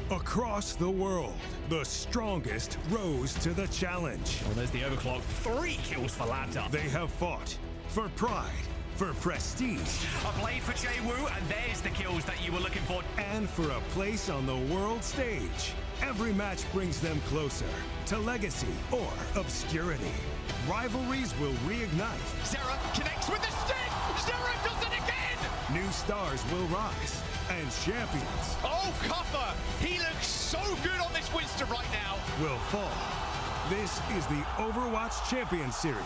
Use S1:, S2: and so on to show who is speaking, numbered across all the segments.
S1: Across the world, the strongest rose to the challenge.
S2: Well, there's the overclock. 3 kills for Laptop.
S1: They have fought for pride, for prestige.
S2: A blade for Jay-Woo, and there's the kills that you were looking for.
S1: And for a place on the world stage. Every match brings them closer to legacy or obscurity. Rivalries will reignite.
S3: Zera connects with the stick! Zera does it again!
S1: New stars will rise. And champions.
S3: Oh, Copper! He looks so good on this Winston right now.
S1: Will fall. This is the Overwatch Champions Series.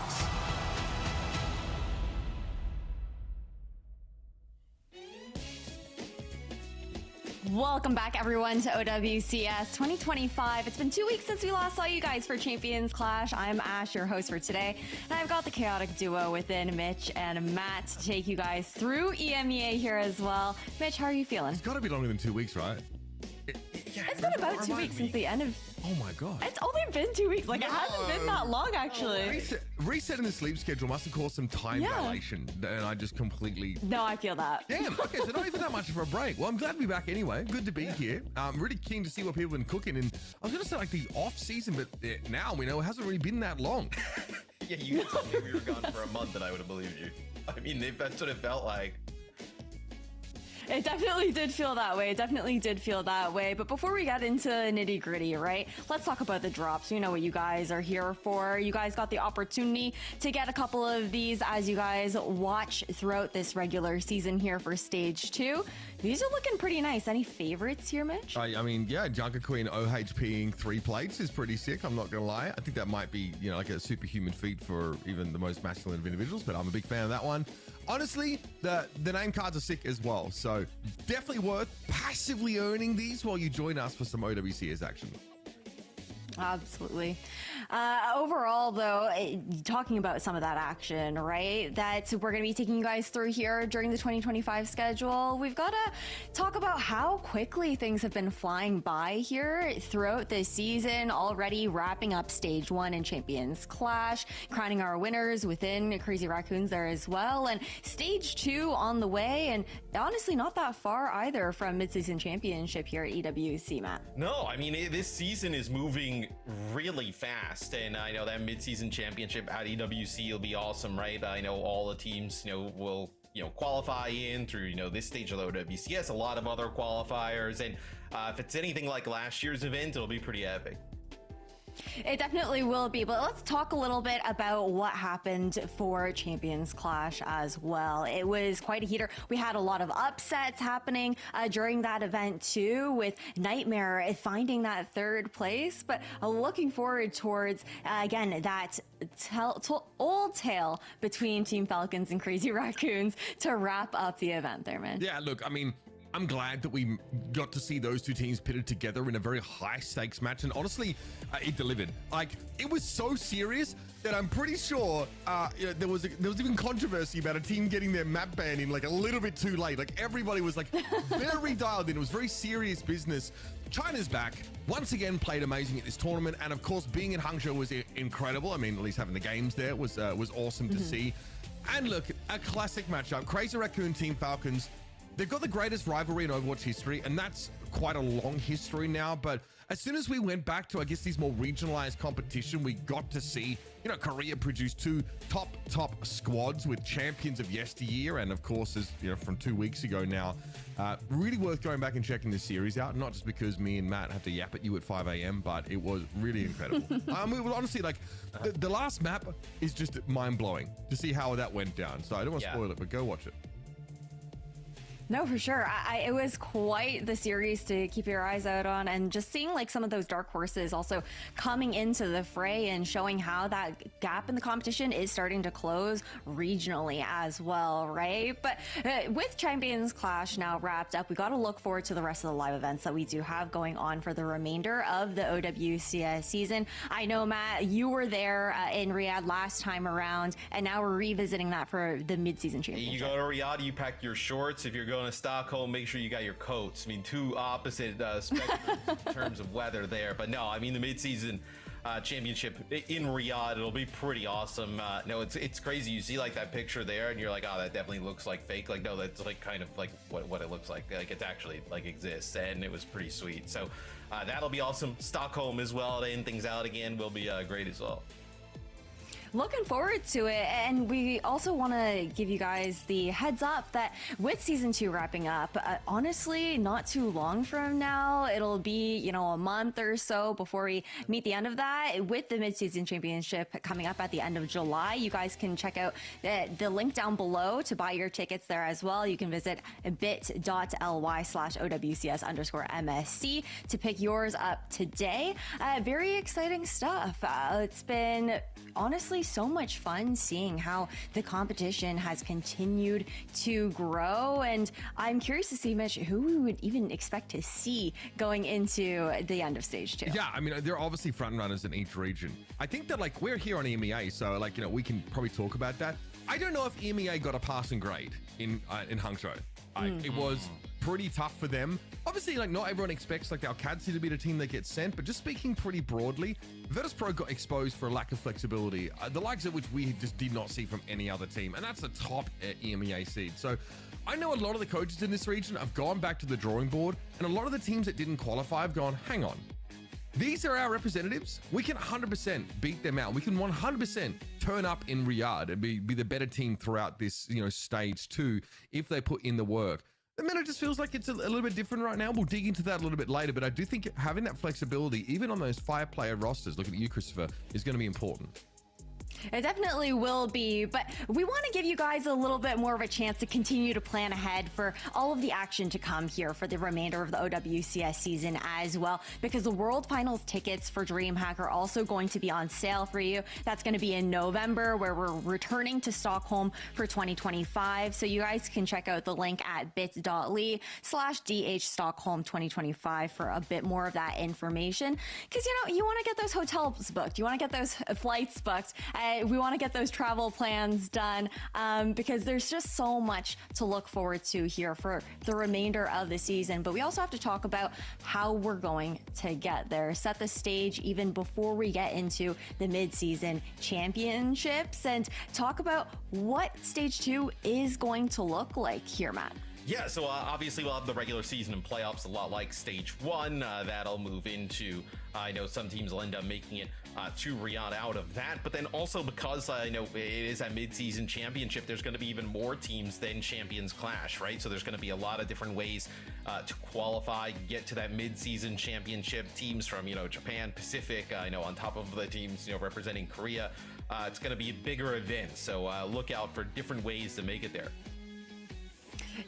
S4: Welcome back, everyone, to OWCS 2025. It's been 2 weeks since we last saw you guys for Champions Clash. I'm Ash, your host for today, and I've got the chaotic duo within Mitch and Matt to take you guys through EMEA here as well. Mitch, how are you feeling?
S5: It's got to be longer than 2 weeks, right?
S4: It's been about 2 weeks since the end of...
S5: Oh my god.
S4: It's only been 2 weeks. Like, it hasn't been that long, actually.
S5: Resetting the sleep schedule must have caused some time dilation, and I just completely...
S4: No, I feel that.
S5: Damn, okay, so not even that much of a break. Well, I'm glad to be back anyway. Good to be here. I'm really keen to see what people have been cooking. And I was going to say, like, the off-season, but now we know it hasn't really been that long.
S6: Yeah, you could tell me we were gone for a month and I would have believed you. I mean, that's what it felt like.
S4: It definitely did feel that way. It definitely did feel that way. But before we get into nitty gritty, right? Let's talk about the drops. You know what you guys are here for. You guys got the opportunity to get a couple of these as you guys watch throughout this regular season here for Stage 2. These are looking pretty nice. Any favorites here, Mitch?
S5: I mean, yeah, Junker Queen OHPing 3 plates is pretty sick. I'm not going to lie. I think that might be, you know, like a superhuman feat for even the most masculine of individuals, but I'm a big fan of that one. Honestly, the name cards are sick as well. So definitely worth passively earning these while you join us for some OWCS action.
S4: Absolutely. Overall, though, talking about some of that action, right, that we're going to be taking you guys through here during the 2025 schedule, we've got to talk about how quickly things have been flying by here throughout this season, already wrapping up Stage 1 in Champions Clash, crowning our winners within Crazy Raccoons there as well, and Stage 2 on the way, and honestly not that far either from Midseason Championship here at EWC, Matt.
S6: No, I mean, this season is moving really fast, and I know that mid-season championship at EWC will be awesome, right? I know all the teams, will qualify in through, this stage of the OWCS, a lot of other qualifiers, and if it's anything like last year's event, it'll be pretty epic.
S4: It definitely will be, but let's talk a little bit about what happened for Champions Clash as well. It was quite a heater. We had a lot of upsets happening during that event too, with Nightmare finding that 3rd place, but looking forward towards, again, that old tale between Team Falcons and Crazy Raccoons to wrap up the event there, man.
S5: Yeah, look, I mean, I'm glad that we got to see those two teams pitted together in a very high stakes match, and honestly, it delivered. Like, it was so serious that I'm pretty sure there was even controversy about a team getting their map ban in like a little bit too late. Like, everybody was like very dialed in. It was very serious business. China's back. Once again, played amazing at this tournament, and of course, being in Hangzhou was incredible. I mean, at least having the games there was awesome to see. And look, a classic matchup: Crazy Raccoon Team Falcons. They've got the greatest rivalry in Overwatch history, and that's quite a long history now. But as soon as we went back to, I guess, these more regionalized competition, we got to see, Korea produce 2 top squads with champions of yesteryear. And of course, as from 2 weeks ago now, really worth going back and checking this series out. Not just because me and Matt have to yap at you at 5 a.m., but it was really incredible. It was honestly, like, the last map is just mind-blowing to see how that went down. So I don't want to spoil it, but go watch it.
S4: No, for sure. It was quite the series to keep your eyes out on, and just seeing like some of those dark horses also coming into the fray and showing how that gap in the competition is starting to close regionally as well, right? But with Champions Clash now wrapped up, we got to look forward to the rest of the live events that we do have going on for the remainder of the OWCS season. I know, Matt, you were there in Riyadh last time around, and now we're revisiting that for the mid-season championship.
S6: You go to Riyadh, you pack your shorts. If you're going to Stockholm, make sure you got your coats. I mean, 2 opposite spectrums in terms of weather there. But no, I mean, the mid-season championship in Riyadh. It'll be pretty awesome. No, it's crazy. You see like that picture there, and you're like, oh, that definitely looks like fake. Like, no, that's like kind of like what it looks like. Like it actually like exists, and it was pretty sweet. So that'll be awesome. Stockholm as well, laying things out again, will be great as well.
S4: Looking forward to it, and we also want to give you guys the heads up that with season 2 wrapping up, honestly, not too long from now, it'll be, you know, a month or so before we meet the end of that. With the mid-season championship coming up at the end of July, you guys can check out the link down below to buy your tickets there as well. You can visit bit.ly/OWCS_MSC to pick yours up today. Very exciting stuff. It's been honestly so much fun seeing how the competition has continued to grow, and I'm curious to see, Mitch, who we would even expect to see going into the end of stage 2.
S5: Yeah, I mean, they're obviously front runners in each region. I think that, like, we're here on EMEA, so, like, you know, we can probably talk about that. I don't know if EMEA got a passing grade in Hangzhou. It was pretty tough for them. Obviously, like, not everyone expects like the Alcatia to be the team that gets sent, but just speaking pretty broadly, Virtus.pro got exposed for a lack of flexibility, the likes of which we just did not see from any other team, and that's the top EMEA seed. So I know a lot of the coaches in this region have gone back to the drawing board, and a lot of the teams that didn't qualify have gone, hang on, these are our representatives. We can 100% beat them out. We can 100% turn up in Riyadh and be the better team throughout this, you know, stage 2 if they put in the work. The meta just feels like it's a little bit different right now. We'll dig into that a little bit later, but I do think having that flexibility, even on those 5-player rosters, looking at you, Christopher, is going to be important.
S4: It definitely will be, but we want to give you guys a little bit more of a chance to continue to plan ahead for all of the action to come here for the remainder of the OWCS season as well, because the World Finals tickets for DreamHack are also going to be on sale for you. That's going to be in November, where we're returning to Stockholm for 2025. So you guys can check out the link at bit.ly/DH Stockholm 2025 for a bit more of that information, because, you know, you want to get those hotels booked, you want to get those flights booked. We want to get those travel plans done, because there's just so much to look forward to here for the remainder of the season. But we also have to talk about how we're going to get there, set the stage even before we get into the mid-season championships, and talk about what stage 2 is going to look like here, Matt.
S6: Yeah, so obviously we'll have the regular season and playoffs a lot like stage 1. That'll move into, I know some teams will end up making it to Riyadh out of that, but then also because I know it is a mid-season championship, there's going to be even more teams than Champions Clash, right? So there's going to be a lot of different ways to qualify, get to that mid-season championship. Teams from, you know, Japan, Pacific, on top of the teams, you know, representing Korea. It's going to be a bigger event, so look out for different ways to make it there.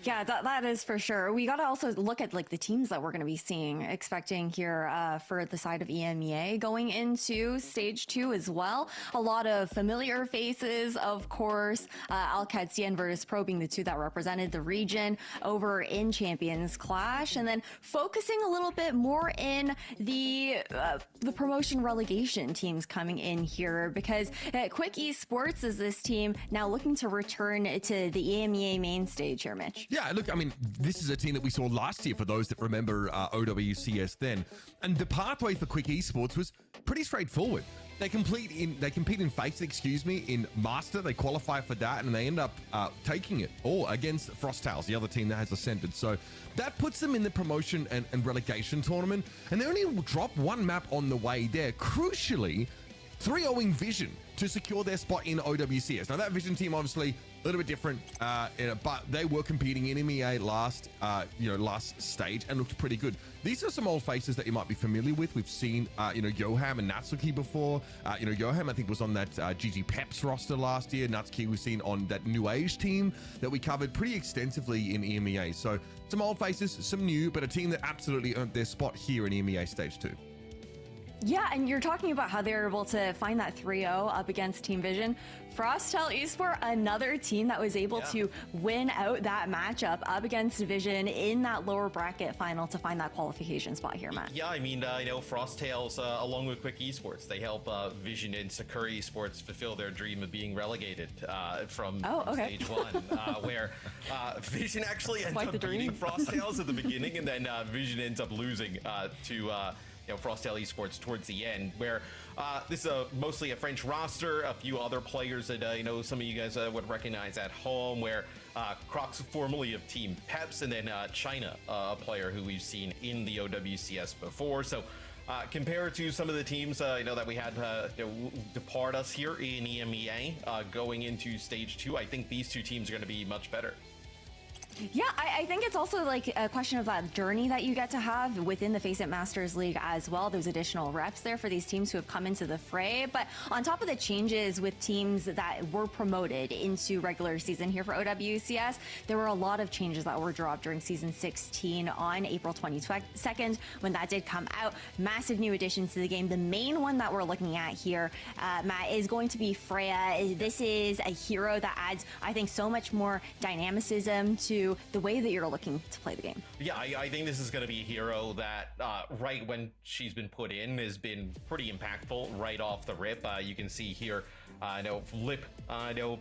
S4: Yeah, that is for sure. We got to also look at like the teams that we're going to be expecting here for the side of EMEA going into stage 2 as well. A lot of familiar faces, of course. Alcatia and Virtus.pro being the two that represented the region over in Champions Clash, and then focusing a little bit more in the promotion relegation teams coming in here, because Quick Esports is this team now looking to return to the EMEA main stage here, Mitch.
S5: Yeah, look, I mean, this is a team that we saw last year for those that remember OWCS then. And the pathway for Quick Esports was pretty straightforward. They compete in Faceit, in Master. They qualify for that, and they end up taking it all against Frosttales, the other team that has ascended. So that puts them in the promotion and relegation tournament. And they only drop one map on the way there. Crucially, 3-0ing Vision to secure their spot in OWCS. Now, that Vision team, obviously, a little bit different, but they were competing in EMEA last stage and looked pretty good. These are some old faces that you might be familiar with. We've seen, Yoham and Natsuki before. Yoham, I think, was on that GG Peps roster last year. Natsuki was seen on that New Age team that we covered pretty extensively in EMEA. So some old faces, some new, but a team that absolutely earned their spot here in EMEA Stage 2.
S4: Yeah, and you're talking about how they were able to find that 3-0 up against Team Vision. Frostel Esport, another team that was able to win out that matchup up against Vision in that lower bracket final to find that qualification spot here, Matt.
S6: Yeah, I mean, Frosttails, along with Quick Esports, they help Vision and Sakura Esports fulfill their dream of being relegated from stage 1, where Vision actually ends up beating Frosttails at the beginning, and then Vision ends up losing to Frostel Esports towards the end, where this is mostly a French roster, a few other players that some of you guys would recognize at home, where Crocs, formerly of Team Peps, and then China, a player who we've seen in the OWCS before. So compared to some of the teams that we had depart us here in EMEA going into stage 2, I think these two teams are going to be much better.
S4: Yeah, I think it's also like a question of that journey that you get to have within the Face It Masters League as well. There's additional reps there for these teams who have come into the fray. But on top of the changes with teams that were promoted into regular season here for OWCS, there were a lot of changes that were dropped during season 16 on April 22nd when that did come out. Massive new additions to the game. The main one that we're looking at here, Matt, is going to be Freya. This is a hero that adds, I think, so much more dynamicism to the way that you're looking to play the game.
S6: Yeah, I think this is going to be a hero that right when she's been put in has been pretty impactful right off the rip. You can see here Lip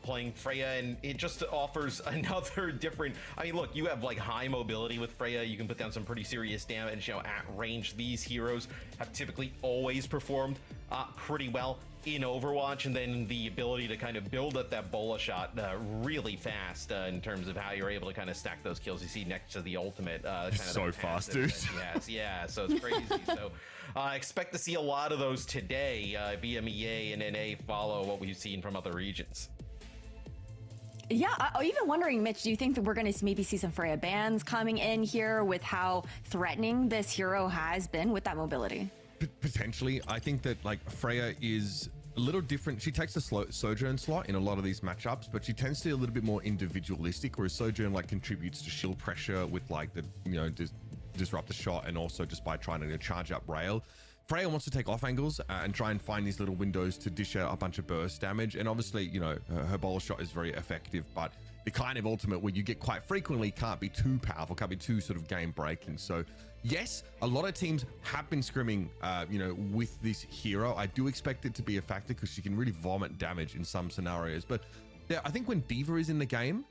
S6: playing Freya, and it just offers another different. I mean, look, you have like high mobility with Freya. You can put down some pretty serious damage at range. These heroes have typically always performed pretty well in Overwatch, and then the ability to kind of build up that bola shot really fast in terms of how you're able to kind of stack those kills. You see next to the ultimate kind of
S5: so fast, dude.
S6: Yes, yeah, so it's crazy. So expect to see a lot of those today. EMEA and NA follow what we've seen from other regions.
S4: Yeah, I'm even wondering, Mitch, do you think that we're going to maybe see some Freya bans coming in here with how threatening this hero has been with that mobility?
S5: Potentially. I think that like Freya is a little different. She takes the Sojourn slot in a lot of these matchups, but she tends to be a little bit more individualistic, whereas Sojourn like contributes to shield pressure with like the disrupt the shot, and also just by trying to charge up rail. Freya wants to take off angles and try and find these little windows to dish out a bunch of burst damage, and obviously her bola shot is very effective, but the kind of ultimate where you get quite frequently can't be too powerful, can't be too sort of game breaking. So yes, a lot of teams have been scrimming, with this hero. I do expect it to be a factor because she can really vomit damage in some scenarios. But yeah, I think when D.Va is in the game,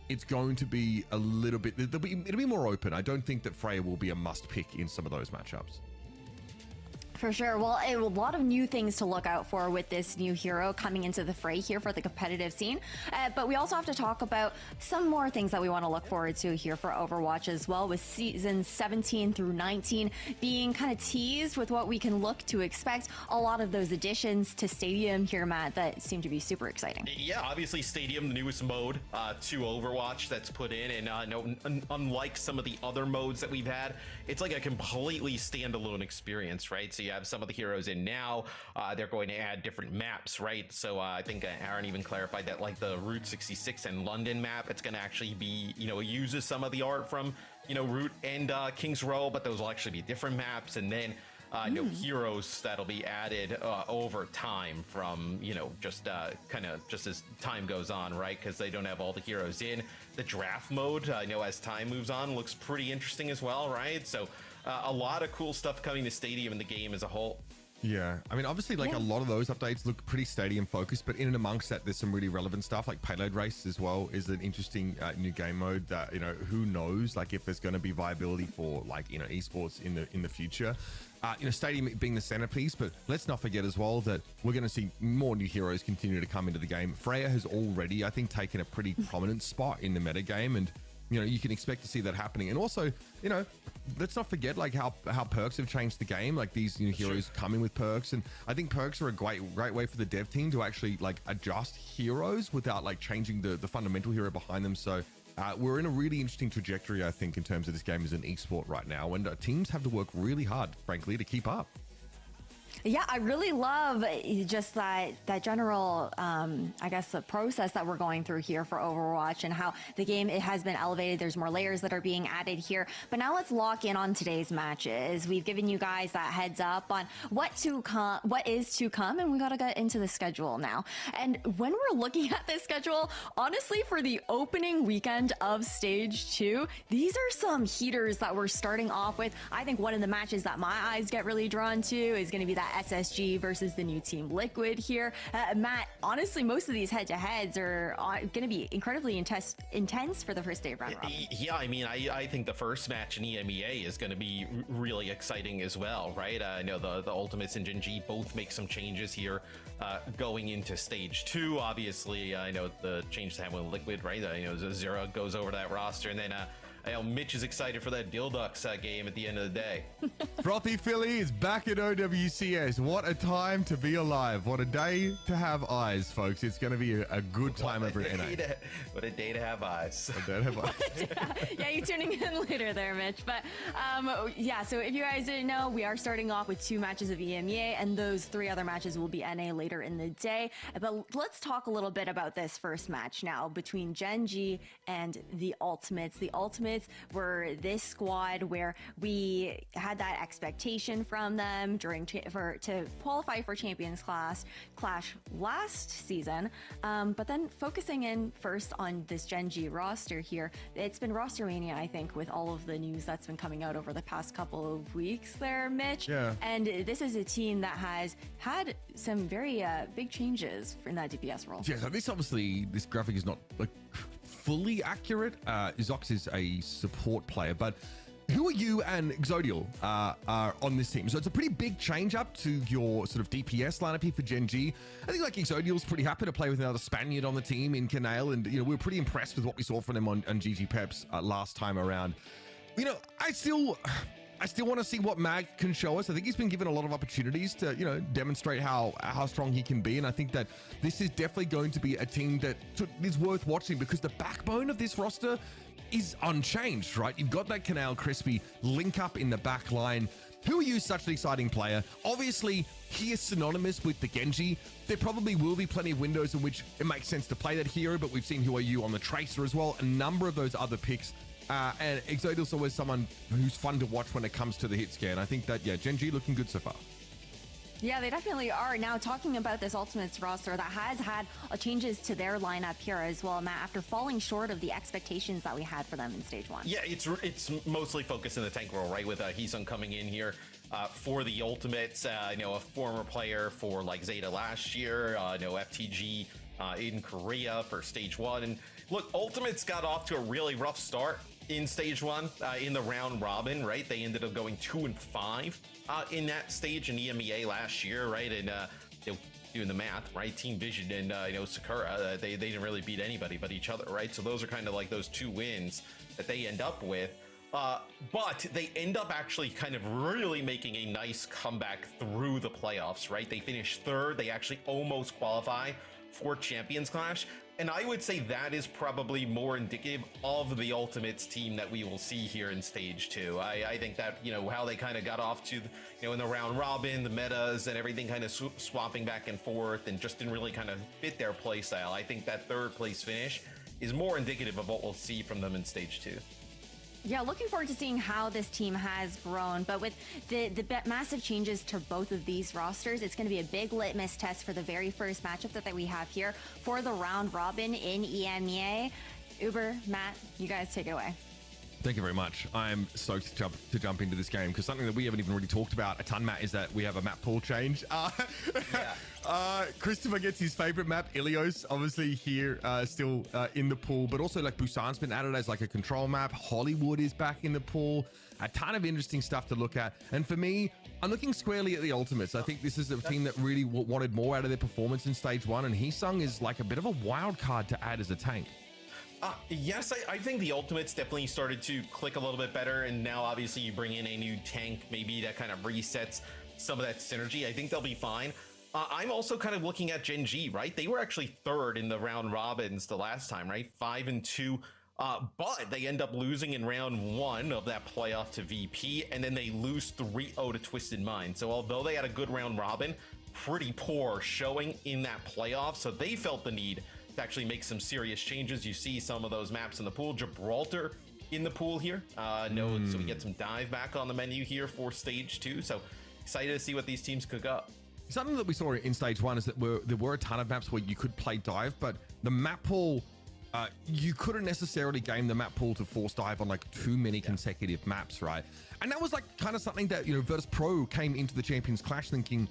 S5: it's going to be a little bit, it'll be more open. I don't think that Freya will be a must pick in some of those matchups.
S4: For sure. Well, a lot of new things to look out for with this new hero coming into the fray here for the competitive scene. But we also have to talk about some more things that we want to look forward to here for Overwatch as well, with seasons 17 through 19 being kind of teased with what we can look to expect. A lot of those additions to Stadium here, Matt, that seem to be super exciting.
S6: Yeah, obviously Stadium, the newest mode to Overwatch that's put in, and unlike some of the other modes that we've had, it's like a completely standalone experience, right? So you have some of the heroes in now. They're going to add different maps, right? So I think Aaron even clarified that like the Route 66 and London map, it's going to actually be, uses some of the art from, Route and King's Row, but those will actually be different maps. And then heroes that'll be added over time from, just as time goes on, right? Because they don't have all the heroes in. The draft mode, as time moves on, looks pretty interesting as well, right? So a lot of cool stuff coming to Stadium in the game as a whole.
S5: Yeah, I mean, obviously, like a lot of those updates look pretty Stadium focused, but in and amongst that, there's some really relevant stuff. Like Payload Race as well is an interesting new game mode that who knows, like if there's going to be viability for like esports in the future. Stadium being the centerpiece, but let's not forget as well that we're going to see more new heroes continue to come into the game. Freya has already, I think, taken a pretty prominent spot in the meta game, and you can expect to see that happening. And also, let's not forget like how perks have changed the game. Like these new heroes coming with perks, and I think perks are a great way for the dev team to actually like adjust heroes without like changing the fundamental hero behind them. So we're in a really interesting trajectory, I think, in terms of this game as an esport right now, and teams have to work really hard, frankly, to keep up.
S4: Yeah, I really love just that general, I guess, the process that we're going through here for Overwatch, and how the game, it has been elevated. There's more layers that are being added here. But now let's lock in on today's matches. We've given you guys that heads up on what is to come, and we got to get into the schedule now. And when we're looking at this schedule, honestly, for the opening weekend of Stage 2, these are some heaters that we're starting off with. I think one of the matches that my eyes get really drawn to is going to be that that SSG versus the new Team Liquid here. Matt, honestly, most of these head-to-heads are going to be incredibly intense for the first day of round robin.
S6: Yeah, I mean, I think the first match in EMEA is going to be really exciting as well, right? I know the Ultimates and Gen.G both make some changes here going into stage 2. Obviously, I know the change to have with Liquid, right? You know, Zera goes over that roster, and then I know Mitch is excited for that Dill game at the end of the day.
S5: Frothy Philly is back at OWCS. What a time to be alive. What a day to have eyes, folks. It's going to be a good time over at NA.
S6: What a day to have eyes.
S5: A day to have eyes.
S4: Yeah, you're tuning in later there, Mitch. But yeah, so if you guys didn't know, we are starting off with 2 matches of EMEA, and those 3 other matches will be NA later in the day. But let's talk a little bit about this first match now between Gen.G and the Ultimates. The Ultimates were this squad where we had that expectation from them to qualify for Champions Clash last season, but then focusing in first on this Gen.G roster here, it's been roster mania, I think, with all of the news that's been coming out over the past couple of weeks there, Mitch.
S5: Yeah.
S4: And this is a team that has had some very big changes in that DPS role.
S5: Yeah, so this graphic is not like fully accurate. Zox is a support player, but who are you and Exodial are on this team? So it's a pretty big change up to your sort of DPS lineup here for Gen.G. I think like Exodial's pretty happy to play with another Spaniard on the team in Canale, and you know, we were pretty impressed with what we saw from them on GG Peps last time around. You know, I still want to see what Mag can show us. I think he's been given a lot of opportunities to, you know, demonstrate how strong he can be. And I think that this is definitely going to be a team that is worth watching because the backbone of this roster is unchanged, right? You've got that Canale Crispy link up in the back line. Who are you, such an exciting player? Obviously, he is synonymous with the Gen.G. There probably will be plenty of windows in which it makes sense to play that hero, but we've seen Who Are You on the Tracer as well. A number of those other picks. And Exodial's always someone who's fun to watch when it comes to the hit scan. I think that, yeah, Gen.G looking good so far.
S4: Yeah, they definitely are. Now, talking about this Ultimates roster that has had changes to their lineup here as well, Matt, after falling short of the expectations that we had for them in Stage 1.
S6: Yeah, it's mostly focused in the tank role, right? With Heesung coming in here for the Ultimates, you know, a former player for like Zeta last year, you know, FTG in Korea for Stage 1. And look, Ultimates got off to a really rough start in Stage 1 in the round robin, right? They ended up going 2-5 in that stage in EMEA last year, right? And you know, doing the math, right? Team Vision and you know, Sakura, they didn't really beat anybody but each other, right? So those are kind of like those 2 wins that they end up with. But they end up actually kind of really making a nice comeback through the playoffs, right? They finished 3rd. They actually almost qualify for Champions Clash. And I would say that is probably more indicative of the Ultimates team that we will see here in Stage 2. I think that, you know, how they kind of got off to, you know, in the round robin, the metas and everything kind of swapping back and forth and just didn't really kind of fit their play style. I think that 3rd place finish is more indicative of what we'll see from them in Stage 2.
S4: Yeah, looking forward to seeing how this team has grown. But with the massive changes to both of these rosters, it's going to be a big litmus test for the very first matchup that we have here for the round robin in EMEA. Uber, Matt, you guys take it away.
S5: Thank you very much. I'm stoked to jump into this game because something that we haven't even really talked about a ton, Matt, is that we have a map pool change. Christopher gets his favorite map, Ilios, obviously here still in the pool, but also like Busan's been added as like a control map. Hollywood is back in the pool. A ton of interesting stuff to look at. And for me, I'm looking squarely at the Ultimates. I think this is a team that really wanted more out of their performance in Stage 1, and Heesung is like a bit of a wild card to add as a tank.
S6: Yes, I think the Ultimates definitely started to click a little bit better, and now obviously you bring in a new tank, maybe that kind of resets some of that synergy. I think they'll be fine. I'm also kind of looking at Gen.G, right? They were actually 3rd in the round robins the last time, right? 5-2, but they end up losing in round 1 of that playoff to VP, and then they lose 3-0 to Twisted Mind. So although they had a good round robin, pretty poor showing in that playoff, so they felt the need to actually make some serious changes. You see some of those maps in the pool. Gibraltar in the pool here. So we get some dive back on the menu here for Stage 2. So excited to see what these teams cook up.
S5: Something that we saw in Stage 1 is that there were a ton of maps where you could play dive, but the map pool you couldn't necessarily game the map pool to force dive on like too many consecutive maps, right? And that was like kind of something that, you know, Virtus Pro came into the Champions Clash thinking,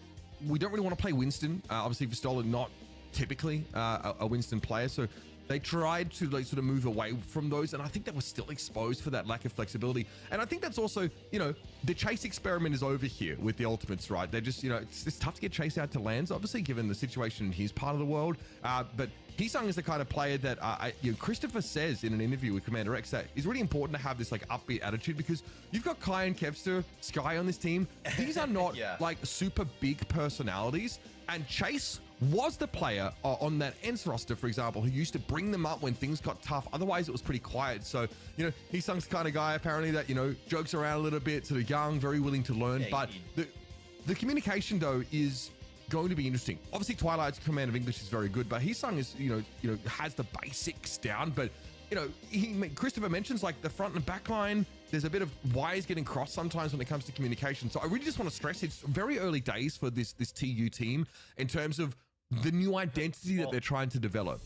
S5: we don't really want to play Winston. Obviously, Vistola not typically a Winston player, so they tried to like sort of move away from those, and I think they were still exposed for that lack of flexibility. And I think that's also, you know, the chase experiment is over here with the ultimates, right? They're just, you know, it's tough to get Chase out to lands, obviously, given the situation in his part of the world. But Hisung is the kind of player that you know, Christopher says in an interview with Commander X that is really important to have this like upbeat attitude, because you've got Kai and Kevster, Sky on this team. These are not like super big personalities, and Chase was the player on that ENCE roster, for example, who used to bring them up when things got tough. Otherwise, it was pretty quiet. So, you know, Hisung's the kind of guy, apparently, that, you know, jokes around a little bit, sort of young, very willing to learn. But the communication, though, is going to be interesting. Obviously, Twilight's command of English is very good, but Hisung is, you know, has the basics down. But, you know, Christopher mentions like the front and back line. There's a bit of wires getting crossed sometimes when it comes to communication. So I really just want to stress it's very early days for this TU team in terms of the new identity that they're trying to develop.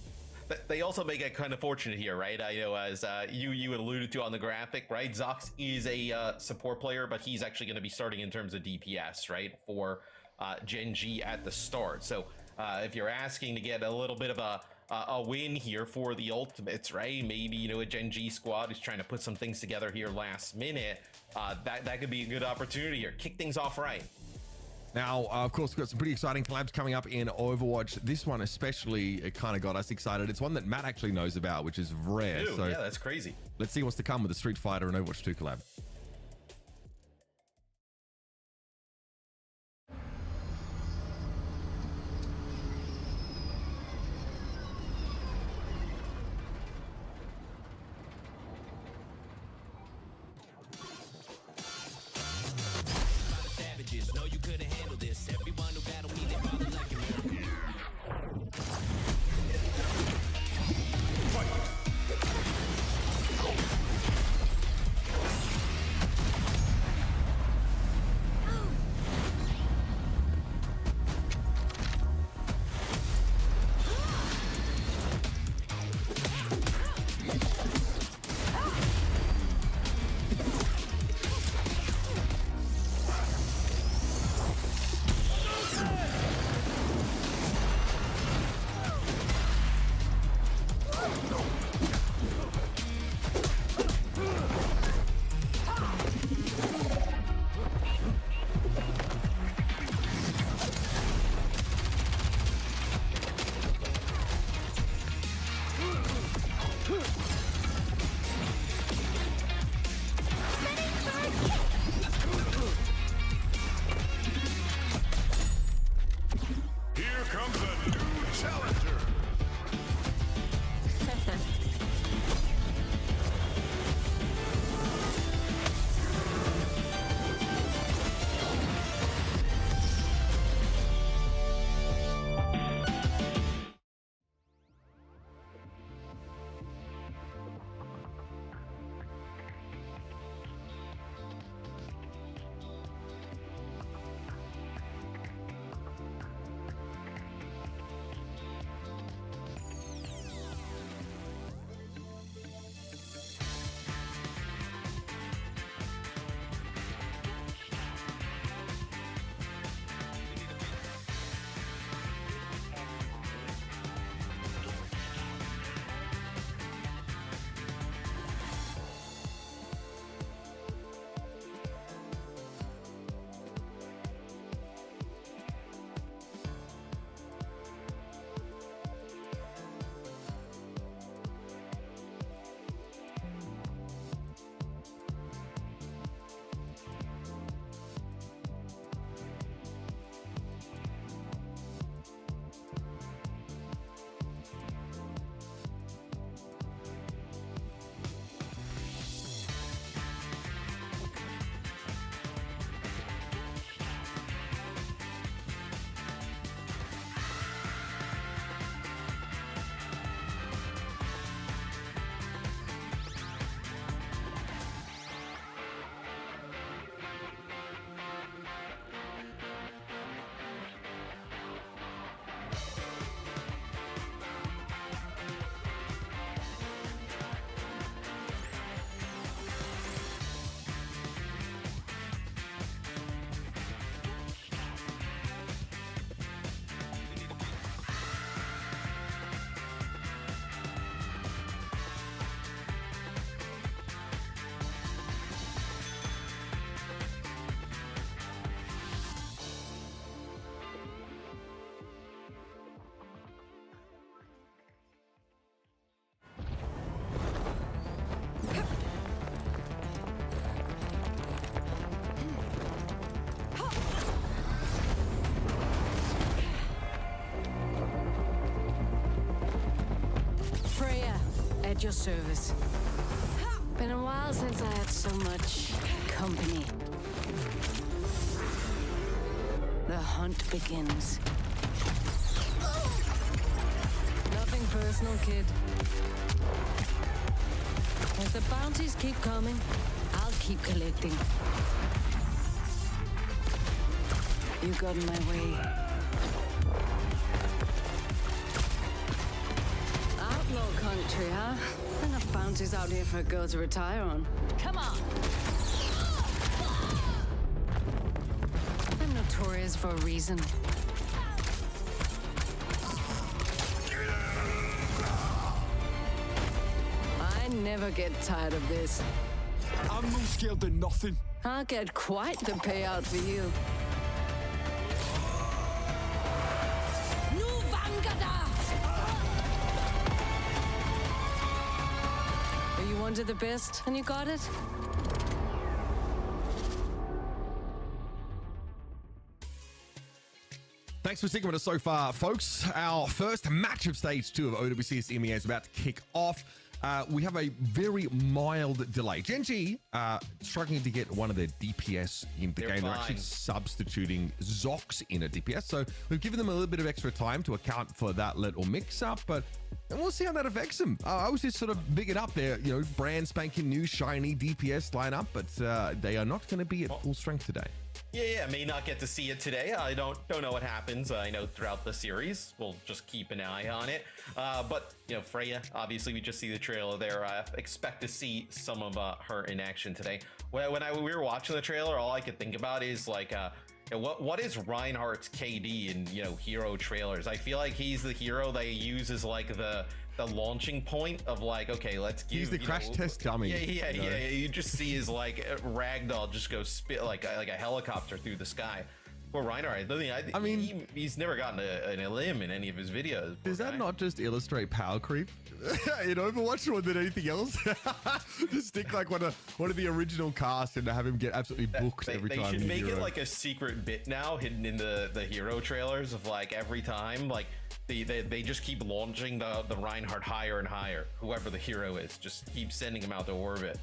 S6: They also make it kind of fortunate here, right? I know, as you alluded to on the graphic, right? Zox is a support player, but he's actually going to be starting in terms of DPS, right, for Gen.G at the start. So if you're asking to get a little bit of a win here for the ultimates, right? Maybe, you know, a Gen.G squad is trying to put some things together here last minute. That could be a good opportunity here. Kick things off right.
S5: Now, of course, we've got some pretty exciting collabs coming up in Overwatch. This one especially, it kind of got us excited. It's one that Matt actually knows about, which is rare.
S6: Dude,
S5: so
S6: yeah, that's crazy.
S5: Let's see what's to come with the Street Fighter and Overwatch 2 collab.
S7: At your service. Been a while since I had so much company. The hunt begins. Nothing personal, kid. As the bounties keep coming, I'll keep collecting. You got in my way. Outlaw country, huh? Enough bounties out here for a girl to retire on. Come on! I'm notorious for a reason. I never get tired of this.
S3: I'm no scared of nothing.
S7: I'll get quite the payout for you. You wanted the best, and you got it?
S5: Thanks for sticking with us so far, folks. Our first match of Stage 2 of OWCS EMEA is about to kick off. We have a very mild delay. Gen.G struggling to get one of their DPS in the game. They're actually substituting Zox in a DPS. So we've given them a little bit of extra time to account for that little mix-up, but we'll see how that affects them. I was just sort of bigging up their, brand spanking new shiny DPS lineup, but they are not going to be at full strength today.
S6: Yeah, may not get to see it today. I don't know what happens. I know throughout the series, we'll just keep an eye on it. But Freya, obviously, we just see the trailer there. I expect to see some of her in action today. When we were watching the trailer, all I could think about is like, what is Reinhardt's KD in hero trailers? I feel like he's the hero they use as like the launching point of like, okay, let's give.
S5: He's the crash test dummy.
S6: Yeah. You just see his like ragdoll just go spit like a helicopter through the sky. Poor Reinhardt. I mean, he's never gotten an limb in any of his videos.
S5: Does that not just illustrate power creep in Overwatch more than anything else? Just stick like one of the original cast and have him get absolutely booked every time.
S6: They should make it like a secret bit now, hidden in the hero trailers of like every time like. They just keep launching the Reinhardt higher and higher. Whoever the hero is, just keep sending him out to orbit.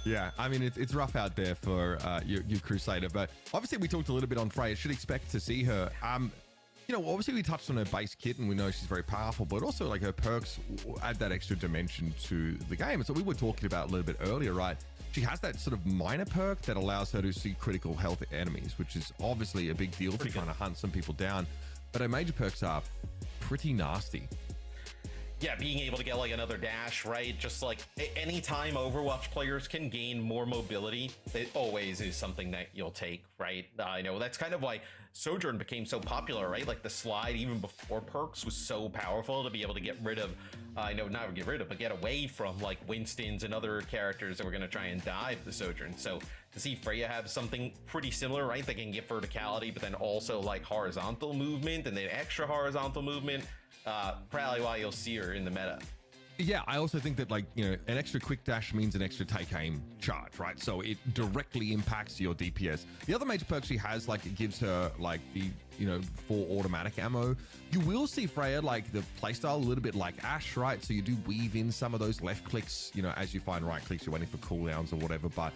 S5: Yeah, I mean, it's rough out there for your Crusader, but obviously we talked a little bit on Freya. Should expect to see her. Obviously we touched on her base kit and we know she's very powerful, but also like her perks add that extra dimension to the game. So we were talking about a little bit earlier, right? She has that sort of minor perk that allows her to see critical health enemies, which is obviously a big deal for trying to hunt some people down. But her major perks are pretty nasty.
S6: Yeah, being able to get like another dash, right? Just like anytime Overwatch players can gain more mobility, it always is something that you'll take, right? I know that's kind of why Sojourn became so popular, right? Like the slide, even before perks, was so powerful to be able to get rid of, not get rid of, but get away from like Winston's and other characters that were going to try and dive the Sojourn. So to see Freya have something pretty similar, right? They can get verticality, but then also like horizontal movement and then extra horizontal movement. Probably why you'll see her in the meta.
S5: Yeah, I also think that an extra quick dash means an extra take aim charge, right? So it directly impacts your DPS. The other major perk she has, like it gives her like the, full automatic ammo. You will see Freya like the playstyle a little bit like Ashe, right? So you do weave in some of those left clicks, as you find right clicks, you're waiting for cooldowns or whatever. But,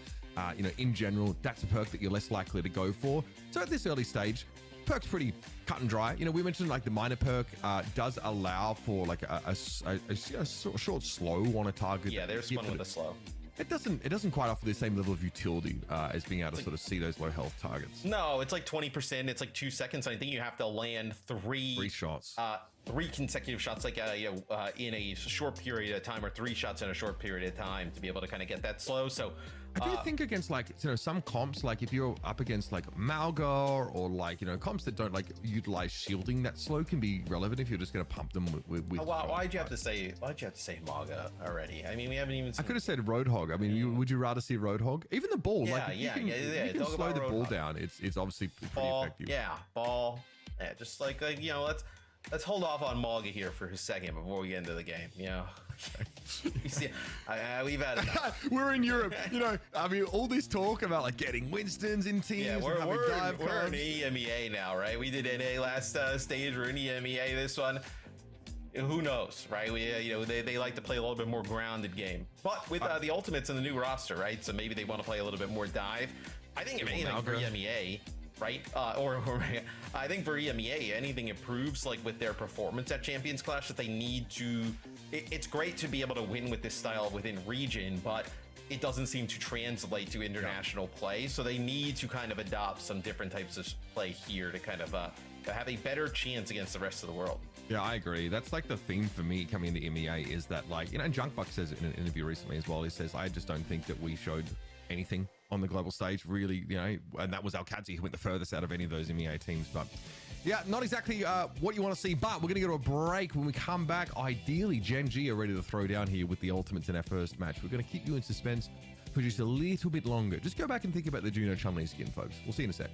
S5: in general, that's a perk that you're less likely to go for. So at this early stage, perk's pretty cut and dry. We mentioned like the minor perk does allow for like a short slow on a target.
S6: Yeah, there's one with a slow.
S5: It doesn't quite offer the same level of utility as being able to sort of see those low health targets.
S6: No, it's like 20%. It's like 2 seconds. I think you have to land three
S5: shots.
S6: 3 consecutive shots, like in a short period of time, or 3 shots in a short period of time to be able to kind of get that slow. So
S5: I do think against like some comps, like if you're up against like Malgar or like comps that don't like utilize shielding, that slow can be relevant if you're just going to pump them with
S6: why'd you have to say Malga already? I mean, we haven't even seen...
S5: I could have said Roadhog. I mean, would you rather see Roadhog? Even the ball, you can slow the ball down. It's obviously pretty effective.
S6: Yeah, ball. Yeah, just like let's hold off on Malga here for a second before we get into the game. You see, we've had enough.
S5: We're in Europe. I mean, all this talk about like getting Winstons in teams.
S6: Yeah, we're in EMEA now, right? We did NA last stage. We're in EMEA this one. who knows, right? They like to play a little bit more grounded game. But with the Ultimates in the new roster, right? So maybe they want to play a little bit more dive. I think if anything for EMEA, right? Or I think for EMEA, anything improves like with their performance at Champions Clash that they need to. It's great to be able to win with this style within region, but it doesn't seem to translate to international play. So they need to kind of adopt some different types of play here to kind of have a better chance against the rest of the world.
S5: Yeah, I agree. That's like the theme for me coming into EMEA is that, like, and Junkbuck says it in an interview recently as well. He says, I just don't think that we showed anything on the global stage, really, and that was Alcatia who went the furthest out of any of those EMEA teams. But yeah, not exactly what you want to see, but we're going to go to a break. When we come back, ideally, Gen.G are ready to throw down here with the Ultimates in our first match. We're going to keep you in suspense for just a little bit longer. Just go back and think about the Juno Chun-Li skin, folks. We'll see you in a sec.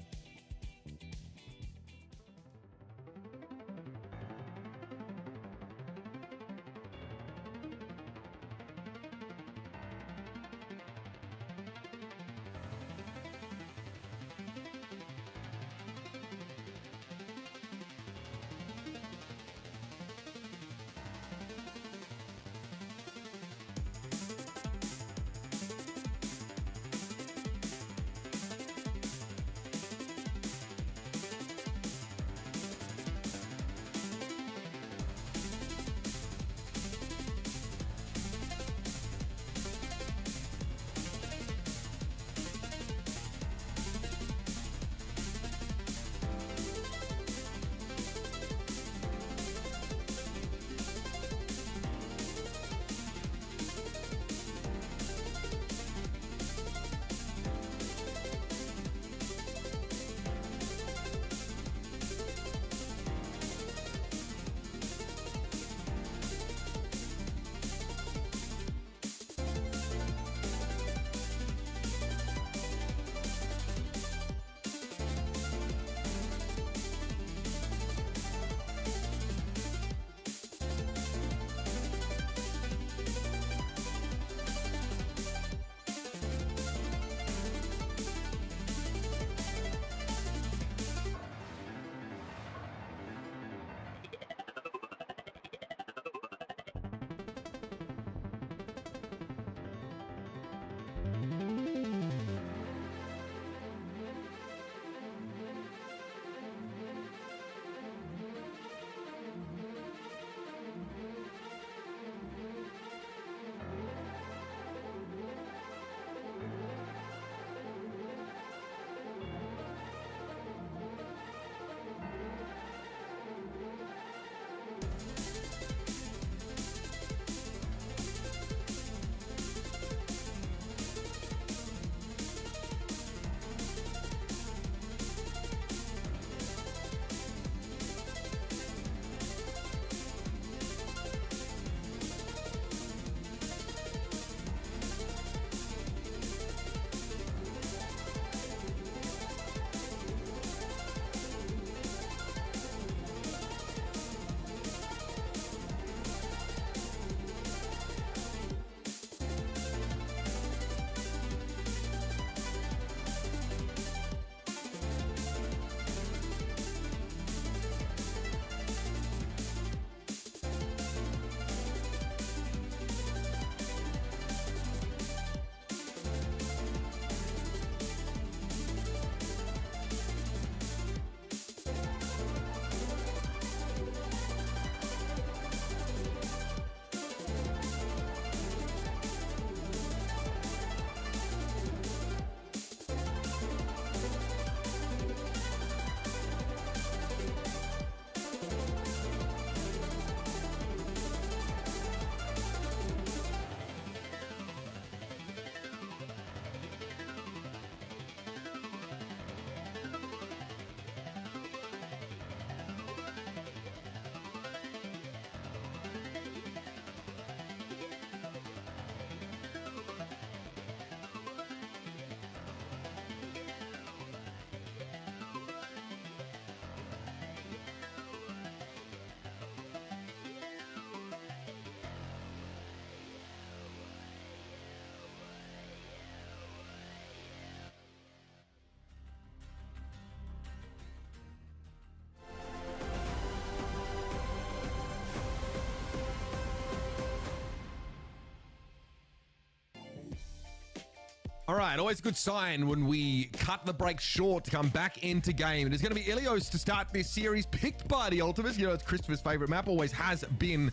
S5: All right, always a good sign when we cut the break short to come back into game. And it's going to be Ilios to start this series, picked by the Ultimates. You know, it's Christopher's favorite map, always has been.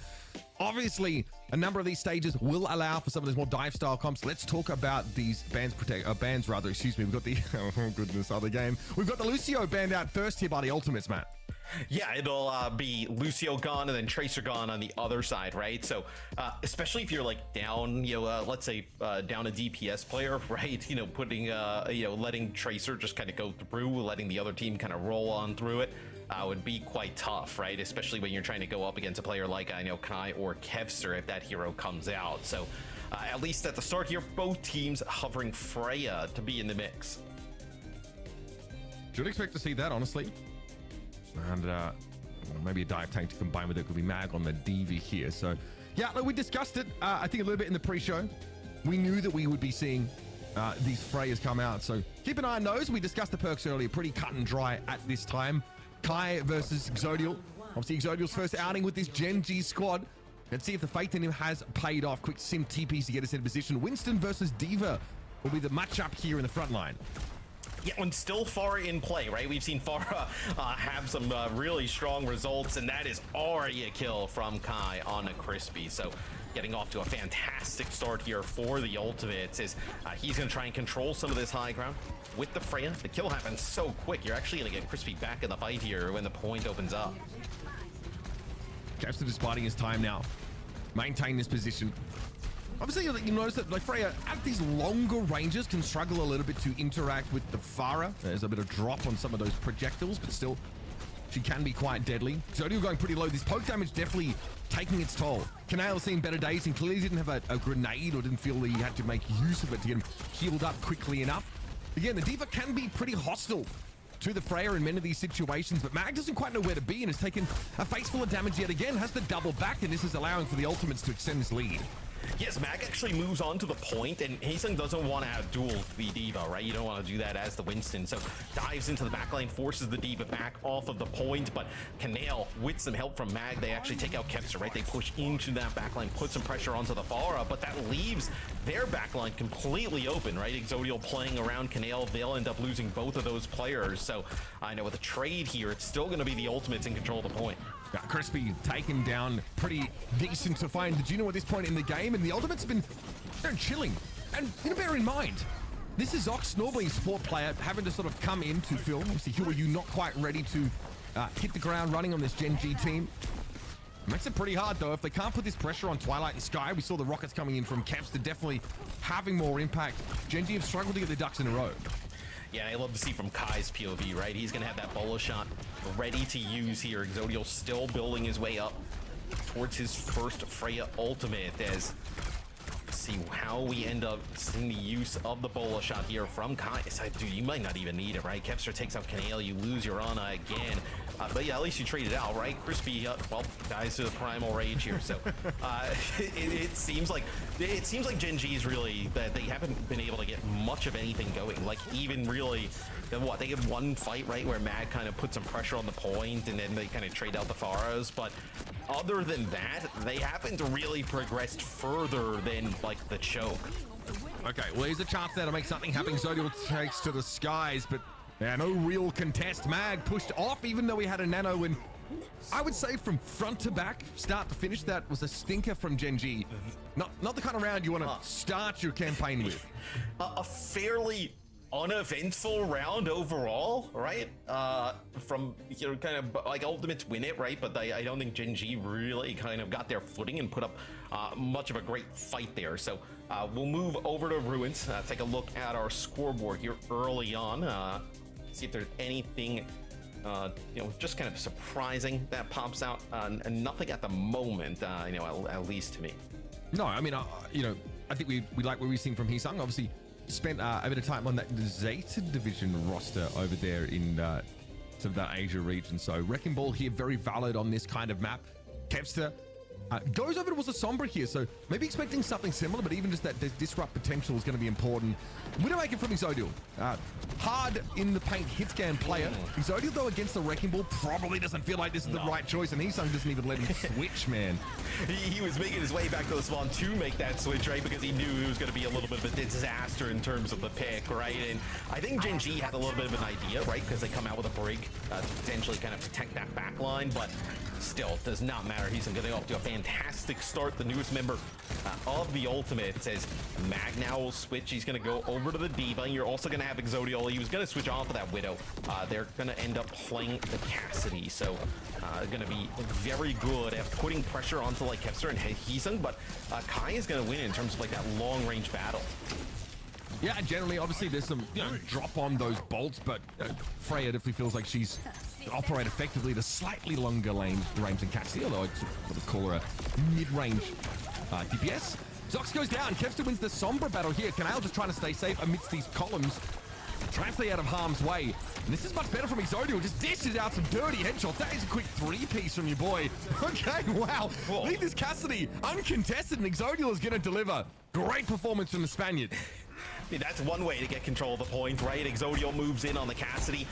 S5: Obviously, a number of these stages will allow for some of those more dive style comps. Let's talk about these bands. Excuse me. We've got the oh goodness, other game. We've got the Lucio band out first here by the Ultimates, Matt.
S6: Yeah, it'll be Lucio gone and then Tracer gone on the other side, right? So, especially if you're like down, let's say down a DPS player, right? Putting, letting Tracer just kind of go through, letting the other team kind of roll on through it. Would be quite tough, right? Especially when you're trying to go up against a player like Kai or Kevster if that hero comes out. So at least at the start here, both teams hovering Freya to be in the mix.
S5: Should expect to see that, honestly. And maybe a dive tank to combine with it could be Mag on the DV here. So yeah, look, we discussed it, I think a little bit in the pre-show. We knew that we would be seeing these Freyas come out. So keep an eye on those. We discussed the perks earlier, pretty cut and dry at this time. Kai versus Exodial. Obviously, Exodial's first outing with this Gen.G squad. Let's see if the faith in him has paid off. Quick sim TPs to get us in position. Winston versus Diva will be the matchup here in the front line.
S6: Yeah, and still far in play, right? We've seen Farah have some really strong results, and that is already a kill from Kai on a Crispy. So getting off to a fantastic start here for the Ultimates is he's going to try and control some of this high ground with the Freya. The kill happens so quick. You're actually going to get Crispy back in the fight here when the point opens up.
S5: Kevster just biding his time now. Maintain this position. Obviously, you notice that like Freya at these longer ranges can struggle a little bit to interact with the Farah. There's a bit of drop on some of those projectiles, but still, she can be quite deadly. Exodial going pretty low. This poke damage definitely taking its toll. Canale seen better days and clearly didn't have a grenade or didn't feel that he had to make use of it to get him healed up quickly enough. Again, the Diva can be pretty hostile to the Freya in many of these situations, but Mag doesn't quite know where to be and has taken a face full of damage yet again, has the double back, and this is allowing for the Ultimates to extend this lead.
S6: Yes, Mag actually moves on to the point, and Hazen doesn't want to have duel the Diva, right? You don't want to do that as the Winston, so dives into the backline, forces the Diva back off of the point, but Canale, with some help from Mag, they actually take out Kevster, right? They push into that backline, put some pressure onto the Farah, but that leaves their backline completely open, right? Exodial playing around Canale, they'll end up losing both of those players, so I know with a trade here, it's still going to be the Ultimates in control of the point.
S5: Crispy taken down pretty decent to find the Juno at this point in the game, and the Ultimate's been chilling. And bear in mind, this is Ox, normally a support player, having to sort of come in to film. Obviously, who are you not quite ready to hit the ground running on this Gen.G team? Makes it pretty hard, though. If they can't put this pressure on Twilight and Sky, we saw the rockets coming in from Kevster definitely having more impact. Gen.G have struggled to get their ducks in a row.
S6: Yeah, I love to see from Kai's POV, right? He's going to have that bolo shot ready to use here. Exodial still building his way up towards his first Freya ultimate as see how we end up seeing the use of the bolo shot here from Kai. Dude, you might not even need it, right? Kevster takes out Canale, you lose your Ana again. But yeah, at least you trade it out, right? Crispy, well, dies to the primal rage here. So it seems like Gen.G is really that they haven't been able to get much of anything going. Like even really, what they get one fight right where Mag kind of put some pressure on the point, and then they kind of trade out the Pharaohs. But other than that, they haven't really progressed further than like the choke.
S5: Okay, well, here's a chance there to make something happen. Zodial takes to the skies, but yeah, no real contest. Mag pushed off, even though he had a nano. And I would say from front to back, start to finish, that was a stinker from Gen.G. Not the kind of round you want to start your campaign with.
S6: A fairly uneventful round overall, right? From kind of like Ultimates win it, right? But I don't think Gen.G really kind of got their footing and put up much of a great fight there. So we'll move over to Ruins, take a look at our scoreboard here early on, see if there's anything just kind of surprising that pops out, and nothing at the moment, at least to me. No,
S5: I mean, I think we like what we've seen from Heesung. Obviously, spent a bit of time on that Zeta division roster over there in sort of that Asia region. So Wrecking Ball here, very valid on this kind of map. Kevster Goes over towards a Sombra here, so maybe expecting something similar, but even just that disrupt potential is going to be important. Widowmaker from Exodial. Hard in the paint hit scan player. Exodial, though, against the Wrecking Ball probably doesn't feel like this is the right choice, and Heesung doesn't even let him switch, man.
S6: He was making his way back to the spawn to make that switch, right? Because he knew it was going to be a little bit of a disaster in terms of the pick, right? And I think Gen.G had a little bit of an idea, right? Because they come out with a brig to potentially kind of protect that back line, but still, does not matter. He's going to go off to a fantastic start. The newest member of the Ultimate says Mag now will switch. He's going to go over to the D.Va. You're also going to have Exodial. He was going to switch off of that Widow. They're going to end up playing the Cassidy. So going to be very good at putting pressure onto like Kevster and Heesung, but Kai is going to win in terms of like that long range battle.
S5: Yeah, generally, obviously, there's some drop on those bolts, but Freya definitely feels like she's operate effectively at a slightly longer range than Cassidy, although I'd sort of call her a mid-range DPS. Zox goes down. Kevster wins the Sombra battle here. Canal just trying to stay safe amidst these columns. Trying to stay out of harm's way. And this is much better from Exodial. Just dishes out some dirty headshots. That is a quick three-piece from your boy. Okay, wow. Leave this Cassidy uncontested, and Exodial is going to deliver. Great performance from the Spaniard.
S6: That's one way to get control of the point, right? Exodial moves in on the Cassidy.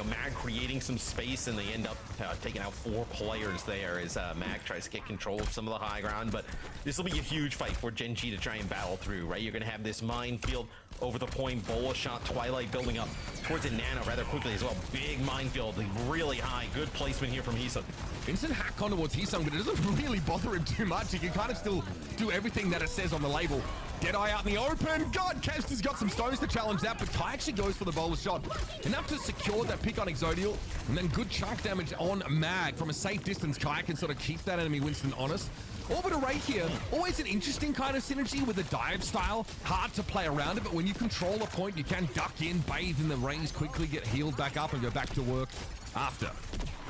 S6: Mag creating some space, and they end up taking out 4 players there as Mag tries to get control of some of the high ground. But this will be a huge fight for Gen.G to try and battle through, right? You're going to have this minefield over the point, bola shot, Twilight building up towards a Nano rather quickly as well. Big minefield, really high. Good placement here from Heesung.
S5: Instant hack on towards Heesung, but it doesn't really bother him too much. He can kind of still do everything that it says on the label. Deadeye out in the open. God, Kevster's got some stones to challenge that, but Kai actually goes for the bowler shot. Enough to secure that pick on Exodial, and then good chunk damage on Mag. From a safe distance, Kai can sort of keep that enemy Winston honest. Orbital Ray here, always an interesting kind of synergy with a dive style. Hard to play around it, but when you control a point, you can duck in, bathe in the rains, quickly get healed back up, and go back to work after.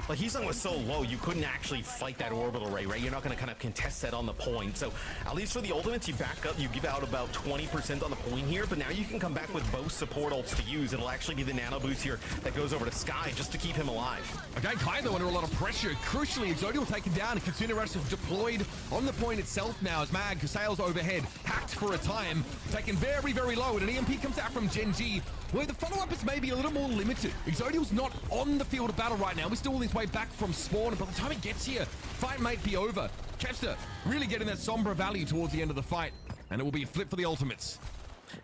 S6: Like, Heesung was so low, you couldn't actually fight that orbital ray, right? You're not going to kind of contest that on the point. So, at least for the ultimates, you back up, you give out about 20% on the point here, but now you can come back with both support ults to use. It'll actually be the nano boost here that goes over to Sky just to keep him alive.
S5: Okay, Kai, though, under a lot of pressure. Crucially, Exodial taken down, and Kitsune Rush is deployed on the point itself now as Mag sails overhead, hacked for a time, taken very, very low, and an EMP comes out from Gen.G, where the follow-up is maybe a little more limited. Exodial's not on the field of battle right now. We're still on his way back from spawn, and by the time he gets here, fight might be over. Kevster really getting that Sombra value towards the end of the fight, and it will be a flip for the ultimates.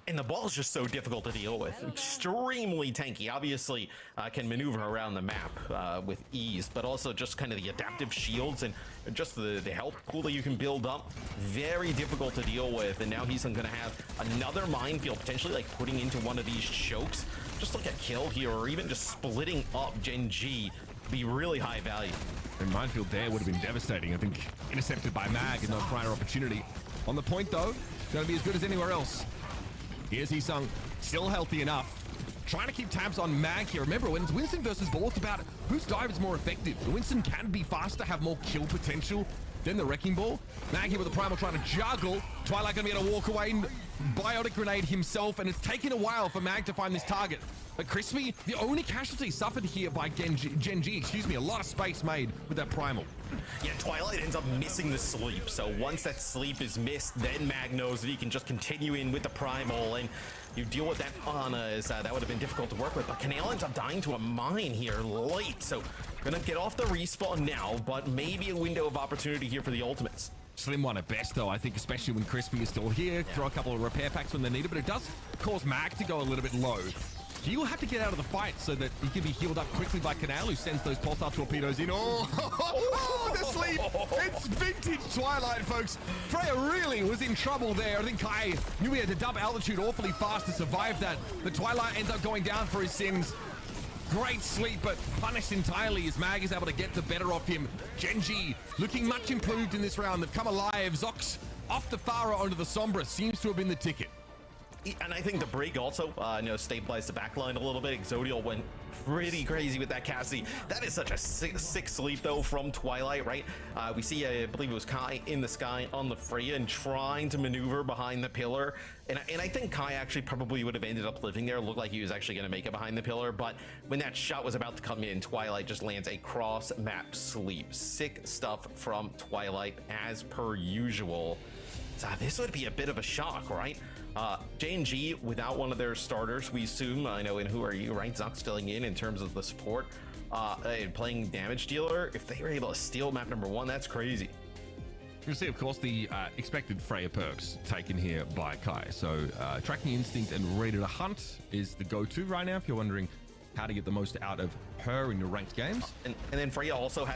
S6: And the ball is just so difficult to deal with. Extremely tanky. Obviously, can maneuver around the map with ease, but also just kind of the adaptive shields and just the health pool that you can build up. Very difficult to deal with. And now he's going to have another minefield, potentially like putting into one of these chokes. Just like a kill here, or even just splitting up Gen.G. Be really high value.
S5: And minefield there would have been devastating. I think intercepted by Mag and no prior opportunity. On the point, though, going to be as good as anywhere else. Here's Heesung, still healthy enough. Trying to keep tabs on Mag here. Remember, when it's Winston versus Ball, it's about whose dive is more effective. The Winston can be faster, have more kill potential than the Wrecking Ball. Mag here with the Primal trying to juggle. Twilight going to be able to walk away and Biotic Grenade himself, and it's taken a while for Mag to find this target. But Crispy, the only casualty suffered here by Gen.G, excuse me, a lot of space made with that Primal.
S6: Yeah, Twilight ends up missing the sleep. So once that sleep is missed, then Mag knows that he can just continue in with the Primal, and you deal with that on as that would have been difficult to work with. But Canal ends up dying to a mine here late. So gonna get off the respawn now, but maybe a window of opportunity here for the ultimates.
S5: Slim one at best, though, I think, especially when Crispy is still here. Throw a couple of repair packs when they're needed, but it does cause Mag to go a little bit low. He'll have to get out of the fight so that he can be healed up quickly by Canal, who sends those pulsar torpedoes in. Oh, the sleep! It's vintage Twilight, folks. Freya really was in trouble there. I think Kai knew he had to dump altitude awfully fast to survive that. But Twilight ends up going down for his sins. Great sleep, but punished entirely as Mag is able to get the better of him. Gen.G looking much improved in this round. They've come alive. Zox off the Pharah onto the Sombra seems to have been the ticket.
S6: And I think the break also, stabilized the backline a little bit. Exodial went pretty crazy with that Cassidy. That is such a sick sleep, though, from Twilight, right? We see, I believe it was Kai in the sky on the Freya and trying to maneuver behind the pillar. And I think Kai actually probably would have ended up living there. It looked like he was actually going to make it behind the pillar. But when that shot was about to come in, Twilight just lands a cross-map sleep. Sick stuff from Twilight, as per usual. So this would be a bit of a shock, right? Gen.G without one of their starters, we assume. I know, and who are you, right? Zox filling in terms of the support, playing damage dealer. If they were able to steal map number 1, that's crazy.
S5: You'll see, of course, the expected Freya perks taken here by Kai. So Tracking Instinct and Ready to Hunt is the go-to right now if you're wondering how to get the most out of her in your ranked games.
S6: And then Freya also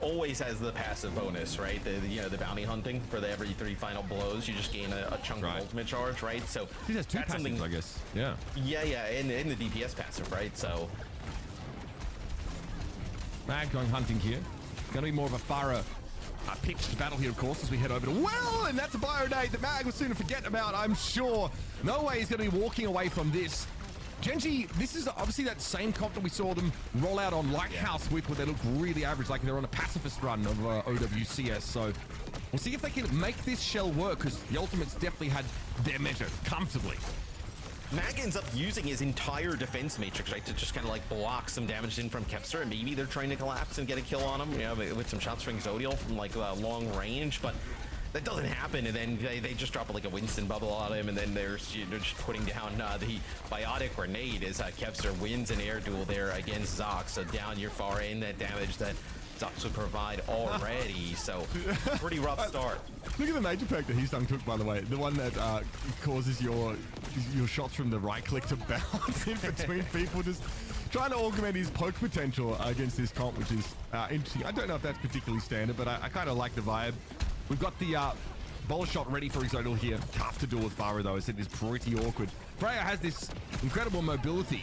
S6: always has the passive bonus, right? The bounty hunting for the every 3 final blows. You just gain a chunk of ultimate charge, right? So
S5: she has 2 passives, I guess. Yeah.
S6: Yeah, and the DPS passive, right? So
S5: Mag going hunting here. Going to be more of a Farah pitched battle here, of course, as we head over to and that's a Bionade that Mag will soon forget about, I'm sure. No way he's going to be walking away from this. Gen.G, this is obviously that same comp that we saw them roll out on Lighthouse with, where they look really average, like they're on a pacifist run of OWCS. So we'll see if they can make this shell work, because the Ultimates definitely had their measure comfortably.
S6: Mag ends up using his entire defense matrix, right, to just kind of like block some damage in from Kepster, and maybe they're trying to collapse and get a kill on him, with some shots from Exodial from like long range, but that doesn't happen, and then they just drop like a Winston bubble on him, and then they're just putting down the biotic grenade as Kepster wins an air duel there against Zox. So down your far end, that damage that Zox would provide already. So pretty rough start.
S5: Look at the major perk that Hisung took, by the way. The one that causes your shots from the right click to bounce in between people. Just trying to augment his poke potential against this comp, which is interesting. I don't know if that's particularly standard, but I kind of like the vibe. We've got the bowl shot ready for Exodial here. Tough to do with Farah, though. I said it's pretty awkward. Freya has this incredible mobility,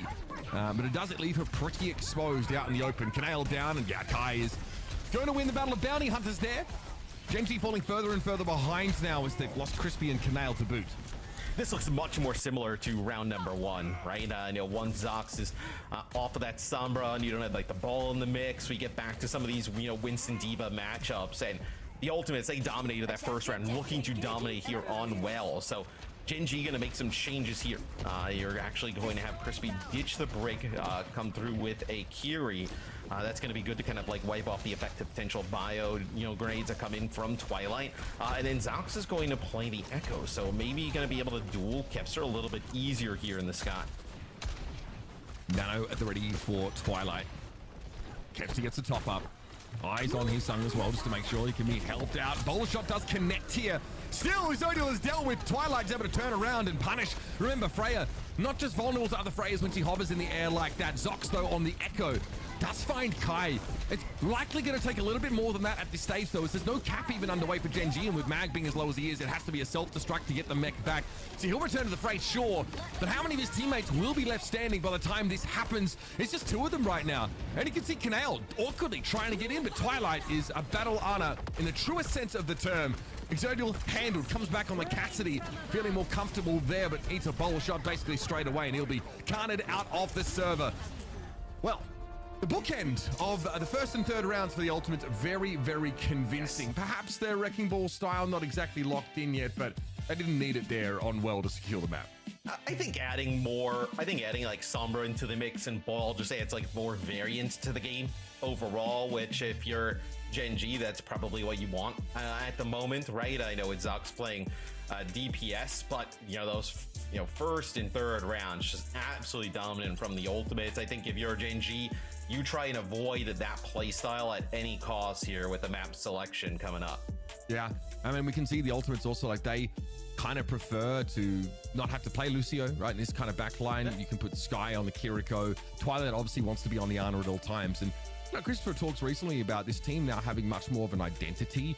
S5: but it doesn't leave her pretty exposed out in the open. Canale down, and Kai is going to win the Battle of Bounty Hunters there. Gen.G falling further and further behind now as they've lost Crispy and Canale to boot.
S6: This looks much more similar to round number 1, right? Once Zox is off of that Sombra, and you don't have like the ball in the mix, we get back to some of these, Winston Diva matchups, and the Ultimates, they dominated that first round, looking to dominate here on Well. So Gen.G going to make some changes here. You're actually going to have Crispy ditch the break, come through with a Kiri. That's going to be good to kind of like wipe off the effective potential bio, grenades that come in from Twilight. And then Zox is going to play the Echo, so maybe you're going to be able to duel Kepster a little bit easier here in the sky.
S5: Nano at the ready for Twilight. Kepster gets a top up. Eyes on Hisung as well, just to make sure he can be helped out. Bowler shot does connect here. Still, Exodial is dealt with. Twilight's able to turn around and punish. Remember, Freya, not just vulnerable to other Freyas when she hovers in the air like that. Zox, though, on the Echo, does find Kai. It's likely going to take a little bit more than that at this stage, though, as there's no cap even underway for Gen.G, and with Mag being as low as he is, it has to be a self-destruct to get the mech back. So he'll return to the fray, sure, but how many of his teammates will be left standing by the time this happens? It's just 2 of them right now. And you can see Canale awkwardly trying to get in, but Twilight is a battle Ana in the truest sense of the term. Exodial handled, comes back on the Cassidy, feeling more comfortable there, but eats a bowl shot basically straight away, and he'll be carted out of the server. Well, the bookend of the first and third rounds for the Ultimates, very, very convincing. Yes. Perhaps their Wrecking Ball style not exactly locked in yet, but they didn't need it there on Well to secure the map.
S6: I think adding like Sombra into the mix and Ball just adds like more variance to the game overall, which if you're Gen.G, that's probably what you want at the moment, right? I know it's Zox playing DPS, but those first and third rounds just absolutely dominant from the Ultimates. I think if you're Gen.G, you try and avoid that play style at any cost here with the map selection coming up.
S5: Yeah, I mean, we can see the Ultimates also, like, they kind of prefer to not have to play Lucio, right? In this kind of backline, you can put Sky on the Kiriko. Twilight obviously wants to be on the Ana at all times. And Christopher talks recently about this team now having much more of an identity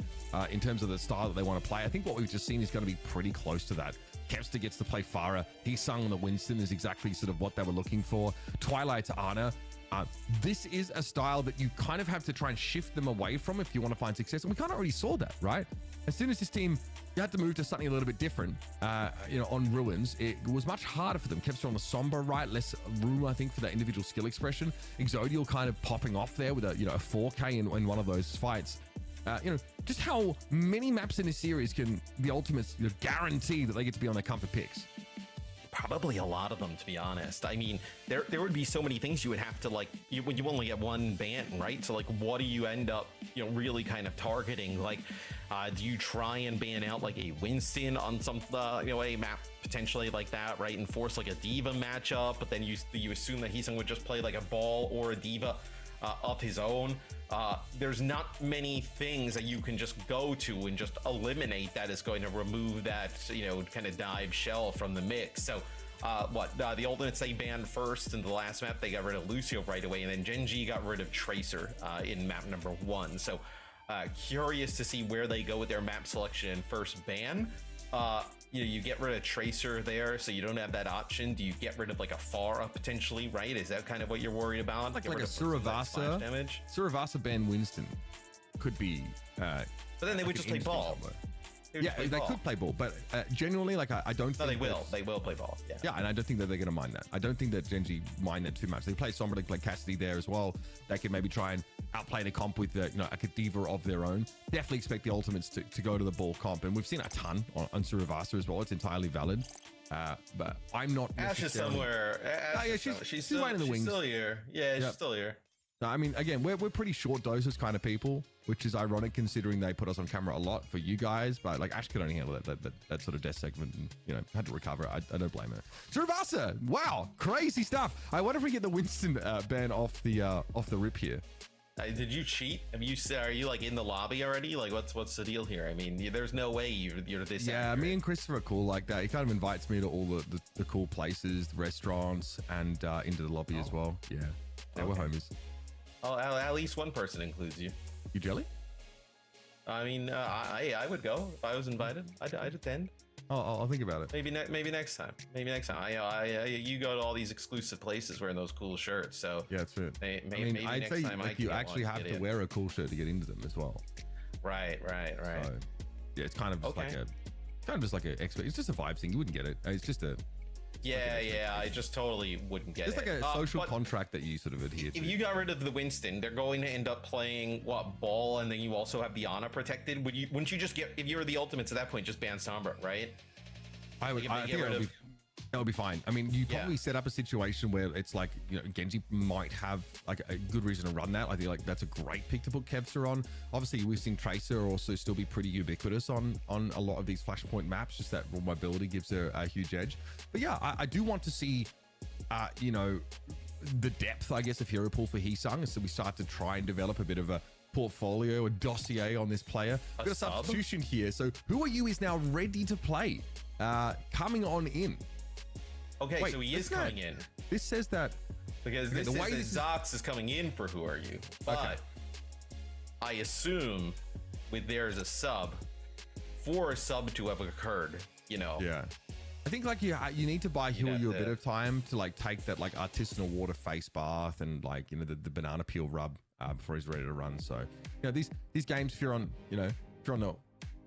S5: in terms of the style that they want to play. I think what we've just seen is going to be pretty close to that. Kepster gets to play Farah. Hisung on the Winston is exactly sort of what they were looking for. Twilight to Ana. This is a style that you kind of have to try and shift them away from if you want to find success. And we kind of already saw that, right? As soon as this team you had to move to something a little bit different. On Ruins, it was much harder for them. Kept on the somber, right? Less room, I think, for that individual skill expression. Exodial kind of popping off there with a 4K in one of those fights. Just how many maps in this series can the Ultimates guarantee that they get to be on their comfort picks?
S6: Probably a lot of them, to be honest. I mean, there would be so many things you would have to when you only get one ban, right? So what do you end up really kind of targeting? Like, do you try and ban out like a Winston on some a map potentially like that, right? And force like a Diva matchup, but then you assume that Heesung would just play like a Ball or a Diva of his own. There's not many things that you can just go to and just eliminate that is going to remove that kind of dive shell from the mix. So the Ultimates, they banned first in the last map. They got rid of Lucio right away, and then Gen.G got rid of Tracer in map number 1. So curious to see where they go with their map selection in first ban. You get rid of Tracer there, so you don't have that option. Do you get rid of like a Pharah potentially, right? Is that kind of what you're worried about?
S5: Like a Suravasa damage. Suravasa ban Winston could be.
S6: But then they would just play Ball.
S5: They could play Ball, but genuinely, I don't think
S6: they will. They will play Ball.
S5: Yeah, and I don't think that they're going to mind that. I don't think that Gen.G mind that too much. They play somebody like Cassidy there as well. They can maybe try and outplay the comp with a Diva of their own. Definitely expect the Ultimates to go to the Ball comp, and we've seen a ton on Suravasa as well. It's entirely valid. But I'm not.
S6: Ash is somewhere. She's
S5: right in the wings.
S6: Still here. Yeah, she's still here.
S5: No, I mean, again, we're pretty short doses kind of people, which is ironic considering they put us on camera a lot for you guys. But Ash could only handle that sort of death segment, and had to recover. I don't blame her. Suravasa, wow, crazy stuff. I wonder if we get the Winston ban off the rip here.
S6: Did you cheat? Are you in the lobby already? What's the deal here? I mean, there's no way you're this.
S5: Yeah, accurate. Me and Christopher are cool like that. He kind of invites me to all the cool places, the restaurants, and into the lobby as well. Yeah, we're homies.
S6: Oh, at least one person includes you.
S5: You jelly?
S6: I mean, I would go if I was invited. I'd attend.
S5: Oh, I'll think about it.
S6: Maybe next time. You go to all these exclusive places wearing those cool shirts. So
S5: yeah, that's it.
S6: Maybe
S5: I'd
S6: next
S5: say
S6: time
S5: you actually have to wear a cool shirt to get into them as well.
S6: Right.
S5: So, yeah, it's kind of just like a expert. It's just a vibe thing. You wouldn't get it. It's just a.
S6: Yeah, I just totally wouldn't get it.
S5: It's like a social contract that you sort of adhere to.
S6: If you got rid of the Winston, they're going to end up playing Ball, and then you also have the Ana protected. Wouldn't you just get, if you were the Ultimates at that point, just ban Sombra, right?
S5: I think that would be fine. I mean, you probably set up a situation where it's like, Gen.G might have a good reason to run that. I think that's a great pick to put Kevster on. Obviously, we've seen Tracer also still be pretty ubiquitous on a lot of these Flashpoint maps. Just that raw mobility gives her a huge edge. But yeah, I do want to see, the depth, I guess, of hero pool for Heesung. So we start to try and develop a bit of a portfolio, a dossier on this player. We've got a substitution here. So Who Are You is now ready to play. Coming on in.
S6: Okay, wait, so he is coming in.
S5: This says that
S6: because this says Zox is coming in for Who Are You, but I assume with there's a sub for a sub to have occurred.
S5: Yeah. I think you need to buy Who Are You a bit of time to take that artisanal water face bath and the banana peel rub before he's ready to run. So these games, if you're on the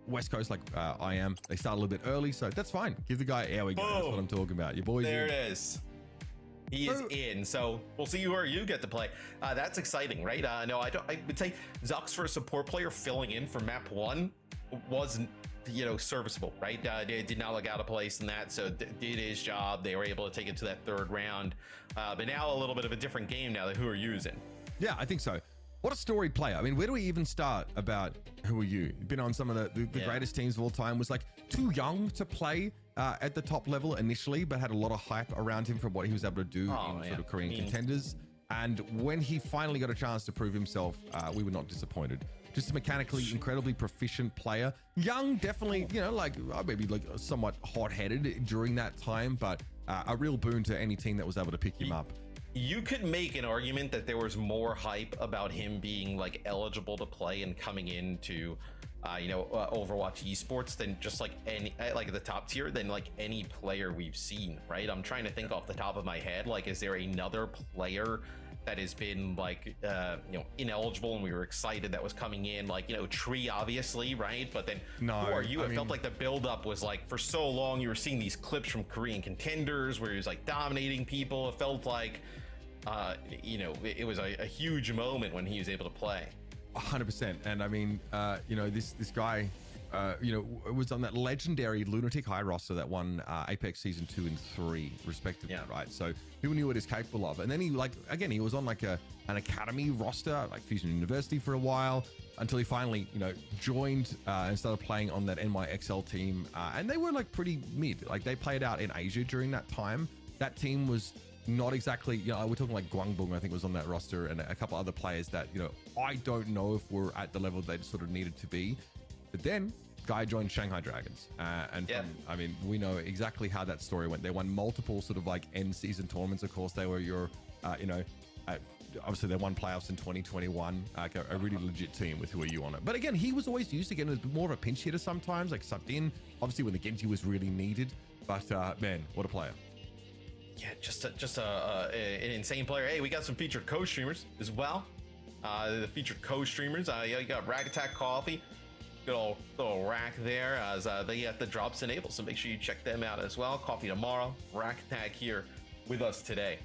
S5: West Coast I am, they start a little bit early, so that's fine. Give the guy, there we go. That's what I'm talking about. Your boy's
S6: there. It is. He is in, so we'll see Who Are You get to play. That's exciting, right? No, I would say Zox for a support player filling in for map 1 wasn't serviceable, right? Did not look out of place in that, so did his job. They were able to take it to that 3rd round, but now a little bit of a different game now that Who Are You is in.
S5: Yeah, I think so. What a storied player. I mean, where do we even start about Who Are You? Been on some of the greatest teams of all time. Was too young to play at the top level initially, but had a lot of hype around him from what he was able to do in sort of Korean contenders. And when he finally got a chance to prove himself, we were not disappointed. Just a mechanically incredibly proficient player. Young, definitely, maybe somewhat hot-headed during that time, but a real boon to any team that was able to pick him up.
S6: You could make an argument that there was more hype about him being eligible to play and coming into Overwatch Esports than just any the top tier than any player we've seen, right? I'm trying to think off the top of my head, is there another player that has been like ineligible, and we were excited that was coming in, like Tree obviously, right? But then
S5: No,
S6: who are you?
S5: I
S6: It felt
S5: mean-
S6: like the buildup was like for so long. You were seeing these clips from Korean contenders where he was like dominating people. It felt like it was a huge moment when he was able to play.
S5: 100%. And I mean, this guy, was on that legendary Lunatic High roster that won Apex Season 2 and 3, respectively, right? So people knew what he's capable of. And then he was on like an academy roster, like Fusion University for a while, until he finally, joined and started playing on that NYXL team. And they were like pretty mid. Like they played out in Asia during that time. That team was not exactly, we're talking like Guangbong, I think, was on that roster, and a couple other players that, I don't know if we're at the level they sort of needed to be. But then guy joined Shanghai Dragons, I mean, we know exactly how that story went. They won multiple sort of like end season tournaments. Of course, they were obviously they won playoffs in 2021, like a really legit team with Who Are You on it. But again, he was always used again as more of a pinch hitter sometimes, like subbed in, obviously when the Gen.G was really needed. But man, what a player.
S6: Yeah, just an insane player. Hey, we got some featured co-streamers as well. The featured co-streamers, you got Rag Attack Coffee. Good old little rack there as they get the drops enabled, so make sure you check them out as well. Coffee tomorrow, Rack Attack here with us today.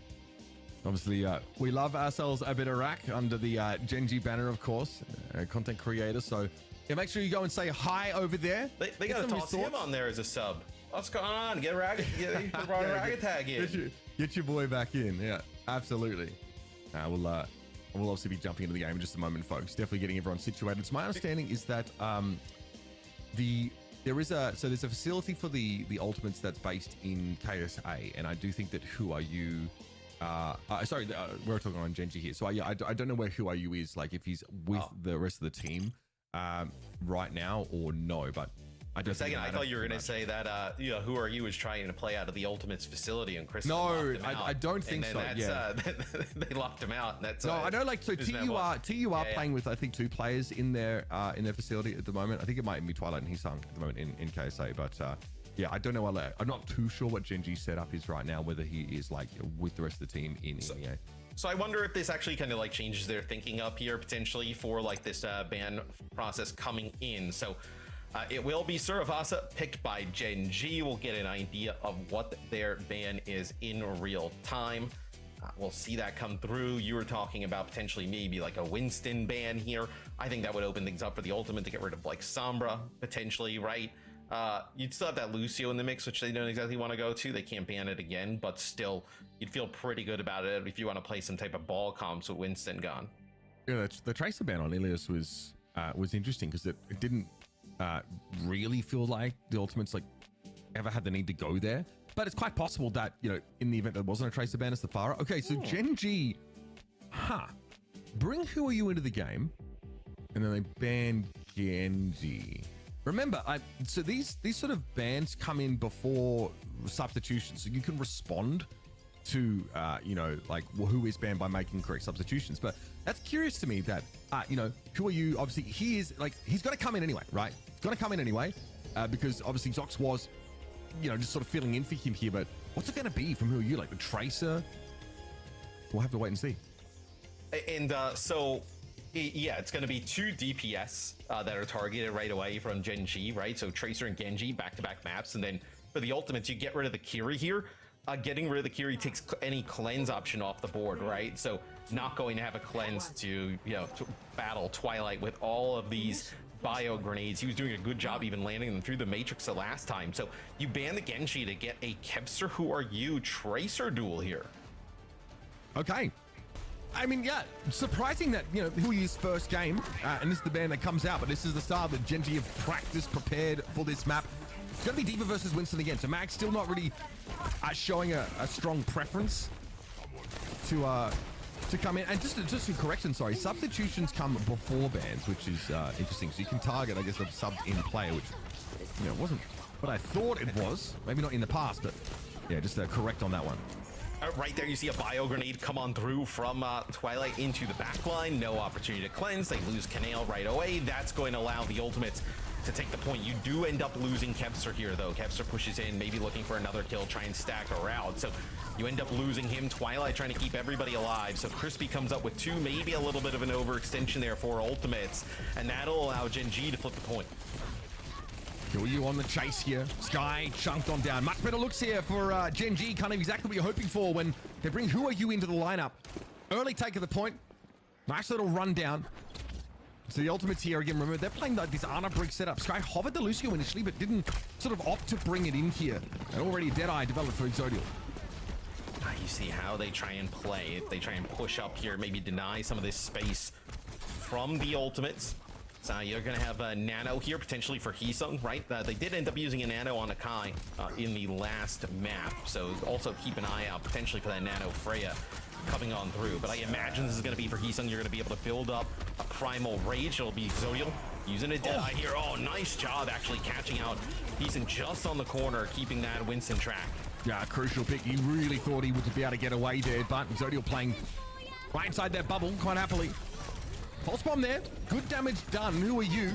S5: Obviously, we love ourselves a bit of rack under the Gen.G banner, of course, content creator. So yeah, make sure you go and say hi over there.
S6: They got to toss him on there as a sub. What's going on? Get Rag Attack in.
S5: Get your boy back in. Yeah, absolutely. We'll obviously be jumping into the game in just a moment, folks. Definitely getting everyone situated. So my understanding is that there's a facility for the Ultimates that's based in KSA, and I do think that Who Are You? We're talking on Gen.G here. So I don't know where Who Are You is, like if he's with the rest of the team right now or no, but.
S6: I thought you were going to say that, Who Are You is trying to play out of the Ultimates facility, and Chris.
S5: No, I don't think so. Yeah,
S6: they locked him out. That's
S5: no, I know. Like, so TUR playing with, I think, 2 players in their facility at the moment. I think it might be Twilight and Hisang at the moment in KSA, but yeah, I don't know. I'm not too sure what Gen.G's setup is right now. Whether he is like with the rest of the team in EMEA.
S6: So I wonder if this actually kind of like changes their thinking up here potentially for like this ban process coming in. So. It will be Suravasa picked by Gen.G. We'll get an idea of what their ban is in real time. We'll see that come through. You were talking about potentially maybe like a Winston ban here. I think that would open things up for the Ultimate to get rid of like Sombra potentially, right? You'd still have that Lucio in the mix, which they don't exactly want to go to. They can't ban it again, but still, you'd feel pretty good about it if you want to play some type of ball comps with Winston gone.
S5: Yeah, the Tracer ban on Ilias was interesting because it didn't really feel like the Ultimates like ever had the need to go there, but it's quite possible that in the event there wasn't a Tracer ban as the Pharah. Okay, so Gen.G, bring Who Are You into the game, and then they ban Gen.G. Remember, so these sort of bans come in before substitutions, so you can respond to like who is banned by making correct substitutions. But that's curious to me that Who Are You, obviously he is like, he's got to come in anyway, right? He's got to come in anyway because obviously Zox was just sort of filling in for him here. But what's it going to be from Who Are You, like the Tracer? We'll have to wait and see.
S6: And yeah, it's going to be 2 DPS that are targeted right away from Gen.G, right? So Tracer and Genji back-to-back maps, and then for the Ultimates you get rid of the Kiri here. Getting rid of the Kiri takes any cleanse option off the board, right? So not going to have a cleanse to to battle Twilight with all of these bio grenades. He was doing a good job even landing them through the Matrix the last time. So you ban the Genji to get a Kevster Who Are You Tracer duel here.
S5: Okay. I mean, yeah, surprising that, Who Are You's first game, and this is the ban that comes out, but this is the style that Gen.G have practiced, prepared for this map. It's going to be D.Va versus Winston again, so Mag still not really showing a strong preference to come in. And just a correction, sorry, substitutions come before bans, which is interesting. So you can target, I guess, a subbed-in player, which, wasn't what I thought it was. Maybe not in the past, but yeah, just correct on that one.
S6: Right there, you see a bio grenade come on through from Twilight into the backline. No opportunity to cleanse. They lose Canale right away. That's going to allow the Ultimates to take the point. You do end up losing Kevster here, though. Kevster pushes in, maybe looking for another kill, try and stack around. So you end up losing him. Twilight trying to keep everybody alive. So Crispy comes up with 2, maybe a little bit of an overextension there for ultimates, and that'll allow Gen.G to flip the point.
S5: You on the chase here. Sky chunked on down. Much better looks here for Gen.G. Kind of exactly what you're hoping for when they bring Who Are You into the lineup. Early take of the point. Nice little run down. So the ultimates here again. Remember, they're playing like this Ana Brig setup. Sky hovered the Lucio initially, but didn't sort of opt to bring it in here. And already Deadeye developed for Exodial.
S6: You see how they try and play. If they try and push up here, maybe deny some of this space from the ultimates. So you're going to have a Nano here, potentially for Heesung, right? They did end up using a Nano on Akai in the last map. So also keep an eye out potentially for that Nano Freya coming on through. But I imagine this is going to be for Heesung. You're going to be able to build up a Primal Rage. It'll be Exodial using a Deadeye here. Oh, nice job actually catching out Heesung just on the corner, keeping that Winston track.
S5: Yeah, crucial pick. He really thought he would be able to get away there, but Exodial playing right inside that bubble quite happily. False bomb there. Good damage done. Who Are You?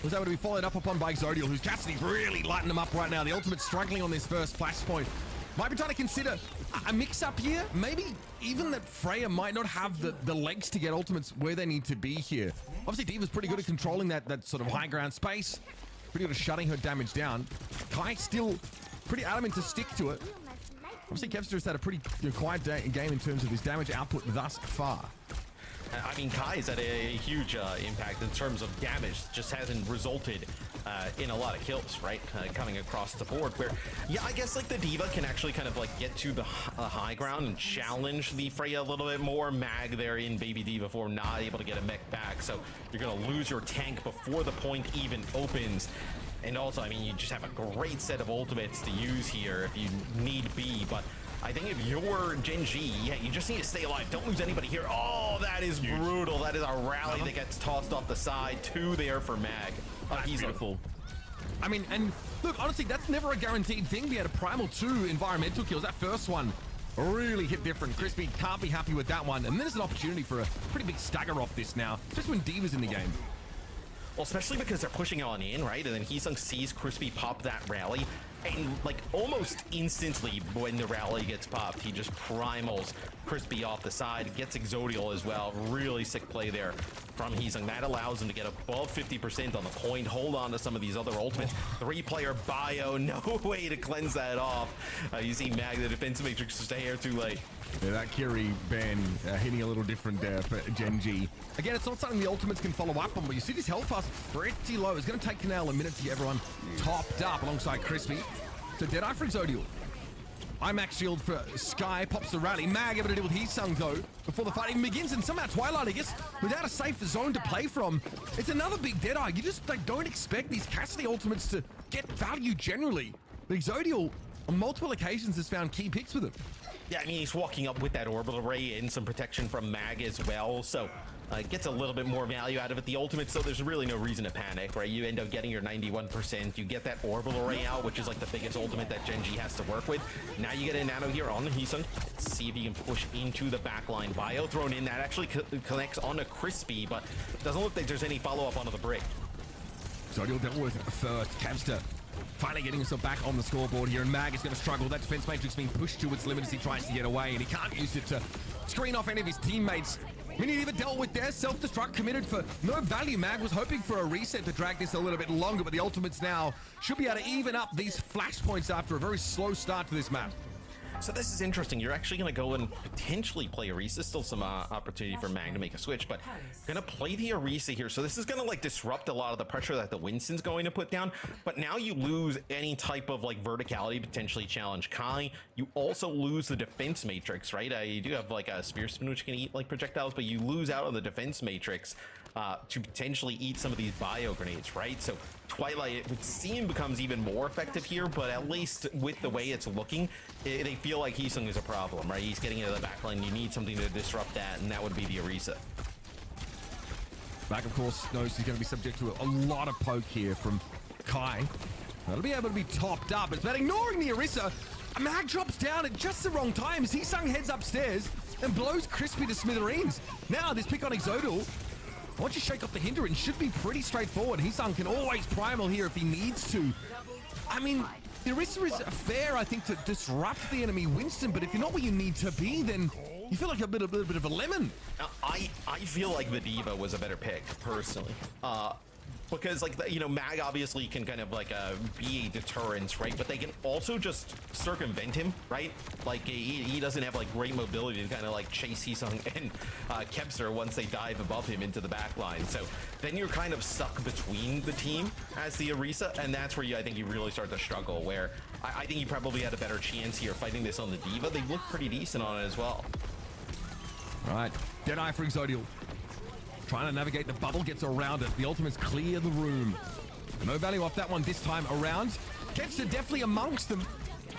S5: Was able to be followed up upon by Exodial, who's Cassidy's really lighting them up right now. The ultimate struggling on this first flashpoint. Might be trying to consider a mix-up here. Maybe even that Freya might not have the legs to get ultimates where they need to be here. Obviously, D.Va's pretty good at controlling that sort of high ground space. Pretty good at shutting her damage down. Kai still pretty adamant to stick to it. Obviously, Kevster has had a pretty quiet game in terms of his damage output thus far.
S6: I mean, Kai's had a huge impact in terms of damage. Just hasn't resulted in a lot of kills, right? Coming across the board where, yeah, I guess like the D.Va can actually kind of like get to the high ground and challenge the Freya a little bit more. Mag there in Baby D before not able to get a mech back. So you're going to lose your tank before the point even opens. And also, I mean, you just have a great set of ultimates to use here if you need be, but I think if you're Gen.G, yeah, you just need to stay alive. Don't lose anybody here. Oh, that is brutal. That is a rally that gets tossed off the side. 2 there for Mag. He's beautiful.
S5: I mean, and look, honestly, that's never a guaranteed thing. We had a Primal 2 environmental kills. That first one really hit different. Crispy can't be happy with that one. And then there's an opportunity for a pretty big stagger off this now, just when D.Va's in the game.
S6: Well, especially because they're pushing on in, right? And then Heesung sees Crispy pop that rally. And like almost instantly when the rally gets popped, he just primals Crispy off the side, gets Exodial as well. Really sick play there from Heesung. That allows him to get above 50% on the point, hold on to some of these other ultimates. 3-player bio, no way to cleanse that off. You see Mag, the defense matrix, just a hair too late.
S5: Yeah, that Kiri ban hitting a little different there for Gen.G. Again, it's not something the ultimates can follow up on, but you see this health pass pretty low. It's going to take Canal a minute to get everyone topped up alongside Crispy. So Deadeye for Exodial. IMAX shield for Sky, pops the rally. Mag able to deal with Heesung though before the fight even begins, and somehow Twilight, I guess, without a safe zone to play from, it's another big Deadeye. You just like don't expect these Cassidy ultimates to get value generally. But Exodial on multiple occasions has found key picks with him.
S6: Yeah, I mean, he's walking up with that orbital ray and some protection from Mag as well, so gets a little bit more value out of it. The ultimate, so there's really no reason to panic, right? You end up getting your 91%. You get that orbital ray out, which is like the biggest ultimate that Gen.G has to work with. Now you get a Nano here on the Heesung. Let's see if he can push into the backline. Bio thrown in. That actually connects on a Crispy, but it doesn't look like there's any follow-up onto the brick.
S5: So he'll deal with first. Kevster finally getting himself back on the scoreboard here, and Mag is going to struggle. That defense matrix being pushed to its limit as he tries to get away, and he can't use it to screen off any of his teammates. Minidiva dealt with their self-destruct, committed for no value. Mag was hoping for a reset to drag this a little bit longer, but the ultimates now should be able to even up these flashpoints after a very slow start to this map.
S6: So this is interesting. You're actually going to go and potentially play Orisa. Still some opportunity for Mag to make a switch, but going to play the Orisa here. So this is going to like disrupt a lot of the pressure that the Winston's going to put down. But now you lose any type of like verticality, potentially challenge Kai. You also lose the defense matrix, right? You do have like a Spear Spin which can eat like projectiles, but you lose out on the defense matrix to potentially eat some of these bio grenades, right? So Twilight, it would seem, becomes even more effective here, but at least with the way it's looking, they feel like Heesung is a problem, right? He's getting into the backline. You need something to disrupt that, and that would be the Orisa.
S5: Mag, of course, knows he's going to be subject to a lot of poke here from Kai. That'll be able to be topped up. It's about ignoring the Orisa. Mag drops down at just the wrong time as Heesung heads upstairs and blows Crispy to smithereens. Now, this pick on Exodial Once you shake off the hindrance, should be pretty straightforward. Hisung can always primal here if he needs to. I mean, the Orisa is fair, I think, to disrupt the enemy Winston, but if you're not where you need to be, then you feel like a bit of a lemon.
S6: I feel like the Diva was a better pick, personally. Because, like, you know, Mag obviously can kind of, like, be a deterrent, right? But they can also just circumvent him, right? Like, he doesn't have, like, great mobility to kind of, like, chase Hisung and Kepser once they dive above him into the back line. So then you're kind of stuck between the team as the Orisa, and that's where I think you really start to struggle, where I think you probably had a better chance here fighting this on the Diva. They look pretty decent on it as well.
S5: All right, Deadeye for Exodial. Trying to navigate the bubble, gets around it. The ultimates clear the room. No value off that one this time around. Kepser definitely amongst them.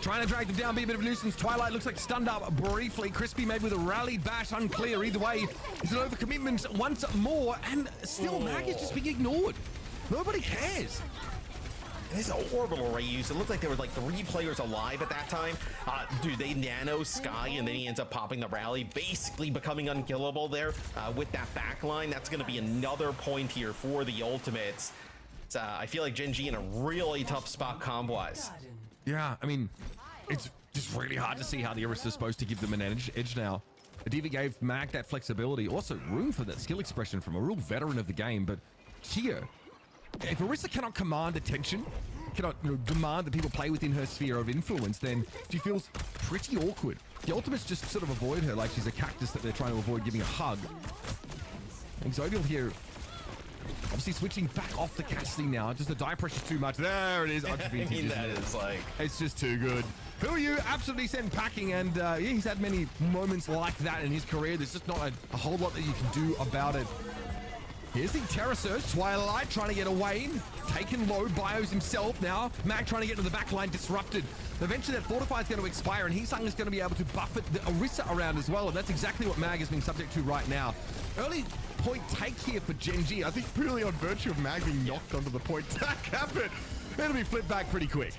S5: Trying to drag them down, be a bit of a nuisance. Twilight looks like stunned up briefly. Crispy maybe with a rally bash, unclear. Either way, it's an overcommitment once more, and still Mag is just being ignored. Nobody cares.
S6: This orbital ray use, it looked like there were like 3 players alive at that time. Dude, they nano Sky, and then he ends up popping the rally, basically becoming unkillable there with that backline. That's going to be another point here for the Ultimates. I feel like Gen.G in a really tough spot comp-wise.
S5: Yeah, I mean, it's just really hard to see how the Orisa is supposed to give them an edge now. The Diva gave Mag that flexibility, also room for that skill expression from a real veteran of the game, but here, if Orisa cannot command attention, cannot demand that people play within her sphere of influence, then she feels pretty awkward. The Ultimates just sort of avoid her like she's a cactus that they're trying to avoid giving a hug. Exodial here, obviously switching back off the Cassidy now. Just the die pressure too much. There it is.
S6: I mean, that is like...
S5: It's just too good. Who are you? Absolutely sent packing, and yeah, he's had many moments like that in his career. There's just not a whole lot that you can do about it. Here's the Terror Surge. Twilight trying to get away. Taken low. Bios himself now. Mag trying to get to the back line. Disrupted. Eventually that Fortify is going to expire, and Hisung is going to be able to buffet the Orisa around as well. And that's exactly what Mag is being subject to right now. Early point take here for Gen.G. I think purely on virtue of Mag being knocked onto the point tack happen. It'll be flipped back pretty quick.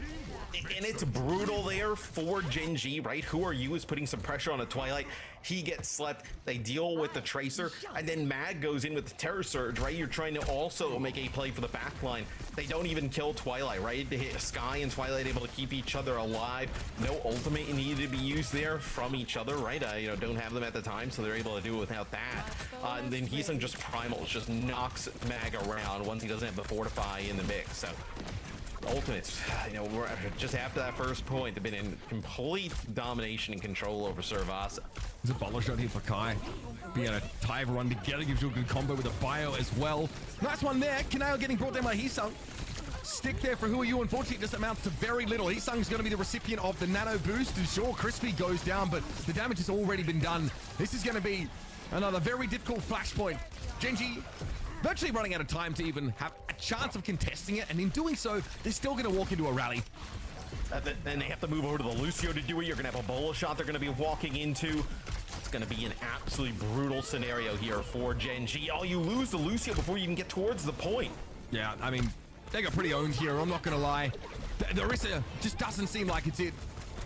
S6: And it's brutal there for Gen.G, right? Who Are You is putting some pressure on a Twilight. He gets slept. They deal with the Tracer, and then Mag goes in with the Terror Surge, right? You're trying to also make a play for the backline. They don't even kill Twilight, right? They hit Sky and Twilight able to keep each other alive. No ultimate needed to be used there from each other, right? You know, don't have them at the time, so they're able to do it without that. And then Hisung just primals, just knocks Mag around once he doesn't have the Fortify in the mix. So Ultimates, you know, we're just after that first point, they've been in complete domination and control over Servasa.
S5: There's a bottle shot here for Kai. Being able to tie everyone together gives you a good combo with a bio as well. Nice one there. Kanao getting brought down by Hisung. Stick there for Who Are You. Unfortunately, it just amounts to very little. Hisung's going to be the recipient of the nano boost. And sure, Crispy goes down, but the damage has already been done. This is going to be another very difficult flashpoint. Gen.G virtually running out of time to even have a chance of contesting it, and in doing so, they're still going to walk into a rally.
S6: Then they have to move over to the Lucio to do it. You're going to have a bola shot they're going to be walking into. It's going to be an absolutely brutal scenario here for Gen.G. Oh, you lose the Lucio before you even get towards the point.
S5: Yeah, I mean, they got pretty owned here, I'm not going to lie. The Orisa just doesn't seem like it's it.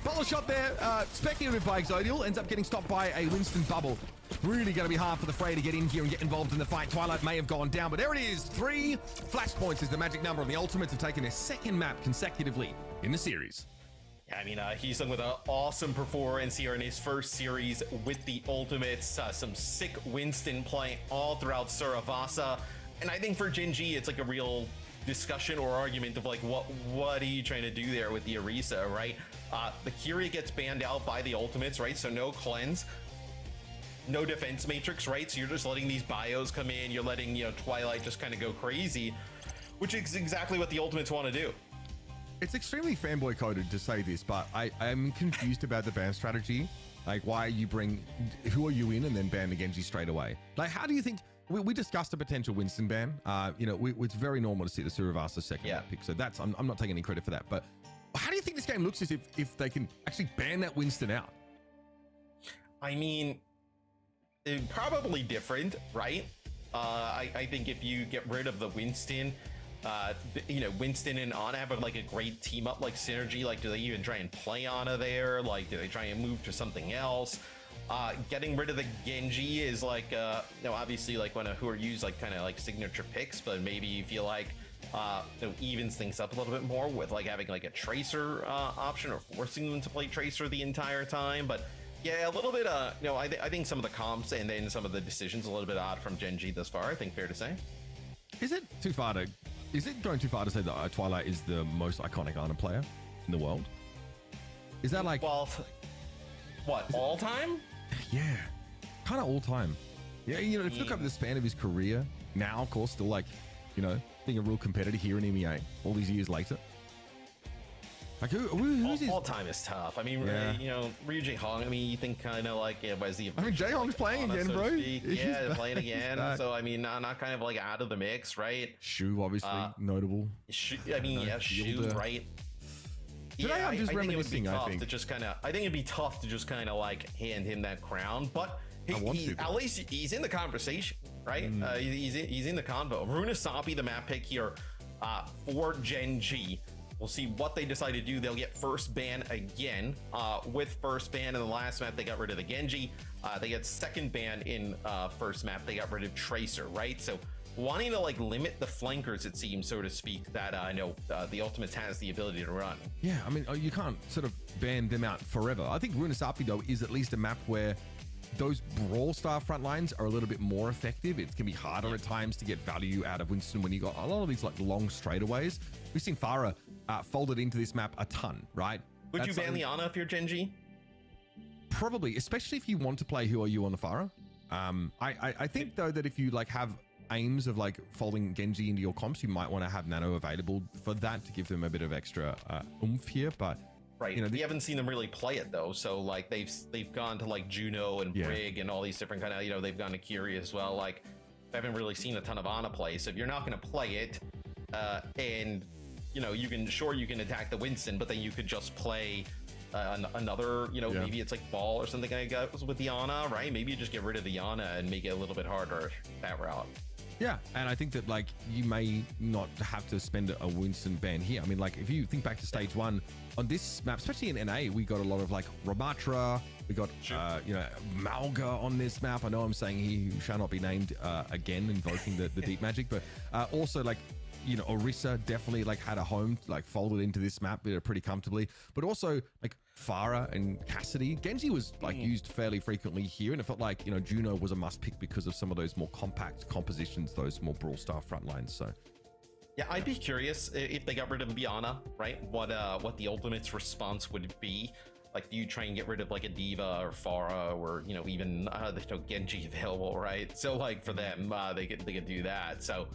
S5: Bola shot there, speculative by Exodial, ends up getting stopped by a Winston bubble. Really going to be hard for the Fray to get in here and get involved in the fight. Twilight may have gone down, but there it is. 3 flashpoints is the magic number, and the Ultimates have taken their second map consecutively in the series.
S6: Yeah, I mean, Hisung with an awesome performance here in his first series with the Ultimates. Some sick Winston play all throughout Saravasa. And I think for Gen.G, it's like a real discussion or argument of like, what are you trying to do there with the Orisa, right? The Kyria gets banned out by the Ultimates, right? So no cleanse. No defense matrix, right? So you're just letting these bios come in. You're letting, you know, Twilight just kind of go crazy, which is exactly what the Ultimates want to do.
S5: It's extremely fanboy coded to say this, but I'm confused about the ban strategy. Like, why you bring Who Are You in and then ban the Gen.G straight away? Like, how do you think? We discussed a potential Winston ban. You know, it's very normal to see the Suravasa second pick, so that's I'm not taking any credit for that. But how do you think this game looks as if they can actually ban that Winston out?
S6: I mean, probably different, right? I think if you get rid of the Winston, you know, Winston and Ana have like a great team up, like synergy. Like, do they even try and play Ana there? Like, do they try and move to something else? Getting rid of the Gen.G is like, obviously like who are used like kind of like signature picks, but maybe you feel like evens things up a little bit more with like having like a tracer option or forcing them to play tracer the entire time. But yeah, a little bit, I think some of the comps and then some of the decisions a little bit odd from Gen.G thus far, I think fair to say.
S5: Is it going too far to say that Twilight is the most iconic Ana player in the world? Is that like...
S6: Well, what, all time?
S5: Yeah, kind of all time. Yeah, if you look over the span of his career, now, of course, still like, being a real competitor here in EMEA all these years later. Like, who's his...
S6: All time is tough. I mean, Ryu Jae-hong, I mean, you think kind of like, was the...
S5: I mean, Jae-hong's playing again, bro.
S6: Yeah, playing again. So, I mean, not kind of like out of the mix, right?
S5: Shu, obviously, notable.
S6: Shu, right?
S5: Yeah, I'm just reminiscing, I think.
S6: I think it'd be tough to just kind of like hand him that crown, but at least he's in the conversation, right? He's in the convo. Runasapi, the map pick here for Gen.G. We'll see what they decide to do. They'll get first ban again. With first ban in the last map, they got rid of the Gen.G. They get second ban in first map. They got rid of Tracer, right? So wanting to like limit the flankers, it seems, so to speak, that I know the Ultimates has the ability to run.
S5: Yeah, I mean, you can't sort of ban them out forever. I think Runasapi, though, is at least a map where those Brawl Star front lines are a little bit more effective. It can be harder at times to get value out of Winston when you got a lot of these like long straightaways. We've seen Farah folded into this map a ton, right?
S6: Would you ban the Ana if you're Gen.G?
S5: Probably, especially if you want to play Who Are You on the Farah. I think though that if you like have aims of like folding Gen.G into your comps, you might want to have Nano available for that to give them a bit of extra oomph here. But
S6: right, we haven't seen them really play it though. So like they've gone to like Juno and Brig and all these different kind of, they've gone to Curie as well. Like I haven't really seen a ton of Ana play. So if you're not going to play it, and you can attack the Winston, but then you could just play another, maybe it's like Ball or something like that with the Ana, right? Maybe you just get rid of the Ana and make it a little bit harder that route.
S5: Yeah, and I think that like you may not have to spend a Winston ban here. I mean, like if you think back to stage one on this map, especially in NA, we got a lot of like Ramatra, we got Malga on this map. I know I'm saying he shall not be named again, invoking the deep magic, but also like Orisa definitely like had a home like folded into this map pretty comfortably, but also like Farah and Cassidy. Gen.G was like used fairly frequently here, and it felt like Juno was a must pick because of some of those more compact compositions, those more Brawl Star front lines. So
S6: yeah, I'd be curious if they got rid of Biana, right? What the Ultimates response would be. Like, do you try and get rid of like a Diva or Farah or even Gen.G available, right? So like for them, they could do that. So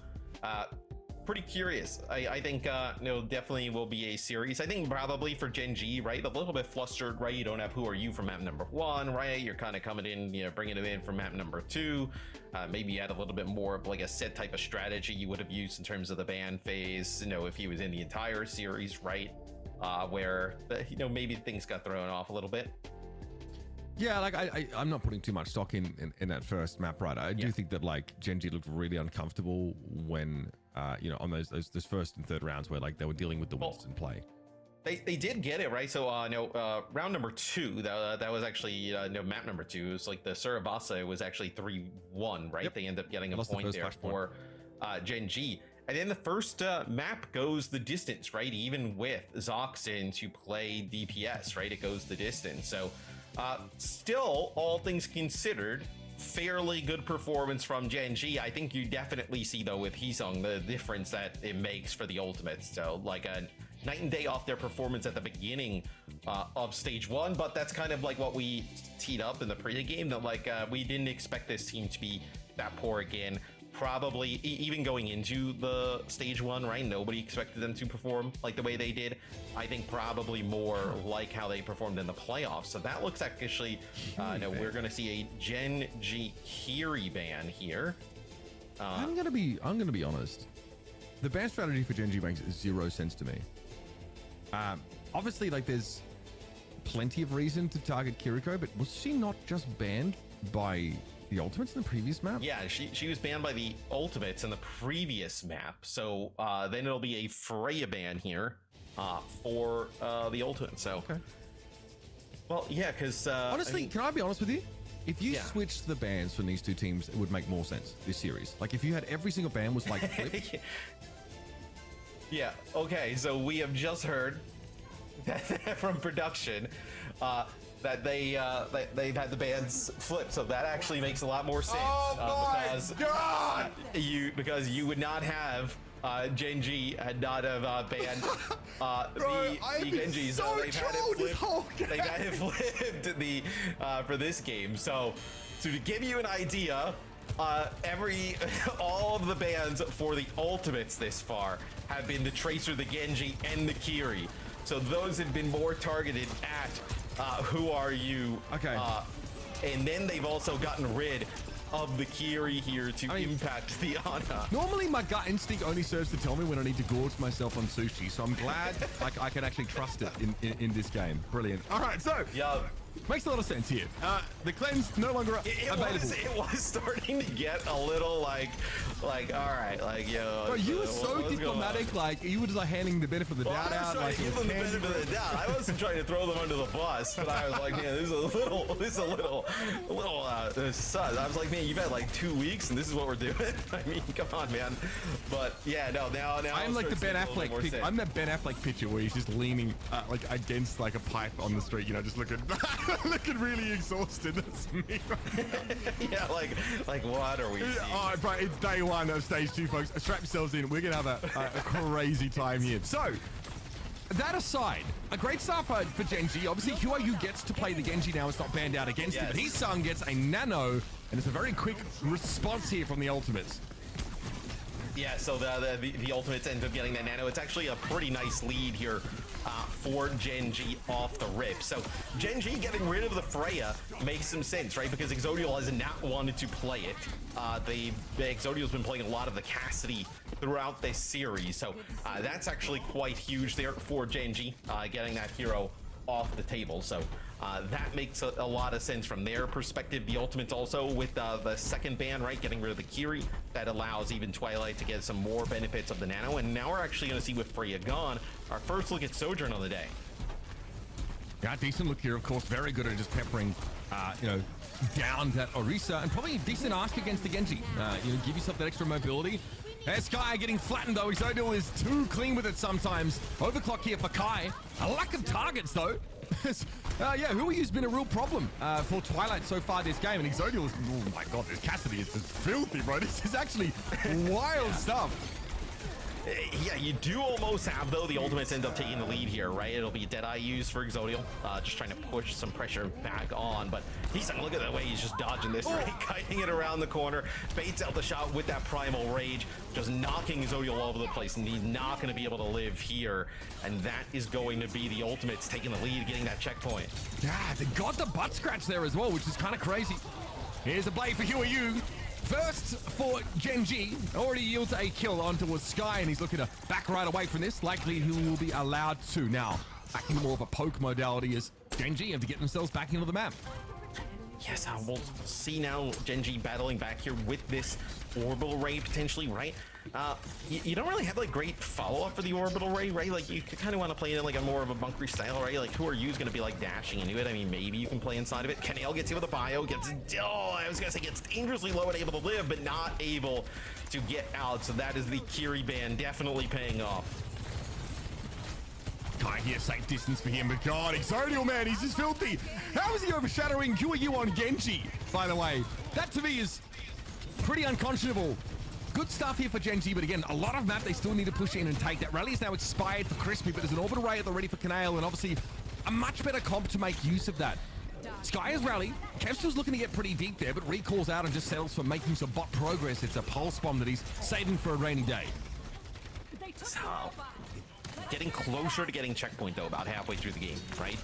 S6: pretty curious. I think definitely will be a series. I think probably for Gen.G, right, a little bit flustered, right? You don't have Who Are You from map number 1, right? You're kind of coming in, bringing it in from map number 2. Maybe you had a little bit more of like a set type of strategy you would have used in terms of the ban phase, if he was in the entire series, right? Where maybe things got thrown off a little bit.
S5: Yeah, like I'm not putting too much stock in that first map, right? I do think that like Gen.G looked really uncomfortable when on those first and third rounds where like they were dealing with the Winston play.
S6: They did get it right. So round number 2, that was actually map number 2. It was like the Surabasa was actually 3-1, right? Yep. They end up getting a point there for Gen.G. And then the first map goes the distance, right? Even with Zoxin to play DPS, right? It goes the distance. So still, all things considered, fairly good performance from Gen.G. I think you definitely see though with Hisung the difference that it makes for the Ultimates. So like a night and day off their performance at the beginning of stage 1, but that's kind of like what we teed up in the pregame, that like we didn't expect this team to be that poor again. Probably even going into the stage 1, right? Nobody expected them to perform like the way they did. I think probably more like how they performed in the playoffs. So that looks like actually, we're going to see a Gen.G Kiri ban here.
S5: I'm gonna be honest. The ban strategy for Gen.G makes 0 sense to me. Obviously, like there's plenty of reason to target Kiriko, but was she not just banned by the Ultimates in the previous map?
S6: Yeah, she was banned by the Ultimates in the previous map. So then it'll be a Freya ban here for the Ultimates. So,
S5: okay.
S6: Well, yeah, because
S5: honestly, can I be honest with you? If you switched the bans from these two teams, it would make more sense, this series. Like, if you had every single ban was like flipped.
S6: Yeah, okay, so we have just heard that from production that they've had the bans flipped, so that actually makes a lot more sense. Because you would not have Gen.G had not have banned the Genji, so they've had it flipped. They've had it flipped for this game. So to give you an idea, all of the bans for the ultimates this far have been the Tracer, the Genji, and the Kiri. So those have been more targeted at who are you?
S5: Okay.
S6: And then they've also gotten rid of the Kiri here to impact the Ana.
S5: Normally my gut instinct only serves to tell me when I need to gorge myself on sushi, so I'm glad I can actually trust it in this game. Brilliant. All right, so makes a lot of sense here. The cleanse no longer available.
S6: It was starting to get a little like all right, like, yo.
S5: Bro, you were so diplomatic, like you were just like handing the benit of the doubt out.
S6: I was trying to give them the benefit of the doubt. I wasn't trying to throw them under the bus, but I was like, man, this is a little sus. I was like, man, you've had like 2 weeks and this is what we're doing. I mean, come on, man. But yeah, no, now
S5: I'm like the Ben Affleck. I'm that Ben Affleck picture where he's just leaning like against like a pipe on the street, you know, just looking looking really exhausted. That's me.
S6: Yeah, like what are we seeing?
S5: All right, bro, it's day one of stage 2, folks. Strap yourselves in. We're gonna have a crazy time here. So that aside, a great start for Gen.G. Obviously, QRU gets to play the Genji now. It's not banned out against it, but his son gets a nano, and it's a very quick response here from the ultimates.
S6: Yeah, so the ultimates end up getting that nano. It's actually a pretty nice lead here for Gen.G off the rip. So Gen.G getting rid of the Freya makes some sense, right? Because Exodial has not wanted to play it. The Exodial's been playing a lot of the Cassidy throughout this series. So that's actually quite huge there for Gen.G, getting that hero off the table. So that makes a lot of sense from their perspective. The ultimates also with the second ban, right? Getting rid of the Kiri, that allows even Twilight to get some more benefits of the nano. And now we're actually going to see with Freya gone, our first look at Sojourn on the day.
S5: Yeah, decent look here, of course. Very good at just peppering, you know, down that Orisa, and probably a decent ask against the Genji. You know, give yourself that extra mobility. There's Sky getting flattened though. Exodial is too clean with it sometimes. Overclock here for Kai. A lack of targets though. Yeah, who has been a real problem for Twilight so far this game, and Exodial is, oh my god, this Cassidy is just filthy, bro. This is actually wild stuff.
S6: Yeah, you do almost have, though, the ultimates end up taking the lead here, right? It'll be Deadeye used for Exodial, just trying to push some pressure back on, but he's like, look at the way he's just dodging this, right? Kiting it around the corner, baits out the shot with that Primal Rage, just knocking Exodial all over the place, and he's not going to be able to live here, and that is going to be the ultimates taking the lead, getting that checkpoint.
S5: Yeah, they got the butt scratch there as well, which is kind of crazy. Here's a blade for Hugh. First for Gen.G, already yields a kill onto Sky, and he's looking to back right away from this. Likely he will be allowed to. Now, back into more of a poke modality as Gen.G have to get themselves back into the map.
S6: Yes, we'll see now Gen.G battling back here with this orbital ray potentially, right? You don't really have like great follow-up for the orbital ray, right? Like you kind of want to play it in like a more of a bunkery style, right? Like who are you going to be like dashing into it? I mean, maybe you can play inside of it. Kanale gets hit with a bio, gets Dill. I was gonna say gets dangerously low and able to live, but not able to get out. So that is the Kiri ban definitely paying off.
S5: Kai here, safe distance for him, but God, Exodial, man, he's just filthy. How is he overshadowing QRU on Genji, by the way? That to me is pretty unconscionable. Good stuff here for Gen.G, but again, a lot of map they still need to push in and take. That rally is now expired for Crispy, but there's an orbital ray at the ready for Kanale, and obviously a much better comp to make use of that. Sky is rally. Kevstil's looking to get pretty deep there, but recalls out and just settles for making some bot progress. It's a pulse bomb that he's saving for a rainy day.
S6: So, getting closer to getting checkpoint though, about halfway through the game, right?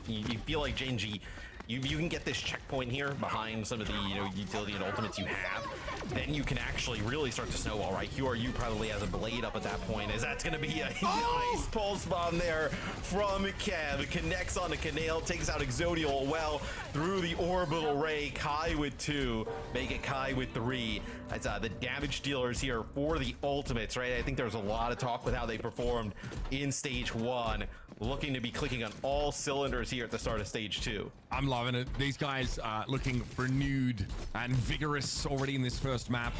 S6: You feel like Gen.G, you can get this checkpoint here behind some of the utility and ultimates you have, then you can actually really start to snowball, right? QRU probably has a blade up at that point, as that's going to be a nice pulse bomb there from Kev. It connects onto Kanale, takes out Exodial well through the orbital ray. Kai with 2, make it Kai with 3. That's the damage dealers here for the ultimates, right? I think there was a lot of talk with how they performed in stage 1. Looking to be clicking on all cylinders here at the start of stage 2.
S5: I'm loving it. These guys are looking renewed and vigorous already in this first map.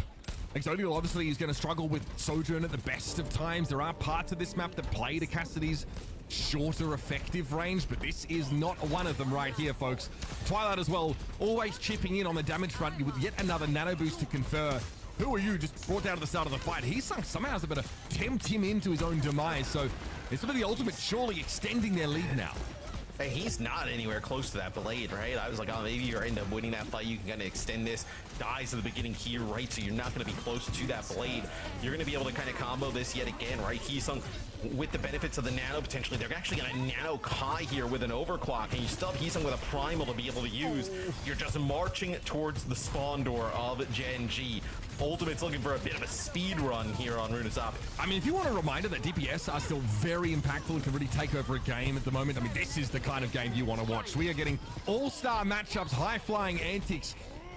S5: Exodial obviously is going to struggle with Sojourn at the best of times. There are parts of this map that play to Cassidy's shorter effective range, but this is not one of them right here, folks. Twilight as well, always chipping in on the damage front with yet another nano boost to confer. Who are you just brought down to the start of the fight? He's somehow is able to tempt him into his own demise, so it's sort of the ultimate surely extending their lead now.
S6: Hey, he's not anywhere close to that blade, right? I was like, oh, maybe you're end up winning that fight. You can kind of extend this. Dies at the beginning here, right? So you're not going to be close to that blade. You're going to be able to kind of combo this yet again, right? Heesung with the benefits of the nano, potentially. They're actually going to nano Kai here with an overclock, and you still have Heesung with a primal to be able to use. You're just marching towards the spawn door of Gen.G. Ultimate's looking for a bit of a speed run here on Runasop.
S5: I mean, if you want a reminder that DPS are still very impactful and can really take over a game at the moment, I mean, this is the kind of game you want to watch. We are getting all-star matchups, high-flying antics,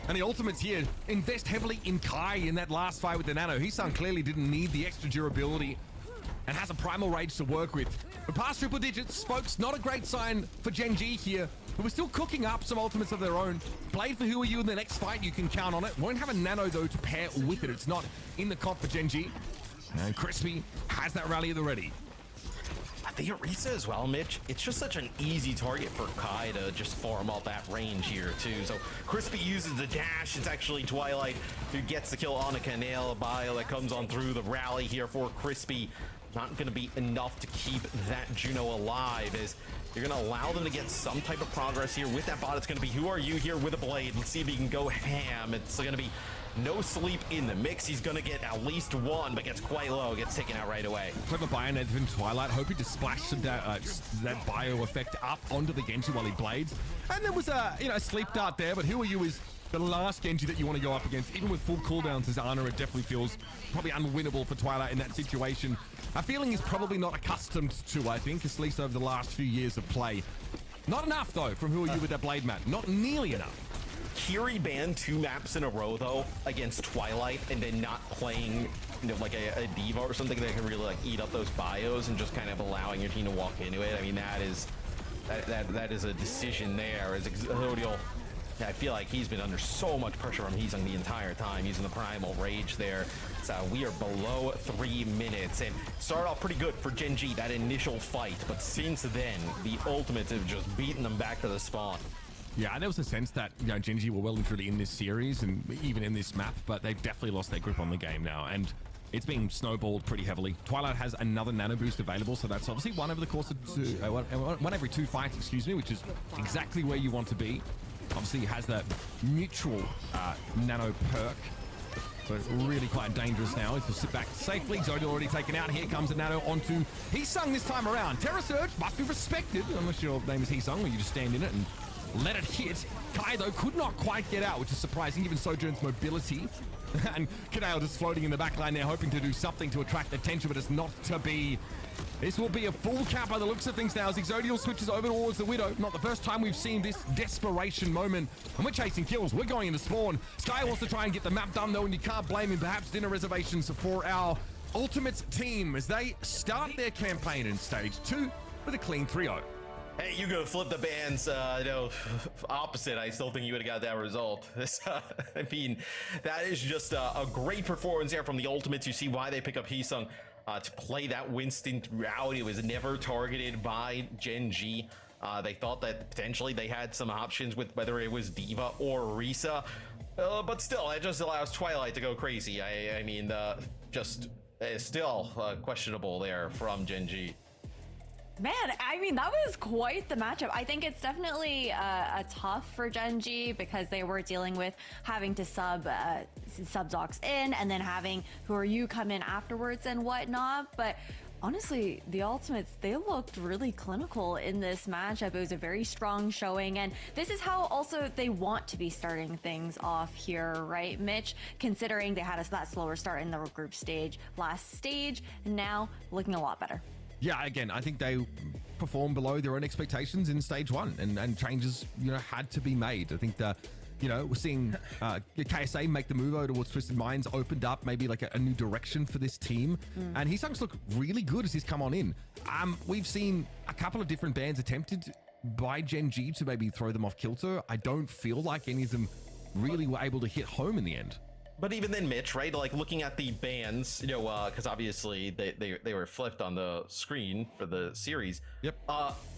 S5: and the Ultimates here invest heavily in Kai in that last fight with the Nano. Heesung clearly didn't need the extra durability and has a primal rage to work with. But past triple digits, folks, not a great sign for Gen.G here, but we're still cooking up some ultimates of their own. Blade for who are you in the next fight, you can count on it. Won't have a nano, though, to pair with it. It's not in the comp for Gen.G. And Crispy has that rally at the ready.
S6: The Orisa as well, Mitch. It's just such an easy target for Kai to just farm up that range here, too. So Crispy uses the dash. It's actually Twilight who gets the kill on a Canale. A bio that comes on through the rally here for Crispy. Not going to be enough to keep that Juno alive, as you're going to allow them to get some type of progress here with that bot. It's going to be, who are you here with a blade? Let's see if he can go ham. It's going to be no sleep in the mix. He's going to get at least one, but gets quite low, gets taken out right away.
S5: Clever Bionet from Twilight, hoping to splash some that bio effect up onto the Genji while he blades. And there was a sleep dart there, but who are you is the last Genji that you want to go up against. Even with full cooldowns as Ana, it definitely feels probably unwinnable for Twilight in that situation. A feeling he's probably not accustomed to, I think, at least over the last few years of play. Not enough, though, from who are you with that blade, Matt. Not nearly enough.
S6: Kiri banned 2 maps in a row, though, against Twilight, and then not playing, like a diva or something that can really like eat up those bios and just kind of allowing your team to walk into it. I mean, that is a decision there. As Exodial, I feel like he's been under so much pressure from Heesung the entire time, using the primal rage there. So we are below 3 minutes, and started off pretty good for Gen.G, that initial fight, but since then, the Ultimates have just beaten them back to the spawn.
S5: Yeah, there was a sense that Gen.G were well and truly in this series and even in this map, but they've definitely lost their grip on the game now, and it's being snowballed pretty heavily. Twilight has another nano boost available, so that's obviously one over the course of one every 2 fights, excuse me, which is exactly where you want to be. Obviously, he has that mutual nano perk, so it's really quite dangerous now. If you sit back safely, Zodiac already taken out. Here comes a nano onto Heesung this time around. Terra Surge must be respected, unless your name is Heesung, where you just stand in it and let it hit. Kai, though, could not quite get out, which is surprising, given Sojourn's mobility. And Kanale just floating in the backline there, hoping to do something to attract attention, but it's not to be. This will be a full cap by the looks of things now as Exodial switches over towards the Widow. Not the first time we've seen this desperation moment. And we're chasing kills. We're going into spawn. Sky wants to try and get the map done, though, and you can't blame him. Perhaps dinner reservations for our Ultimates team as they start their campaign in Stage 2 with a clean 3-0.
S6: Hey, you go flip the bands, opposite. I still think you would have got that result. I mean, that is just a great performance there from the Ultimates. You see why they pick up Heesung to play that Winston throughout. It was never targeted by Gen.G. They thought that potentially they had some options with whether it was Diva or Orisa. But still, that just allows Twilight to go crazy. I mean, still questionable there from Gen.G.
S4: Man, I mean, that was quite the matchup. I think it's definitely a tough for Gen.G because they were dealing with having to sub Zox in and then having who are you come in afterwards and whatnot. But honestly, the Ultimates, they looked really clinical in this matchup. It was a very strong showing, and this is how also they want to be starting things off here, right, Mitch? Considering they had that slower start in the group stage last stage, and now looking a lot better.
S5: Yeah, again, I think they performed below their own expectations in Stage 1, and changes, had to be made. I think that, we're seeing KSA make the move over towards Twisted Minds, opened up maybe like a new direction for this team. And Heesung's look really good as he's come on in. We've seen a couple of different bands attempted by Gen.G to maybe throw them off kilter. I don't feel like any of them really were able to hit home in the end.
S6: But even then, Mitch, right? Like looking at the bans, you know, because obviously they were flipped on the screen for the series.
S5: Yep.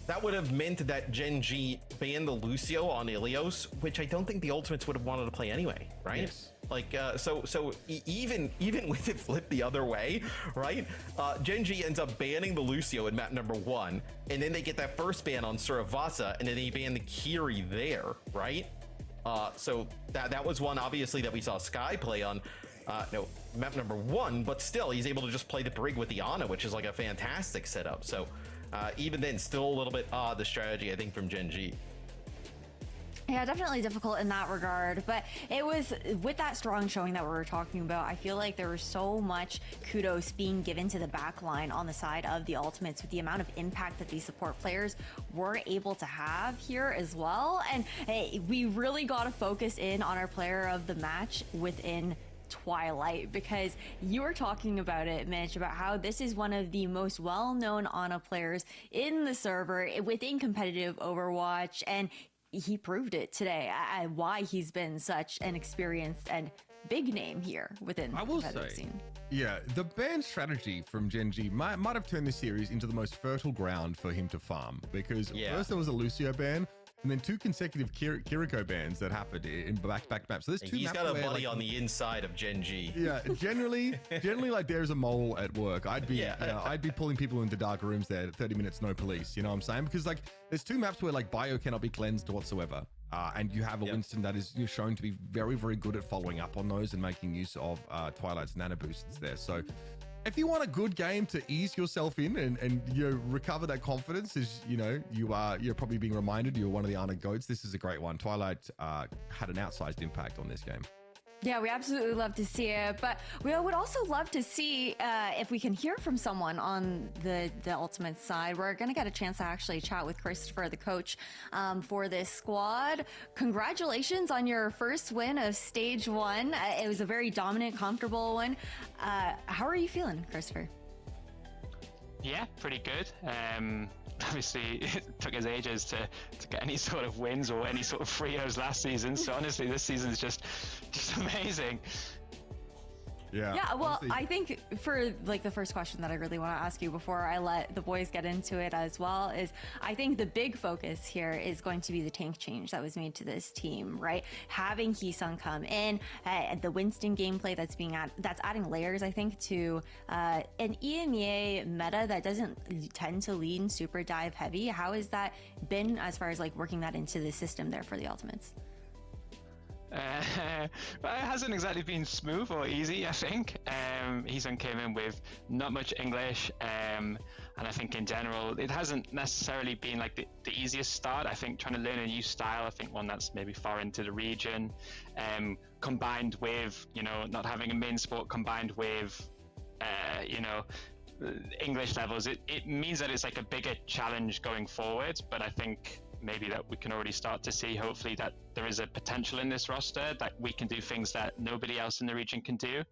S6: That would have meant that Gen.G banned the Lucio on Ilios, which I don't think the Ultimates would have wanted to play anyway, right?
S5: Yes.
S6: Like even with it flipped the other way, right? Gen.G ends up banning the Lucio in map number 1, and then they get that first ban on Suravasa, and then they ban the Kiri there, right? So that was one obviously that we saw Sky play on map number 1, but still he's able to just play the Brig with the Ana, which is like a fantastic setup. So even then, still a little bit odd, the strategy I think from Gen.G.
S4: Yeah, definitely difficult in that regard, but it was with that strong showing that we were talking about. I feel like there was so much kudos being given to the back line on the side of the Ultimates with the amount of impact that these support players were able to have here as well. And hey, we really got to focus in on our player of the match within Twilight, because you were talking about it, Mitch, about how this is one of the most well-known Ana players in the server within competitive Overwatch, and he proved it today, why he's been such an experienced and big name here within the competitive scene.
S5: Yeah, the ban strategy from Gen.G might have turned this series into the most fertile ground for him to farm, because first there was a Lucio ban, and then 2 consecutive Kiriko bans that happened in back-to-back maps. So there's 2
S6: He's
S5: maps
S6: got a
S5: where,
S6: buddy
S5: like,
S6: on the inside of Gen.G.
S5: Yeah, generally, like there's a mole at work. I'd be I'd be pulling people into dark rooms there. 30 minutes, no police. You know what I'm saying? Because like there's 2 maps where like bio cannot be cleansed whatsoever, and you have a Winston that is shown to be very, very good at following up on those and making use of Twilight's nano boosts there. So if you want a good game to ease yourself in and recover that confidence, as you're probably being reminded you're one of the Ana goats, this is a great one. Twilight had an outsized impact on this game.
S4: Yeah, we absolutely love to see it, but we would also love to see if we can hear from someone on the Ultimate side. We're going to get a chance to actually chat with Christopher, the coach for this squad. Congratulations on your first win of Stage 1. It was a very dominant, comfortable one. How are you feeling, Christopher?
S8: Yeah, pretty good. Obviously, it took us ages to get any sort of wins or any sort of freos last season. So honestly, this season is just amazing.
S4: Yeah, well, I think for like the first question that I really want to ask you before I let the boys get into it as well is, I think the big focus here is going to be the tank change that was made to this team, right? Having Heesung come in, the Winston gameplay that's adding layers, I think, to an EMEA meta that doesn't tend to lean super dive heavy. How has that been as far as like working that into the system there for the Ultimates?
S8: It hasn't exactly been smooth or easy, I think. Heesung came in with not much English, and I think in general it hasn't necessarily been like the easiest start. I think trying to learn a new style, I think one that's maybe far into the region, combined with not having a main sport, combined with English levels, it means that it's like a bigger challenge going forward. But I think maybe that we can already start to see, hopefully, that there is a potential in this roster that we can do things that nobody else in the region can do.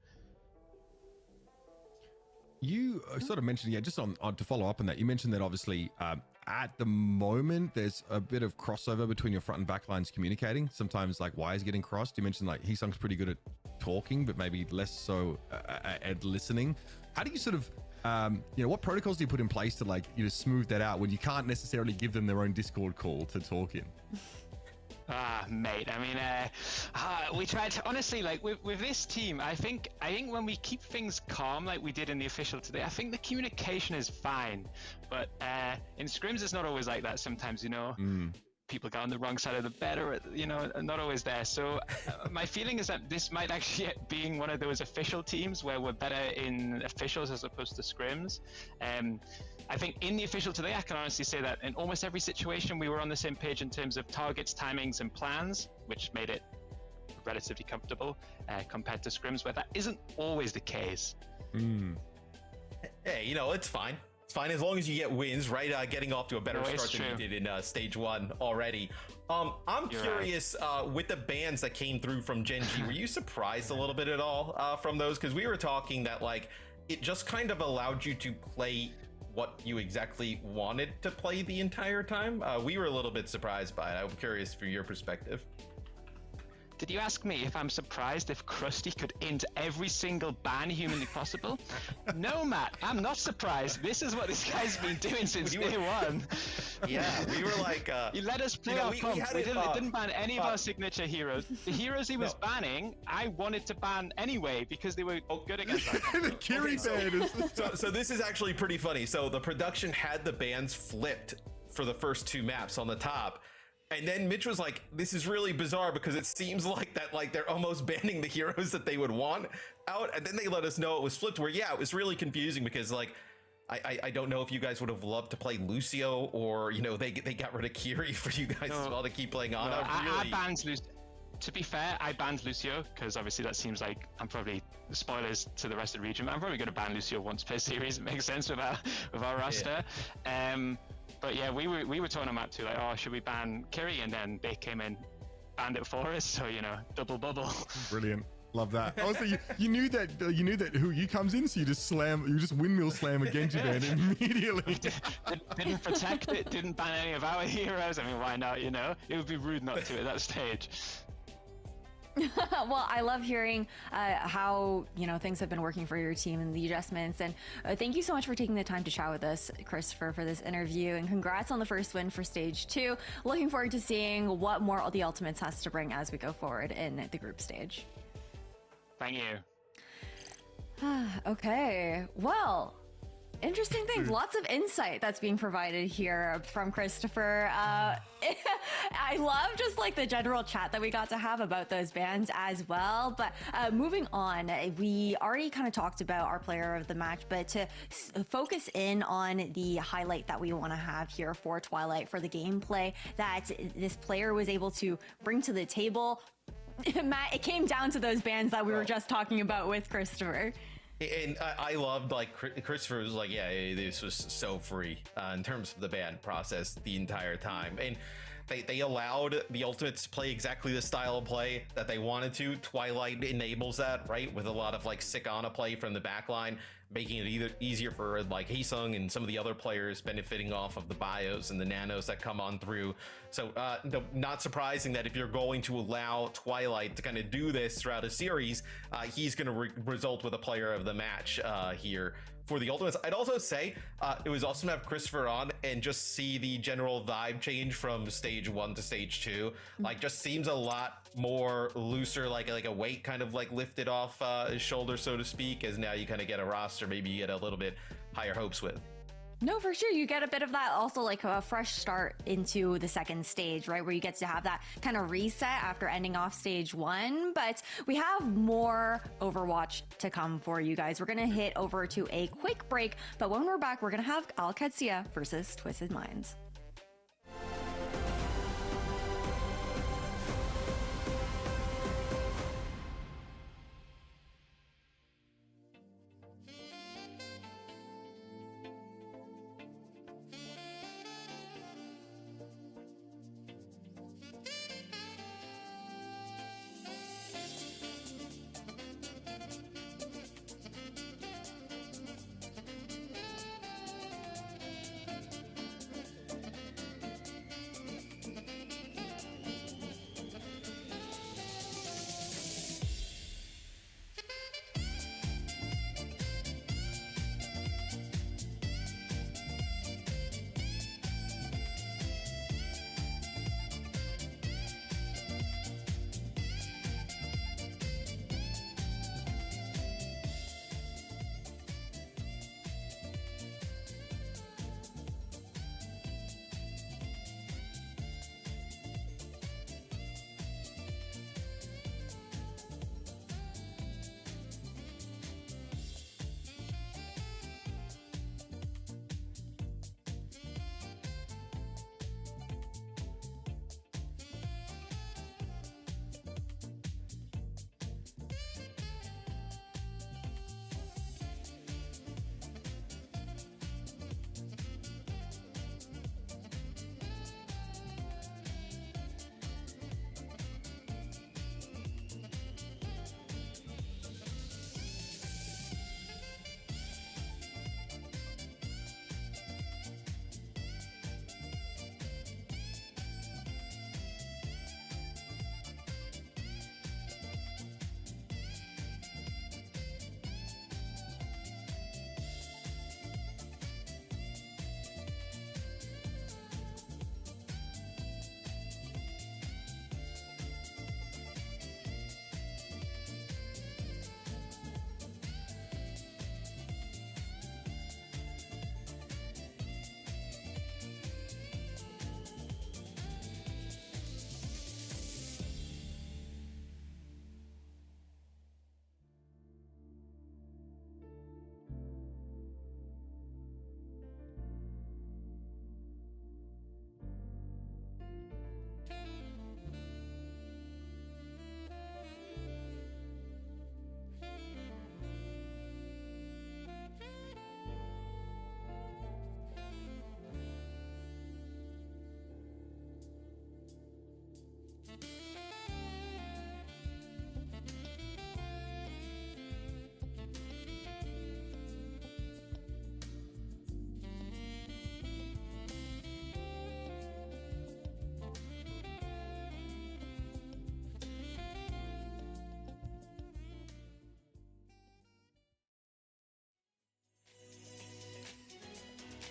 S5: You sort of mentioned, just on to follow up on that, you mentioned that obviously at the moment there's a bit of crossover between your front and back lines communicating. Sometimes like wires getting crossed. You mentioned like Heesung's pretty good at talking, but maybe less so at listening. How do you sort of what protocols do you put in place to like smooth that out when you can't necessarily give them their own Discord call to talk in?
S8: Mate, I mean, we tried to, honestly, like with this team, I think when we keep things calm like we did in the official today, I think the communication is fine. But in scrims, it's not always like that. Sometimes, people get on the wrong side of the bed, or not always there. So my feeling is that this might actually being one of those official teams where we're better in officials as opposed to scrims. I think in the official today, I can honestly say that in almost every situation we were on the same page in terms of targets, timings, and plans, which made it relatively comfortable compared to scrims where that isn't always the case.
S6: Hey, it's fine. It's fine as long as you get wins, right? Getting off to a better start than you did in Stage 1 already. I'm curious, with the bans that came through from Gen.G, were you surprised a little bit at all from those? Because we were talking that like it just kind of allowed you to play what you exactly wanted to play the entire time. We were a little bit surprised by it. I'm curious for your perspective.
S8: Did you ask me if I'm surprised if Krusty could int every single ban humanly possible? No, Matt, I'm not surprised. This is what this guy's been doing since day one.
S6: Yeah, we were like...
S8: he let us play our pump. We didn't ban any of our signature heroes. The heroes he was banning, I wanted to ban anyway because they were good against us.
S5: The Kiri ban is...
S6: So this is actually pretty funny. So the production had the bans flipped for the first 2 maps on the top. And then Mitch was like, this is really bizarre because it seems like that, like they're almost banning the heroes that they would want out. And then they let us know it was flipped where, yeah, it was really confusing because like, I don't know if you guys would have loved to play Lucio or, you know, they got rid of Kiri for you guys as well to keep playing on.
S8: No, I banned Lucio. To be fair, I banned Lucio because obviously that seems like I'm probably spoilers to the rest of the region. But I'm probably going to ban Lucio once per series. It makes sense with our roster. Yeah. But yeah, we were talking about too, like, oh, should we ban Kiri? And then they came in, banned it for us. So you know, double bubble.
S5: Brilliant, love that. Also, you knew that who you comes in, so you just windmill slam a Gen.G ban immediately.
S8: Didn't protect it. Didn't ban any of our heroes. I mean, why not? You know, it would be rude not to at that stage.
S4: Well, I love hearing how, you know, things have been working for your team and the adjustments. And thank you so much for taking the time to chat with us, Christopher, for this interview. And congrats on the first win for Stage 2. Looking forward to seeing what more the Ultimates has to bring as we go forward in the group stage.
S8: Thank you.
S4: Okay, well, interesting things. Lots of insight that's being provided here from Christopher. I love just like the general chat that we got to have about those bans as well. But moving on, we already kind of talked about our player of the match, but to focus in on the highlight that we want to have here for Twilight, for the gameplay that this player was able to bring to the table. Matt, it came down to those bans that we were just talking about with Christopher.
S6: And I loved, like, Christopher was like, yeah, this was so free in terms of the ban process the entire time. And they allowed the Ultimates to play exactly the style of play that they wanted to. Twilight enables that, right? With a lot of, like, sick Ana play from the backline, making it easier for, like, Haesung and some of the other players benefiting off of the bios and the nanos that come on through. So not surprising that if you're going to allow Twilight to kind of do this throughout a series, he's going to result with a player of the match here for the Ultimates. I'd also say it was awesome to have Christopher on and just see the general vibe change from Stage 1 to Stage 2. Like, just seems a lot more looser, like a weight kind of like lifted off his shoulder, so to speak, as now you kind of get a roster maybe you get a little bit higher hopes with.
S4: No, for sure. You get a bit of that, also like a fresh start into the second stage, right? Where you get to have that kind of reset after ending off Stage 1. But we have more Overwatch to come for you guys. We're going to hit over to a quick break. But when we're back, we're going to have Alcatia versus Twisted Minds.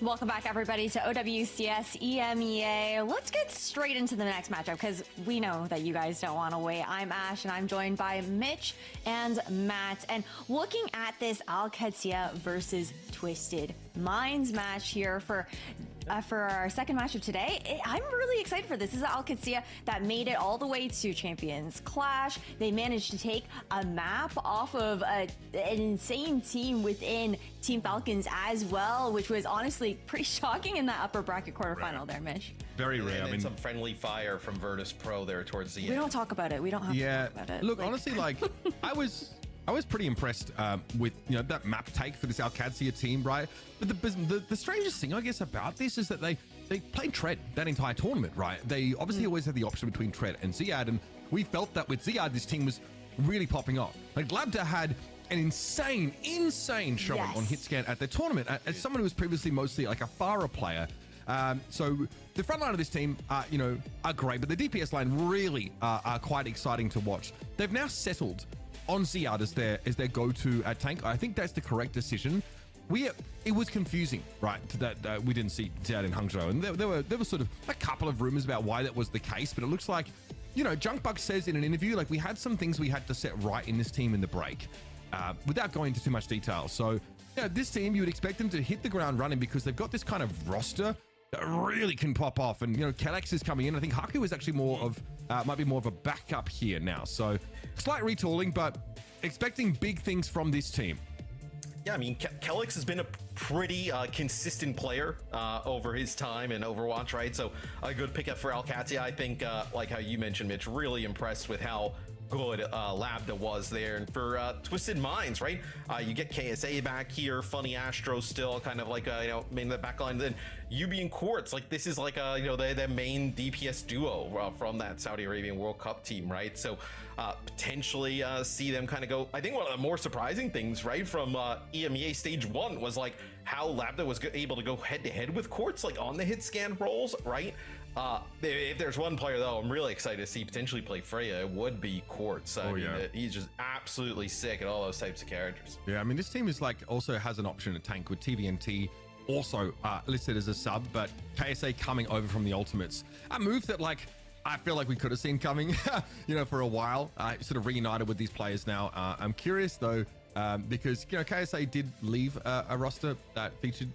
S4: Welcome back, everybody, to OWCS EMEA. Let's get straight into the next matchup because we know that you guys don't want to wait. I'm Ash, and I'm joined by Mitch and Matt. And looking at this Alcatia versus Twisted Minds match here for our second match of today, I'm really excited for this. This is Alcatia that made it all the way to Champions Clash. They managed to take a map off of an insane team within Team Falcons as well, which was honestly pretty shocking in that upper bracket quarterfinal there, Mitch.
S5: Very rare.
S6: I mean, some friendly fire from Virtus Pro there towards the end.
S4: We don't talk about it. We don't have to talk about it.
S5: Look, honestly, like I was pretty impressed with that map take for this Alcatia team, right? But the strangest thing, I guess, about this is that they played Tread that entire tournament, right? They obviously always had the option between Tread and Ziad, and we felt that with Ziad, this team was really popping off. Like Labda had an insane showing on HitScan at their tournament as someone who was previously mostly like a Farah player. So the front line of this team, are great, but the DPS line really are quite exciting to watch. They've now settled on Ziad as their go-to tank. I think that's the correct decision. It was confusing, right, that we didn't see Ziad in Hangzhou, and there were sort of a couple of rumors about why that was the case, but it looks like, Junkbuck says in an interview, like, we had some things we had to set right in this team in the break, without going into too much detail. So, this team, you would expect them to hit the ground running because they've got this kind of roster that really can pop off, and Kelex is coming in. I think Haku is actually might be more of a backup here now. So slight retooling, but expecting big things from this team.
S6: Yeah, I mean, Kelex has been a pretty consistent player over his time in Overwatch, right? So a good pickup for Alcatia. I think, like how you mentioned, Mitch, really impressed with how good Labda was there. And for Twisted Minds, right? You get KSA back here, Funny Astro still kind of like main the back line. Then UB and Quartz, like this is like the main DPS duo from that Saudi Arabian World Cup team, right? So potentially see them kind of go. I think one of the more surprising things, right, from EMEA Stage 1 was like how Labda was able to go head to head with Quartz, like on the hit scan roles, right? If there's one player though I'm really excited to see potentially play Freya, it would be Quartz. I mean, he's just absolutely sick at all those types of characters.
S5: Yeah, I mean, this team is like also has an option to tank with TVNT also listed as a sub, but KSA coming over from the Ultimates, a move that like I feel like we could have seen coming for a while. Sort of reunited with these players now. I'm curious though, because KSA did leave a roster that featured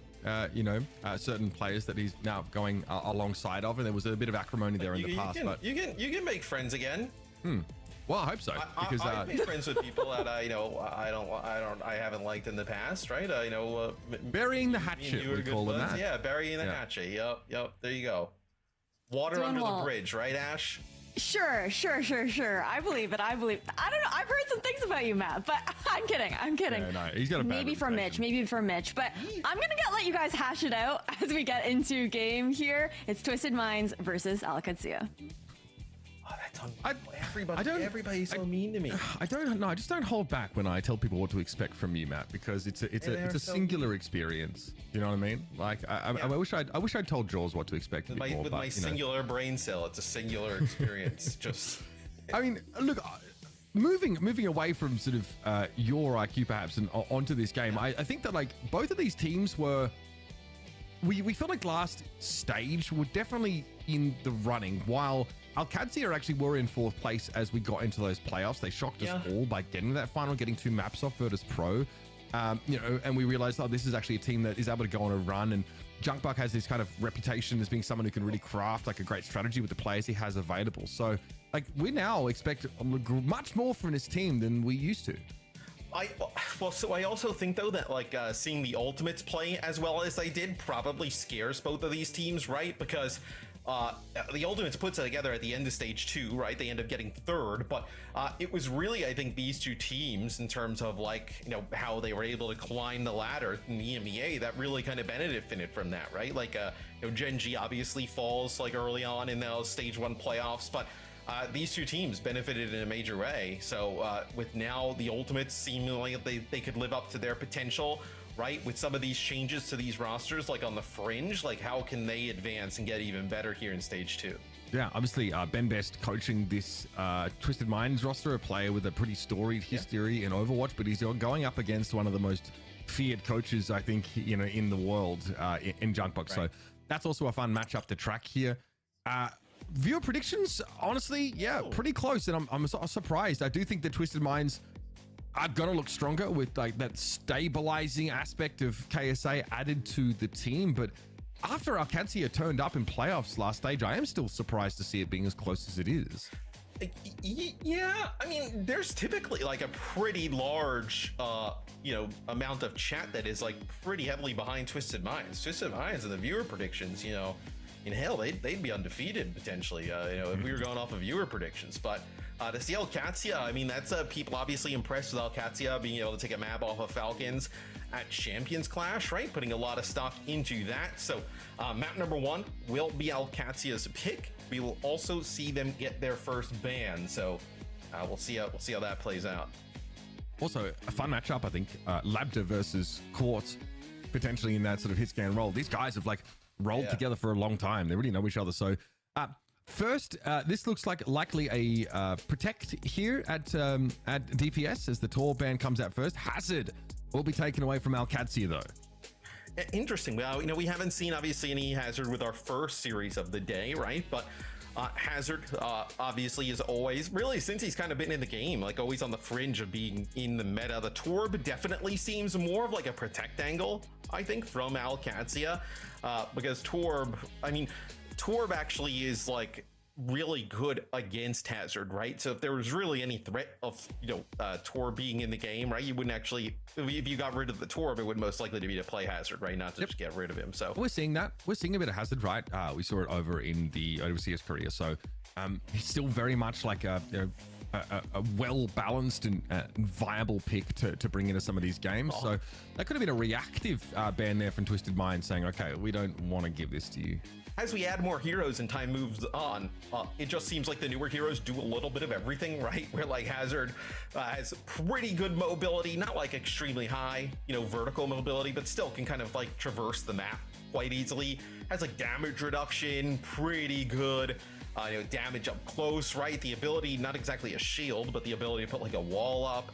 S5: certain players that he's now going alongside of, and there was a bit of acrimony there in the past. But
S6: you can make friends again.
S5: Well, I hope so, because
S6: I've made friends with people that I haven't liked in the past, right?
S5: burying the hatchet, we call them that.
S6: Yeah, burying the hatchet. Yep. There you go. Water under the bridge, right, Ash?
S4: Sure. I believe it. I don't know. I've heard some things about you, Matt, but I'm kidding.
S5: Yeah, no, he's got a bad
S4: maybe for Mitch. But I'm gonna let you guys hash it out as we get into game here. It's Twisted Minds versus Alcatia.
S6: Oh, that's everybody's so mean to me.
S5: I just don't hold back when I tell people what to expect from you, Matt, because it's a singular experience. You know what I mean? Like I wish I'd told Jaws what to expect
S6: with my singular brain cell. It's a singular experience. Just
S5: I mean, look, moving away from sort of your IQ perhaps and onto this game, I think that like both of these teams were. We felt like last stage were definitely in the running, while Alcatia actually were in 4th place as we got into those playoffs. They shocked us all by getting to that final, getting 2 maps off Virtus Pro. And we realized, this is actually a team that is able to go on a run. And Junkbuck has this kind of reputation as being someone who can really craft like a great strategy with the players he has available. So like we now expect much more from this team than we used to.
S6: I also think though that like seeing the Ultimates play as well as they did probably scares both of these teams, right? Because the Ultimates puts it together at the end of stage 2, right? They end up getting 3rd, but it was really, I think, these two teams in terms of like, how they were able to climb the ladder in the EMEA that really kind of benefited from that, right? Like, Gen.G obviously falls like early on in those stage 1 playoffs, but these two teams benefited in a major way. So with now the Ultimates seemingly they could live up to their potential, right? With some of these changes to these rosters, like on the fringe, like how can they advance and get even better here in stage 2?
S5: Yeah, obviously Ben Best coaching this Twisted Minds roster, a player with a pretty storied history in Overwatch, but he's going up against one of the most feared coaches, I think, you know, in the world in Junkbox. So that's also a fun matchup to track here. Viewer predictions, honestly, yeah, pretty close, and I'm surprised. I do think the Twisted Minds are gonna look stronger with like that stabilizing aspect of KSA added to the team, but after Alcatia turned up in playoffs last stage, I am still surprised to see it being as close as it is.
S6: Yeah, I mean, there's typically like a pretty large, you know, amount of chat that is like pretty heavily behind Twisted Minds. Twisted Minds and the viewer predictions, you know, in hell, they'd be undefeated potentially, you know, if we were going off of viewer predictions. But to see Alcatia, I mean, that's people obviously impressed with Alcatia being able to take a map off of Falcons at Champions Clash, right? Putting a lot of stock into that. So map number 1 will be Alcatia's pick. We will also see them get their first ban. So we'll see how that plays out.
S5: Also, a fun matchup, I think. Labda versus Court, potentially in that sort of hit scan role. These guys have like rolled together for a long time. They really know each other. So first, this looks like likely a protect here at DPS as the Tor ban comes out first. Hazard will be taken away from Alcatia though.
S6: Interesting. Well, you know, we haven't seen obviously any Hazard with our first series of the day, right? But Hazard obviously is always, really since he's kind of been in the game, like always on the fringe of being in the meta. The Torb definitely seems more of like a protect angle, I think, from Alcatia, because Torb, I mean, Torb actually is like really good against Hazard, right? So if there was really any threat of, you know, Torb being in the game, right, you wouldn't actually, if you got rid of the Torb, it would most likely to be to play Hazard, right, not to just get rid of him. So
S5: we're seeing that. We're seeing a bit of Hazard, right? We saw it over in the OWCS career. So he's still very much like a well-balanced and viable pick to bring into some of these games. So that could have been a reactive ban there from Twisted Mind saying, okay, we don't want to give this to you.
S6: As we add more heroes and time moves on, it just seems like the newer heroes do a little bit of everything, right? Where like Hazard has pretty good mobility, not like extremely high, you know, vertical mobility, but still can kind of like traverse the map quite easily. Has like damage reduction, pretty good. You know, damage up close, right? The ability, not exactly a shield, but the ability to put like a wall up.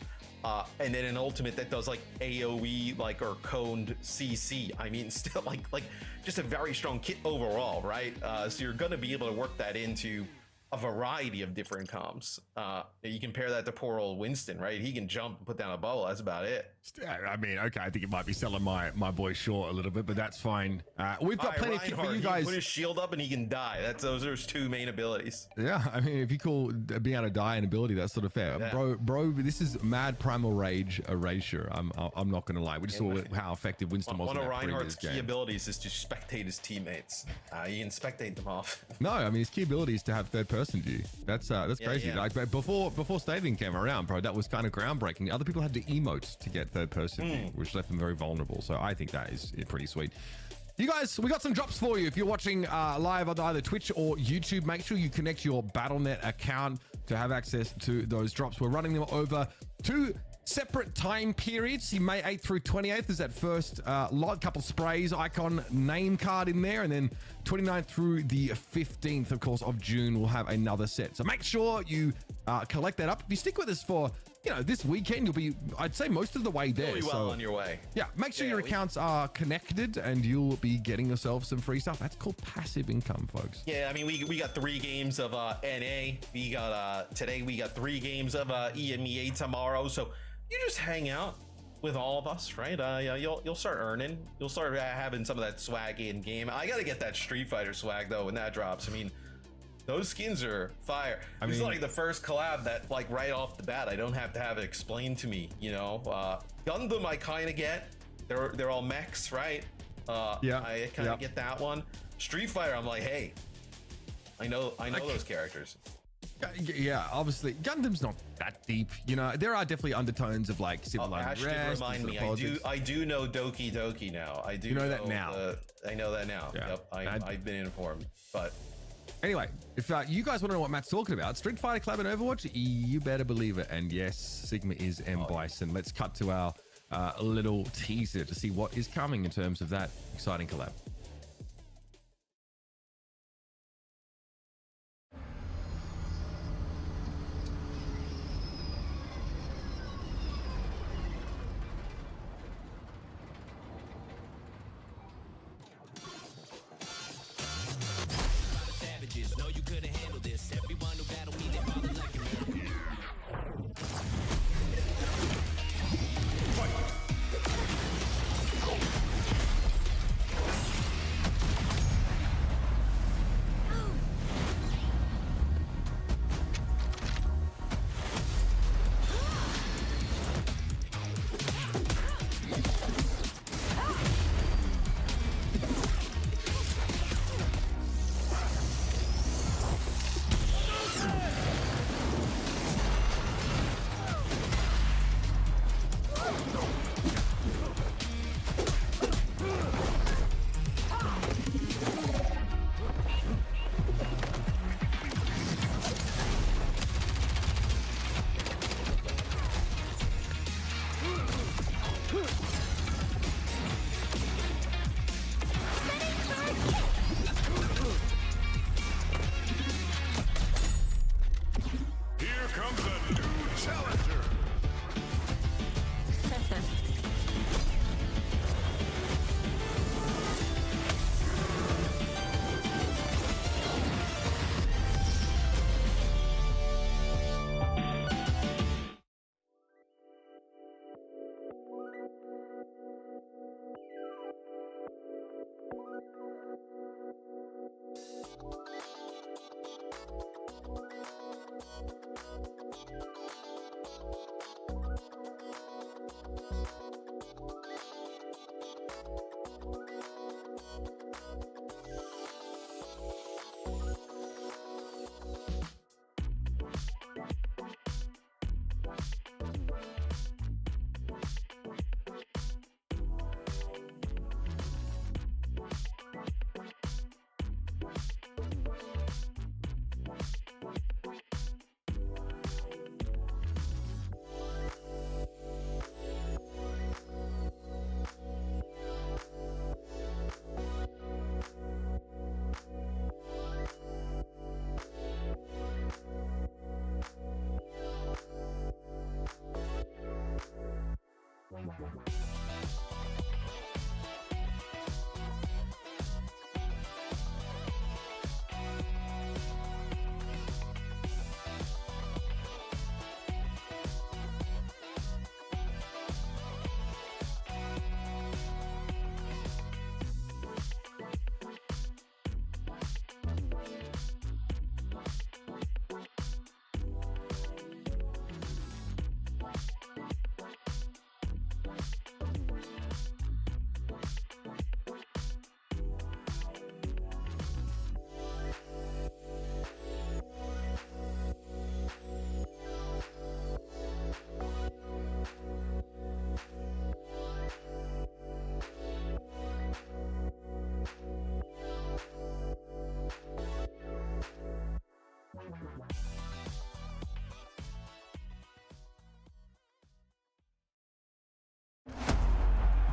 S6: And then an ultimate that does like AoE, like, or coned CC. I mean, still like just a very strong kit overall, right? So you're going to be able to work that into a variety of different comps. You compare that to poor old Winston, right? He can jump and put down a bubble. That's about it.
S5: I mean, okay, I think it might be selling my boy short a little bit, but that's fine. We've got plenty of kit for you guys.
S6: He can put his shield up and he can die. Those are his 2 main abilities.
S5: Yeah, I mean, if you call being able to die an ability, that's sort of fair. Yeah. Bro, this is mad primal rage erasure. I'm not gonna lie. We just saw how effective Winston was.
S6: One
S5: of
S6: Reinhardt's key abilities is to spectate his teammates. You can spectate them off.
S5: No, I mean, his key ability is to have third person view. That's crazy.
S6: Yeah.
S5: Like before Stadium came around, bro, that was kind of groundbreaking. Other people had to emote to get third person view, which left them very vulnerable. So I think that is pretty sweet. You guys, we got some drops for you. If you're watching live on either Twitch or YouTube, make sure you connect your Battle.net account to have access to those drops. We're running them over 2 separate time periods. See, May 8th through 28th is that first lot, couple sprays, icon name card in there, and then 29th through the 15th, of course, of June, we'll have another set. So make sure you collect that up. If you stick with us for, you know, this weekend, you'll be, I'd say, most of the way there.
S6: Really well on your way.
S5: Yeah, make sure your accounts are connected and you'll be getting yourself some free stuff. That's called passive income, folks.
S6: Yeah, I mean, we got 3 games of NA. We got, today we got 3 games of EMEA tomorrow. So you just hang out with all of us, right? You'll start earning. You'll start having some of that swag in game. I gotta get that Street Fighter swag though when that drops. I mean, those skins are fire. This is like the first collab that, like, right off the bat, I don't have to have it explained to me. You know, Gundam I kind of get. They're all mechs, right? I kind of get that one. Street Fighter, I'm like, hey, I know those characters.
S5: Yeah, obviously Gundam's not that deep, you know. There are definitely undertones of like civil unrest.
S6: Remind me, I do know Doki Doki now. I do know that now. I know that now. Yeah. Yep, I've been informed. But
S5: anyway, if you guys want to know what Matt's talking about, Street Fighter collab and Overwatch, you better believe it. And yes, Sigma is M Bison. Let's cut to our little teaser to see what is coming in terms of that exciting collab.
S9: know you couldn't handle this. Everyone who battled me, they falling like a miracle.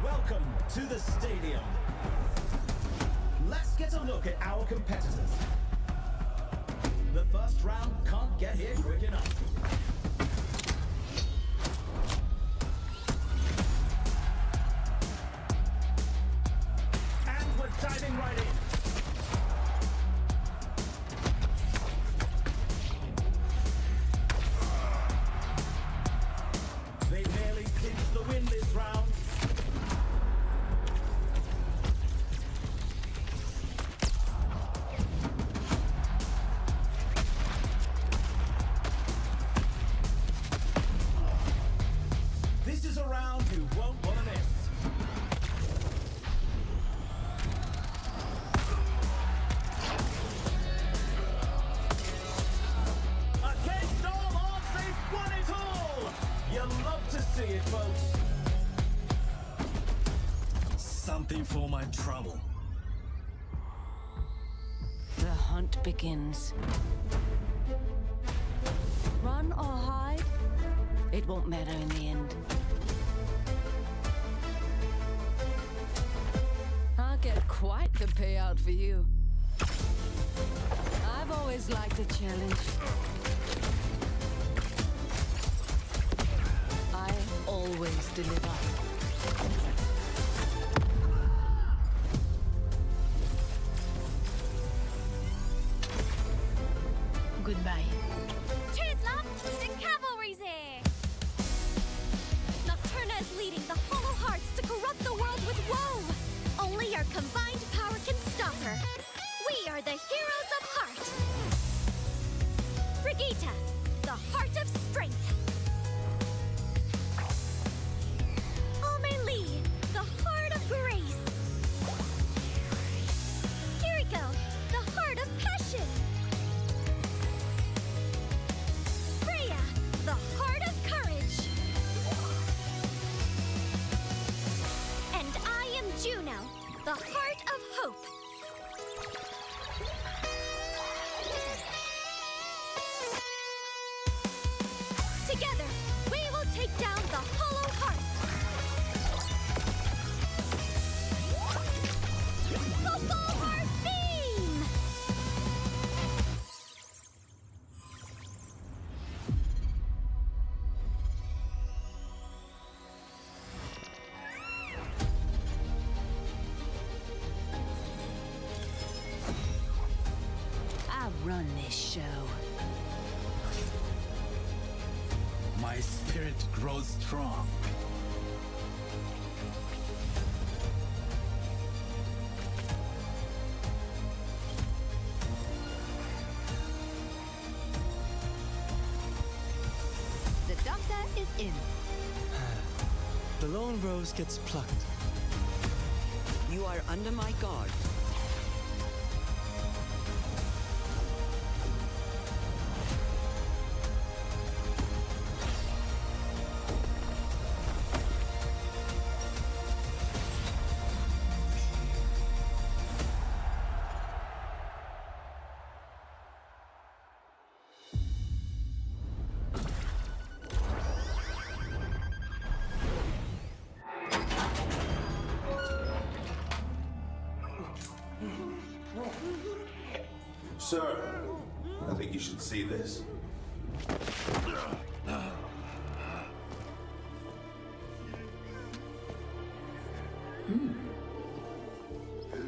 S10: Welcome to the stadium. Let's get a look at our competitors. The first round can't get here quick enough. And we're diving right in. They barely clinched the win this round. This is a round you won't want to miss. Against all odds, they've won it all! You'll love to see it, folks.
S11: Something for my trouble.
S7: The hunt begins. Run or hide, it won't matter in the end. I'll get quite the payout for you. I've always liked a challenge. I always deliver.
S12: goodbye.
S13: Cheers, love! The cavalry's here! Nocturna is leading the Hollow Hearts to corrupt the world with woe! Only our combined power can stop her. We are the heroes of Heart! Brigitte, the Heart of Strength! Amelie, the Heart of Grace! Kiriko, the Heart of Passion! Freya, the Heart of Courage! And I am Juno, the Heart of Hope! Together, we will take down the Hollow Hearts! The Full Heart Beam!
S12: I run this show.
S11: My spirit grows strong.
S12: The doctor is in.
S14: The lone rose gets plucked.
S15: You are under my guard.
S16: Sir, I think you should see this.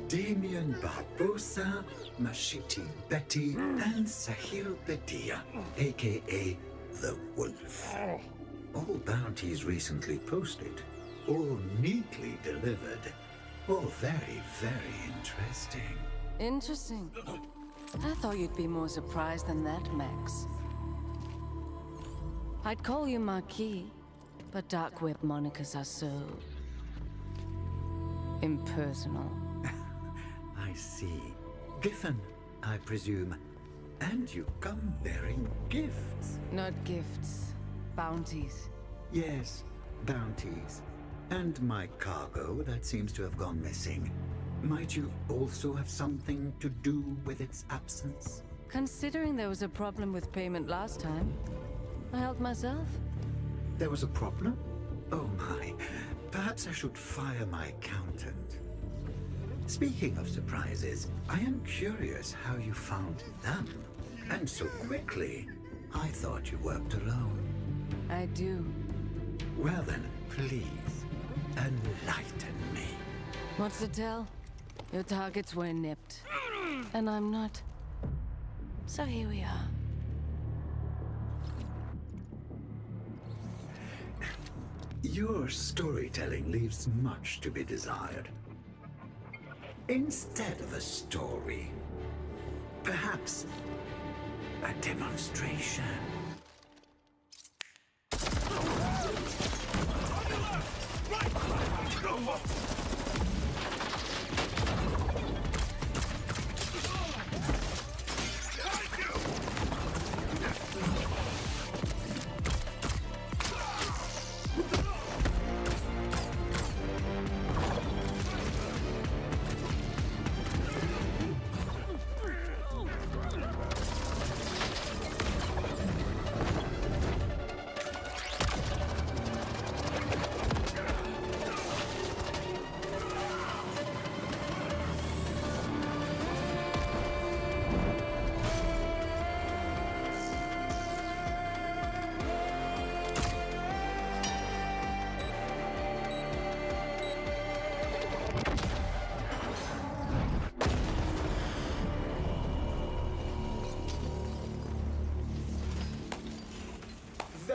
S17: Damien Barbosa, Mashiti Betty, and Sahil Bedia, aka the Wolf. All bounties recently posted, all neatly delivered, all very, very interesting.
S7: Interesting. I thought you'd be more surprised than that, Max. I'd call you Marquis, but dark web monikers are so impersonal.
S17: I see. Giffen, I presume. And you come bearing gifts.
S7: Not gifts, bounties.
S17: Yes, bounties. And my cargo that seems to have gone missing. Might you also have something to do with its absence?
S7: Considering there was a problem with payment last time, I helped myself.
S17: There was a problem? Oh my. Perhaps I should fire my accountant. Speaking of surprises, I am curious how you found them. And so quickly. I thought you worked alone.
S7: I do.
S17: Well then, please, enlighten me.
S7: What's the tell? Your targets were nipped. And I'm not. So here we are.
S17: Your storytelling leaves much to be desired. Instead of a story, perhaps a demonstration.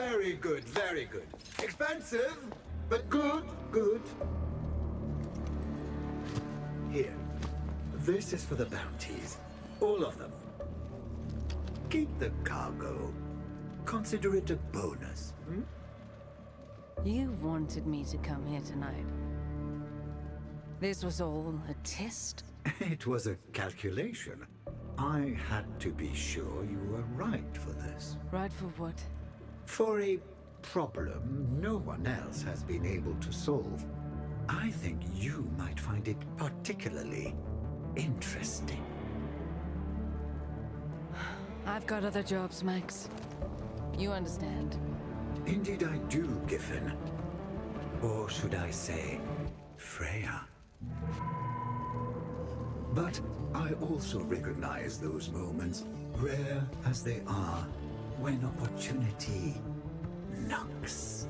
S17: Very good, very good. Expensive, but good, good. Here. This is for the bounties. All of them. Keep the cargo. Consider it a bonus.
S7: You wanted me to come here tonight. This was all a test?
S17: It was a calculation. I had to be sure you were right for this.
S7: Right for what?
S17: For a problem no one else has been able to solve. I think you might find it particularly interesting.
S7: I've got other jobs, Max. You understand.
S17: Indeed I do, Giffen. Or should I say, Freya. But I also recognize those moments, rare as they are, when opportunity knocks.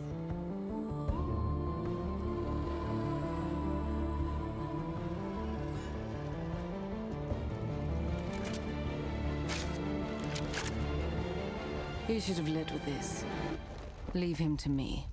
S7: You should have led with this. Leave him to me.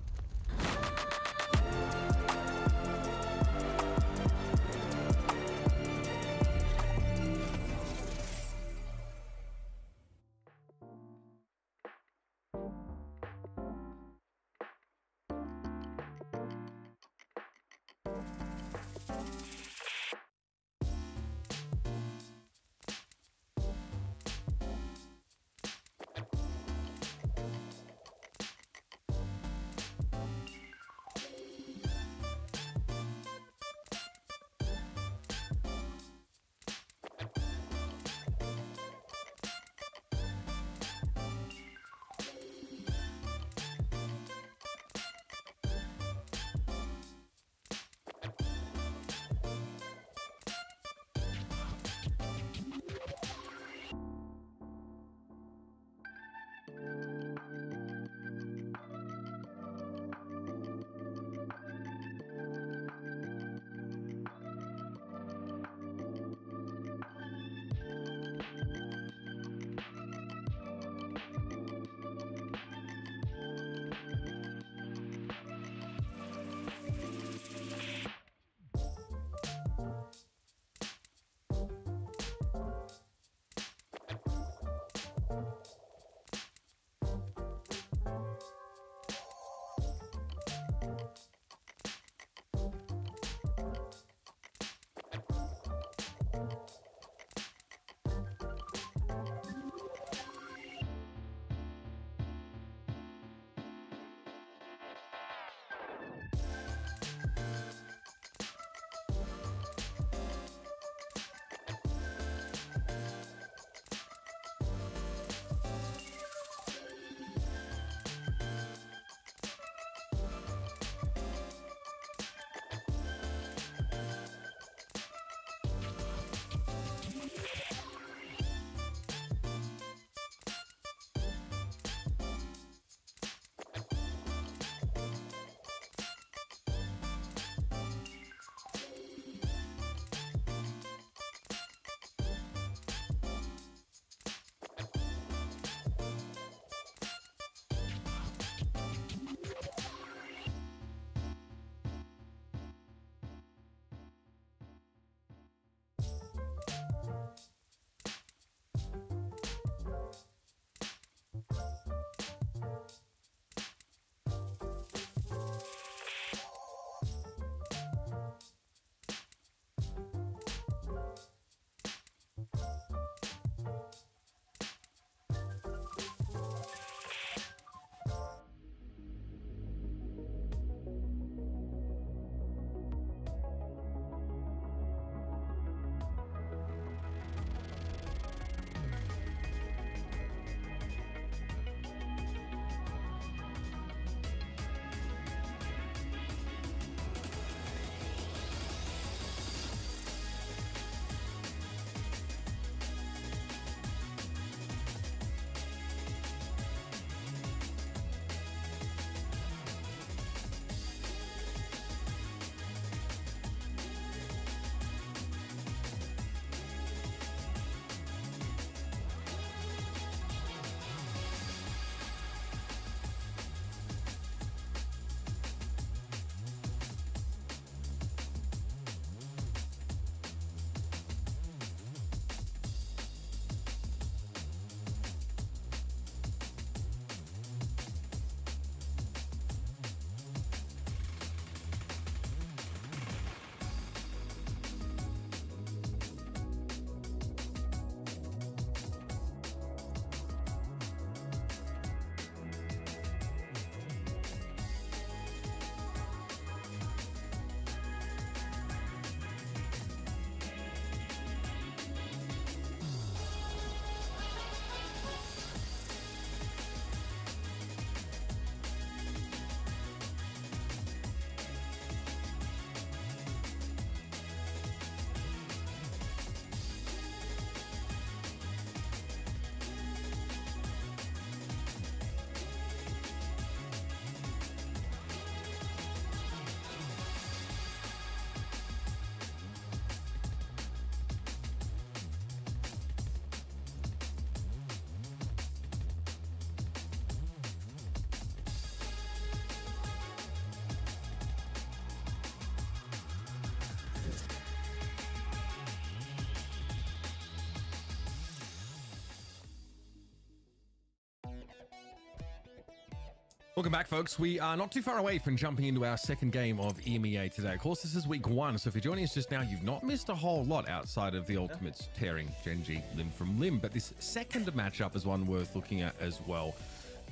S5: Welcome back, folks. We are not too far away from jumping into our second game of EMEA today. Of course, this is week 1, so if you're joining us just now, you've not missed a whole lot outside of the Ultimates tearing Gen.G limb from limb, but this second matchup is one worth looking at as well.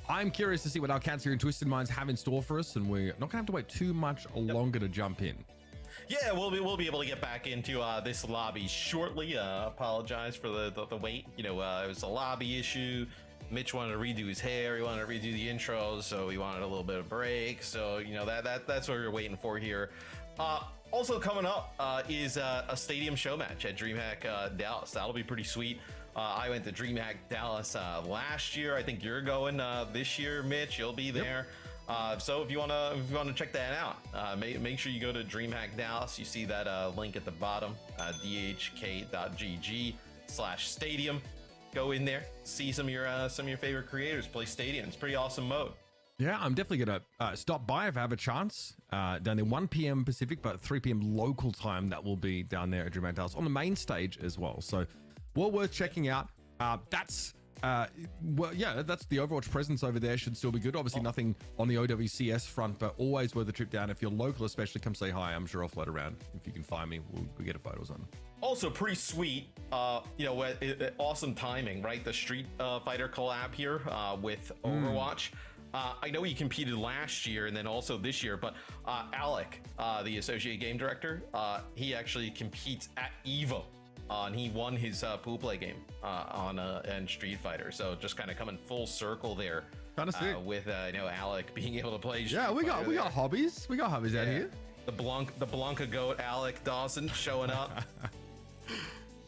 S5: I'm curious to see what Alcatia and Twisted Minds have in store for us, and we're not going to have to wait too much longer to jump in.
S6: Yeah, we'll be able to get back into this lobby shortly. Apologize for the wait. You know, it was a lobby issue. Mitch wanted to redo his hair. He wanted to redo the intros, so he wanted a little bit of break. So you know that's what we're waiting for here. Also coming up is a stadium show match at DreamHack Dallas. That'll be pretty sweet. I went to DreamHack Dallas last year. I think you're going this year, Mitch. You'll be there. So if you wanna check that out, make sure you go to DreamHack Dallas. You see that link at the bottom, dhk.gg/stadium. Go in there, see some of your favorite creators play Stadium. It's pretty awesome mode.
S5: Yeah, I'm definitely gonna stop by if I have a chance. Down there 1 p.m. Pacific, but 3 p.m. local time. That will be down there at DreamHack Dallas on the main stage as well. So, well worth checking out. That's well, yeah, that's the Overwatch presence over there. Should still be good. Obviously, nothing on the OWCS front, but always worth a trip down. If you're local, especially, come say hi. I'm sure I'll float around. If you can find me, we'll get a photos on. Also
S6: pretty sweet, you know, awesome timing, right? The Street Fighter collab here with Overwatch. I know he competed last year and then also this year, but Alec, the associate game director, he actually competes at EVO. And he won his pool play game on Street Fighter. So just kind of coming full circle there. With you know, Alec being able to play.
S5: Yeah, we got hobbies. We got hobbies out here.
S6: The Blanca goat, Alec Dawson, showing up,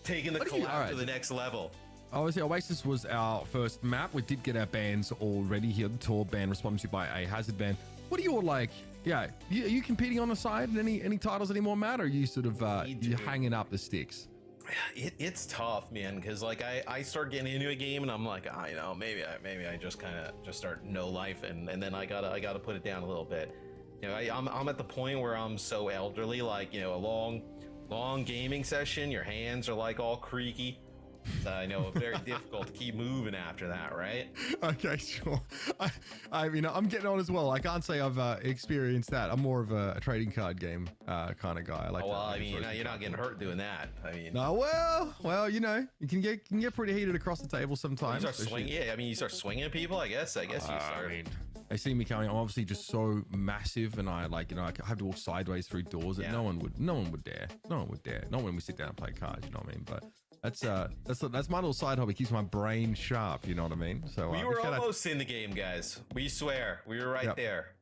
S6: taking the collab to the next level.
S5: Obviously, Oasis was our first map. We did get our bans already here. The Tor ban responded to by a Hazard ban. What are you all like? Yeah, are you competing on the side in any titles anymore, Matt? Or are you sort of you hanging up the sticks?
S6: It's tough, man, because like I start getting into a game and I'm like, you know, maybe I just kind of start no life and then I gotta put it down a little bit. You know, I'm at the point where I'm so elderly, like, you know, a long gaming session, your hands are like all creaky. I know, very difficult to keep moving after that, right?
S5: Okay, sure. I mean, I'm getting on as well. I can't say I've experienced that. I'm more of a trading card game kind of guy. I like.
S6: Well, I mean, you're not getting hurt doing that. I mean,
S5: no. Well, you know, you can get pretty heated across the table sometimes.
S6: You start swinging. Yeah, I mean, you start swinging at people. I guess you start.
S5: I mean, they see me coming. I'm obviously just so massive, and I like, you know, I have to walk sideways through doors that no one would dare. Not when we sit down and play cards. You know what I mean? But that's my little side hobby. Keeps my brain sharp. You know what I mean? So
S6: we were almost in the game, guys. We swear we were right there.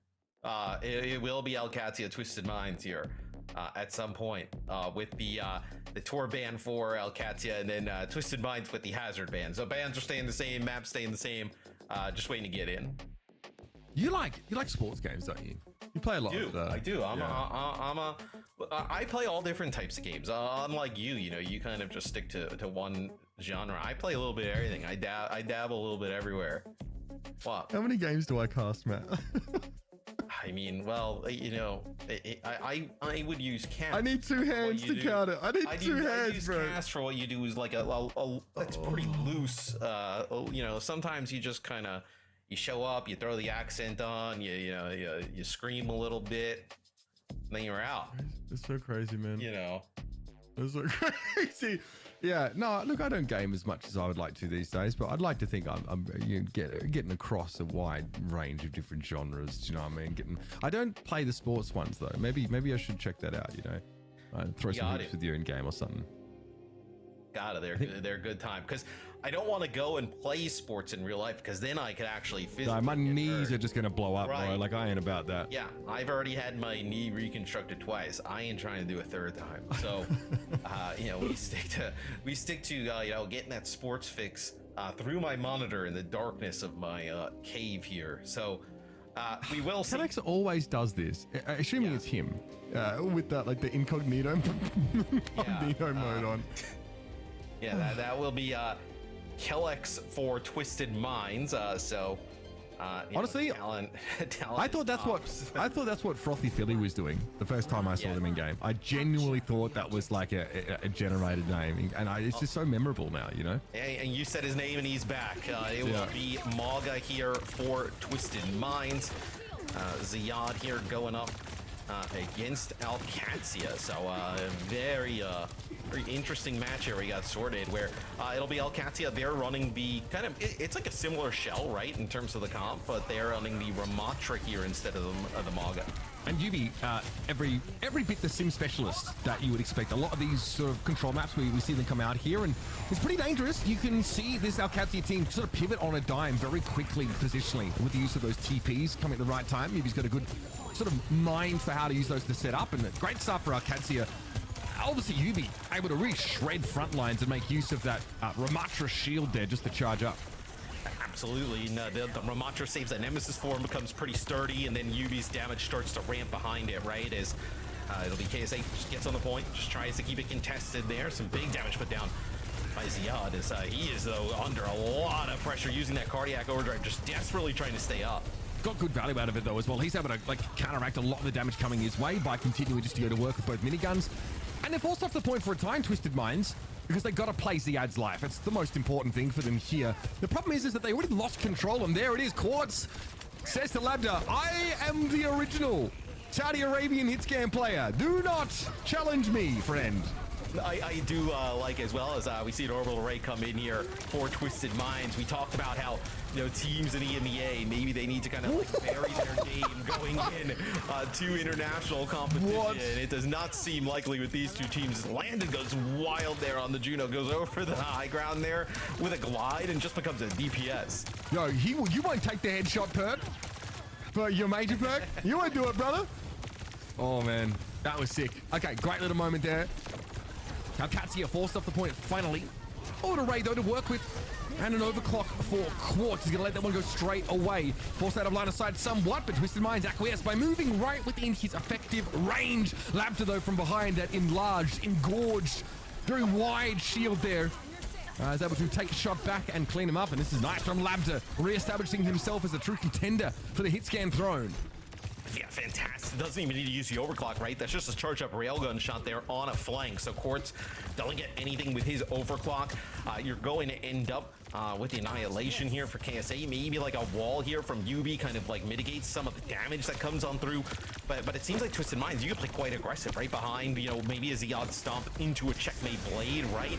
S6: It will be Alcatia Twisted Minds here at some point with the tour ban for Alcatia, and then Twisted Minds with the Hazard ban. So bans are staying the same, maps staying the same. Just waiting to get in.
S5: You like sports games, don't you? You play a lot.
S6: I do. I play all different types of games. Unlike you know, you kind of just stick to one genre. I play a little bit of everything. I dabble a little bit everywhere. What?
S5: How many games do I cast, Matt?
S6: I mean, well, you know, I would use cast.
S5: I need 2 hands to count it. I need two hands, bro.
S6: Cast for what you do is like that's pretty loose. You know, sometimes you just kind of. You show up, you throw the accent on, you scream a little bit, and then you're out.
S5: It's so crazy, man.
S6: You know,
S5: it's so crazy. Yeah, no, look, I don't game as much as I would like to these days, but I'd like to think I'm getting across a wide range of different genres. Do you know what I mean? I don't play the sports ones though. Maybe I should check that out. You know, throw some hoops with you in game or something.
S6: They're a good time because I don't want to go and play sports in real life because then I could actually physically.
S5: No, my knees are just gonna blow up, bro. Like I ain't about that.
S6: Yeah, I've already had my knee reconstructed twice. I ain't trying to do a third time. So, you know, we stick to you know, getting that sports fix through my monitor in the darkness of my cave here. So. We will see.
S5: Telex always does this, assuming it's him, with that like the incognito mode on.
S6: Yeah, that will be Kellex for Twisted Minds. So
S5: Honestly, I thought that's what Frothy Philly was doing the first time I saw them in game. I genuinely thought that was like a generated name, and it's just so memorable now, you know.
S6: And you said his name, and he's back. It will be Maga here for Twisted Minds. Ziyad here going up against Alcatia. So very interesting match here we got sorted, where it'll be Alcatia. They're running the kind of, it's like a similar shell, right, in terms of the comp, but they're running the Ramatra here instead of the Maga.
S5: And Yubi, every bit the sim specialist that you would expect. A lot of these sort of control maps, we see them come out here, and it's pretty dangerous. You can see this Alcatia team sort of pivot on a dime very quickly positionally with the use of those TPs coming at the right time. Yubi's got a good sort of mind for how to use those to set up, and a great start for Alcatia. Obviously, Yubi able to really shred front lines and make use of that Ramatra shield there just to charge up.
S6: Absolutely. No, the Ramatra saves that Nemesis form, becomes pretty sturdy, and then Yubi's damage starts to ramp behind it, right? As it'll be KSA just gets on the point, just tries to keep it contested there. Some big damage put down by Ziyad, as he is, though, under a lot of pressure using that cardiac overdrive, just desperately trying to stay up.
S5: Got good value out of it, though, as well. He's able to counteract a lot of the damage coming his way by continuing just to go to work with both miniguns. And they're forced off the point for a time, Twisted Minds, because they got to play Ziyad's life. It's the most important thing for them here. The problem is that they already lost control, and there it is. Quartz says to Labda, I am the original Saudi Arabian hitscan player. Do not challenge me, friend.
S6: I do like, as well as we see an orbital array come in here for Twisted Minds. We talked about how, you know, teams in EMEA, maybe they need to kind of vary their game going in to international competition. It does not seem likely with these two teams. Landon goes wild there on the Juno, goes over the high ground there with a glide and just becomes a DPS.
S5: Yo, you won't take the headshot perk for your major perk. You won't do it, brother. Oh, man. That was sick. Okay, great little moment there. Alcatia forced off the point finally. Order Ray, though, to work with. And an overclock for Quartz. He's going to let that one go straight away. Forced out of line of sight somewhat, but Twisted Minds acquiesce by moving right within his effective range. Labda, though, from behind that enlarged, engorged, very wide shield there. Is able to take a shot back and clean him up. And this is nice from Labda, re-establishing himself as a true contender for the hit scan throne.
S6: Yeah, fantastic. Doesn't even need to use the overclock, right? That's just a charge up railgun shot there on a flank. So Quartz doesn't get anything with his overclock. You're going to end up with the annihilation here for KSA. Maybe like a wall here from Yubi kind of like mitigates some of the damage that comes on through. But it seems like Twisted Minds, you can play quite aggressive right behind, you know, maybe a Ziyad stomp into a checkmate blade, right?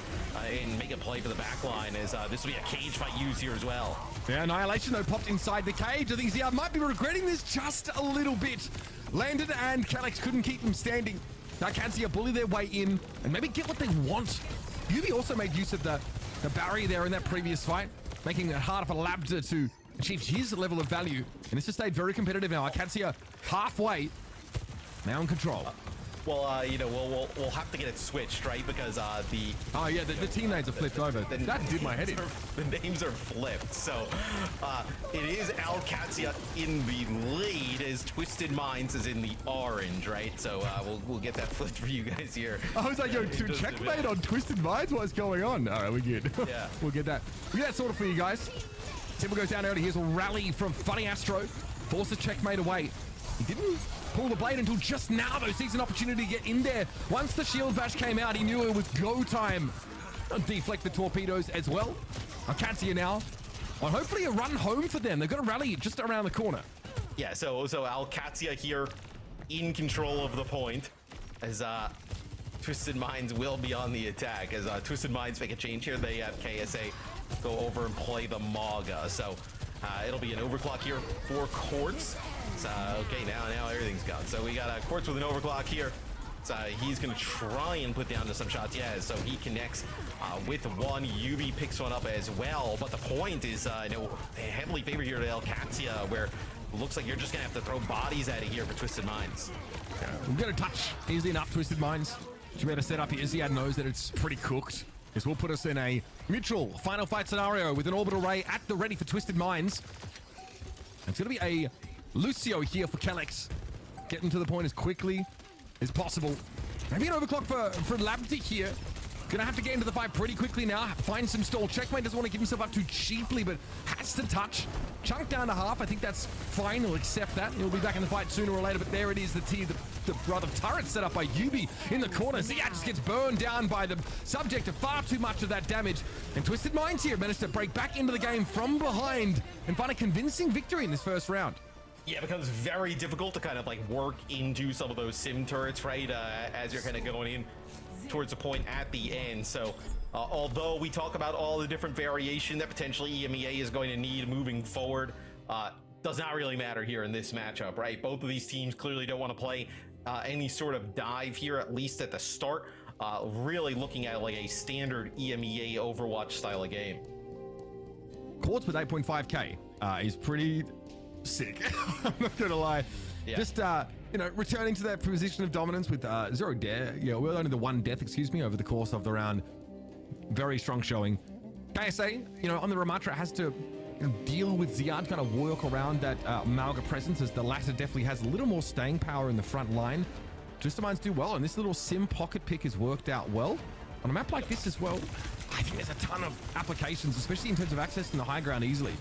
S6: And make a play for the back line, as this will be a cage fight used here as well.
S5: Yeah, annihilation though popped inside the cage. I think Ziyad might be regretting this just a little bit. Landon and Calyx couldn't keep them standing. Alcatia bully their way in and maybe get what they want. Yubi also made use of the barrier there in that previous fight, making it harder for Labda to achieve his level of value. And this has stayed very competitive now. Alcatia halfway, now in control.
S6: Well, you know, we'll have to get it switched, right? Because
S5: the teammates are flipped over. That did my head in.
S6: The names are flipped. So it is Alcatia in the lead, as Twisted Minds is in the orange, right? So we'll get that flipped for you guys here.
S5: I was like, yo, checkmate on Twisted Minds? What's going on? All right, we're good.
S6: Yeah.
S5: We'll get that. We'll get that sorted for you guys. Timber goes down early. Here's a rally from Funny Astro. Forces checkmate away. He didn't pull the blade until just now, though. Sees an opportunity to get in there. Once the shield bash came out, he knew it was go time. Deflect the torpedoes as well. Alcatia now on hopefully a run home for them. They've got a rally just around the corner.
S6: Yeah, so Alcatia here in control of the point, as Twisted Minds will be on the attack. As Twisted Minds make a change here, they have KSA go over and play the Maga. So it'll be an overclock here for Quartz. Okay, now everything's gone. So we got Quartz with an overclock here. So he's going to try and put down to some shots. Yeah, so he connects with one. Yubi picks one up as well. But the point is, heavily favored here to Alcatia, where it looks like you're just going to have to throw bodies at it here for Twisted Minds.
S5: We'll get a touch. Easy enough, Twisted Minds. Should be able to set up here. Ziyad knows that it's pretty cooked. This will put us in a mutual final fight scenario with an orbital ray at the ready for Twisted Minds. It's going to be a Lucio here for Calyx. Getting to the point as quickly as possible. Maybe an overclock for Labda here. Gonna have to get into the fight pretty quickly now. Find some stall. Checkmate doesn't want to give himself up too cheaply, but has to touch. Chunk down to half. I think that's fine. He'll accept that. He'll be back in the fight sooner or later, but there it is. The rather turret set up by Yubi in the corner. Ziyad just gets burned down by the subject of far too much of that damage. And Twisted Minds here managed to break back into the game from behind and find a convincing victory in this first round.
S6: Yeah, it becomes very difficult to kind of like work into some of those sim turrets, right? As you're kind of going in towards the point at the end. So although we talk about all the different variation that potentially EMEA is going to need moving forward, does not really matter here in this matchup, right? Both of these teams clearly don't want to play any sort of dive here, at least at the start. Really looking at like a standard EMEA Overwatch style of game.
S5: Quartz with 8.5k is pretty sick. I'm not gonna lie. Yeah. Just you know, returning to that position of dominance with 0 death. Yeah, we're only the 1 death, excuse me, over the course of the round. Very strong showing. KSA, you know, on the Ramatra has to deal with Ziyad, kind of work around that Malga presence, as the latter definitely has a little more staying power in the front line. Twisted Minds do well, and this little sim pocket pick has worked out well. On a map like this as well, I think there's a ton of applications, especially in terms of accessing the high ground easily.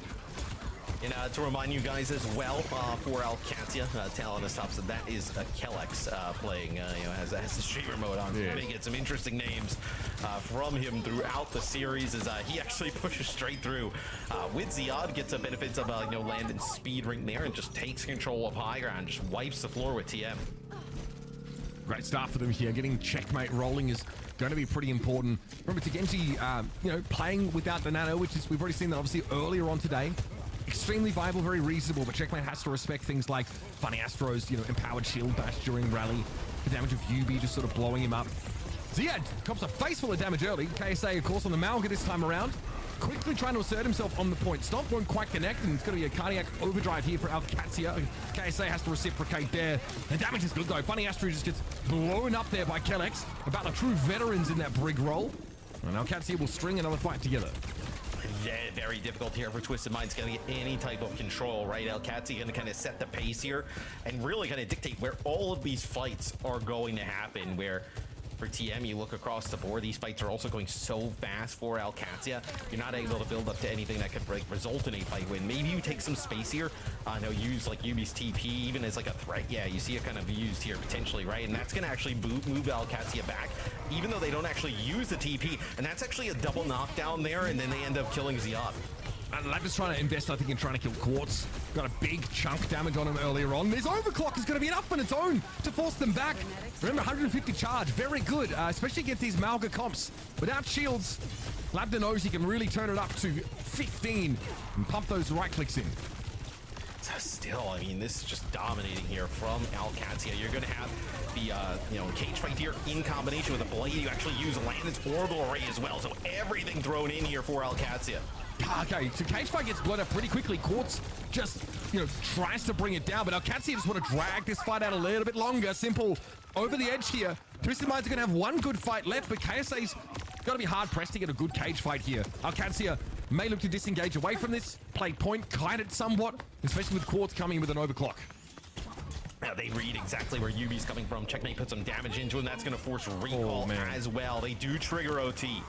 S6: And to remind you guys as well, for Alcatia, talent as top, so that is Kellex playing, you know, has the streamer mode on. Yeah. They get some interesting names from him throughout the series, as he actually pushes straight through with Ziyad, gets the benefits of you know, land and speed ring there, and just takes control of high ground, just wipes the floor with TM.
S5: Great start for them here. Getting checkmate rolling is going to be pretty important. Remember, Gen.G, you know, playing without the nano, which is, we've already seen that obviously earlier on today. Extremely viable, very reasonable, but Checkmate has to respect things like Funny Astro's, you know, empowered shield bash during rally, the damage of Yubi just sort of blowing him up. Ziyad cops a face full of damage early. KSA, of course, on the Malga this time around. Quickly trying to assert himself on the point. Stomp won't quite connect, and it's going to be a cardiac overdrive here for Alcatia. KSA has to reciprocate there. The damage is good, though. Funny Astro just gets blown up there by Kellex. About the true veterans in that brig roll. And Alcatia will string another fight together.
S6: Yeah, very difficult here for Twisted Minds to get any type of control, right? Alcatia going to kind of set the pace here and really kind of dictate where all of these fights are going to happen, where for TM, you look across the board, these fights are also going so fast for Alcatia. You're not able to build up to anything that could result in a fight win. Maybe you take some space here. No, use like Yubi's TP even as like a threat. Yeah, you see it kind of used here potentially, right? And that's going to actually move Alcatia back, even though they don't actually use the TP. And that's actually a double knockdown there, and then they end up killing Ziyad.
S5: And Lab is trying to invest, I think, in trying to kill Quartz. Got a big chunk damage on him earlier on. This overclock is going to be enough on its own to force them back. Remember, 150 charge, very good, especially against these Malga comps. Without shields, Labda knows he can really turn it up to 15 and pump those right clicks in.
S6: So still, I mean, this is just dominating here from Alcatia. You're going to have the, you know, cage fight here in combination with a blade. You actually use Landon's orbital array as well. So everything thrown in here for Alcatia.
S5: Okay, so cage fight gets blown up pretty quickly. Quartz just, you know, tries to bring it down, but Alcatia just want to drag this fight out a little bit longer. Simple over the edge here. Twisted Minds are going to have one good fight left, but KSA's got to be hard pressed to get a good cage fight here. Alcatia may look to disengage away from this, play point, kite it somewhat, especially with Quartz coming in with an overclock.
S6: Now they read exactly where Yubi's coming from. Checkmate puts some damage into him. That's going to force recall as well. They do trigger OT.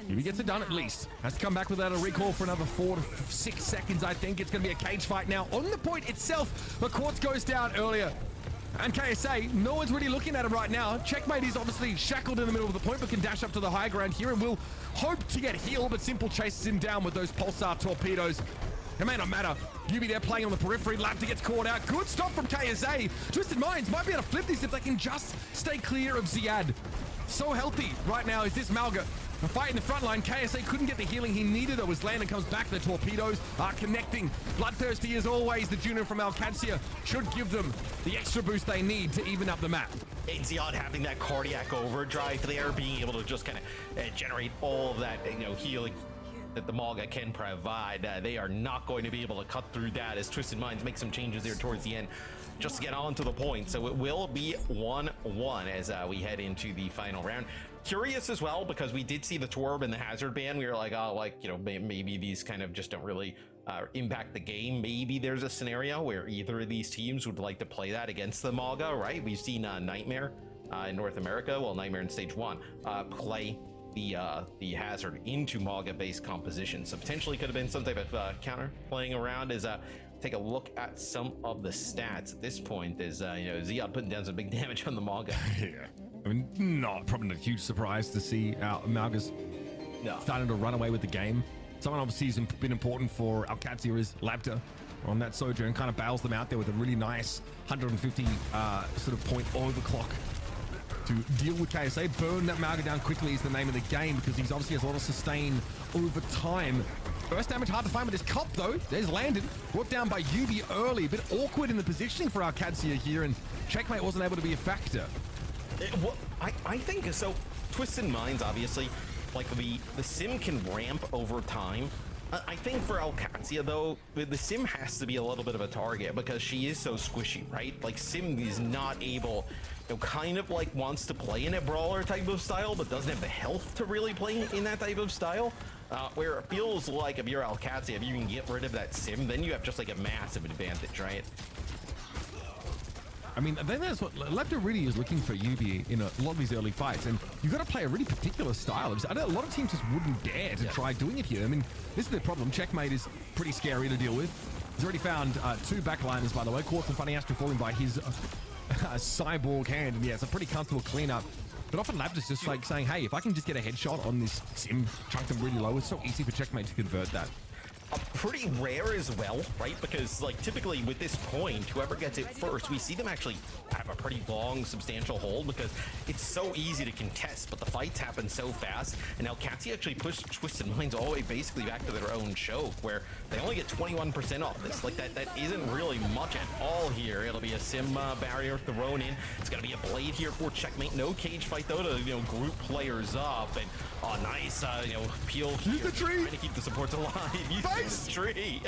S5: Yubi gets it done at least. Has to come back without a recall for another 4 to 6 seconds, I think. It's going to be a cage fight now on the point itself, but Quartz goes down earlier. And KSA, no one's really looking at him right now. Checkmate is obviously shackled in the middle of the point, but can dash up to the high ground here and will hope to get healed, but Simple chases him down with those pulsar torpedoes. It may not matter. Yubi there playing on the periphery. Labda gets caught out. Good stop from KSA. Twisted Minds might be able to flip this if they can just stay clear of Ziyad. So healthy right now is this Malga. A fight in the front line. KSA couldn't get the healing he needed, though, as Landon comes back. The torpedoes are connecting. Bloodthirsty as always. The Juno from Alcatia should give them the extra boost they need to even up the map.
S6: And Ziyad having that cardiac overdrive there, being able to just kind of generate all of that, you know, healing that the Malga can provide. They are not going to be able to cut through that, as Twisted Minds make some changes there towards the end just to get on to the point. So it will be 1-1 as we head into the final round. Curious as well, because we did see the Torb and the Hazard ban. We were like, oh, like, you know, maybe these kind of just don't really impact the game. Maybe there's a scenario where either of these teams would like to play that against the Malga, right? We've seen Nightmare in North America, well, Nightmare in Stage 1, play the hazard into Maga-based composition. So potentially could have been some type of counter playing around. As take a look at some of the stats at this point. Is Ziyad putting down some big damage on the Maga.
S5: Yeah, I mean, probably not a huge surprise to see Malga's starting to run away with the game. Someone obviously has been important for Alcatia is Labda on that Sojourn, kind of bails them out there with a really nice 150 sort of point overclock to deal with KSA. Burn that Malga down quickly is the name of the game, because he's obviously has a lot of sustain over time. First damage hard to find with his cop though. There's landed, brought down by Yubi early. A bit awkward in the positioning for Alcatia here, and Checkmate wasn't able to be a factor.
S6: I think so. Twisted Minds, obviously, like the sim can ramp over time. I think for Alcatia though, the sim has to be a little bit of a target because she is so squishy, right? Like sim is not able, kind of like wants to play in a brawler type of style, but doesn't have the health to really play in that type of style. Where it feels like if you're Alcatia, if you can get rid of that sim, then you have just like a massive advantage, right?
S5: I mean, then that's what Labda really is looking for Yubi in a lot of these early fights, and you've got to play a really particular style. I know a lot of teams just wouldn't dare to try doing it here. I mean, this is the problem. Checkmate is pretty scary to deal with. He's already found 2 backliners, by the way. Caught some funny Astro falling by his cyborg hand, and yeah, it's a pretty comfortable cleanup. But often Labda's just like saying, hey, if I can just get a headshot on this sim, chunk them really low, it's so easy for Checkmate to convert that.
S6: Pretty rare as well, right? Because like typically with this point, whoever gets it first, we see them actually have a pretty long, substantial hold because it's so easy to contest, but the fights happen so fast. And Alcatia actually pushed Twisted Minds all the way basically back to their own choke, where they only get 21% off this. Like that isn't really much at all here. It'll be a sim barrier thrown in. It's gonna be a blade here for Checkmate. No cage fight though to group players up, and nice peel here.
S5: Use the tree.
S6: Trying to keep the supports alive. Use the tree.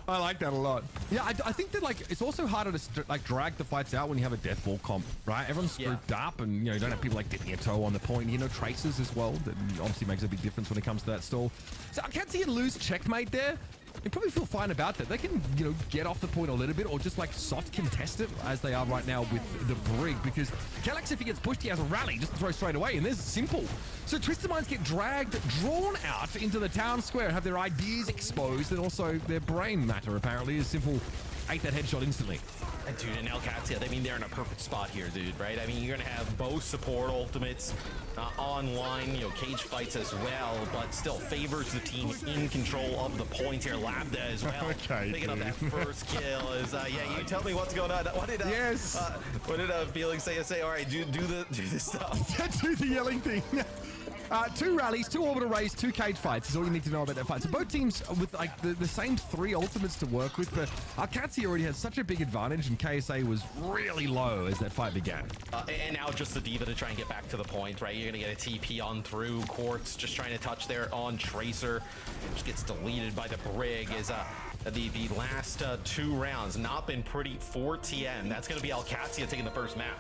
S5: I like that a lot. Yeah, I think that like it's also harder to like drag the fights out when you have a death ball comp, right? Everyone's grouped up, and you don't have people like dipping a toe on the point. Traces as well. That obviously makes a big difference when it comes to that stall. So I can't see it lose Checkmate there. They probably feel fine about that. They can, get off the point a little bit, or just like soft contest it as they are right now with the Brig, because Galax, if he gets pushed, he has a rally just to throw straight away, and this is simple. So Twisted Minds get dragged, drawn out into the town square, have their ideas exposed, and also their brain matter apparently is simple. Ate that headshot instantly.
S6: Dude, and Alcatia, they're in a perfect spot here, dude, right? I mean, you're gonna have both support ultimates online, cage fights as well, but still favors the team in control of the point here. Labda as well, picking up that first kill. Is you tell me what's going on. What did Felix say? All right, do the stuff.
S5: Do the yelling thing. 2 rallies, 2 orbital rays, 2 cage fights is all you need to know about that fight. So both teams with like the same 3 ultimates to work with, but Alcatia already has such a big advantage, and KSA was really low as that fight began.
S6: And now just the Diva to try and get back to the point, right? You're gonna get a TP on through. Quartz just trying to touch there on Tracer. Just gets deleted by the Brig. Is the last 2 rounds not been pretty for TM. That's gonna be Alcatia taking the first map.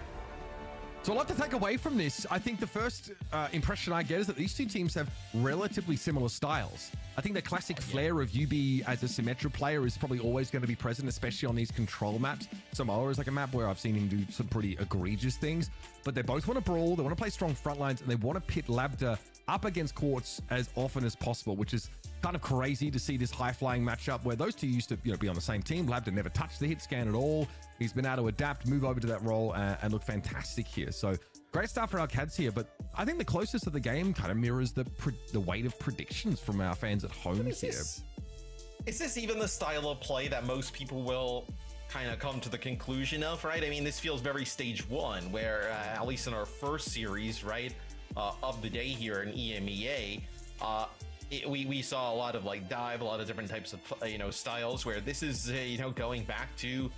S5: So a lot to take away from this. I think the first impression I get is that these 2 teams have relatively similar styles. I think the classic flair of UB as a Symmetra player is probably always going to be present, especially on these control maps. Samoa is like a map where I've seen him do some pretty egregious things, but they both want to brawl, they want to play strong front lines, and they want to pit Labda up against Quartz as often as possible, which is kind of crazy to see this high-flying matchup where those 2 used to be on the same team. Labda never touched the hit scan at all. He's been able to adapt, move over to that role, and look fantastic here. So great stuff for Alcatia, but I think the closest of the game kind of mirrors the weight of predictions from our fans at home here.
S6: Is this even the style of play that most people will kind of come to the conclusion of, right? I mean, this feels very Stage 1, where at least in our first series, right, of the day here in EMEA, we saw a lot of like dive, a lot of different types of styles, where this is going back to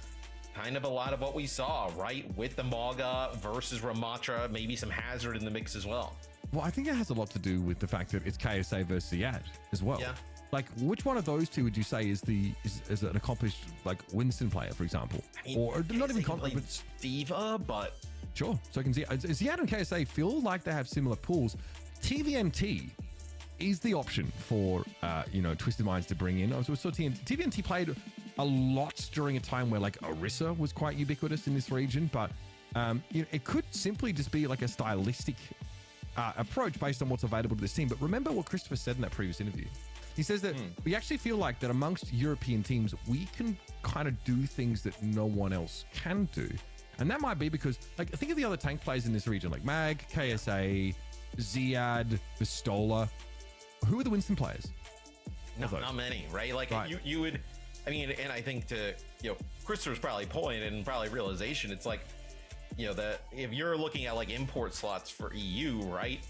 S6: kind of a lot of what we saw, right, with the Maga versus Ramatra, maybe some hazard in the mix as well.
S5: Well, I think it has a lot to do with the fact that it's KSA versus Ziyad as well.
S6: Yeah.
S5: Like, which one of those 2 would you say is an accomplished like Winston player, for example, or not even accomplished, but
S6: Diva, but
S5: sure. So I can see Ziyad and KSA feel like they have similar pools. TVNT is the option for Twisted Minds to bring in. I saw TVNT played a lot during a time where like Orisa was quite ubiquitous in this region, but It could simply just be like a stylistic approach based on what's available to this team. But remember what Christopher said in that previous interview. He says that we actually feel like that amongst European teams, we can kind of do things that no one else can do. And that might be because, like, think of the other tank players in this region, like Mag, KSA, Ziad, Vistola. Who are the Winston players?
S6: Not many, right? Like you would, I mean, and I think to, Christopher's probably point and probably realization, it's like, that if you're looking at like import slots for EU, right?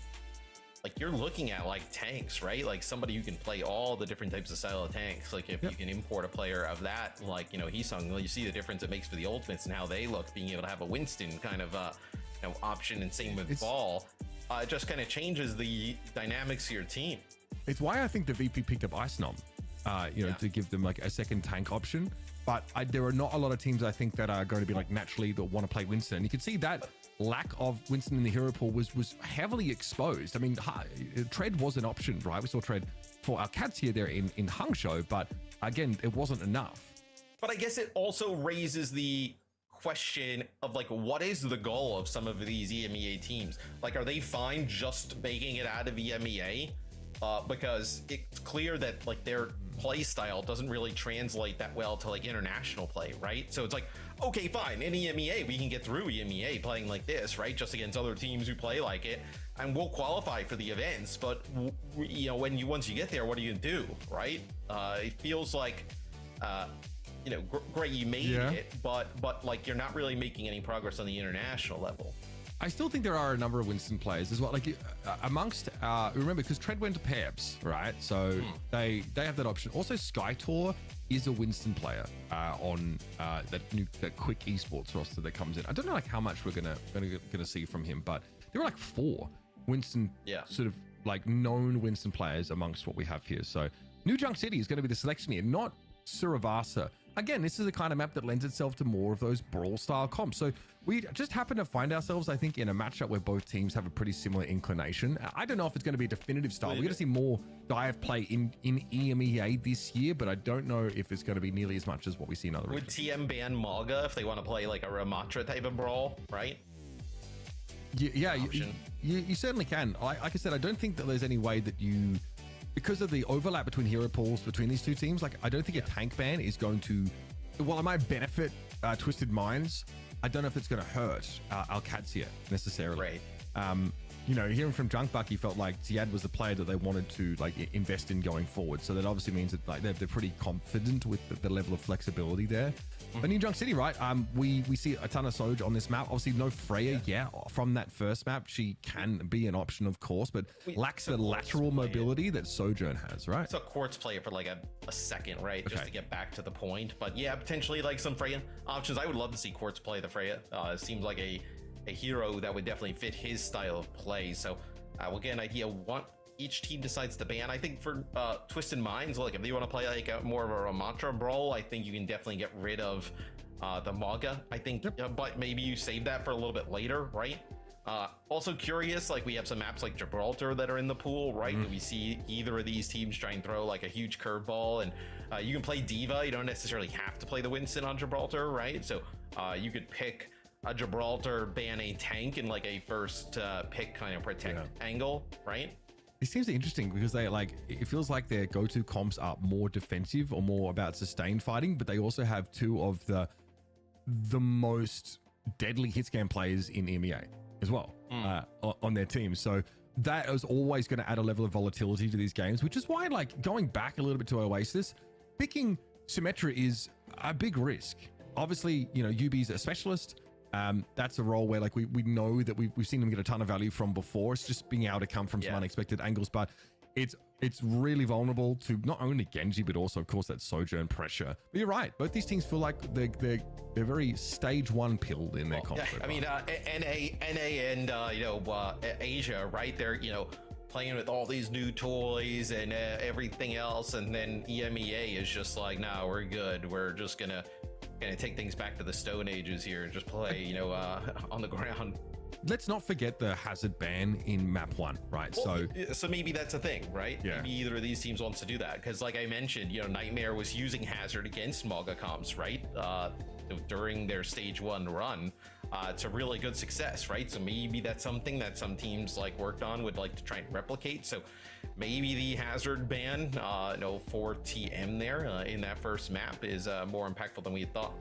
S6: Like you're looking at like tanks, right? Like somebody who can play all the different types of style of tanks. Like if you can import a player of that, like, Heesung, you see the difference it makes for the ultimates and how they look, being able to have a Winston kind of, option, and same with Ball. It just kind of changes the dynamics of your team.
S5: It's why I think the VP picked up Icenom, to give them like a second tank option. But there are not a lot of teams I think that are going to be like naturally that want to play Winston. You can see that lack of Winston in the hero pool was heavily exposed. I mean, Tread was an option, right? We saw Tread for Alcatia there in Hangzhou, but again, it wasn't enough.
S6: But I guess it also raises the question of like, what is the goal of some of these EMEA teams? Like, are they fine just making it out of EMEA? Because it's clear that like their play style doesn't really translate that well to like international play, right? So it's like, okay, fine, in EMEA we can get through EMEA playing like this, right, just against other teams who play like it, and we'll qualify for the events. But once you get there, what do you do, right? It feels like great, you made it, but like you're not really making any progress on the international level.
S5: I still think there are a number of Winston players as well. Like amongst, remember, because Tread went to Pebs, right? So they have that option. Also, Skytor is a Winston player on that quick esports roster that comes in. I don't know like how much we're gonna see from him, but there are like 4 Winston, sort of like known Winston players amongst what we have here. So New Junk City is going to be the selection here, not Suravasa. Again, this is the kind of map that lends itself to more of those brawl style comps. So we just happen to find ourselves, I think, in a matchup where both teams have a pretty similar inclination. I don't know if it's going to be a definitive style. We're going to see more dive play in EMEA this year, but I don't know if it's going to be nearly as much as what we see in other regions.
S6: Would TM ban Maga if they want to play like a Ramatra type of brawl, right?
S5: Yeah, you certainly can. Like I said, I don't think that there's any way that you... Because of the overlap between hero pools between these two teams, like I don't think a tank ban is going to, while it might benefit Twisted Minds, I don't know if it's going to hurt Alcatia necessarily. Right. Hearing from Junkbuck, he felt like Ziad was the player that they wanted to like invest in going forward. So that obviously means that like they're pretty confident with the level of flexibility there. But New Junk City, right? We see a ton of Soj on this map. Obviously, no Freya yet from that first map. She can be an option, of course, but lacks the lateral mobility that Sojourn has, right?
S6: It's a Quartz player for like a second, right? Just to get back to the point. But yeah, potentially like some Freya options. I would love to see Quartz play the Freya. It seems like a hero that would definitely fit his style of play. So we'll get an idea what each team decides to ban. I think for Twisted Minds, like if they want to play like more of a Ramatra brawl, I think you can definitely get rid of the Maga. I think, but maybe you save that for a little bit later, right? Also curious, like we have some maps like Gibraltar that are in the pool, right? Do we see either of these teams try and throw like a huge curveball? And you can play Diva. You don't necessarily have to play the Winston on Gibraltar, right? So you could pick a Gibraltar, ban a tank in like a first pick kind of protect angle, right?
S5: It seems interesting because they it feels like their go-to comps are more defensive or more about sustained fighting, but they also have 2 of the most deadly hit scan players in EMEA as well on their team. So that is always going to add a level of volatility to these games, which is why like going back a little bit to Oasis, picking Symmetra is a big risk. Obviously, UB's a specialist. That's a role where like we know that we've seen them get a ton of value from before. It's just being able to come from some unexpected angles, but it's really vulnerable to not only Gen.G but also of course that Sojourn pressure. But you're right, both these teams feel like they're very stage 1 pilled in their conflict.
S6: I mean, NA and Asia, right? They're playing with all these new toys and everything else, and then EMEA is just like, no, we're good. We're just gonna take things back to the Stone Ages here and just play, on the ground.
S5: Let's not forget the hazard ban in map 1, right?
S6: Well, so maybe that's a thing, right?
S5: Yeah.
S6: Maybe either of these teams wants to do that because, like I mentioned, Nightmare was using hazard against Maga comps, right? during their stage 1 run to really good success, right? So maybe that's something that some teams like worked on would like to try and replicate. So maybe the hazard ban for TM there in that first map is more impactful than we had thought.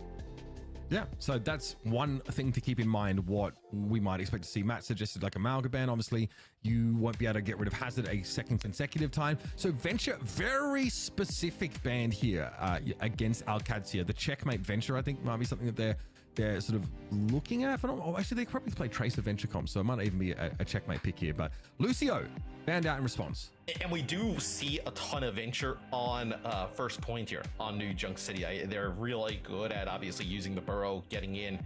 S5: Yeah, so that's one thing to keep in mind, what we might expect to see. Matt suggested like a Malga ban. Obviously, you won't be able to get rid of Hazard a second consecutive time. So Venture, very specific ban here against Alcatia. The checkmate Venture, I think, might be something that they're sort of looking at. Actually, they probably play Tracer Venture comp, so it might even be a checkmate pick here. But Lucio banned out in response.
S6: And we do see a ton of Venture on first point here on New Junk City. They're really good at obviously using the burrow, getting in,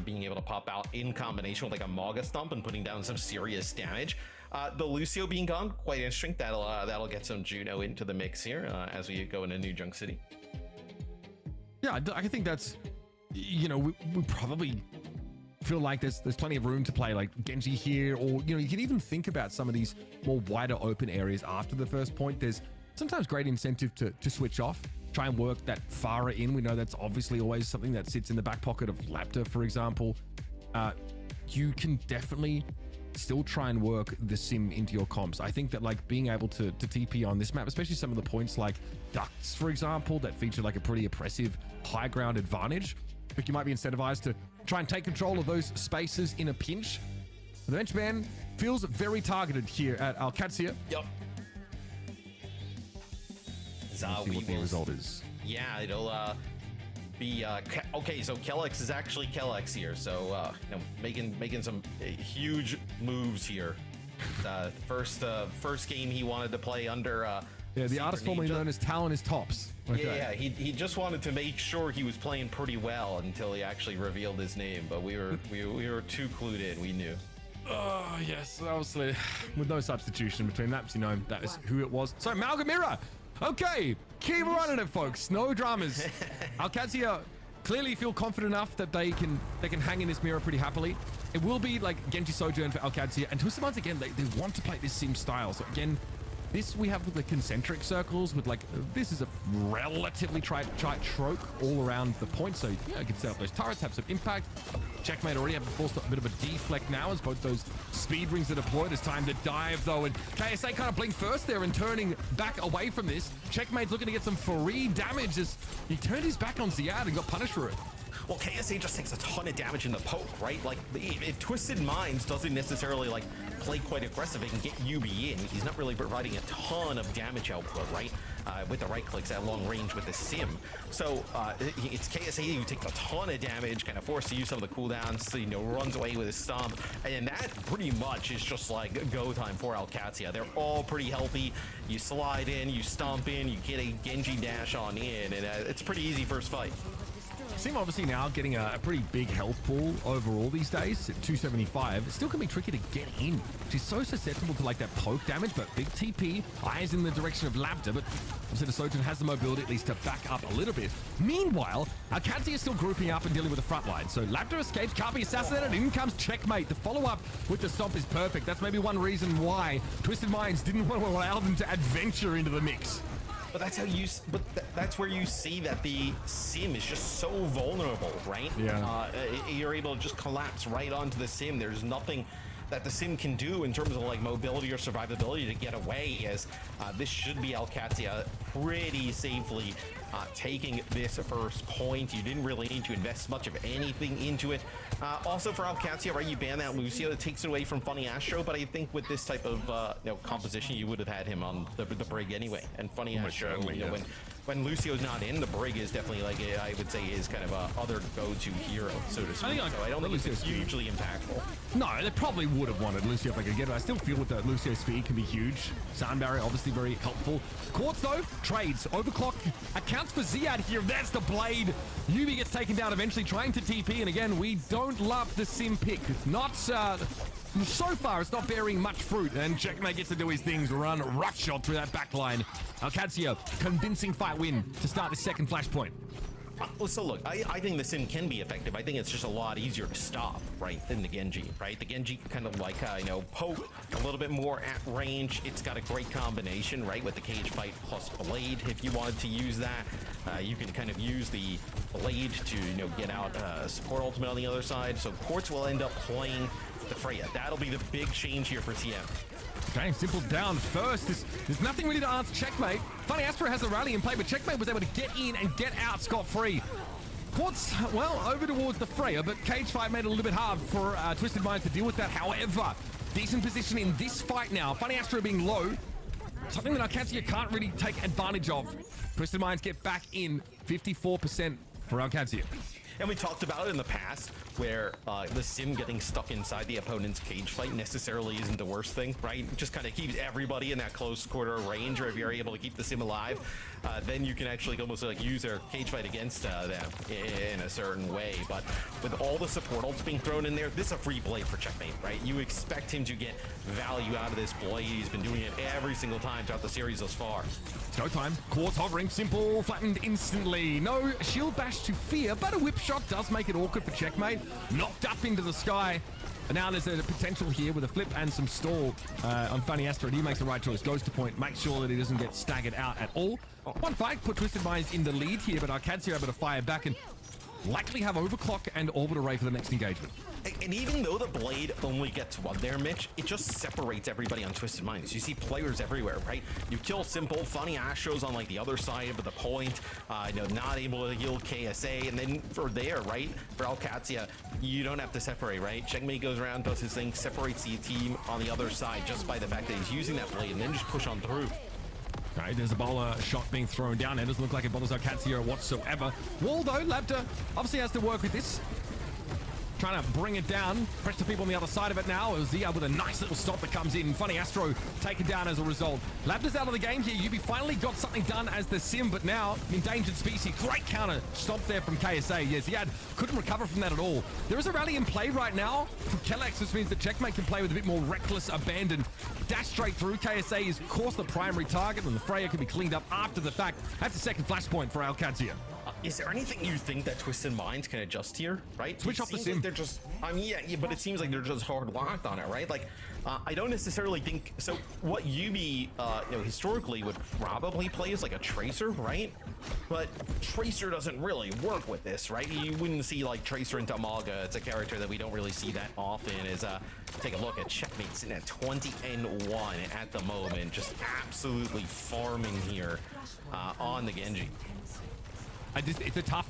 S6: being able to pop out in combination with like a Maga Stomp and putting down some serious damage. The Lucio being gone, quite interesting. That'll get some Juno into the mix here as we go into New Junk City.
S5: Yeah, I think that's, we probably feel like there's plenty of room to play like Gen.G here, or you can even think about some of these more wider open areas after the first point. There's sometimes great incentive to switch off, try and work that Farah in. We know that's obviously always something that sits in the back pocket of Lapta, for example. You can definitely still try and work the sim into your comps. I think that like being able to TP on this map, especially some of the points like ducts, for example, that feature like a pretty oppressive high ground advantage, but you might be incentivized to try and take control of those spaces in a pinch. The bench ban feels very targeted here at Alcatia.
S6: Yep.
S5: See what the result is.
S6: Yeah, it'll be okay. So Kellex is actually Kellex here. So making some huge moves here. First game he wanted to play under.
S5: The artist formerly known as Talon is Tops. Okay.
S6: Yeah, he just wanted to make sure he was playing pretty well until he actually revealed his name. But we were too clued in. We knew.
S5: Oh yes, obviously with no substitution between maps, that is who it was. So Malgamira. Okay, keep running it, folks. No dramas. Alcatia clearly feel confident enough that they can hang in this mirror pretty happily. It will be like Gen.G Sojourn for Alcatia, and Twisted Minds again, they want to play this sim style. So again, this we have with the concentric circles with like, this is a relatively tight trope all around the point. So you can set up those turrets, have some impact. Checkmate already have forced a bit of a deflect now as both those speed rings are deployed. It's time to dive though, and KSA kind of blink first there and turning back away from this. Checkmate's looking to get some free damage as he turned his back on Ziad and got punished for it.
S6: Well, KSA just takes a ton of damage in the poke, right? Like, if Twisted Minds doesn't necessarily, like, play quite aggressive and get UB in, he's not really providing a ton of damage output, right? With the right clicks at long range with the sim. So, it's KSA who takes a ton of damage, kind of forced to use some of the cooldowns, so, runs away with his stomp. And that pretty much is just, like, go time for Alcatia. They're all pretty healthy. You slide in, you stomp in, you get a Gen.G dash on in, and it's a pretty easy first fight.
S5: Sim obviously now getting a pretty big health pool overall these days at 275. It still can be tricky to get in. She's so susceptible to like that poke damage, but big TP, eyes in the direction of Labda, but the Sojourn has the mobility at least to back up a little bit. Meanwhile, Alcatia is still grouping up and dealing with the front line. So Labda escapes, can't be assassinated, in comes Checkmate. The follow-up with the stomp is perfect. That's maybe one reason why Twisted Minds didn't want to allow them to adventure into the mix.
S6: But that's how that's where you see that the sim is just so vulnerable, right?
S5: Yeah.
S6: You're able to just collapse right onto the sim. There's nothing that the sim can do in terms of like mobility or survivability to get away, as this should be Alcatia pretty safely taking this first point. You didn't really need to invest much of anything into it. Also for Alcatia, right, you ban that Lucio, it takes it away from Funny Astro, but I think with this type of composition, you would have had him on the brig anyway. And Funny Astro, when Lucio's not in, the brig is definitely like, I would say, is kind of a other go-to hero, so to speak. I don't think it's hugely impactful.
S5: No, they probably would have wanted Lucio if they could get it. I still feel with the Lucio speed can be huge. Sound barrier obviously very helpful. Quartz though, trades. Overclock accounts for Ziad here. That's the blade. Yubi gets taken down eventually, trying to TP. And again, we don't love the sim pick. It's not, so far, it's not bearing much fruit. And Checkmate gets to do his things. Run rush shot through that back line. Alcatia, convincing fight win to start the second flashpoint.
S6: So look, I think the sim can be effective. I think it's just a lot easier to stop, right, than the Gen.G, right? The Gen.G kind of like, poke a little bit more at range. It's got a great combination, right, with the cage fight plus blade, if you wanted to use that. You can kind of use the blade to, get out support ultimate on the other side. So Quartz will end up playing the Freya. That'll be the big change here for TM.
S5: Okay, Simple down first. There's nothing really to answer Checkmate. Funny Astro has a rally in play, but Checkmate was able to get in and get out scot-free. Quartz, well, over towards the Freya, but cage fight made it a little bit hard for Twisted Minds to deal with that. However, decent position in this fight now. Funny Astro being low, something that Alcatia can't really take advantage of. Twisted Minds get back in 54% for Alcatia.
S6: And we talked about it in the past where the sim getting stuck inside the opponent's cage fight necessarily isn't the worst thing, right? It just kind of keeps everybody in that close quarter range, or if you're able to keep the sim alive, then you can actually almost like use their cage fight against them in a certain way. But with all the support ults being thrown in there, this is a free blade for Checkmate, right? You expect him to get value out of this blade. He's been doing it every single time throughout the series thus far.
S5: It's go time. Quartz hovering, Simple flattened instantly. No shield bash to fear, but a whip shot does make it awkward for Checkmate. Knocked up into the sky. And now there's a potential here with a flip and some stall on Funny Astro. He makes the right choice, goes to point, makes sure that he doesn't get staggered out at all. One fight put Twisted Minds in the lead here, but Alcatia able to fire back and likely have Overclock and Orbit Array for the next engagement.
S6: And even though the blade only gets one there, Mitch, it just separates everybody on Twisted Minds. You see players everywhere, right? You kill Simple, Funny Astros on like the other side of the point, not able to heal KSA, and then for there, right, for Alcatia, you don't have to separate, right? Checkmate goes around, does his thing, separates the team on the other side just by the fact that he's using that blade, and then just push on through.
S5: Okay, there's a bowler shot being thrown down. It doesn't look like it bothers Alcatia whatsoever. Waldo, Labda obviously has to work with this. Trying to bring it down. Pressure people on the other side of it now. Zia with a nice little stop that comes in. Funny Astro taken down as a result. Labda's out of the game here. UB finally got something done as the sim, but now endangered species. Great counter stop there from KSA. Yes, he couldn't recover from that at all. There is a rally in play right now from Kellex, which means that Checkmate can play with a bit more reckless abandon. Dash straight through. KSA is, of course, the primary target, and the Freya can be cleaned up after the fact. That's a second flashpoint for Alcatia.
S6: Is there anything you think that Twisted Minds can adjust here, right?
S5: Switch off the sim.
S6: Like they're just, yeah, but it seems like they're just hard locked on it, right? Like, I don't necessarily think, so what UB, historically would probably play is like a Tracer, right? But Tracer doesn't really work with this, right? You wouldn't see like Tracer into Amalga. It's a character that we don't really see that often. Take a look at Checkmate sitting at 20-1 at the moment, just absolutely farming here on the Gen.G.
S5: It's a tough,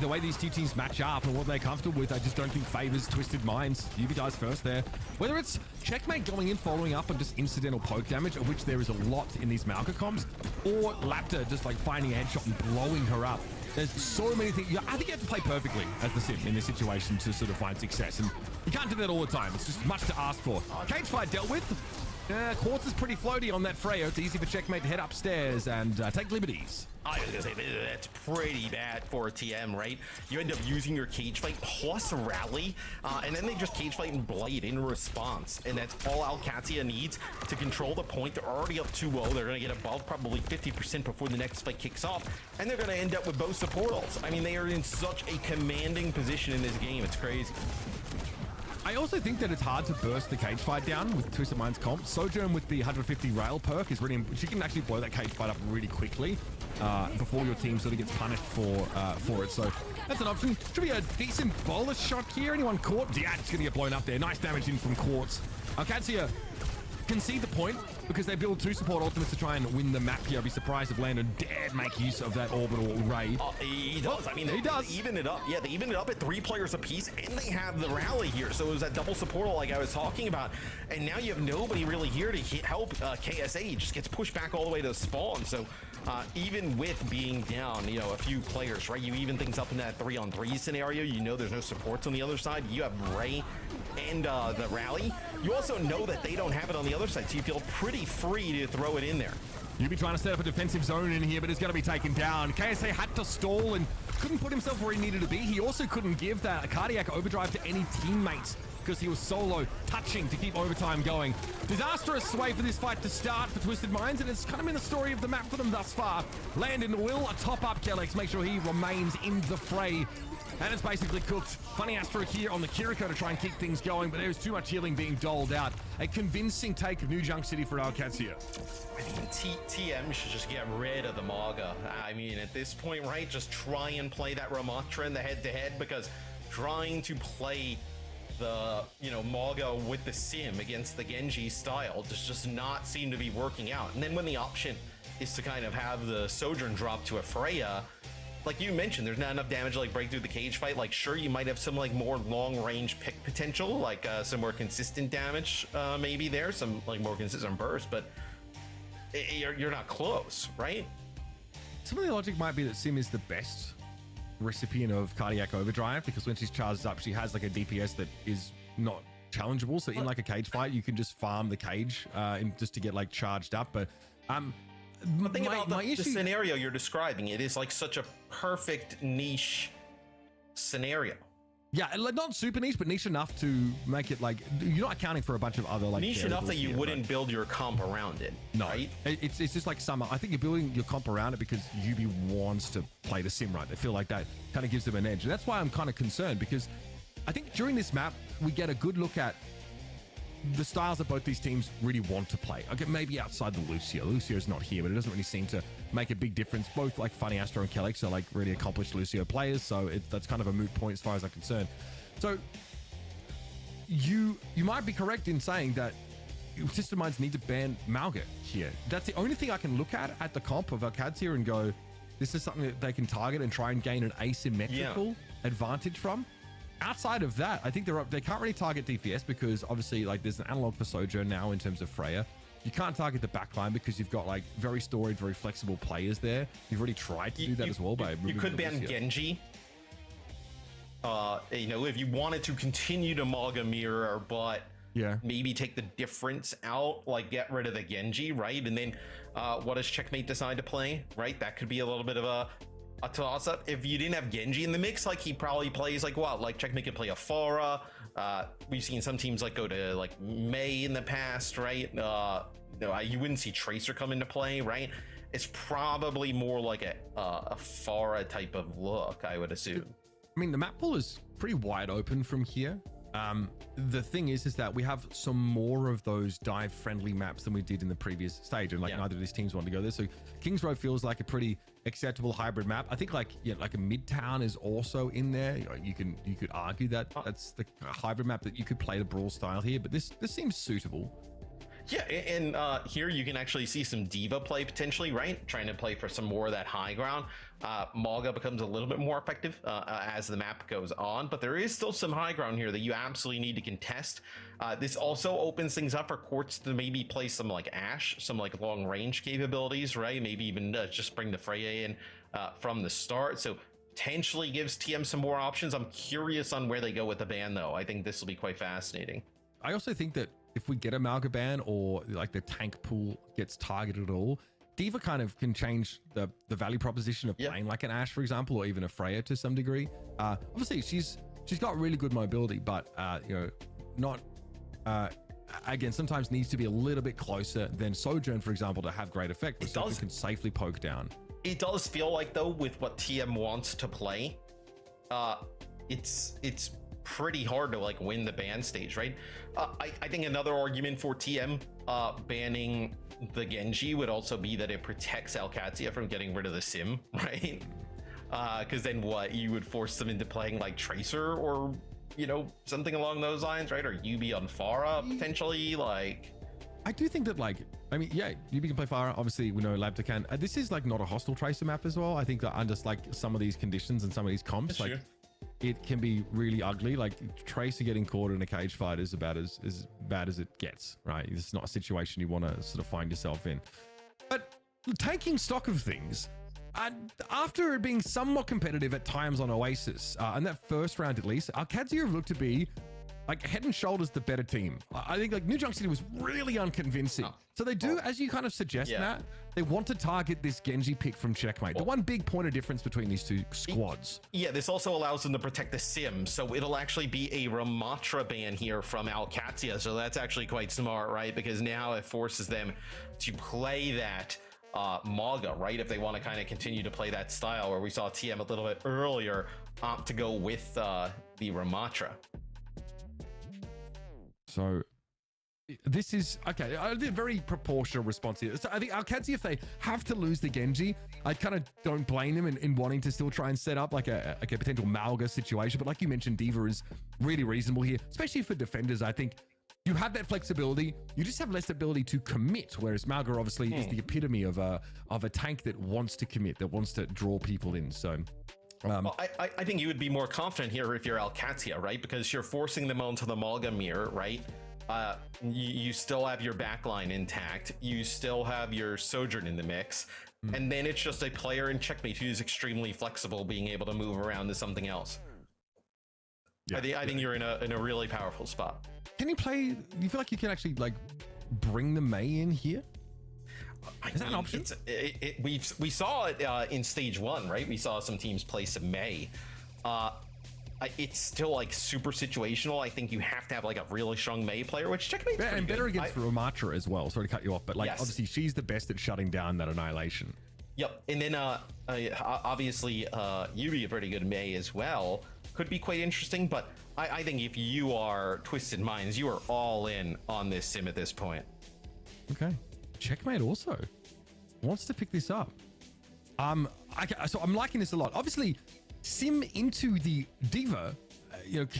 S5: the way these two teams match up and what they're comfortable with, I just don't think favors Twisted Minds. UB dies first there. Whether it's Checkmate going in, following up on just incidental poke damage, of which there is a lot in these Malka comps, or Lapta just like finding a headshot and blowing her up. There's so many things. I think you have to play perfectly as the sim in this situation to sort of find success, and you can't do that all the time. It's just much to ask for. Cage fight dealt with. Quartz is pretty floaty on that Freya. It's easy for Checkmate to head upstairs and take liberties.
S6: I was gonna say, that's pretty bad for TM, right? You end up using your cage fight plus rally, and then they just cage fight and blade in response. And that's all Alcatia needs to control the point. They're already up 2-0. They're gonna get above probably 50% before the next fight kicks off. And they're gonna end up with both support ults. I mean, they are in such a commanding position in this game. It's crazy.
S5: I also think that it's hard to burst the cage fight down with Twisted Minds comp. Sojourn with the 150 rail perk is really, she can actually blow that cage fight up really quickly before your team sort of gets punished for it. So that's an option. Should be a decent bowler shot here. Anyone caught? Yeah, it's going to get blown up there. Nice damage in from Quartz. Alcatia concede the point because they build two support ultimates to try and win the map here. I'd be surprised if Landon dared make use of that orbital ray.
S6: He does. I mean, he does. They even it up. Yeah, they even it up at 3 players apiece, and they have the rally here. So it was that double support like I was talking about. And now you have nobody really here to help KSA. He just gets pushed back all the way to spawn. So even with being down, a few players, right? You even things up in that 3-on-3 scenario. There's no supports on the other side. You have Ray and the rally. You also know that they don't have it on the other side, so you feel pretty free to throw it in there.
S5: You'd be trying to set up a defensive zone in here, but it's going to be taken down. KSA had to stall and couldn't put himself where he needed to be. He also couldn't give that a cardiac overdrive to any teammates because he was solo touching to keep overtime going. Disastrous way for this fight to start for Twisted Minds, and it's kind of been the story of the map for them thus far. Landon will top up Kellex, make sure he remains in the fray And it's basically cooked. Funny Astro here on the Kiriko to try and keep things going, but there's too much healing being doled out. A convincing take of New Junk City for Alcatia.
S6: I mean, TM should just get rid of the Maga. I mean, at this point, right, just try and play that Ramatra in the head-to-head, because trying to play the, you know, Maga with the Sim against the Gen.G style does just not seem to be working out. And then when the option is to kind of have the Sojourn drop to a Freya, like you mentioned, there's not enough damage to like break through the cage fight. Like, sure, you might have some like more long range pick potential, like some more consistent damage, maybe there, some like more consistent burst, but you're not close, right?
S5: Some of the logic might be that Sim is the best recipient of cardiac overdrive, because when she's charged up, she has like a DPS that is not challengeable. So in like a cage fight, you can just farm the cage just to get like charged up. But
S6: think about the scenario you're describing. It is like such a perfect niche scenario.
S5: Yeah, like not super niche, but niche enough to make it like you're not accounting for a bunch of other like
S6: niche enough that you wouldn't build your comp around it.
S5: No,
S6: right?
S5: It's just like summer. I think you're building your comp around it because UB wants to play the sim right. They feel like that kind of gives them an edge, and that's why I'm kind of concerned, because I think during this map we get a good look at the styles that both these teams really want to play. Okay, maybe outside the Lucio. Lucio's not here, but it doesn't really seem to make a big difference. Both like Funny Astro and Kellex are like really accomplished Lucio players, so that's kind of a moot point as far as I'm concerned. So you might be correct in saying that System Minds need to ban Malga here. That's the only thing I can look at the comp of Alcatia and go, this is something that they can target and try and gain an asymmetrical advantage from. Outside of that, I think they can't really target DPS because obviously like there's an analog for Sojourn now in terms of Freya. You can't target the backline because you've got like very storied, very flexible players there. You've already tried to do that as well by
S6: you could ban Gen.G. You know, if you wanted to continue to Maga mirror, but maybe take the difference out, like get rid of the Gen.G, right? And then what does Checkmate decide to play, right? That could be a little bit of a toss-up. If you didn't have Gen.G in the mix, like he probably plays like what? Like Checkmate could play a Farah. We've seen some teams like go to like May in the past, right? No, you wouldn't see Tracer come into play, right? It's probably more like a Farah type of look, I would assume.
S5: I mean, the map pool is pretty wide open from here. The thing is that we have some more of those dive-friendly maps than we did in the previous stage, and like neither of these teams want to go there. So Kings Row feels like a pretty acceptable hybrid map. I think like like a Midtown is also in there. You could argue that that's the hybrid map that you could play the brawl style here, but this seems suitable.
S6: Yeah, and here you can actually see some diva play potentially, right? Trying to play for some more of that high ground. Maga becomes a little bit more effective as the map goes on, but there is still some high ground here that you absolutely need to contest. This also opens things up for Quartz to maybe play some like Ashe, some like long range capabilities, right? Maybe even just bring the Freya in from the start. So potentially gives TM some more options. I'm curious on where they go with the ban though. I think this will be quite fascinating.
S5: I also think that if we get a Malga ban or like the tank pool gets targeted at all, Diva kind of can change the value proposition of playing like an Ashe, for example, or even a Freya to some degree. Obviously, she's got really good mobility, but you know, not again, sometimes needs to be a little bit closer than Sojourn, for example, to have great effect. But Sojourn can safely poke down.
S6: It does feel like though, with what TM wants to play, it's pretty hard to like win the ban stage, right? I think another argument for TM banning the Gen.G would also be that it protects Alcatia from getting rid of the sim, right? Because then what, you would force them into playing like Tracer or, you know, something along those lines, right? Or UB on Farah potentially. Like,
S5: I do think that, like, I mean, yeah, UB can play Farah. Obviously, we know Labda can. This is like not a hostile Tracer map as well. I think that under like some of these conditions and some of these comps, like it can be really ugly. Like Tracer getting caught in a cage fight is about as bad as it gets, right? It's not a situation you want to sort of find yourself in. But taking stock of things, after it being somewhat competitive at times on Oasis, and that first round at least, Alcatia have looked to be like head and shoulders the better team. I think like New Junk City was really unconvincing. So they do, as you kind of suggest, Matt, they want to target this Gen.G pick from Checkmate. The one big point of difference between these two squads.
S6: Yeah, this also allows them to protect the sim. So it'll actually be a Ramatra ban here from Alcatia. So that's actually quite smart, right? Because now it forces them to play that Maga, right? If they want to kind of continue to play that style, where we saw TM a little bit earlier opt to go with the Ramatra.
S5: So this is okay. I did a very proportional response here. So I think Alcatia, if they have to lose the Gen.G, I kind of don't blame them in wanting to still try and set up like a potential Malga situation. But like you mentioned, D.Va is really reasonable here, especially for defenders. I think you have that flexibility. You just have less ability to commit, whereas Malga obviously is the epitome of a tank that wants to commit, that wants to draw people in. So
S6: well, I think you would be more confident here if you're Alcatia, right? Because you're forcing them onto the Malga mirror, right? You still have your backline intact. You still have your Sojourn in the mix. And then it's just a player in Checkmate who's extremely flexible, being able to move around to something else. Yeah, I think you're in a really powerful spot.
S5: Can you play? Do you feel like you can actually like bring the Mei in here? Is that an option?
S6: We saw it in stage 1, right? We saw some teams play some Mei. It's still like super situational. I think you have to have like a really strong Mei player, which Checkmate
S5: and better against Ramatra as well. Sorry to cut you off, but like
S6: yes.
S5: Obviously she's the best at shutting down that annihilation.
S6: Yep, and then obviously Yuri, a pretty good Mei as well, could be quite interesting. But I think if you are Twisted Minds, you are all in on this sim at this point.
S5: Okay, Checkmate also wants to pick this up. So I'm liking this a lot. Obviously, sim into the D.Va,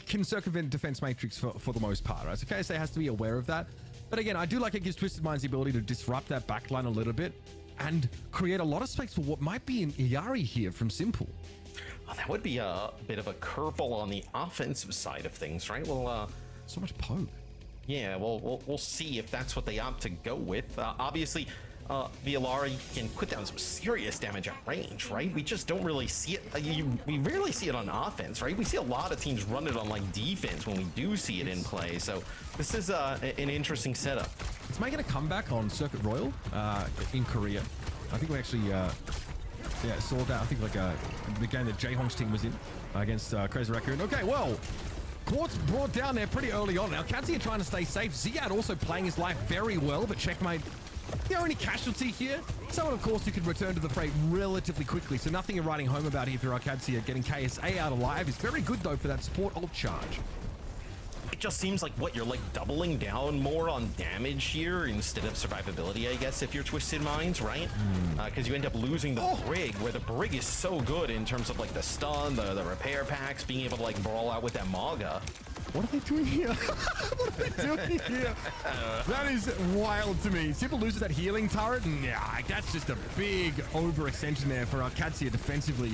S5: can circumvent defense matrix for the most part, right? So KSA has to be aware of that. But again, I do like it gives Twisted Minds the ability to disrupt that backline a little bit and create a lot of space for what might be an Iari here from Simple.
S6: Oh, that would be a bit of a curveball on the offensive side of things, right? Well,
S5: so much poke.
S6: Yeah, well, we'll see if that's what they opt to go with. Obviously, Violari can put down some serious damage at range, right? We just don't really see it. We rarely see it on offense, right? We see a lot of teams run it on like defense when we do see it in play. So this is an interesting setup.
S5: It's making a comeback on Circuit Royal in Korea. I think we actually saw that. I think like the game that Jaehong's team was in against Crazy Raccoon. Okay, well, Quartz brought down there pretty early on. Now Katsuya trying to stay safe. Ziad also playing his life very well, but Checkmate, the only casualty here. Someone, of course, who could return to the fray relatively quickly, so nothing you're writing home about here for Alcatia. Getting KSA out alive is very good, though, for that support ult charge.
S6: It just seems like you're like doubling down more on damage here instead of survivability, I guess, if you're Twisted Minds, right? Because you end up losing the Brig, where the Brig is so good in terms of like the stun, the repair packs, being able to like brawl out with that Maga.
S5: What are they doing here? What are they doing here? That is wild to me. Simple loses that healing turret, and yeah, that's just a big overextension there for Alcatia defensively.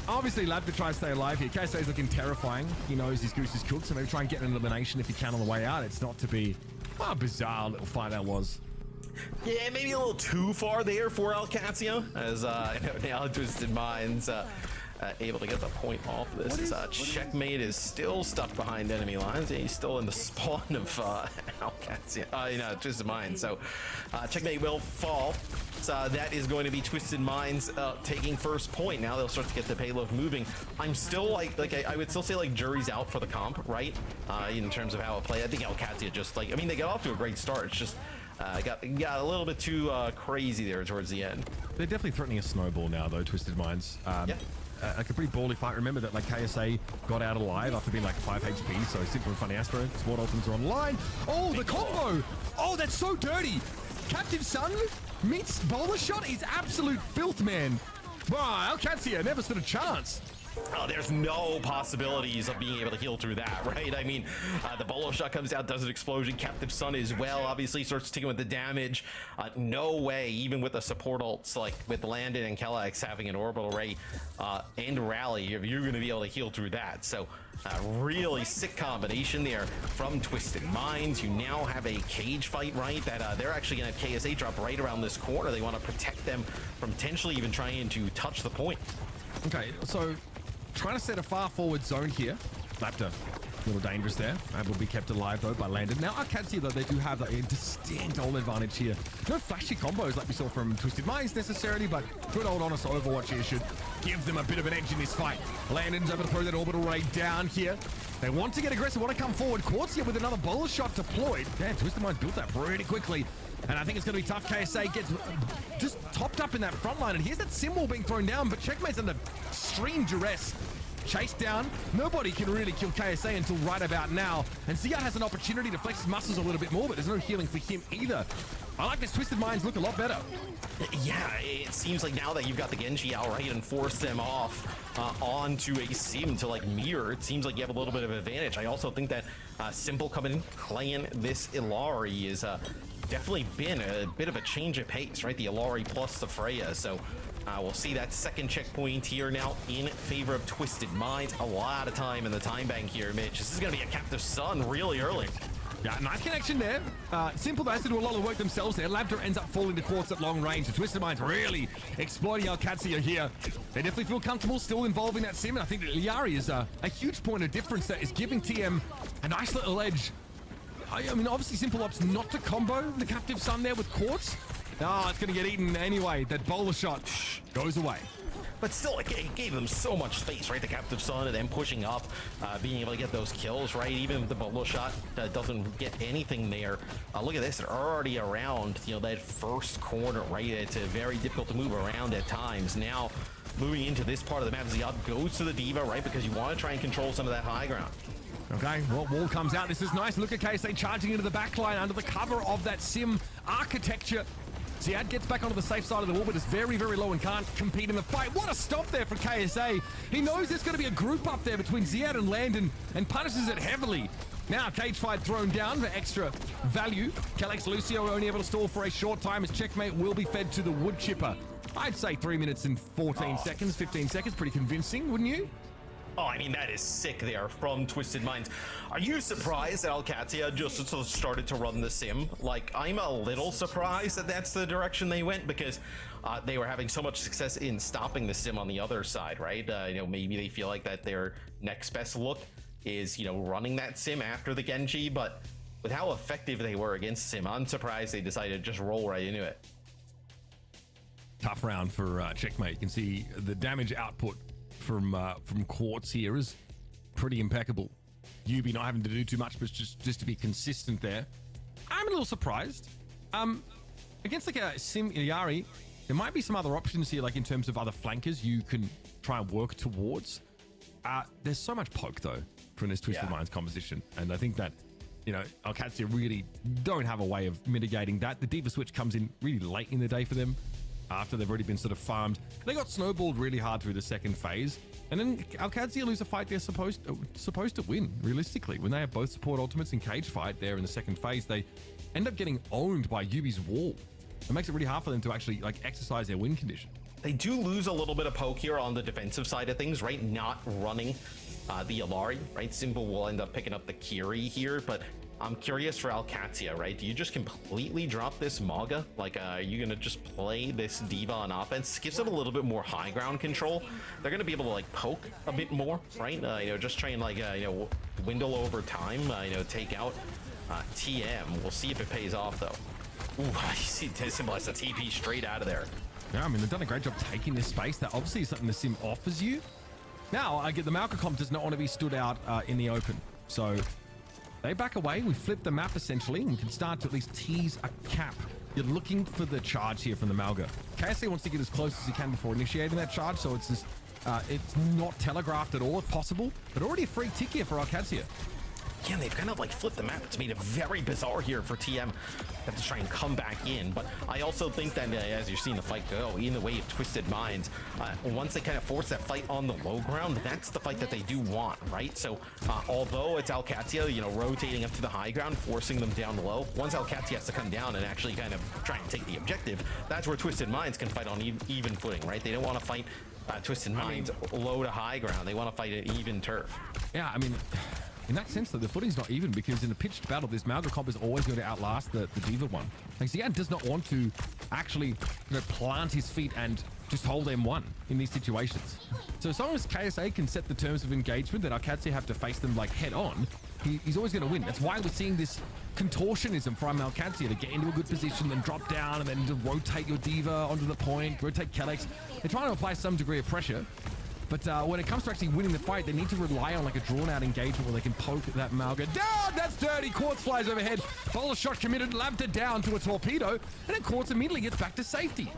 S5: Obviously, Lab to try and stay alive here. KSA is looking terrifying. He knows his goose is cooked, so maybe try and get an elimination if he can on the way out. It's not to be what a bizarre little fight that was.
S6: Yeah, maybe a little too far there for Alcatia, as now Twisted Minds able to get the point off this. Checkmate is still stuck behind enemy lines. He's still in the spawn of Alcatia, Twisted Minds. So Checkmate will fall. So that is going to be Twisted Minds taking first point. Now they'll start to get the payload moving. I'm still I would still say like jury's out for the comp, right? In terms of how it played. I think Alcatia just they got off to a great start. It's just got a little bit too crazy there towards the end.
S5: They're definitely threatening a snowball now, though. Twisted Minds.
S6: Yeah.
S5: Like a pretty ballsy fight. Remember that like KSA got out alive after being like 5 HP, so Simple and Funny Astro, Sword Ultimates are online. Oh, the combo! Oh, that's so dirty! Captive Sun meets Bowler Shot is absolute filth, man. Wow, Alcatia never stood a chance.
S6: Oh, there's no possibilities of being able to heal through that, right? I mean, the bolo shot comes out, does an explosion. Captive Sun as well, obviously starts taking with the damage. No way, even with the support ults, like with Landon and Kellex having an orbital ray and rally, you're going to be able to heal through that. So really sick combination there from Twisted Minds. You now have a cage fight, right? That they're actually going to have KSA drop right around this corner. They want to protect them from potentially even trying to touch the point.
S5: Okay, so trying to set a far forward zone here. Lapta A little dangerous there. Able to be kept alive though by Landon. Now Alcatia though, they do have a distinct ult advantage here. No flashy combos like we saw from Twisted Minds necessarily, but good old honest Overwatch here should give them a bit of an edge in this fight. Landon's able to throw that orbital ray down here. They want to get aggressive, want to come forward. Quartz here with another bowler shot deployed. Damn, Twisted Minds built that pretty quickly. And I think it's going to be tough. KSA gets just topped up in that front line. And here's that symbol being thrown down, but Checkmate's under extreme duress. Chased down. Nobody can really kill KSA until right about now. And Ziad has an opportunity to flex his muscles a little bit more, but there's no healing for him either. I like this Twisted Minds look a lot better.
S6: Yeah, it seems like now that you've got the Gen.G out, right, and forced them off onto a sim to like mirror, it seems like you have a little bit of advantage. I also think that Simple coming in, playing this Illari is definitely been a bit of a change of pace, right? The Illari plus the Freya. So we'll see that second checkpoint here now in favor of Twisted Minds. A lot of time in the time bank here, Mitch. This is going to be a Captive Sun really early.
S5: Yeah, nice connection there. Simple has to do a lot of work themselves there. Labdor ends up falling to Quartz at long range. The Twisted Minds really exploiting Alcatia here. They definitely feel comfortable still involving that sim. And I think that Liari is a huge point of difference that is giving TM a nice little edge. I mean, obviously Simple opts not to combo the Captive Sun there with Quartz. Oh, it's going to get eaten anyway. That bowler shot goes away.
S6: But still, it gave them so much space, right? The Captive Sun and then pushing up, being able to get those kills, right? Even if the bubble shot doesn't get anything there. Look at this, they're already around, you know, that first corner, right? It's very difficult to move around at times. Now, moving into this part of the map, Ziad goes to the Diva, right? Because you want to try and control some of that high ground.
S5: Okay, well, wall comes out. This is nice. Look at KSA charging into the back line under the cover of that sim architecture. Ziad gets back onto the safe side of the wall, but is very, very low and can't compete in the fight. What a stop there for KSA. He knows there's going to be a group up there between Ziad and Landon and punishes it heavily. Now, cage fight thrown down for extra value. Kalex Lucio only able to stall for a short time as Checkmate will be fed to the wood chipper. I'd say 3 minutes and 14 seconds, 15 seconds. Pretty convincing, wouldn't you?
S6: Oh, I mean, that is sick there from Twisted Minds. Are you surprised that Alcatia just sort of started to run the sim? Like, I'm a little surprised that that's the direction they went because they were having so much success in stopping the sim on the other side, right? You know, maybe they feel like that their next best look is, you know, running that sim after the Gen.G, but with how effective they were against sim, I'm surprised they decided to just roll right into it.
S5: Tough round for Checkmate. You can see the damage output from Quartz here is pretty impeccable. Yubi not having to do too much, but just to be consistent there. I'm a little surprised. Against like a Sim Iari, there might be some other options here, like in terms of other flankers you can try and work towards. There's so much poke though from this Twisted Minds composition, and I think that, you know, Alcatia really don't have a way of mitigating that. The Diva switch comes in really late in the day for them, after they've already been sort of farmed. They got snowballed really hard through the second phase, and then Alcatia lose a fight they're supposed to win, realistically. When they have both support ultimates in cage fight there in the second phase, they end up getting owned by Yubi's wall. It makes it really hard for them to actually like exercise their win condition.
S6: They do lose a little bit of poke here on the defensive side of things, right? Not running the Illari, right? Simple will end up picking up the Kiri here, but I'm curious for Alcatia, right? Do you just completely drop this Maga? Like, are you gonna just play this Diva on offense? Gives them a little bit more high ground control. They're gonna be able to like poke a bit more, right? You know, just try and like, you know, dwindle over time, you know, take out TM. We'll see if it pays off though. Ooh, you see Simple has the TP straight out of there.
S5: Yeah, I mean, they've done a great job taking this space. That obviously is something the sim offers you. Now, I get the Malcolm does not want to be stood out in the open. So they back away. We flip the map essentially and can start to at least tease a cap. You're looking for the charge here from the Malga. KSA wants to get as close as he can before initiating that charge, so it's just, it's not telegraphed at all if possible, but already a free tick here for Alcatia.
S6: Yeah, they've kind of like flipped the map. It's made it very bizarre here for TM. Have to try and come back in, but I also think that as you're seeing the fight go in the way of Twisted Minds, once they kind of force that fight on the low ground, that's the fight that they do want, right? So although it's Alcatia, you know, rotating up to the high ground, forcing them down low, once Alcatia has to come down and actually kind of try and take the objective, that's where Twisted Minds can fight on even footing, right? They don't want to fight Twisted Minds low to high ground. They want to fight an even turf.
S5: Yeah, I mean, in that sense, though, the footing's not even because in a pitched battle, this Malga comp is always going to outlast the Diva one. Like, Ziad does not want to actually, you know, plant his feet and just hold M1 in these situations. So as long as KSA can set the terms of engagement that Alcatia have to face them like head on, he's always going to win. That's why we're seeing this contortionism from Alcatia to get into a good position, then drop down, and then to rotate your diva onto the point, rotate Kellex. They're trying to apply some degree of pressure. But when it comes to actually winning the fight, they need to rely on like a drawn-out engagement where they can poke that Malga down. That's dirty. Quartz flies overhead. Bowler shot committed. Labda down to a torpedo. And then Quartz immediately gets back to safety.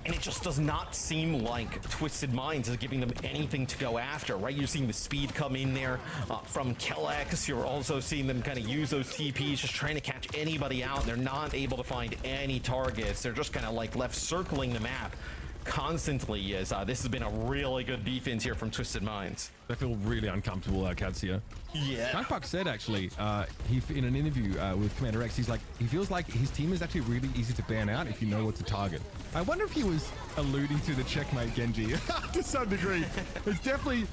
S6: And it just does not seem like Twisted Minds is giving them anything to go after, right? You're seeing the speed come in there from Kellex. You're also seeing them kind of use those TPs, just trying to catch anybody out. They're not able to find any targets. They're just kind of like left circling the map constantly. As this has been a really good defense here from Twisted Minds.
S5: They feel really uncomfortable, Alcatia.
S6: Yeah.
S5: Nightbuck said actually, in an interview with Commander X, he feels like his team is actually really easy to ban out if you know what to target. I wonder if he was alluding to the checkmate Gen.G to some degree. It's definitely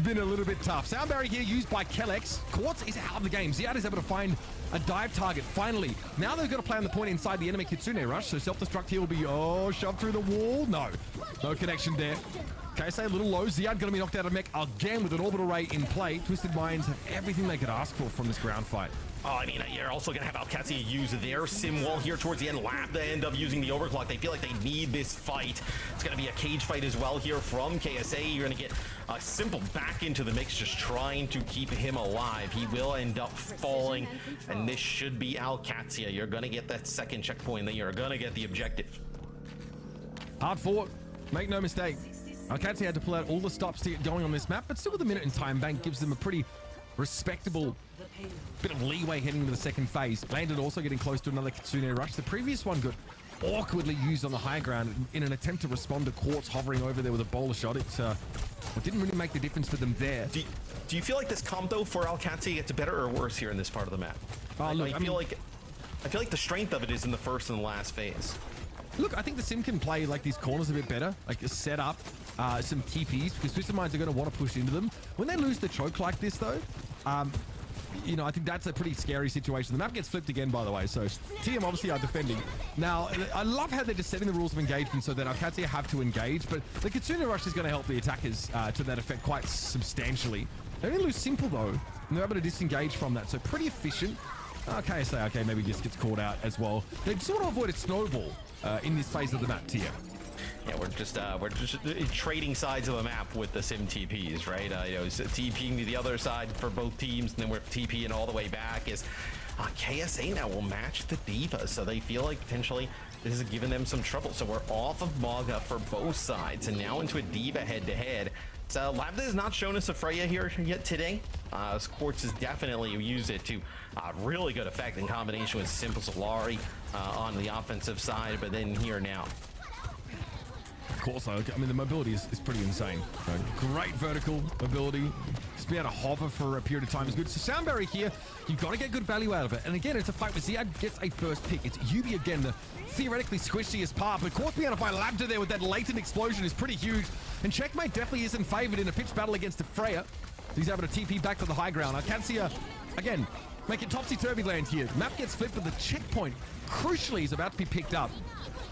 S5: been a little bit tough. Sound barrier here used by Kellex. Quartz is out of the game. Ziad is able to find a dive target finally. Now they've got to play on the point inside the enemy Kitsune Rush, so self-destruct here will be, shoved through the wall. No connection there. KSA a little low. Ziad gonna be knocked out of mech again with an orbital ray in play. Twisted Minds have everything they could ask for from this ground fight.
S6: Oh, I mean, you're also going to have Alcatia use their sim wall here towards the end. Labda end up using the overclock. They feel like they need this fight. It's going to be a cage fight as well here from KSA. You're going to get Simple back into the mix, just trying to keep him alive. He will end up falling, and this should be Alcatia. You're going to get that second checkpoint, then you're going to get the objective.
S5: Hard fought. Make no mistake. Alcatia had to pull out all the stops to get going on this map, but still with a minute in time bank gives them a pretty respectable bit of leeway heading into the second phase. Landed also getting close to another Kitsune Rush. The previous one got awkwardly used on the high ground in an attempt to respond to Quartz hovering over there with a bowler shot. It didn't really make the difference for them there.
S6: Do you feel like this comp though for Alcatia gets better or worse here in this part of the map? I feel like the strength of it is in the first and the last phase.
S5: Look, I think the sim can play like these corners a bit better, like set up some TPs, because Twisted Minds are going to want to push into them. When they lose the choke like this though, I think that's a pretty scary situation. The map gets flipped again, by the way, so TM obviously are defending. Now, I love how they're just setting the rules of engagement so that Alcatia have to engage, but the Kitsune Rush is going to help the attackers to that effect quite substantially. They only lose Simple, though, and they're able to disengage from that, so pretty efficient. KSA, okay, maybe just gets caught out as well. They sort of avoided Snowball in this phase of the map, TM.
S6: Yeah, we're just trading sides of the map with the sim TPs, right? TPing to the other side for both teams, and then we're TPing all the way back. Is KSA now will match the Diva, so they feel like potentially this is giving them some trouble. So we're off of Maga for both sides, and now into a Diva head-to-head. So Labda has not shown us a Freya here yet today. Quartz has definitely used it to really good effect in combination with Simple Solari on the offensive side, but then here now.
S5: Of course, I mean, the mobility is pretty insane. Great vertical mobility. Just be able to hover for a period of time is good. So Sound Barrier here, you've got to get good value out of it. And again, it's a fight where Ziad gets a first pick. It's Yubi again, the theoretically squishiest part. But Quartz being able to find Labda there with that latent explosion is pretty huge. And Checkmate definitely isn't favored in a pitched battle against the Freya. He's able to TP back to the high ground. Alcatia, again, make it topsy-turvy land here. Map gets flipped, but the checkpoint, crucially, is about to be picked up.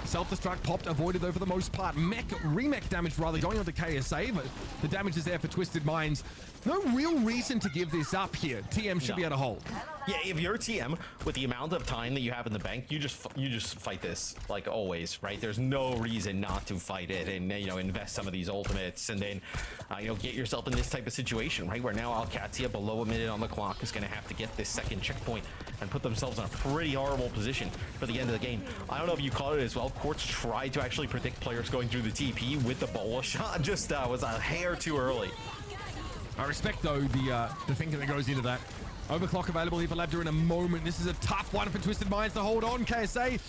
S5: Self-destruct popped, avoided though for the most part. Remech damage rather going on to KSA, but the damage is there for Twisted Minds. No real reason to give this up here. TM should be able to hold.
S6: Yeah, if you're TM, with the amount of time that you have in the bank, you just fight this, like always, right? There's no reason not to fight it and, invest some of these ultimates and then, get yourself in this type of situation, right? Where now Alcatia, below a minute on the clock, is going to have to get this second checkpoint and put themselves in a pretty horrible position for the end of the game. I don't know if you caught it as well. Quartz tried to actually predict players going through the TP with the bola shot. Just was a hair too early.
S5: I respect, though, the thinking that goes into that. Overclock available here for Labda in a moment. This is a tough one for Twisted Minds to hold on. KSA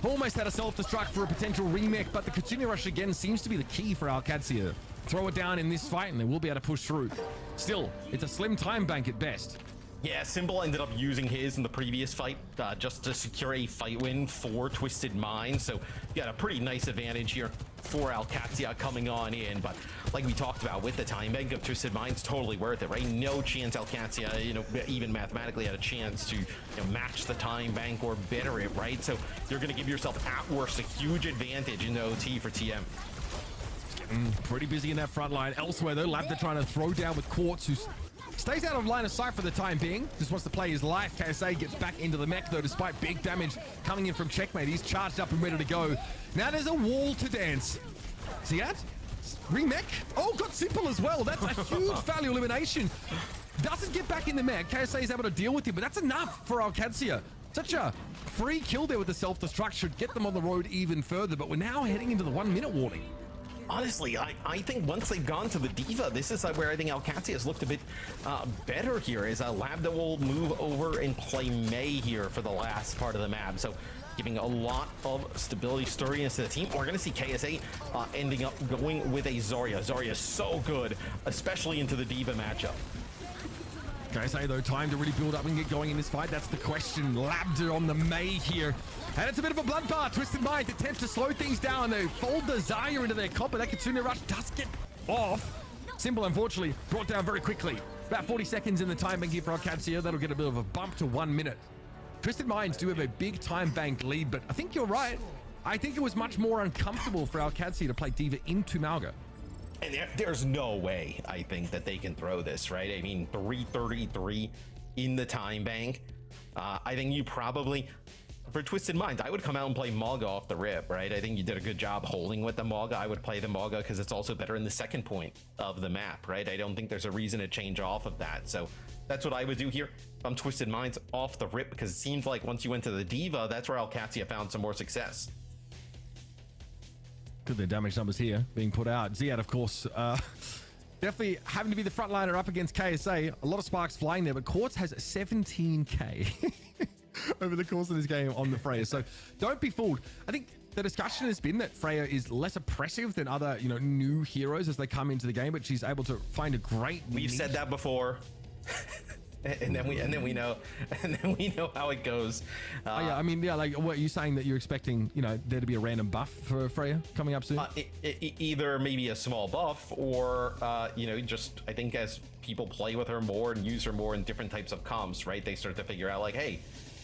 S5: almost had a self-destruct for a potential remake, but the Kitsune Rush again seems to be the key for Alcatia. Throw it down in this fight and they will be able to push through. Still, it's a slim time bank at best.
S6: Yeah, Symbol ended up using his in the previous fight just to secure a fight win for Twisted Minds. So you got a pretty nice advantage here for Alcatia coming on in. But like we talked about with the time bank of Twisted Minds, totally worth it, right? No chance Alcatia, even mathematically had a chance to match the time bank or better it, right? So you're going to give yourself at worst a huge advantage in the OT for TM.
S5: Getting pretty busy in that front line. Elsewhere, though, Lab, they're trying to throw down with Quartz, who stays out of line of sight for the time being. Just wants to play his life. KSA gets back into the mech, though, despite big damage coming in from Checkmate. He's charged up and ready to go. Now there's a wall to dance. See that? Remech. Oh, got simple as well. That's a huge value elimination. Doesn't get back in the mech. KSA is able to deal with him, but that's enough for Alcatia. Such a free kill there with the self-destruct should get them on the road even further, but we're now heading into the 1 minute warning.
S6: Honestly, I think once they've gone to the Diva, this is where I think Alcatia has looked a bit better here. Is a Lab that will move over and play Mei here for the last part of the map. So giving a lot of stability, sturdiness to the team. We're going to see KSA ending up going with a Zarya. Zarya is so good, especially into the Diva matchup.
S5: KSA, though, time to really build up and get going in this fight. That's the question. Labda on the Mei here. And it's a bit of a bloodbath. Twisted Mind attempts to slow things down. They fold the Zarya into their copper. That Kitsune Rush does get off. Simple, unfortunately, brought down very quickly. About 40 seconds in the time bank here for Alcatia. That'll get a bit of a bump to 1 minute. Twisted Minds do have a big time bank lead, but I think you're right. I think it was much more uncomfortable for Alcatia to play Diva into Malga.
S6: And there's no way, I think, that they can throw this, right? I mean, 333 in the time bank. I think you probably, for Twisted Minds, I would come out and play Malga off the rip, right? I think you did a good job holding with the Malga. I would play the Malga because it's also better in the second point of the map, right? I don't think there's a reason to change off of that. So that's what I would do here. I'm Twisted Minds off the rip because it seems like once you went to the Diva, that's where Alcatia found some more success.
S5: Good, their damage numbers here being put out. Ziad, of course, definitely having to be the frontliner up against KSA. A lot of sparks flying there, but Quartz has 17k over the course of this game on the Freya. So don't be fooled. I think the discussion has been that Freya is less oppressive than other, new heroes as they come into the game, but she's able to find a great
S6: We've said that before. and then we know how it goes.
S5: Yeah, I mean, yeah, like, what are you saying, that you're expecting, there to be a random buff for Freya coming up soon?
S6: Either maybe a small buff or, just I think as people play with her more and use her more in different types of comps, right? They start to figure out like, hey,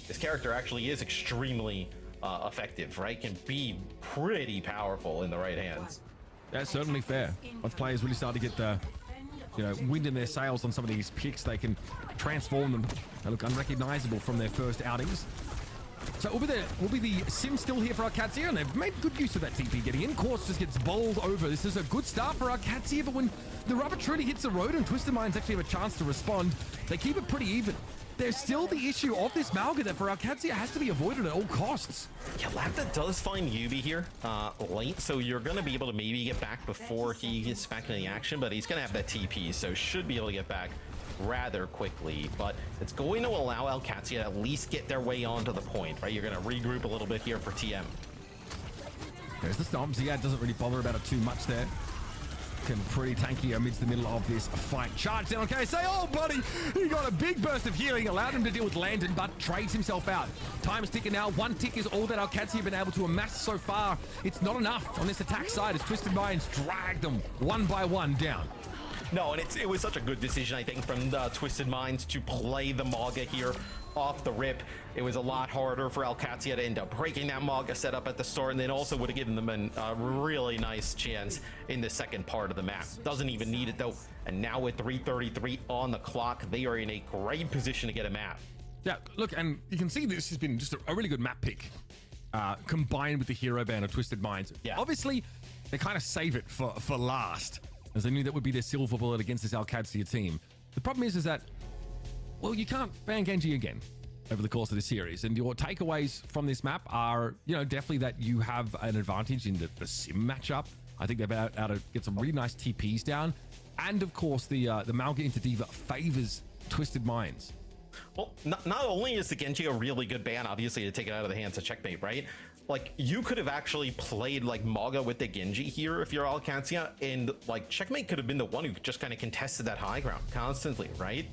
S6: this character actually is extremely effective, right? Can be pretty powerful in the right hands.
S5: That's certainly fair. Once players really start to get the wind in their sails on some of these picks, they can transform them. They look unrecognizable from their first outings. So will be the sim still here for Alcatia, and they've made good use of that TP getting in. Quartz just gets bowled over. This is a good start for Alcatia, but when the rubber truly hits the road and Twisted Minds actually have a chance to respond, they keep it pretty even. There's still the issue of this Malga that for Alcatia has to be avoided at all costs.
S6: Yeah, Lambda does find Yubi here late, so you're going to be able to maybe get back before he gets back into the action, but he's going to have that TP, so should be able to get back rather quickly. But it's going to allow Alcatia to at least get their way onto the point, right? You're going to regroup a little bit here for TM.
S5: There's the stomp. Ziad doesn't really bother about it too much there. Pretty tanky amidst the middle of this fight. Charge down on KSA. Oh, buddy, he got a big burst of healing, allowed him to deal with Landon, but trades himself out. Time is ticking now. 1 tick is all that Alcatia have been able to amass so far. It's not enough on this attack side as Twisted Minds drag them one by one down.
S6: No, and it was such a good decision, I think, from the Twisted Minds to play the Malga here off the rip. It was a lot harder for Alcatia to end up breaking that Malga setup at the start, and then also would have given them a really nice chance in the second part of the map. Doesn't even need it, though. And now with 3:33 on the clock, they are in a great position to get a map.
S5: Yeah, look, and you can see this has been just a really good map pick, combined with the hero ban of Twisted Minds.
S6: Yeah.
S5: Obviously, they kind of save it for last, as they knew that would be their silver bullet against this Alcatia team. The problem is that, well, you can't ban Gen.G again over the course of this series, and your takeaways from this map are, definitely that you have an advantage in the sim matchup. I think they're about to get some really nice TPs down, and of course the Malga into Diva favors Twisted Minds.
S6: Well, not only is the Gen.G a really good ban, obviously, to take it out of the hands of Checkmate, right? Like, you could have actually played like Malga with the Gen.G here if you're Alcatia, and like Checkmate could have been the one who just kind of contested that high ground constantly, right?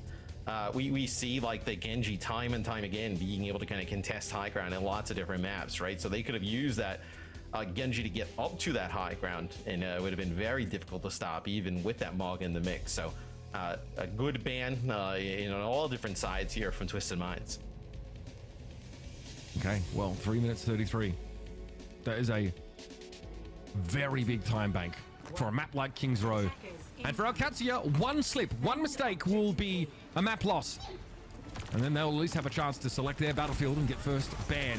S6: We see like the Gen.G time and time again being able to kind of contest high ground in lots of different maps, right? So they could have used that Gen.G to get up to that high ground, and it would have been very difficult to stop even with that Malga in the mix. So a good ban on all different sides here from Twisted Minds.
S5: Okay, well, 3 minutes 33. That is a very big time bank for a map like King's Row. And for Alcatia, one slip, one mistake will be a map loss. And then they'll at least have a chance to select their battlefield and get first ban.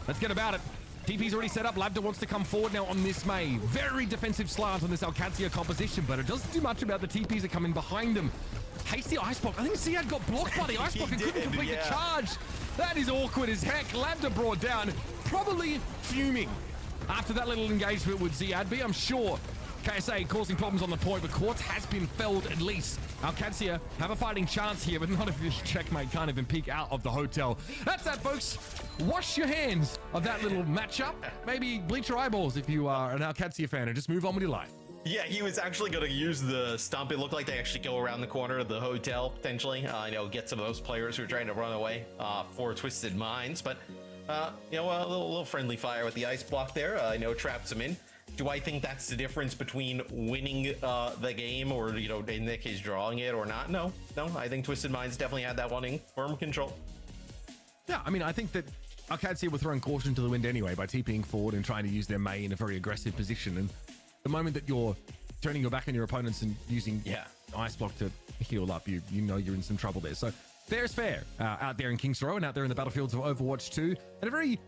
S5: Let's get about it. TP's already set up. Labda wants to come forward now on this May. Very defensive slant on this Alcatia composition, but it doesn't do much about the TPs that come in behind them. Hasty Ice Block. I think Ziad got blocked by the Ice Block and couldn't complete the charge. That is awkward as heck. Labda brought down, probably fuming after that little engagement with Ziad B. I'm sure KSA causing problems on the point, but Quartz has been felled at least. Alcatia have a fighting chance here, but not if this checkmate can't even peek out of the hotel. That's that, folks. Wash your hands of that little matchup. Maybe bleach your eyeballs if you are an Alcatia fan and just move on with your life.
S6: Yeah, he was actually going to use the stump. It looked like they actually go around the corner of the hotel, potentially. Get some of those players who are trying to run away for Twisted Minds. But, a little friendly fire with the ice block there. Traps him in. Do I think that's the difference between winning the game or, in that case, drawing it or not? No. I think Twisted Minds definitely had that one in firm control.
S5: Yeah, I mean, I think that Alcatia were throwing caution to the wind anyway by TPing forward and trying to use their May in a very aggressive position. And the moment that you're turning your back on your opponents and using Ice Block to heal up, you know you're in some trouble there. So fair is fair out there in King's Row and out there in the battlefields of Overwatch 2. And a very,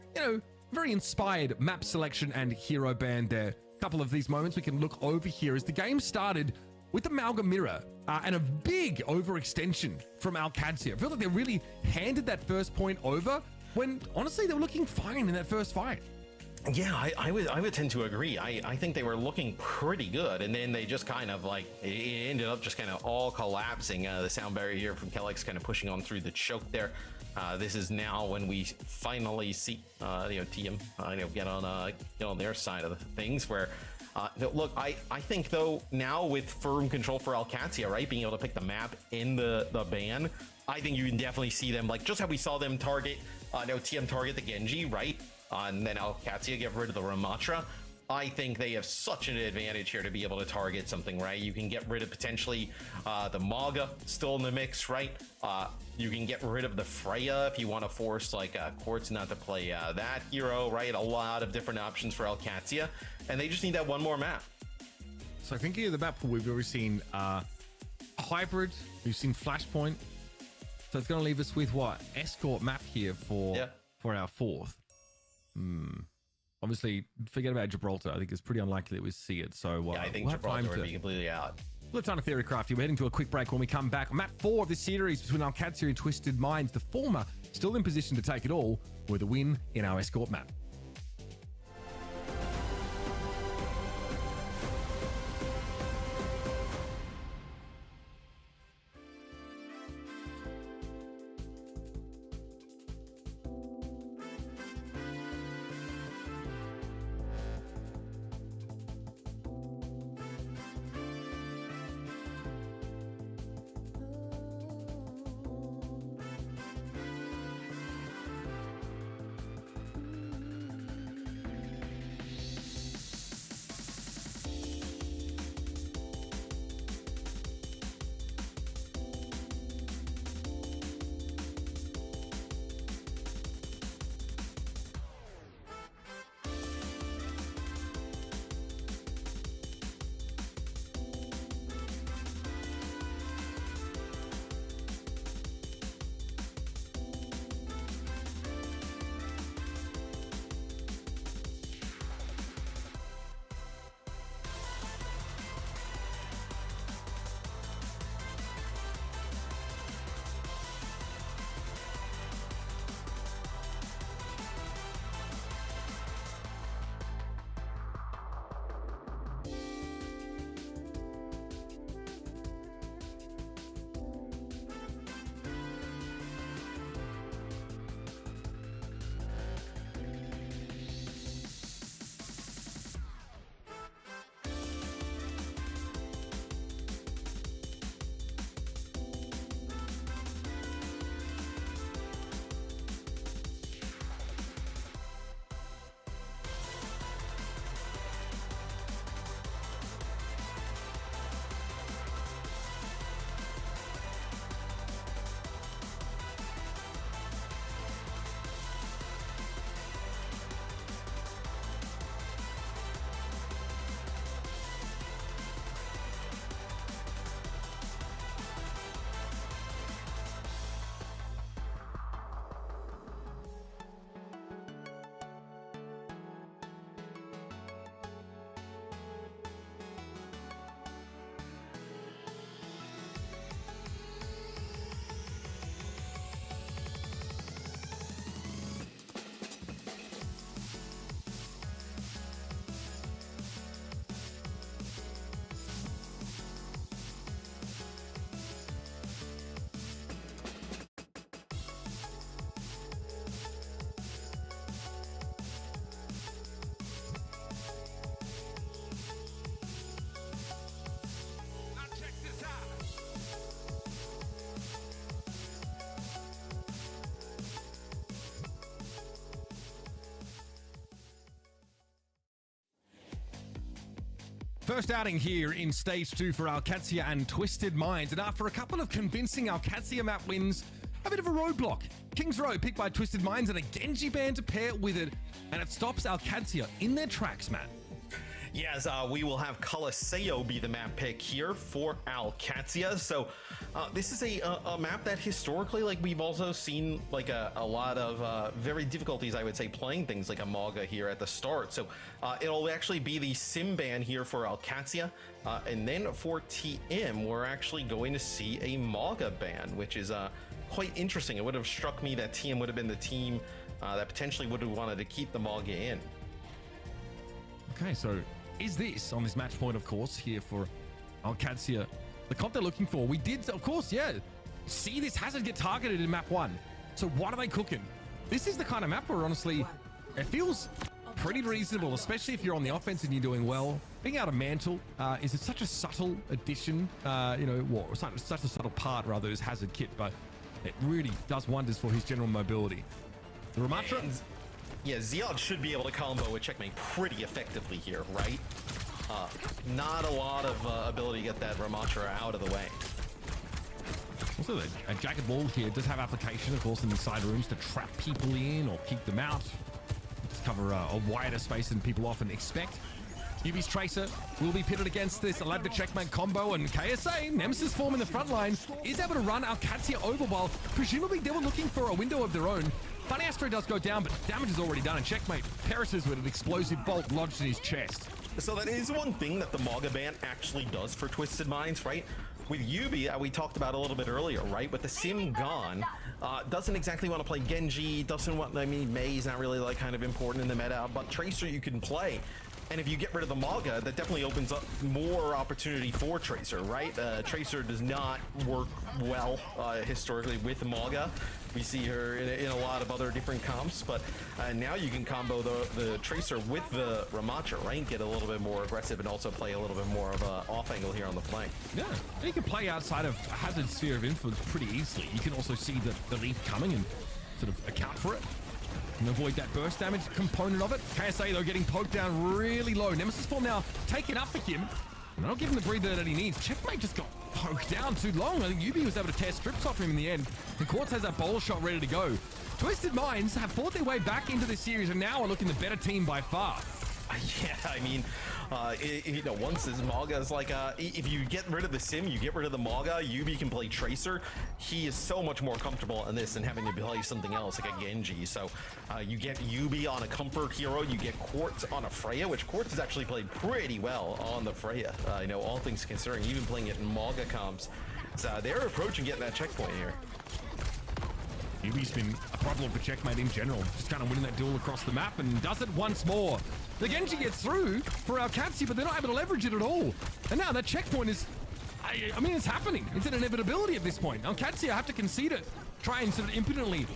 S5: very inspired map selection and hero band there. A couple of these moments we can look over here as the game started with the Malga Mirror and a big overextension from Alcatia. I feel like they really handed that first point over when honestly they were looking fine in that first fight.
S6: Yeah, I would tend to agree. I think they were looking pretty good, and then they just kind of it ended up just kind of all collapsing. The sound barrier here from Kellex kind of pushing on through the choke there. This is now when we finally see TM get on their side of the things. Where look, I think though now with firm control for Alcatia, right, being able to pick the map in the ban, I think you can definitely see them just how we saw them target TM target the Gen.G, right? And then Alcatia get rid of the Ramatra. I think they have such an advantage here to be able to target something, right? You can get rid of potentially the Maga still in the mix, right? You can get rid of the Freya if you want to force Quartz not to play that hero, right? A lot of different options for Alcatia, and they just need that one more map.
S5: So thinking of the map, we've already seen Hybrid, we've seen Flashpoint. So it's going to leave us with what? Escort map here for our fourth. Obviously, forget about Gibraltar. I think it's pretty unlikely that we see it. So
S6: I think Gibraltar would be completely out.
S5: Let's on a theory craft. We're heading to a quick break. When we come back, map 4 of this series between Alcatia and Twisted Minds. The former still in position to take it all with a win in our escort map. First outing here in Stage 2 for Alcatia and Twisted Minds. And after a couple of convincing Alcatia map wins, a bit of a roadblock. King's Row picked by Twisted Minds and a Gen.G ban to pair with it. And it stops Alcatia in their tracks, Matt.
S6: Yes, we will have Colosseo be the map pick here for Alcatia. So this is a map that historically, like, we've also seen like a lot of very difficulties, I would say, playing things like a Maga here at the start. So it'll actually be the sim ban here for Alcatia. And then for TM, we're actually going to see a Maga ban, which is quite interesting. It would have struck me that TM would have been the team that potentially would have wanted to keep the Maga in.
S5: Okay, so is this, on this match point, of course, here for Alcatia, the comp they're looking for? We did, of course, yeah, see this Hazard get targeted in map 1. So what are they cooking? This is the kind of map where, honestly, it feels pretty reasonable, especially if you're on the offense and you're doing well. Being able to mantle is such a subtle addition, such a subtle part, rather, is Hazard kit, but it really does wonders for his general mobility. The Ramatra?
S6: Yeah, Ziad should be able to combo with Checkmate pretty effectively here, right? Not a lot of ability to get that Ramatra out of the way.
S5: Also, a Jagged Wall here does have application, of course, in the side rooms to trap people in or keep them out. Just cover a wider space than people often expect. UB's Tracer will be pitted against this Lab to Checkmate combo, and KSA, Nemesis form in the front line, is able to run Alcatia over while presumably they were looking for a window of their own. Funny Astro does go down, but damage is already done, and Checkmate perishes with an explosive bolt lodged in his chest.
S6: So that is one thing that the Maga ban actually does for Twisted Minds, right? With Yubi, we talked about a little bit earlier, right? With the sim gone, doesn't exactly want to play Gen.G, doesn't want, Mei's not really like kind of important in the meta, but Tracer you can play. And if you get rid of the Maga, that definitely opens up more opportunity for Tracer, right? Tracer does not work well historically with Maga. We see her in a lot of other different comps, but now you can combo the Tracer with the Ramatra, right? Get a little bit more aggressive and also play a little bit more of an off angle here on the flank.
S5: Yeah, you can play outside of Hazard's sphere of influence pretty easily. You can also see the leap coming and sort of account for it and avoid that burst damage component of it. KSA, though, getting poked down really low. Nemesis form now taken up for him. Not giving the breather that he needs. Checkmate just got poked down too long. I think Yubi was able to tear strips off him in the end. And Quartz has that bowl shot ready to go. Twisted Minds have fought their way back into this series and now are looking the better team by far.
S6: Yeah, I mean, once this Maga is like, if you get rid of the sim, you get rid of the Maga, Yubi can play Tracer. He is so much more comfortable in this than having to play something else like a Gen.G. So you get Yubi on a comfort hero, you get Quartz on a Freya, which Quartz has actually played pretty well on the Freya. All things considering, even playing it in Maga comps. So they're approaching getting that checkpoint here.
S5: Yubi's been a problem for Checkmate in general, just kind of winning that duel across the map and does it once more. The Gen.G gets through for Alcatia, but they're not able to leverage it at all. And now that checkpoint is, I mean, it's happening. It's an inevitability at this point. Alcatia have to concede it, try and sort of impotently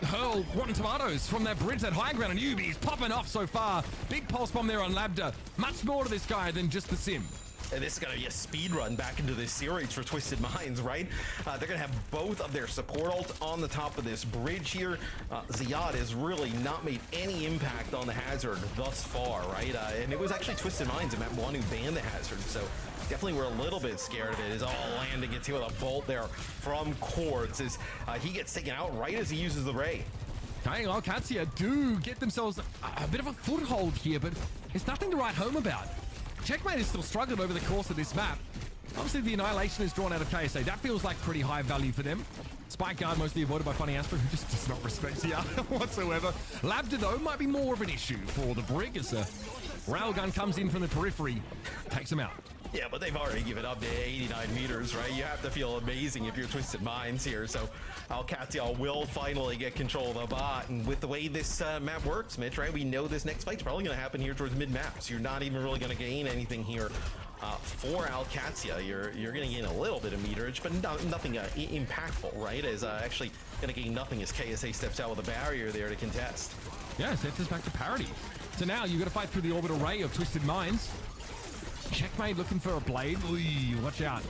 S5: hurl rotten tomatoes from that bridge, that high ground, and Yubi's popping off so far. Big pulse bomb there on Labda. Much more to this guy than just the sim.
S6: And this is going to be a speed run back into this series for Twisted Minds, right? They're going to have both of their support ults on the top of this bridge here. Ziad has really not made any impact on the Hazard thus far, right? And it was actually Twisted Minds in map 1 who banned the Hazard, so definitely we're a little bit scared of it. Is all landing gets hit with a bolt there from Quartz as he gets taken out right as he uses the Ray.
S5: Alcatia do get themselves a bit of a foothold here, but it's nothing to write home about. Checkmate is still struggling over the course of this map. Obviously, the Annihilation is drawn out of KSA. That feels like pretty high value for them. Spike Guard mostly avoided by Funny Astro, who just does not respect Ziad whatsoever. Labda, though, might be more of an issue for the Brig as a railgun comes in from the periphery, takes him out.
S6: Yeah, but they've already given up to 89 meters, right? You have to feel amazing if you're Twisted Minds here. So Alcatia will finally get control of the bot. And with the way this map works, Mitch, right? We know this next fight's probably going to happen here towards mid-map. So you're not even really going to gain anything here for Alcatia. You're going to gain a little bit of meterage, but nothing impactful, right? As actually going to gain nothing as KSA steps out with a barrier there to contest.
S5: Yeah, sets us back to parity. So now you've got to fight through the orbital ray of Twisted Minds. Checkmate looking for a blade. Ooh, watch out.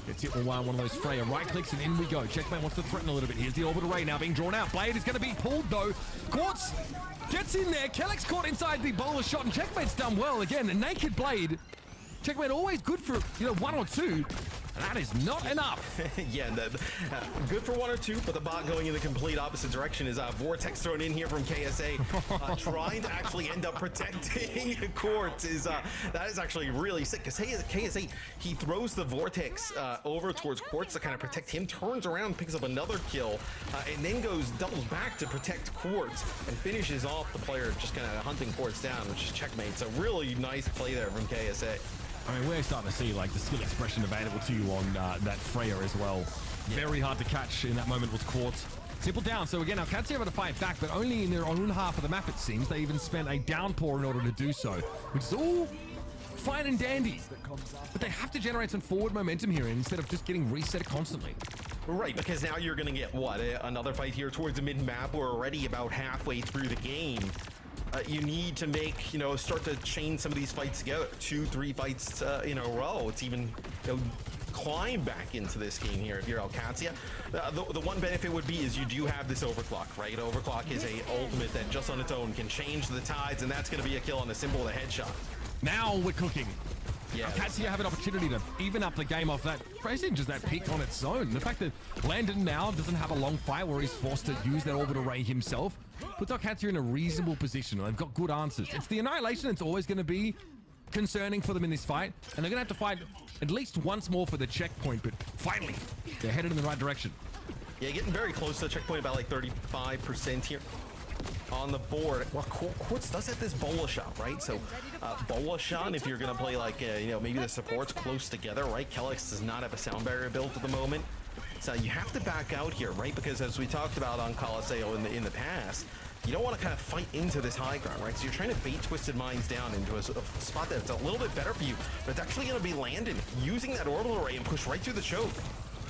S5: Gets hit with one of those Freya right clicks and in we go. Checkmate wants to threaten a little bit. Here's the orbital ray now being drawn out. Blade is going to be pulled though. Quartz gets in there. Kellex caught inside the bowler shot and Checkmate's done well. Again, a naked Blade Checkmate always good for, you know, 1 or 2. That is not enough.
S6: Yeah, good for 1 or 2, but the bot going in the complete opposite direction is Vortex thrown in here from KSA, trying to actually end up protecting Quartz. That is actually really sick, because KSA, he throws the Vortex over towards Quartz to kind of protect him, turns around, picks up another kill, and then doubles back to protect Quartz and finishes off the player just kind of hunting Quartz down, which is checkmate. So really nice play there from KSA.
S5: I mean, we're starting to see like the skill expression available to you on that Freya as well. Yeah. Very hard to catch in that moment was Quartz. Simple down. So again, Alcatia able to fight back, but only in their own half of the map, it seems. They even spent a downpour in order to do so, which is all fine and dandy. But they have to generate some forward momentum here instead of just getting reset constantly.
S6: Right, because now you're going to get, what, another fight here towards the mid-map. We're already about halfway through the game. You need to make, you know, start to chain some of these fights together. 2-3 fights in a row. It's even, you know, climb back into this game here if you're Alcatia. The one benefit would be is you do have this overclock, right? Overclock is a ultimate that just on its own can change the tides, and that's going to be a kill on a symbol with a headshot.
S5: Now we're cooking.
S6: Yeah.
S5: Alcatia have an opportunity to even up the game off that, basically just that pick on its own. The fact that Landon now doesn't have a long fight where he's forced to use that orbital ray himself puts Alcatia in a reasonable position, and they've got good answers. It's the Annihilation that's always going to be concerning for them in this fight, and they're going to have to fight at least once more for the checkpoint, but finally, they're headed in the right direction.
S6: Yeah, getting very close to the checkpoint, about like 35% here on the board. Well, Quartz does have this bola shot, right? So bola shot, if you're going to play like, you know, maybe the supports close together, right? Kellex does not have a sound barrier built at the moment. So you have to back out here, right? Because as we talked about on Colosseo in the past, you don't want to kind of fight into this high ground, right? So you're trying to bait Twisted Minds down into a spot that's a little bit better for you, but it's actually going to be Landon using that orbital array and push right through the choke.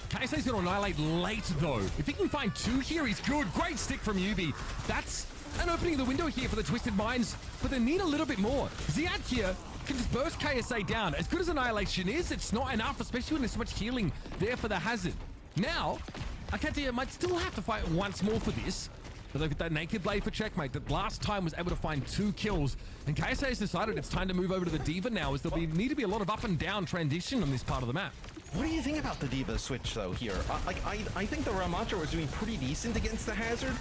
S5: KSA's going to annihilate late, though. If he can find 2 here, he's good. Great stick from Yubi. That's an opening of the window here for the Twisted Minds, but they need a little bit more. Ziad here can just burst KSA down. As good as Annihilation is, it's not enough, especially when there's so much healing there for the hazard. Now, Alcatia might still have to fight once more for this, but look at that Naked Blade for checkmate that last time was able to find 2 kills, and KSA has decided it's time to move over to the Diva now, as there'll need to be a lot of up and down transition on this part of the map.
S6: What do you think about the Diva switch, though, here? I think the Ramattra was doing pretty decent against the hazard.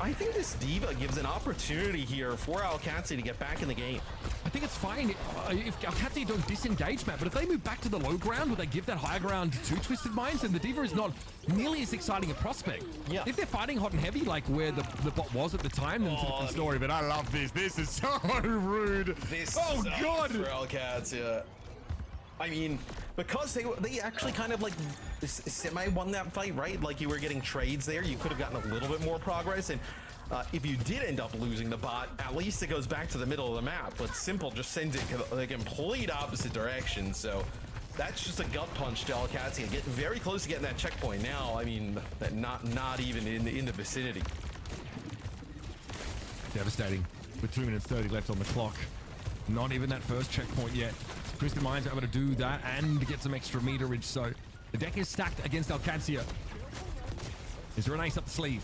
S6: I think this Diva gives an opportunity here for Alcatia to get back in the game.
S5: I think it's fine if Alcatia don't disengage, Matt, but if they move back to the low ground, where they give that high ground to Twisted Minds, then the Diva is not nearly as exciting a prospect. Yeah. If they're fighting hot and heavy, like where the bot was at the time, then it's a different story, but I love this. This is so rude.
S6: This
S5: God!
S6: For Alcatia. I mean, because they actually kind of like semi won that fight, right? Like you were getting trades there, you could have gotten a little bit more progress, and if you did end up losing the bot, at least it goes back to the middle of the map. But Simple just sends it the complete opposite direction, so that's just a gut punch to Alcatia. Getting very close to getting that checkpoint now. I mean, not even in the vicinity.
S5: Devastating. With 2 minutes 30 left on the clock. Not even that first checkpoint yet. Twisted Minds are able to do that and get some extra meterage, so the deck is stacked against Alcatia. Is there an ace up the sleeve?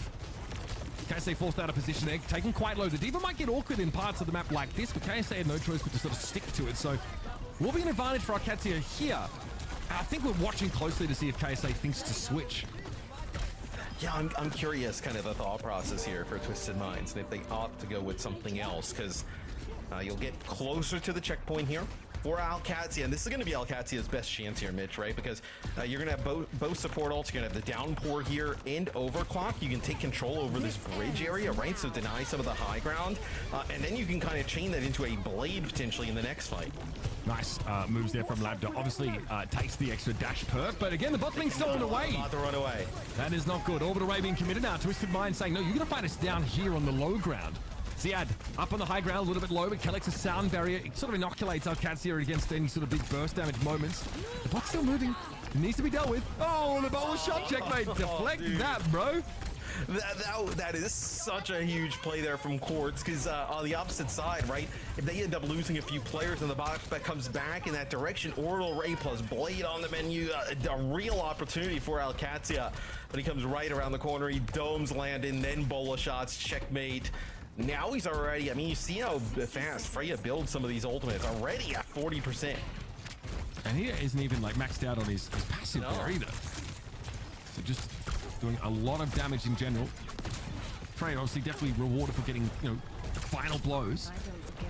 S5: KSA forced out of position there, taken quite low. The Diva might get awkward in parts of the map like this, but KSA had no choice but to sort of stick to it, so will be an advantage for Alcatia here. I think we're watching closely to see if KSA thinks to switch.
S6: Yeah, I'm curious kind of the thought process here for Twisted Minds, and if they opt to go with something else, because you'll get closer to the checkpoint here for Alcatia, and this is going to be Alcatia's best chance here, Mitch, right? Because you're going to have both support ults, you're going to have the downpour here and overclock. You can take control over this bridge area, right? So deny some of the high ground, and then you can kind of chain that into a blade potentially in the next fight.
S5: Nice moves there from Labda. Obviously takes the extra dash perk, but again, the bot's being stolen away.
S6: About to run away.
S5: That is not good. Orbital Ray being committed now. Twisted Mind saying, no, you're going to fight us down here on the low ground. Ziad up on the high ground, a little bit low, but Kellex's sound barrier, it sort of inoculates Alcatia against any sort of big burst damage moments. The bot's still moving. It needs to be dealt with. Oh, the bowl shot checkmate. Deflect that, bro.
S6: That is such a huge play there from Quartz, because on the opposite side, right, if they end up losing a few players in the box that comes back in that direction, Orbital Ray plus Blade on the menu, a real opportunity for Alcatia. But he comes right around the corner, he domes Landon, then bola shots, checkmate. Now he's already, I mean, you see how fast Freya builds some of these ultimates, already at 40%.
S18: And he isn't even like maxed out on his passive there either. So just doing a lot of damage in general. Freya obviously definitely rewarded for getting, you know, final blows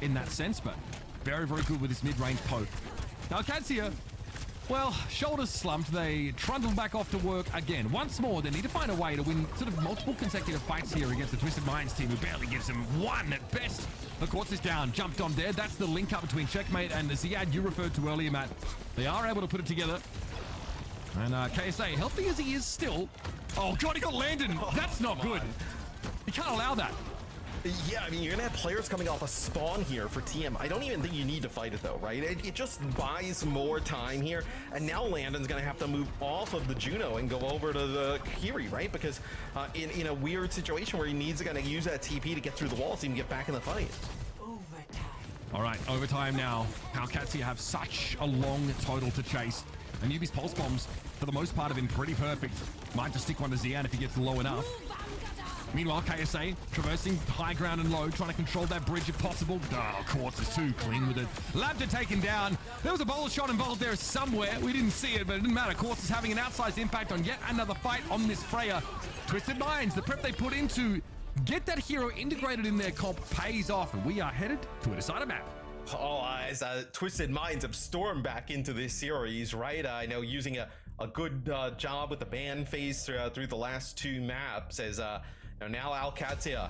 S18: in that sense, but very, very good with his mid-range poke. Alcatia, well, shoulders slumped. They trundled back off to work again. Once more, they need to find a way to win sort of multiple consecutive fights here against the Twisted Minds team, who barely gives them one at best. The Quartz is down, jumped on there. That's the link up between Checkmate and the Ziad you referred to earlier, Matt. They are able to put it together. And KSA, healthy as he is still. Oh, God, he got Landon. That's not good. You can't allow that.
S6: Yeah, I mean, you're gonna have players coming off a spawn here for TM. I don't even think you need to fight it though, right? It just buys more time here. And now Landon's gonna have to move off of the Juno and go over to the Kiri, right? Because in a weird situation where he needs to kind of use that TP to get through the wall so he can get back in the fight.
S18: All right, overtime now. Alcatia have such a long total to chase. And Yubi's pulse bombs, for the most part, have been pretty perfect. Might just stick one to Xian if he gets low enough. Meanwhile, KSA traversing high ground and low, trying to control that bridge if possible. Oh, Quartz is too clean with it. Lambda taken down. There was a boulder shot involved there somewhere. We didn't see it, but it didn't matter. Quartz is having an outsized impact on yet another fight on this Freya. Twisted Minds, the prep they put into get that hero integrated in their comp pays off, and we are headed to a decider map.
S6: Oh, as Twisted Minds have stormed back into this series, right? I know using a good job with the ban phase through the last two maps as now Alcatia,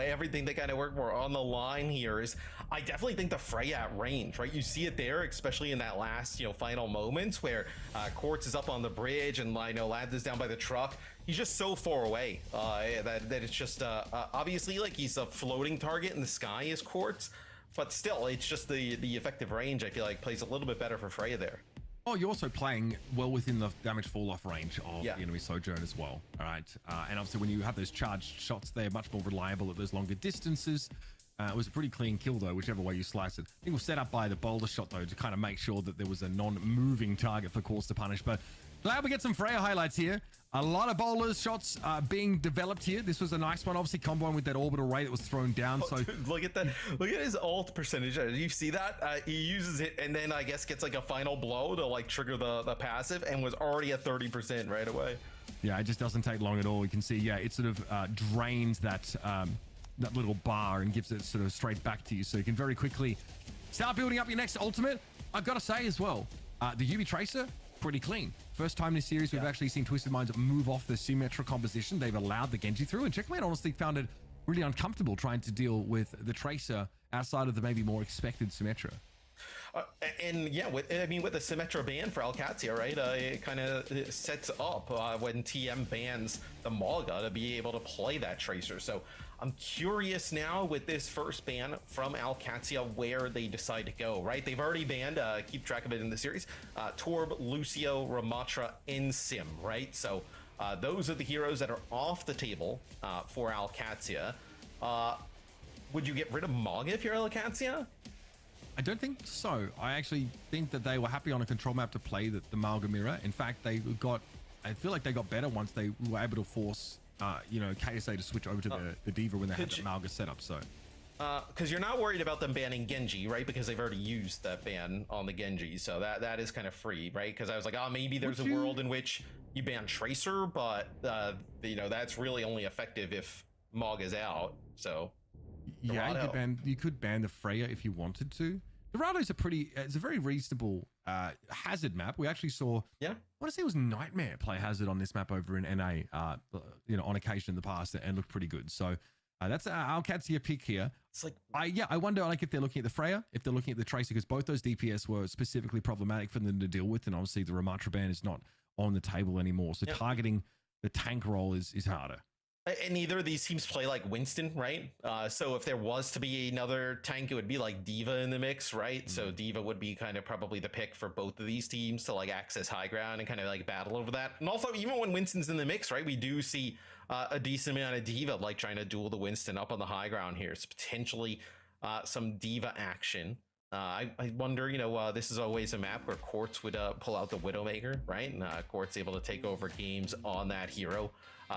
S6: everything they kind of work for on the line here is, I definitely think the Freya at range, right? You see it there, especially in that last, final moments where Quartz is up on the bridge and Lad is down by the truck. He's just so far away that it's just obviously like he's a floating target in the sky is Quartz, but still it's just the effective range I feel like plays a little bit better for Freya there.
S18: Oh, you're also playing well within the damage fall-off range of the enemy Sojourn as well. All right. And obviously, when you have those charged shots, they're much more reliable at those longer distances. It was a pretty clean kill, though, whichever way you slice it. I think it was set up by the boulder shot, though, to kind of make sure that there was a non-moving target for Quartz to punish. But glad we get some Freya highlights here. A lot of bowlers shots being developed here. This was a nice one, obviously comboing with that orbital ray that was thrown down.
S6: Oh, so dude, look at that. Look at his ult percentage. Did you see that? He uses it and then I guess gets like a final blow to like trigger the passive and was already at 30% right away.
S18: Yeah, it just doesn't take long at all. You can see, yeah, it sort of drains that little bar and gives it sort of straight back to you. So you can very quickly start building up your next ultimate. I've got to say as well, the UV Tracer, pretty clean. First time in this series we've actually seen Twisted Minds move off the Symmetra composition. They've allowed the Gen.G through, and Checkmate honestly found it really uncomfortable trying to deal with the Tracer outside of the maybe more expected Symmetra.
S6: And yeah, with the Symmetra ban for Alcatia, right? It kind of sets up when TM bans the Malga to be able to play that Tracer. So I'm curious now with this first ban from Alcatia where they decide to go, right? They've already banned, keep track of it in the series, Torb, Lucio, Ramatra, and Sim, right? So those are the heroes that are off the table for Alcatia. Would you get rid of Malga if you're Alcatia?
S18: I don't think so. I actually think that they were happy on a control map to play the Malga mirror. In fact, I feel like they got better once they were able to force, KSA to switch over to the Diva when they had the Malga setup. So,
S6: because you're not worried about them banning Gen.G, right? Because they've already used that ban on the Gen.G, so that is kind of free, right? Because I was like, maybe there's a world in which you ban Tracer, but that's really only effective if Malga's out. So.
S18: Yeah, you could ban the Freya if you wanted to. Dorado's it's a very reasonable Hazard map. We actually saw, I want to say it was Nightmare play Hazard on this map over in NA, on occasion in the past, and looked pretty good. So that's Alcatia pick here.
S6: It's like,
S18: I wonder if they're looking at the Freya, if they're looking at the Tracer, because both those DPS were specifically problematic for them to deal with, and obviously the Ramatra ban is not on the table anymore. So targeting the tank role is harder.
S6: And neither of these teams play like Winston, right? So if there was to be another tank, it would be like Diva in the mix, right? So Diva would be kind of probably the pick for both of these teams to like access high ground and kind of like battle over that. And also, even when Winston's in the mix, right, we do see a decent amount of Diva like trying to duel the Winston up on the high ground here. So potentially some Diva action. I wonder, this is always a map where Quartz would pull out the Widowmaker, right? And Quartz able to take over games on that hero.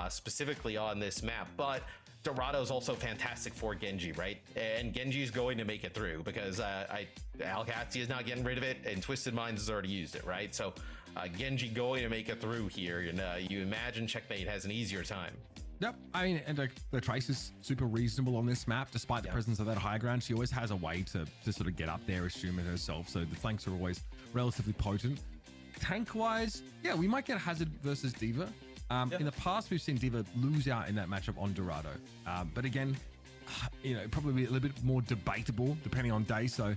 S6: Specifically on this map, but Dorado is also fantastic for Gen.G, right? And Gen.G is going to make it through because Alcatia is not getting rid of it, and Twisted Minds has already used it, right? So Gen.G going to make it through here, and you imagine Checkmate has an easier time.
S18: Yep, I mean, and the Trace is super reasonable on this map, despite the presence of that high ground. She always has a way to sort of get up there, assume it herself, so the flanks are always relatively potent. Tank-wise, yeah, we might get Hazard versus D.Va. In the past, we've seen D.Va lose out in that matchup on Dorado. But again, you know, probably a little bit more debatable depending on day. So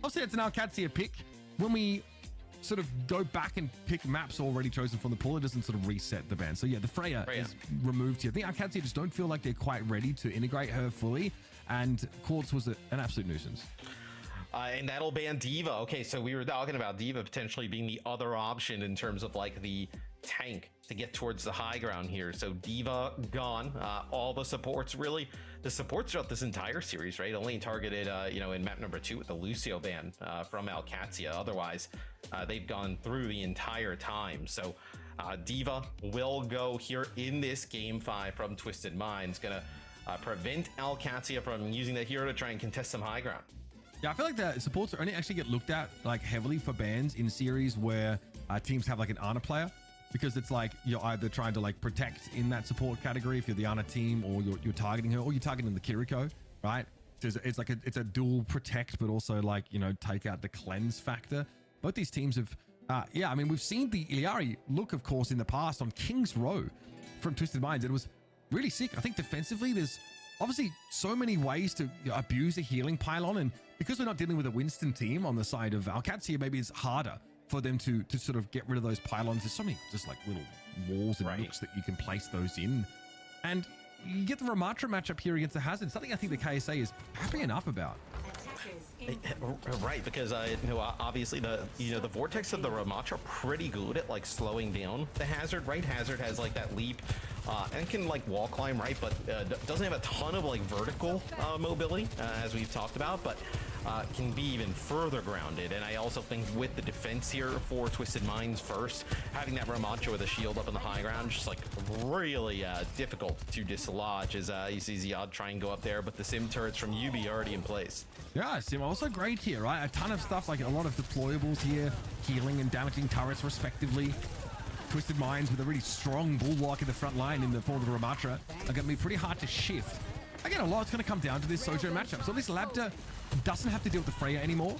S18: obviously it's an Alcatia pick. When we sort of go back and pick maps already chosen from the pool, it doesn't sort of reset the ban. So yeah, the Freya is removed here. I think Alcatia just don't feel like they're quite ready to integrate her fully. And Quartz was an absolute nuisance.
S6: And that'll ban D.Va. Okay, so we were talking about D.Va potentially being the other option in terms of like the tank to get towards the high ground here. So D.Va gone. All the supports, really, the supports throughout this entire series, right? Only targeted, you know, in map number 2 with the Lucio ban from Alcatia. Otherwise, they've gone through the entire time. So D.Va will go here in this game 5 from Twisted Minds. Gonna prevent Alcatia from using the hero to try and contest some high ground.
S18: Yeah, I feel like the supports only actually get looked at like heavily for bans in series where teams have like an Ana player, because it's like you're either trying to like protect in that support category if you're the Ana team, or you're targeting her, or you're targeting the Kiriko, right? It's like it's a dual protect, but also like, you know, take out the cleanse factor. Both these teams have, yeah, I mean, we've seen the Iliari look, of course, in the past on King's Row from Twisted Minds. It was really sick. I think defensively, there's obviously so many ways to abuse a healing pylon, and because we're not dealing with a Winston team on the side of Alcatia, maybe it's harder for them to sort of get rid of those pylons. There's so many just like little walls and nooks that you can place those in. And you get the Ramatra matchup here against the Hazard, something I think the KSA is happy enough about.
S6: Right, because you know, obviously the vortex of the Ramatra are pretty good at like slowing down the Hazard, right? Hazard has like that leap and can like wall climb, right? But doesn't have a ton of like vertical mobility as we've talked about, but can be even further grounded. And I also think with the defense here for Twisted Minds first, having that Ramatra with a shield up in the high ground, just like really difficult to dislodge as you see Ziad try and go up there, but the sim turrets from UB already in place.
S18: Yeah, sim also great here, right? A ton of stuff, like a lot of deployables here, healing and damaging turrets respectively. Twisted Minds with a really strong bulwark in the front line in the form of the Ramatra are going to be pretty hard to shift. Again, a lot's going to come down to this Sojo matchup. So at least Labda doesn't have to deal with the Freya anymore.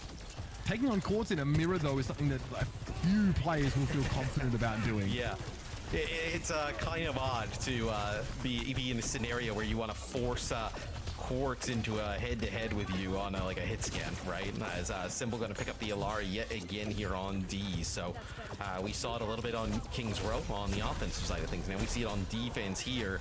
S18: Taking on Quartz in a mirror, though, is something that a few players will feel confident about doing.
S6: Yeah. It's kind of odd to be in a scenario where you want to force Quartz into a head-to-head with you on like a hit scan, right? As Simple going to pick up the Ilari yet again here on D. So we saw it a little bit on King's Row on the offensive side of things. Now we see it on defense here.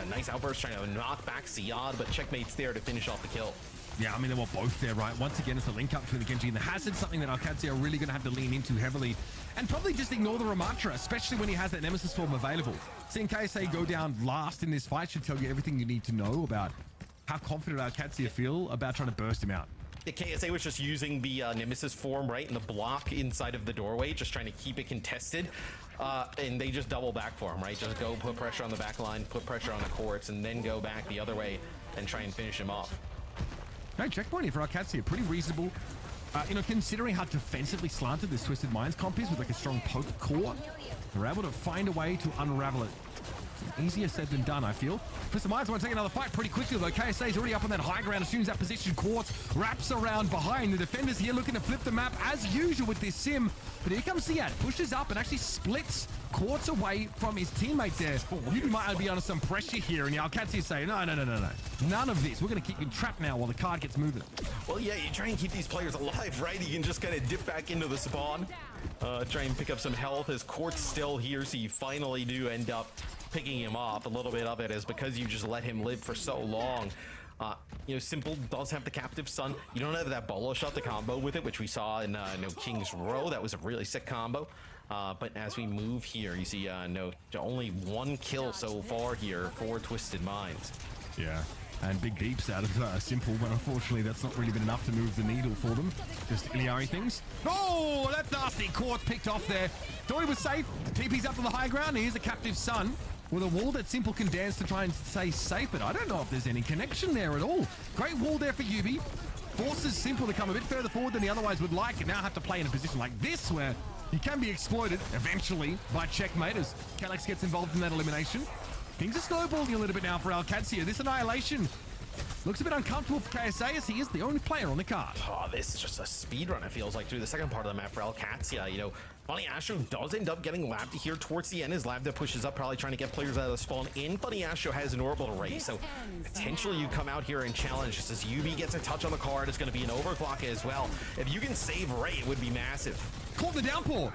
S6: A nice outburst trying to knock back Ziad, but Checkmate's there to finish off the kill.
S18: Yeah, I mean, they were both there, right? Once again, it's a link up between the Gen.G and the Hazard, something that Alcatia are really going to have to lean into heavily. And probably just ignore the Ramatra, especially when he has that Nemesis form available. Seeing KSA go down last in this fight should tell you everything you need to know about how confident Alcatia feel about trying to burst him out.
S6: The KSA was just using the Nemesis form, right, in the block inside of the doorway, just trying to keep it contested. And they just double back for him, right? Just go put pressure on the back line, put pressure on the Quartz, and then go back the other way and try and finish him off.
S18: Okay, checkpoint here for Alcatia. Pretty reasonable. You know, considering how defensively slanted this Twisted Minds comp is with like a strong poke core, they're able to find a way to unravel it. Easier said than done, I feel. Twisted Minds want to take another fight pretty quickly, though. KSA is already up on that high ground as soon as that position. Quartz wraps around behind. The defenders here looking to flip the map as usual with this sim. But here comes Ziad, pushes up and actually splits Quartz away from his teammate there. You might be under some pressure here, and the Alcatia say, no. None of this. We're going to keep you trapped now while the card gets moving.
S6: Well, yeah, you try and keep these players alive, right? You can just kind of dip back into the spawn, try and pick up some health as Quartz still here, so you finally do end up picking him off. A little bit of it is because you just let him live for so long. You know, Simple does have the Captive Sun. You don't have that bolo shot to combo with it, which we saw in King's Row. That was a really sick combo. But as we move here, you see only one kill so far here for Twisted Minds.
S18: Yeah, and big deeps out of Simple, but unfortunately that's not really been enough to move the needle for them. Just Iliari things. Oh, that's nasty. Quartz picked off there. Thought he was safe. TP's up to the high ground. Here's a Captive Sun. with a wall that Simple can dance to try and stay safe, but I don't know if there's any connection there at all. Great wall there for Yubi. Forces Simple to come a bit further forward than he otherwise would like, and now have to play in a position like this where he can be exploited eventually by Checkmate as Calyx gets involved in that elimination. Things are snowballing a little bit now for Alcatia. This annihilation looks a bit uncomfortable for KSA as he is the only player on the card.
S6: Oh, this is just a speed run, it feels like, through the second part of the map for Alcatia. You know, Funny Astro does end up getting Labda here towards the end as Labda pushes up, probably trying to get players out of the spawn in. Funny Astro has an orbital race, so potentially you come out here and challenge just as UB gets a touch on the card. It's going to be an overclock as well. If you can save Ray, it would be massive.
S18: Caught the downpour.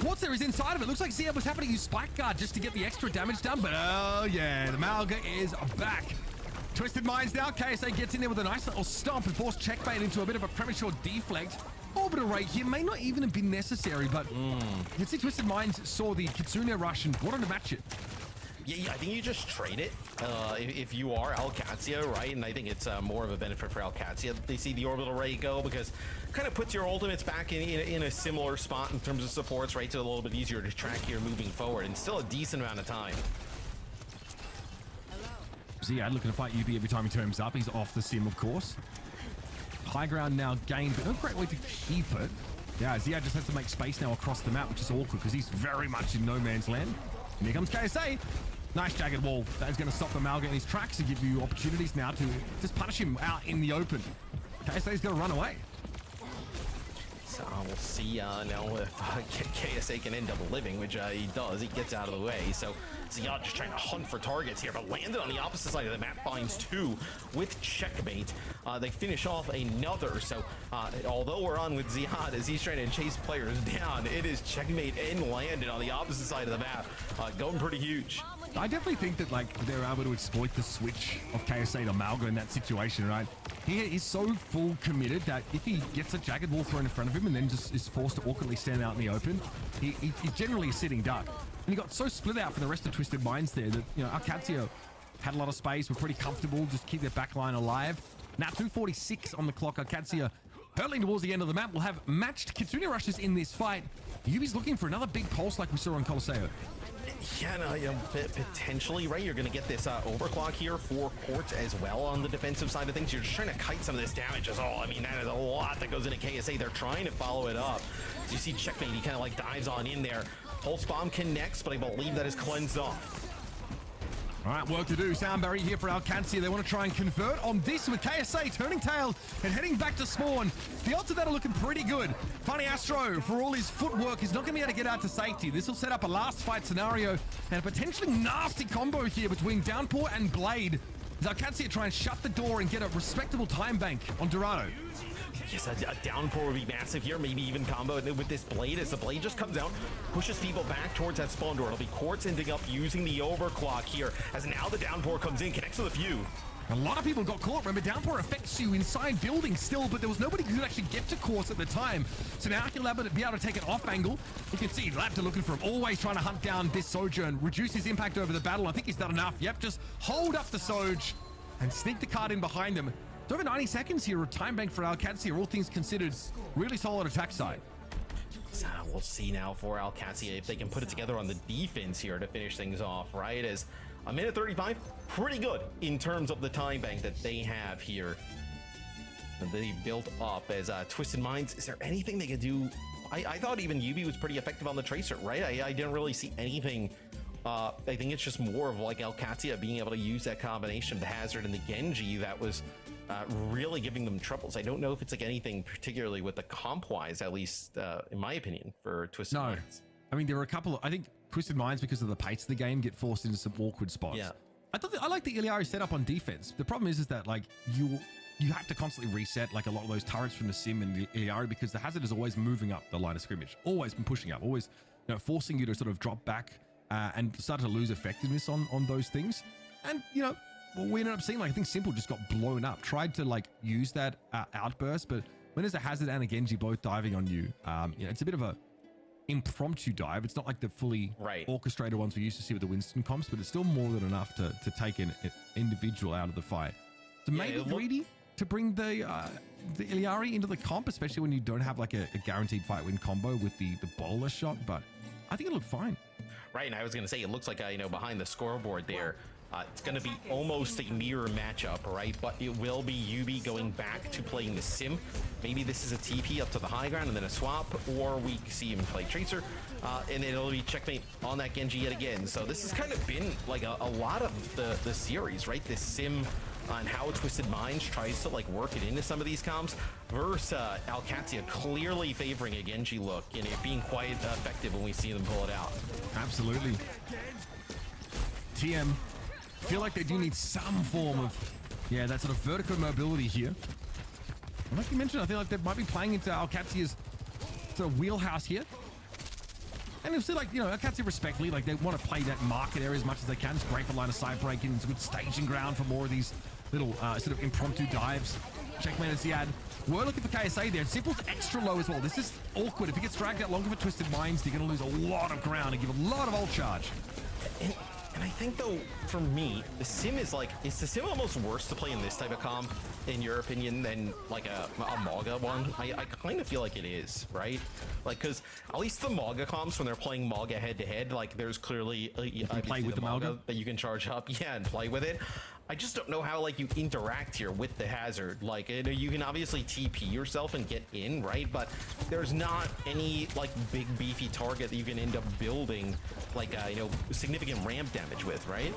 S18: Quartzer is inside of it. Looks like Zia was having to use Spike Guard just to get the extra damage done, but oh yeah, the Malga is back. Twisted Minds now. KSA gets in there with a nice little stomp and force Checkmate into a bit of a premature deflect. Orbital rate here may not even have been necessary, but you can see Twisted Minds saw the Kitsune rush and wanted to match it.
S6: Yeah, I think you just trade it if you are Alcatia, right? And I think it's more of a benefit for Alcatia. They see the orbital ray go because it kind of puts your ultimates back in a similar spot in terms of supports, right? So a little bit easier to track here moving forward, and still a decent amount of time.
S18: Ziad looking to fight UB every time he turns up. He's off the sim, of course. High ground now gained, but no great way to keep it. Yeah, Ziad just has to make space now across the map, which is awkward because he's very much in no man's land. And here comes KSA. Nice jagged wall. That is going to stop the Malga in his tracks and give you opportunities now to just punish him out in the open. KSA's going to run away.
S6: So we'll see now if KSA can end up living, which he does. He gets out of the way. So Ziad just trying to hunt for targets here, but landed on the opposite side of the map, finds two with Checkmate. They finish off another. So although we're on with Ziad as he's trying to chase players down, it is Checkmate and landed on the opposite side of the map, going pretty huge.
S18: I definitely think that like they're able to exploit the switch of KSA to Malga in that situation, right? He is so full committed that if he gets a jagged wall thrown in front of him and then just is forced to awkwardly stand out in the open, he generally is sitting duck. And he got so split out from the rest of Twisted Minds there that, you know, Alcatia had a lot of space, were pretty comfortable, just keep their backline alive. Now 2:46 on the clock. Alcatia hurtling towards the end of the map. We'll have matched Kitsune rushes in this fight. Yubi's looking for another big pulse like we saw on Colosseo.
S6: Yeah, no, you know, potentially, right? You're going to get this overclock here for Quartz as well on the defensive side of things. You're just trying to kite some of this damage as all. I mean, that is a lot that goes into KSA. They're trying to follow it up. So you see Checkmate, he kind of like dives on in there. Pulse Bomb connects, but I believe that is cleansed off.
S18: All right, work to do. Soundberry here for Alcatia. They want to try and convert on this with KSA turning tail and heading back to spawn. The odds of that are looking pretty good. Funny Astro, for all his footwork, is not going to be able to get out to safety. This will set up a last fight scenario and a potentially nasty combo here between Downpour and Blade. As Alcatia try and shut the door and get a respectable time bank on Dorado.
S6: Yes, a downpour would be massive here, maybe even combo with this Blade as the Blade just comes out, pushes people back towards that spawn door. It'll be Quartz ending up using the overclock here as now the downpour comes in, connects with a few.
S18: A lot of people got caught. Remember, downpour affects you inside buildings still, but there was nobody who could actually get to Quartz at the time. So now he'll be able to take it off angle. You can see Labda looking for him, always trying to hunt down this Sojourn, reduce his impact over the battle. I think he's done enough. Yep, just hold up the Soj and sneak the card in behind them. It's over 90 seconds here of time bank for Alcatia, all things considered. Really solid attack side.
S6: So we'll see now for Alcatia if they can put it together on the defense here to finish things off, right? As a minute 35, pretty good in terms of the time bank that they have here. And they built up as Twisted Minds. Is there anything they could do? I thought even Yubi was pretty effective on the Tracer, right? I didn't really see anything. I think it's just more of like Alcatia being able to use that combination of the Hazard and the Gen.G that was really giving them troubles. I don't know if it's like anything particularly with the comp-wise, at least in my opinion, for Twisted Minds.
S18: I mean, there were a couple of, I think Twisted Minds, because of the pace of the game, get forced into some awkward spots.
S6: Yeah.
S18: I like the Iliari setup on defense. The problem is that like you have to constantly reset like a lot of those turrets from the Sim and the Iliari because the Hazard is always moving up the line of scrimmage, always been pushing up, always, you know, forcing you to sort of drop back and start to lose effectiveness on those things. And, you know, well, we ended up seeing, like, I think Simple just got blown up. Tried to, like, use that outburst, but when there's a Hazard and a Gen.G both diving on you, you know, it's a bit of a impromptu dive. It's not like the fully orchestrated ones we used to see with the Winston comps, but it's still more than enough to take an individual out of the fight. So maybe greedy to bring the Iliari into the comp, especially when you don't have, like, a guaranteed fight win combo with the bowler shot, but I think it looked fine.
S6: Right, and I was going to say, it looks like, you know, behind the scoreboard there, it's going to be almost a mirror matchup, right? But it will be Yubi going back to playing the Sim. Maybe this is a TP up to the high ground and then a swap, or we see him play Tracer, and it'll be checkmate on that Gen.G yet again. So this has kind of been like a lot of the series, right? This Sim and how Twisted Minds tries to like work it into some of these comps versus Alcatia clearly favoring a Gen.G look and it being quite effective when we see them pull it out.
S18: Absolutely. TM feel like they do need some form of, yeah, that sort of vertical mobility here. And like you mentioned, I feel like they might be playing into Alcatia's sort of wheelhouse here. And it's still like, you know, Alcatia respectfully, like they want to play that market area as much as they can. It's great for line of sight breaking. It's a good staging ground for more of these little sort of impromptu dives. Checkmate and Ziad. We're looking for KSA there. Simple's extra low as well. This is awkward. If he gets dragged out longer for Twisted Minds, they're going to lose a lot of ground and give a lot of ult charge.
S6: And I think, though, for me, the Sim is like, is the Sim almost worse to play in this type of comp, in your opinion, than like a Mauga one? I kind of feel like it is, right? Like, because at least the Mauga comps, when they're playing Mauga head-to-head, like, there's clearly
S18: play with the Mauga
S6: that you can charge up, yeah, and play with it. I just don't know how, like, you interact here with the hazard. Like, you can obviously TP yourself and get in, right? But there's not any, like, big beefy target that you can end up building, like, you know, significant ramp damage with, right?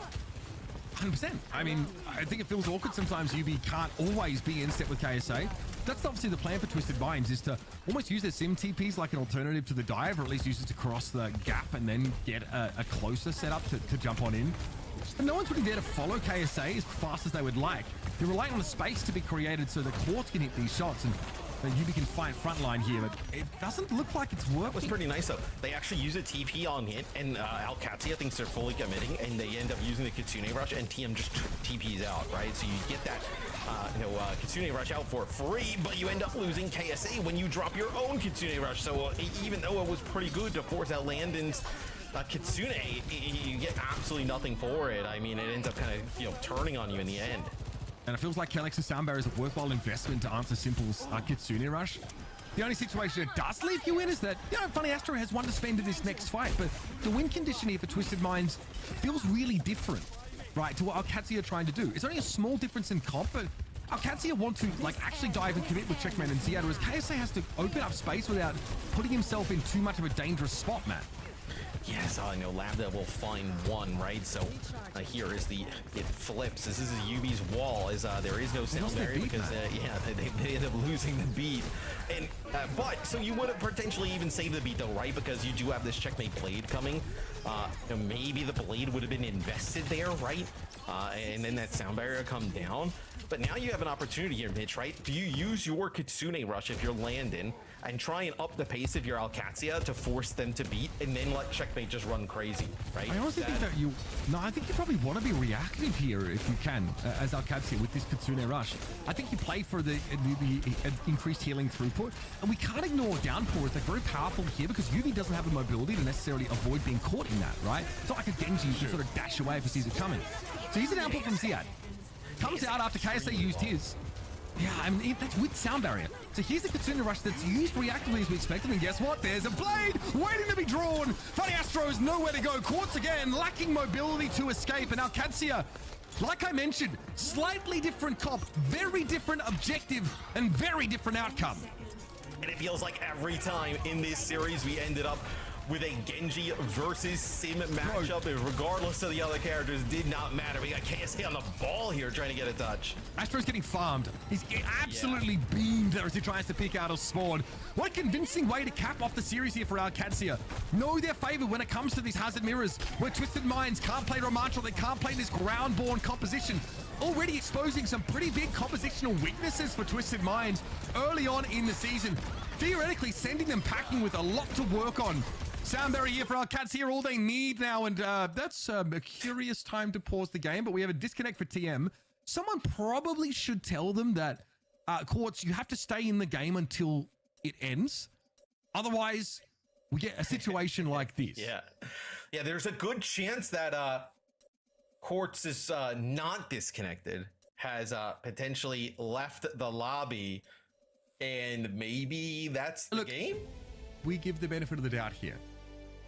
S18: 100%. I mean, I think it feels awkward sometimes. UB can't always be in step with KSA. That's obviously the plan for Twisted Minds, is to almost use their Sim TPs like an alternative to the dive, or at least use it to cross the gap and then get a closer setup to jump on in. But no one's really there to follow KSA as fast as they would like. They're relying on the space to be created so the Quartz can hit these shots, and UB can fight frontline here, but it doesn't look like it's working.
S6: What's pretty nice though, they actually use a TP on hit, and Alcatia thinks they're fully committing, and they end up using the Kitsune Rush, and TM just TPs out, right? So you get that, Kitsune Rush out for free, but you end up losing KSA when you drop your own Kitsune Rush. So even though it was pretty good to force out Landon's Kitsune, you get absolutely nothing for it. I mean, it ends up kind of, you know, turning on you in the end.
S18: And it feels like Kelix's Sound Barrier is a worthwhile investment to answer Simple's Kitsune Rush. The only situation it does leave you in is that, you know, Funny Astro has one to spend in this next fight, but the win condition here for Twisted Minds feels really different, right, to what Alcatia are trying to do. It's only a small difference in comp, but Alcatia want to, like, actually dive and commit with Checkmate and Ziad, whereas KSA has to open up space without putting himself in too much of a dangerous spot, Matt.
S6: Yes, I know Lambda will find one, right? So here is it flips. This is UB's wall, as there is no sound barrier because they end up losing the beat. And but so you would have potentially even saved the beat though, right? Because you do have this checkmate blade coming. You know, maybe the blade would have been invested there, right? And then that sound barrier come down. But now you have an opportunity here, Mitch, right? Do you use your Kitsune Rush if you're Landon and try and up the pace of your Alcatia to force them to beat, and then let Checkmate just run crazy, right?
S18: I honestly think that I think you probably want to be reactive here if you can, as Alcatia with this Kitsune Rush. I think you play for the increased healing throughput, and we can't ignore Downpour. It's like very powerful here because Yubi doesn't have the mobility to necessarily avoid being caught in that, right? It's not like a Gen.G can sort of dash away if he sees it coming. So here's a Downpour from Ziad. Comes out after KSA used his. Yeah, I mean, that's with Sound Barrier. So here's the Kitsune Rush that's used reactively as we expected, and guess what? There's a blade waiting to be drawn. Funny Astro's nowhere to go. Quartz again, lacking mobility to escape, and Alcatia, like I mentioned, slightly different comp, very different objective, and very different outcome.
S6: And it feels like every time in this series we ended up with a Gen.G versus Sim matchup, regardless of the other characters, did not matter. We got KSA on the ball here trying to get a touch.
S18: Astro's getting farmed. He's absolutely beamed there as he tries to pick out a spawn. What a convincing way to cap off the series here for Alcatia. Know their favor when it comes to these hazard mirrors, where Twisted Minds can't play Romancho, they can't play this ground-born composition. Already exposing some pretty big compositional weaknesses for Twisted Minds early on in the season. Theoretically sending them packing with a lot to work on. Sound barrier here for Alcatia, all they need now, and that's a curious time to pause the game, but we have a disconnect for TM. Someone probably should tell them that, Quartz, you have to stay in the game until it ends. Otherwise, we get a situation like this.
S6: Yeah, there's a good chance that Quartz is not disconnected, has potentially left the lobby, and maybe that's the game?
S18: We give the benefit of the doubt here.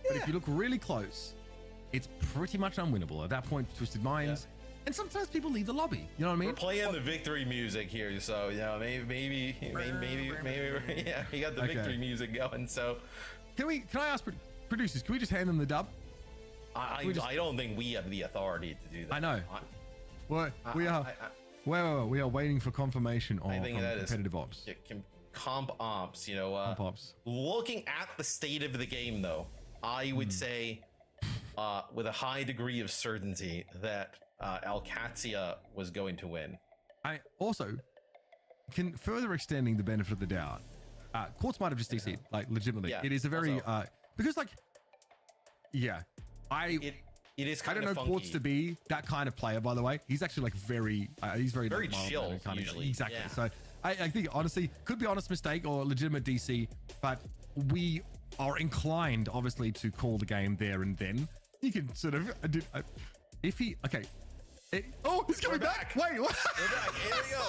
S18: But if you look really close, it's pretty much unwinnable. At that point, Twisted Minds, and sometimes people leave the lobby. You know what I mean?
S6: We're playing the victory music here, so maybe, yeah, we got the victory music going. So,
S18: can I ask producers? Can we just hand them the dub?
S6: I don't think we have the authority to do that.
S18: I know. We are waiting for confirmation on competitive ops.
S6: Comp ops, comp ops. Looking at the state of the game, though, I would say, with a high degree of certainty, that Alcatia was going to win.
S18: I also can further extending the benefit of the doubt. Quartz might have just DC'd, like legitimately. It is a very because like,
S6: it is kind
S18: I don't know
S6: funky.
S18: Quartz to be that kind of player, by the way. He's actually like very like,
S6: chill
S18: kind
S6: usually.
S18: Of, exactly. So I think honestly could be honest mistake or legitimate DC, but we are inclined obviously to call the game there and then. You can sort of if he he's coming back. Wait, what?
S6: We're back. Here we go.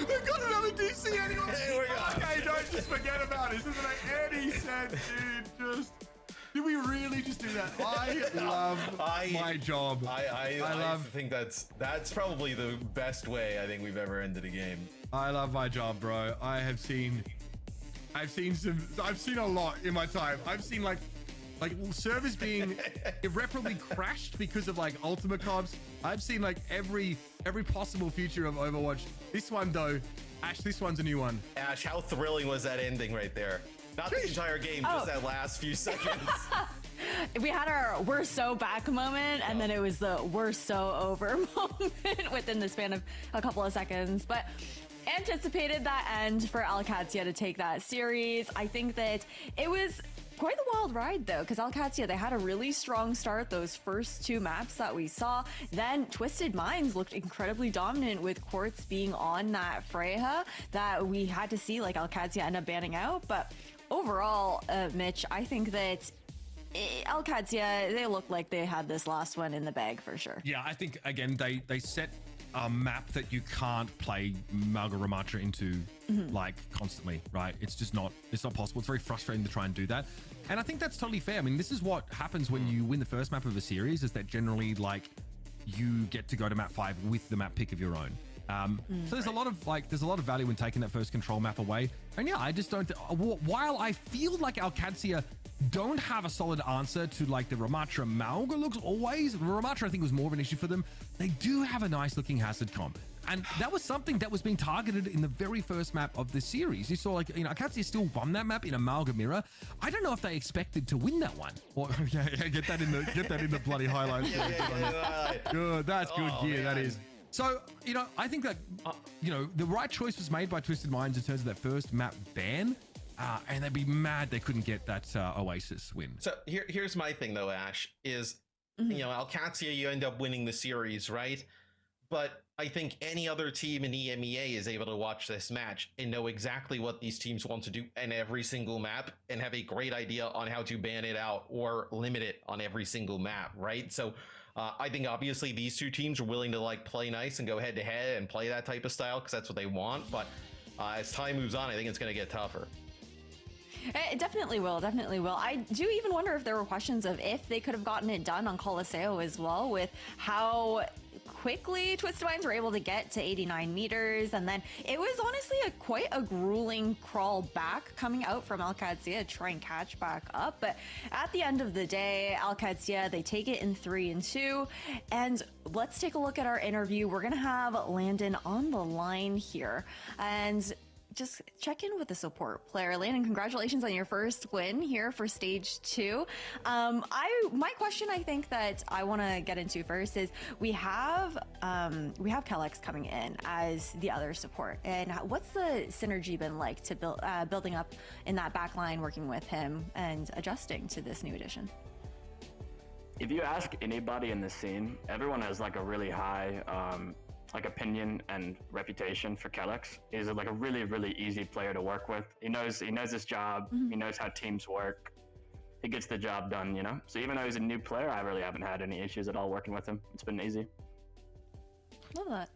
S18: They've got another DC anyway.
S6: Here we go.
S18: Okay, don't just forget about it. This doesn't make any sense, dude. Did we really just do that? I love my job.
S6: I think that's probably the best way I think we've ever ended a game.
S18: I love my job, bro. I've seen a lot in my time. I've seen like servers being irreparably crashed because of like ultimate comps. I've seen like every possible future of Overwatch. This one though, Ash, this one's a new one.
S6: Ash, how thrilling was that ending right there? Not the entire game, just that last few seconds.
S4: We had our "we're so back" moment, and then it was the "we're so over" moment within the span of a couple of seconds. But anticipated that end for Alcatia to take that series. I think that it was quite the wild ride though, because Alcatia, they had a really strong start those first two maps that we saw. Then Twisted Minds looked incredibly dominant with Quartz being on that Freya that we had to see like Alcatia end up banning out. But overall, Mitch, I think that Alcatia, they looked like they had this last one in the bag for sure.
S18: Yeah, I think again they set a map that you can't play Malga Ramatra into like constantly, right? It's not possible. It's very frustrating to try and do that. And I think that's totally fair. I mean, this is what happens when you win the first map of a series, is that generally like you get to go to map 5 with the map pick of your own. So there's a lot of value in taking that first control map away. And yeah, I just don't, while I feel like Alcatia don't have a solid answer to like the Ramatra Malga looks always, Ramatra I think was more of an issue for them. They do have a nice looking hazard comp. And that was something that was being targeted in the very first map of the series. You saw like, Alcatia still won that map in Amalga Mirror. I don't know if they expected to win that one. Or get that in the bloody highlights. Good, that's good gear, that is. So, I think that, the right choice was made by Twisted Minds in terms of that first map ban. And they'd be mad they couldn't get that OWCS win.
S6: So here's my thing though, Ash, is, Alcatia, you end up winning the series, right? But I think any other team in EMEA is able to watch this match and know exactly what these teams want to do in every single map and have a great idea on how to ban it out or limit it on every single map, right? So I think obviously these two teams are willing to like play nice and go head to head and play that type of style because that's what they want. But as time moves on, I think it's going to get tougher.
S4: It definitely will. I do even wonder if there were questions of if they could have gotten it done on Coliseo as well, with how quickly Twisted Minds were able to get to 89 meters. And then it was honestly quite a grueling crawl back coming out from Alcatia to try and catch back up. But at the end of the day, Alcatia, they take it in 3 and 2. And let's take a look at our interview. We're going to have Landon on the line here. And just check in with the support player. Landon, congratulations on your first win here for stage 2. My question I think that I want to get into first is we have Kellex coming in as the other support, and what's the synergy been like to building up in that back line, working with him and adjusting to this new addition?
S19: If you ask anybody in the scene, everyone has like a really high opinion and reputation for Kellex. He's like a really, really easy player to work with. He knows his job. He knows how teams work. He gets the job done, So even though he's a new player, I really haven't had any issues at all working with him. It's been easy.
S4: Love that.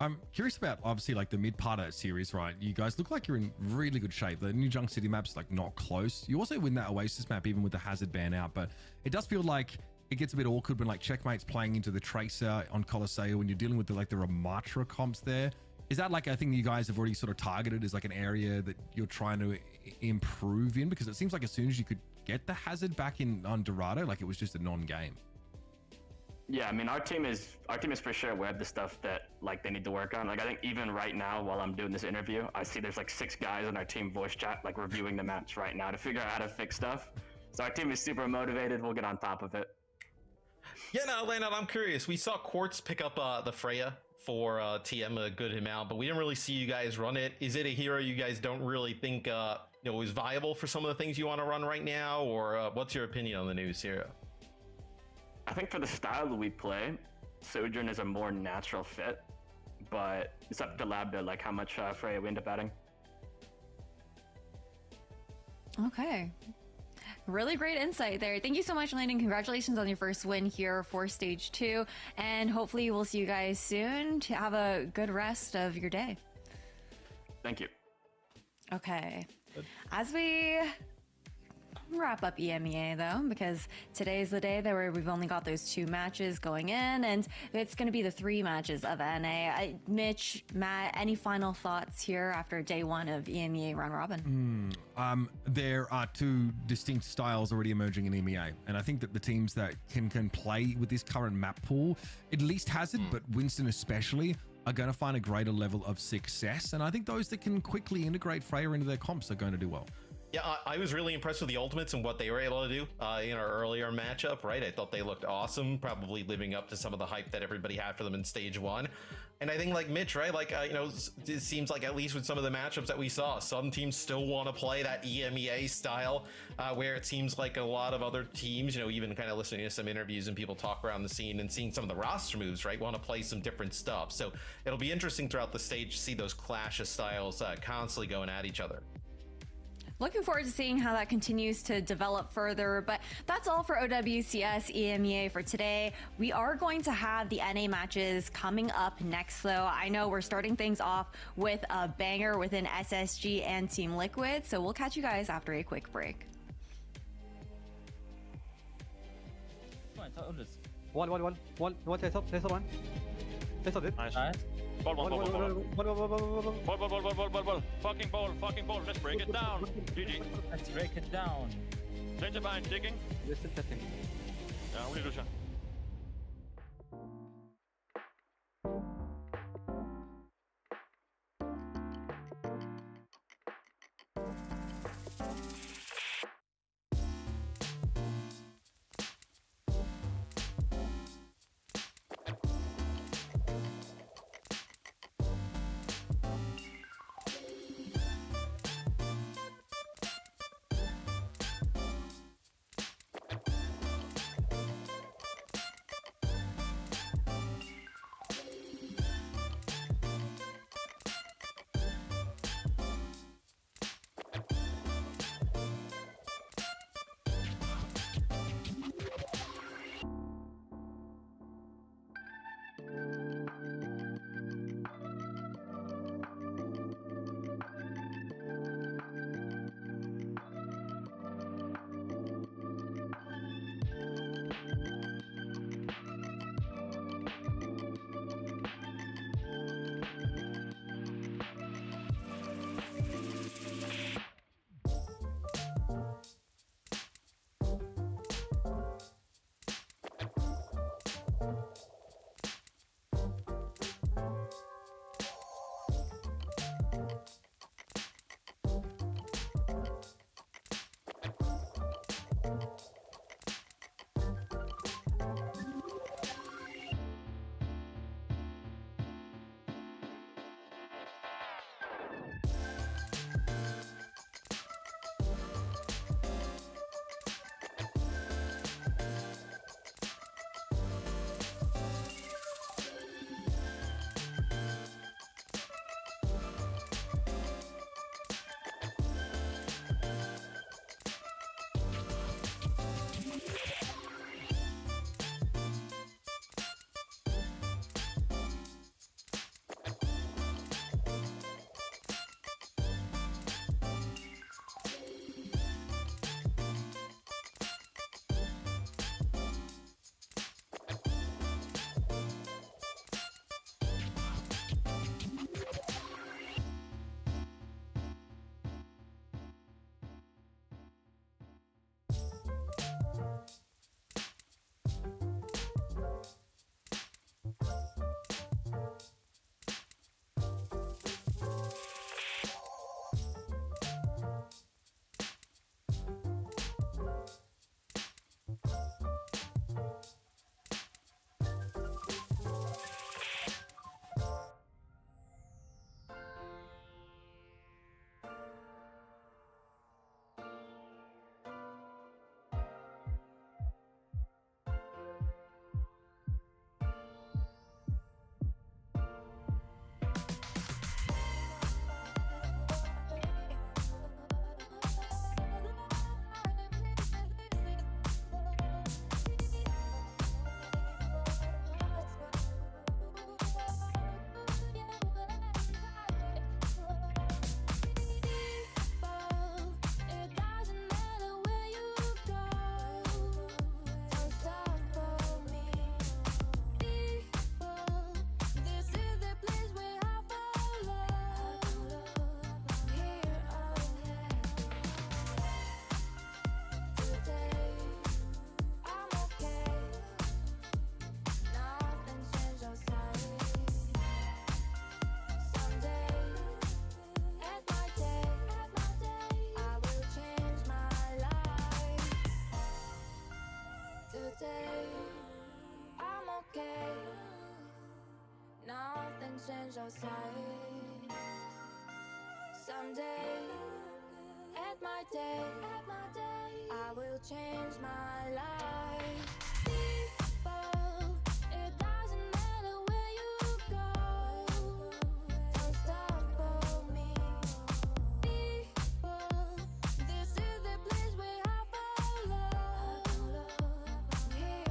S18: I'm curious about obviously like the mid part of that series, right? You guys look like you're in really good shape. The New Junk City map's like not close. You also win that Oasis map even with the hazard ban out, but it does feel like it gets a bit awkward when like Checkmate's playing into the Tracer on Colosseo when you're dealing with the Ramatra comps there. Is that like a thing you guys have already sort of targeted as like an area that you're trying to improve in? Because it seems like as soon as you could get the hazard back in on Dorado, like it was just a non-game.
S19: Yeah, I mean, our team is for sure aware of the stuff that like they need to work on. Like I think even right now while I'm doing this interview, I see there's like 6 guys in our team voice chat like reviewing the maps right now to figure out how to fix stuff. So our team is super motivated. We'll get on top of it.
S6: Yeah, no, Landon, I'm curious. We saw Quartz pick up the Freya for TM a good amount, but we didn't really see you guys run it. Is it a hero you guys don't really think is viable for some of the things you want to run right now, or what's your opinion on the news hero?
S19: I think for the style that we play, Sojourn is a more natural fit, but it's up to Lab to like how much Freya we end up adding.
S4: Okay. Really great insight there. Thank you so much, Landon. Congratulations on your first win here for Stage 2. And hopefully we'll see you guys soon. To have a good rest of your day.
S19: Thank you.
S4: Okay. As we wrap up EMEA though, because today's the day that we've only got those 2 matches going in, and it's going to be the 3 matches of NA. Mitch, Matt, any final thoughts here after day 1 of EMEA round robin?
S18: There are 2 distinct styles already emerging in EMEA, and I think that the teams that can play with this current map pool, at least Hazard, but Winston especially, are going to find a greater level of success, and I think those that can quickly integrate Freya into their comps are going to do well.
S6: Yeah, I was really impressed with the ultimates and what they were able to do in our earlier matchup, right? I thought they looked awesome, probably living up to some of the hype that everybody had for them in Stage 1. And I think like Mitch, right? Like, it seems like at least with some of the matchups that we saw, some teams still want to play that EMEA style, where it seems like a lot of other teams, even kind of listening to some interviews and people talk around the scene and seeing some of the roster moves, right? Want to play some different stuff. So it'll be interesting throughout the stage to see those clash of styles constantly going at each other.
S4: Looking forward to seeing how that continues to develop further, but that's all for OWCS EMEA for today. We are going to have the NA matches coming up next, though. I know we're starting things off with a banger within SSG and Team Liquid, so we'll catch you guys after a quick break.
S20: One. Take one. Nice. Ball. Fucking ball. Let's break it down. GG. Let's break it down. Danger behind, digging. Listen, testing. Yeah, only Lucia.
S21: change your side. Someday, at my day, I will change my life. People, it doesn't matter where you go. Don't stop for me. People, this is the place where I follow. Here,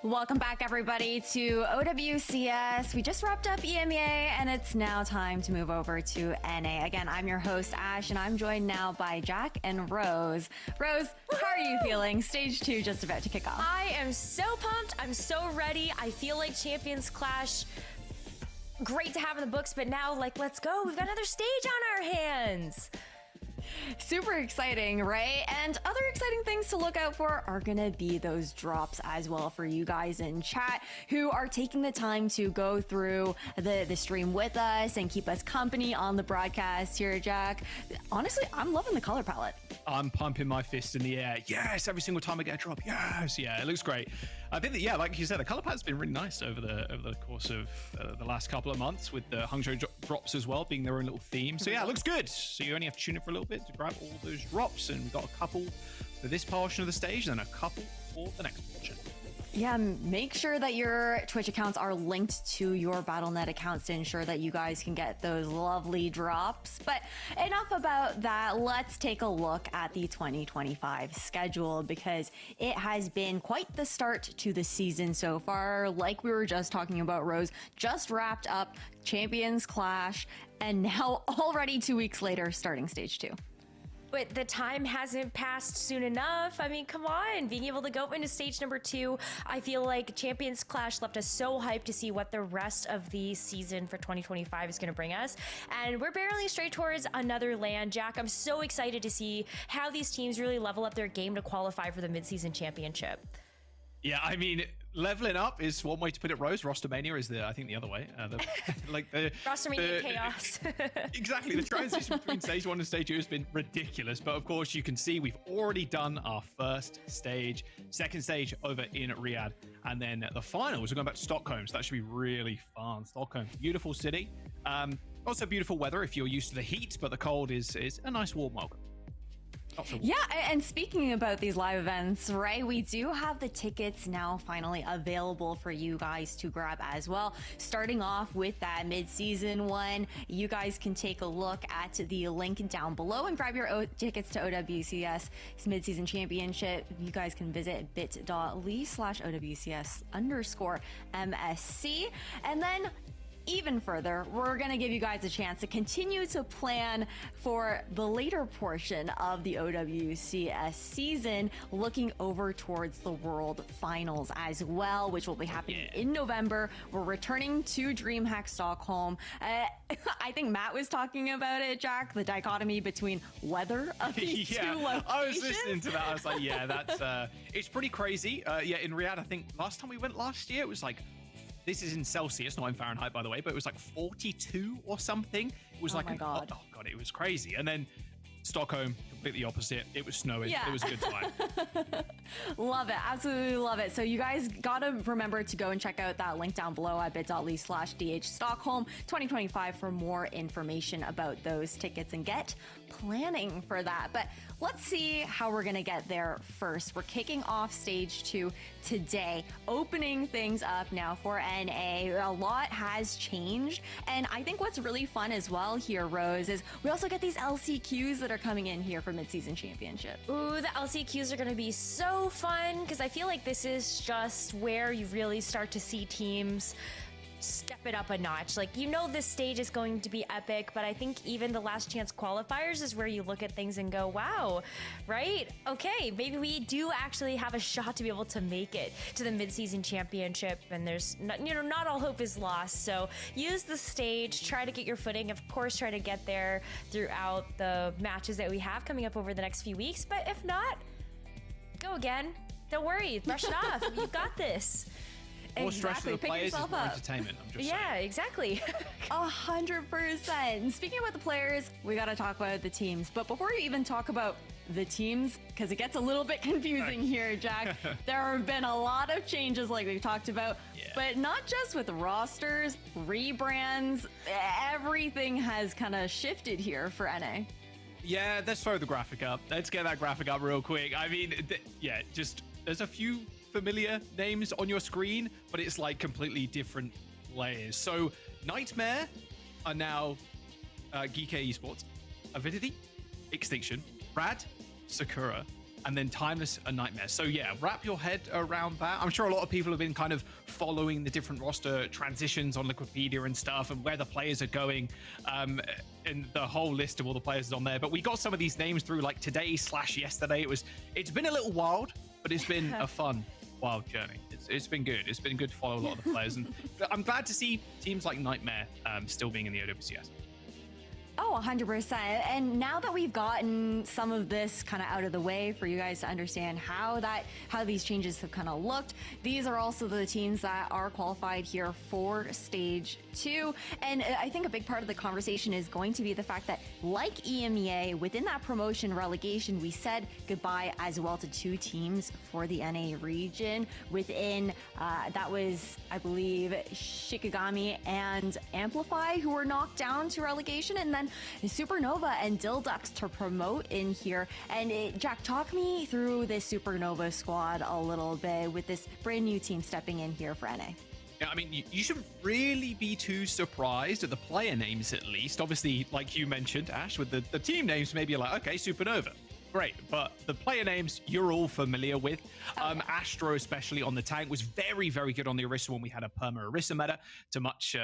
S4: Welcome back, everybody, to OWCS. We just wrapped up EMEA, and it's now time to move over to NA. Again, I'm your host, Ash, and I'm joined now by Jack and Rose. Rose, how are you feeling? Stage 2 just about to kick off.
S2: I am so pumped. I'm so ready. I feel like Champions Clash, great to have in the books, but now, like, let's go. We've got another stage on our hands.
S4: Super exciting, right? And other exciting things to look out for are gonna be those drops as well for you guys in chat who are taking the time to go through the stream with us and keep us company on the broadcast here, Jack. Honestly, I'm loving the color palette.
S3: I'm pumping my fist in the air. Yes, every single time I get a drop. Yes, yeah, it looks great. I think that, yeah, like you said, the color palette's been really nice over the course of the last couple of months, with the Hangzhou drops as well being their own little theme. So yeah, it looks good. So you only have to tune in for a little bit to grab all those drops, and we've got a couple for this portion of the stage, and then a couple for the next portion.
S4: Yeah, make sure that your Twitch accounts are linked to your Battle.net accounts to ensure that you guys can get those lovely drops. But enough about that. Let's take a look at the 2025 schedule, because it has been quite the start to the season so far. Like we were just talking about, Rose, just wrapped up Champions Clash, and now already 2 weeks later, starting Stage 2.
S2: But the time hasn't passed soon enough. I mean, come on. Being able to go into stage number 2, I feel like Champions Clash left us so hyped to see what the rest of the season for 2025 is going to bring us. And we're barreling straight towards another LAN. Jack, I'm so excited to see how these teams really level up their game to qualify for the mid-season championship.
S3: Yeah, I mean, leveling up is one way to put it, Rose. Rostermania is I think the other way.
S2: Rostermania chaos.
S3: Exactly. The transition between stage 1 and stage 2 has been ridiculous. But of course, you can see we've already done our first stage, second stage over in Riyadh. And then the finals, we're going back to Stockholm. So that should be really fun. Stockholm, beautiful city. Also beautiful weather if you're used to the heat, but the cold is a nice warm welcome.
S4: Yeah, and speaking about these live events, right, we do have the tickets now finally available for you guys to grab as well. Starting off with that mid-season one, you guys can take a look at the link down below and grab your tickets to OWCS mid-season championship. You guys can visit bit.ly/OWCS_MSC. And then even further, we're going to give you guys a chance to continue to plan for the later portion of the OWCS season, looking over towards the World Finals as well, which will be happening in November. We're returning to DreamHack Stockholm. I think Matt was talking about it, Jack, the dichotomy between weather of these two locations.
S3: I was listening to that. I was like, yeah, that's it's pretty crazy. Yeah, in Riyadh, I think last time we went last year, it was like, this is in Celsius, not in Fahrenheit, by the way, but it was like 42 or something. It was like,
S4: my God.
S3: Oh God, it was crazy. And then Stockholm, completely opposite. It was snowing.
S4: Yeah.
S3: It was a good time.
S4: Love it. Absolutely love it. So you guys got to remember to go and check out that link down below at bit.ly/DH Stockholm 2025 for more information about those tickets and get planning for that. But let's see how we're going to get there first. We're kicking off stage 2 today, opening things up now for NA. A lot has changed. And I think what's really fun as well here, Rose, is we also get these LCQs that are coming in here for mid-season championship.
S2: Ooh, the LCQs are going to be so fun, because I feel like this is just where you really start to see teams step it up a notch. Like, you know, this stage is going to be epic, but I think even the last chance qualifiers is where you look at things and go, wow, right? Okay, maybe we do actually have a shot to be able to make it to the mid-season championship, and there's not, not all hope is lost. So use the stage, try to get your footing, of course, try to get there throughout the matches that we have coming up over the next few weeks. But if not, go again. Don't worry, brush it off. You've got this.
S3: More stress for the players is more entertainment. I'm just saying.
S2: Exactly.
S4: 100%. Speaking about the players, we got to talk about the teams. But before you even talk about the teams, because it gets a little bit confusing here, Jack, there have been a lot of changes like we've talked about, but not just with rosters, rebrands, everything has kind of shifted here for NA.
S3: Yeah, let's throw the graphic up. Let's get that graphic up real quick. I mean, just there's a few familiar names on your screen, but it's like completely different layers. So Nightmare are now GK Esports, Avidity, Extinction, Rad, Sakura, and then Timeless and Nightmare. So yeah, wrap your head around that. I'm sure a lot of people have been kind of following the different roster transitions on Wikipedia and stuff, and where the players are going, and the whole list of all the players is on there. But we got some of these names through like today/yesterday. It's been a little wild, but it's been a fun, wild journey. It's been good. It's been good to follow a lot of the players, and I'm glad to see teams like Nightmare still being in the OWCS.
S4: Oh, 100%. And now that we've gotten some of this kind of out of the way for you guys to understand how these changes have kind of looked, these are also the teams that are qualified here for Stage 2. And I think a big part of the conversation is going to be the fact that, like EMEA, within that promotion relegation, we said goodbye as well to 2 teams for the NA region. Within, that was, I believe, Shikigami and Amplify, who were knocked down to relegation, and then Supernova and Dill to promote in here. And Jack, talk me through this Supernova squad a little bit with this brand new team stepping in here for NA.
S3: Yeah, I mean, you shouldn't really be too surprised at the player names, at least. Obviously, like you mentioned, Ash, with the team names, maybe you're like, okay, Supernova. Great, but the player names you're all familiar with. Astro, especially on the tank, was very, very good on the Orisa when we had a perma Orisa meta, to much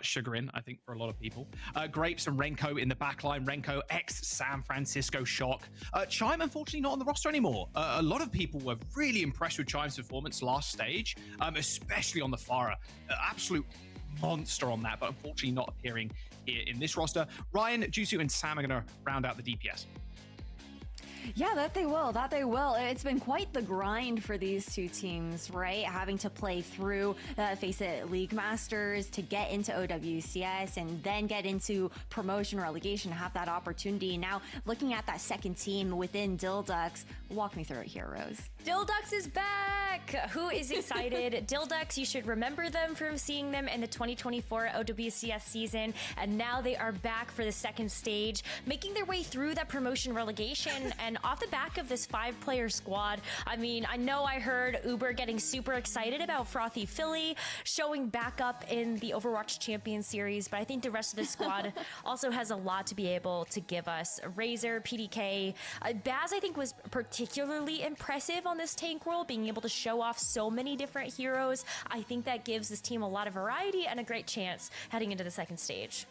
S3: chagrin, I think, for a lot of people. Grapes and Renko in the backline. Renko ex San Francisco Shock. Chime, unfortunately, not on the roster anymore. A lot of people were really impressed with Chime's performance last stage, especially on the Farah. Absolute monster on that, but unfortunately not appearing here in this roster. Ryan, Jusu, and Sam are going to round out the DPS.
S4: Yeah, that they will. It's been quite the grind for these 2 teams, right? Having to play through Face It League Masters to get into OWCS and then get into promotion relegation, have that opportunity. Now, looking at that second team within Dill, walk me through it here, Rose.
S2: Dill is back! Who is excited? Dill, you should remember them from seeing them in the 2024 OWCS season, and now they are back for the second stage, making their way through that promotion relegation. And off the back of this 5-player squad, I mean, I know I heard Uber getting super excited about Frothy Philly showing back up in the Overwatch Champions Series, but I think the rest of the squad also has a lot to be able to give us. Razor, PDK, Baz, I think, was particularly impressive on this tank role, being able to show off so many different heroes. I think that gives this team a lot of variety and a great chance heading into the second stage.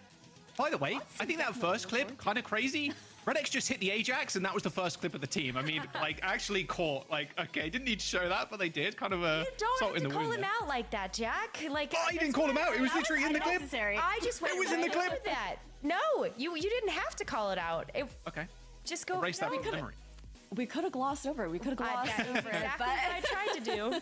S3: By the way, I think that first clip, kind of crazy. Red X just hit the Ajax, and that was the first clip of the team. I mean, like, actually caught. Like, okay, didn't need to show that, but they did. Kind of a salt in the wound.
S2: You don't have to call him out like that, Jack. Like,
S3: oh, you didn't call him out. It was literally in the clip.
S2: I just went.
S3: It was in the clip.
S2: That. No, you didn't have to call it out.
S3: Okay.
S2: Just go.
S3: Erase that from memory.
S4: We could have glossed over it. Over it.
S2: Exactly what I tried to do.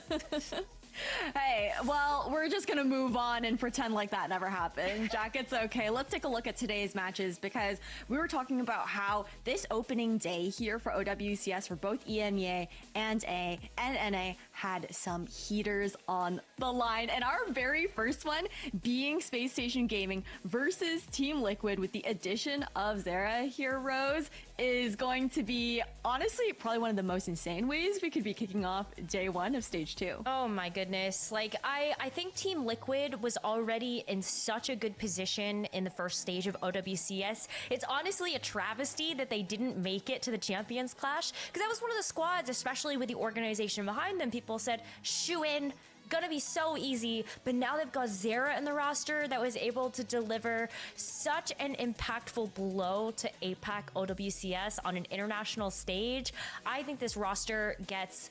S4: Hey, well, we're just going to move on and pretend like that never happened. Jack, it's okay. Let's take a look at today's matches, because we were talking about how this opening day here for OWCS for both EMEA and NA had some heaters on the line. And our very first one being Space Station Gaming versus Team Liquid with the addition of Zera Heroes is going to be, honestly, probably one of the most insane ways we could be kicking off day 1 of Stage 2.
S2: Oh my goodness. Like, I think Team Liquid was already in such a good position in the first stage of OWCS. It's honestly a travesty that they didn't make it to the Champions Clash, because that was one of the squads, especially with the organization behind them. People said, shoo in, gonna be so easy, but now they've got Zera in the roster that was able to deliver such an impactful blow to APAC OWCS on an international stage. I think this roster gets,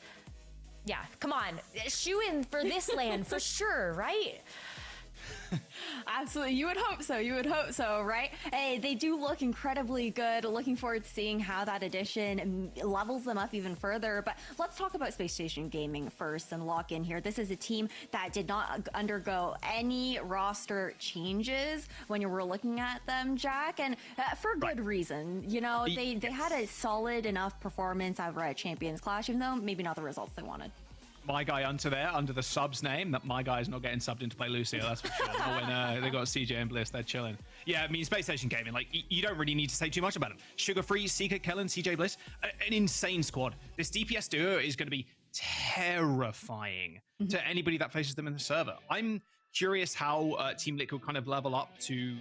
S2: yeah, come on, shoe in for this land for sure, right?
S4: Absolutely. You would hope so, right? Hey, they do look incredibly good. Looking forward to seeing how that addition levels them up even further. But let's talk about Space Station Gaming first and lock in here. This is a team that did not undergo any roster changes when you were looking at them, Jack, and for good reason. You know, they had a solid enough performance over at Champions Clash, even though maybe not the results they wanted.
S3: My guy under the subs name, that my guy's not getting subbed into play Lucio, that's for sure. When they got CJ and Bliss, they're chilling. Yeah, I mean, Space Station Gaming, like, you don't really need to say too much about them. Sugar Free, Seeker, Kellen, CJ Bliss, an insane squad. This DPS duo is going to be terrifying to anybody that faces them in the server. I'm curious how Team Liquid kind of level up to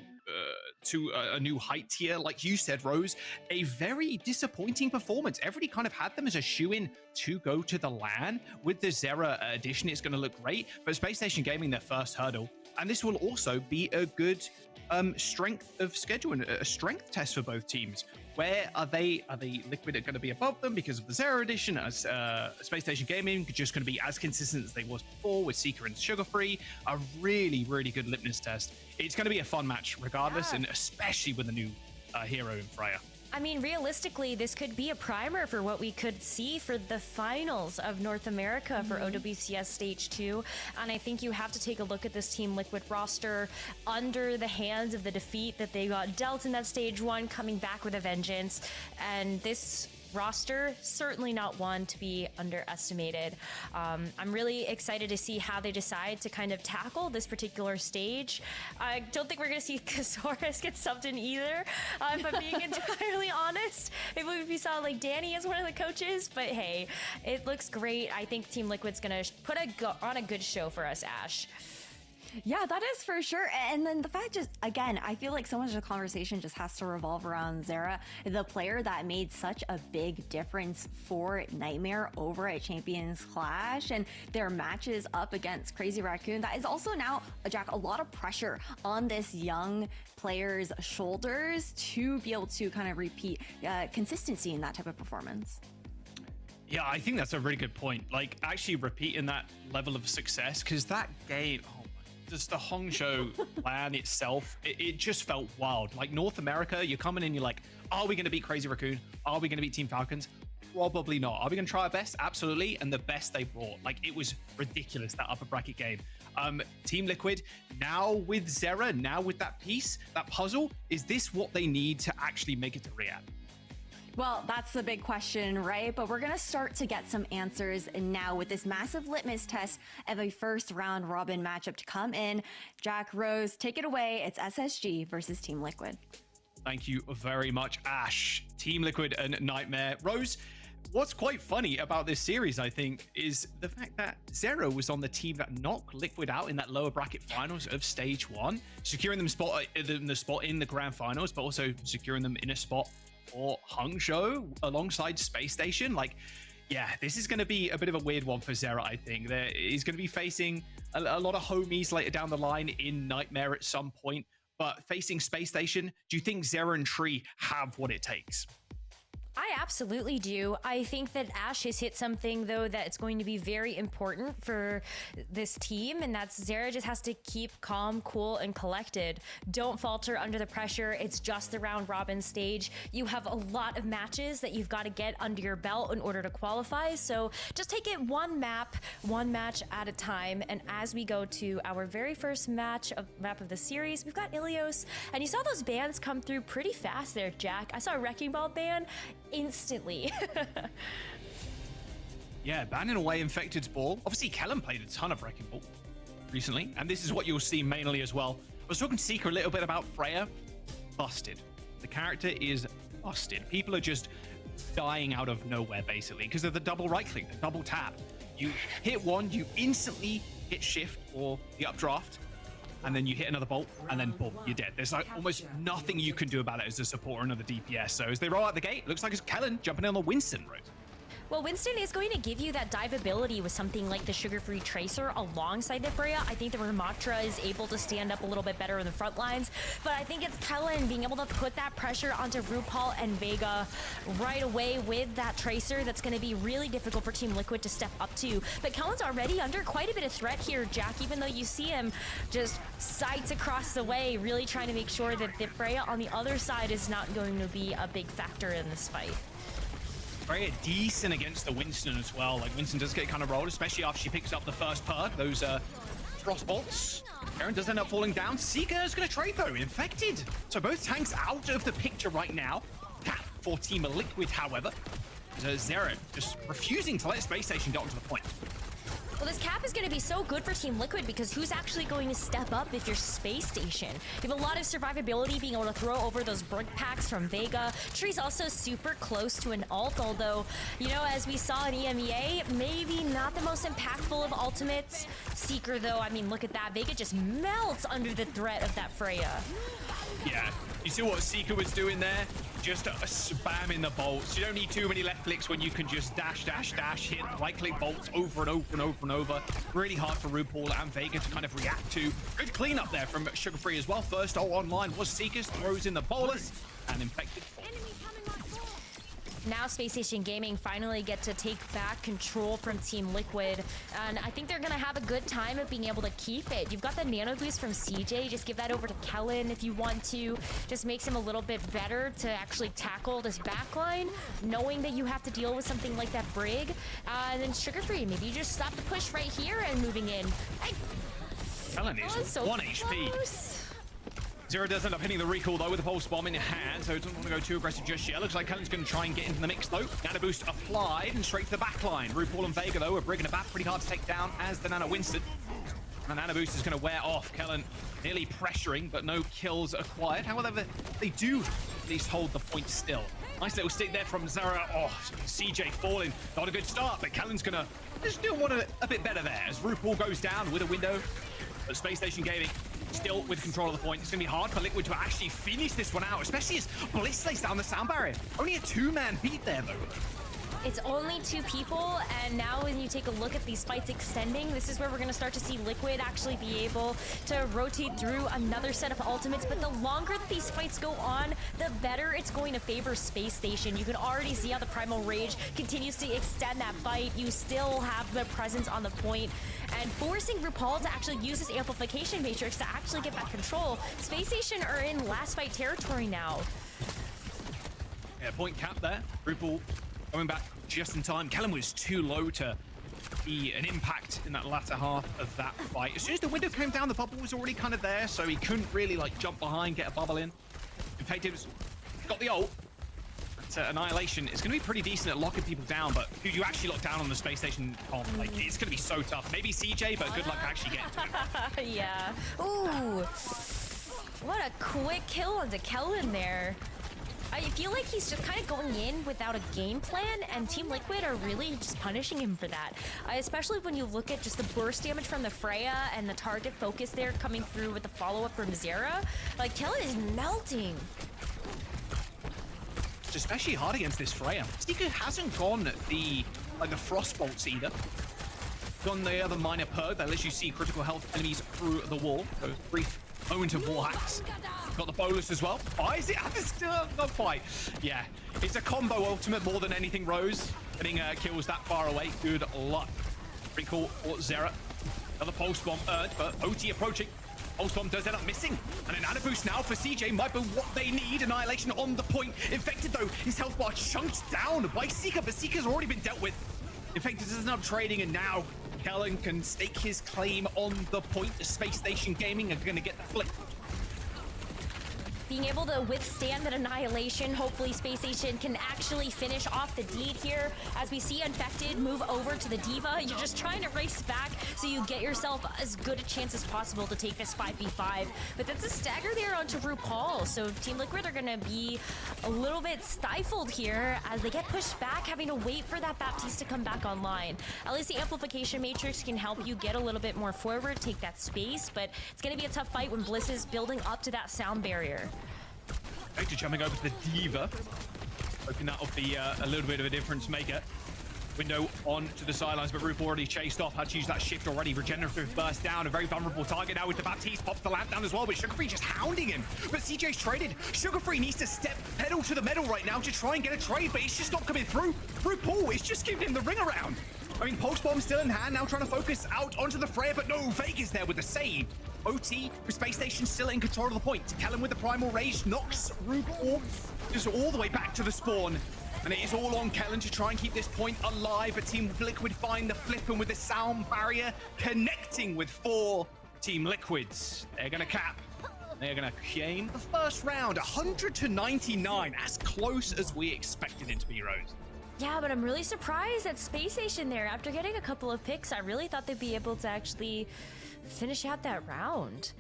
S3: to a new height tier. Like you said, Rose, a very disappointing performance. Everybody kind of had them as a shoe-in to go to the LAN. With the Zera addition, it's going to look great, but Space Station Gaming, their first hurdle. And this will also be a good strength of schedule and a strength test for both teams. Where are they? Are they Liquid going to be above them because of the Zero Edition? As Space Station Gaming just going to be as consistent as they was before with Seeker and Sugar Free? A really, really good litmus test. It's going to be a fun match regardless, and especially with a new hero in Freya.
S2: I mean, realistically, this could be a primer for what we could see for the finals of North America for OWCS Stage 2. And I think you have to take a look at this Team Liquid roster under the hands of the defeat that they got dealt in that Stage 1, coming back with a vengeance. And this roster, certainly not one to be underestimated. I'm really excited to see how they decide to kind of tackle this particular stage. I don't think we're going to see Kasaurus get subbed in either, if I'm being entirely honest. Maybe we saw like Danny as one of the coaches, but hey, it looks great. I think Team Liquid's going to put on a good show for us, Ash.
S4: Yeah, that is for sure. And then the fact just, again, I feel like so much of the conversation just has to revolve around Zera, the player that made such a big difference for Nightmare over at Champions Clash and their matches up against Crazy Raccoon. That is also now, Jack, a lot of pressure on this young player's shoulders to be able to kind of repeat consistency in that type of performance.
S3: Yeah, I think that's a really good point. Like, actually repeating that level of success, because that game, just the Hangzhou LAN itself, it just felt wild. Like North America, you're coming in, you're like, are we going to beat Crazy Raccoon? Are we going to beat Team Falcons? Probably not. Are we going to try our best? Absolutely. And the best they brought. Like, it was ridiculous, that upper bracket game. Team Liquid, now with Zera, now with that piece, that puzzle, is this what they need to actually make it to Riyadh?
S4: Well, that's the big question, right? But we're going to start to get some answers now with this massive litmus test of a first round robin matchup to come in. Jack, Rose, take it away. It's SSG versus Team Liquid.
S3: Thank you very much, Ash. Team Liquid and Nightmare. Rose, what's quite funny about this series, I think, is the fact that Zero was on the team that knocked Liquid out in that lower bracket finals of Stage 1, securing them the spot in the grand finals, but also securing them in a spot or Hangzhou alongside Space Station. Like, yeah, this is going to be a bit of a weird one for Zera, I think. He's going to be facing a lot of homies later down the line in Nightmare at some point, but facing Space Station, do you think Zera and Tree have what it takes?
S2: I absolutely do. I think that Ash has hit something, though, that it's going to be very important for this team, and that's Zera just has to keep calm, cool, and collected. Don't falter under the pressure. It's just the round robin stage. You have a lot of matches that you've got to get under your belt in order to qualify, so just take it one match at a time. And as we go to our very first map of the series, we've got Ilios, and you saw those bans come through pretty fast there, Jack. I saw a Wrecking Ball ban instantly.
S3: Yeah, banning away Infected's ball. Obviously, Kellen played a ton of Wrecking Ball recently, and this is what you'll see mainly as well. I was talking to Seeker a little bit about Freya. Busted. The character is busted. People are just dying out of nowhere, basically, because of the double right click, the double tap. You hit one, you instantly hit shift or the updraft, and then you hit another bolt, and then boom, you're dead. There's like almost nothing you can do about it as a support or another DPS. So as they roll out the gate, looks like it's Kellen jumping in on the Winston route.
S2: Well, Winston is going to give you that dive ability with something like the Sugar-Free Tracer alongside the Freya. I think the Ramattra is able to stand up a little bit better in the front lines, but I think it's Kellen being able to put that pressure onto RuPaul and Vega right away with that Tracer. That's going to be really difficult for Team Liquid to step up to. But Kellen's already under quite a bit of threat here, Jack, even though you see him just sights across the way, really trying to make sure that the Freya on the other side is not going to be a big factor in this fight.
S3: Very decent against the Winston as well. Like, Winston does get kind of rolled, especially after she picks up the first perk, those frost bolts. Aaron does end up falling down. Seeker is going to trade though, Infected. So both tanks out of the picture right now. Tap for Team Liquid, however. Zera just refusing to let Space Station get onto the point.
S2: Well, this cap is going to be so good for Team Liquid because who's actually going to step up if you're Space Station? You have a lot of survivability being able to throw over those brick packs from Vega. Tree's also super close to an ult, although, you know, as we saw in EMEA, maybe not the most impactful of ultimates. Seeker, though, I mean, look at that. Vega just melts under the threat of that Freya.
S3: Yeah, you see what Seeker was doing there? Just spamming the bolts. You don't need too many left clicks when you can just dash, hit right-click bolts over and over and over and over. Really hard for RuPaul and Vega to kind of react to. Good cleanup there from Sugar Free as well. First online was Seekers, throws in the bolus, and Infected.
S2: Now Space Station Gaming finally get to take back control from Team Liquid, and I think they're gonna have a good time of being able to keep it. You've got the nano boost from CJ, just give that over to Kellen if you want to. Just makes him a little bit better to actually tackle this backline, knowing that you have to deal with something like that Brig. And then Sugar Free, maybe you just stop the push right here and moving in. Hey.
S3: Kellen is
S2: so
S3: 1 HP.
S2: close.
S3: Zero does end up hitting the recall though with the pulse bomb in hand, so doesn't want to go too aggressive just yet. Looks like Kellen's going to try and get into the mix though. Nano boost applied and straight to the back line. RuPaul and Vega though are bringing it back pretty hard to take down as the Nano Winston. And Nano boost is going to wear off. Kellen nearly pressuring, but no kills acquired. However, they do at least hold the point still. Nice little stick there from Zara. Oh, CJ falling. Not a good start, but Kellen's going to just do one a bit better there as RuPaul goes down with a window. But Space Station Gaming still with control of the point. It's going to be hard for Liquid to actually finish this one out, especially as Bliss lays down the sound barrier. Only a two-man beat there, though.
S2: It's only 2 people, and now when you take a look at these fights extending, this is where we're going to start to see Liquid actually be able to rotate through another set of ultimates. But the longer that these fights go on, the better it's going to favor Space Station. You can already see how the Primal Rage continues to extend that fight. You still have the presence on the point, and forcing RuPaul to actually use his amplification matrix to actually get that control. Space Station are in last fight territory now.
S3: Yeah, point cap there. RuPaul coming back just in time. Kellen was too low to be an impact in that latter half of that fight. As soon as the window came down, the bubble was already kind of there, so he couldn't really like jump behind, get a bubble in. Infective's got the ult. But Annihilation is going to be pretty decent at locking people down, but who you actually lock down on the Space Station comp, like, it's going to be so tough. Maybe CJ, but good luck actually getting to it.
S2: Yeah. Ooh. What a quick kill onto Kellen there. I feel like he's just kind of going in without a game plan, and Team Liquid are really just punishing him for that. Especially when you look at just the burst damage from the Freya and the target focus there coming through with the follow-up from Zera. Like, Kellen is melting.
S3: It's especially hard against this Freya. Seeker hasn't gone the frost bolts either. Gone the other minor perk that lets you see critical health enemies through the wall. So brief moment of wall hacks. Got the bolus as well. Buys it. Still not quite. Yeah, it's a combo ultimate more than anything, Rose. Getting kills that far away. Good luck. Recall for Zera. Another pulse bomb earned, but OT approaching. Pulse bomb does end up missing. And an nano boost now for CJ might be what they need. Annihilation on the point. Infected though, his health bar chunked down by Seeker, but Seeker's already been dealt with. Infected is not trading, and now Kellen can stake his claim on the point. The Space Station Gaming are going to get the flip.
S2: Being able to withstand that Annihilation, hopefully Space Station can actually finish off the deed here. As we see Infected move over to the Diva, you're just trying to race back so you get yourself as good a chance as possible to take this 5v5. But that's a stagger there onto RuPaul, so Team Liquid are going to be a little bit stifled here as they get pushed back, having to wait for that Baptiste to come back online. At least the Amplification Matrix can help you get a little bit more forward, take that space, but it's going to be a tough fight when Bliss is building up to that sound barrier.
S3: Victor jumping over to the Diva. Hoping that'll be a little bit of a difference maker. Window on to the sidelines, but Roof already chased off. Had to use that shift already. Regenerative burst down. A very vulnerable target now with the Baptiste. Pops the lamp down as well, but Sugar Free just hounding him. But CJ's traded. Sugar Free needs to step pedal to the metal right now to try and get a trade, but it's just not coming through. RuPaul is just giving him the ring around. I mean, Pulse Bomb still in hand, now trying to focus out onto the Freya, but no, Vega's there with the save. OT with Space Station still in control of the point. Kellen with the Primal Rage knocks RuPaul just all the way back to the spawn. And it is all on Kellen to try and keep this point alive. But Team Liquid find the flip, and with the sound barrier connecting with 4 Team Liquids. They're going to cap. They're going to claim the first round, 100-99, as close as we expected it to be, Rose.
S2: Yeah, but I'm really surprised at Space Station there. After getting a couple of picks, I really thought they'd be able to actually finish out that round.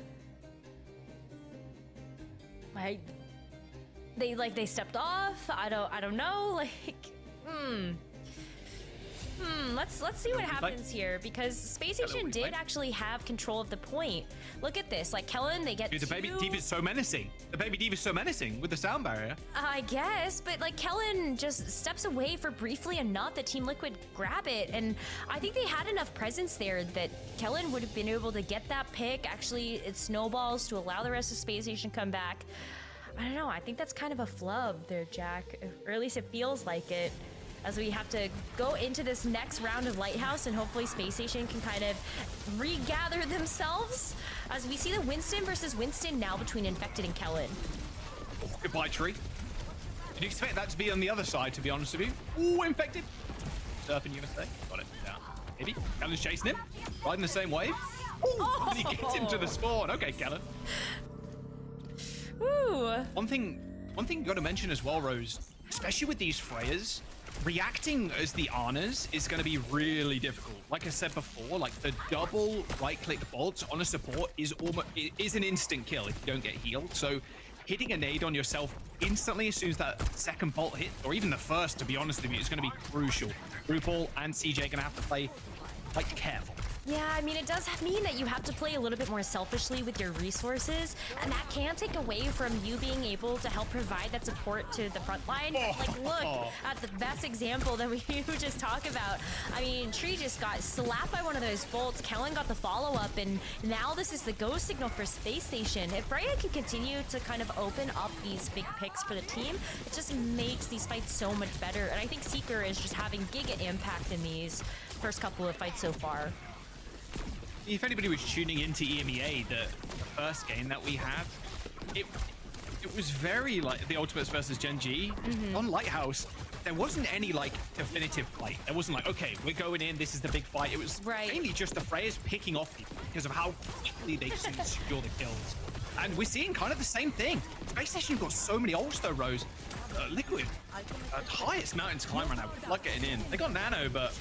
S2: They stepped off. I don't know. Let's see what happens here, because Space Station did actually have control of the point. Look at this. Like Kellen, they get
S3: Dude, the baby diva is so menacing. The baby diva is so menacing with the sound barrier.
S2: I guess, but like Kellen just steps away for briefly enough that Team Liquid grab it, and I think they had enough presence there that Kellen would have been able to get that pick. Actually, it snowballs to allow the rest of Space Station come back. I don't know. I think that's kind of a flub there, Jack, or at least it feels like it, as we have to go into this next round of Lighthouse, and hopefully Space Station can kind of regather themselves, as we see the Winston versus Winston now between Infected and Kellen.
S3: Goodbye, Tree. Did you expect that to be on the other side, to be honest with you? Ooh, Infected. Surfing USA. Got it. Down. Maybe. Kellen's chasing him. Riding the same wave. Ooh, and he gets him to the spawn. Okay, Kellen.
S2: Ooh.
S3: One thing you got to mention as well, Rose, especially with these Freyas, reacting as the Anas is going to be really difficult. Like I said before, like the double right-click bolts on a support is an instant kill if you don't get healed. So hitting a nade on yourself instantly as soon as that second bolt hits, or even the first, to be honest with you, is going to be crucial. RuPaul and CJ are going to have to play like careful.
S2: Yeah, I mean, it does mean that you have to play a little bit more selfishly with your resources, and that can take away from you being able to help provide that support to the front line. Like, look at the best example that we just talked about. I mean, Tree just got slapped by one of those bolts. Kellen got the follow-up, and now this is the go signal for Space Station. If Freya can continue to kind of open up these big picks for the team, it just makes these fights so much better. And I think Seeker is just having giga impact in these first couple of fights so far.
S3: If anybody was tuning into EMEA, the first game that we had, it was very like the Ultimates versus Gen.G. On Lighthouse. There wasn't any like definitive fight. There wasn't like, okay, we're going in, this is the big fight. It was mainly just the Freyas picking off people because of how quickly they seem to secure the kills. And we're seeing kind of the same thing. Space Station got so many ults though, Rose. Liquid, highest mountain to climb right now. Good luck getting in. They got Nano, but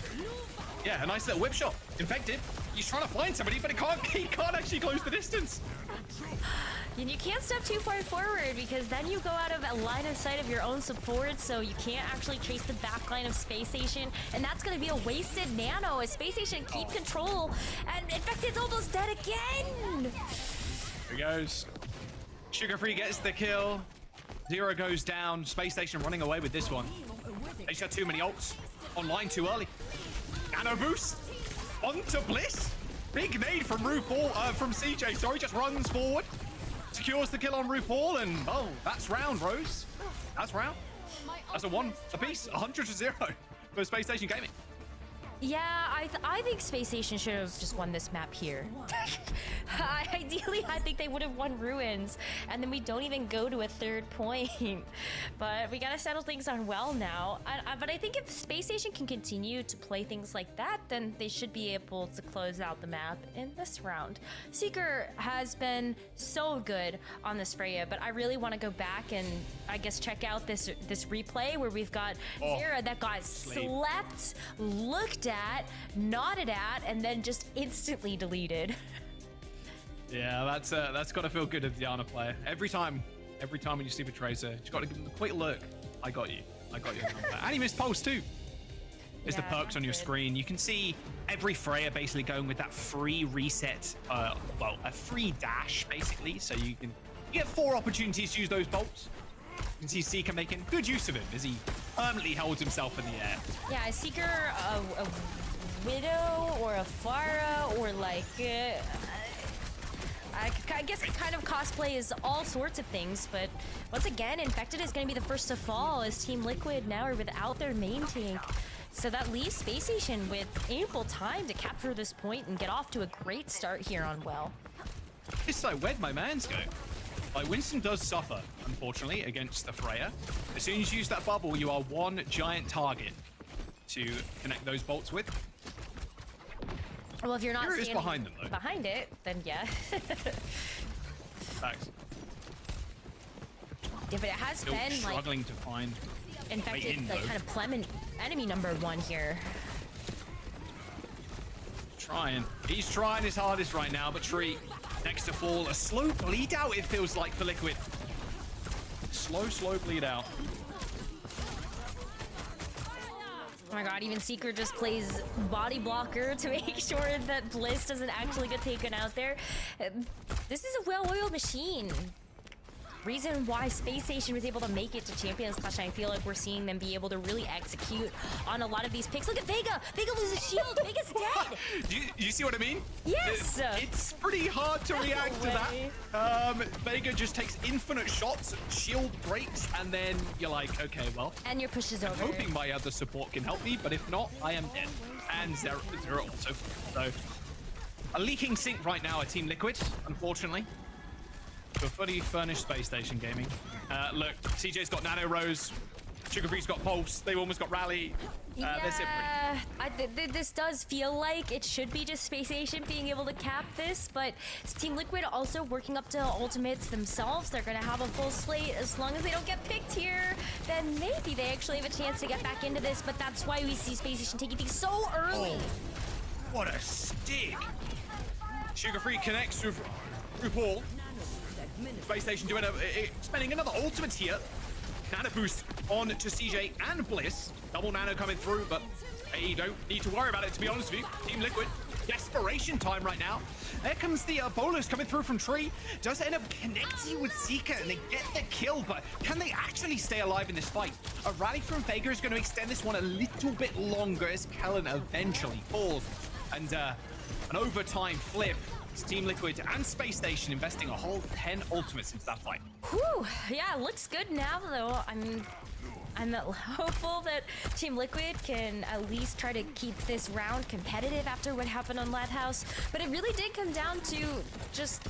S3: yeah, a nice little whip shot. Infected. He's trying to find somebody, but he can't actually close the distance.
S2: And you can't step too far forward, because then you go out of a line of sight of your own support, so you can't actually trace the back line of Space Station, and that's going to be a wasted nano as Space Station keep control, and Infected's almost dead again.
S3: Here he goes. Sugar Free gets the kill. Zero goes down. Space Station running away with this one. They just got too many ults. Online too early. Nano boost. Onto Bliss. Big nade from RuPaul, from CJ, sorry, just runs forward. Secures the kill on RuPaul, and oh, that's round, Rose. That's round. That's a one apiece, 100-0 for Space Station Gaming.
S2: Yeah, I think Space Station should have just won this map here. Ideally, I think they would have won Ruins, and then we don't even go to a third point. But we gotta settle things on well now. But I think if Space Station can continue to play things like that, then they should be able to close out the map in this round. Seeker has been so good on this Freya, but I really want to go back and I guess check out this replay where we've got Zera that got slept, looked at, nodded at, and then just instantly deleted.
S3: Yeah, that's got to feel good as the Diana player. Every time when you see the Tracer, you got to give them a quick look. I got you. And he missed pulse too. There's the perks on your screen. You can see every Freya basically going with that free reset, a free dash basically. So you get 4 opportunities to use those bolts. You can see Seeker making good use of him as he permanently holds himself in the air.
S2: Yeah, a Seeker, a Widow, or a Pharah, or like, I guess kind of cosplay is all sorts of things, but once again, Infected is going to be the first to fall as Team Liquid now are without their main tank. So that leaves Space Station with ample time to capture this point and get off to a great start here on Well.
S3: It's like, where'd my mans go? Like, Winston does suffer, unfortunately, against the Freya. As soon as you use that bubble, you are one giant target to connect those bolts with.
S2: Well, if you're not standing
S3: behind them, though.
S2: Behind it, then yeah.
S3: Thanks.
S2: Yeah, but it has
S3: Still
S2: been
S3: struggling to find
S2: Infected,
S3: in,
S2: like kind of enemy number 1 here.
S3: He's trying his hardest right now, but Tree next to fall. A slow bleed out, it feels like, for Liquid. Slow bleed out.
S2: Oh my god, even Seeker just plays body blocker to make sure that Bliss doesn't actually get taken out there. This is a well-oiled machine. Reason why Space Station was able to make it to Champions Clash, I feel like we're seeing them be able to really execute on a lot of these picks. Look at Vega! Vega loses shield! Vega's dead!
S3: Do you see what I mean?
S2: Yes!
S3: It's pretty hard to react to that. Vega just takes infinite shots, shield breaks, and then you're like, okay, well.
S2: And your push is over.
S3: I'm hoping my other support can help me, but if not, I am dead. And Zero also. So, a leaking sink right now at Team Liquid, unfortunately. To a fully furnished Space Station Gaming. Look, CJ's got Nano Rose, Sugar Free's got Pulse, they've almost got Rally. That's it.
S2: This does feel like it should be just Space Station being able to cap this, but Team Liquid also working up to ultimates themselves. They're gonna have a full slate. As long as they don't get picked here, then maybe they actually have a chance to get back into this, but that's why we see Space Station taking things so early.
S3: Oh, what a stick. Sugar Free connects through Paul. Space Station doing spending another ultimate here. Nano boost on to CJ and Bliss. Double nano coming through, but hey, you don't need to worry about it, to be honest with you. Team Liquid, desperation time right now. There comes the bolus coming through from Tree. Does end up connecting with Seeker and they get the kill, but can they actually stay alive in this fight? A rally from Vega is going to extend this one a little bit longer as Kellen eventually falls. And an overtime flip. It's Team Liquid and Space Station investing a whole 10 ultimates into that fight.
S2: Whew, yeah, looks good now though. I'm hopeful that Team Liquid can at least try to keep this round competitive after what happened on Lighthouse. But it really did come down to just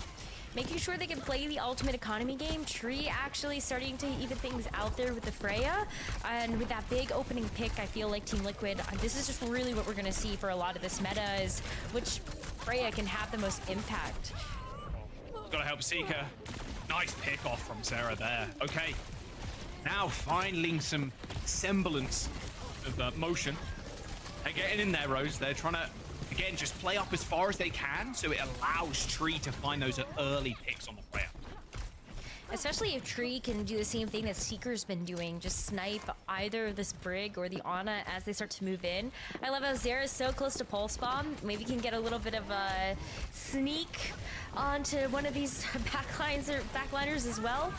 S2: making sure they can play the ultimate economy game. Tree actually starting to even things out there with the Freya. And with that big opening pick, I feel like Team Liquid, this is just really what we're going to see for a lot of this meta is which Freya can have the most impact.
S3: Gotta help Seeker. Nice pick off from Sarah there. Okay. Now finding some semblance of motion. They're getting in there, Rose. They're trying to, again, just play up as far as they can so it allows Tree to find those early picks on the Freya.
S2: Especially if Tree can do the same thing that Seeker's been doing, just snipe either this Brig or the Ana as they start to move in. I love how Zera's so close to Pulse Bomb. Maybe can get a little bit of a sneak onto one of these backliners as well.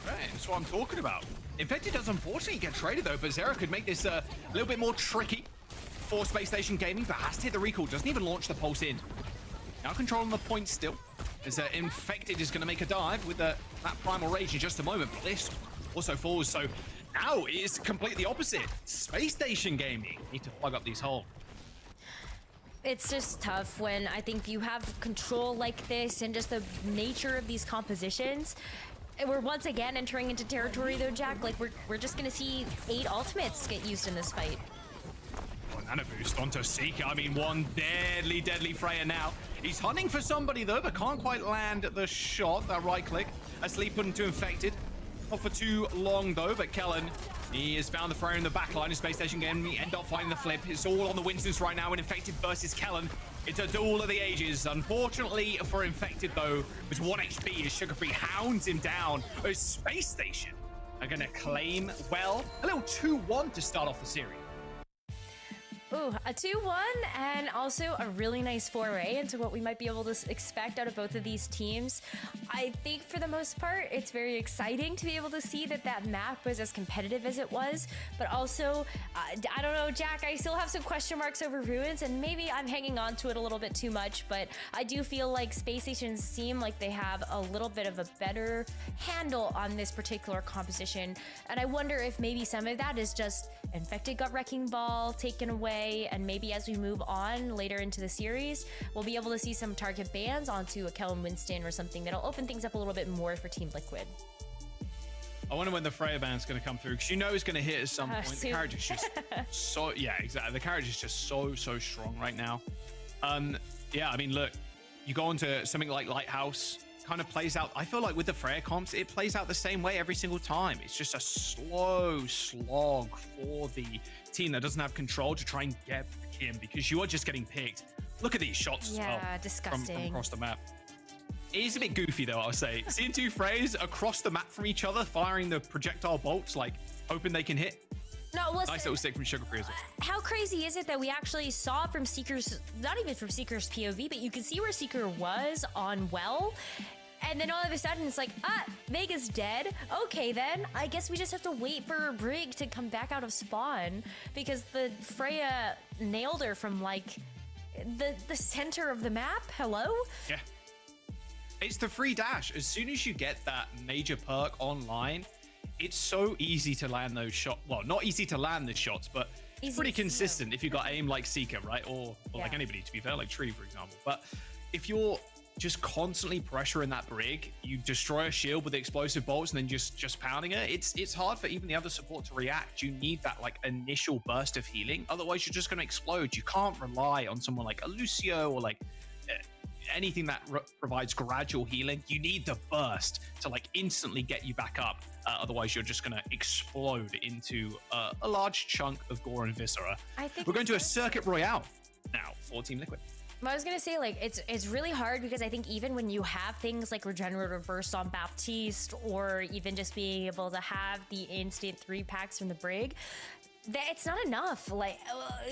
S3: Right, that's what I'm talking about. Infected does unfortunately get traded though, but Zera could make this a little bit more tricky for Space Station Gaming, but has to hit the recall, doesn't even launch the Pulse in. Now controlling the point still. As Infected is going to make a dive with that Primal Rage in just a moment. Bliss also falls, so now it is completely opposite. Space Station Gaming need to plug up these holes.
S2: It's just tough when I think you have control like this and just the nature of these compositions. And we're once again entering into territory though, Jack. Like we're just going to see 8 ultimates get used in this fight.
S3: Nano boost onto Seeker. I mean, one deadly Freya now. He's hunting for somebody though, but can't quite land the shot. That right click. Asleep put into Infected. Not for too long though, but Kellen, he has found the Freya in the backline of Space Station Game. He end up finding the flip. It's all on the Winstons right now, and Infected versus Kellen. It's a duel of the ages. Unfortunately for Infected though, with 1 HP as Sugar Free hounds him down. As Space Station are gonna claim, well, a little 2-1 to start off the series.
S2: Ooh, a 2-1 and also a really nice foray into what we might be able to expect out of both of these teams. I think for the most part, it's very exciting to be able to see that that map was as competitive as it was, but also, I don't know, Jack, I still have some question marks over Ruins, and maybe I'm hanging on to it a little bit too much, but I do feel like Space Stations seem like they have a little bit of a better handle on this particular composition, and I wonder if maybe some of that is just Infected got Wrecking Ball taken away, and maybe as we move on later into the series, we'll be able to see some target bans onto a Kellen Winston or something that'll open things up a little bit more for Team Liquid.
S3: I wonder when the Freya ban's going to come through, because you know it's going to hit at some point. The carriage is just so, yeah, exactly. The carriage is just so strong right now. Yeah, I mean, look, you go into something like Lighthouse, kind of plays out. I feel like with the Freya comps, it plays out the same way every single time. It's just a slow slog for the team that doesn't have control to try and get back in, because you are just getting picked. Look at these shots as well.
S2: Yeah, disgusting.
S3: From across the map. It is a bit goofy though, I'll say. Seeing two Freyas across the map from each other, firing the projectile bolts, like hoping they can hit.
S2: No, listen,
S3: nice little stick from Sugar Free as well.
S2: How crazy is it that we actually saw from Seeker's, not even from Seeker's POV, but you can see where Seeker was on well, and then all of a sudden it's like, Vega's dead. Okay then, I guess we just have to wait for a Brig to come back out of spawn, because the Freya nailed her from like the center of the map. Hello?
S3: Yeah. It's the free dash. As soon as you get that major perk online, it's so easy to land those shots. Well, not easy to land the shots, but it's pretty consistent if you got aim like Seeker, right? Or like anybody, to be fair, like Tree, for example. But if you're just constantly pressuring that Brig, you destroy a shield with explosive bolts and then just pounding it, it's hard for even the other support to react. You need that like initial burst of healing. Otherwise, you're just going to explode. You can't rely on someone like a Lucio or like anything that provides gradual healing. You need the burst to like instantly get you back up. Otherwise, you're just going to explode into a large chunk of gore and viscera.
S2: I think
S3: we're going to a circuit royale now for Team Liquid.
S2: I was gonna say, like, it's really hard, because I think even when you have things like regenerative burst on Baptiste, or even just being able to have the instant 3-packs from the Brig, that it's not enough. Like,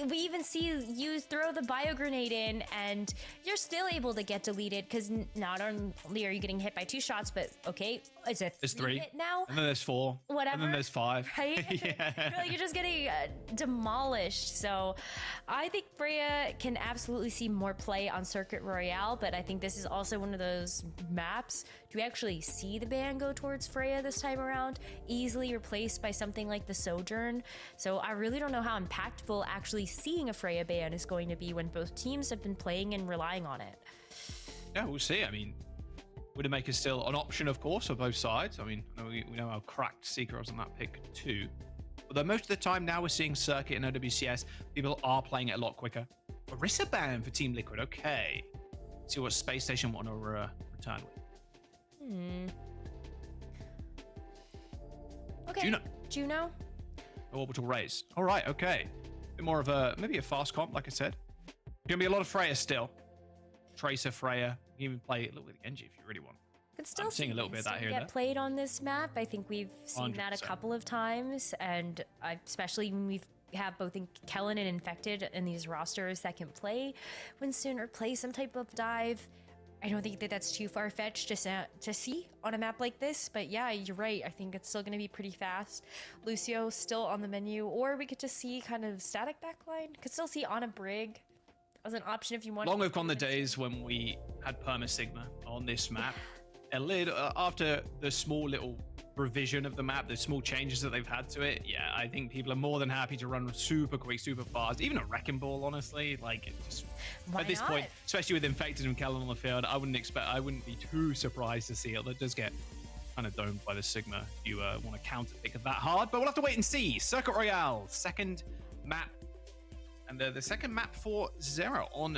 S2: we even see you throw the bio grenade in and you're still able to get deleted, because not only are you getting hit by 2 shots, but okay, is it
S3: there's 3
S2: hit now?
S3: And then there's 4.
S2: Whatever.
S3: And then there's 5.
S2: Right?
S3: Yeah.
S2: You're just getting demolished. So I think Freya can absolutely see more play on Circuit Royale, but I think this is also one of those maps. Do we actually see the ban go towards Freya this time around? Easily replaced by something like the Sojourn. So I really don't know how impactful actually seeing a Freya ban is going to be when both teams have been playing and relying on it.
S3: Yeah, we'll see. I mean, Widowmaker is still an option, of course, for both sides. I mean, we know how cracked Seeker was on that pick too. Although most of the time now we're seeing Circuit and OWCS, people are playing it a lot quicker. Orisa ban for Team Liquid. Okay. Let's see what Space Station want to return with.
S2: Okay. Juno.
S3: Orbital raise. All right. Okay. Bit more of maybe a fast comp, like I said. Gonna be a lot of Freya still. Tracer Freya. You can even play a little bit of Gen.G if you really want.
S2: Could still
S3: I'm seeing a little bit of that here and
S2: get
S3: there.
S2: played on this map. I think we've seen that a
S3: 100%.
S2: couple of times, and especially when we have both Kellen and Infected in these rosters that can play Winston or play some type of dive. I don't think that that's too far-fetched to see on a map like this, but yeah, you're right. I think it's still going to be pretty fast. Lucio still on the menu, or we could just see kind of static backline. Could still see on a Brig as an option if you want.
S3: Long have gone the days when we had Perma Sigma on this map. After the small little revision of the map, the small changes that they've had to it, yeah, I think people are more than happy to run super quick, super fast. Even a Wrecking Ball, honestly, like it just
S2: Why
S3: at this
S2: not?
S3: point, especially with Infected and Kellen on the field, I wouldn't be too surprised to see it. That does get kind of domed by the Sigma if you want to counter pick it that hard, but we'll have to wait and see. Circuit Royale, second map, and the second map for Zera on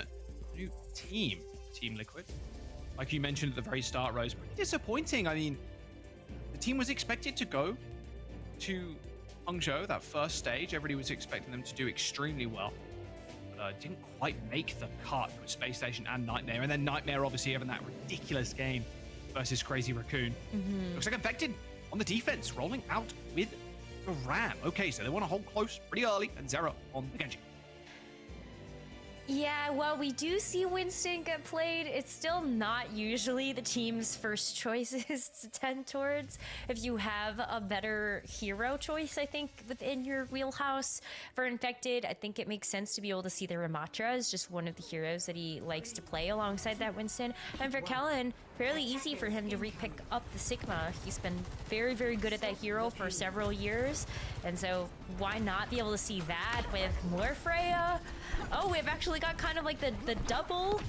S3: new Team Liquid. Like you mentioned at the very start, Rose, pretty disappointing. I mean, the team was expected to go to Hangzhou, that first stage. Everybody was expecting them to do extremely well. But didn't quite make the cut with Space Station and Nightmare. And then Nightmare obviously having that ridiculous game versus Crazy Raccoon. Looks like Infected on the defense, rolling out with the Ram. Okay, so they want to hold close pretty early, and Zera on the Gen.G.
S2: Yeah, well, we do see Winston get played. It's still not usually the team's first choices to tend towards. If you have a better hero choice, I think, within your wheelhouse for Infected, I think it makes sense to be able to see the Ramatra as just one of the heroes that he likes to play alongside that Winston. And for Kellen, fairly easy for him to re-pick up the Sigma. He's been very, very good at that hero for several years. And so why not be able to see that with more Freya? Oh, we've actually got kind of like the double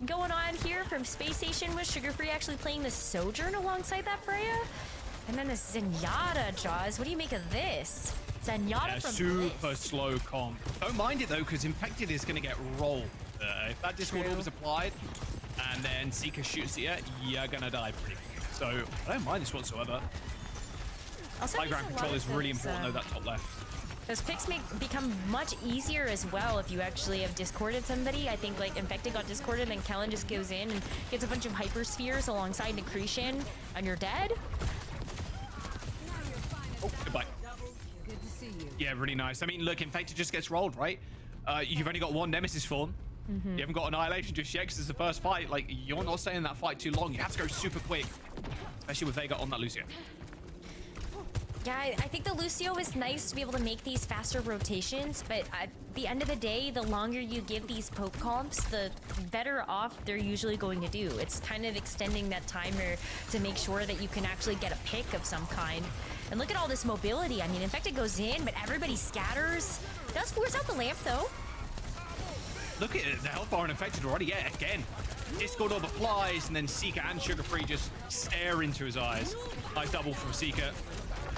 S2: going on here from Space Station with Sugar Free actually playing the Sojourn alongside that Freya. And then the Zenyatta, Jaws. What do you make of this? Zenyatta from
S3: super slow comp. Don't mind it though, because Infected is going to get rolled. If that Discord orb is applied and then Seeker shoots at you, you're gonna die pretty quick. So I don't mind this whatsoever.
S2: Also,
S3: High ground control is really important though, that top left.
S2: Those picks become much easier as well if you actually have discorded somebody. I think like Infected got discorded, and then Kellen just goes in and gets a bunch of hyperspheres alongside Decretion, and you're dead.
S3: Oh, goodbye.
S7: Good to see you.
S3: Yeah, really nice. I mean, look, Infected just gets rolled, right? You've only got one Nemesis form. You haven't got Annihilation just yet because it's the first fight. Like, you're not staying in that fight too long. You have to go super quick, especially with Vega on that Lucio.
S2: Yeah, I think the Lucio is nice to be able to make these faster rotations, but at the end of the day, the longer you give these poke comps, the better off they're usually going to do. It's kind of extending that timer to make sure that you can actually get a pick of some kind. And look at all this mobility. I mean, Infected goes in, but everybody scatters. Does force out the lamp, though.
S3: Look at it, the health bar and Infected already. Yeah, again. Discord Orb applies, and then Seeker and Sugar Free just stare into his eyes. Nice double from Seeker.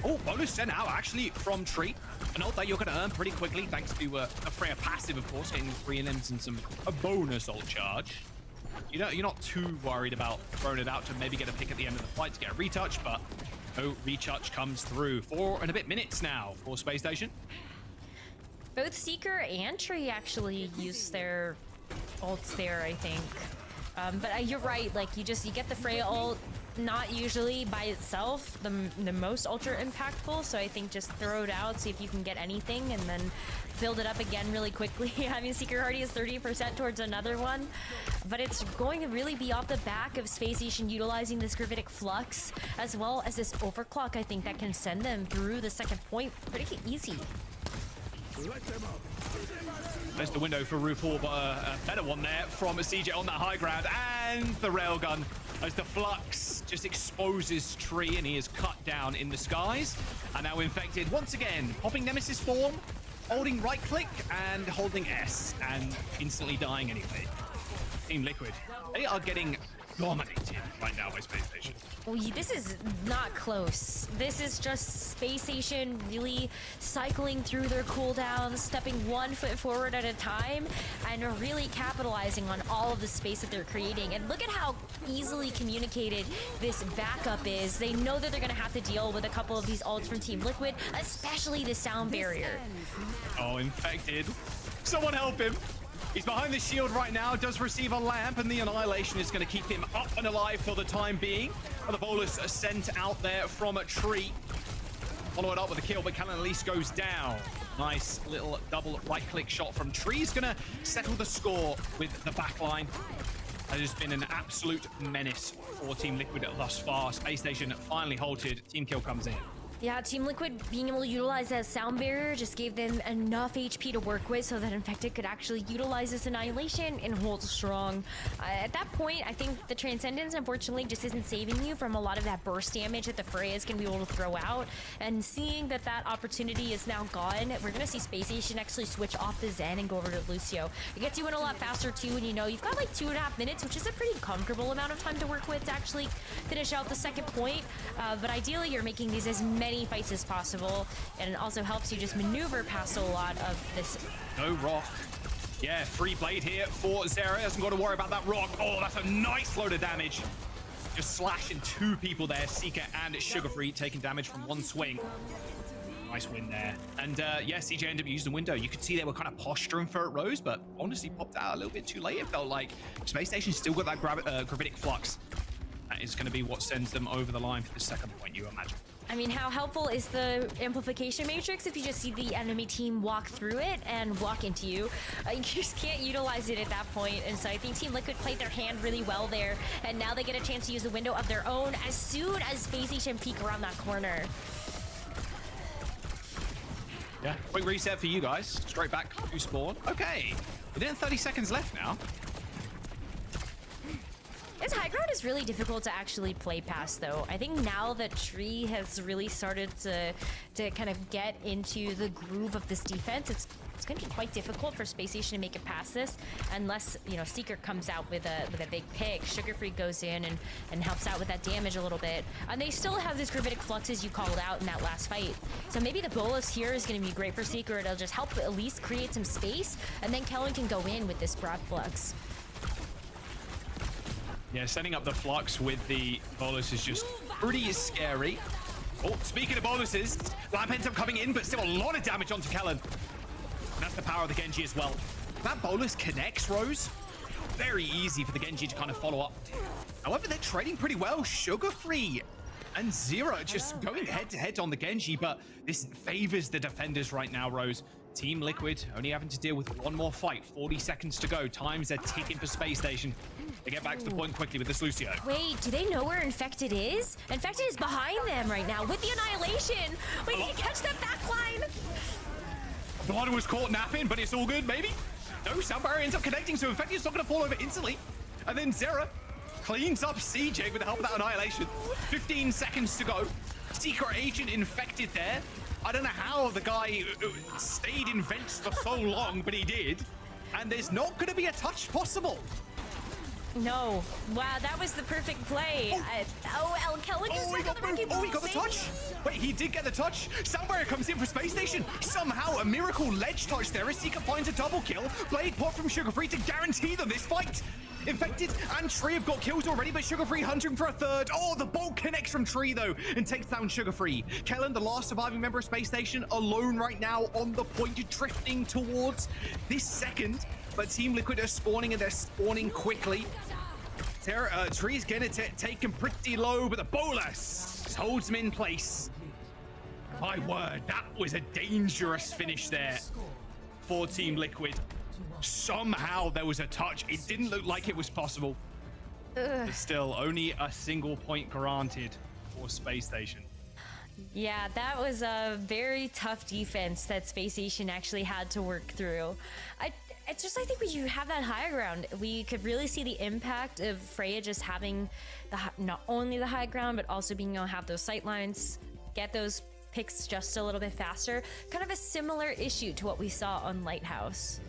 S3: Oh, bonus sent out actually from Tree. An ult that you're going to earn pretty quickly, thanks to a Freya passive, of course, getting 3 limbs and a bonus ult charge. You're not too worried about throwing it out to maybe get a pick at the end of the fight to get a retouch, but no retouch comes through. 4 and a bit minutes now for Space Station.
S2: Both Seeker and Tree actually use their ults there, I think. But you're right, like you get the Freya ult, not usually by itself the most ultra impactful, so I think just throw it out, see if you can get anything, and then build it up again really quickly. I mean, Seeker already is 30% towards another one, but it's going to really be off the back of Space Station utilizing this gravitic flux, as well as this overclock, I think, that can send them through the second point pretty easy.
S3: There's the window for RuPaul, but a better one there from CJ on that high ground, and the railgun as the flux just exposes Tree, and he is cut down in the skies. And now Infected once again, popping Nemesis form, holding right click and holding S, and instantly dying anyway. Team Liquid, they are getting dominated right now by Space Station.
S2: Well, this is not close. This is just Space Station really cycling through their cooldowns, stepping 1 foot forward at a time, and really capitalizing on all of the space that they're creating. And look at how easily communicated this backup is. They know that they're going to have to deal with a couple of these ults from Team Liquid, especially the sound barrier.
S3: Oh, Infected. Someone help him. He's behind the shield right now, does receive a lamp, and the Annihilation is going to keep him up and alive for the time being. And the bolus sent out there from a Tree. Follow it up with a kill, but Callan at least goes down. Nice little double right-click shot from Tree. He's going to settle the score with the backline. That has been an absolute menace for Team Liquid thus far. Space Station finally halted. Team kill comes in.
S2: Yeah, Team Liquid being able to utilize that sound barrier just gave them enough HP to work with so that Infected could actually utilize this Annihilation and hold strong. At that point, I think the Transcendence, unfortunately, just isn't saving you from a lot of that burst damage that the Freya's can be able to throw out. And seeing that that opportunity is now gone, we're going to see Space Station actually switch off the Zen and go over to Lucio. It gets you in a lot faster, too, and you've got like 2.5 minutes, which is a pretty comfortable amount of time to work with to actually finish out the second point. But ideally, you're making these as many fights as possible, and it also helps you just maneuver past a lot of this.
S3: No rock. Yeah, free blade here for Zera. Doesn't got to worry about that rock. Oh, that's a nice load of damage. Just slashing 2 people there, Seeker and Sugar Free, taking damage from 1 swing. Nice win there. And yeah, CJNW used the window. You could see they were kind of posturing for it rose, but honestly popped out a little bit too late. It felt like Space Station's still got that gravitic flux. That is going to be what sends them over the line for the second point, you imagine.
S2: I mean, how helpful is the amplification matrix if you just see the enemy team walk through it and walk into you? You just can't utilize it at that point. And so I think Team Liquid played their hand really well there. And now they get a chance to use a window of their own as soon as Space Station peek around that corner.
S3: Yeah, quick reset for you guys. Straight back to spawn. Okay, within 30 seconds left now.
S2: This high ground is really difficult to actually play past, though. I think now that Tree has really started to kind of get into the groove of this defense, it's going to be quite difficult for Space Station to make it past this, unless Seeker comes out with a big pick. Sugar Free goes in and helps out with that damage a little bit, and they still have this gravitic flux as you called out in that last fight. So maybe the bolus here is going to be great for Seeker. It'll just help at least create some space, and then Kellen can go in with this broad flux.
S3: Yeah, setting up the flux with the bolus is just pretty scary. Oh, speaking of boluses, Lamp ends up coming in, but still a lot of damage onto Kellen. And that's the power of the Gen.G as well. That bolus connects, Rose. Very easy for the Gen.G to kind of follow up. However, they're trading pretty well. Sugar Free and Zero just going head-to-head on the Gen.G, but this favors the defenders right now, Rose. Team Liquid only having to deal with one more fight. 40 seconds to go. Times are ticking for Space Station. They get back to the point quickly with this Lucio.
S2: Wait, do they know where Infected is? Infected is behind them right now with the Annihilation. We need to catch that back line.
S3: Blood was caught napping, but it's all good, maybe? No, Sound Barrier ends up connecting, so Infected's not going to fall over instantly. And then Zera cleans up CJ with the help of that Annihilation. 15 seconds to go. Secret Agent Infected there. I don't know how the guy stayed in vents for so long, but he did. And there's not going to be a touch possible.
S2: No. Wow, that was the perfect play. Alcatia
S3: he got the touch. Wait, he did get the touch. Soundbarrier comes in for Space Station. Somehow a miracle ledge touch there as Seeker finds a double kill. Blade pop from Sugar Free to guarantee them this fight. Infected and Tree have got kills already, but Sugar Free hunting for a third. Oh, the bolt connects from Tree though and takes down Sugar Free. Kellen, the last surviving member of Space Station, alone right now on the point, drifting towards this second. But Team Liquid are spawning, and they're spawning quickly. Tree's gonna take him pretty low, but the bolus holds him in place. My word, that was a dangerous finish there for Team Liquid. Somehow there was a touch. It didn't look like it was possible. But still, only a single point granted for Space Station.
S2: Yeah, that was a very tough defense that Space Station actually had to work through. I think when you have that high ground, we could really see the impact of Freya just having not only the high ground, but also being able to have those sight lines, get those picks just a little bit faster. Kind of a similar issue to what we saw on Lighthouse.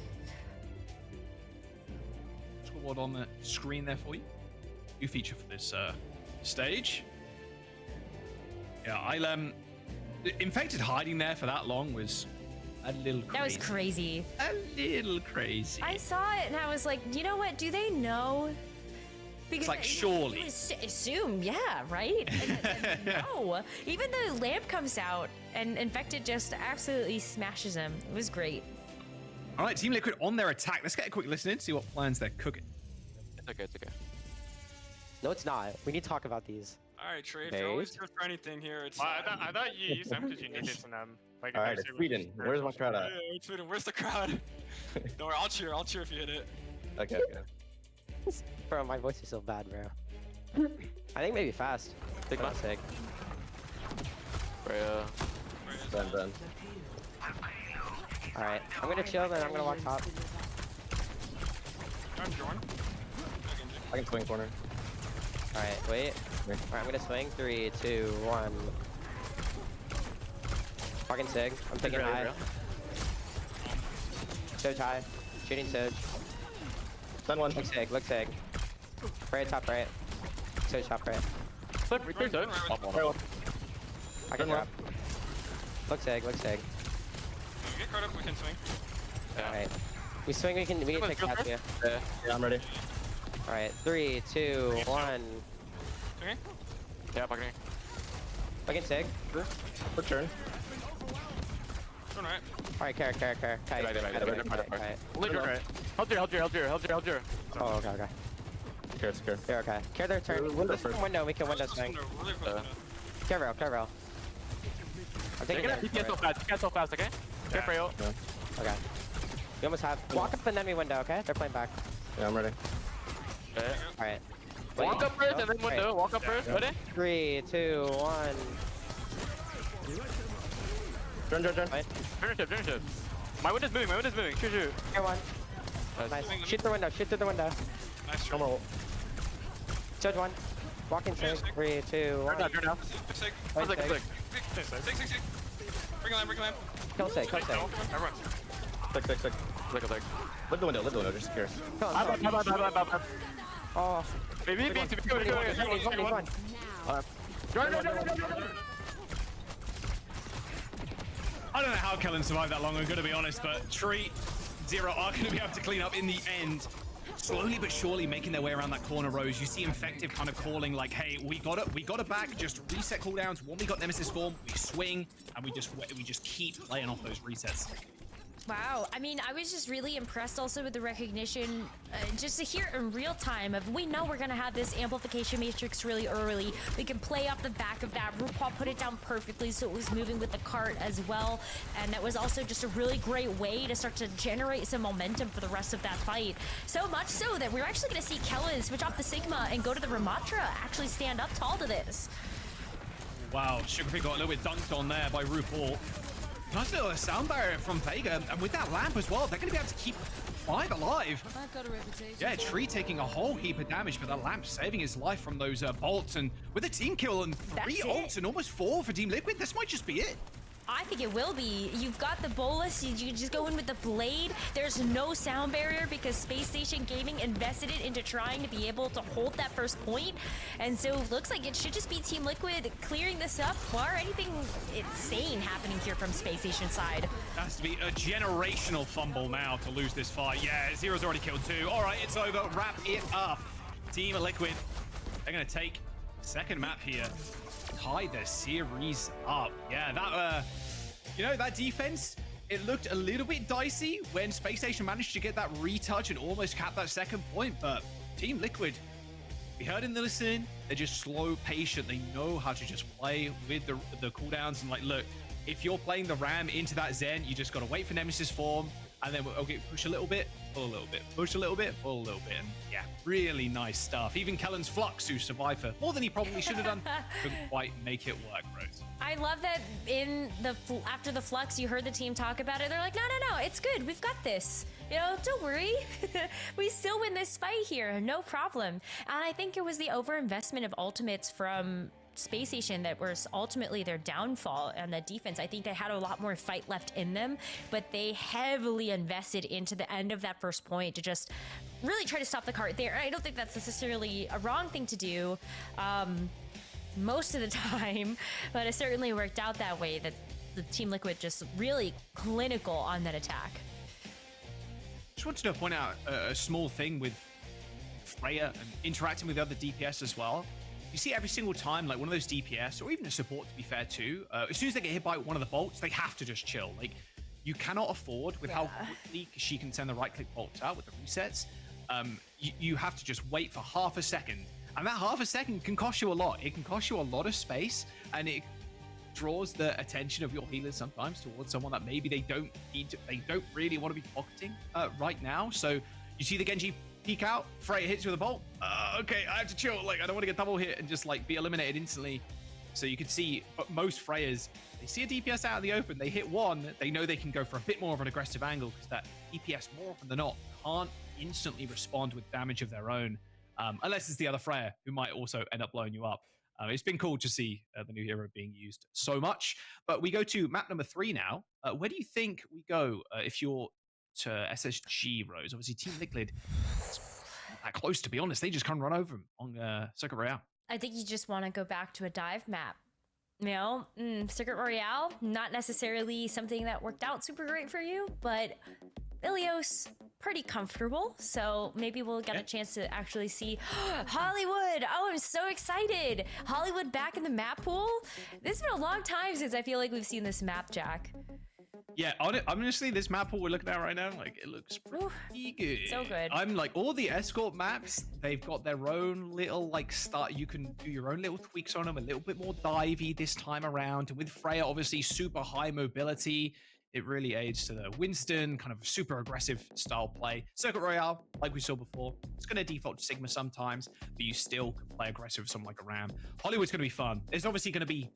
S3: Squad on the screen there for you. New feature for this stage. Yeah, Infected hiding there for that long was a little crazy.
S2: That was crazy.
S3: A little crazy.
S2: I saw it and I was like, you know what? Do they know? Because
S3: it's like, surely.
S2: Assume, yeah, right? And no. Even the lamp comes out and Infected just absolutely smashes him. It was great.
S3: All right, Team Liquid on their attack. Let's get a quick listen in, see what plans they're cooking.
S1: It's okay, it's okay. No, it's not. We need to talk about these.
S22: All right, Trey, if you're always good for anything here, it's...
S20: I thought you used them because you needed to them. Like,
S1: all right, it's Sweden. Where's my crowd at?
S22: Yeah, it's Sweden. Where's the crowd? Don't worry, I'll cheer if you hit it.
S1: Okay. Bro, my voice is so bad, bro. I think maybe fast. Big mistake. Ben. Alright, I'm gonna chill, then I'm gonna walk top. I can swing corner. Alright, wait. Alright, I'm gonna swing. 3, 2, 1. Fucking Sig. I'm taking high. Soj high. Shooting Soj. Stun one. Look Sig. Right, top right. Soj top right. I can drop. Look Sig.
S22: Get caught up, we can swing.
S1: Alright. We swing, we can take Alcatia. Yeah, I'm ready. Alright, 3, 2, 1.
S22: Okay.
S1: Yeah, fucking. Fucking Sig. Quick turn. Alright, care. Kite. Hold your. Oh, okay. Care, okay. Care their turn. Window, we can window swing. Care rail. I'm taking it. You can't so fast, okay? Care for you. Okay. We almost have. Walk up and then we window, okay? They're playing back. Yeah, I'm ready. Alright.
S20: Walk up first and then window. Walk up first. Ready?
S1: 3, 2, 1. Turn.
S20: Finish it. My window's moving. Shoot.
S1: Here one. Nice. Shoot through the window.
S22: Nice.
S1: Judge one. Walking Sig. 3, 2, 1.
S20: Turn down.
S22: Sig. Bring a lamp.
S1: Kill Sig.
S22: Everyone.
S1: Sig. Live the window, just secure. Oh.
S20: Maybe.
S3: I don't know how Kellen survived that long, I'm going to be honest, but Tree, Zero are going to be able to clean up in the end. slowly but surely making their way around that corner, Rose. You see Infective kind of calling like, hey, we got it back, just reset cooldowns. When we got Nemesis form, we swing, and we just keep playing off those resets.
S2: Wow, I mean, I was just really impressed also with the recognition, just to hear in real time of, we know we're gonna have this amplification matrix really early. We can play off the back of that. RuPaul put it down perfectly, so it was moving with the cart as well. And that was also just a really great way to start to generate some momentum for the rest of that fight. So much so that we're actually gonna see Kellen switch off the Sigma and go to the Ramatra, actually stand up tall to this.
S3: Wow, Sugarfree got a little bit dunked on there by RuPaul. Nice little sound barrier from Vega, and with that lamp as well, they're going to be able to keep 5 alive.
S7: I've got a reputation.
S3: Yeah, Tree taking a whole heap of damage, but the lamp saving his life from those bolts, and with a team kill and 3 ults and almost 4 for Team Liquid, this might just be it.
S2: I think it will be. You've got the bolus, you just go in with the blade. There's no sound barrier because Space Station Gaming invested it into trying to be able to hold that first point. And so it looks like it should just be Team Liquid clearing this up, or anything insane happening here from Space Station side.
S3: Has to be a generational fumble now to lose this fight. Yeah, Zero's already killed 2. All right, it's over. Wrap it up. Team Liquid, they're going to take second map here. Tie the series up. Yeah, that you know, that defense, it looked a little bit dicey when Space Station managed to get that retouch and almost cap that second point, but Team Liquid, we heard in the listening, they're just slow, patient. They know how to just play with the cooldowns, and like, look, if you're playing the Ram into that Zen, you just got to wait for Nemesis form, and then okay, push a little bit, pull a little bit, push a little bit, pull a little bit, and yeah, really nice stuff. Even Kellen's Flux, who survived for more than he probably should have done, couldn't quite make it work, Rose.
S2: I love that after the Flux, you heard the team talk about it. They're like, no, it's good. We've got this. You know, don't worry. We still win this fight here. No problem. And I think it was the overinvestment of ultimates from Space Station that was ultimately their downfall on the defense. I think they had a lot more fight left in them, but they heavily invested into the end of that first point to just really try to stop the cart there. And I don't think that's necessarily a wrong thing to do most of the time, but it certainly worked out that way, that the Team Liquid just really clinical on that attack.
S3: Just wanted to point out a small thing with Freya and interacting with the other DPS as well. You see every single time, like one of those DPS, or even a support to be fair too, as soon as they get hit by one of the bolts, they have to just chill. Like, you cannot afford, with how quickly she can send the right-click bolts out with the resets, you have to just wait for half a second. And that half a second can cost you a lot. It can cost you a lot of space, and it draws the attention of your healers sometimes towards someone that maybe they don't really want to be pocketing right now. So you see the Gen.G peek out, Freya hits you with a bolt. Okay, I have to chill. Like, I don't want to get double hit and just like be eliminated instantly. So you can see, but most Freyas, they see a DPS out of the open, they hit one, they know they can go for a bit more of an aggressive angle because that DPS more often than not can't instantly respond with damage of their own. Unless it's the other Freya, who might also end up blowing you up. It's been cool to see the new hero being used so much. But we go to map number 3 now. Where do you think we go if you're to SSG, Rose? Obviously, Team Liquid, not that close, to be honest. They just can't run over them on Circuit Royale.
S2: I think you just want to go back to a dive map. You know, Circuit Royale, not necessarily something that worked out super great for you, but Ilios, pretty comfortable, so maybe we'll get a chance to actually see Hollywood. Oh, I'm so excited. Hollywood back in the map pool. This has been a long time since I feel like we've seen this map, Jack.
S3: Yeah, honestly, this map pool we're looking at right now, like, it looks pretty good.
S2: So good.
S3: I'm like, all the escort maps, they've got their own little, like, you can do your own little tweaks on them, a little bit more divey this time around. And with Freya, obviously, super high mobility. It really aids to the Winston kind of super aggressive style play. Circuit Royale, like we saw before, it's going to default to Sigma sometimes, but you still can play aggressive with something like a Ram. Hollywood's going to be fun. There's obviously going to be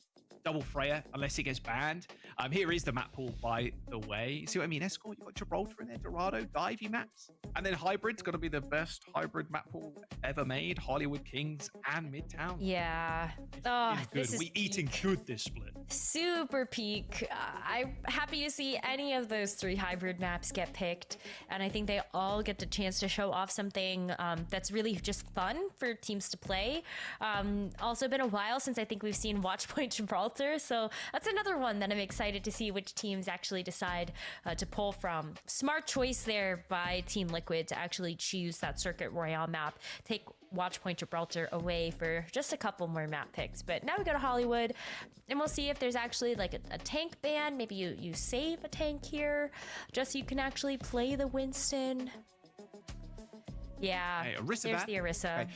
S3: double Freya unless it gets banned. Here is the map pool, by the way. See what I mean? Escort, you got Gibraltar in there, Dorado, divey maps. And then Hybrid's going to be the best hybrid map pool ever made. Hollywood, Kings, and Midtown.
S2: Yeah. Oh,
S3: this is eating good, this split.
S2: Super peak. I'm happy to see any of those 3 hybrid maps get picked, and I think they all get the chance to show off something that's really just fun for teams to play. Also been a while since I think we've seen Watchpoint Gibraltar Gibraltar. So that's another one that I'm excited to see which teams actually decide to pull from. Smart choice there by Team Liquid to actually choose that Circuit Royale map. Take Watchpoint Gibraltar away for just a couple more map picks. But now we go to Hollywood, and we'll see if there's actually like a tank ban. Maybe you save a tank here just so you can actually play the Winston. Yeah,
S3: Hey, Orisa
S2: there's
S3: ban.
S2: the Orisa.
S3: Okay.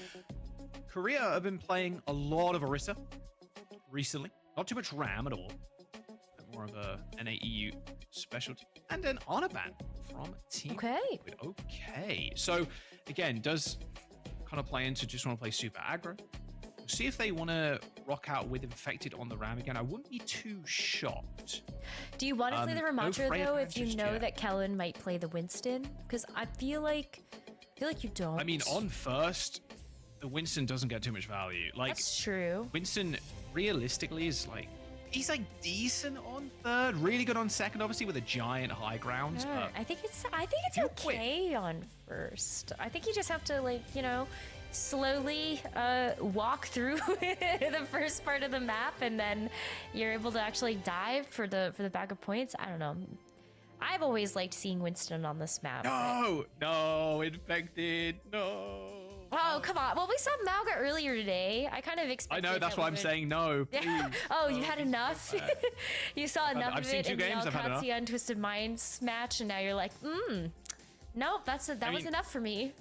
S3: Korea have been playing a lot of Orisa recently. Not too much RAM at all. More of a NA specialty. And an honor ban from Team Liquid. Okay. So, again, does kind of play into just want to play super aggro. We'll see if they want to rock out with Infected on the RAM again. I wouldn't be too shocked.
S2: Do you want to play the Ramattra
S3: Freya
S2: though
S3: ban
S2: if you
S3: just
S2: know
S3: yet.
S2: that Kellen might play the Winston? Because I feel like you don't.
S3: I mean, on first, the Winston doesn't get too much value. Like,
S2: that's true.
S3: Winston realistically is like, he's like decent on third, really good on second, obviously with a giant high ground.
S2: Yeah,
S3: But
S2: I think it's okay on first. I think you just have to, like, you know, slowly walk through the first part of the map, and then you're able to actually dive for the bag of points. I don't know. I've always liked seeing Winston on this map.
S3: No, Infected, no.
S2: Oh, come on. Well, we saw Malga earlier today. I kind of
S3: I
S2: expected
S3: know, that's why I'm saying no. Please.
S2: Oh, you had enough? You saw enough
S3: I've
S2: of
S3: seen
S2: it
S3: two
S2: in the
S3: games, I've had enough.
S2: Alcatia and Twisted Minds match, and now you're like, nope, that was enough for me.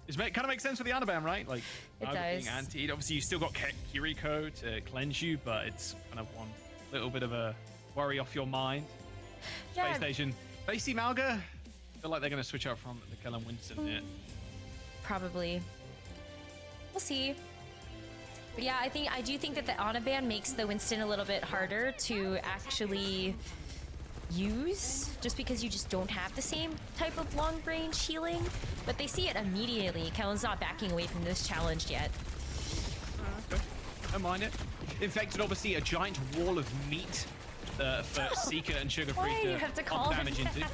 S3: It kind of makes sense with the Anabam, right? Like,
S2: It
S3: Malga
S2: does.
S3: being antied. Obviously, you still got Kiriko to cleanse you, but it's kind of one little bit of a worry off your mind.
S2: Yeah.
S3: Space Station. They see Malga. I feel like they're going to switch up from the Kellen Winston. Yeah.
S2: Probably. We'll see. But yeah, I do think that the Ana ban makes the Winston a little bit harder to actually use, just because you just don't have the same type of long range healing. But they see it immediately. Kellen's not backing away from this challenge yet.
S3: Okay. Don't mind it. Infected, obviously, a giant wall of meat for Seeker and Sugar Free
S2: Why do you have to call him
S3: damage into.
S2: that?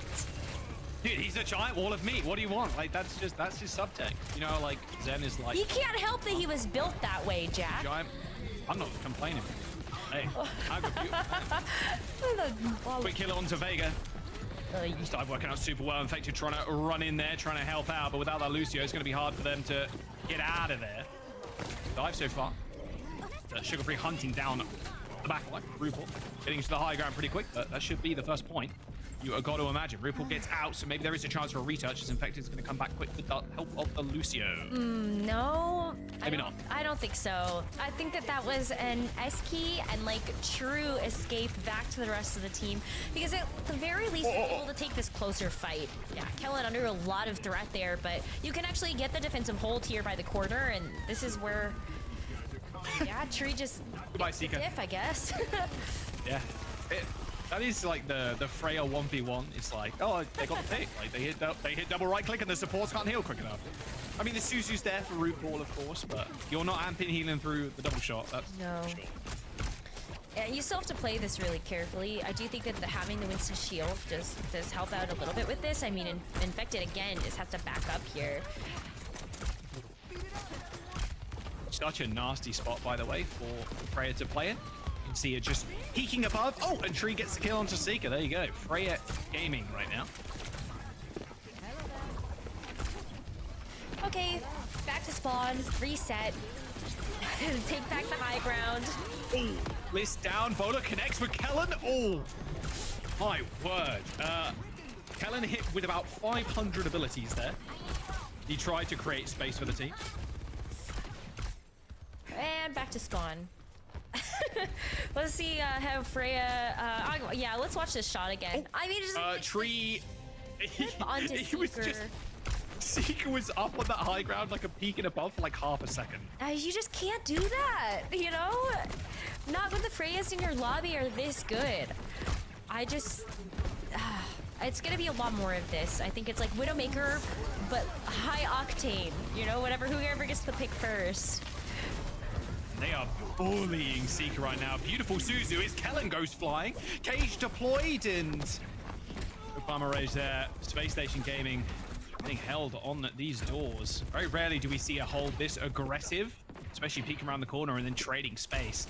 S3: Dude, he's a giant wall of meat. What do you want? Like, that's his subtext. You know, like, Zen is like...
S2: You can't help that he was built that way, Jack.
S3: Giant... I'm not complaining. Hey, I'm quick kill onto Vega. Started working out super well. Infected trying to run in there, trying to help out, but without that Lucio, it's going to be hard for them to get out of there. Dive so far. Sugar Free hunting down the back line. RuPaul getting to the high ground pretty quick, but that should be the first point. You have got to imagine. RuPaul gets out, so maybe there is a chance for a retouch as Infected is going to come back quick with the help of the Lucio.
S2: No.
S3: Maybe not.
S2: I don't think so. I think that was an S-key and, like, true escape back to the rest of the team, because at the very least you're able to take this closer fight. Yeah, Kellen under a lot of threat there, but you can actually get the defensive hold here by the corner, and this is where... Yeah, Tree just...
S3: Goodbye, Seeker.
S2: Diff, I guess.
S3: Yeah. That is like the Freya 1v1. It's like, oh, they got the pick. Like they hit double right click and the supports can't heal quick enough. I mean, the Suzu's there for RuPaul, of course, but you're not amping healing through the double shot. That's
S2: No.
S3: for sure.
S2: Yeah, you still have to play this really carefully. I do think that having the Winston shield does help out a little bit with this. I mean, Infected again just has to back up here.
S3: Such a nasty spot, by the way, for Freya to play in. You can see it just peeking above. Oh, and Tree gets the kill onto Seeker. There you go. Freya gaming right now.
S2: Okay, back to spawn, reset, take back the high ground.
S3: Oh, list down. Bola connects with Kellen. Oh, my word. Kellen hit with about 500 abilities there. He tried to create space for the team.
S2: And back to spawn. Let's see how Freya... yeah, let's watch this shot again. I mean, just...
S3: Tree...
S2: onto
S3: he was just... Seeker was up on that high ground like a peeking above for like half a second.
S2: You just can't do that, you know? Not when the Freyas in your lobby are this good. I just... it's gonna be a lot more of this. I think it's like Widowmaker, but high octane. You know, whoever gets the pick first.
S3: They are bullying Seeker right now. Beautiful Suzu as Kellen goes flying. Cage deployed and... Farmer Rage there. Space Station Gaming getting held on these doors. Very rarely do we see a hold this aggressive especially peeking around the corner and then trading space.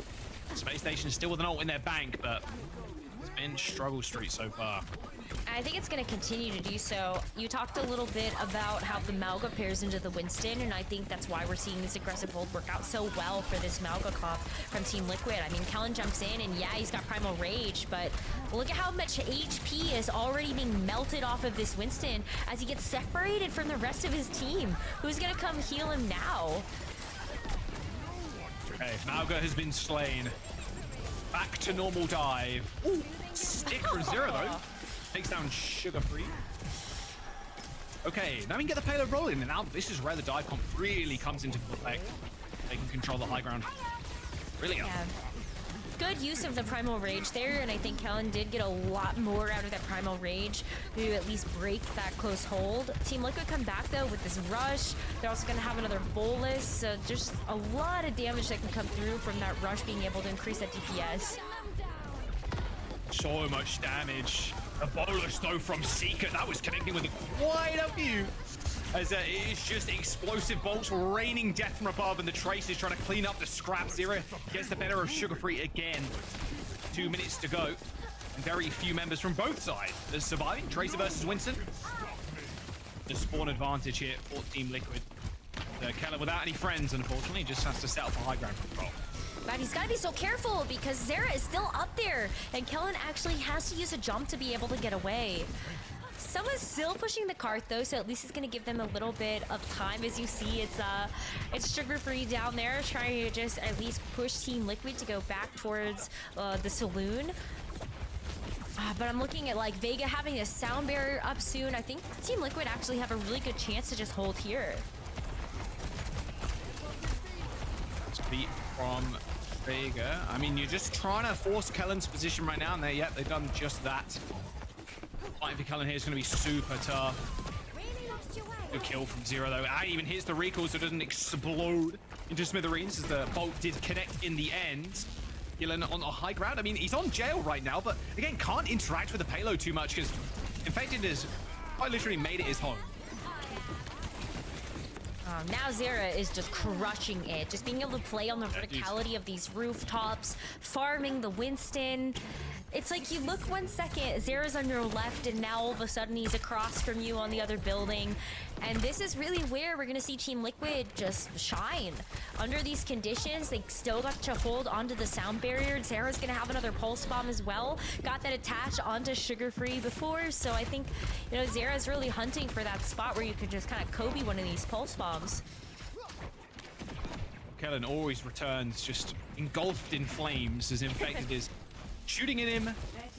S3: Space Station still with an ult in their bank, but it's been struggle street so far.
S2: I think it's going to continue to do so. You talked a little bit about how the Mauga pairs into the Winston, and I think that's why we're seeing this aggressive hold work out so well for this Mauga comp from Team Liquid. I mean, Kellen jumps in, and yeah, he's got Primal Rage, but look at how much HP is already being melted off of this Winston as he gets separated from the rest of his team. Who's going to come heal him now?
S3: Okay, Mauga has been slain. Back to normal dive. Ooh, stick from Zero, though. Takes down Sugar Free. Okay, now we can get the payload rolling, and now this is where the dive comp really comes into effect. They can control the high ground. Brilliant.
S2: Yeah. Good use of the Primal Rage there, and I think Kellen did get a lot more out of that Primal Rage to at least break that close hold. Team Liquid come back, though, with this rush. They're also going to have another bolus, so just a lot of damage that can come through from that rush being able to increase that DPS.
S3: So much damage. A bolus, though, from Seeker. That was connecting with quite a few. As it's just explosive bolts raining death from above, and the Trace is trying to clean up the scrap. Zero gets the better of Sugar Free again. 2 minutes to go. And very few members from both sides are surviving. Tracer versus Winston. The spawn advantage here for Team Liquid. Keller without any friends, unfortunately, just has to set up a high ground control.
S2: But he's got to be so careful because Zera is still up there, and Kellen actually has to use a jump to be able to get away. Someone's still pushing the cart, though, so at least it's going to give them a little bit of time. As you see, it's Sugar Free down there trying to just at least push Team Liquid to go back towards the saloon. But I'm looking at like Vega having a sound barrier up soon. I think Team Liquid actually have a really good chance to just hold here.
S3: Beat from Vega. I mean, you're just trying to force Kellen's position right now, and they've done just that. Fighting for Kellen here is going to be super tough. Good kill from Zero, though. And even hits the recall so it doesn't explode into smithereens, as the bolt did connect in the end. Gillen on a high ground. I mean, he's on jail right now, but again, can't interact with the payload too much because Infected has quite literally made it his home.
S2: Now Zera is just crushing it, just being able to play on the verticality of these rooftops, farming the Winston. It's like you look 1 second, Zera's on your left, and now all of a sudden he's across from you on the other building. And this is really where we're going to see Team Liquid just shine. Under these conditions, they still got to hold onto the sound barrier. Zera's going to have another pulse bomb as well. Got that attached onto Sugar Free before, so I think, you know, Zera's really hunting for that spot where you could just kind of Kobe one of these pulse bombs.
S3: Kellen always returns just engulfed in flames as Infected is shooting at him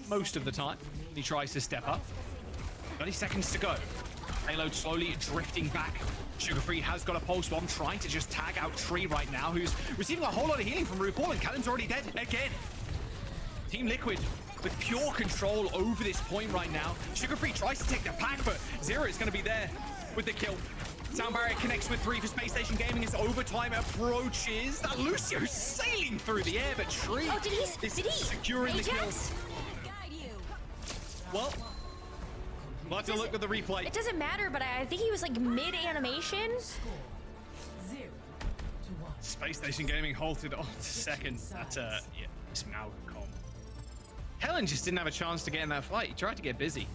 S3: most of the time. He tries to step up. 30 seconds to go. Payload slowly drifting back. Sugar Free has got a pulse bomb, trying to just tag out Tree right now, who's receiving a whole lot of healing from RuPaul, and Kellen's already dead again. Team Liquid with pure control over this point right now. Sugar Free tries to take the pack, but Zero is going to be there with the kill. Sound barrier connects with 3 for Space Station Gaming as overtime approaches. That Lucio sailing through the air, but Tree is securing the kill. Well, we'll have to look at the replay.
S2: It doesn't matter, but I think he was like mid-animation.
S3: Space Station Gaming halted on second. That's yeah, it's Malcolm. Helen just didn't have a chance to get in that fight. He tried to get busy.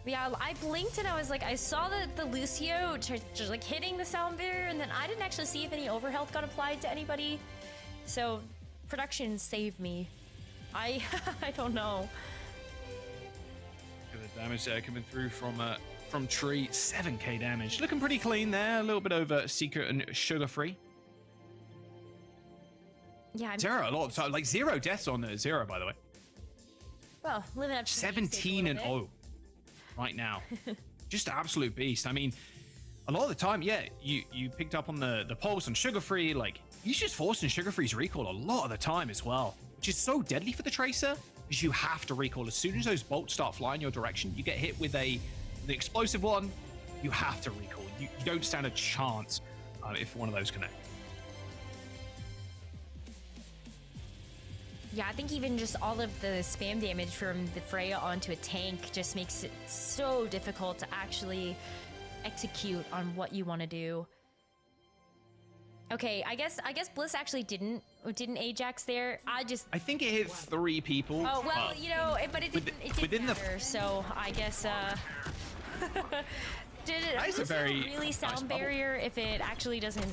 S2: Yeah, I blinked and I was like, I saw the Lucio just like hitting the sound barrier, and then I didn't actually see if any overhealth got applied to anybody. So production saved me. I don't know.
S3: Look at the damage there coming through from Tree. 7k damage. Looking pretty clean there. A little bit over Secret and Sugar Free.
S2: Yeah,
S3: Zero, a lot of time. Like 0 deaths on Zero, by the way.
S2: Well, living up to
S3: 17 and 0 right now. Just absolute beast. I mean, a lot of the time, yeah, you picked up on the pulse on Sugar Free. Like, he's just forcing Sugar Free's recall a lot of the time as well, which is so deadly for the Tracer, because you have to recall. As soon as those bolts start flying your direction, you get hit with the explosive one, you have to recall. You don't stand a chance if one of those connect.
S2: Yeah, I think even just all of the spam damage from the Freya onto a tank just makes it so difficult to actually execute on what you want to do. Okay, I guess Bliss actually didn't Ajax there. I
S3: think it hit 3 people.
S2: Oh well, you know, but it didn't matter. So I guess did it really sound barrier if it actually doesn't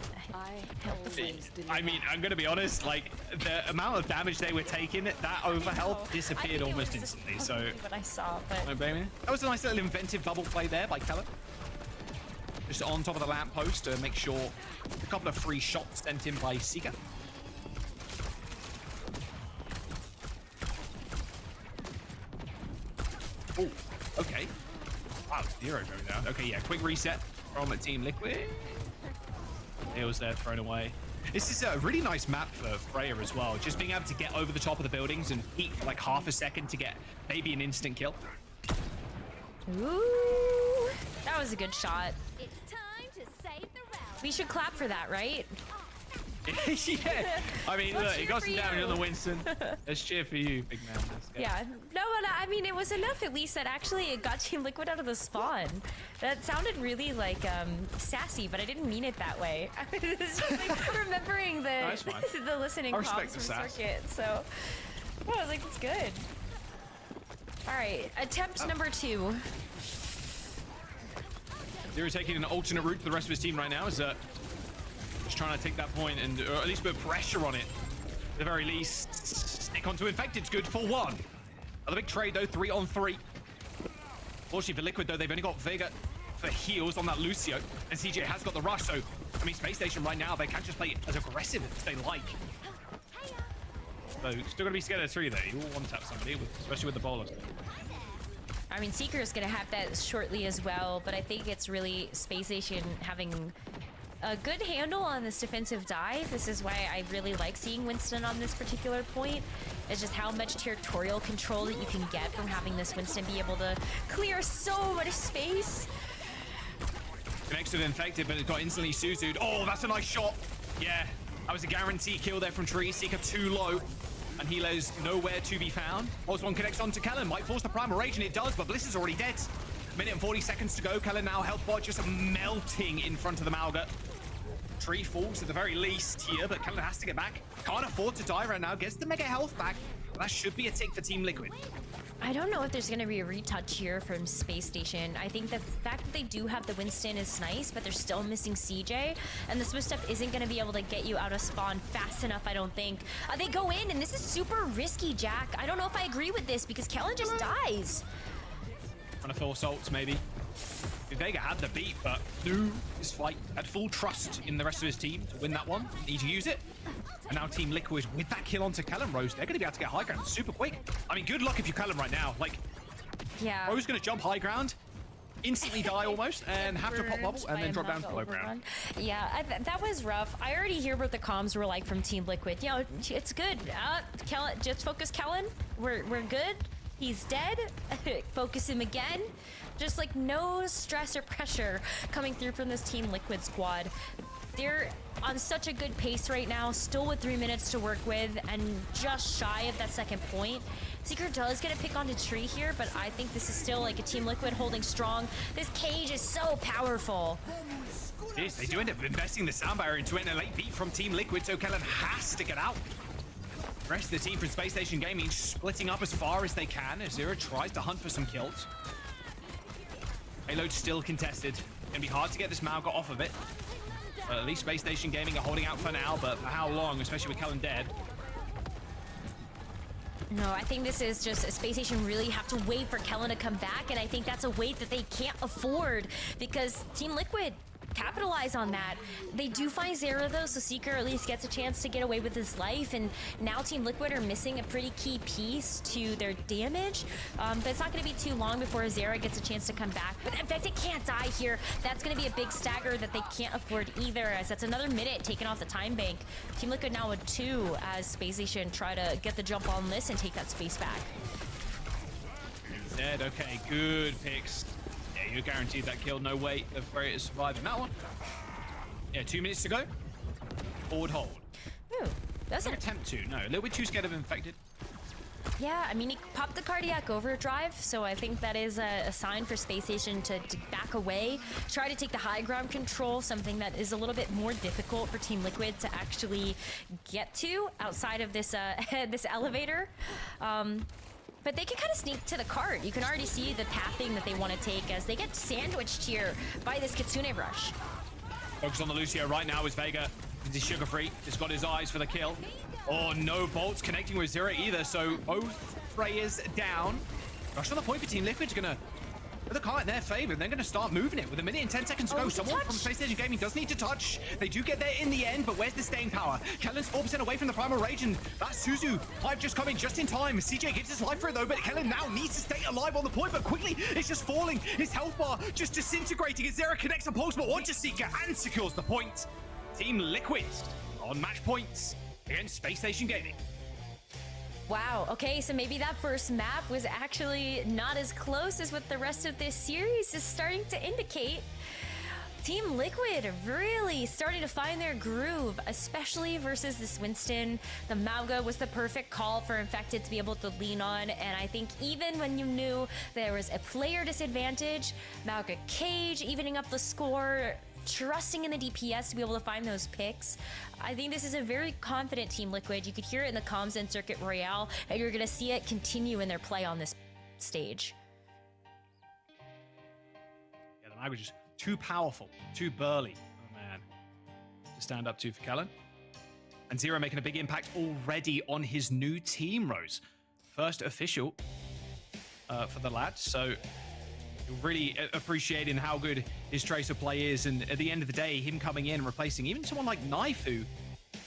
S2: help?
S3: I mean, I'm gonna be honest. Like the amount of damage they were taking, that overhealth disappeared almost instantly. So
S2: what I saw, but
S3: no blaming. That was a nice little inventive bubble play there by Keller. Just on top of the lamppost to make sure a couple of free shots sent in by Sika. Oh, okay. Wow, 0 going down. Okay, yeah, quick reset from Team Liquid. Dill's there thrown away. This is a really nice map for Freya as well. Just being able to get over the top of the buildings and peek for like half a second to get maybe an instant kill.
S2: Ooh, that was a good shot.
S13: It's time to save the round.
S2: We should clap for that, right?
S3: Yeah. I mean, look, he got some damage on the Winston. Let's cheer for you, big man.
S2: Yeah. No, but I mean, it was enough at least that actually it got Team Liquid out of the spawn. That sounded really like sassy, but I didn't mean it that way. It's just like remembering the the listening comms from Circuit. So I was like, that's good. All right, attempt number 2.
S3: Zero taking an alternate route to the rest of his team right now. Is just trying to take that point and or at least put pressure on it. At the very least, stick onto Infected's good for 1. Another big trade though, 3 on 3. Fortunately for Liquid though, they've only got Vega for heals on that Lucio, and CJ has got the rush. So I mean, Space Station right now, they can't just play as aggressive as they like. So still gonna be scared of 3 there. You will one tap somebody, especially with the bowler.
S2: I mean, Seeker's gonna have that shortly as well, but I think it's really Space Station having a good handle on this defensive dive. This is why I really like seeing Winston on this particular point. It's just how much territorial control that you can get from having this Winston be able to clear so much space.
S3: Connects with Infected, but it got instantly Suzu'd. Oh, that's a nice shot. Yeah, that was a guaranteed kill there from Tree. Seeker too low, and Helo's nowhere to be found. One connects onto Kellen, might force the Primal Rage, and it does, but Bliss is already dead. Minute and 40 seconds to go. Kellen now health bar just melting in front of the Malga. Tree falls at the very least here, but Kellen has to get back. Can't afford to die right now. Gets the mega health back. That should be a tick for Team Liquid.
S2: I don't know if there's going to be a retouch here from Space Station. I think the fact that they do have the Winston is nice, but they're still missing CJ, and the Swift Step isn't going to be able to get you out of spawn fast enough, I don't think. They go in, and this is super risky, Jack. I don't know if I agree with this, because Kellen just dies.
S3: Trying to force ults, maybe. Vega had the beat, but knew his fight, had full trust in the rest of his team to win that one. Need to use it. And now Team Liquid with that kill onto Kellen Rose, they're going to be able to get high ground super quick. I mean, good luck if you Kellen right now. Like,
S2: yeah,
S3: Rose going to jump high ground, instantly die almost, and have to pop bubble, and then drop down to low ground.
S2: Yeah, that was rough. I already hear what the comms were like from Team Liquid. You know, it's good. Kellen, just focus Kellen. We're good. He's dead. Focus him again. Just like no stress or pressure coming through from this Team Liquid squad. They're on such a good pace right now, still with 3 minutes to work with, and just shy of that second point. Seeker does get a pick onto Tree here, but I think this is still like a Team Liquid holding strong. This cage is so powerful.
S3: Yes, they do end up investing the sound barrier into it, and a late beat from Team Liquid, so Kellen has to get out. The rest of the team from Space Station Gaming splitting up as far as they can as Zero tries to hunt for some kills. Payload still contested. Gonna be hard to get this Malga off of it. But at least Space Station Gaming are holding out for now, but for how long, especially with Kellen dead?
S2: No, I think this is just Space Station really have to wait for Kellen to come back, and I think that's a wait that they can't afford because Team Liquid capitalize on that. They do find Zera though, so Seeker at least gets a chance to get away with his life, and now Team Liquid are missing a pretty key piece to their damage, but it's not going to be too long before Zera gets a chance to come back. But in fact, it can't die here. That's going to be a big stagger that they can't afford either, as that's another minute taken off the time bank. Team Liquid now with 2 as Space Station try to get the jump on this and take that space back.
S3: Dead, okay, good picks. Yeah, you're guaranteed that kill. No way of Freya surviving that one. Yeah, 2 minutes to go. Forward hold.
S2: Ooh, that's
S3: an attempt to. No, a little bit too scared of Infected.
S2: Yeah, I mean, he popped the cardiac overdrive, so I think that is a sign for Space Station to back away, try to take the high ground control, something that is a little bit more difficult for Team Liquid to actually get to outside of this this elevator. But they can kind of sneak to the cart. You can already see the pathing that they want to take as they get sandwiched here by this Kitsune rush.
S3: Focus on the Lucio right now is Vega. He's sugar-free. He's got his eyes for the kill. Oh, no bolts connecting with Zero either, so both Freyas down. Rush on the point for Team Liquid's gonna put the cart in their favor. They're gonna start moving it with a minute and 10 seconds to go. Someone from Space Station Gaming does need to touch. They do get there in the end, but where's the staying power? Kellen's 4% away from the primal rage, and that's Suzu. Life just coming just in time. CJ gives his life for it though, but Kellen now needs to stay alive on the point, but quickly it's just falling. His health bar just disintegrating as Zera connects a pulse, but Watcher Seeker and secures the point. Team Liquid on match points against Space Station Gaming.
S2: Wow, okay, so maybe that first map was actually not as close as what the rest of this series is starting to indicate. Team Liquid really starting to find their groove, especially versus this Winston. The Mauga was the perfect call for Infected to be able to lean on, and I think even when you knew there was a player disadvantage, Mauga Cage evening up the score, trusting in the DPS to be able to find those picks. I think this is a very confident Team Liquid. You could hear it in the comms and Circuit Royale, and you're going to see it continue in their play on this stage.
S3: Yeah, the Mag was just too powerful, too burly. Oh, man. To stand up to for Kellen. And Zero making a big impact already on his new team, Rose. First official for the lads, so really appreciating how good his Tracer play is, and at the end of the day, him coming in and replacing even someone like Knife, who,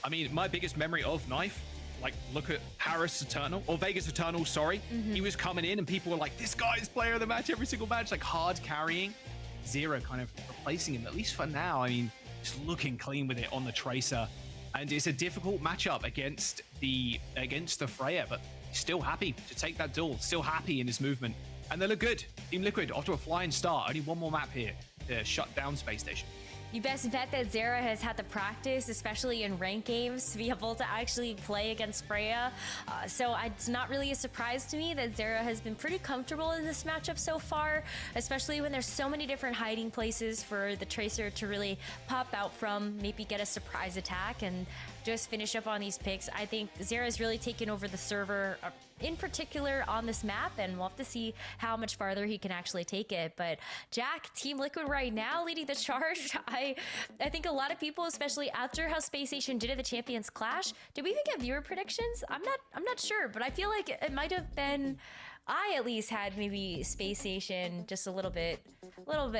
S3: I mean, my biggest memory of Knife, like, look at Paris Eternal, or Vegas Eternal, sorry. He was coming in and people were like, this guy's player of the match every single match, like hard carrying. Zero kind of replacing him, at least for now. I mean, just looking clean with it on the Tracer. And it's a difficult matchup against the Freya, but still happy to take that duel, still happy in his movement. And they look good. Team Liquid off to a flying start. Only one more map here to shut down Space Station.
S2: You best bet that Zera has had the practice, especially in ranked games, to be able to actually play against Freya. So it's not really a surprise to me that Zera has been pretty comfortable in this matchup so far, especially when there's so many different hiding places for the Tracer to really pop out from, maybe get a surprise attack and just finish up on these picks. I think Zera's really taken over the server, in particular on this map, and we'll have to see how much farther he can actually take it. But Jack, Team Liquid right now leading the charge. I think a lot of people, especially after how Space Station did at the Champions Clash, did we even get viewer predictions? I'm not sure, but I feel like it might have been, I at least had maybe Space Station just a little bit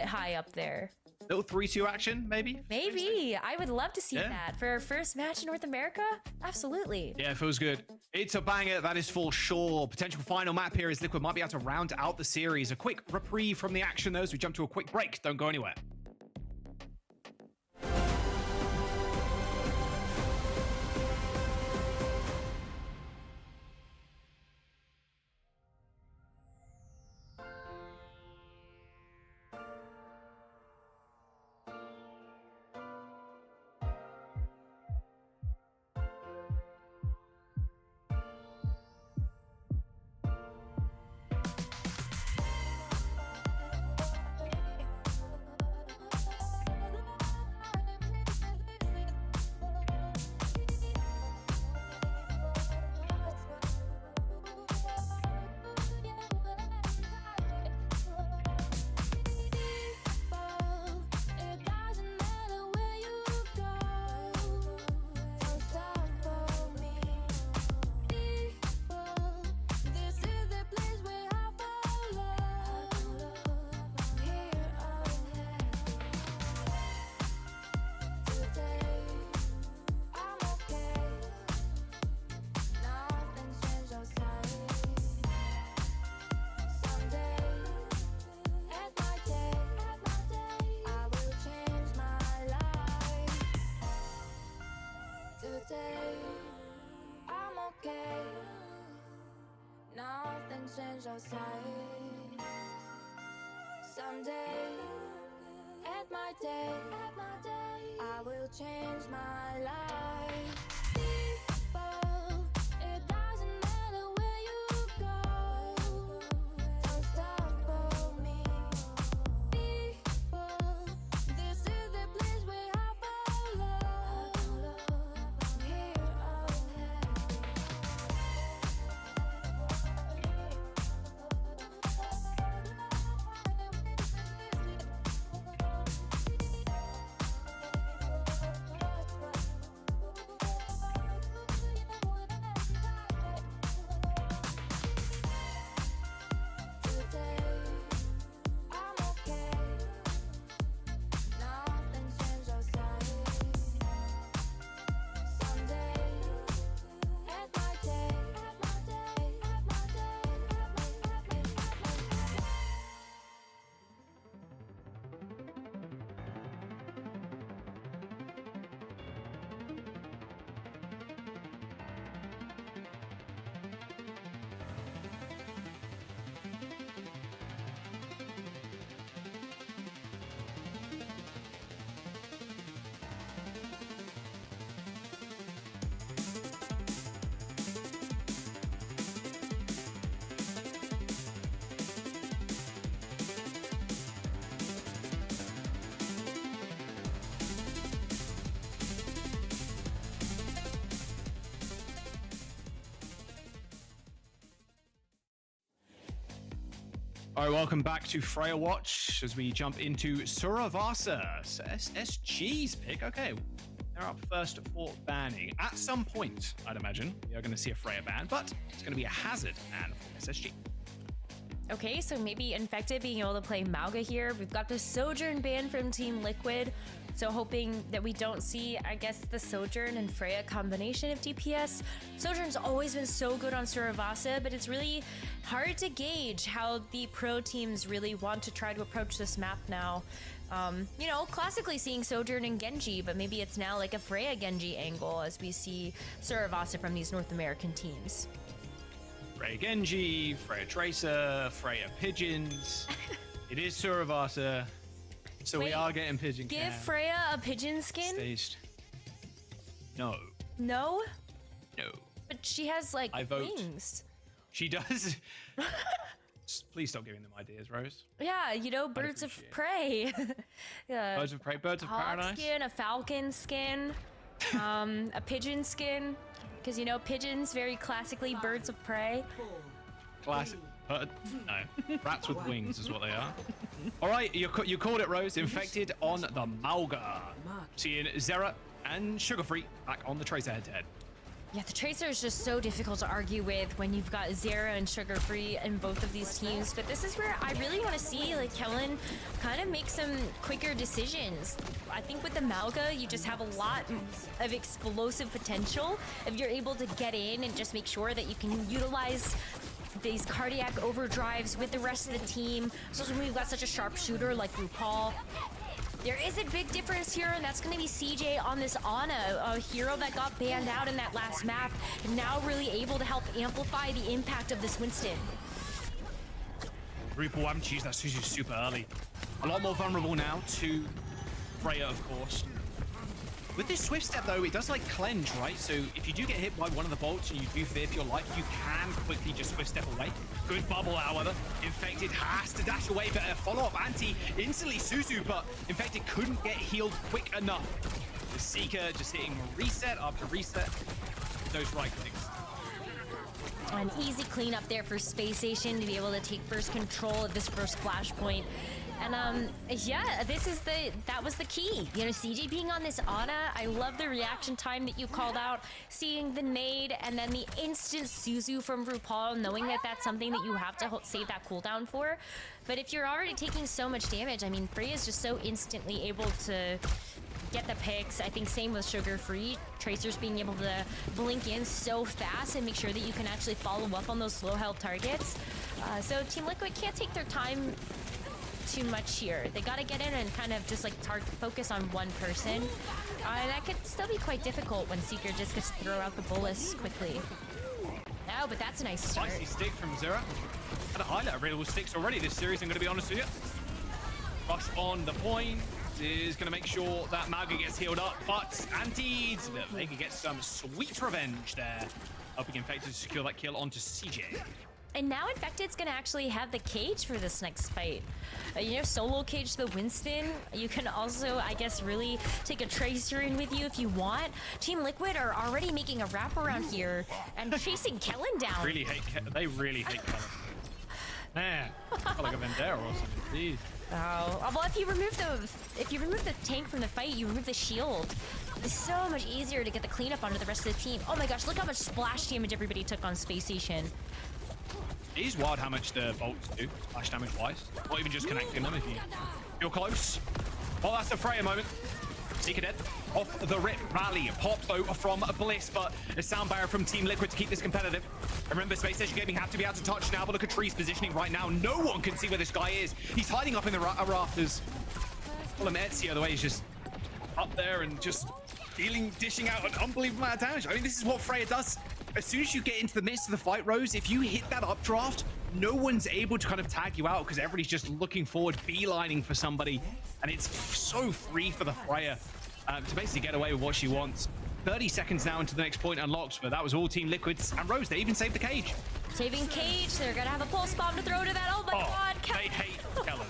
S2: high up there.
S3: Little 3-2 action, maybe?
S2: Maybe. I would love to see that for our first match in North America. Absolutely.
S3: Yeah, it feels good. It's a banger, that is for sure. Potential final map here is Liquid might be able to round out the series. A quick reprieve from the action, though, as we jump to a quick break. Don't go anywhere.
S21: change your side. Someday, at my day, I will change my life. People, it doesn't matter where you
S3: All right, welcome back to Freya Watch as we jump into Suravasa, SG's pick. Okay, they're up first for banning. At some point, I'd imagine, we are going to see a Freya ban, but it's going to be a Hazard ban for SSG.
S2: Okay, so maybe Infected being able to play Mauga here. We've got the Sojourn ban from Team Liquid. So hoping that we don't see, I guess, the Sojourn and Freya combination of DPS. Sojourn's always been so good on Suravasa, but it's really hard to gauge how the pro teams really want to try to approach this map now. You know, classically seeing Sojourn and Gen.G, but maybe it's now like a Freya Gen.G angle as we see Suravasa from these North American teams.
S3: Freya Gen.G, Freya Tracer, Freya Pigeons. It is Suravasa. So
S2: Wait,
S3: we are getting pigeon
S2: give
S3: cam.
S2: Freya a pigeon skin?
S3: Staged. No.
S2: No?
S3: No.
S2: But she has, like,
S3: I vote.
S2: wings.
S3: She does. Please stop giving them ideas, Rose.
S2: Yeah, you know, birds of prey. Yeah.
S3: Birds of prey, birds of
S2: Hawk
S3: paradise.
S2: skin, a falcon skin, a pigeon skin. Because, you know, pigeons, very classically birds of prey.
S3: Classic. No. Rats with wings is what they are. All right, you called it, Rose. Infected on the Mauga. Seeing Zera and Sugarfree back on the Tracer head-to-head.
S2: Yeah, the Tracer is just so difficult to argue with when you've got Zera and Sugarfree in both of these teams. But this is where I really want to see, like, Kellen kind of make some quicker decisions. I think with the Mauga, you just have a lot of explosive potential if you're able to get in and just make sure that you can utilize these cardiac overdrives with the rest of the team. So when we've got such a sharp shooter like RuPaul. There is a big difference here, and that's going to be CJ on this Ana, a hero that got banned out in that last map, and now really able to help amplify the impact of this Winston.
S3: RuPaul haven't used that Suzu super early. A lot more vulnerable now to Freya, of course. With this Swift Step, though, it does, like, cleanse, right? So if you do get hit by one of the bolts and you do fear for your life, you can quickly just Swift Step away. Good bubble, however. Infected has to dash away, but a follow-up anti instantly Suzu, but Infected couldn't get healed quick enough. The Seeker just hitting reset after reset. Those right clicks.
S2: An easy cleanup there for Space Station to be able to take first control of this first flashpoint. And yeah, that was the key. You know, CJ being on this Ana, I love the reaction time that you called out, seeing the nade and then the instant Suzu from RuPaul, knowing that that's something that you have to save that cooldown for. But if you're already taking so much damage, I mean, Freya is just so instantly able to get the picks. I think same with Sugarfree. Tracers being able to blink in so fast and make sure that you can actually follow up on those slow health targets. So Team Liquid can't take their time too much here. They got to get in and kind of just like focus on one person. And that could still be quite difficult when Seeker just gets to throw out the bullets quickly. No, but that's a nice start.
S3: Spicy stick from Zera. Had a highlight of available sticks already this series, I'm going to be honest with you. Rush on the point is going to make sure that Mauga gets healed up, but Antides, they can get some sweet revenge there. Helping Infected to secure that kill onto CJ.
S2: And now Infected's gonna actually have the cage for this next fight. You know, solo cage the Winston. You can also, I guess, really take a Tracer in with you if you want. Team Liquid are already making a wraparound here and chasing Kellen down.
S3: They really hate Kellen. Man, like a Vendera or something, please.
S2: Oh, well, if you remove the tank from the fight, you remove the shield. It's so much easier to get the cleanup onto the rest of the team. Oh my gosh, look how much splash damage everybody took on Space Station.
S3: It is wild how much the bolts do, splash damage wise. Not even just connecting them if you're close. Well, that's the Freya moment. Seeker dead. Off the rip. Rally popped though from Bliss, but a sound barrier from Team Liquid to keep this competitive. Remember, Space Station Gaming have to be able to touch now, but look at Tree's positioning right now. No one can see where this guy is. He's hiding up in the rafters. Well, Ezio, the way he's just up there and just dishing out an unbelievable amount of damage. I mean, this is what Freya does. As soon as you get into the midst of the fight, Rose, if you hit that updraft, no one's able to kind of tag you out because everybody's just looking forward, beelining for somebody. And it's so free for the Freya to basically get away with what she wants. 30 seconds now into the next point unlocked, but that was all Team Liquids. And Rose, they even saved the cage.
S2: Saving cage, they're gonna have a pulse bomb to throw to that. Oh my god,
S3: Kellen. They hate Kellen.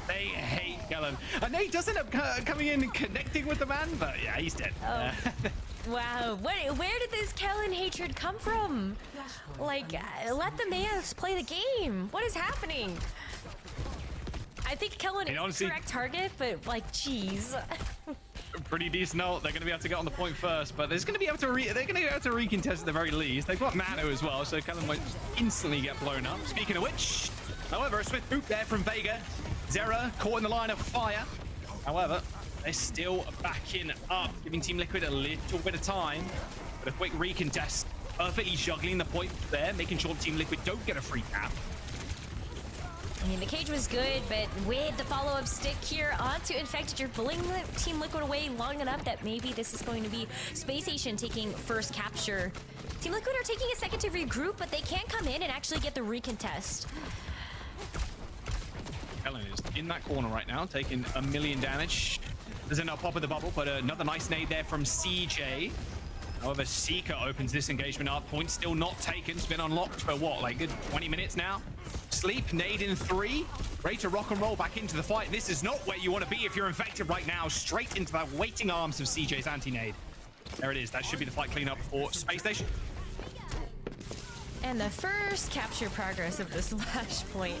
S3: They hate Kellen. And Nate does end up coming in and connecting with the man, but yeah, he's dead.
S2: Oh. Wow, where did this Kellen hatred come from? Like, let the man play the game. What is happening? I think Kellen is the correct target, but like, jeez.
S3: Pretty decent ult. They're going to be able to get on the point first, but they're going to be able to recontest at the very least. They've got Mano as well, so Kellen might just instantly get blown up. Speaking of which, however, a swift boot there from Vega. Zera caught in the line of fire. However, they're still backing up, giving Team Liquid a little bit of time. But a quick recontest, perfectly juggling the point there, making sure Team Liquid don't get a free cap.
S2: I mean, the cage was good, but with the follow-up stick here onto Infected, you're pulling Team Liquid away long enough that maybe this is going to be Space Station taking first capture. Team Liquid are taking a second to regroup, but they can't come in and actually get the recontest.
S3: Kellen is in that corner right now, taking 1 million damage. There's no pop of the bubble, but another nice nade there from CJ. However, Seeker opens this engagement up. Point still not taken. It's been unlocked for what, like good 20 minutes now? Sleep, nade in 3. Ready to rock and roll back into the fight. This is not where you want to be if you're Infected right now. Straight into the waiting arms of CJ's anti-nade. There it is. That should be the fight cleanup for Space Station.
S2: And the first capture progress of this last point.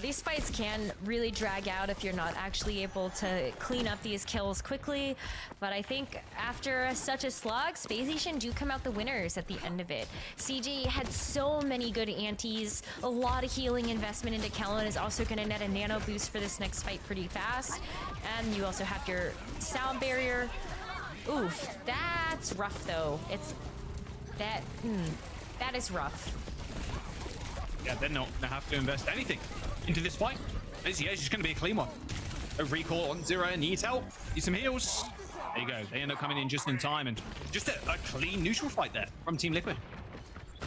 S2: These fights can really drag out if you're not actually able to clean up these kills quickly. But I think after such a slog, Space Station do come out the winners at the end of it. CJ had so many good antis. A lot of healing investment into Kellen is also going to net a nano boost for this next fight pretty fast. And you also have your sound barrier. Oof, that's rough though. That is rough.
S3: Yeah, they're not gonna have to invest anything into this fight. This is just gonna be a clean one. A recall on Zero, needs help, needs some heals. There you go. They end up coming in just in time, and just a clean neutral fight there from Team Liquid.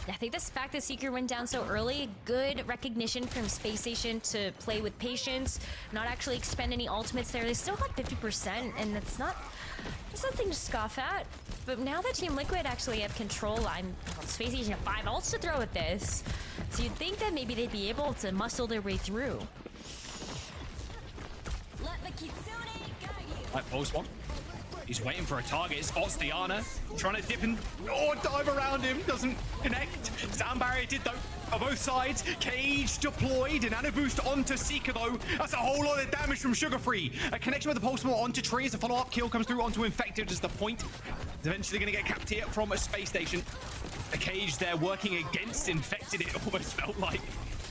S2: I think this fact that Seeker went down so early, good recognition from Space Station to play with patience, not actually expend any ultimates there. They still got 50%, and that's nothing to scoff at. But now that Team Liquid actually have control, Space Station have 5 ults to throw at this. So you'd think that maybe they'd be able to muscle their way through.
S3: Right, post one. He's waiting for a target, spots Diana, trying to dip and dive around him, doesn't connect. Sound barrier did though, on both sides. Cage deployed, and nano boost onto Seeker though. That's a whole lot of damage from Sugar Free. A connection with the pulse more onto Tree as a follow-up kill comes through onto Infected as the point. Is eventually gonna get capped here from a Space Station. A Cage there working against Infected, it almost felt like.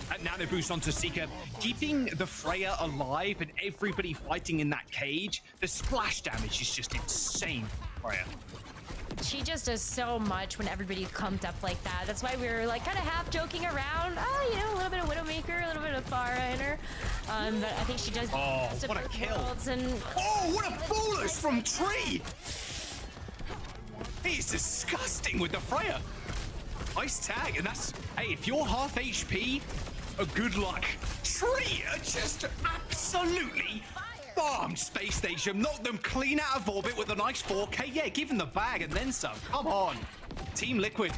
S3: At nano boost onto Seeker, keeping the Freya alive and everybody fighting in that cage. The splash damage is just insane, Freya.
S2: She just does so much when everybody comes up like that. That's why we were like kind of half joking around. Oh, you know, a little bit of Widowmaker, a little bit of Pharah in her. But I think she does.
S3: Oh, what a kill!
S2: And
S3: oh, what a bullet from Tree! He's disgusting with the Freya. Nice tag, and that's, hey, if you're half HP, good luck. Tree just absolutely farmed Space Station, knocked them clean out of orbit with a nice 4K. Yeah, give them the bag and then some. Come on. Team Liquid,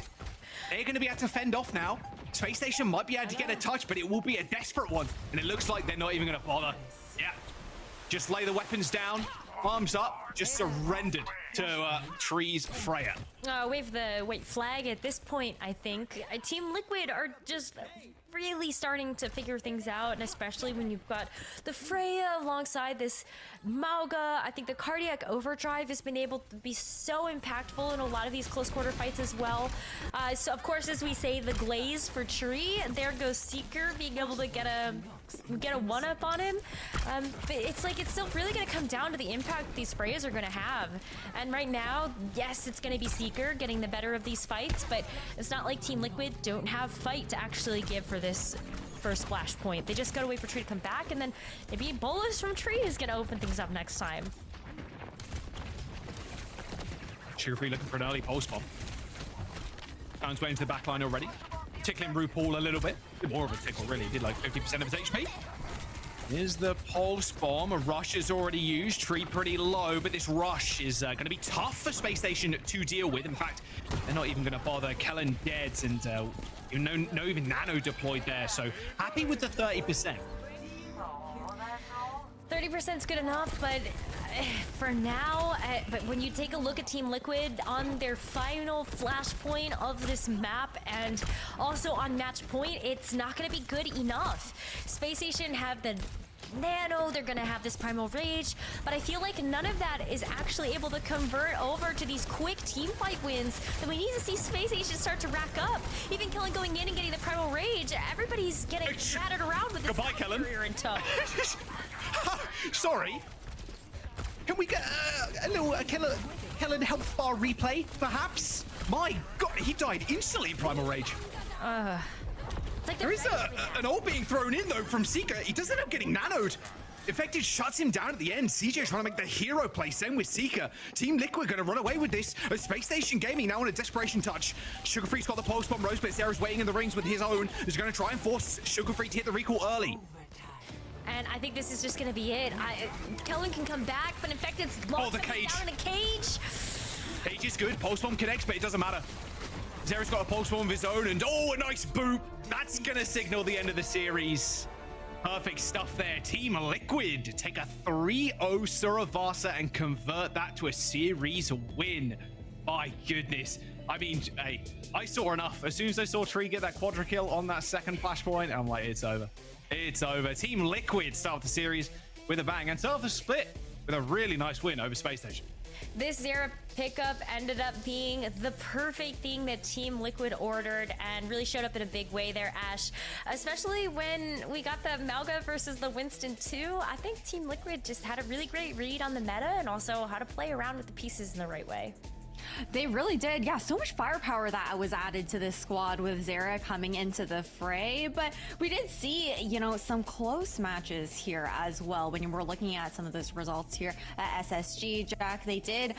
S3: they're going to be able to fend off now. Space Station might be able to get a touch, but it will be a desperate one. And it looks like they're not even going to bother. Yeah, just lay the weapons down. Arms up, just surrendered to Tree's Freya.
S2: Wave the white flag at this point, I think. Team Liquid are just really starting to figure things out, and especially when you've got the Freya alongside this Mauga. I think the cardiac overdrive has been able to be so impactful in a lot of these close quarter fights as well. So of course, as we say, the glaze for Tree. There goes Seeker being able to get a one-up on him. But it's like it's still really going to come down to the impact these Freyas are going to have. And right now, yes, it's going to be Seeker getting the better of these fights, but it's not like Team Liquid don't have fight to actually give for this first splash point. They just got to wait for Tree to come back, and then maybe Bolus from Tree is going to open things up next time.
S3: Sugar-Free looking for an early pulse bomb. Found his way into the backline already. Tickling RuPaul a little bit. More of a tickle, really. Did like 50% of his HP. Here's the pulse bomb. A rush is already used. Tree pretty low, but this rush is going to be tough for Space Station to deal with. In fact, they're not even going to bother. Kellen dead, and no even nano deployed there. So happy with the 30%.
S2: 30% is good enough, but For now, but when you take a look at Team Liquid on their final flashpoint of this map and also on match point, it's not going to be good enough. Space Station have the Nano, they're gonna have this Primal Rage, but I feel like none of that is actually able to convert over to these quick team fight wins that we need to see Space Station start to rack up. Even Kellen going in and getting the Primal Rage, everybody's getting shattered around with this
S3: Kellen.
S2: and tough.
S3: Sorry. Can we get a little Kellen health bar replay, perhaps? My God, he died instantly in Primal Rage.
S2: Like
S3: there is an ult being thrown in though from Seeker. He does end up getting nanoed. Infected shuts him down at the end. CJ trying to make the hero play. Same with Seeker. Team Liquid going to run away with this. Space Station Gaming now on a desperation touch. Sugar Free's got the pulse bomb. Rose, but Sarah's waiting in the rings with his own. He's going to try and force Sugar Free to hit the recall early.
S2: And I think this is just going to be it. Kellen can come back, but Infected's lost
S3: the cage.
S2: down in a cage.
S3: Cage is good. Pulse bomb connects, but it doesn't matter. Zera's got a pulse bomb of his own, and a nice boop. That's gonna signal the end of the series. Perfect stuff there. Team Liquid take a 3-0 Suravasa and convert that to a series win. My goodness. I mean, hey, I saw enough. As soon as I saw Tree get that quadra kill on that second flashpoint, I'm like, it's over. It's over. Team Liquid start the series with a bang and start the split with a really nice win over Space Station.
S2: This Zera pickup ended up being the perfect thing that Team Liquid ordered and really showed up in a big way there, Ash. Especially when we got the Malga versus the Winston 2. I think Team Liquid just had a really great read on the meta and also how to play around with the pieces in the right way.
S4: They really did. Yeah, so much firepower that was added to this squad with Zera coming into the fray. But we did see, some close matches here as well. When you were looking at some of those results here at SSG, Jack, they did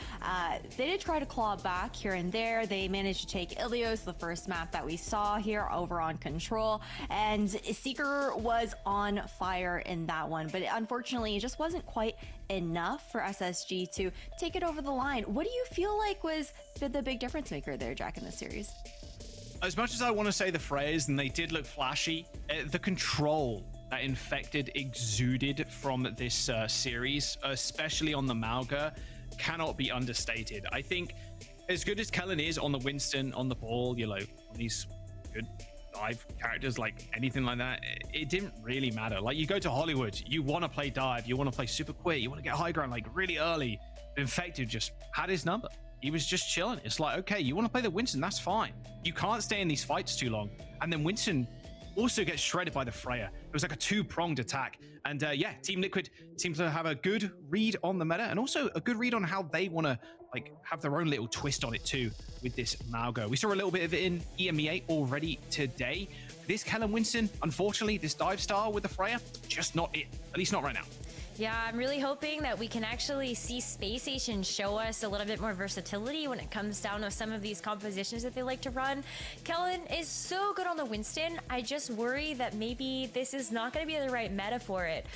S4: try to claw back here and there. They managed to take Ilios, the first map that we saw here, over on Control. And Seeker was on fire in that one. But unfortunately, it just wasn't quite enough for SSG to take it over the line. What do you feel like was the big difference maker there, Jack, in this series?
S3: As much as I want to say the phrase, and they did look flashy, the control that Infected exuded from this series, especially on the Malga, cannot be understated. I think as good as Kellen is on the Winston, on the ball, on these good dive characters, like anything like that, it didn't really matter. Like, you go to Hollywood, you want to play dive, you want to play super quick, you want to get high ground like really early. Infected just had his number. He was just chilling. It's like, okay, you want to play the Winston, that's fine. You can't stay in these fights too long. And then Winston also gets shredded by the Freya. It was like a two-pronged attack. And yeah, Team Liquid seems to have a good read on the meta and also a good read on how they want to have their own little twist on it too with this Malgo. We saw a little bit of it in EMEA already today. This Kellen Winston, unfortunately, this dive star with the Freya, just not it. At least not right now.
S2: Yeah, I'm really hoping that we can actually see Space Station show us a little bit more versatility when it comes down to some of these compositions that they like to run. Kellen is so good on the Winston. I just worry that maybe this is not going to be the right meta for it.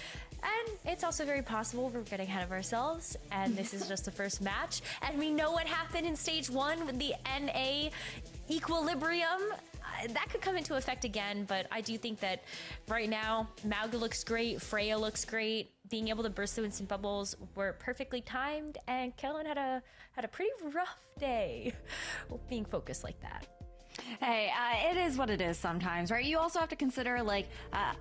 S2: And it's also very possible we're getting ahead of ourselves, and this is just the first match. And we know what happened in Stage 1 with the NA equilibrium. That could come into effect again, but I do think that right now, Malga looks great, Freya looks great. Being able to burst the instant bubbles were perfectly timed, and Kellen had a pretty rough day being focused like that.
S4: Hey, it is what it is sometimes, right? You also have to consider,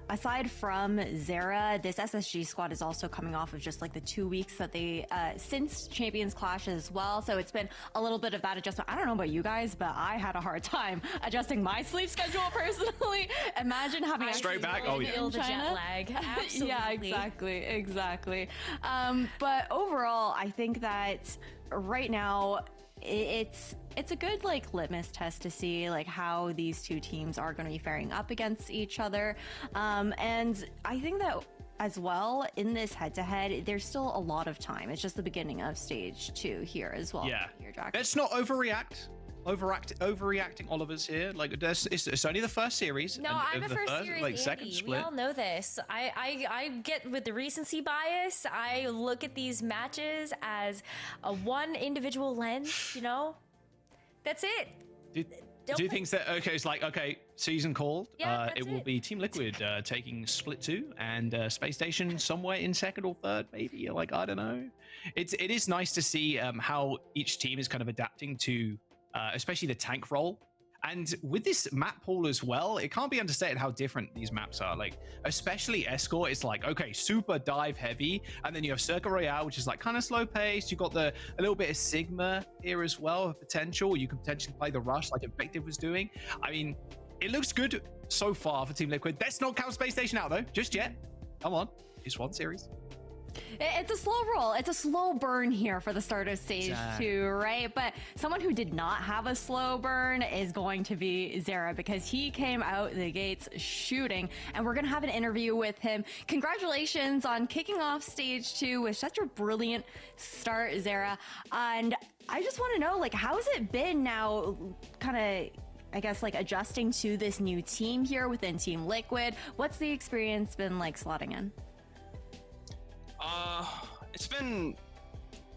S4: aside from Zera, this SSG squad is also coming off of just the 2 weeks that they, since Champions Clash as well. So it's been a little bit of that adjustment. I don't know about you guys, but I had a hard time adjusting my sleep schedule personally. Imagine having
S3: straight back. Oh yeah,
S2: feel the jet lag. Absolutely.
S4: Yeah, exactly. But overall, I think that right now, it's a good litmus test to see how these two teams are going to be faring up against each other, and I think that as well in this head-to-head there's still a lot of time. It's just the beginning of Stage 2 here as well.
S3: Yeah, let's not overreacting Oliver's here. It's only the first series.
S2: No, I'm a first series
S3: second split.
S2: We all know this. I get with the recency bias. I look at these matches as a one individual lens, That's it.
S3: Do things that it's like season called.
S2: Yeah,
S3: it will be Team Liquid taking Split 2 and Space Station somewhere in second or third, maybe. Like, I don't know. It is nice to see how each team is kind of adapting to especially the tank role. And with this map pool as well, it can't be understated how different these maps are. Like, especially Escort, it's like, okay, super dive heavy. And then you have Circuit Royale, which is like kind of slow paced. You've got a little bit of Sigma here as well, potential. You could potentially play the Rush like Invective was doing. I mean, it looks good so far for Team Liquid. Let's not count Space Station out though, just yet. Come on, it's one series.
S4: It's a slow roll. It's a slow burn here for the start of stage 2, right? But someone who did not have a slow burn is going to be Zera, because he came out the gates shooting, and we're going to have an interview with him. Congratulations on kicking off stage 2 with such a brilliant start, Zera. And I just want to know, like, how's it been now kind of, I guess, like, adjusting to this new team here within Team Liquid? What's the experience been like slotting in?
S8: It's been,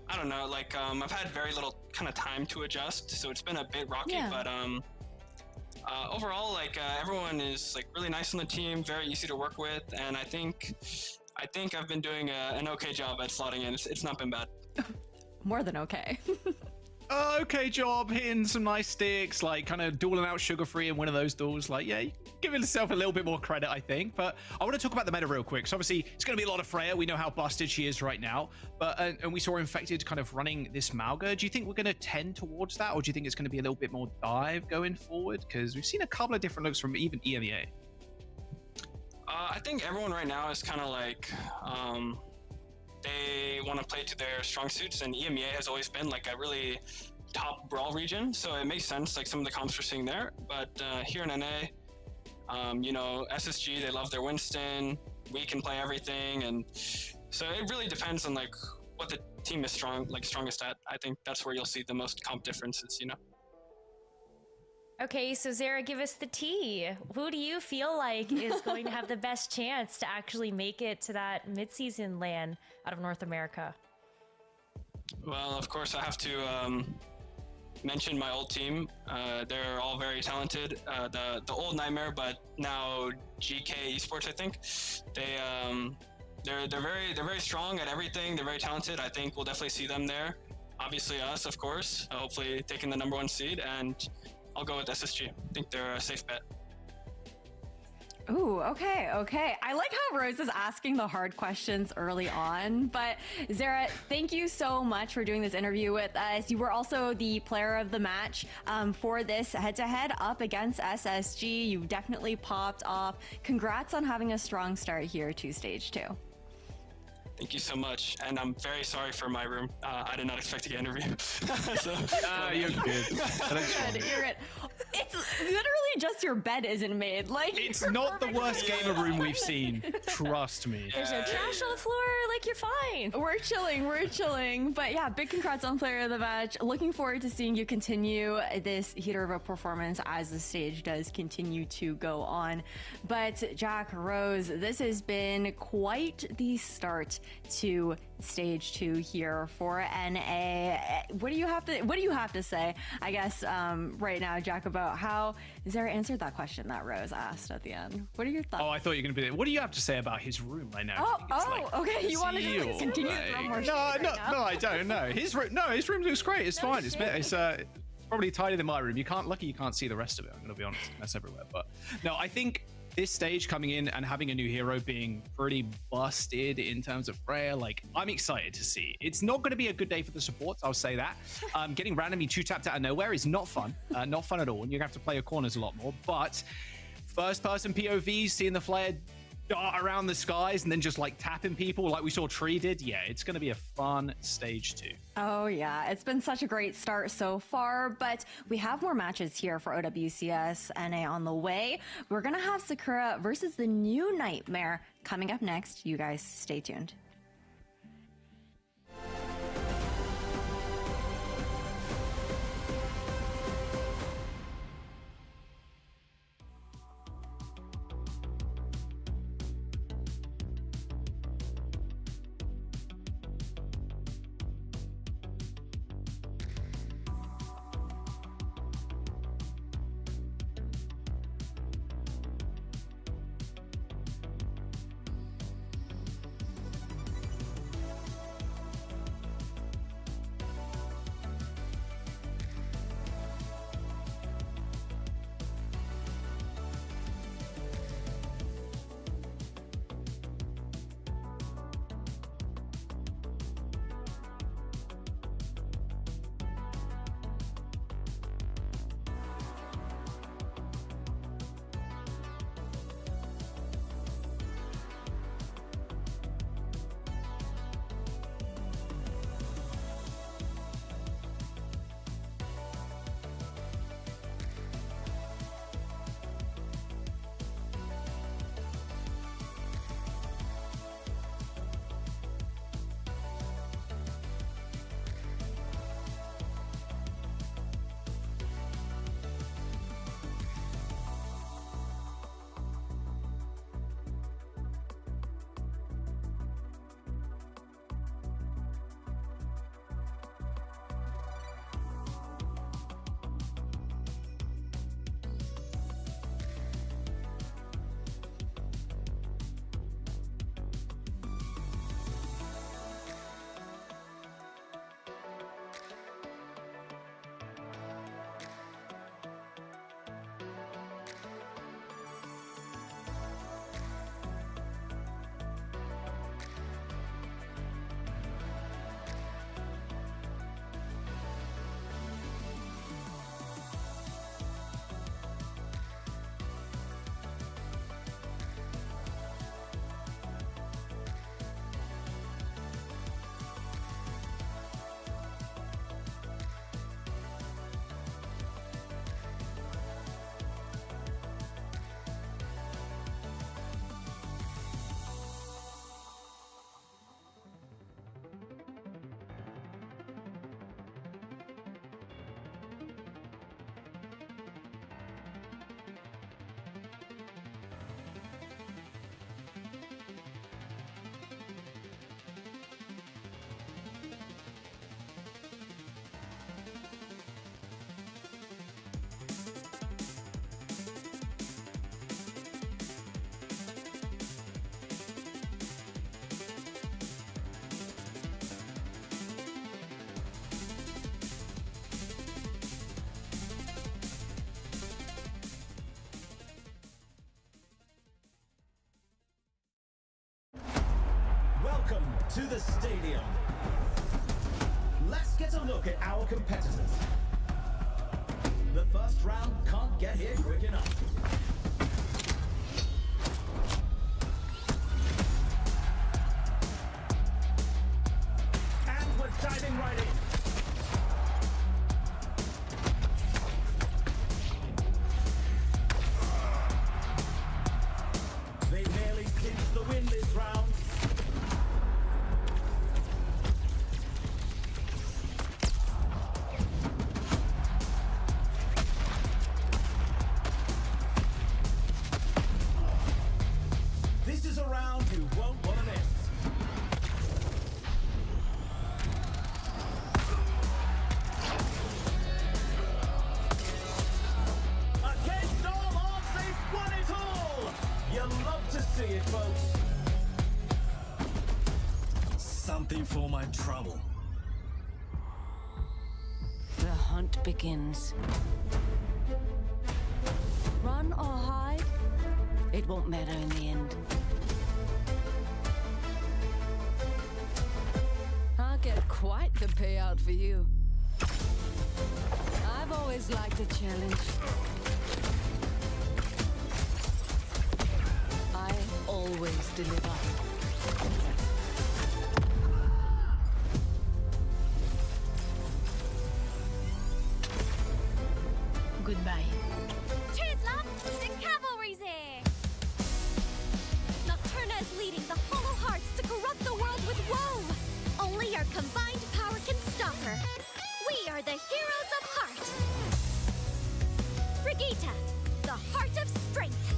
S8: I don't know, like, I've had very little kind of time to adjust, so it's been a bit rocky, but overall, like, everyone is like really nice on the team, very easy to work with, and I think I've been doing an okay job at slotting in. It's not been bad.
S4: More than okay.
S3: Okay job, hitting some nice sticks, like kind of dueling out Sugar Free in one of those duels. Like, yeah, you give yourself a little bit more credit, I think. But I want to talk about the meta real quick. So obviously, it's going to be a lot of Freya. We know how busted she is right now. But and we saw Infected kind of running this Mauga. Do you think we're going to tend towards that? Or do you think it's going to be a little bit more dive going forward? Because we've seen a couple of different looks from even EMEA.
S8: I think everyone right now is kind of like, they want to play to their strong suits, and EMEA has always been like a really top brawl region, so it makes sense, like some of the comps we're seeing there. But here in NA, you know, SSG, they love their Winston. We can play everything, and so it really depends on like what the team is strongest at. I think that's where you'll see the most comp differences, you know.
S2: Okay, so Zera, give us the tea. Who do you feel like is going to have the best chance to actually make it to that mid-season LAN out of North America?
S8: Well, of course, I have to mention my old team. They're all very talented. The old Nightmare, but now GK Esports, I think. They're very strong at everything. They're very talented. I think we'll definitely see them there. Obviously, us, of course. Hopefully, taking the #1 seed, and I'll go with SSG. I think they're a safe bet.
S4: Ooh, okay. I like how Rose is asking the hard questions early on, but Zera, thank you so much for doing this interview with us. You were also the player of the match for this head-to-head up against SSG. You definitely popped off. Congrats on having a strong start here to Stage 2.
S8: Thank you so much, and I'm very sorry for my room. I did not expect to get interviewed.
S3: You're good.
S4: You're good. It's literally just your bed isn't made. Like,
S3: it's not the worst gamer room we've seen. Trust me.
S2: There's no trash on the floor. Like, you're fine.
S4: We're chilling. But yeah, big congrats on player of the match. Looking forward to seeing you continue this heater of a performance as the stage does continue to go on. But Jack, Rose, this has been quite the start to Stage 2 here for NA. What do you have to say, I guess, right now, Jack, about how Zera answered that question that Rose asked at the end? What are your thoughts?
S3: Oh, I thought you were going to be there. What do you have to say about his room right now?
S4: Okay. You want to just continue to throw more shit right now?
S3: No, I don't. No, his room looks great. It's fine. It's probably tidier than my room. You can't see the rest of it. I'm going to be honest. That's everywhere. But no, I think this stage coming in and having a new hero being pretty busted in terms of Freya, like, I'm excited to see. It's not going to be a good day for the supports, I'll say that. Getting randomly 2-tapped out of nowhere is not fun. Not fun at all. And you're going to have to play your corners a lot more. But first-person POVs, seeing the flare dart around the skies and then just like tapping people like we saw Tree did, yeah, it's going to be a fun Stage 2.
S4: Oh yeah, it's been such a great start so far, but we have more matches here for OWCS NA on the way. We're gonna have Sakura versus the new Nightmare coming up next. You guys stay tuned.
S9: to the stadium. Let's get a look at our competitors. The first round can't get here quick enough. And we're diving right in. They nearly cinched the win this round. This is a round you won't want to miss. Against all odds, they've won it all! You love to see it, folks.
S11: Something for my trouble.
S7: The hunt begins. Run or hide, it won't matter in the end. I'll get quite the payout for you. I've always liked a challenge. I always deliver.
S2: Goodbye.
S13: Cheers, love! The cavalry's here! Nocturna is leading the Hollow Hearts to corrupt the world with woe! Only our combined power can stop her. We are the heroes of heart! Brigitte, the heart of strength!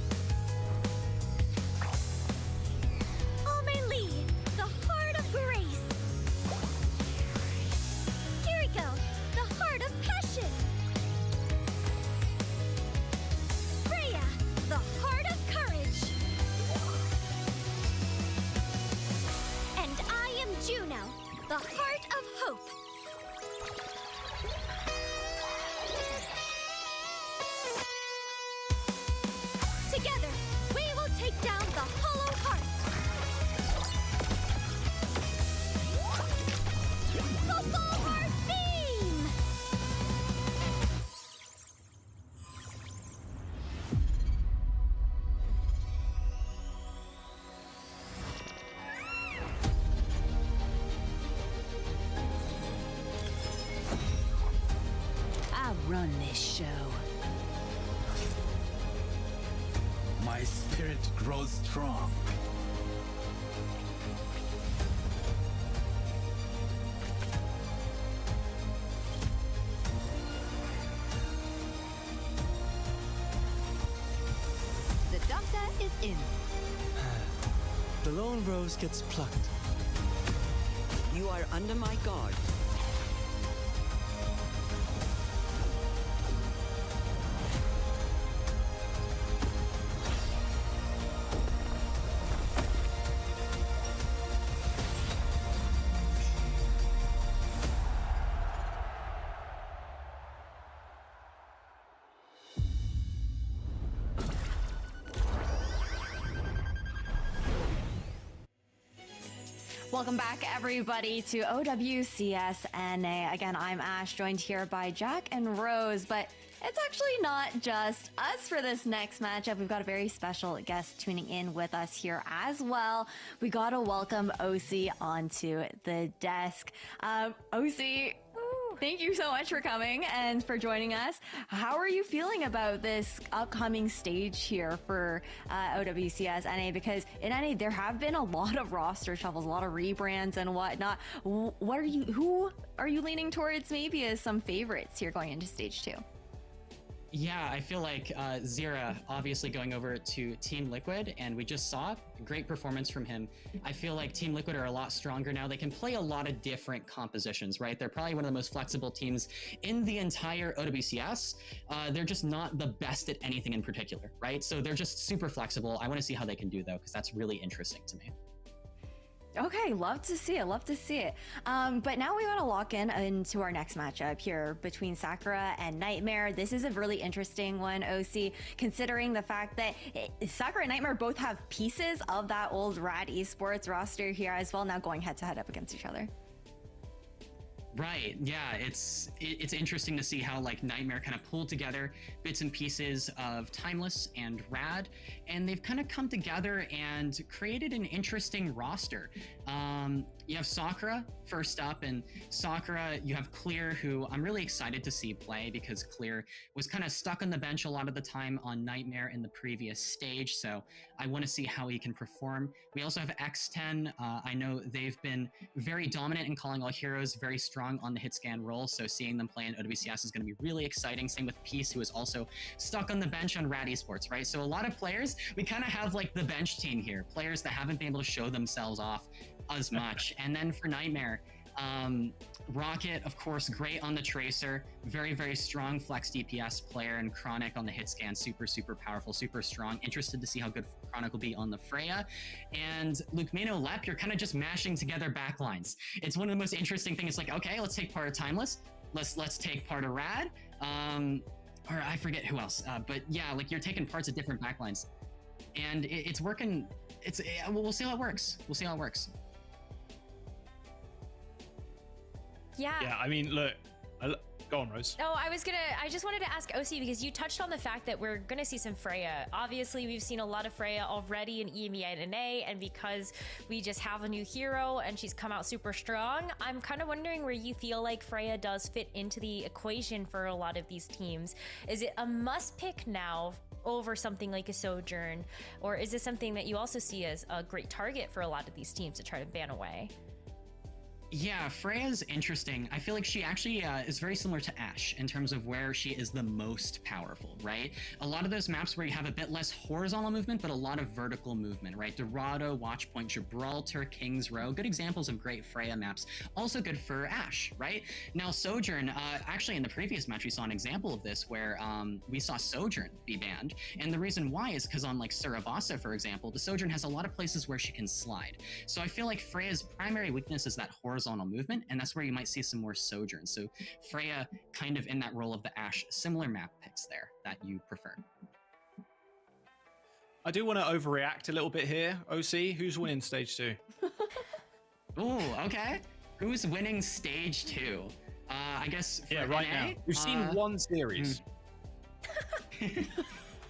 S13: Amélie, the heart of grace! Kiriko, the heart of passion! Freya, the heart of courage! And I am Juno, the heart of hope! Together, we will take down the Hollow Hearts! The Full Heart Beam!
S7: I run this show.
S11: My spirit grows strong.
S12: The doctor is in.
S14: The lone rose gets plucked.
S15: You are under my guard.
S4: Welcome back, everybody, to OWCS NA. Again, I'm Ash, joined here by Jack and Rose, but it's actually not just us for this next matchup. We've got a very special guest tuning in with us here as well. We got to welcome OC onto the desk. OC, thank you so much for coming and for joining us. How are you feeling about this upcoming stage here for OWCS NA? Because in NA, there have been a lot of roster shuffles, a lot of rebrands and whatnot. Who are you leaning towards maybe as some favorites here going into stage 2?
S10: Yeah, I feel like Zira obviously going over to Team Liquid, and we just saw a great performance from him. I feel like Team Liquid are a lot stronger now. They can play a lot of different compositions, right? They're probably one of the most flexible teams in the entire OWCS. They're just not the best at anything in particular, right? So they're just super flexible. I want to see how they can do, though, because that's really interesting to me.
S4: Okay, love to see it. Love to see it. But now we got to lock into our next matchup here between Sakura and Nightmare. This is a really interesting one, OC, considering the fact that Sakura and Nightmare both have pieces of that old Rad Esports roster here as well, now going head to head up against each other.
S10: Right. Yeah. It's interesting to see how like Nightmare kind of pulled together bits and pieces of Timeless and Rad, and they've kind of come together and created an interesting roster. You have Sakura first up, and Sakura, you have Clear, who I'm really excited to see play because Clear was kind of stuck on the bench a lot of the time on Nightmare in the previous stage. So I want to see how he can perform. We also have X10. I know they've been very dominant in calling all heroes, very strong on the hit scan role. So seeing them play in OWCS is going to be really exciting. Same with Peace, who is also stuck on the bench on Rad Esports, right? So a lot of players, we kind of have like the bench team here, players that haven't been able to show themselves off as much. And then for Nightmare, Rocket, of course, great on the Tracer, very, very strong flex DPS player, and Chronic on the hit scan, super, super powerful, super strong. Interested to see how good Chronic will be on the Freya. And Lukmano Lep, you're kind of just mashing together backlines. It's one of the most interesting things. It's like, okay, let's take part of Timeless, let's take part of Rad, or I forget who else, but yeah, like you're taking parts of different backlines, and it's working. We'll see how it works. We'll see how it works.
S2: Yeah.
S3: Yeah, I mean, look, go on, Rose.
S2: Oh, I just wanted to ask OC because you touched on the fact that we're gonna see some Freya. Obviously, we've seen a lot of Freya already in EMEA and NA, and because we just have a new hero and she's come out super strong, I'm kind of wondering where you feel like Freya does fit into the equation for a lot of these teams. Is it a must pick now over something like a Sojourn, or is this something that you also see as a great target for a lot of these teams to try to ban away?
S10: Yeah, Freya's interesting. I feel like she actually is very similar to Ashe in terms of where she is the most powerful, right? A lot of those maps where you have a bit less horizontal movement, but a lot of vertical movement, right? Dorado, Watchpoint, Gibraltar, Kings Row, good examples of great Freya maps. Also good for Ashe, right? Now Sojourn, actually in the previous match, we saw an example of this where we saw Sojourn be banned. And the reason why is because on like Surabasa, for example, the Sojourn has a lot of places where she can slide. So I feel like Freya's primary weakness is that horizontal movement, and that's where you might see some more Sojourns. So Freya kind of in that role of the Ashe, similar map picks there that you prefer.
S3: I do want to overreact a little bit here. OC, who's winning stage 2?
S10: Ooh, okay. Who's winning stage 2? I guess for
S3: right
S10: NA,
S3: now. We've seen one series.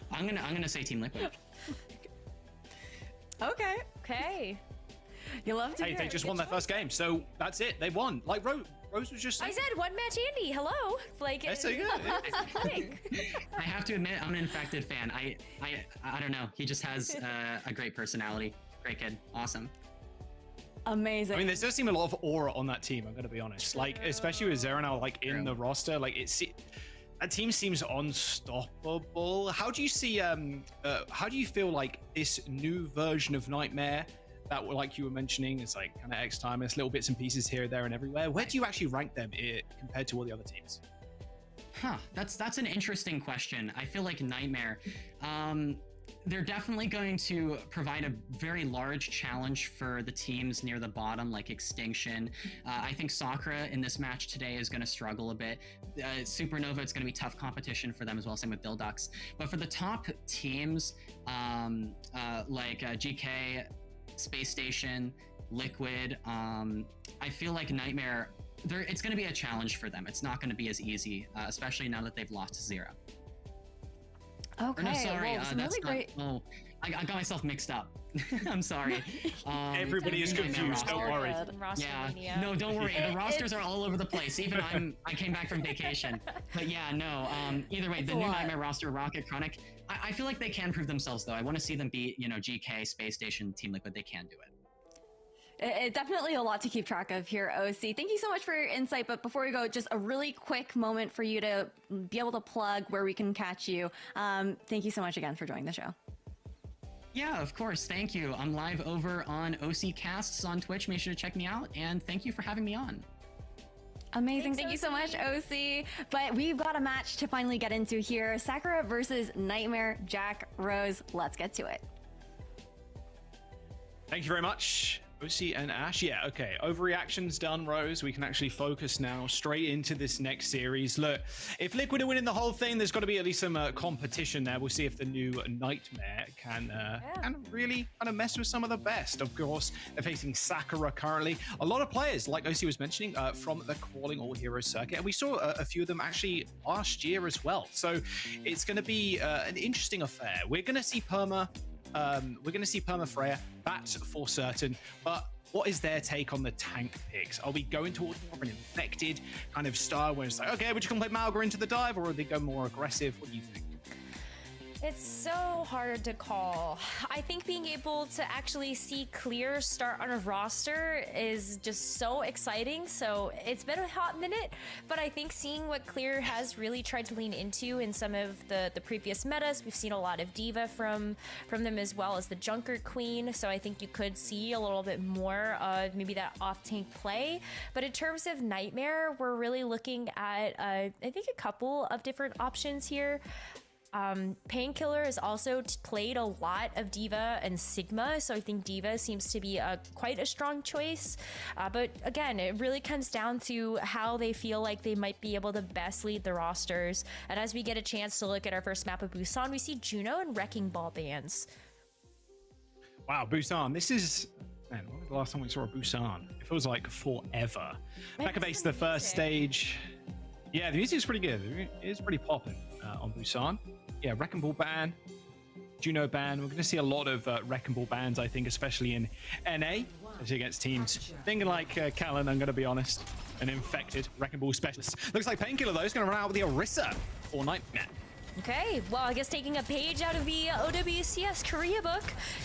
S10: I'm gonna say Team Liquid.
S4: Okay. You love to
S3: Hey,
S4: hear
S3: they
S4: it.
S3: just
S4: Good
S3: won their first game, so that's it. They won. Like Rose was just saying.
S2: I said one match Andy. Hello. Like
S3: That's so good.
S10: I have to admit, I'm an infected fan. I don't know. He just has a great personality. Great kid. Awesome.
S4: Amazing.
S3: I mean, there does seem a lot of aura on that team. I'm gonna be honest. Like, especially with Zera now, like in the roster, like that team seems unstoppable. How do you see? How do you feel like this new version of Nightmare? That, like you were mentioning, is like kind of X-Timeless, little bits and pieces here, there, and everywhere. Where do you actually rank them compared to all the other teams?
S10: Huh, that's an interesting question. I feel like Nightmare, they're definitely going to provide a very large challenge for the teams near the bottom, like Extinction. I think Sakura in this match today is going to struggle a bit. Supernova, it's going to be tough competition for them as well, same with Dill. But for the top teams, like GK, Space Station, Liquid, I feel like Nightmare, it's going to be a challenge for them. It's not going to be as easy, especially now that they've lost Zera.
S4: Okay.
S10: Or no, sorry,
S4: well,
S10: that's
S4: really great.
S10: not. Oh, I got myself mixed up. I'm sorry.
S3: Everybody is confused. Don't worry.
S10: Yeah. No, don't worry. The rosters are all over the place. Even I came back from vacation. But yeah, no. Either way, the new Nightmare roster, Rocket, Chronic, I feel like they can prove themselves though. I want to see them beat, GK, Space Station, Team Liquid. They can do it.
S4: It's definitely a lot to keep track of here, OC. Thank you so much for your insight. But before we go, just a really quick moment for you to be able to plug where we can catch you. Thank you so much again for joining the show.
S10: Yeah, of course. Thank you. I'm live over on OWCS on Twitch. Make sure to check me out. And thank you for having me on.
S4: Amazing. Thank you so much, OC. But we've got a match to finally get into here. Sakura versus Nightmare. Jack, Rose, let's get to it.
S3: Thank you very much. OC and Ash, yeah, okay. Overreaction's done, Rose. We can actually focus now straight into this next series. Look, if Liquid are winning the whole thing, there's got to be at least some competition there. We'll see if the new Nightmare can really kind of mess with some of the best. Of course, they're facing Sakura currently. A lot of players, like OC was mentioning, from the Crawling All Heroes circuit. And we saw a few of them actually last year as well. So it's going to be an interesting affair. We're going to see Perma. We're going to see Perma Freya, that's for certain. But what is their take on the tank picks? Are we going towards more of an infected kind of style where it's like, okay, we're just going to play Malga into the dive, or are they go more aggressive? What do you think?
S2: It's so hard to call. I think being able to actually see Clear start on a roster is just so exciting. So it's been a hot minute, but I think seeing what Clear has really tried to lean into in some of the previous metas, we've seen a lot of Diva from them as well as the Junker Queen. So I think you could see a little bit more of maybe that off-tank play. But in terms of Nightmare, we're really looking at, I think, a couple of different options here. Painkiller has also played a lot of Diva and Sigma, so I think Diva seems to be quite a strong choice. But again, it really comes down to how they feel like they might be able to best lead the rosters. And as we get a chance to look at our first map of Busan, we see Juno and Wrecking Ball bans.
S3: Wow, Busan, this is... Man, when was the last time we saw a Busan? It feels like forever. Mecha Base, the first stage. Yeah, the music is pretty good. It is pretty popping on Busan. Yeah, Wrecking Ball ban, Juno ban. We're going to see a lot of Wrecking Ball bans, I think, especially in NA, especially against teams thinking like Callan, I'm going to be honest, an infected Wrecking Ball specialist. Looks like Painkiller, though, is going to run out with the Orisa for Nightmare.
S2: Okay, well, I guess taking a page out of the OWCS Korea book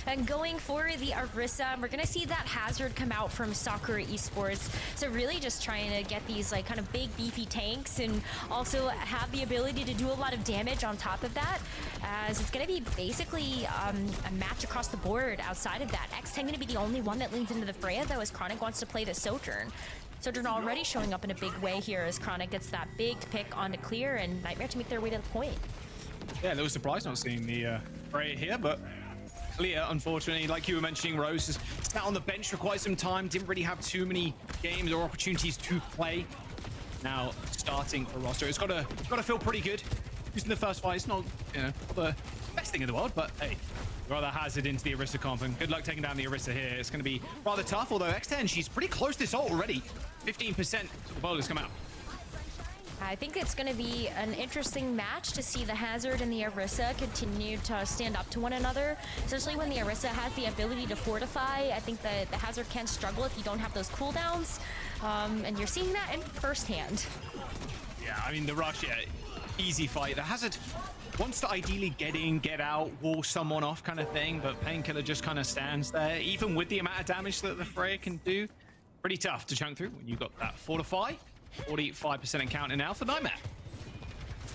S2: and going for the Orisa. We're going to see that Hazard come out from Sakura Esports. So really just trying to get these like kind of big beefy tanks and also have the ability to do a lot of damage on top of that, as it's going to be basically a match across the board outside of that. X10 going to be the only one that leans into the Freya, though, as Chronic wants to play the Sojourn. Sojourn already showing up in a big way here as Chronic gets that big pick onto Clear and Nightmare to make their way to the point.
S3: Yeah, a little surprised not seeing the Freya here, but Clear, unfortunately, like you were mentioning, Rose has sat on the bench for quite some time, didn't really have too many games or opportunities to play. Now starting for roster, it's got to feel pretty good. Using the first fight, it's not, you know, the best thing in the world, but hey, rather Hazard into the Orisa comp, and good luck taking down the Orisa here. It's going to be rather tough, although X10, she's pretty close to this ult already. 15% of the bowlers come out.
S2: I think it's going to be an interesting match to see the Hazard and the Orisa continue to stand up to one another, especially when the Orisa has the ability to fortify. I think that the Hazard can struggle if you don't have those cooldowns, and you're seeing that in firsthand.
S3: Yeah, I mean, the rush, yeah, easy fight. The Hazard wants to ideally get in, get out, wall someone off kind of thing, but Painkiller just kind of stands there. Even with the amount of damage that the Freya can do, pretty tough to chunk through when you've got that Fortify. 45% and counting now for Nightmare.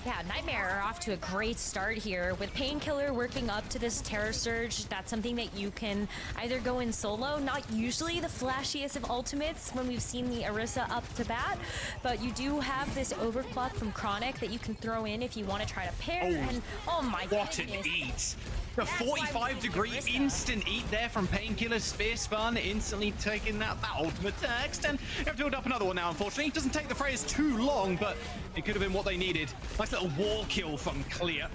S2: Yeah, Nightmare are off to a great start here with Painkiller working up to this Terror Surge. That's something that you can either go in solo, not usually the flashiest of ultimates when we've seen the Orisa up to bat, but you do have this overclock from Chronic that you can throw in if you want to try to pair. And oh my goodness.
S3: What an eat. The 45-degree instant eat there from Painkiller's Spear Spun, instantly taking that ultimate text, and you have to build up another one now, unfortunately. It doesn't take the Freyas too long, but it could have been what they needed. Nice little wall kill from Clear.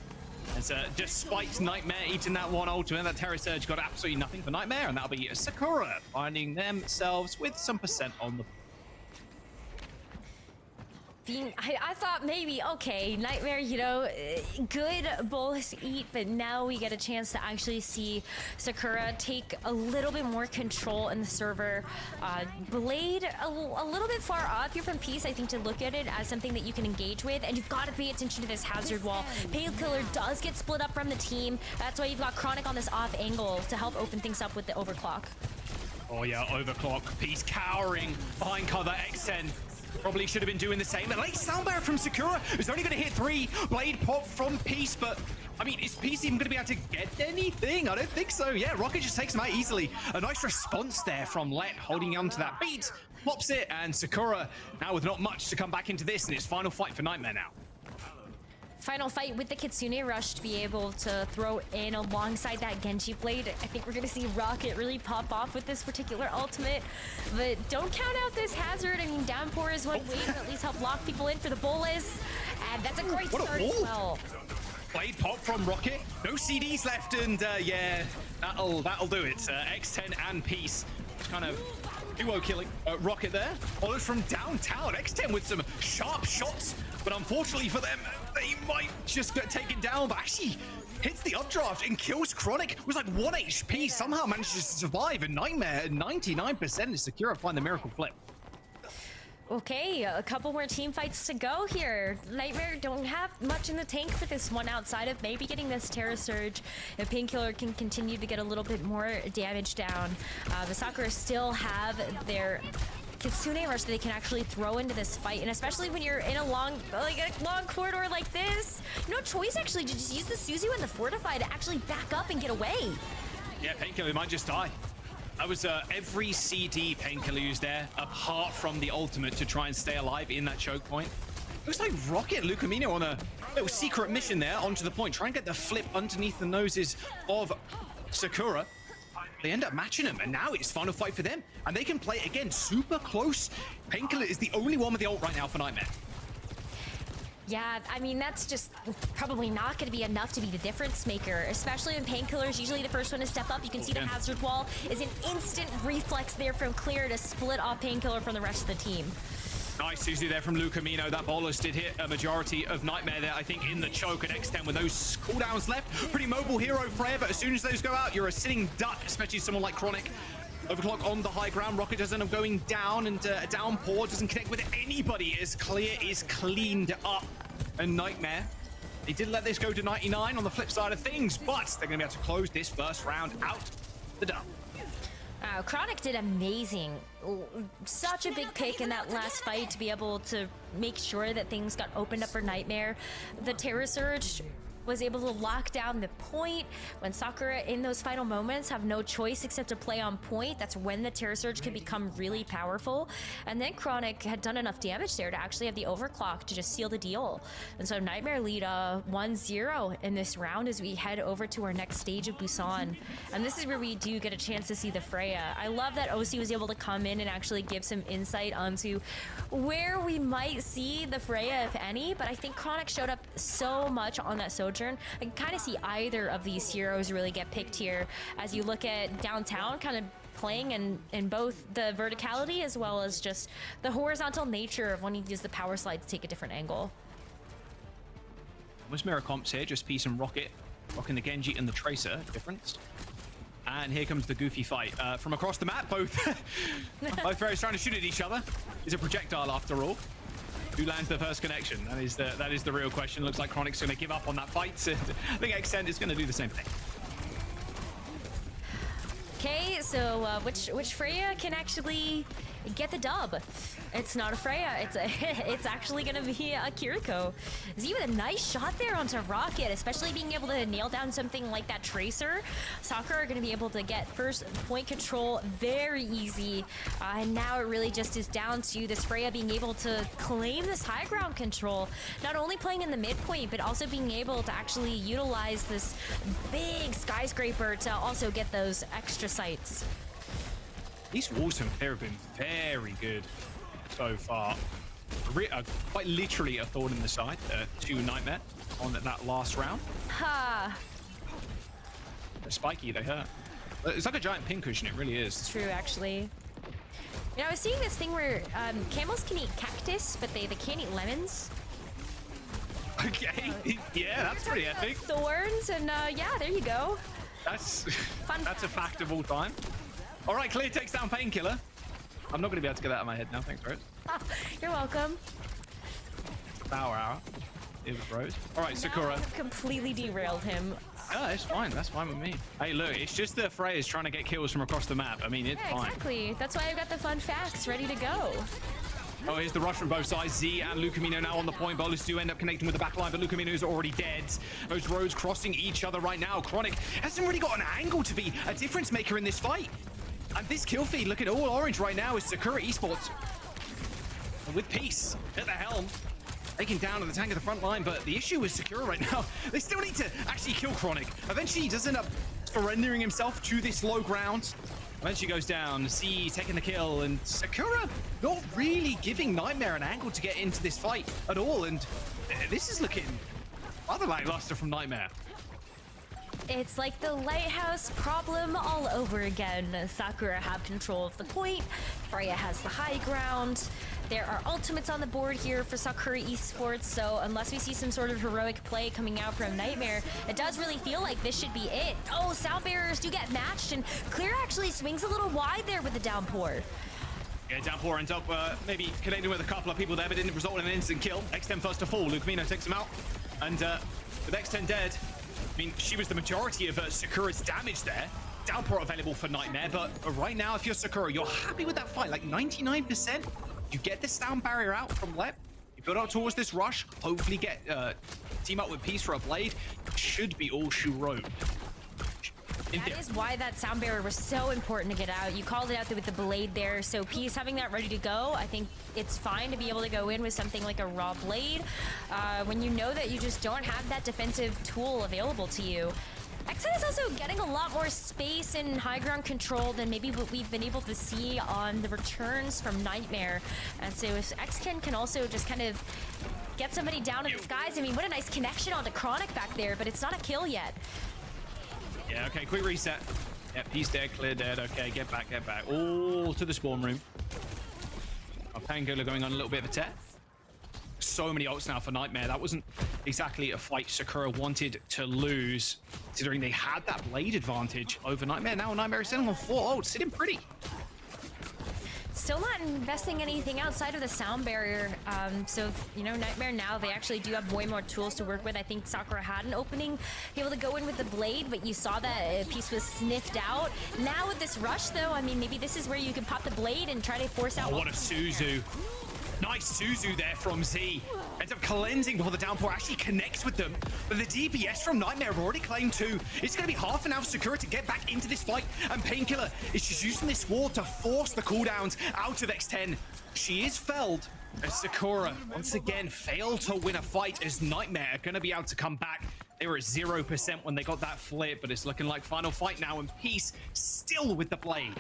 S3: As despite Nightmare eating that one ultimate, that Terror Surge got absolutely nothing for Nightmare, and that'll be Sakura finding themselves with some percent on the
S2: I thought maybe, okay, Nightmare, you know, good bolus eat, but now we get a chance to actually see Sakura take a little bit more control in the server. Blade a little bit far off here from Peace, I think, to look at it as something that you can engage with, and you've got to pay attention to this Hazard wall. Painkiller does get split up from the team. That's why you've got Chronic on this off angle to help open things up with the overclock.
S3: Oh yeah, overclock. Peace cowering behind cover. X10 probably should have been doing the same. A late soundbar from Sakura is only going to hit 3. Blade pop from Peace, but I mean, is Peace even going to be able to get anything? I don't think so. Yeah, Rocket just takes him out easily. A nice response there from Let, holding on to that beat. Pops it, and Sakura now with not much to come back into this, and it's final fight for Nightmare now.
S2: final fight with the Kitsune Rush to be able to throw in alongside that Gen.G blade. I think we're going to see Rocket really pop off with this particular ultimate. But don't count out this hazard. I mean, downpour is one way to at least help lock people in for the bolus. And that's a great start as well.
S3: Blade pop from Rocket. No CDs left, and yeah, that'll do it. X10 and Peace kind of duo killing Rocket there. Followed from downtown. X10 with some sharp shots, but unfortunately for them, they might just get taken down. But actually hits the updraft and kills Chronic. It was like 1 HP. Somehow manages to survive. And Nightmare at 99% is Sakura find the miracle flip.
S2: Okay, a couple more team fights to go here. Nightmare don't have much in the tank for this one outside of maybe getting this Terra Surge. If Painkiller can continue to get a little bit more damage down, the Sakura still have their Kitsune Rush that they can actually throw into this fight, and especially when you're in a long corridor like this, no choice actually to just use the Suzu and the Fortify to actually back up and get away.
S3: Yeah, Painkiller might just die. That was every CD Painkiller used there, apart from the ultimate to try and stay alive in that choke point. Looks like Rocket and Lucamino on a little secret mission there onto the point. Try and get the flip underneath the noses of Sakura. They end up matching him, and now it's final fight for them. And they can play it again, super close. Painkiller is the only one with the ult right now for Nightmare.
S2: Yeah, I mean, that's just probably not going to be enough to be the difference maker, especially when Painkiller is usually the first one to step up. You can see the hazard wall is an instant reflex there from Clear to split off Painkiller from the rest of the team.
S3: Nice Suzu there from Lucamino. That bolus did hit a majority of Nightmare there, I think, in the choke at X10 with those cooldowns left. Pretty mobile hero, Freya, but as soon as those go out, you're a sitting duck, especially someone like Chronic. Overclock on the high ground. Rocket does end up going down, and a downpour doesn't connect with anybody as Clear is cleaned up. And Nightmare, they did let this go to 99 on the flip side of things, but they're going to be able to close this first round out the dub.
S2: Chronic did amazing. Such a big pick in that last fight to be able to make sure that things got opened up for Nightmare. The Terror Surge was able to lock down the point. When Sakura in those final moments have no choice except to play on point, that's when the Terror Surge can become really powerful. And then Chronic had done enough damage there to actually have the overclock to just seal the deal. And so Nightmare lead 1-0 in this round as we head over to our next stage of Busan. And this is where we do get a chance to see the Freya. I love that OC was able to come in and actually give some insight onto where we might see the Freya, if any, but I think Chronic showed up so much on that Sojourn. I can kind of see either of these heroes really get picked here as you look at downtown kind of playing in both the verticality as well as just the horizontal nature of wanting to use the power slide to take a different angle.
S3: Was mirror comps here, just Peace and Rocket, rocking the Gen.G and the Tracer difference. And here comes the goofy fight from across the map. Both Ferries trying to shoot at each other. Is a projectile after all. Who lands the first connection? That is the real question. Looks like Chronic's going to give up on that fight. I think Extend is going to do the same thing.
S2: Okay, so which Freya can actually get the dub? It's not a Freya. It's actually gonna be a Kiriko. It's even a nice shot there onto Rocket, especially being able to nail down something like that Tracer. Sakura are gonna be able to get first point control very easy, and now it really just is down to this Freya being able to claim this high ground control. Not only playing in the midpoint, but also being able to actually utilize this big skyscraper to also get those extra sights.
S3: These walls have been very good so far. Quite literally a thorn in the side to Nightmare on that last round.
S2: Ha!
S3: They're spiky, they hurt. It's like a giant pincushion, it really is.
S2: It's true, actually. You know, I was seeing this thing where camels can eat cactus, but they can't eat lemons.
S3: Okay, yeah, that's pretty epic.
S2: Thorns, and yeah, there you go.
S3: That's a fact of all time. All right, Clear takes down Painkiller. I'm not going to be able to get that out of my head now. Thanks, Rose.
S2: Oh, you're welcome.
S3: Hour. It was Rose. All right, Sakura.
S2: I've completely derailed him.
S3: Oh, it's fine. That's fine with me. Hey, look, it's just the Freya's trying to get kills from across the map. I mean, it's fine.
S2: Exactly. That's why I've got the fun facts ready to go.
S3: Oh, here's the rush from both sides. Z and Lucamino now on the point. Bolus do end up connecting with the back line, but Lucamino is already dead. Those roads crossing each other right now. Chronic hasn't really got an angle to be a difference maker in this fight. And this kill feed, look at all orange right now, is Sakura Esports. And with Peace at the helm, taking down on the tank at the front line, but the issue with Sakura right now, they still need to actually kill Chronic. Eventually, he does end up surrendering himself to this low ground. Eventually goes down, C taking the kill, and Sakura not really giving Nightmare an angle to get into this fight at all, and this is looking rather lackluster from Nightmare.
S2: It's like the lighthouse problem all over again. Sakura have control of the point, Freya has the high ground. There are ultimates on the board here for Sakura Esports, so unless we see some sort of heroic play coming out from Nightmare, it does really feel like this should be it. Oh, sound barriers do get matched, and Clear actually swings a little wide there with the downpour.
S3: Yeah, downpour ends up maybe connecting with a couple of people there, but didn't result in an instant kill. X10 first to fall, Lucamino takes him out, and with X10 dead, I mean, she was the majority of Sakura's damage there. Downpour available for Nightmare, but right now, if you're Sakura, you're happy with that fight, like 99%. You get this sound barrier out from Lep, you build up towards this rush, hopefully get team up with Peace for a blade. Should be all she wrote.
S2: That is why that sound barrier was so important to get out. You called it out with the blade there, so Peace having that ready to go, I think it's fine to be able to go in with something like a raw blade when you know that you just don't have that defensive tool available to you. X10 is also getting a lot more space and high ground control than maybe what we've been able to see on the returns from Nightmare. And so if X10 can also just kind of get somebody down in the skies, I mean, what a nice connection onto Chronic back there, but it's not a kill yet.
S3: Yeah, okay, quick reset. Yeah, Peace dead, Clear dead. Okay, get back, get back. All to the spawn room. Pangolin going on a little bit of a tear. So many ults now for Nightmare. That wasn't exactly a fight Sakura wanted to lose, considering they had that blade advantage over Nightmare. Now Nightmare is sitting on 4 ults, sitting pretty.
S2: Still not investing anything outside of the sound barrier. So, you know, Nightmare now, they actually do have way more tools to work with. I think Sakura had an opening, be able to go in with the blade, but you saw that Peace was sniffed out. Now with this rush, though, I mean, maybe this is where you can pop the blade and try to force out.
S3: Oh, what a Suzu. Nice Suzu there from Z. Ends up cleansing before the downpour actually connects with them. But the DPS from Nightmare have already claimed 2. It's going to be half an hour for Sakura to get back into this fight. And Painkiller is just using this wall to force the cooldowns out of X10. She is felled as Sakura once again failed to win a fight, as Nightmare are going to be able to come back. They were at 0% when they got that flip, but it's looking like final fight now, and Peace still with the blade.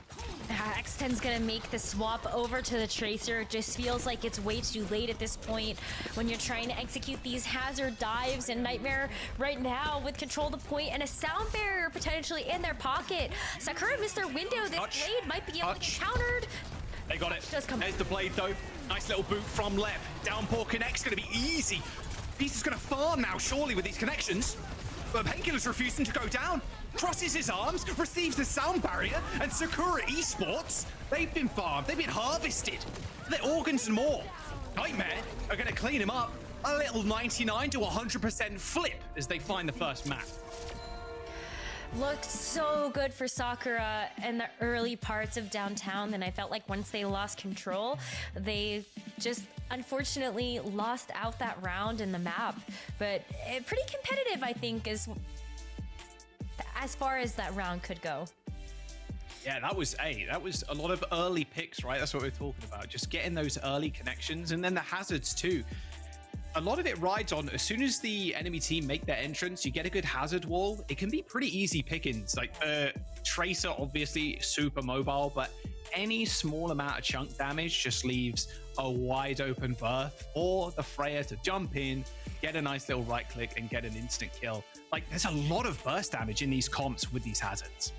S2: X10's gonna make the swap over to the Tracer. It just feels like it's way too late at this point when you're trying to execute these hazard dives, and Nightmare right now with control of the point and a sound barrier potentially in their pocket. Sakura missed their window. This blade might be able to get countered.
S3: They got it. There's the blade though. Nice little boot from Lep. Downpour connects, gonna be easy. Peace is going to farm now, surely, with these connections. But Painkiller's refusing to go down. Crosses his arms, receives the sound barrier, and Sakura Esports, they've been farmed, they've been harvested. Their organs and more. Nightmare are going to clean him up. A little 99 to 100% flip as they find the first map.
S2: Looked so good for Sakura in the early parts of downtown, and I felt like once they lost control, they just unfortunately lost out that round in the map. But pretty competitive, I think, as far as that round could go.
S3: Yeah, that was a lot of early picks, right? That's what we're talking about. Just getting those early connections, and then the hazards too. A lot of it rides on as soon as the enemy team make their entrance, you get a good hazard wall. It can be pretty easy pickings. Like Tracer, obviously super mobile, but any small amount of chunk damage just leaves a wide open berth for the Freya to jump in, get a nice little right click, and get an instant kill. Like, there's a lot of burst damage in these comps with these hazards.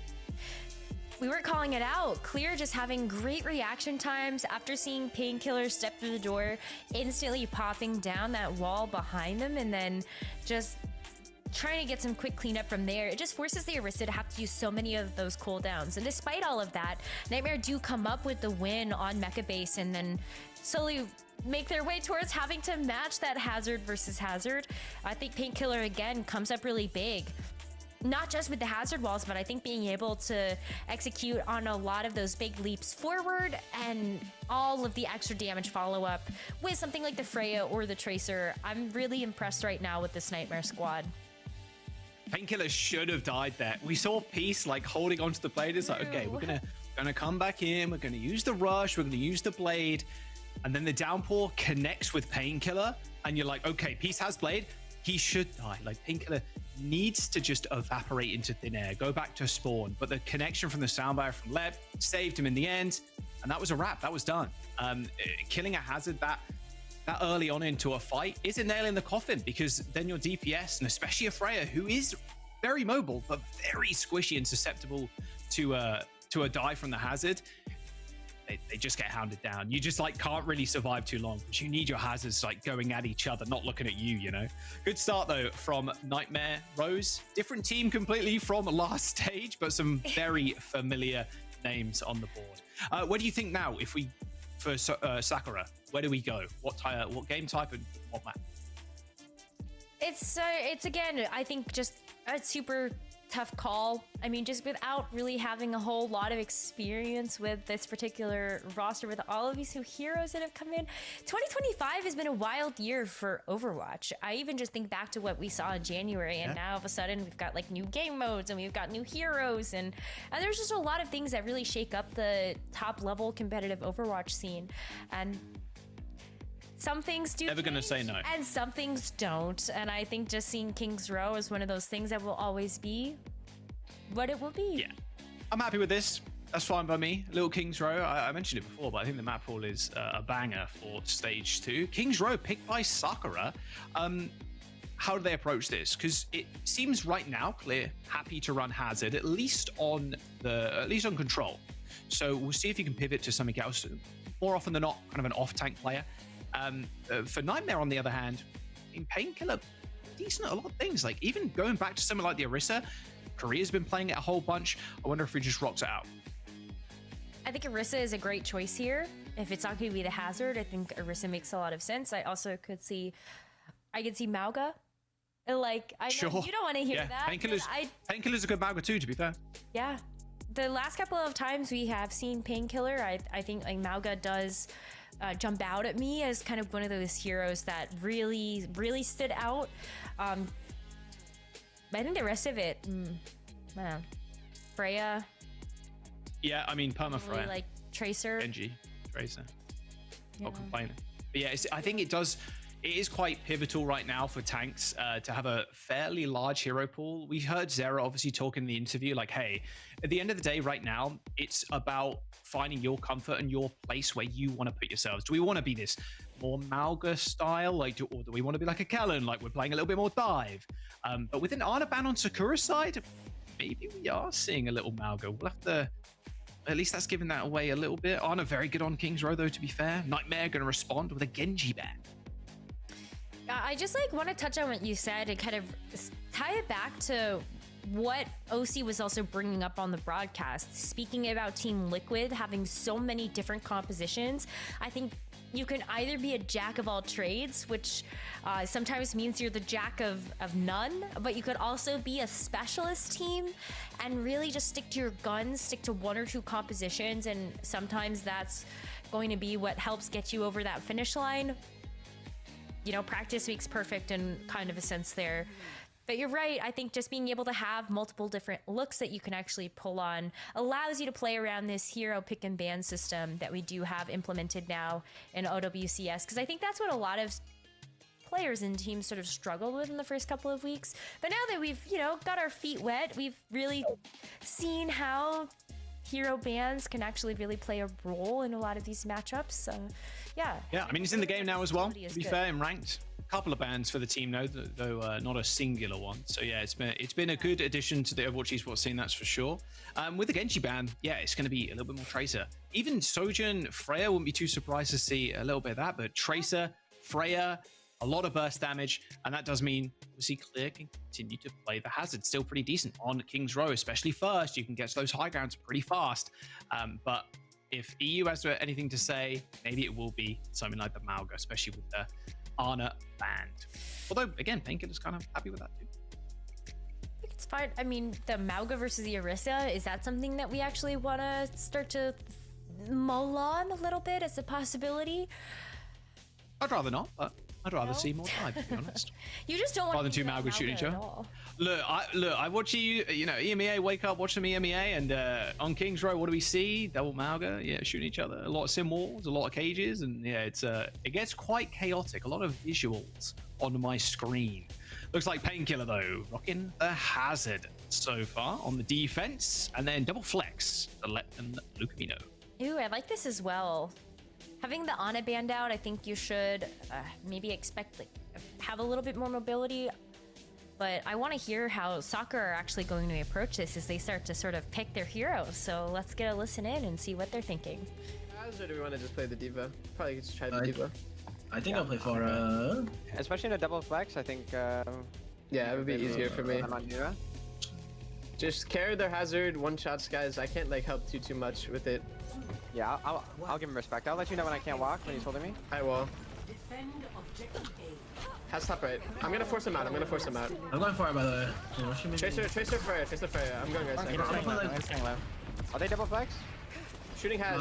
S2: We weren't calling it out. Clear just having great reaction times after seeing Painkiller step through the door, instantly popping down that wall behind them, and then just trying to get some quick cleanup from there. It just forces the Orisa to have to use so many of those cooldowns. And despite all of that, Nightmare do come up with the win on Mecha Base, and then slowly make their way towards having to match that hazard versus hazard. I think Painkiller again comes up really big. Not just with the hazard walls, but I think being able to execute on a lot of those big leaps forward and all of the extra damage follow-up with something like the Freya or the Tracer. I'm really impressed right now with this Nightmare squad.
S3: Painkiller should have died there. We saw Peace like holding onto the blade. It's like, okay, we're gonna come back in. We're gonna use the rush. We're gonna use the blade. And then the downpour connects with Painkiller. and you're like, okay, Peace has Blade, he should die. Like, Painkiller needs to just evaporate into thin air, go back to spawn. But the connection from the soundbar from Leb saved him in the end, and that was a wrap. That was done. Killing a Hazard that early on into a fight is a nail in the coffin, because then your DPS, and especially a Freya, who is very mobile but very squishy and susceptible to a die from the Hazard, they just get hounded down. You just like can't really survive too long, because you need your Hazards like going at each other, not looking at you, you know. Good start though from Nightmare Rose. Different team completely from last stage, but some very familiar names on the board. Where do you think now, if we for Sakura, where do we go? What game type and what map?
S2: It's again, I think just a super tough call. I mean, just without really having a whole lot of experience with this particular roster, with all of these new heroes that have come in, 2025 has been a wild year for Overwatch. I even just think back to what we saw in January, and now all of a sudden we've got like new game modes and we've got new heroes, and there's just a lot of things that really shake up the top level competitive Overwatch scene. And some things do
S3: never gonna say no,
S2: and some things don't. And I think just seeing King's Row is one of those things that will always be what it will be.
S3: Yeah, I'm happy with this. That's fine by me. Little King's Row, I mentioned it before, but I think the map pool is a banger for Stage 2. King's Row picked by Sakura. How do they approach this? Because it seems right now Clear happy to run Hazard, at least on control. So we'll see if you can pivot to something else. More often than not, kind of an off-tank player. For Nightmare, on the other hand, in Painkiller, decent at a lot of things. Like even going back to something like the Orisa, Korea's been playing it a whole bunch. I wonder if he just rocks it out.
S2: I think Orisa is a great choice here. If it's not going to be the Hazard, I think Orisa makes a lot of sense. I also could see Mauga. Like, I know you don't want to hear that.
S3: Painkiller's a good Mauga too, to be fair.
S2: Yeah. The last couple of times we have seen Painkiller, I think like Mauga does jump out at me as kind of one of those heroes that really, really stood out. I think the rest of it, Freya.
S3: Yeah, I mean, Perma Freya.
S10: Really
S2: like Tracer.
S3: Gen.G, Tracer. Not complaining. But yeah, I think it is quite pivotal right now for tanks to have a fairly large hero pool. We heard Zera obviously talk in the interview, like, hey, at the end of the day right now, it's about finding your comfort and your place where you want to put yourselves. Do we want to be this more Mauga style, like, or do we want to be like a Kellen, like we're playing a little bit more dive? But with an Ana ban on Sakura's side, maybe we are seeing a little Mauga. We'll have to, at least that's giving that away a little bit. Ana very good on King's Row though, to be fair. Nightmare going to respond with a Gen.G ban.
S2: I just like want to touch on what you said and kind of tie it back to what OC was also bringing up on the broadcast. Speaking about Team Liquid having so many different compositions, I think you can either be a jack of all trades, which sometimes means you're the jack of none, but you could also be a specialist team and really just stick to your guns, stick to one or two compositions, and sometimes that's going to be what helps get you over that finish line. You know, practice makes perfect in kind of a sense there. But you're right. I think just being able to have multiple different looks that you can actually pull on allows you to play around this hero pick and ban system that we do have implemented now in OWCS. Because I think that's what a lot of players and teams sort of struggled with in the first couple of weeks. But now that we've, got our feet wet, we've really seen how hero bans can actually really play a role in a lot of these matchups. So, yeah.
S3: Yeah, I mean, he's in the game now as well, to be fair, in ranked. A couple of bans for the team, though not a singular one. So, yeah, it's been a good addition to the Overwatch Esports scene, that's for sure. With the Gen.G ban, yeah, it's going to be a little bit more Tracer. Even Sojourn, Freya, wouldn't be too surprised to see a little bit of that, but Tracer, Freya, a lot of burst damage, and that does mean obviously Clear can continue to play the Hazard. Still pretty decent on King's Row, especially first. You can get to those high grounds pretty fast. But if EU has anything to say, maybe it will be something like the Mauga, especially with the Ana banned. Although, again, Painkiller's kind of happy with that too.
S2: I think it's fine. I mean, the Mauga versus the Orisa, is that something that we actually want to start to mull on a little bit as a possibility?
S3: I'd rather not, but I'd rather see more dive, to be honest.
S2: You just don't want
S3: rather than two Malgas shooting each other. Look, I watch you know, EMEA, wake up, watch some EMEA, and on King's Row, what do we see? Double Malga, yeah, shooting each other. A lot of sim walls, a lot of cages, and yeah, it gets quite chaotic. A lot of visuals on my screen. Looks like Painkiller though, rocking the hazard so far on the defense, and then double flex to let them Lucamino.
S2: Ooh, I like this as well. Having the Ana band out, I think you should maybe expect like have a little bit more mobility. But I want to hear how Sakura are actually going to approach this as they start to sort of pick their heroes. So let's get a listen in and see what they're thinking.
S16: Or do we want to just play the D.Va? Probably just try the D.Va.
S17: I think I'll play for
S1: especially in a double flex. I think.
S16: Yeah, it would be easier for me. Just carry their hazard, one shots, guys. I can't like help too much with it.
S1: Yeah, I'll give him respect. I'll let you know when I can't walk when he's holding me.
S16: I will. Has top right. I'm gonna force him out. I'm going for it, by the way. Tracer Freya. I'm going guys.
S1: Are they double flex?
S16: Shooting has.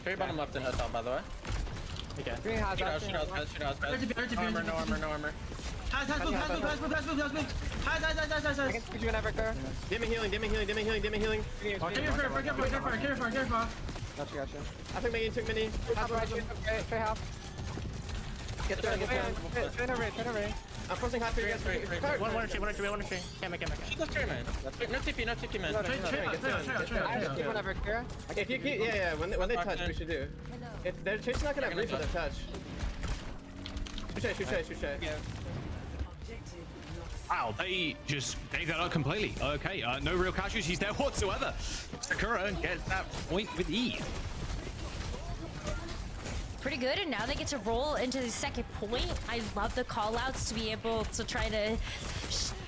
S1: Three bottom left and top, by the way. Okay. Green has no armor.
S17: Pass move.
S1: I can speed you whenever, Kerr.
S16: Give me healing.
S17: Carry far.
S1: Gotcha.
S16: I think Megan took mini.
S1: Trey half. Get there. Train array.
S16: I'm forcing half for you guys.
S1: One or two. Can't make it. She goes Trey, man. No TP, man.
S16: Trey, whenever, Kerr. If you keep, yeah. When they touch, we should do. If they're chasing, not gonna have reach with their touch. Shoot.
S1: Yeah.
S3: Wow, they got out completely. Okay, no real casualties there whatsoever. Sakura gets that point with ease.
S2: Pretty good, and now they get to roll into the second point. I love the call-outs to be able to try to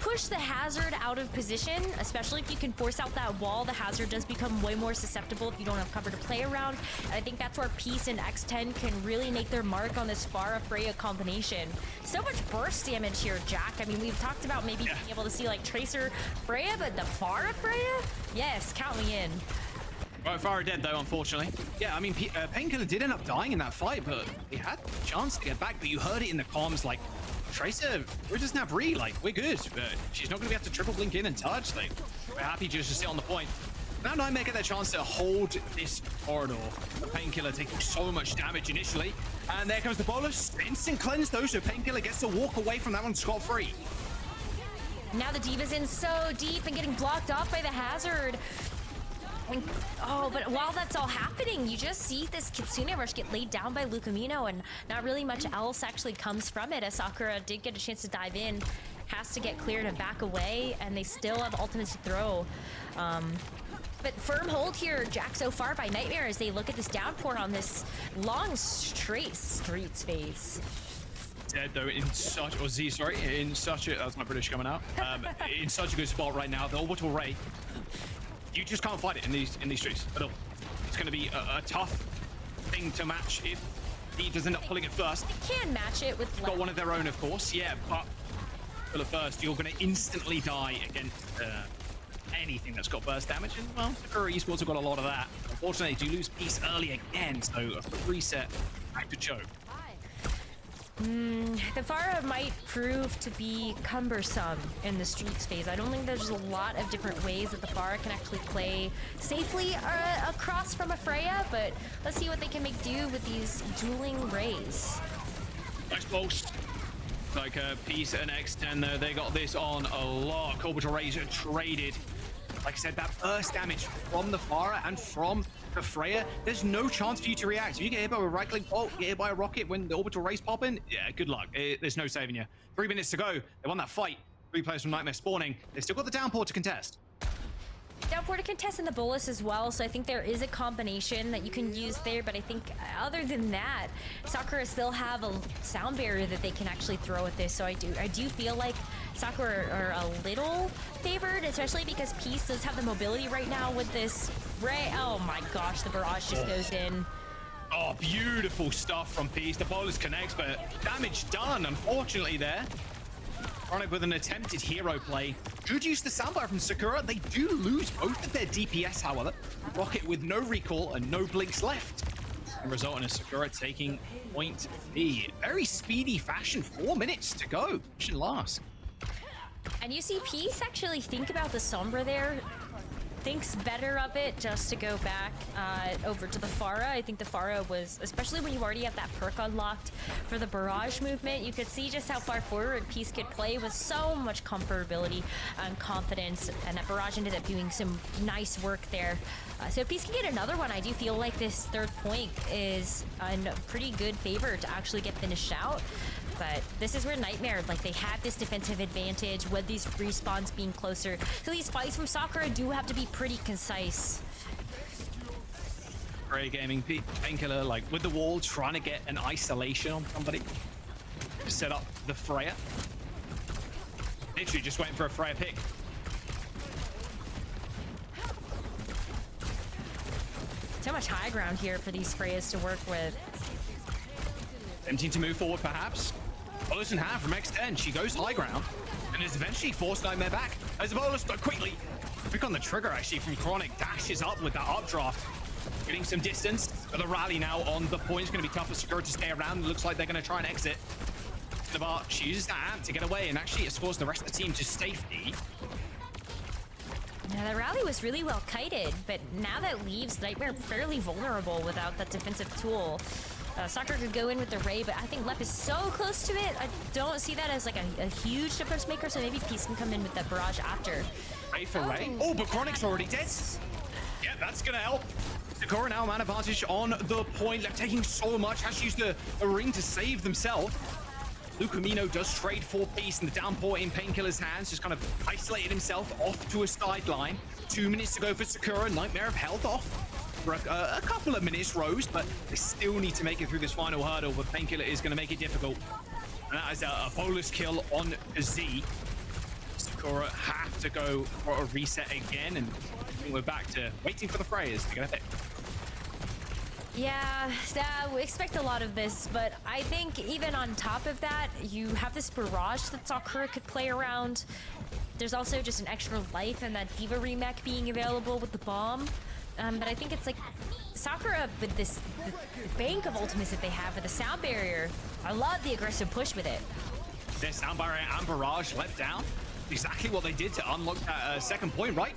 S2: push the hazard out of position, especially if you can force out that wall. The hazard does become way more susceptible if you don't have cover to play around. And I think that's where Peace and X10 can really make their mark on this Pharah Freya combination. So much burst damage here, Jack. I mean, we've talked about maybe being able to see like Tracer Freya, but the Pharah Freya? Yes, count me in.
S3: Right, Pharah dead though, unfortunately. Yeah, I mean, Painkiller did end up dying in that fight, but he had a chance to get back. But you heard it in the comms, like, Tracer, we're just not re, like, we're good. She's not going to be able to triple blink in and touch. Like, we're happy just to sit on the point. Now Nightmare get that chance to hold this corridor. The Painkiller taking so much damage initially. And there comes the bolus. Instant cleanse though, so Painkiller gets to walk away from that one scot-free.
S2: Now the D.Va's in so deep and getting blocked off by the hazard. Oh, but while that's all happening, you just see this Kitsune rush get laid down by Lucamino, and not really much else actually comes from it, as Sakura did get a chance to dive in, has to get cleared and back away, and they still have ultimates to throw. But firm hold here, Jack, so far by Nightmare as they look at this downpour on this long, straight street space.
S3: Dead though in such, or Z, sorry, in such a, that's my British coming out, in such a good spot right now. The orbital ray, you just can't fight it in these streets at all. It's going to be a tough thing to match if he does end up pulling it first.
S2: They can match it with
S3: got one of their own, of course, yeah, but pull it first, you're going to instantly die against anything that's got burst damage, and well, Sakura Esports have got a lot of that. Unfortunately, they do lose Peace early again, so a quick reset, back to choke.
S2: The Pharah might prove to be cumbersome in the streets phase. I don't think there's a lot of different ways that the Pharah can actually play safely across from a Freya, but let's see what they can make do with these dueling rays.
S3: Nice pulse. Like Peace and X10 though, they got this on a lot. Orbital Rays are traded. Like I said, that burst damage from the Pharah and from the Freya, there's no chance for you to react. If you get hit by a right-click bolt, get hit by a rocket when the orbital rays pop in, yeah, good luck. There's no saving you. 3 minutes to go. They won that fight. 3 players from Nightmare spawning. They still got the downpour to contest.
S2: Downpour to contest in the bolus as well, so I think there is a combination that you can use there, but I think other than that, Sakura still have a sound barrier that they can actually throw at this, so I do feel like Sakura are a little favored, especially because Peace does have the mobility right now with this ray. Oh my gosh, the barrage just goes in.
S3: Oh, beautiful stuff from Peace. The bolus connects, but damage done, unfortunately, there. Chronic with an attempted hero play. Good use the soundbar from Sakura. They do lose both of their DPS, however. Rocket with no recall and no blinks left. result in a Sakura taking point B. Very speedy fashion, 4 minutes to go. Mission last.
S2: And you see Peace actually think about the Sombra there. Thinks better of it just to go back over to the Pharah. I think the Pharah was, especially when you already have that perk unlocked for the barrage movement, you could see just how far forward Peace could play with so much comfortability and confidence, and that barrage ended up doing some nice work there. So if Peace can get another one, I do feel like this third point is in pretty good favor to actually get finished out. But this is where Nightmare, like, they have this defensive advantage with these respawns being closer. So these fights from Sakura do have to be pretty concise.
S3: Great gaming, Painkiller, like, with the wall, trying to get an isolation on somebody to set up the Freya. Literally just waiting for a Freya pick.
S2: So much high ground here for these Freyas to work with.
S3: Tempting to move forward, perhaps. Bolus in hand from X10. She goes high ground and is eventually forced Nightmare back. As Bolus, but quickly, quick on the trigger actually from Chronic, dashes up with that updraft. Getting some distance, but the rally now on the point is going to be tough for Sakura to stay around. It looks like they're going to try and exit. Navar, she uses that amp to get away and actually escorts the rest of the team to safety.
S2: Yeah, the rally was really well kited, but now that leaves Nightmare fairly vulnerable without that defensive tool. Sakura could go in with the Ray, but I think Lep is so close to it. I don't see that as like a huge difference maker, so maybe Peace can come in with that barrage after.
S3: Ray for Ray. Oh, but Chronic's already dead. Yeah, that's going to help. Sakura now man advantage on the point. Lep taking so much. Has to use the ring to save themselves. Lucamino does trade for Peace, and the downpour in Painkiller's hands just kind of isolated himself off to a sideline. 2 minutes to go for Sakura. Nightmare of health off for a couple of minutes, Rose, but they still need to make it through this final hurdle, but Painkiller is going to make it difficult. And that is a bolus kill on Z. Sakura have to go for a reset again, and I think we're back to waiting for the Freyas to get a pick.
S2: Yeah, we expect a lot of this, but I think even on top of that, you have this barrage that Sakura could play around. There's also just an extra life and that Diva remake being available with the bomb. But I think it's like Sakura with this bank of ultimates that they have with the sound barrier. I love the aggressive push with it.
S3: Their sound barrier and barrage let down. Exactly what they did to unlock that second point, right?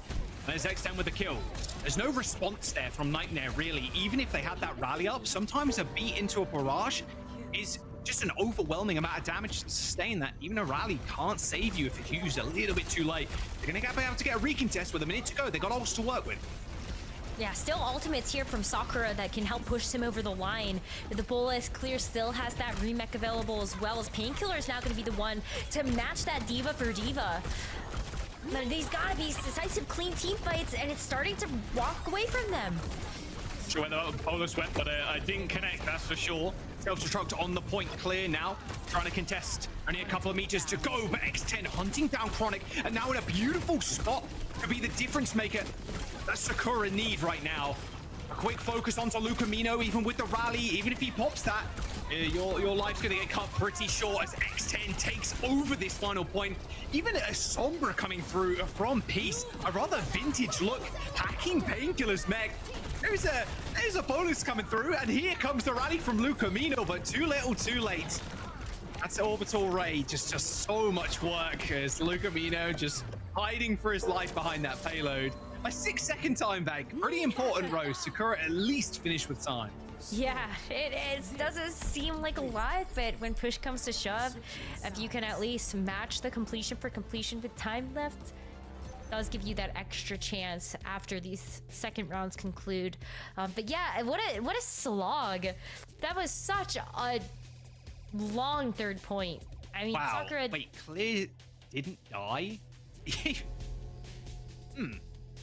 S3: And there's X10 with the kill. There's no response there from Nightmare, really. Even if they had that rally up, sometimes a beat into a barrage is just an overwhelming amount of damage to sustain that. Even a rally can't save you if it's used a little bit too late. They're going to be able to get a recontest with a minute to go. They got ults to work with.
S2: Yeah, still ultimates here from Sakura that can help push him over the line. The Bolus Clear still has that remake available, as well as Painkiller is now going to be the one to match that Diva for Diva. But these gotta be decisive, clean team fights, and it's starting to walk away from them.
S3: Sure where the Bolus went, but I didn't connect, that's for sure. Self-destruct on the point, clear now, trying to contest. Only a couple of meters to go, but X10 hunting down Chronic, and now in a beautiful spot to be the difference maker that Sakura need right now. A quick focus onto Lucamino, even with the rally, even if he pops that, your life's gonna get cut pretty short as X10 takes over this final point. Even a Sombra coming through from Peace, a rather vintage look, hacking Painkiller's mech. There's a bonus coming through, and here comes the rally from Lucamino, but too little, too late. That's Orbital Ray, just so much work as Lucamino just hiding for his life behind that payload. A 6-second time bank, pretty important, Rose. Sakura at least finished with time.
S2: Yeah, it doesn't seem like a lot, but when push comes to shove, if you can at least match the completion for completion with time left, does give you that extra chance after these second rounds conclude. But yeah, what a slog. That was such a long third point. I mean,
S3: wow.
S2: Sakura...
S3: Wait, Clear didn't die?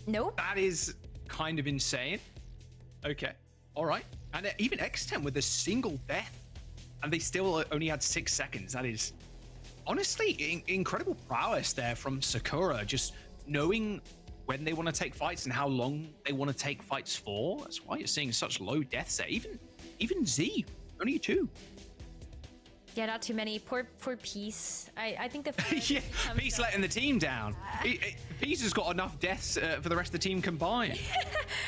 S2: Nope.
S3: That is kind of insane. Okay, all right. And even X10 with a single death, and they still only had 6 seconds. That is honestly incredible prowess there from Sakura, just knowing when they want to take fights and how long they want to take fights for. That's why you're seeing such low deaths there. Even Z, only 2.
S2: Yeah, not too many. Poor Peace. I think the
S3: yeah, Peace letting the team down. Peace has got enough deaths for the rest of the team combined.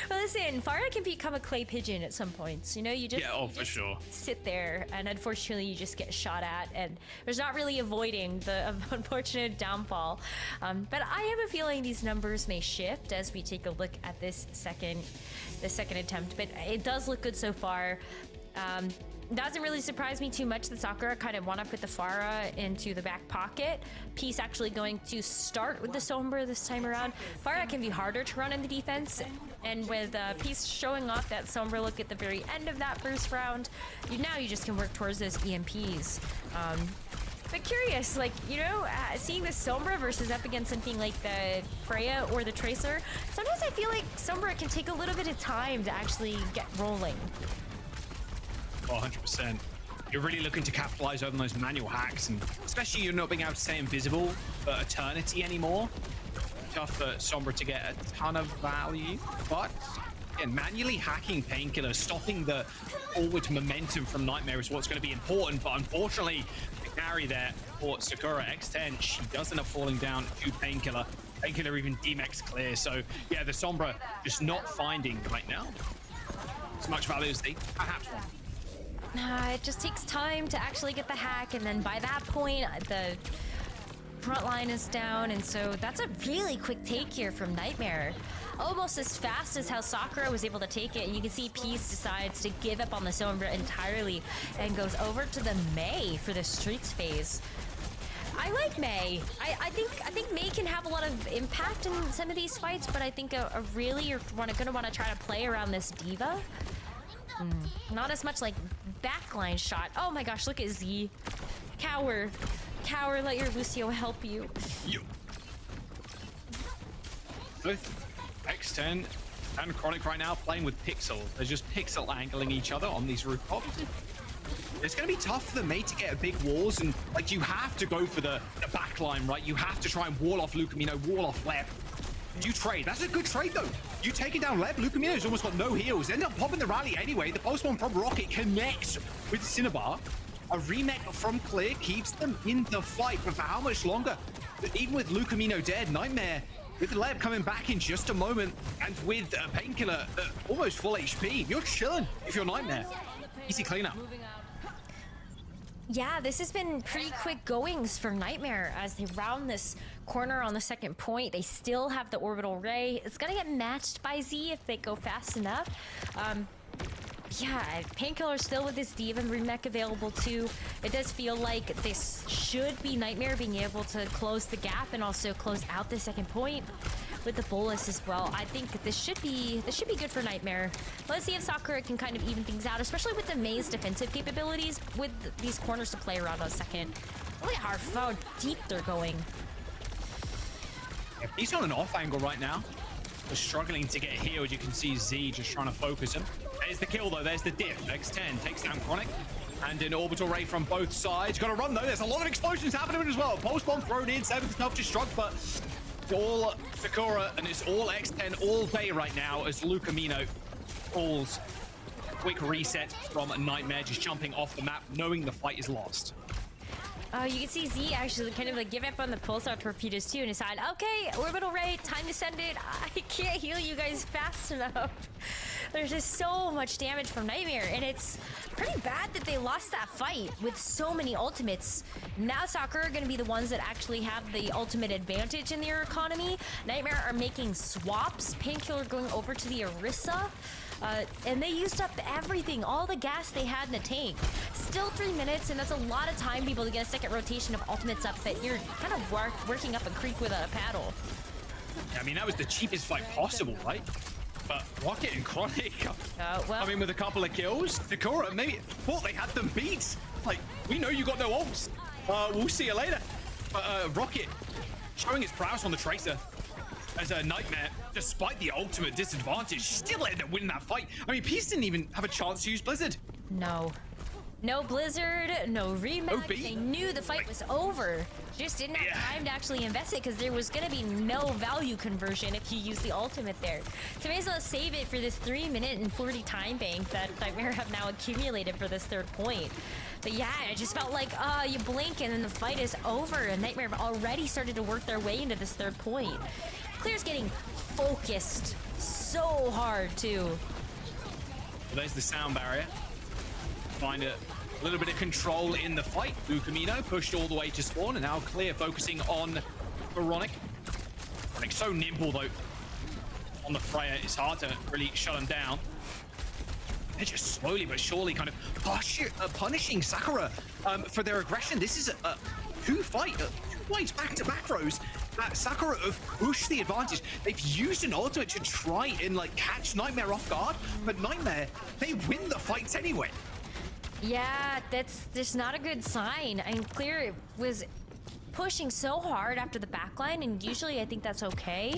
S2: Well, listen, Farah can become a clay pigeon at some points. You know, you just
S3: for sure.
S2: sit there, and unfortunately, you just get shot at, and there's not really avoiding the unfortunate downfall. But I have a feeling these numbers may shift as we take a look at the second attempt. But it does look good so far. Doesn't really surprise me too much that Sakura kind of want to put the Farah into the back pocket. Peace actually going to start with the Sombra this time around. Farah can be harder to run in the defense, and with Peace showing off that Sombra look at the very end of that first round, now you just can work towards those EMPs. But curious, like, you know, seeing the Sombra versus up against something like the Freya or the Tracer, sometimes I feel like Sombra can take a little bit of time to actually get rolling.
S3: 100%. You're really looking to capitalize on those manual hacks, and especially you're not being able to stay invisible for eternity anymore. Tough for Sombra to get a ton of value, but again, manually hacking Painkiller, stopping the forward momentum from Nightmare is what's going to be important. But unfortunately, the carry there for Sakura X10, she does end up falling down to Painkiller. Painkiller even DMX clear. So yeah, the Sombra just not finding right now as much value as they perhaps want.
S2: It just takes time to actually get the hack, and then by that point, the front line is down, and so that's a really quick take here from Nightmare. Almost as fast as how Sakura was able to take it. You can see Peace decides to give up on the Sombra entirely and goes over to the Mei for the Streets phase. I like Mei. I think Mei can have a lot of impact in some of these fights, but I think really you're gonna want to try to play around this Diva. Not as much like backline shot. Oh my gosh, look at Z. Cower. Cower, let your Lucio help you.
S3: Both X10 and Chronic right now playing with Pixel. They're just pixel angling each other on these rooftops. It's going to be tough for the Mei to get big walls, and like you have to go for the backline, right? You have to try and wall off Lucamino, wall off Leb. You trade. That's a good trade though. You taking down Leb. Lucamino's almost got no heals. End up popping the rally anyway. The post one from Rocket connects with Cinnabar. A remake from Clear keeps them in the fight, but for how much longer? But even with Lucamino dead, Nightmare with Leb coming back in just a moment, and with Painkiller almost full HP, you're chilling if you're Nightmare. Easy cleanup.
S2: Yeah, this has been pretty quick goings for Nightmare as they round this corner on the second point. They still have the orbital ray. It's gonna get matched by Z if they go fast enough. Yeah, Painkiller still with his Diva and remech available too. It does feel like this should be Nightmare being able to close the gap and also close out the second point with the bolus as well. I think this should be good for Nightmare. Let's see if Sakura can kind of even things out, especially with the Mei's defensive capabilities with these corners to play around on a second. Look at how deep they're going.
S3: Yeah, he's on an off angle right now. They're struggling to get healed. You can see Z just trying to focus him. There's the kill though. There's the diff. X10 takes down Chronic. And an orbital ray from both sides. Got to run though. There's a lot of explosions happening as well. Pulse bomb thrown in. 7th tough to struck, but it's all Sakura and it's all X10 all day right now as Lucamino falls. Quick reset from Nightmare, just jumping off the map, knowing the fight is lost.
S2: You can see Z actually kind of like give up on the pulsar torpedoes too and decide, okay, orbital ray, time to send it. I can't heal you guys fast enough. There's just so much damage from Nightmare, and it's pretty bad that they lost that fight with so many ultimates. Now Sakura are going to be the ones that actually have the ultimate advantage in their economy. Nightmare are making swaps. Painkiller going over to the Orisa. And they used up everything, all the gas they had in the tank. Still 3 minutes, and that's a lot of time people to get a second rotation of ultimates up, but you're kind of working up a creek with a paddle.
S3: I mean, that was the cheapest fight possible, right? But Rocket and Chronic,
S2: well,
S3: I mean, with a couple of kills, Sakura maybe thought they had them beat. Like, we know you got no ults. We'll see you later. But Rocket showing his prowess on the Tracer as a Nightmare, despite the ultimate disadvantage, still ended up winning that fight. I mean, Peace didn't even have a chance to use Blizzard.
S2: No. No Blizzard, no remake. They knew the fight was over. Just didn't have time to actually invest it because there was going to be no value conversion if you use the ultimate there. So may as well save it for this 3 minute and 40 time bank that Nightmare have now accumulated for this third point. But yeah, I just felt like, you blink and then the fight is over, and Nightmare have already started to work their way into this third point. Clear's getting focused so hard too.
S3: Well, there's the sound barrier. Find a little bit of control in the fight. Lucamino pushed all the way to spawn, and now Clear focusing on Veronic. Veronic's so nimble though on the Freya, it's hard to really shut him down. They're just slowly but surely kind of punishing Sakura for their aggression. This is a two fights back-to-back rows. Sakura have pushed the advantage. They've used an ultimate to try and like catch Nightmare off guard, but Nightmare, they win the fights anyway.
S2: Yeah, that's just not a good sign. I mean, Clear was pushing so hard after the backline, and usually I think that's okay,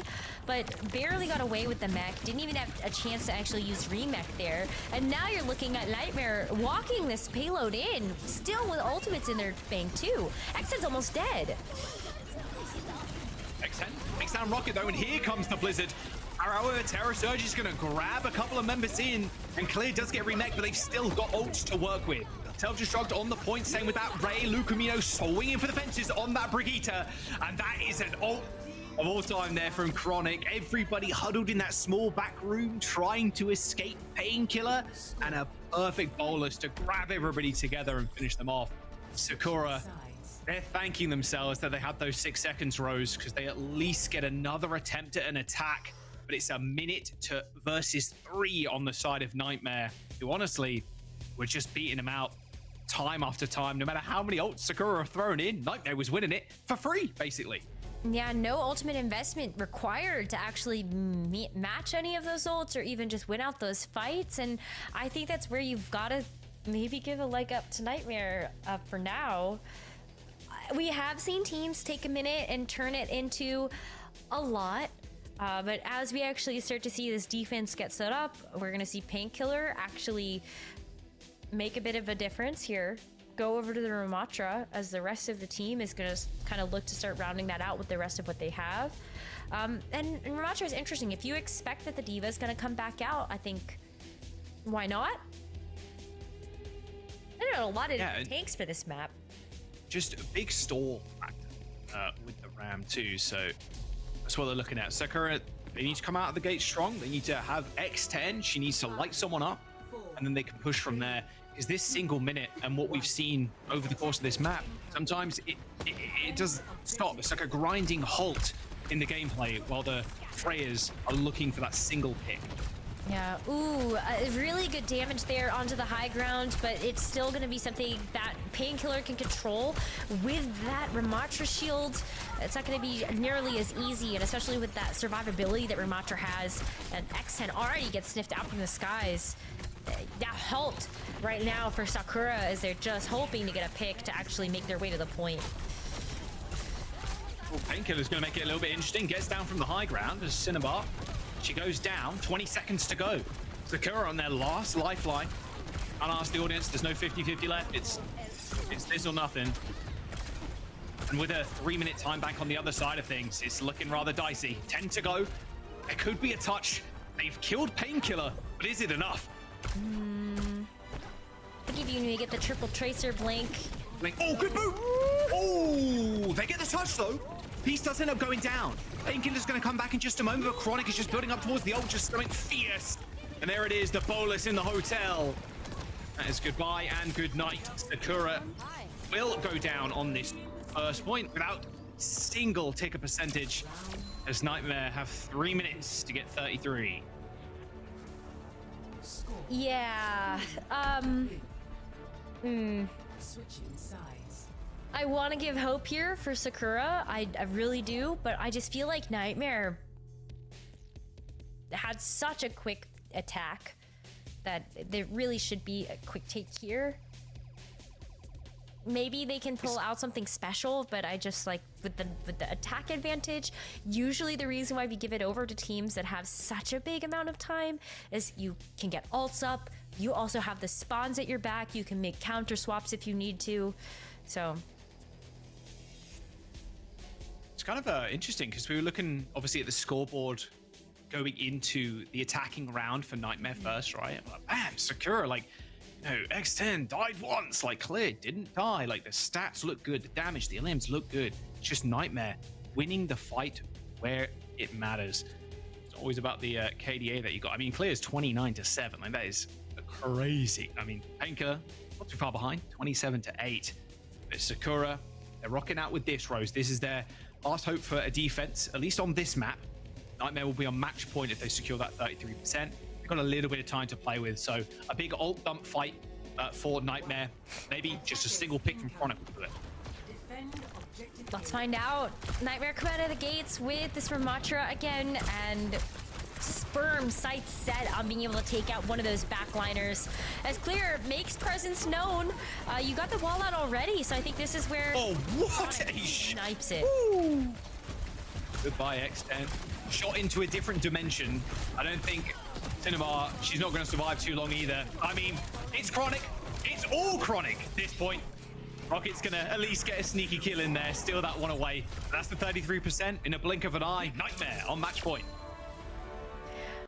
S2: but barely got away with the mech. Didn't even have a chance to actually use remech there. And now you're looking at Nightmare walking this payload in, still with ultimates in their bank too. X10's almost dead.
S3: X10 takes down Rocket though, and here comes the Blizzard. However, Terror Surge is going to grab a couple of members in, and Clear does get remake, but they've still got ults to work with. Self-destruct on the point, same with that Ray. Lucamino swinging for the fences on that Brigitte, and that is an ult of all time there from Chronic. Everybody huddled in that small back room trying to escape Painkiller, and a perfect bolus to grab everybody together and finish them off. Sakura, they're thanking themselves that they had those 6 seconds rows, because they at least get another attempt at an attack. But it's a minute to versus 3 on the side of Nightmare, who honestly were just beating them out time after time. No matter how many ults Sakura have thrown in, Nightmare was winning it for free, basically.
S2: Yeah, no ultimate investment required to actually match any of those ults or even just win out those fights. And I think that's where you've got to maybe give a leg up to Nightmare for now. We have seen teams take a minute and turn it into a lot. But as we actually start to see this defense get set up, we're going to see Painkiller actually make a bit of a difference here. Go over to the Ramatra, as the rest of the team is going to kind of look to start rounding that out with the rest of what they have. And Ramatra is interesting. If you expect that the D.Va is going to come back out, I think, why not? I don't know, a lot of tanks for this map.
S3: Just a big stall factor with the Ram too, so that's what they're looking at. Sakura, they need to come out of the gate strong. They need to have X10. She needs to light someone up, and then they can push from there. Because this single minute and what we've seen over the course of this map, sometimes it does stop. It's like a grinding halt in the gameplay while the Freyas are looking for that single pick.
S2: Yeah, ooh, really good damage there onto the high ground, but it's still going to be something that Painkiller can control with that Ramatra shield. It's not going to be nearly as easy, and especially with that survivability that Ramatra has, and X10 already gets sniffed out from the skies. That halt right now for Sakura as they're just hoping to get a pick to actually make their way to the point.
S3: Well, Painkiller's going to make it a little bit interesting. Gets down from the high ground as Cinnabar. She goes down, 20 seconds to go. Sakura on their last lifeline. I'll ask the audience, there's no 50-50 left. It's this or nothing. And with a 3-minute time bank on the other side of things, it's looking rather dicey. 10 to go. There could be a touch. They've killed Painkiller, but is it enough?
S2: I think if you get the triple tracer blink.
S3: Oh, good move! Oh, they get the touch though. Peace does end up going down. Painkiller's going to come back in just a moment, but Chronic is just building up towards the ult, just going fierce. And there it is, the bolus in the hotel. That is goodbye and good night. Sakura will go down on this first point without single ticker percentage, as Nightmare have 3 minutes to get 33.
S2: Yeah, I want to give hope here for Sakura. I really do, but I just feel like Nightmare had such a quick attack that there really should be a quick take here. Maybe they can pull out something special, but I just like with the attack advantage, usually the reason why we give it over to teams that have such a big amount of time is you can get ults up, you also have the spawns at your back. You can make counter swaps if you need to. So
S3: it's kind of interesting because we were looking obviously at the scoreboard going into the attacking round for Nightmare first, right? And like, bam, Sakura, like, you know, X10 died once, like Clear didn't die. Like the stats look good, the damage, the LMs look good. It's just Nightmare winning the fight where it matters. It's always about the KDA that you got. I mean, Clear's 29-7. Like that is crazy. I mean, Panka not too far behind, 27-8. But Sakura, they're rocking out with this, Rose. This is their last hope for a defense, at least on this map. Nightmare will be on match point if they secure that 33%. They've got a little bit of time to play with, so a big ult dump fight for Nightmare. Maybe just a single pick from Chronic will do it.
S2: Let's find out. Nightmare come out of the gates with this Ramatra again, and Sperm sights set on being able to take out one of those backliners. As Clear makes presence known, you got the wall out already, so I think this is where
S3: he
S2: snipes it.
S3: Ooh. Goodbye, X10. Shot into a different dimension. I don't think Cinema, she's not going to survive too long either. I mean, it's Chronic. It's all Chronic at this point. Rocket's going to at least get a sneaky kill in there, steal that one away. That's the 33% in a blink of an eye. Nightmare on match point.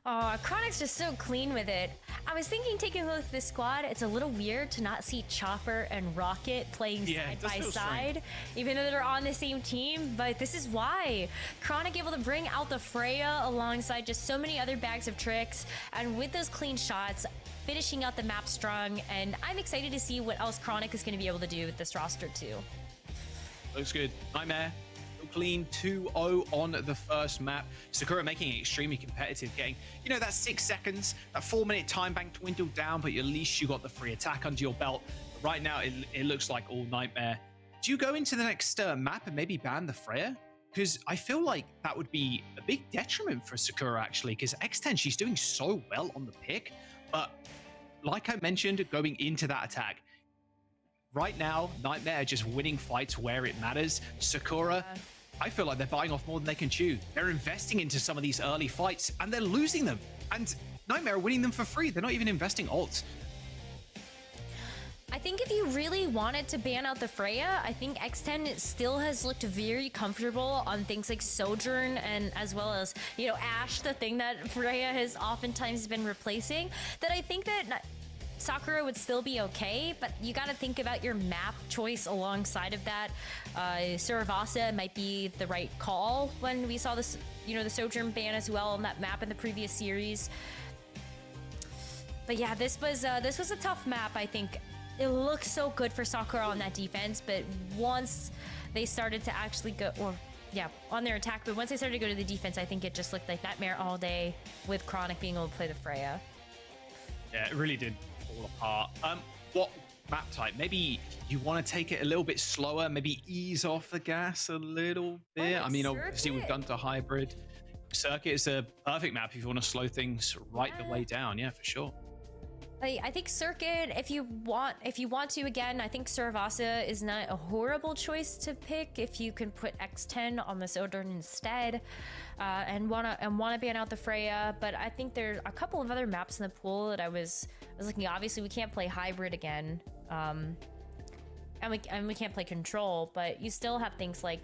S2: Oh, Chronic's just so clean with it. I was thinking, taking a look at this squad, it's a little weird to not see Chopper and Rocket playing side by side, even though they're on the same team, but this is why. Chronic able to bring out the Freya alongside just so many other bags of tricks, and with those clean shots, finishing out the map strong, and I'm excited to see what else Chronic is going to be able to do with this roster too.
S3: Looks good. Nightmare. Clean 2-0 on the first map. Sakura making it extremely competitive, getting, you know, that 6 seconds, that 4-minute time bank dwindled down, but at least you got the free attack under your belt. But right now, it looks like all Nightmare. Do you go into the next map and maybe ban the Freya? Because I feel like that would be a big detriment for Sakura, actually, because X10, she's doing so well on the pick. But like I mentioned, going into that attack, right now, Nightmare are just winning fights where it matters. Sakura, I feel like they're biting off more than they can chew. They're investing into some of these early fights, and they're losing them. And Nightmare are winning them for free. They're not even investing ults.
S2: I think if you really wanted to ban out the Freya, I think X10 still has looked very comfortable on things like Sojourn, and as well as, you know, Ashe, the thing that Freya has oftentimes been replacing, that I think that Sakura would still be okay, but you got to think about your map choice alongside of that. Suravasa might be the right call when we saw this, you know, the Sojourn ban as well on that map in the previous series. But yeah, this was a tough map. I think it looked so good for Sakura on that defense, but once they started to actually go, or yeah, on their attack, but once they started to go to the defense, I think it just looked like Nightmare all day with Chronic being able to play the Freya.
S3: Yeah, it really did fall apart. What map type? Maybe you want to take it a little bit slower, maybe ease off the gas a little bit. I mean, obviously we've done to hybrid. Circuit is a perfect map if you want to slow things right the way down. Yeah, for sure.
S2: I think Circuit, if you want to, again, I think Suravasa is not a horrible choice to pick if you can put X10 on the Sojourn instead, and wanna ban out the Freya. But I think there's a couple of other maps in the pool that I was looking at. Obviously, we can't play hybrid again, and we can't play control. But you still have things like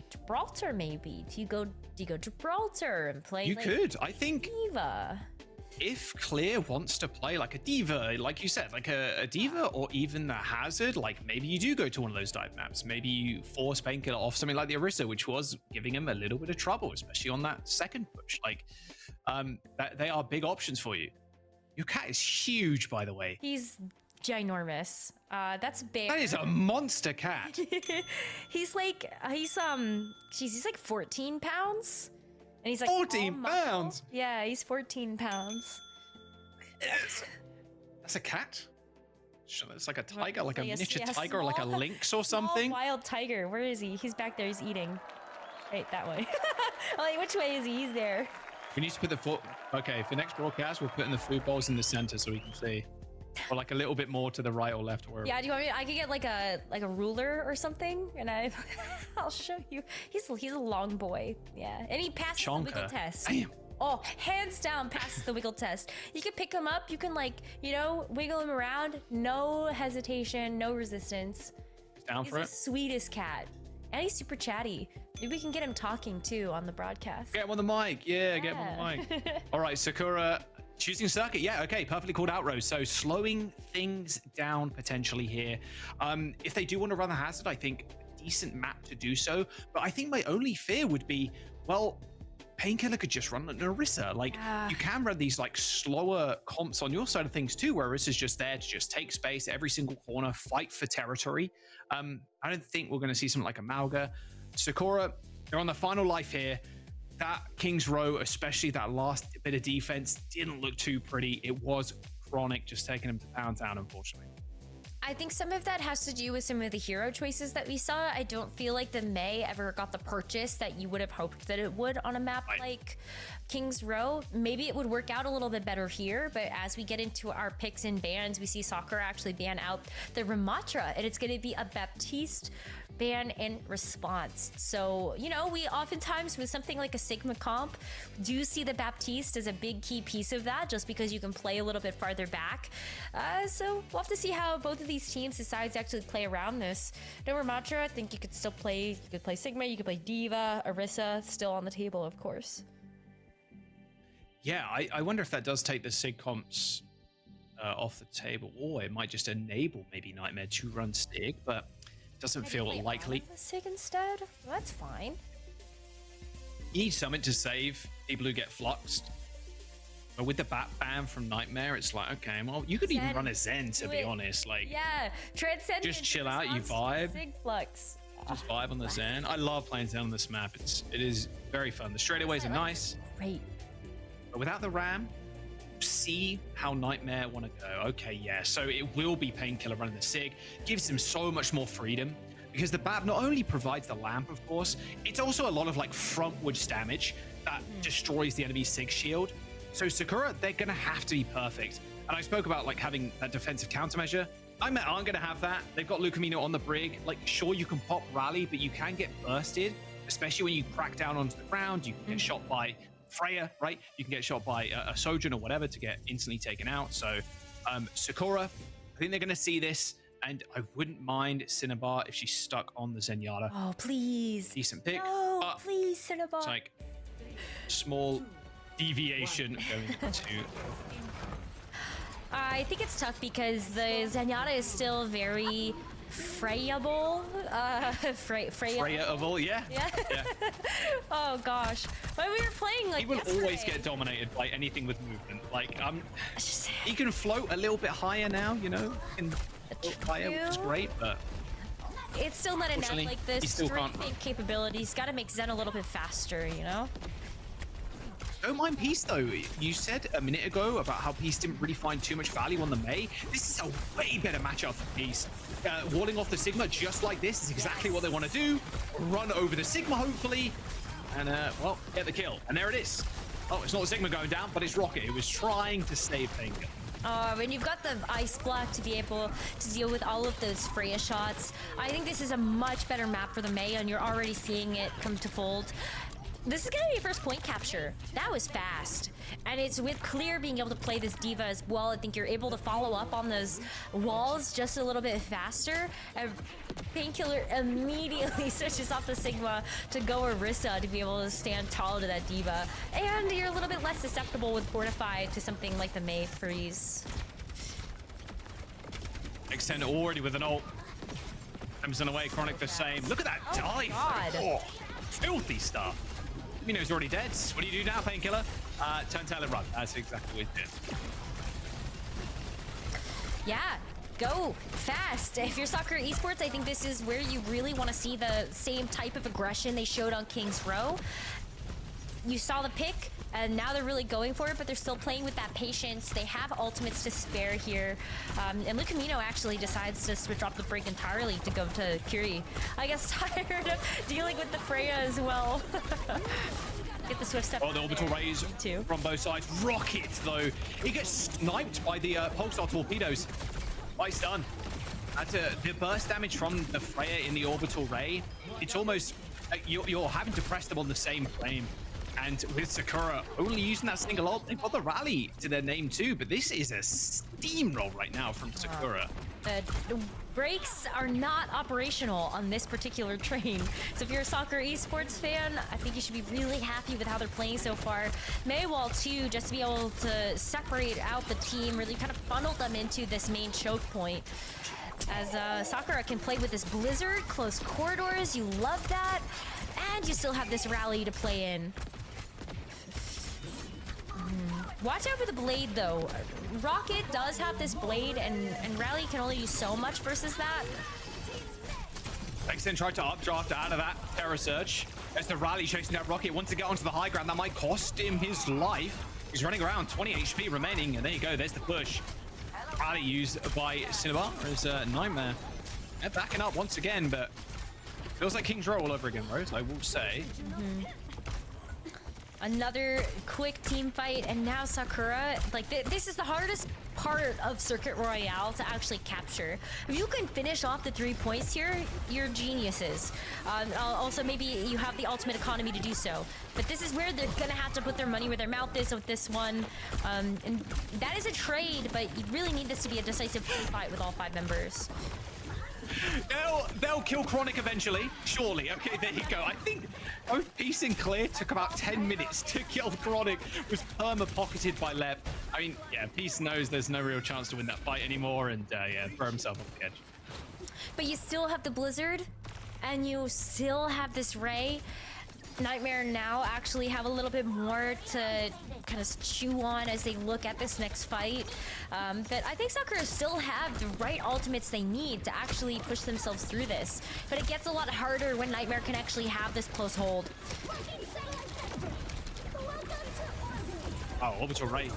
S2: Gibraltar. Maybe do you go Gibraltar and play?
S3: You could. I think
S2: D.Va.
S3: If Clear wants to play like a D.Va, like you said, like a D.Va or even a Hazard, like maybe you do go to one of those dive maps. Maybe you force Painkiller off something like the Orisa, which was giving him a little bit of trouble, especially on that second push. Like, they are big options for you. Your cat is huge, by the way.
S2: He's ginormous. That's Bear.
S3: That is a monster cat.
S2: he's like 14 pounds. And he's like
S3: 14 pounds?
S2: Yeah, he's 14 pounds.
S3: That's a cat? It's like a tiger, like a miniature tiger, or like a lynx or something?
S2: Wild tiger. Where is he? He's back there. He's eating. Right, that way. Like, which way is he? He's there.
S3: We need to put the foot. Okay, for next broadcast, we're putting the food bowls in the center so we can see. Or like a little bit more to the right or left. Or
S2: yeah, do you want me? I could get like a ruler or something, and I'll show you. He's a long boy. Yeah, and he passes the wiggle test.
S3: Damn.
S2: Oh, hands down passes the wiggle test. You can pick him up, you can like, you know, wiggle him around, no hesitation, no resistance.
S3: Down for it.
S2: He's the sweetest cat. And he's super chatty. Maybe we can get him talking too on the broadcast.
S3: Get him on the mic. Yeah, get him on the mic. All right, Sakura choosing circuit. Yeah, okay, perfectly called out, Rose. So slowing things down potentially here. If they do want to run the hazard, I think a decent map to do so. But I think my only fear would be, well, Painkiller could just run an Orisa. Like, you can run these like slower comps on your side of things too, where Orisa's just there to just take space every single corner, fight for territory. I don't think we're going to see something like a Mauga. Sakura, they're on the final life here. That King's Row, especially that last bit of defense, didn't look too pretty. It was Chronic just taking him to pound town, unfortunately.
S2: I think some of that has to do with some of the hero choices that we saw. I don't feel like the Mei ever got the purchase that you would have hoped that it would on a map like King's Row. Maybe it would work out a little bit better here, but as we get into our picks and bans, we see Sakura actually ban out the Ramatra, and it's going to be a Baptiste ban in response. So, you know, we oftentimes with something like a Sigma comp do see the Baptiste as a big key piece of that, just because you can play a little bit farther back. So we'll have to see how both of these teams decide to actually play around this. No Ramatra, I think you could still play, you could play Sigma, you could play Diva, Orisa, still on the table, of course.
S3: Yeah, I wonder if that does take the Sig comps off the table, or it might just enable maybe Nightmare to run Stig, but doesn't feel likely.
S2: The Sig instead? Well, that's fine.
S3: You need something to save people who get fluxed. But with the bat ban from Nightmare, it's like, okay, well, you could even run a Zen, to be honest. Like,
S2: yeah, Transcendence.
S3: Just chill out, you vibe.
S2: Sig Flux.
S3: Just vibe on the Zen. I love playing Zen on this map. It is very fun. The straightaways are nice.
S2: Great.
S3: But without the Ram, see how Nightmare want to go. Okay, yeah, so it will be Painkiller running the Sig. Gives him so much more freedom, because the Bat not only provides the lamp, of course, it's also a lot of like frontwards damage that destroys the enemy's Sig shield. So Sakura, they're gonna have to be perfect. And I spoke about like having that defensive countermeasure. Nightmare aren't gonna have that. They've got Lucamino on the brig. Like, sure, you can pop rally, but you can get bursted, especially when you crack down onto the ground. You can get shot by Freya, right? You can get shot by a Sojourn or whatever to get instantly taken out. So Sakura, I think they're going to see this, and I wouldn't mind Cinnabar if she's stuck on the Zenyatta.
S2: Oh, please.
S3: Decent pick.
S2: No, please, Cinnabar.
S3: It's like small deviation going to...
S2: I think it's tough because the Zenyatta is still very Freyable.
S3: Freyable, yeah.
S2: Yeah. Oh gosh, when we were playing like
S3: he will
S2: yesterday,
S3: always get dominated by anything with movement. Like he can float a little bit higher now, you know. He can float higher, which is great, but
S2: it's still not enough. Like the strafing capability, he's got to make Zen a little bit faster, you know.
S3: Don't mind Peace though. You said a minute ago about how Peace didn't really find too much value on the Mei. This is a way better matchup for Peace. Walling off the Sigma just like this is exactly what they want to do. Run over the Sigma, hopefully, and well, get the kill. And there it is. Oh, it's not Sigma going down, but it's Rocket, who was trying to save Painkiller.
S2: When you've got the ice block to be able to deal with all of those Freya shots, I think this is a much better map for the Mei, and you're already seeing it come to fold. This is going to be your first point capture. That was fast. And it's with Clear being able to play this Diva as well. I think you're able to follow up on those walls just a little bit faster. And Painkiller immediately switches off the Sigma to go Orisa to be able to stand tall to that Diva. And you're a little bit less susceptible with Fortified to something like the Mei freeze.
S3: Extend already with an ult. Comes in away, Chronic the same. Look at that dive. Oh, filthy stuff. Mino's already dead. What do you do now, Painkiller? Turn tail and run. That's exactly what he did.
S2: Yeah, go fast. If you're Sakura Esports, I think this is where you really want to see the same type of aggression they showed on King's Row. You saw the pick, and now they're really going for it, but they're still playing with that patience. They have ultimates to spare here. And Lucamino actually decides to switch off the break entirely to go to Curie. I guess tired of dealing with the Freya as well. Get the swift step.
S3: Oh, the orbital raise from both sides. Rocket, though. He gets sniped by the pulsar torpedoes. Nice done. That's the burst damage from the Freya in the orbital ray. It's almost you're having to press them on the same frame. And with Sakura only using that single ult, they've got the rally to their name too, but this is a steamroll right now from Sakura.
S2: The brakes are not operational on this particular train. So if you're a Sakura Esports fan, I think you should be really happy with how they're playing so far. Maywall too, just to be able to separate out the team, really kind of funnel them into this main choke point. As Sakura can play with this blizzard, close corridors, you love that. And you still have this rally to play in. Watch out for the blade though. Rocket does have this blade and Rally can only use so much versus that.
S3: Extinction tried to updraft out of that Terror Surge. As the Rally chasing that Rocket, wants to get onto the high ground. That might cost him his life. He's running around, 20 HP remaining, and there you go, there's the push. Rally used by Cinnabar as Nightmare. They're backing up once again, but feels like King's Row all over again, Rose, I will say.
S2: Another quick team fight, and now Sakura, like this is the hardest part of Circuit Royale to actually capture. If you can finish off the 3 points here, you're geniuses. Also, maybe you have the ultimate economy to do so. But this is where they're gonna have to put their money where their mouth is with this one. And that is a trade, but you really need this to be a decisive fight with all 5 members.
S3: They'll kill Chronic eventually, surely. Okay, there you go. I think both Peace and Clear took about 10 minutes to kill Chronic. Was perma-pocketed by Lep. I mean, yeah, Peace knows there's no real chance to win that fight anymore, and yeah, throw himself off the edge.
S2: But you still have the Blizzard, and you still have this Ray. Nightmare now actually have a little bit more to kind of chew on as they look at this next fight. But I think Sakura still have the right ultimates they need to actually push themselves through this. But it gets a lot harder when Nightmare can actually have this close hold.
S3: Oh, Orbital Ray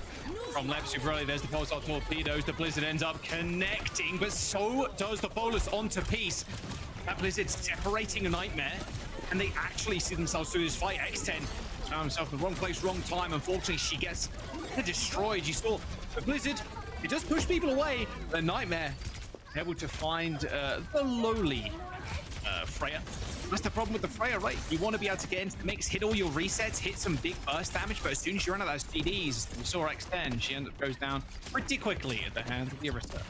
S3: from Lep super early. There's the pulse out torpedoes. The Blizzard ends up connecting, but so does the bolus onto Peace. That Blizzard separating a Nightmare. And they actually see themselves through this fight. X10 found himself in the wrong place, wrong time. Unfortunately, she gets destroyed. You saw the Blizzard. It does push people away. The Nightmare able to find the lowly Freya. That's the problem with the Freya, right? You want to be able to get into the mix, hit all your resets, hit some big burst damage, but as soon as you run out of those CDs, you saw X10, she goes down pretty quickly at the hands of the Arista.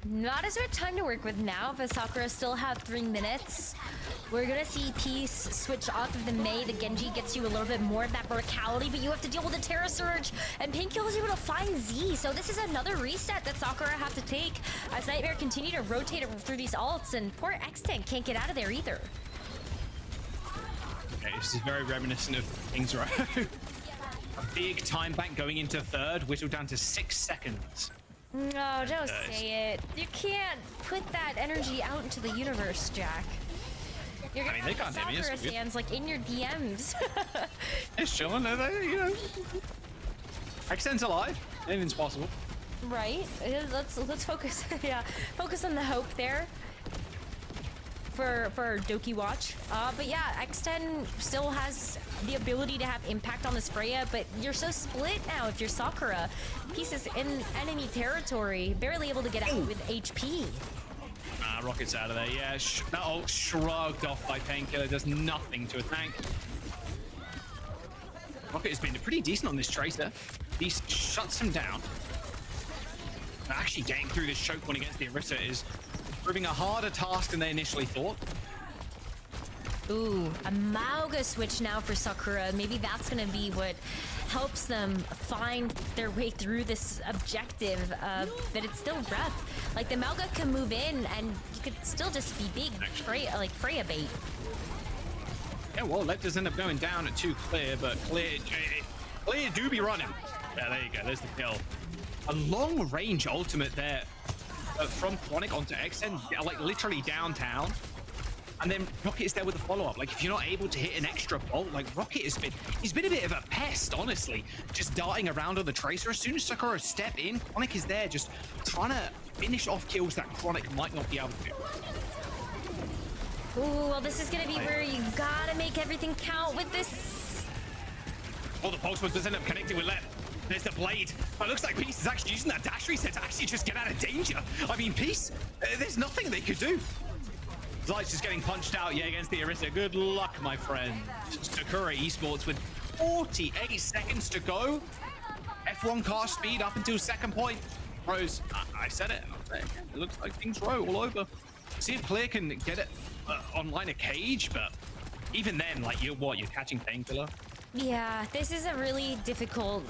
S2: Not as much time to work with now, but Sakura still have 3 minutes. We're gonna see Peace switch off of the Mei. The Gen.G gets you a little bit more of that verticality, but you have to deal with the Terra Surge. And Pinkill is able to find Z, so this is another reset that Sakura have to take as Nightmare continue to rotate through these ults, and poor X10 can't get out of there either.
S3: Okay, this is very reminiscent of King's Row. A big time bank going into third, whittled down to 6 seconds.
S2: No, don't say it. You can't put that energy out into the universe, Jack. You're gonna
S3: they can't hear me.
S2: Sakura fans like in your DMs.
S3: It's chilling, you know. X10's alive. Anything's possible.
S2: Right. Let's focus. Yeah, focus on the hope there. For Doki Watch. But yeah, X10 still has the ability to have impact on this Freya, but you're so split now if you're Sakura. Pieces in enemy territory, barely able to get out with HP.
S3: Rocket's out of there, yeah. That ult shrugged off by Painkiller, does nothing to a tank. Rocket has been pretty decent on this Tracer. He shuts him down. But actually getting through this choke one against the Arista is proving a harder task than they initially thought.
S2: Ooh, a Mauga switch now for Sakura. Maybe that's gonna be what helps them find their way through this objective, but it's still rough. Like, the Mauga can move in and you could still just be big Freya bait.
S3: Yeah, well, Lep does end up going down at 2 Clear, but Clear do be running. Yeah, there you go, there's the kill. A long range ultimate there. From Chronic onto X10, like literally downtown, and then Rocket is there with the follow-up. Like, if you're not able to hit an extra bolt, like Rocket he's been a bit of a pest, honestly, just darting around on the Tracer. As soon as Sakura step in, Chronic is there just trying to finish off kills that Chronic might not be able to do.
S2: Ooh, well, this is gonna be where you gotta make everything count with this.
S3: Well, the Pulse does end up connecting with Lep. There's the blade. It looks like Peace is actually using that dash reset to actually just get out of danger. I mean, Peace, there's nothing they could do. Zlight's just getting punched out, yeah, against the Arista. Good luck, my friend. Sakura Esports with 48 seconds to go. F1 car speed up until second point. Bros, I said it. It looks like things row all over. See if Clear can get it online a cage, but even then, like, you're catching Painkiller?
S2: Yeah, this is a really difficult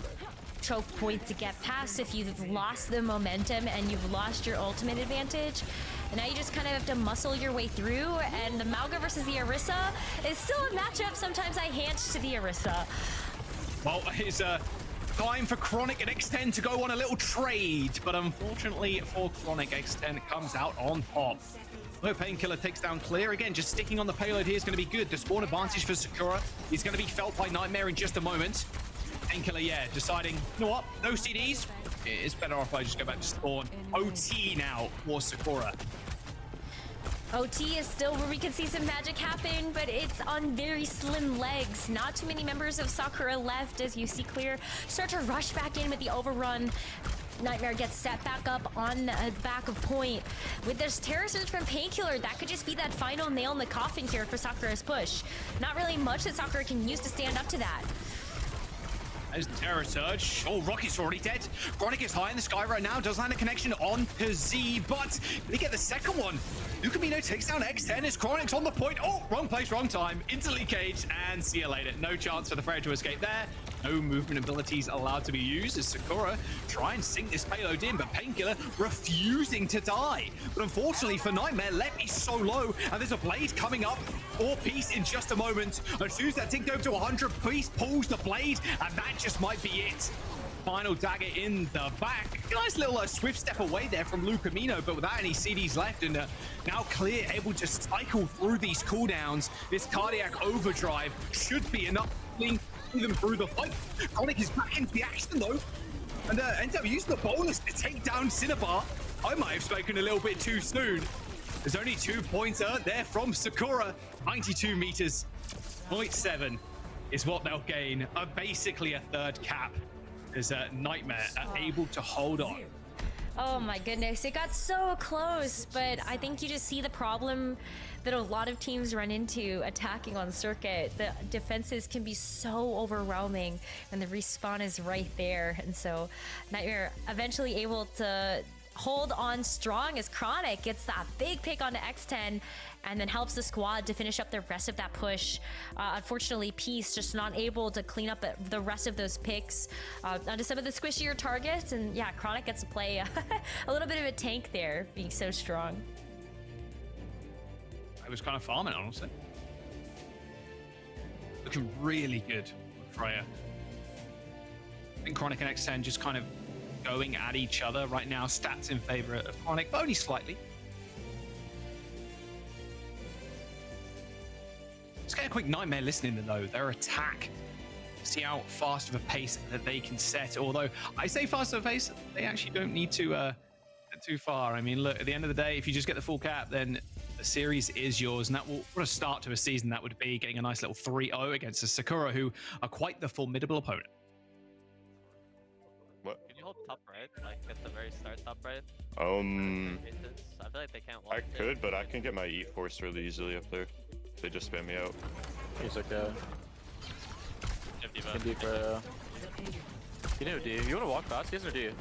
S2: choke point to get past if you've lost the momentum and you've lost your ultimate advantage. And now you just kind of have to muscle your way through, and the Mauga versus the Orisa is still a matchup. Sometimes I hand to the Orisa.
S3: Well, it's time for Chronic and X10 to go on a little trade, but unfortunately for Chronic, X10 comes out on top. No, Painkiller takes down Clear. Again, just sticking on the payload here is going to be good. The spawn advantage for Sakura is going to be felt by Nightmare in just a moment. Painkiller, yeah, deciding, you know what, no CDs. It's better off I just go back to spawn. OT now for Sakura.
S2: OT is still where we can see some magic happen, but it's on very slim legs. Not too many members of Sakura left as you see Clear start to rush back in with the overrun. Nightmare gets set back up on the back of point. With this Terror Surge from Painkiller, that could just be that final nail in the coffin here for Sakura's push. Not really much that Sakura can use to stand up to that.
S3: There's the Terror Surge. Oh, Rocket's already dead. Chronic is high in the sky right now. Does land a connection on to Z, but they get the second one. Lukamino takes down X10 as Chronic's on the point. Oh, wrong place, wrong time. Instantly caged, and see you later. No chance for the Freya to escape there. No movement abilities allowed to be used as Sakura try and sink this payload in, but Painkiller refusing to die. But unfortunately for Nightmare, Lep is so low, and there's a blade coming up for Peace in just a moment. As soon as that ticked over to 100, Peace pulls the blade, and that just might be it. Final dagger in the back. Nice little swift step away there from Lukamino, but without any CDs left, and now Clear able to cycle through these cooldowns. This cardiac overdrive should be enough to them through the fight. Chronic is back into the action though, and ends up using the bonus to take down Cinnabar. I might have spoken a little bit too soon. There's only 2 points earned there from Sakura. 92 meters, 0.7 is what they'll gain. Basically a third cap as Nightmare are able to hold on.
S2: Oh my goodness, it got so close, but I think you just see the problem that a lot of teams run into attacking on circuit. The defenses can be so overwhelming and the respawn is right there. And so Nightmare eventually able to hold on strong as Chronic gets that big pick onto X10 and then helps the squad to finish up the rest of that push. Unfortunately, Peace just not able to clean up the rest of those picks onto some of the squishier targets. And yeah, Chronic gets to play a little bit of a tank there, being so strong.
S3: I was kind of farming, honestly. Looking really good with Freya. I think Chronic and X10 just kind of going at each other right now. Stats in favor of Chronic, but only slightly. Let's get a quick Nightmare listening though. Their attack. See how fast of a pace that they can set. Although I say fast of a pace, they actually don't need to get too far. I mean, look, at the end of the day, if you just get the full cap, then the series is yours. And that will, what a start to a season that would be, getting a nice little 3-0 against a Sakura, who are quite the formidable opponent.
S20: What? Can you hold top right? Like at the very start, top right?
S5: I
S20: feel like they can't walk.
S5: I could, but I can get my eat force really easily up there. They just spam me out.
S20: He's okay. Can do for. You know, do you want to walk past? Yes or do you?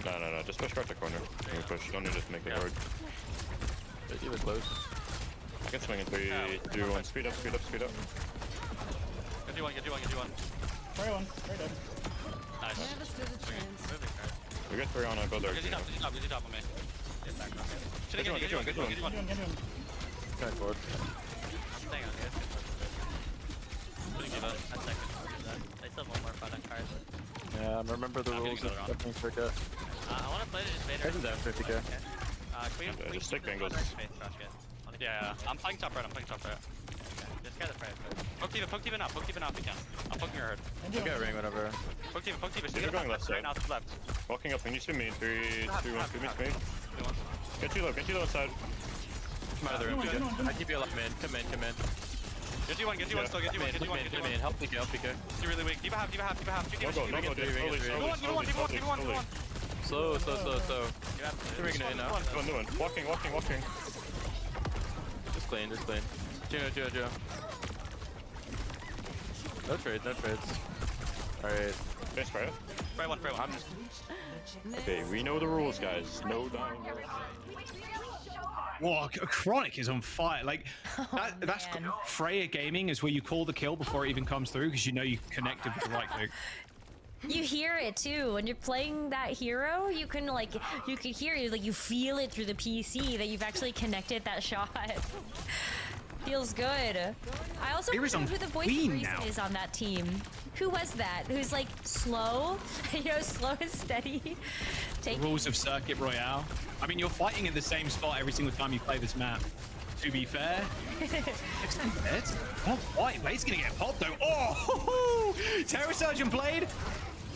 S5: No. Just push right the corner. You push. Don't need to make it hard.
S20: But you were close.
S5: I can swing in 3, 2, 1. Speed up.
S20: Get you one.
S17: Try one. Right up.
S20: Nice.
S5: We get 3 on. I go there.
S20: Get you top on me. Get back on me. Get you one.
S17: Turn forward.
S20: I'm staying on here. Shouldn't give up. That's second. They still have one more fight on card.
S17: Yeah, remember the rules of stepping circuit.
S20: I want to play to just Vader.
S17: Taking down 50k.
S5: Just stick angles.
S20: Yeah, I'm playing top right. Just get the Freya. Poke T-Van up if you can. I'm poking your herd.
S17: You get a ring, whatever.
S20: Poke T-Van.
S5: They're going left side.
S20: Now to left.
S5: Walking up, and you see me. 3, 2, 1. Give me speed. Get you low inside.
S20: Come out of the room, I keep you alive, man. Come in. Get you one still. Get you one. Help PK. You're really weak. Keep a half.
S5: No,
S20: Give one. Slow. You're making it in now.
S5: Do one. Walking.
S20: Just clean. Gino.
S17: No trades, no trades. Alright.
S5: Thanks, Fred.
S22: Fray one.
S5: Okay, we know the rules, guys. No dying.
S3: Whoa, Chronic is on fire. Like, that's Freya Gaming is where you call the kill before it even comes through because you know you connected with the right click.
S2: You hear it too when you're playing that hero. You can hear it, like you feel it through the PC that you've actually connected that shot. Feels good. I also wonder who the voice of reason is on that team. Who was that? Who's like slow, slow and steady.
S3: Rules of Circuit Royale. I mean, you're fighting in the same spot every single time you play this map. To be fair, it's White Blade's gonna get popped though. Oh, Terror Surgeon Blade.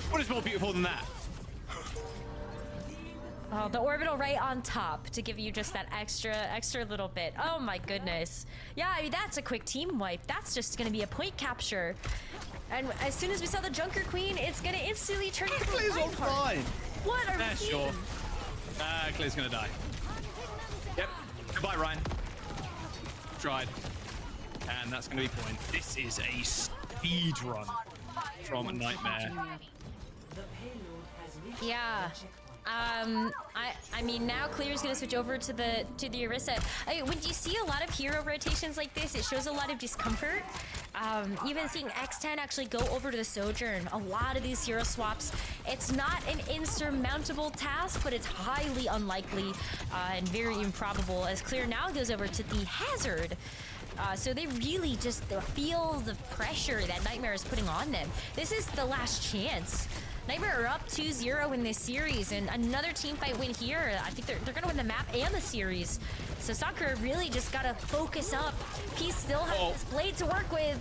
S3: What is more beautiful than that?
S2: Oh, the orbital right on top to give you just that extra little bit. Oh my goodness. Yeah, I mean, that's a quick team wipe. That's just gonna be a point capture. And as soon as we saw the Junker Queen, it's gonna instantly turn into a
S3: Clear's on fire.
S2: What are we
S3: Sure. Clear's gonna die. Yep. Goodbye, Ryan. Tried. And that's gonna be point. This is a speed run from a Nightmare.
S2: Yeah. I mean, now Clear's gonna switch over to the Orisa. When you see a lot of hero rotations like this, it shows a lot of discomfort. Even seeing X10 actually go over to the Sojourn, a lot of these hero swaps, it's not an insurmountable task, but it's highly unlikely and very improbable as Clear now goes over to the Hazard. So they really just feel the pressure that Nightmare is putting on them. This is the last chance. Nightmare are up 2-0 in this series, and another team fight win here. I think they're gonna win the map and the series. So Sakura really just gotta focus up. Peace still has his blade to work with.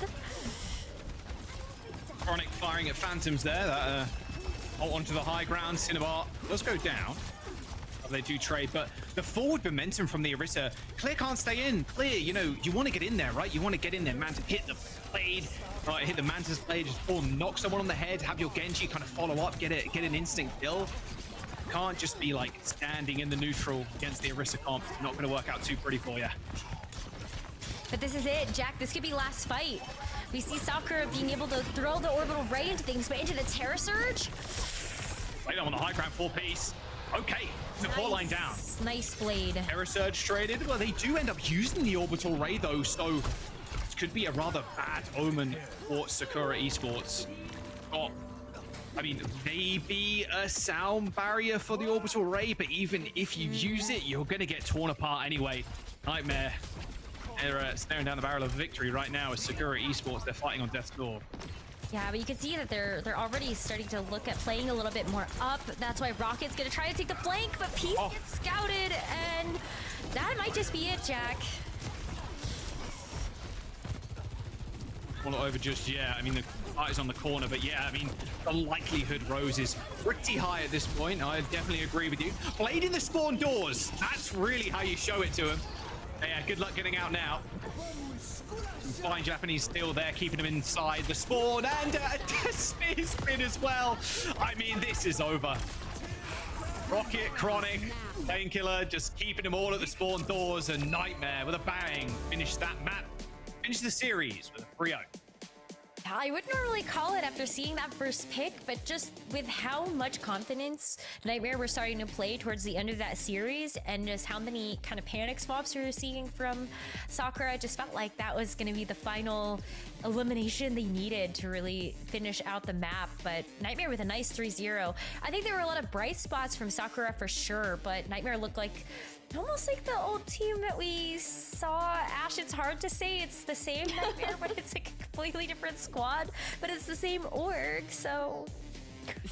S3: Chronic firing at Phantoms there. That ult onto the high ground. Cinnabar does go down. They do trade, but the forward momentum from the Orisa, Clear can't stay in. Clear, you want to get in there, right? You want to get in there, man, to hit the blade, right? Hit the Manta's blade, just knock someone on the head, have your Gen.G kind of follow up, get an instant kill. Can't just be like standing in the neutral against the Orisa comp. It's not going to work out too pretty for you.
S2: But this is it, Jack. This could be last fight. We see Sakura being able to throw the orbital ray into things, but into the Terror Surge.
S3: Right on the high ground, 4-piece. Okay, support line down.
S2: Nice blade.
S3: Terror Surge traded. Well, they do end up using the orbital ray though, so this could be a rather bad omen for Sakura Esports. I mean, maybe a sound barrier for the orbital ray, but even if you use it, you're going to get torn apart anyway. Nightmare. They're staring down the barrel of victory right now as Sakura Esports. They're fighting on death's door.
S2: Yeah, but you can see that they're already starting to look at playing a little bit more up. That's why Rocket's gonna try to take the flank, but Peace gets scouted, and that might just be it, Jack.
S3: Well, not over just yet. I mean, the fight is on the corner, but yeah, I mean, the likelihood, Rose, is pretty high at this point. I definitely agree with you. Blade in the spawn doors. That's really how you show it to him. Yeah, good luck getting out now. Some fine Japanese still there, keeping him inside the spawn, and a spear spin as well. I mean, this is over. Rocket, Chronic, Painkiller, just keeping them all at the spawn doors, and Nightmare with a bang. Finish that map. Finish the series with a 3-0.
S2: I wouldn't normally call it after seeing that first pick, but just with how much confidence Nightmare were starting to play towards the end of that series and just how many kind of panic swaps we were seeing from Sakura, I just felt like that was going to be the final elimination they needed to really finish out the map. But Nightmare with a nice 3-0. I think there were a lot of bright spots from Sakura for sure, but Nightmare looked like almost like the old team that we saw. Ash, it's hard to say it's the same Nightmare, but it's a completely different squad, but it's the same org, so...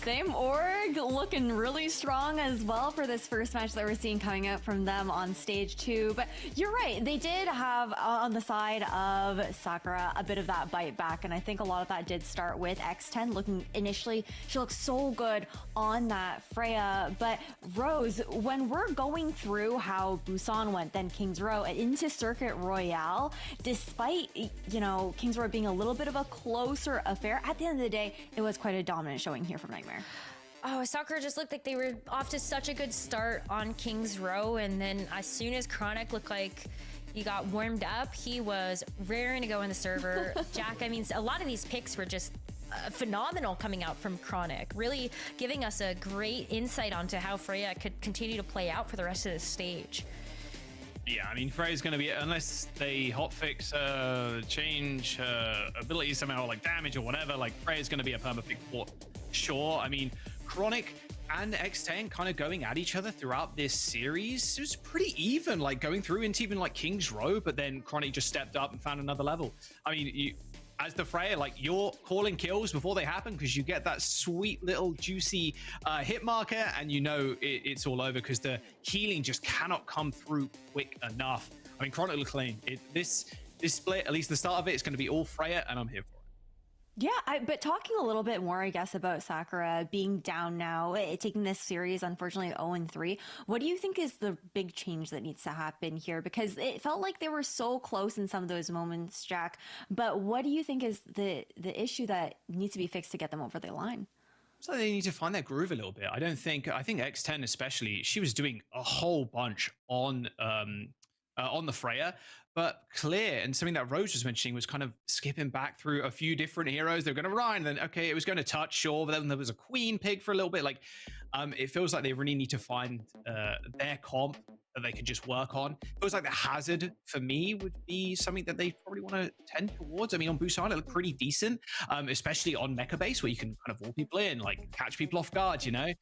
S4: Same org, looking really strong as well for this first match that we're seeing coming out from them on stage 2. But you're right, they did have on the side of Sakura a bit of that bite back, and I think a lot of that did start with X10 looking initially. She looked so good on that Freya. But Rose, when we're going through how Busan went, then King's Row, and into Circuit Royale, despite, King's Row being a little bit of a closer affair, at the end of the day, it was quite a dominant showing here from Nightmare.
S2: Oh, Sakura just looked like they were off to such a good start on King's Row, and then as soon as Chronic looked like He got warmed up. He was raring to go in the server. Jack, I mean, a lot of these picks were just phenomenal coming out from Chronic, really giving us a great insight onto how Freya could continue to play out for the rest of the stage.
S3: Yeah, I mean, Freya's going to be, unless they hotfix change her abilities somehow, like damage or whatever, like Freya's going to be a perma-pick for sure. I mean, Chronic and X10 kind of going at each other throughout this series. It was pretty even, like going through into even like King's Row, but then Chronic just stepped up and found another level. I mean, as the Freya, like you're calling kills before they happen because you get that sweet little juicy hit marker and you know it's all over because the healing just cannot come through quick enough. I mean, Chronic look clean. This split, at least the start of it, is going to be all Freya, and I'm here for it.
S4: Yeah, but talking a little bit more, I guess, about Sakura being down now, taking this series, unfortunately, 0-3. What do you think is the big change that needs to happen here? Because it felt like they were so close in some of those moments, Jack. But what do you think is the issue that needs to be fixed to get them over the line?
S3: So they need to find their groove a little bit. I think X10 especially, she was doing a whole bunch on the Freya, but Clear and something that Rose was mentioning was kind of skipping back through a few different heroes. They're going to Ryan, then okay, it was going to touch, sure, but then there was a Queen Pig for a little bit. Like, it feels like they really need to find their comp that they can just work on. It feels like the Hazard for me would be something that they probably want to tend towards. I mean, on Busan it looked pretty decent, especially on Mecha Base where you can kind of wall people in, like catch people off guard, you know.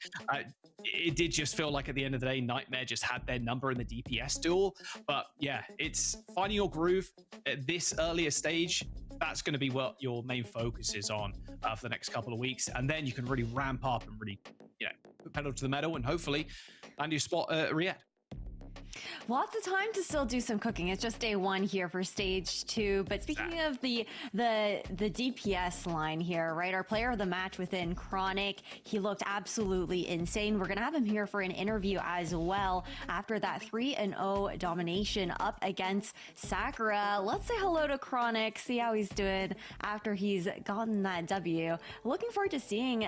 S3: It did just feel like at the end of the day, Nightmare just had their number in the DPS duel. But yeah, it's finding your groove at this earlier stage. That's going to be what your main focus is on for the next couple of weeks. And then you can really ramp up and really, put pedal to the metal and hopefully land your spot at Riyadh.
S4: Lots of time to still do some cooking. It's just day one here for stage 2. But speaking of the DPS line here, right? Our player of the match within Chronic, he looked absolutely insane. We're gonna have him here for an interview as well after that 3-0 domination up against Sakura. Let's say hello to Chronic, see how he's doing after he's gotten that W. Looking forward to seeing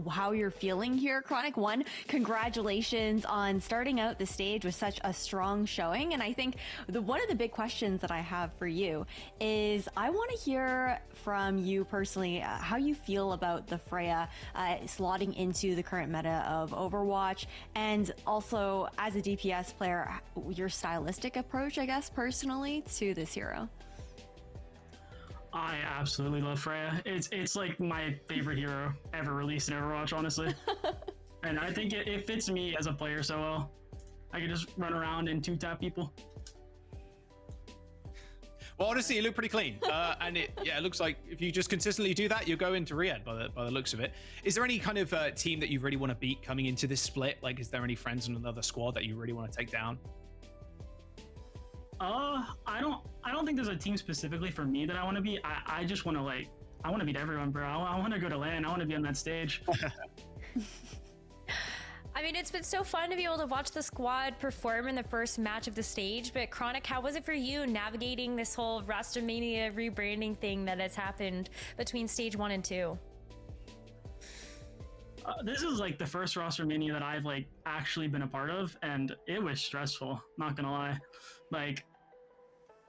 S4: how you're feeling here, Chronic. One, congratulations on starting out the stage with such a strong showing. And I think one of the big questions that I have for you is I want to hear from you personally how you feel about the Freya slotting into the current meta of Overwatch, and also as a DPS player, your stylistic approach, I guess, personally to this hero.
S18: I absolutely love Freya. It's like my favorite hero ever released in Overwatch, honestly. And I think it fits me as a player so well. I can just run around and two-tap people.
S3: Well, honestly, it looked pretty clean. And it looks like if you just consistently do that, you'll go into Riyadh by the looks of it. Is there any kind of team that you really want to beat coming into this split? Like, is there any friends in another squad that you really want to take down?
S18: I don't think there's a team specifically for me that I want to beat. I just want to I want to beat everyone, bro. I want to go to LAN. I want to be on that stage.
S2: I mean, it's been so fun to be able to watch the squad perform in the first match of the stage, but Chronic, how was it for you navigating this whole Rostermania rebranding thing that has happened between stage 1 and 2?
S18: This is like the first Rostermania that I've actually been a part of, and it was stressful, not gonna lie.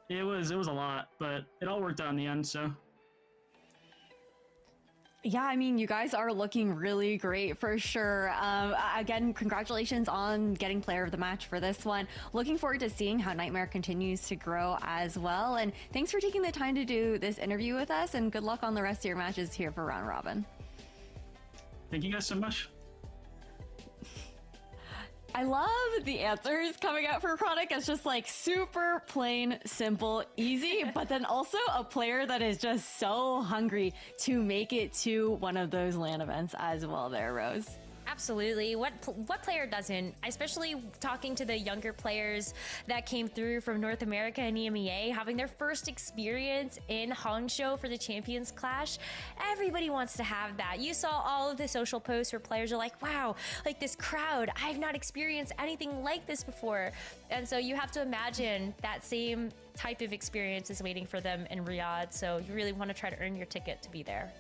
S18: It was a lot, but it all worked out in the end, so.
S4: Yeah, I mean, you guys are looking really great for sure. Again, congratulations on getting player of the match for this one. Looking forward to seeing how Nightmare continues to grow as well. And thanks for taking the time to do this interview with us, and good luck on the rest of your matches here for Round Robin.
S18: Thank you guys so much.
S4: I love the answers coming out for Chronic. It's just super plain, simple, easy, but then also a player that is just so hungry to make it to one of those LAN events as well there, Rose.
S2: Absolutely. What player doesn't? Especially talking to the younger players that came through from North America and EMEA, having their first experience in Hangzhou for the Champions Clash. Everybody wants to have that. You saw all of the social posts where players are like, wow, this crowd, I've not experienced anything like this before. And so you have to imagine that same type of experience is waiting for them in Riyadh. So you really want to try to earn your ticket to be there.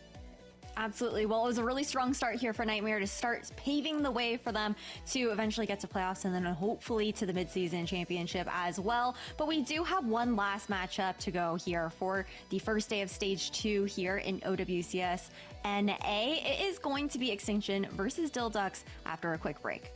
S4: Absolutely. Well, it was a really strong start here for Nightmare to start paving the way for them to eventually get to playoffs and then hopefully to the midseason championship as well. But we do have one last matchup to go here for the first day of Stage 2 here in OWCS NA. It is going to be Extinction versus Dill Ducks after a quick break.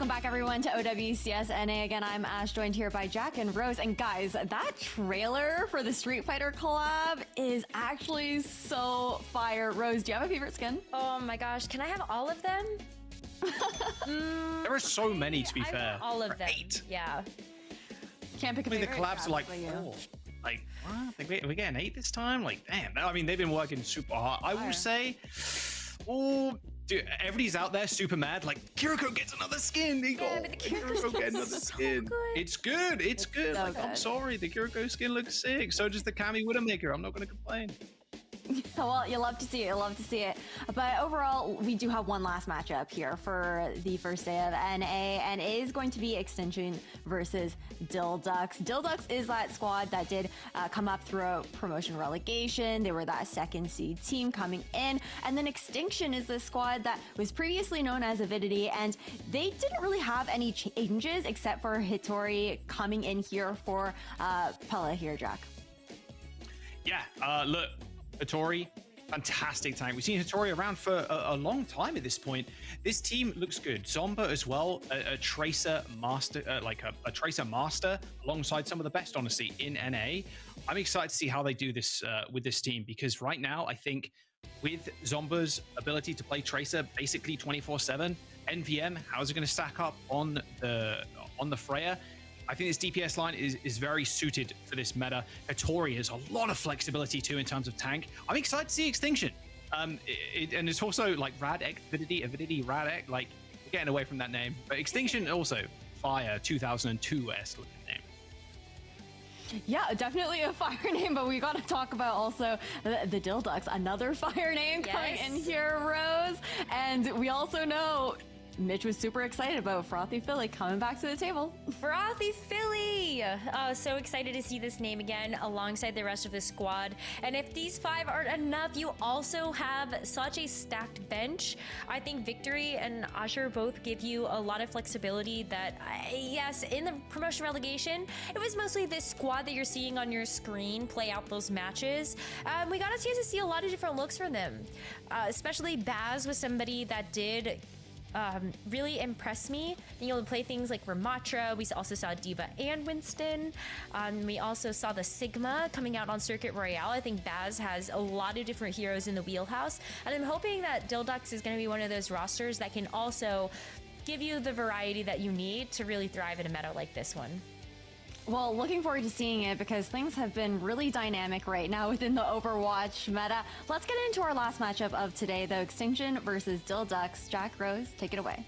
S4: Welcome back, everyone, to OWCS NA. Again, I'm Ash, joined here by Jack and Rose. And guys, that trailer for the Street Fighter collab is actually so fire. Rose, do you have a favorite skin?
S2: Oh my gosh, can I have all of them?
S3: There are so many, to be fair.
S2: All of them. 8. Yeah.
S4: Can't pick a
S3: I mean,
S4: favorite.
S3: the collabs are like 4. Like, what? I think we're getting 8 this time? Like, damn. I mean, they've been working super hard. I will say, oh, dude, everybody's out there super mad. Like, Kiriko gets another skin. Kiriko gets another skin. It's good. It's good.
S4: So
S3: like, I'm sorry. The Kiriko skin looks sick. So does the Kami Widowmaker. I'm not going to complain.
S4: Well, you love to see it. You love to see it. But overall, we do have one last matchup here for the first day of NA, and it is going to be Extinction versus Dill Ducks. Dill Ducks is that squad that did come up through promotion relegation. They were that second seed team coming in. And then Extinction is the squad that was previously known as Avidity, and they didn't really have any changes except for Hitori coming in here for Pella here, Jack.
S3: Yeah, look. Hitori, fantastic tank. We've seen Hitori around for a long time at this point. This team looks good. Zomba as well, a Tracer master, a Tracer master alongside some of the best, honestly, in NA. I'm excited to see how they do this with this team, because right now, I think with Zomba's ability to play Tracer basically 24/7, NVM, how's it going to stack up on the Freya? I think this DPS line is very suited for this meta. Hitori has a lot of flexibility too in terms of tank. I'm excited to see Extinction. And it's also like Radek, Avidity, Radek, like we're getting away from that name. But Extinction also, fire 2002-esque looking name.
S4: Yeah, definitely a fire name, but we got to talk about also the Dill Ducks, another fire name coming in here, Rose. And we also know Mitch was super excited about Frothy Philly coming back to the table.
S2: Frothy Philly! So excited to see this name again alongside the rest of the squad. And if these 5 aren't enough, you also have such a stacked bench. I think Victory and Asher both give you a lot of flexibility that, yes, in the promotion relegation, it was mostly this squad that you're seeing on your screen play out those matches. We got a chance to see a lot of different looks from them. Especially Baz was somebody that did really impressed me. Being able to play things like Ramatra. We also saw Diva and Winston. We also saw the Sigma coming out on Circuit Royale. I think Baz has a lot of different heroes in the wheelhouse, and I'm hoping that Dill Ducks is going to be one of those rosters that can also give you the variety that you need to really thrive in a meta like this one.
S4: Well, looking forward to seeing it, because things have been really dynamic right now within the Overwatch meta. Let's get into our last matchup of today, though. Extinction versus Dill Ducks. Jack, Rose, take it away.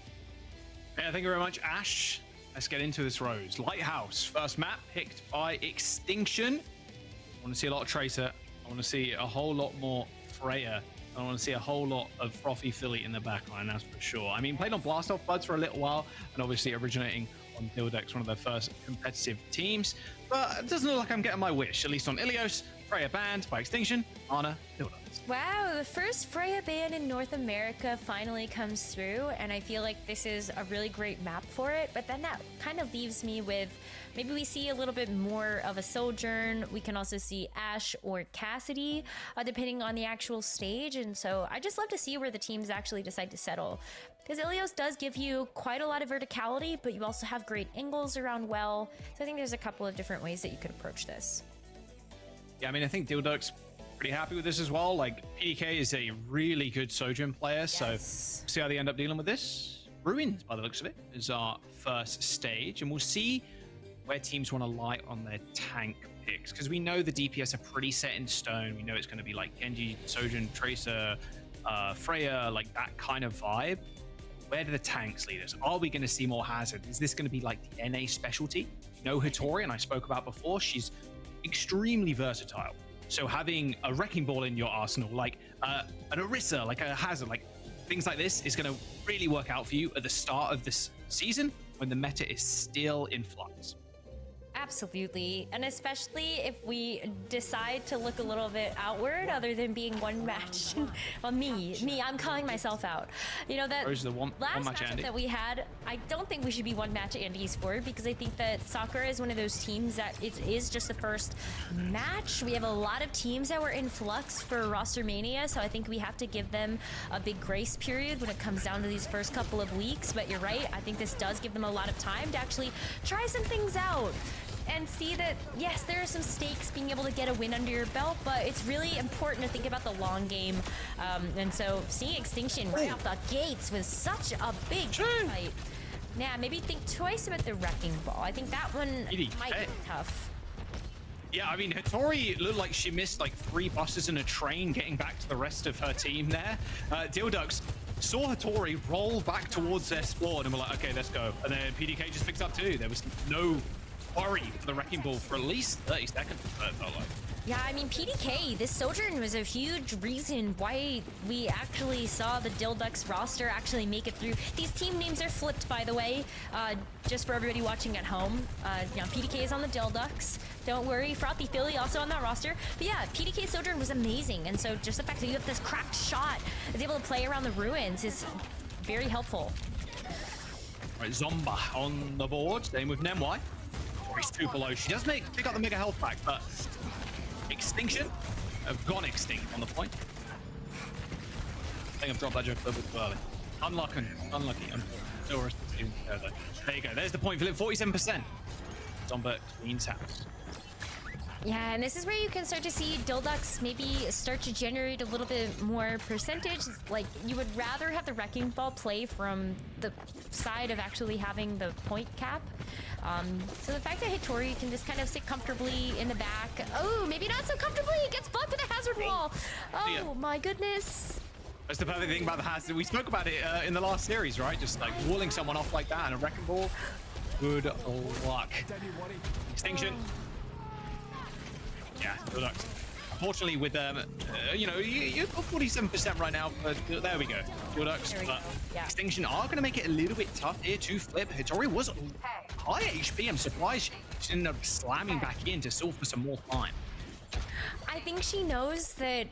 S3: Yeah, thank you very much, Ash. Let's get into this, Rose. Lighthouse, first map picked by Extinction. I want to see a lot of Tracer. I want to see a whole lot more Freya. I want to see a whole lot of Frothy Philly in the backline, that's for sure. I mean, played on Blast Off Buds for a little while, and obviously originating on Dill Ducks, one of their first competitive teams. But it doesn't look like I'm getting my wish, at least on Ilios. Freya banned by Extinction, Ana, Dill Ducks.
S2: Wow, the first Freya ban in North America finally comes through, and I feel like this is a really great map for it. But then that kind of leaves me with, maybe we see a little bit more of a Sojourn. We can also see Ash or Cassidy, depending on the actual stage. And so I just love to see where the teams actually decide to settle. Because Ilios does give you quite a lot of verticality, but you also have great angles around well. So I think there's a couple of different ways that you could approach this.
S3: Yeah, I mean, I think Dill Ducks pretty happy with this as well. Like, PDK is a really good Sojourn player, so see how they end up dealing with this. Ruins, by the looks of it, is our first stage, and we'll see where teams want to lie on their tank picks, because we know the DPS are pretty set in stone. We know it's going to be like Gen.G, Sojourn, Tracer, Freya, like that kind of vibe. Where do the tanks lead us? Are we going to see more Hazard? Is this going to be like the NA specialty? No Hitori, and I spoke about before, she's extremely versatile. So having a Wrecking Ball in your arsenal, like an Orisa, like a Hazard, like things like this is going to really work out for you at the start of this season when the meta is still in flux.
S2: Absolutely, and especially if we decide to look a little bit outward, other than being one match. Well, I'm calling myself out. You know that last matchup that we had, I don't think we should be one match Andy Esports, because I think that Sakura is one of those teams that it is just the first match. We have a lot of teams that were in flux for roster mania, so I think we have to give them a big grace period when it comes down to these first couple of weeks. But you're right, I think this does give them a lot of time to actually try some things out and see that, yes, there are some stakes being able to get a win under your belt, but it's really important to think about the long game. And so seeing Extinction right off the gates with such a big fight. Yeah, maybe think twice about the Wrecking Ball. I think that one might be tough.
S3: Yeah, I mean, Hattori looked like she missed like 3 buses and a train getting back to the rest of her team there. Dill saw Hattori roll back towards their spawn and were like, okay, let's go. And then PDK just picked up too. There was no worry for the Wrecking Ball for at least 30 seconds, it felt like.
S2: Yeah, I mean, PDK, this Sojourn was a huge reason why we actually saw the Dill roster actually make it through. These team names are flipped, by the way, just for everybody watching at home. You know, PDK is on the Dill. Don't worry, Frothy Philly also on that roster. But yeah, PDK Sojourn was amazing, and so just the fact that you have this cracked shot is able to play around the ruins is very helpful.
S3: All right, Zomba on the board, same with Nemwai. He's 2 below. She does pick up the mega health pack, but Extinction have gone extinct on the point. I think I've dropped that joke a little bit too early. Unlucky. I'm still there, though. There you go. There's the point, Philip. 47%. Zomba cleans house.
S2: Yeah, and this is where you can start to see Dildux maybe start to generate a little bit more percentage. Like, you would rather have the Wrecking Ball play from the side of actually having the point cap. So the fact that Hattori can just kind of sit comfortably in the back. Oh, maybe not so comfortably. He gets blocked with a hazard wall. Oh, my goodness.
S3: That's the perfect thing about the hazard. We spoke about it in the last series, right? Just like walling someone off like that and a Wrecking Ball. Good luck. Extinction. Yeah, good luck. Unfortunately, with you know, you're 47% right now, but there we go. Good luck. Extinction are going to make it a little bit tough here to flip. Hattori was high HP. I'm surprised she ended up slamming back in to solve for some more time.
S2: I think she knows that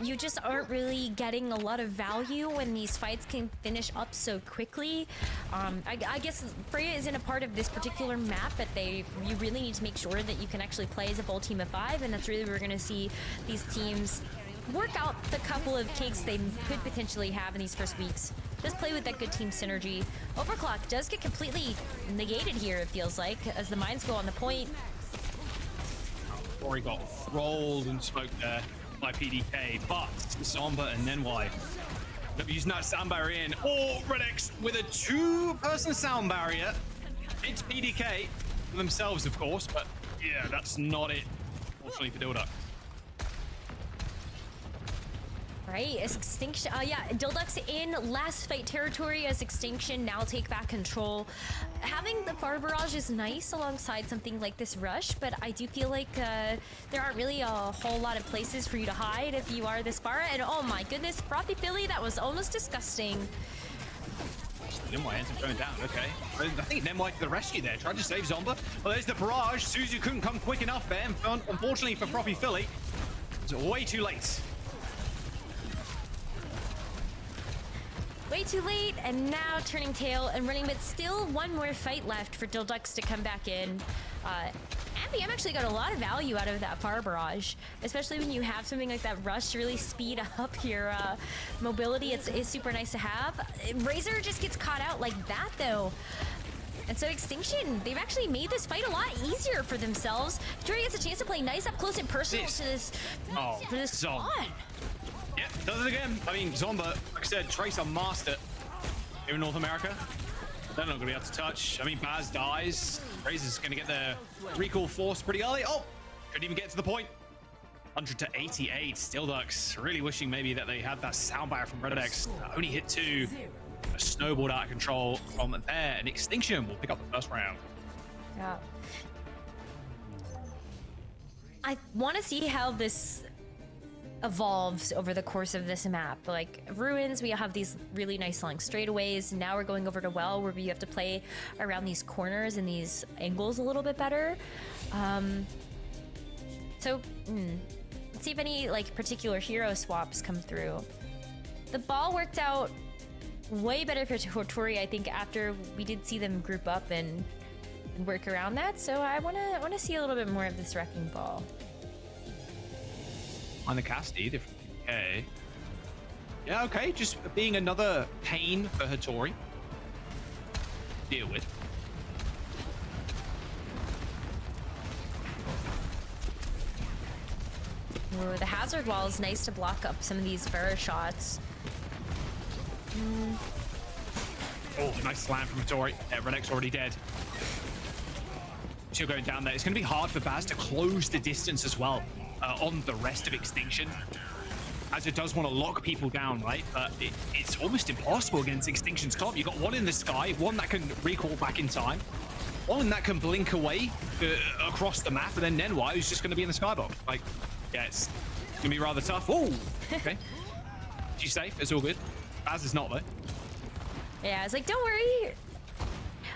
S2: you just aren't really getting a lot of value when these fights can finish up so quickly. I guess Freya isn't a part of this particular map, but you really need to make sure that you can actually play as a full team of 5, and that's really where we're going to see these teams work out the couple of cakes they could potentially have in these first weeks. Just play with that good team synergy. Overclock does get completely negated here, it feels like, as the mines go on the point.
S3: Rory got rolled and smoked there by PDK, but Zomba and Nenwai they're using that sound barrier in. Oh, Redex with a 2-person sound barrier. It's PDK for themselves, of course, but yeah, that's not it, fortunately for Dildux.
S2: Right, Extinction, yeah, Dildux in last fight territory as Extinction now take back control. Having the fire barrage is nice alongside something like this rush, but I do feel like there aren't really a whole lot of places for you to hide if you are this far. And oh my goodness, Frothy Philly, that was almost disgusting.
S3: Nemwai ends up going down, okay. I think Nemwai to the rescue there, tried to save Zomba. Well, there's the barrage. Suzu couldn't come quick enough there. Unfortunately for Frothy Philly, it's way too late.
S2: Way too late, and now turning tail and running, but still one more fight left for Dildux to come back in. MVM actually got a lot of value out of that fire barrage, especially when you have something like that rush to really speed up your mobility. It's super nice to have. Razor just gets caught out like that, though. And so Extinction, they've actually made this fight a lot easier for themselves. Victoria gets a chance to play nice up close and personal to this spawn.
S3: Yeah, does it again. I mean, Zomba, like I said, Tracer master here in North America. They're not going to be able to touch. I mean, Baz dies. Razor's going to get their recall force pretty early. Oh, couldn't even get to the point. 100 to 88. Dildux really wishing maybe that they had that soundbite from Redex. Only hit 2. A snowballed out of control from there. And Extinction will pick up the first round.
S2: Yeah. I want to see how this evolves over the course of this map. Like Ruins, we have these really nice long straightaways. Now we're going over to Well, where you have to play around these corners and these angles a little bit better. Let's see if any like particular hero swaps come through. The ball worked out way better for Tori, I think, after we did see them group up and work around that. So I wanna see a little bit more of this wrecking ball.
S3: On the cast, different PK. Yeah, okay, just being another pain for Hattori. Deal with.
S2: Ooh, the hazard wall is nice to block up some of these Pharah shots.
S3: Oh, nice slam from Hattori. Renek's already dead. Still going down there. It's going to be hard for Baz to close the distance as well on the rest of Extinction, as it does want to lock people down, right? But it's almost impossible against Extinction's top. You've got one in the sky, one that can recall back in time, one that can blink away across the map, and then Nenwa, who's just going to be in the skybox. Like, yeah, it's going to be rather tough. Oh, okay. She's safe. It's all good. Baz is not, though.
S2: Yeah, it's like, don't worry.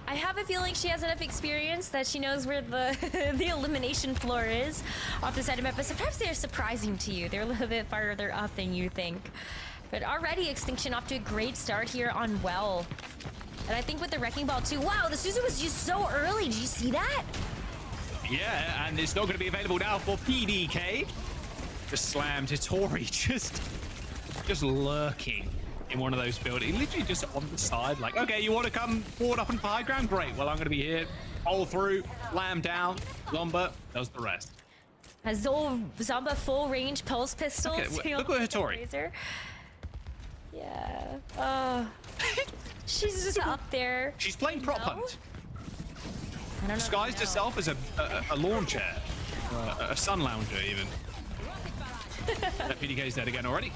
S2: I have a feeling she has enough experience that she knows where the the elimination floor is off the side of map, but sometimes they're surprising to you. They're a little bit farther up than you think. But already Extinction off to a great start here on Well. And I think with the Wrecking Ball too, wow, the Suzu was used so early. Did you see that?
S3: Yeah, and it's not going to be available now for PDK. Just slammed Hattori, just lurking in one of those buildings, literally just on the side, like, okay, you want to come forward up and for high ground? Great. Well, I'm going to be here, all through, lamb down. Zomba does the rest.
S2: Has Zomba full range pulse pistols.
S3: Okay, look at Hattori.
S2: Yeah. Oh, she's just up there.
S3: She's playing prop hunt.
S2: I don't know.
S3: Disguised herself as a lawn chair, a sun lounger even. That PDK's dead again already.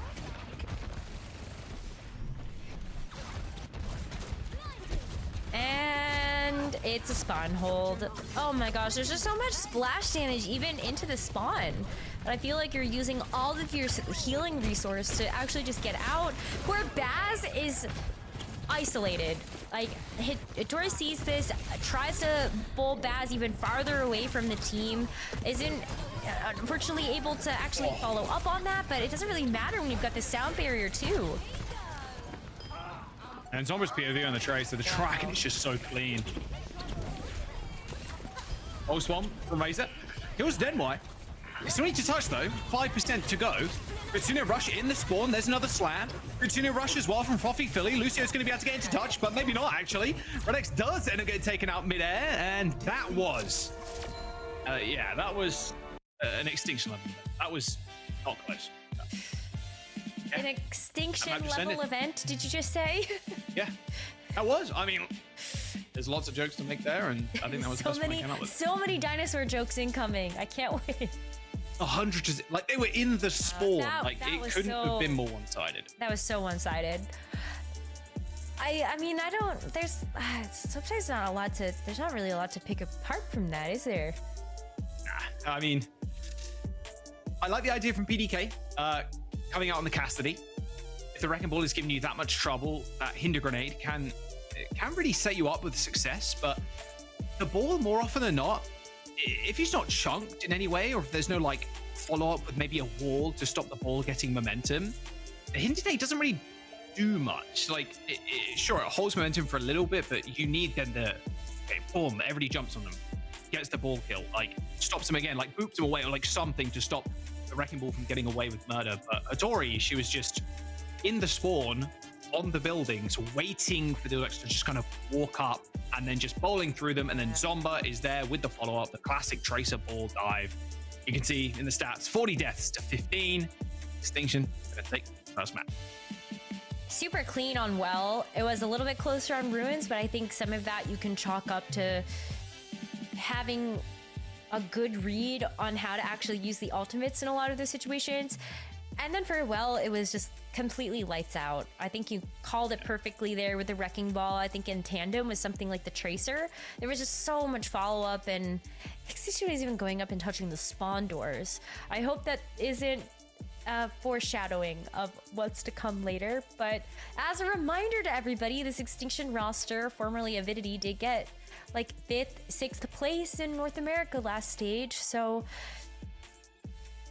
S2: And it's a spawn hold. Oh my gosh, there's just so much splash damage even into the spawn. But I feel like you're using all of your healing resource to actually just get out. Where Baz is isolated. Like, Hattori sees this, tries to bowl Baz even farther away from the team. Isn't unfortunately able to actually follow up on that, but it doesn't really matter when you've got this sound barrier too.
S3: And Zomba's POV on the tray, so the tracking is just so clean. Oh, Swamp from Razor. It was Denwai. Still need to touch though. 5% to go. Kitsune Rush in the spawn. There's another slam. Kitsune Rush as well from Frothy Philly. Lucio's going to be able to get into touch, but maybe not actually. Redex does end up getting taken out midair, and that was... yeah, that was an Extinction level. That was not close. Yeah.
S2: An Extinction level event, did you just say?
S3: Yeah, that was. I mean, there's lots of jokes to make there, and I think that was the best one I came up with.
S2: So many dinosaur jokes incoming. I can't wait.
S3: 100, like they were in the spawn. Like it couldn't have been more one-sided.
S2: That was so one-sided. I mean, I don't. There's sometimes not a lot to. There's not really a lot to pick apart from that, is there?
S3: Nah, I mean, I like the idea from PDK coming out on the Cassidy. If the Wrecking Ball is giving you that much trouble, that Hinder Grenade can really set you up with success. But the ball, more often than not, if he's not chunked in any way, or if there's no like follow-up with maybe a wall to stop the ball getting momentum, the Hinder Grenade doesn't really do much. Like, sure, it holds momentum for a little bit, but you need then the, okay, boom, everybody jumps on them, gets the ball kill, like stops him again, like boops him away, or like something to stop the Wrecking Ball from getting away with murder. But Hattori, she was just in the spawn on the buildings, waiting for the Alex to just kind of walk up and then just bowling through them. And then Zomba is there with the follow-up, the classic Tracer ball dive. You can see in the stats, 40 deaths to 15. Extinction gonna take the first map.
S2: Super clean on Well. It was a little bit closer on Ruins, but I think some of that you can chalk up to having a good read on how to actually use the ultimates in a lot of those situations. And then for Well, it was just completely lights out. I think you called it perfectly there with the Wrecking Ball. I think in tandem with something like the Tracer, there was just so much follow-up, and Extinction was even going up and touching the spawn doors. I hope that isn't foreshadowing of what's to come later. But as a reminder to everybody, this Extinction roster, formerly Avidity, did get like 5th, 6th place in North America last stage. So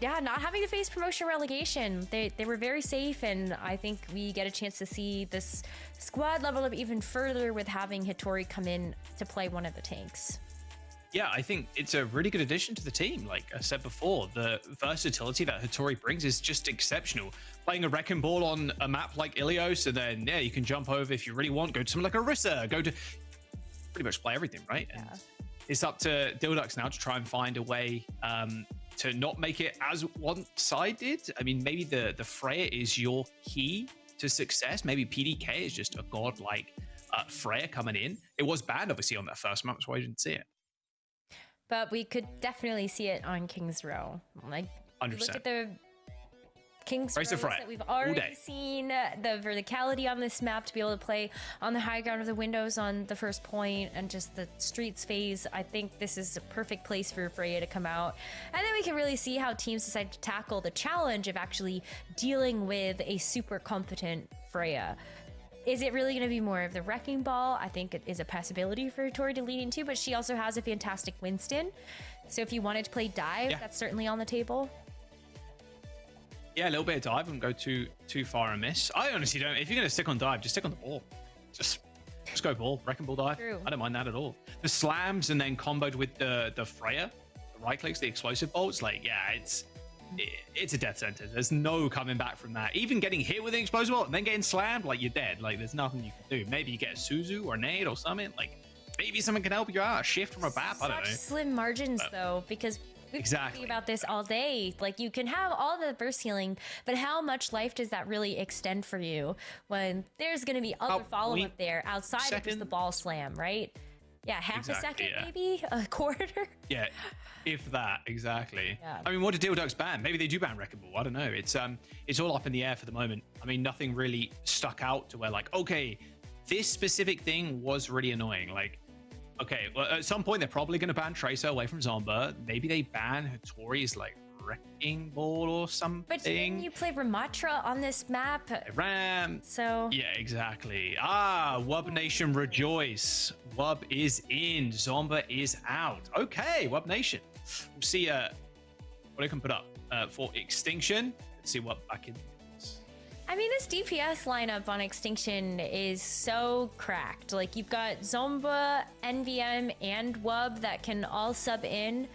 S2: yeah, not having to face promotion relegation, they were very safe, and I think we get a chance to see this squad level up even further with having Hitori come in to play one of the tanks.
S3: Yeah, I think it's a really good addition to the team. Like I said before, the versatility that Hitori brings is just exceptional. Playing a Wrecking Ball on a map like Ilios, and then yeah, you can jump over if you really want, go to something like Orisa, go to pretty much play everything, right? Yeah. And it's up to Dildux now to try and find a way to not make it as one-sided. I mean, maybe the Freya is your key to success. Maybe PDK is just a god-like Freya coming in. It was banned, obviously, on that first map, that's why you didn't see it.
S2: But we could definitely see it on King's Row. Like,
S3: 100%.
S2: Look at the King's Rows that we've already seen, the verticality on this map to be able to play on the high ground of the windows on the first point, and just the streets phase. I think this is a perfect place for Freya to come out. And then we can really see how teams decide to tackle the challenge of actually dealing with a super competent Freya. Is it really going to be more of the Wrecking Ball? I think it is a possibility for Tori to lean into, but she also has a fantastic Winston. So if you wanted to play dive, that's certainly on the table.
S3: Yeah, a little bit of dive and go too far and miss. I honestly don't. If you're going to stick on dive, just stick on the ball. Just go ball, Wrecking Ball dive.
S2: True.
S3: I don't mind that at all. The slams and then comboed with the Freya, the right clicks, the explosive bolts. Like, yeah, it's a death sentence. There's no coming back from that. Even getting hit with an explosive bolt and then getting slammed, like, you're dead. Like, there's nothing you can do. Maybe you get a Suzu or a nade or something. Like, maybe something can help you out. A shift from a BAP. I don't know.
S2: Such slim margins, though, because we've been talking about this all day. Like, you can have all the burst healing, but how much life does that really extend for you when there's going to be other follow-up there outside of just the ball slam, right? Yeah, half a second, maybe? A quarter? Yeah,
S3: if that, exactly. Yeah. I mean, what did Dill Ducks ban? Maybe they do ban Wrecking Ball. I don't know. It's all up in the air for the moment. I mean, nothing really stuck out to where, like, okay, this specific thing was really annoying. Like, okay, well, at some point, they're probably going to ban Tracer away from Zomba. Maybe they ban Hitori's, like, Wrecking Ball or something.
S2: But then you play Ramatra on this map.
S3: Ram.
S2: So.
S3: Yeah, exactly. Wub Nation rejoice. Wub is in. Zomba is out. Okay, Wub Nation. We'll see what I can put up for Extinction. Let's see what back in.
S2: I mean, this DPS lineup on Extinction is so cracked. Like, you've got Zomba, NVM, and Wub that can all sub in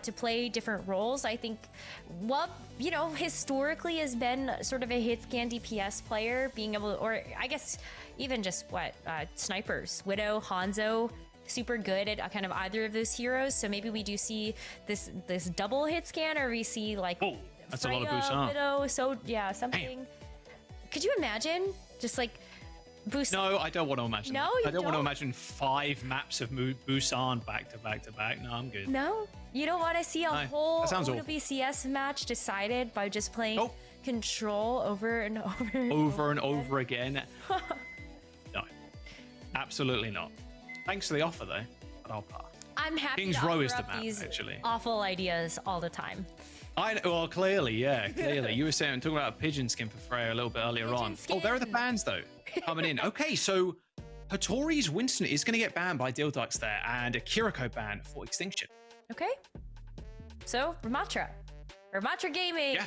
S2: to play different roles. I think Wub, you know, historically has been sort of a hit scan DPS player, being able to, or I guess even just snipers, Widow, Hanzo, super good at kind of either of those heroes. So maybe we do see this double hit scan, or we see like
S3: that's
S2: Freya,
S3: a lot of Busan.
S2: Widow, so yeah, something. Damn. Could you imagine just like Busan?
S3: No, I don't want to imagine.
S2: No,
S3: I don't want to imagine 5 maps of Busan back to back to back. No, I'm good.
S2: No, you don't want to see a whole OWCS match decided by just playing control over and over
S3: again. No, absolutely not. Thanks for the offer, though. But I'll pass.
S2: I'm happy
S3: King's
S2: to
S3: Row
S2: offer
S3: is the
S2: up
S3: map,
S2: these
S3: actually.
S2: awful ideas all the time.
S3: Well, clearly, yeah, clearly. You were talking about a pigeon skin for Freya a little bit earlier on. Oh, there are the bans, though, coming in. Okay, so Hitori's Winston is going to get banned by Dill Ducks there, and a Kiriko ban for Extinction.
S2: Okay. So, Ramatra Gaming.
S3: Yeah.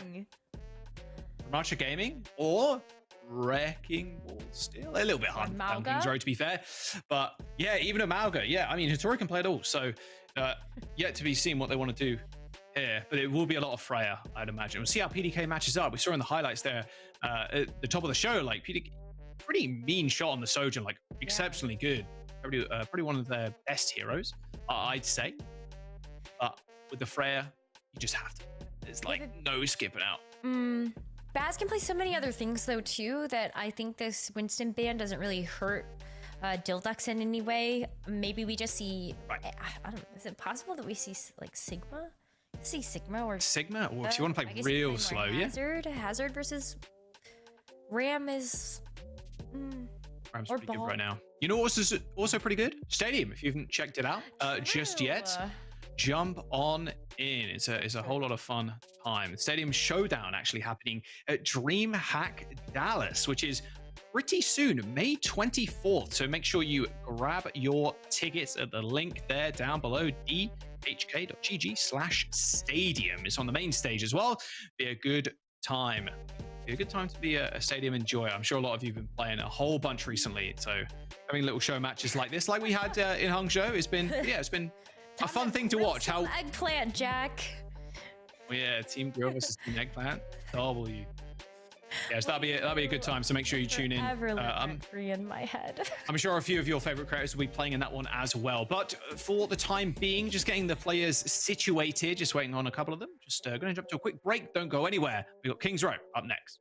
S3: Ramatra Gaming or Wrecking Ball still. A little bit hard on King's Row, to be fair. But, yeah, even Amalga. Yeah, I mean, Hitori can play it all. So, yet to be seen what they want to do here, but it will be a lot of Freya, I'd imagine. We'll see how PDK matches up. We saw in the highlights there at the top of the show, like PDK, pretty mean shot on the Sojourn, like exceptionally good. Probably one of their best heroes, I'd say. But with the Freya, you just have to. There's like no skipping out.
S2: Baz can play so many other things though too that I think this Winston ban doesn't really hurt Dill Ducks in any way. Maybe we just see. I don't know. Is it possible that we see like Sigma? See Sigma or
S3: if you want to play real slow,
S2: Hazard versus Ram is
S3: Ram's pretty good right now. You know what's also pretty good? Stadium, if you haven't checked it out just yet. jump on in. It's a whole lot of fun time. Stadium Showdown actually happening at DreamHack Dallas, which is pretty soon, May 24th. So make sure you grab your tickets at the link there down below, dhk.gg/stadium. It's on the main stage as well. Be a good time. Be a good time to be a stadium enjoyer. I'm sure a lot of you have been playing a whole bunch recently. So having little show matches like this, like we had in Hangzhou, it's been a fun thing to watch. How
S2: Eggplant Jack.
S3: Yeah, Team Grill versus Team Eggplant. W. Yes, that'll be a good time. So make sure you tune in.
S2: Free in my head.
S3: I'm sure a few of your favorite creators will be playing in that one as well. But for the time being, just getting the players situated, just waiting on a couple of them. Just going to jump to a quick break. Don't go anywhere. We got Kings Row up next.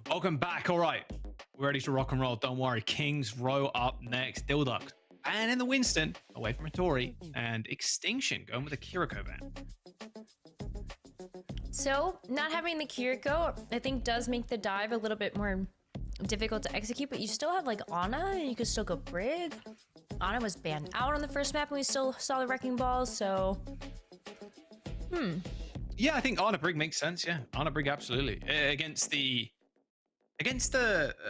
S3: Welcome back. All right, we're ready to rock and roll. Don't worry. Kings Row up next. Dill, and in the Winston, away from Hattori, and Extinction going with a Kiriko ban.
S2: So not having the Kiriko, I think, does make the dive a little bit more difficult to execute, but you still have like Ana, and you could still go Brig. Ana was banned out on the first map, and we still saw the Wrecking Ball, so...
S3: Yeah, I think Ana Brig makes sense, yeah. Ana Brig, absolutely. Against the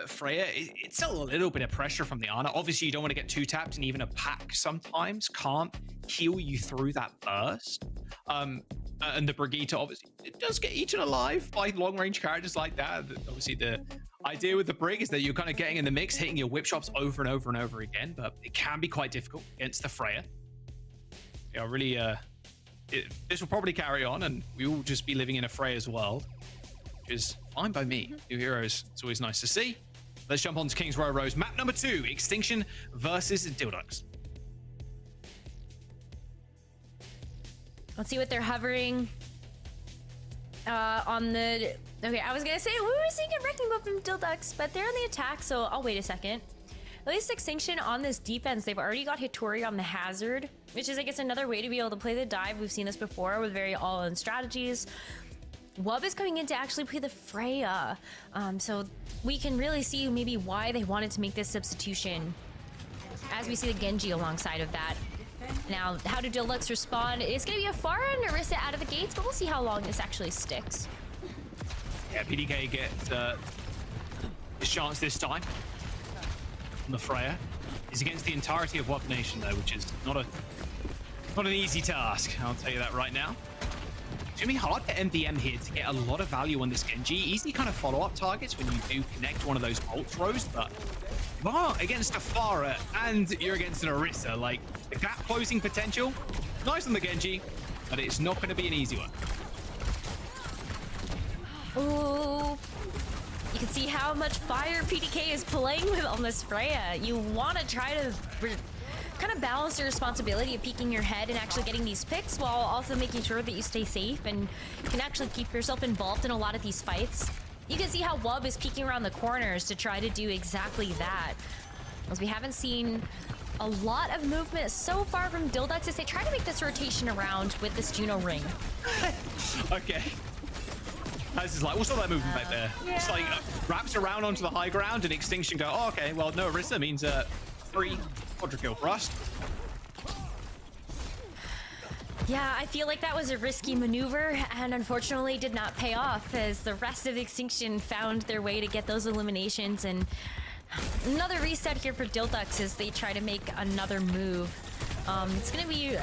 S3: Freya, it's a little bit of pressure from the Ana. Obviously, you don't want to get too tapped, and even a pack sometimes can't heal you through that burst. And the Brigitte, obviously, it does get eaten alive by long-range characters like that. Obviously, the idea with the Brig is that you're kind of getting in the mix, hitting your whip shots over and over and over again, but it can be quite difficult against the Freya. Yeah, really, this will probably carry on, and we will just be living in a Freya's world, which is fine by me. New heroes, it's always nice to see. Let's jump on to Kings Row Rose. Map number 2, Extinction versus Dill.
S2: Let's see what they're hovering on the... Okay, I was gonna say we were seeing a Wrecking Ball from Dill, but they're on the attack, so I'll wait a second. At least Extinction on this defense, they've already got Hattori on the Hazard, which is, I guess, another way to be able to play the dive. We've seen this before with very all-in strategies. Wub is coming in to actually play the Freya, so we can really see maybe why they wanted to make this substitution, as we see the Gen.G alongside of that. Now, how do Dill respond? It's going to be a Pharah and Orisa out of the gates, but we'll see how long this actually sticks.
S3: Yeah, PDK gets his chance this time on the Freya. He's against the entirety of Wub Nation, though, which is not an easy task. I'll tell you that right now. It's going to be hard for MVM here to get a lot of value on this Gen.G. Easy kind of follow-up targets when you do connect one of those ult throws, but you are against a Pharah and you're against an Orisa. Like, the gap closing potential, nice on the Gen.G, but it's not going to be an easy one.
S2: Ooh. You can see how much fire PDK is playing with on this Freya. You want to try to kind of balance the responsibility of peeking your head and actually getting these picks while also making sure that you stay safe and you can actually keep yourself involved in a lot of these fights. You can see how Wub is peeking around the corners to try to do exactly that. As we haven't seen a lot of movement so far from Dill as they try to make this rotation around with this Juno ring.
S3: Okay. This is like, what's all that movement back there?
S2: Yeah.
S3: It's like wraps around onto the high ground and Extinction go, oh, okay, well, no Orisa means 3 quadra kill for us.
S2: Yeah, I feel like that was a risky maneuver and unfortunately did not pay off as the rest of Extinction found their way to get those eliminations. And another reset here for Dill as they try to make another move. It's gonna be...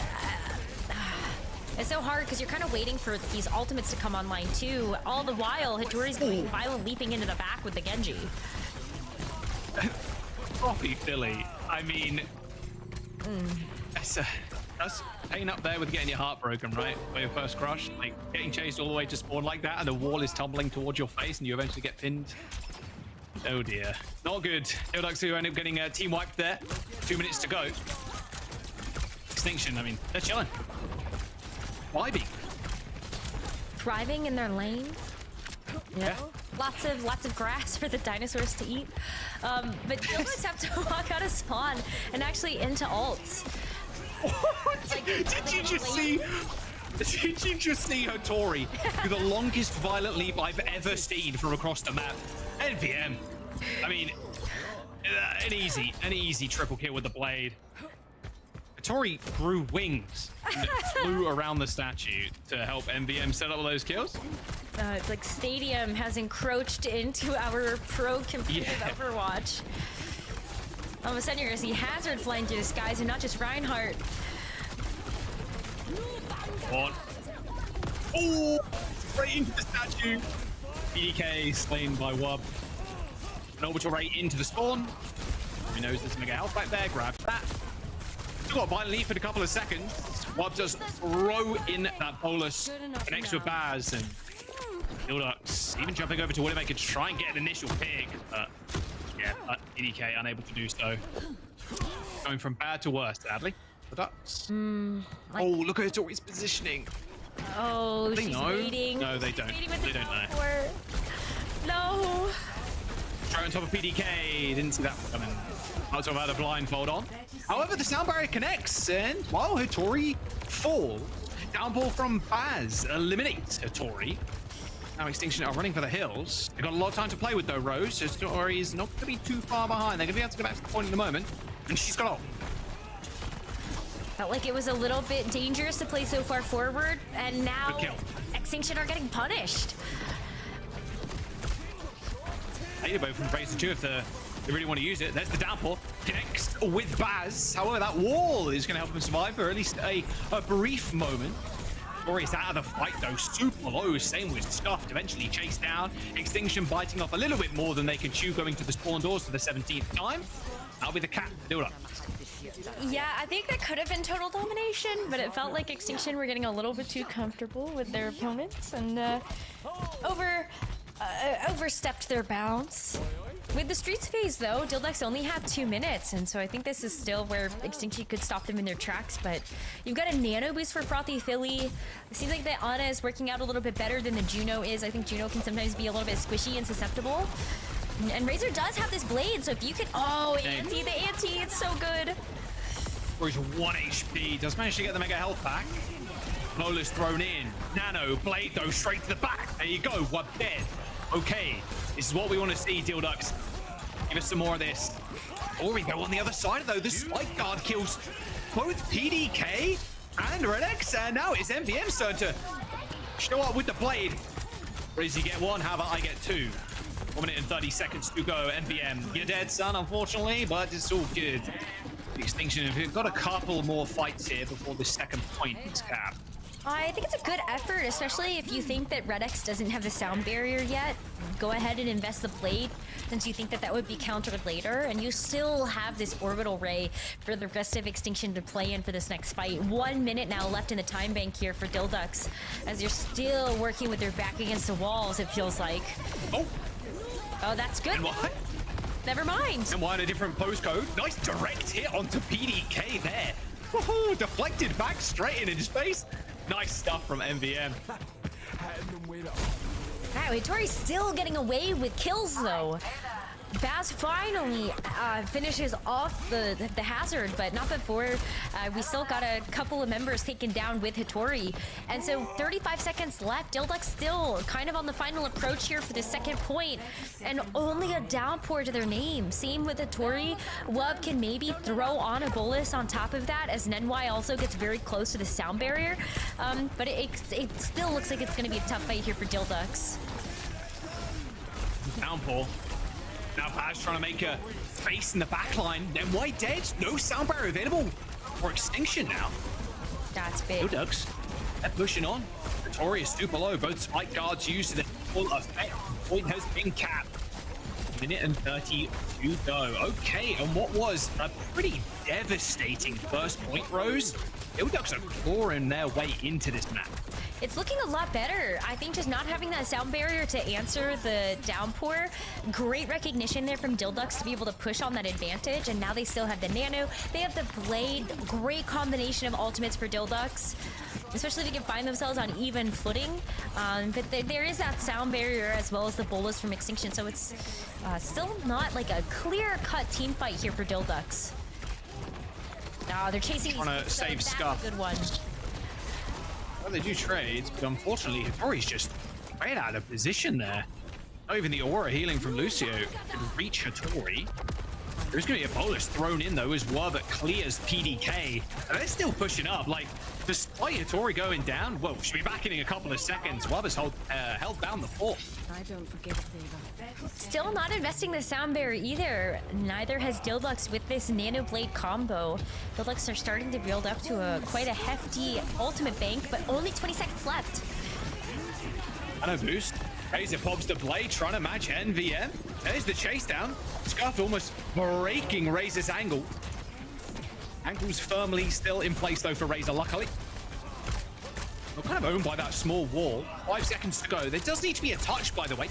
S2: it's so hard because you're kind of waiting for these ultimates to come online too. All the while, Hattori's going violent leaping into the back with the Gen.G.
S3: Floppy Philly. I mean, that's pain up there with getting your heart broken, right? By your first crush, like getting chased all the way to spawn like that, and the wall is tumbling towards your face, and you eventually get pinned. Oh dear, not good. Dill end up getting team wiped there. 2 minutes to go. Extinction. I mean, they're chilling. Vibing.
S2: Thriving in their lane. You know? Lots of grass for the dinosaurs to eat. But Dill have to walk out of spawn and actually into ults.
S3: Like, did you just see Hattori do the longest violent leap I've ever seen from across the map? NVM. I mean, an easy triple kill with the blade. Hattori grew wings and flew around the statue to help MVM set up those kills.
S2: It's like Stadium has encroached into our pro competitive Overwatch. All of a sudden you're gonna see Hazard flying through the skies and not just Reinhardt.
S3: On. Oh, straight into the statue. PDK slain by Wub. An orbital ray into the spawn. He knows there's gonna get health back there. Grab that. Still got a violent leap in a couple of seconds. Wub does throw in that bolus, connects with Baz, and Dill even jumping over to Widowmaker to try and get an initial pick. Yeah, PDK unable to do so. Going from bad to worse, sadly. The Ducks. Oh, look at Hattori's positioning.
S2: Oh,
S3: they
S2: she's
S3: know.
S2: waiting.
S3: No, they don't. They don't know.
S2: No.
S3: Straight on top of PDK. Didn't see that coming. Not talking about the blindfold on. However, the sound barrier connects, and while Hattori falls, downball from Baz eliminates Hattori. Now Extinction are running for the hills. They've got a lot of time to play with though, Rose. Hattori is not going to be too far behind. They're going to be able to get back to the point in a moment. And she's got ult.
S2: Felt like it was a little bit dangerous to play so far forward, and now Extinction are getting punished.
S3: Both from Razor 2 if they really want to use it. There's the downpour. Connects with Baz. However, that wall is going to help him survive for at least a brief moment. Rory's out of the fight though, super low. Same with Scuffed, eventually chased down. Extinction biting off a little bit more than they can chew, going to the spawn doors for the 17th time. That'll be the cat. Dill up.
S2: Yeah, I think that could have been total domination, but it felt like Extinction were getting a little bit too comfortable with their opponents and overstepped their bounds. With the Streets phase though, Dillducks only have 2 minutes, and so I think this is still where Extinction could stop them in their tracks, but you've got a nano boost for Frothy Philly. It seems like the Ana is working out a little bit better than the Juno is. I think Juno can sometimes be a little bit squishy and susceptible. And Razor does have this blade, so if you could... Oh, anti, the anti, it's so good.
S3: Rory's 1 HP, does manage to get the mega health back. Nola's thrown in. Nano, blade though, straight to the back. There you go, we're dead. Okay, this is what we want to see, Dillducks. Give us some more of this. Ori though on the other side though, the spike guard kills both PDK and Redex, and now it's MVM's turn to show up with the blade. Rizzy get 1, how about I get 2? 1 minute and 30 seconds to go. MVM, you're dead, son, unfortunately, but it's all good. The Extinction have got a couple more fights here before the second point is capped.
S2: I think it's a good effort, especially if you think that Redex doesn't have the sound barrier yet. Go ahead and invest the blade, since you think that that would be countered later, and you still have this orbital ray for the rest of Extinction to play in for this next fight. 1 minute now left in the time bank here for Dillducks, as they're still working with their back against the walls, it feels like. Oh, that's good.
S3: And what?
S2: Never mind.
S3: And why in a different postcode? Nice direct hit onto PDK there. Woohoo! Deflected back straight in his face. Nice stuff from MVM.
S2: Wow, Hattori's still getting away with kills though. Baz finally finishes off the hazard, but not before we still got a couple of members taken down with Hattori. And so 35 seconds left. Dillducks still kind of on the final approach here for the second point, and only a downpour to their name. Same with Hattori. Wub can maybe throw on a bolus on top of that, as Nenwai also gets very close to the sound barrier. But it still looks like it's going to be a tough fight here for Dillducks.
S3: Downpour. Now Baz trying to make a face in the backline. Then White dead. No sound barrier available for Extinction now.
S2: That's big.
S3: Dillducks, they're pushing on. Hattori is super low. Both spike guards used to the full effect. Point has been capped. 1 minute and 30 to go. Okay, and what was a pretty devastating first point, Rose? Dillducks are clawing their way into this map.
S2: It's looking a lot better. I think just not having that sound barrier to answer the downpour, great recognition there from Dillducks to be able to push on that advantage, and now they still have the nano, they have the blade, great combination of ultimates for Dillducks, especially if they can find themselves on even footing. But there is that sound barrier as well as the bolus from Extinction, so it's still not like a clear-cut team fight here for Dillducks. No, they're chasing
S3: trying to save Scuff.
S2: Good one.
S3: Well, they do trades, but unfortunately, Hattori's just right out of position there. Not even the aura healing from Lucio can reach Hattori. There's going to be a bolus thrown in, though, as Wub clears PDK. And they're still pushing up. Like, despite Hattori going down, well, she'll be back in a couple of seconds. Wub has held down the fort.
S7: I don't forget favor.
S2: Still not investing the sound barrier either. Neither has Dillducks with this nano blade combo. Dillducks are starting to build up to quite a hefty ultimate bank, but only 20 seconds left.
S3: Nano boost. Razor pops the blade, trying to match NVM. There's the chase down. Scuff almost breaking Razor's angle. Ankle's firmly still in place though for Razor, luckily. We're kind of owned by that small wall. 5 seconds to go. There does need to be a touch, by the way.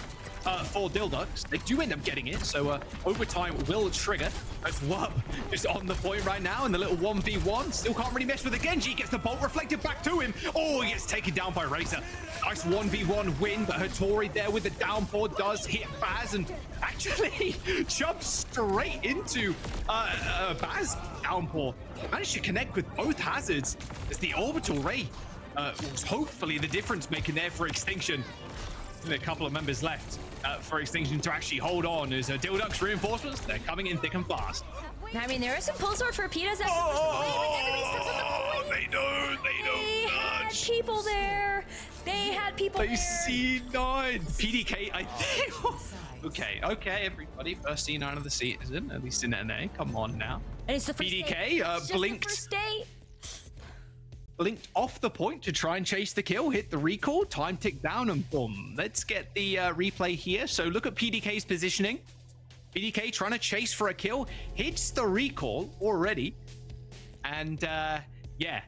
S3: for Dill. They do end up getting it, so overtime will trigger as Wub is on the point right now in the little 1v1. Still can't really mess with the Gen.G. Gets the bolt reflected back to him. Oh, he gets taken down by Razor. Nice 1v1 win, but Hattori there with the downpour does hit Baz and actually jumps straight into Baz downpour. Managed to connect with both hazards as the orbital ray was hopefully the difference making there for Extinction. A couple of members left for Extinction to actually hold on as Dill reinforcements. They're coming in thick and fast.
S2: I mean, there are some pulse sword torpedoes that
S3: they don't
S2: had people there. They had people there.
S3: C9 PDK, I think. okay, everybody. First C9 of the season, at least in NA. Come on now.
S2: And it's the first
S3: PDK blinked. Blinked off the point to try and chase the kill, hit the recall, time ticked down, and boom. Let's get the replay here. So look at PDK's positioning. PDK trying to chase for a kill, hits the recall already, and yeah,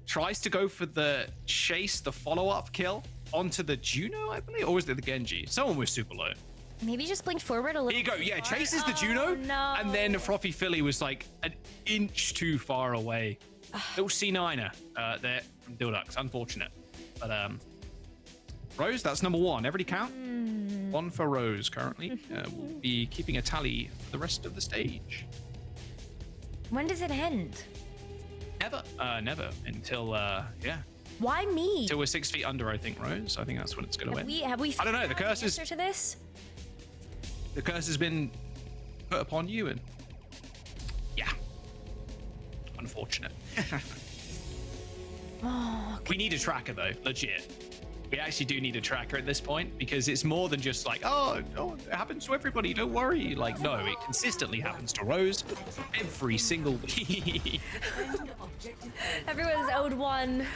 S3: tries to go for the chase, the follow-up kill onto the Juno, I believe, or was it the Gen.G? Someone was super low.
S2: Maybe just blinked forward a little.
S3: Here you go, yeah, chases the Juno, and then Frothy Philly was like an inch too far away. Little C9er there from Dill, unfortunate. But Rose, that's number one. Everybody count? One for Rose currently. We'll be keeping a tally for the rest of the stage.
S2: When does it end?
S3: Never. Never until yeah.
S2: Why me?
S3: Until we're 6 feet under, I think, Rose. I think that's when it's gonna end.
S2: Have we
S3: I don't know. The curse is
S2: to this.
S3: The curse has been put upon you, and yeah, unfortunate.
S2: Oh, okay.
S3: We need a tracker though, legit. We actually do need a tracker at this point because it's more than just like, oh, it happens to everybody, don't worry. Like, no, it consistently happens to Rose every single week.
S2: Everyone's owed one.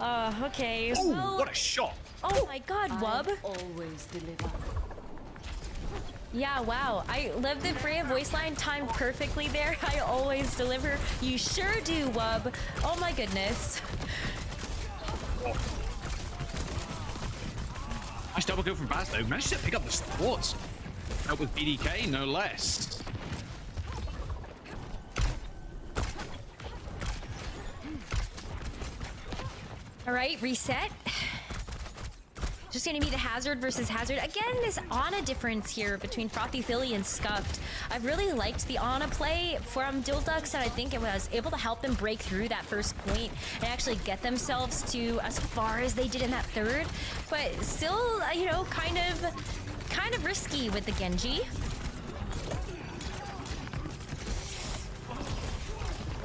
S2: Okay.
S3: Oh,
S2: well,
S3: what a shot.
S2: Oh my god, Wub.
S7: Always deliver.
S2: Yeah, wow. I love the Freya voice line timed perfectly there. I always deliver. You sure do, Wub. Oh my goodness.
S3: Nice double kill from Baz though. Managed to pick up the supports. Out with BDK, no less.
S2: All right, reset. Just gonna be the Hazard versus Hazard. Again, this Ana difference here between Frothy Philly and Scuffed. I've really liked the Ana play from Dill, and I think it was able to help them break through that first point and actually get themselves to as far as they did in that third. But still, you know, kind of risky with the Gen.G.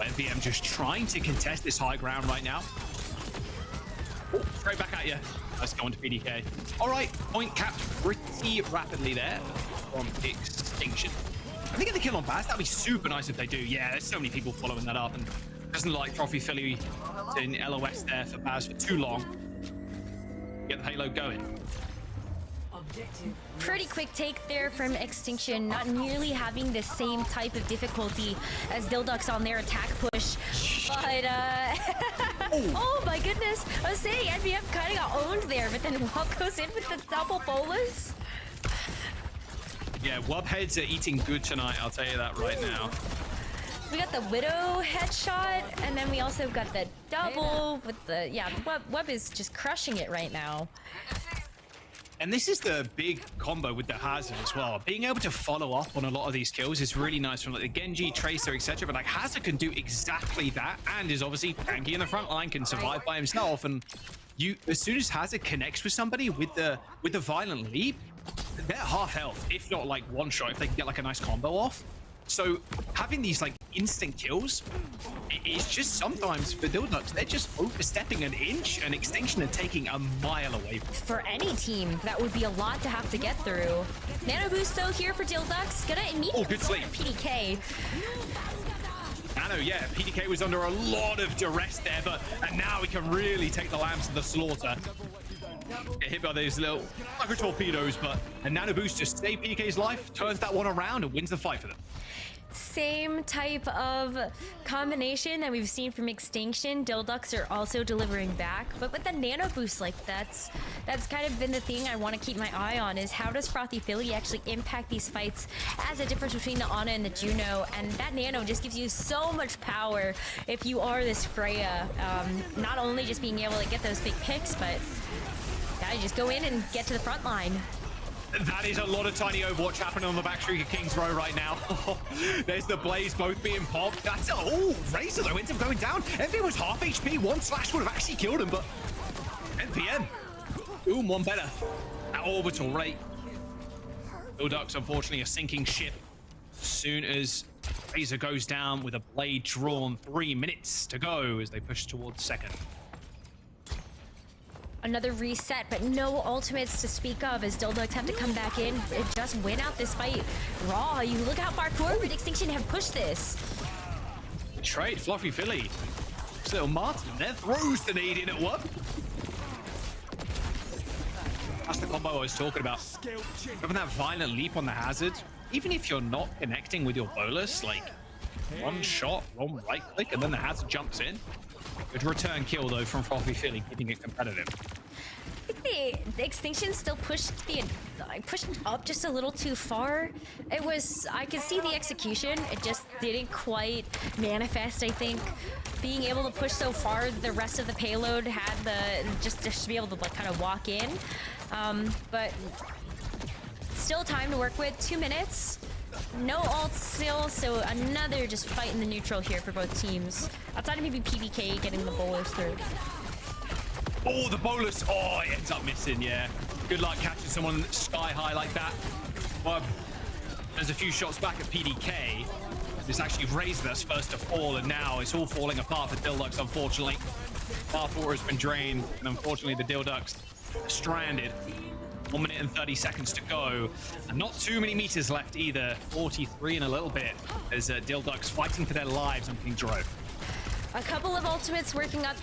S3: NVM just trying to contest this high ground right now. Oh, straight back at you. Let's go on to PDK. All right, point capped pretty rapidly there from Extinction. I think if they kill on Baz, that'd be super nice if they do. Yeah, there's so many people following that up, and doesn't like Frothy Philly in LOS there for Baz for too long. Get the payload going.
S2: Pretty quick take there from Extinction, not nearly having the same type of difficulty as Dill on their attack push. But, oh my goodness. I was saying NVM kind of got owned there, but then Wub goes in with the double bolus.
S3: Yeah, Wub heads are eating good tonight, I'll tell you that right now.
S2: We got the Widow headshot, and then we also got the double with the, yeah, Wub is just crushing it right now.
S3: And this is the big combo with the Hazard as well. Being able to follow up on a lot of these kills is really nice from like the Gen.G, Tracer, etc. But like Hazard can do exactly that, and is obviously tanky in the front line, can survive by himself. And you, as soon as Hazard connects with somebody with the violent leap, they're half health, if not like one shot, if they can get like a nice combo off. So having these like instant kills, it's just sometimes for Dill, they're just overstepping an inch, and Extinction are taking a mile away.
S2: For any team, that would be a lot to have to get through. Nano boost though here for Dill, gonna immediately
S3: good sleep.
S2: PDK.
S3: Nano, yeah, PDK was under a lot of duress there, and now we can really take the lambs to the slaughter. Get hit by those little micro torpedoes, and Nano boost just saved PDK's life, turns that one around, and wins the fight for them.
S2: same type of combination that we've seen from Extinction. Dilducks are also delivering back, but with the nano boost, like that's kind of been the thing I want to keep my eye on, is how does Frothy Philly actually impact these fights as a difference between the Ana and the Juno. And that nano just gives you so much power if you are this Freya, not only just being able to get those big picks, but gotta just go in and get to the front line.
S3: That is a lot of tiny Overwatch happening on the back street of King's Row right now. There's the Blaze both being popped. That's Razor though ends up going down. NVM was half HP. One slash would have actually killed him, but NVM, ooh, one better. At orbital rate. Dilducks, unfortunately, a sinking ship. As soon as Razor goes down with a blade drawn, 3 minutes to go as they push towards second.
S2: Another reset, but no ultimates to speak of as Dilducks have to come back in and just win out this fight raw. You look how far forward Extinction have pushed this.
S3: Trade, Fluffy Philly. This little Martin there throws the nade in at one. That's the combo I was talking about. Having that violent leap on the hazard, even if you're not connecting with your bolus, like one shot, one right click, and then the hazard jumps in. Good return kill though from Frothy Philly, keeping it competitive.
S2: I think the Extinction still pushed up just a little too far. I could see the execution, it just didn't quite manifest. I think being able to push so far, the rest of the payload had just to be able to like kind of walk in. But still time to work with, 2 minutes. No ult still, so another just fight in the neutral here for both teams. Outside of maybe PBK getting the bolus through.
S3: Oh, the bolus. Oh, it ends up missing, yeah. Good luck catching someone sky high like that. Well, there's a few shots back at PDK. It's actually Razor that's first to fall, and now it's all falling apart for Dilducks, unfortunately. Path water has been drained, and unfortunately the Dilducks are stranded. 1 minute and 30 seconds to go, and not too many meters left either. 43 in a little bit as Dilducks fighting for their lives on King's Row.
S2: A couple of ultimates working up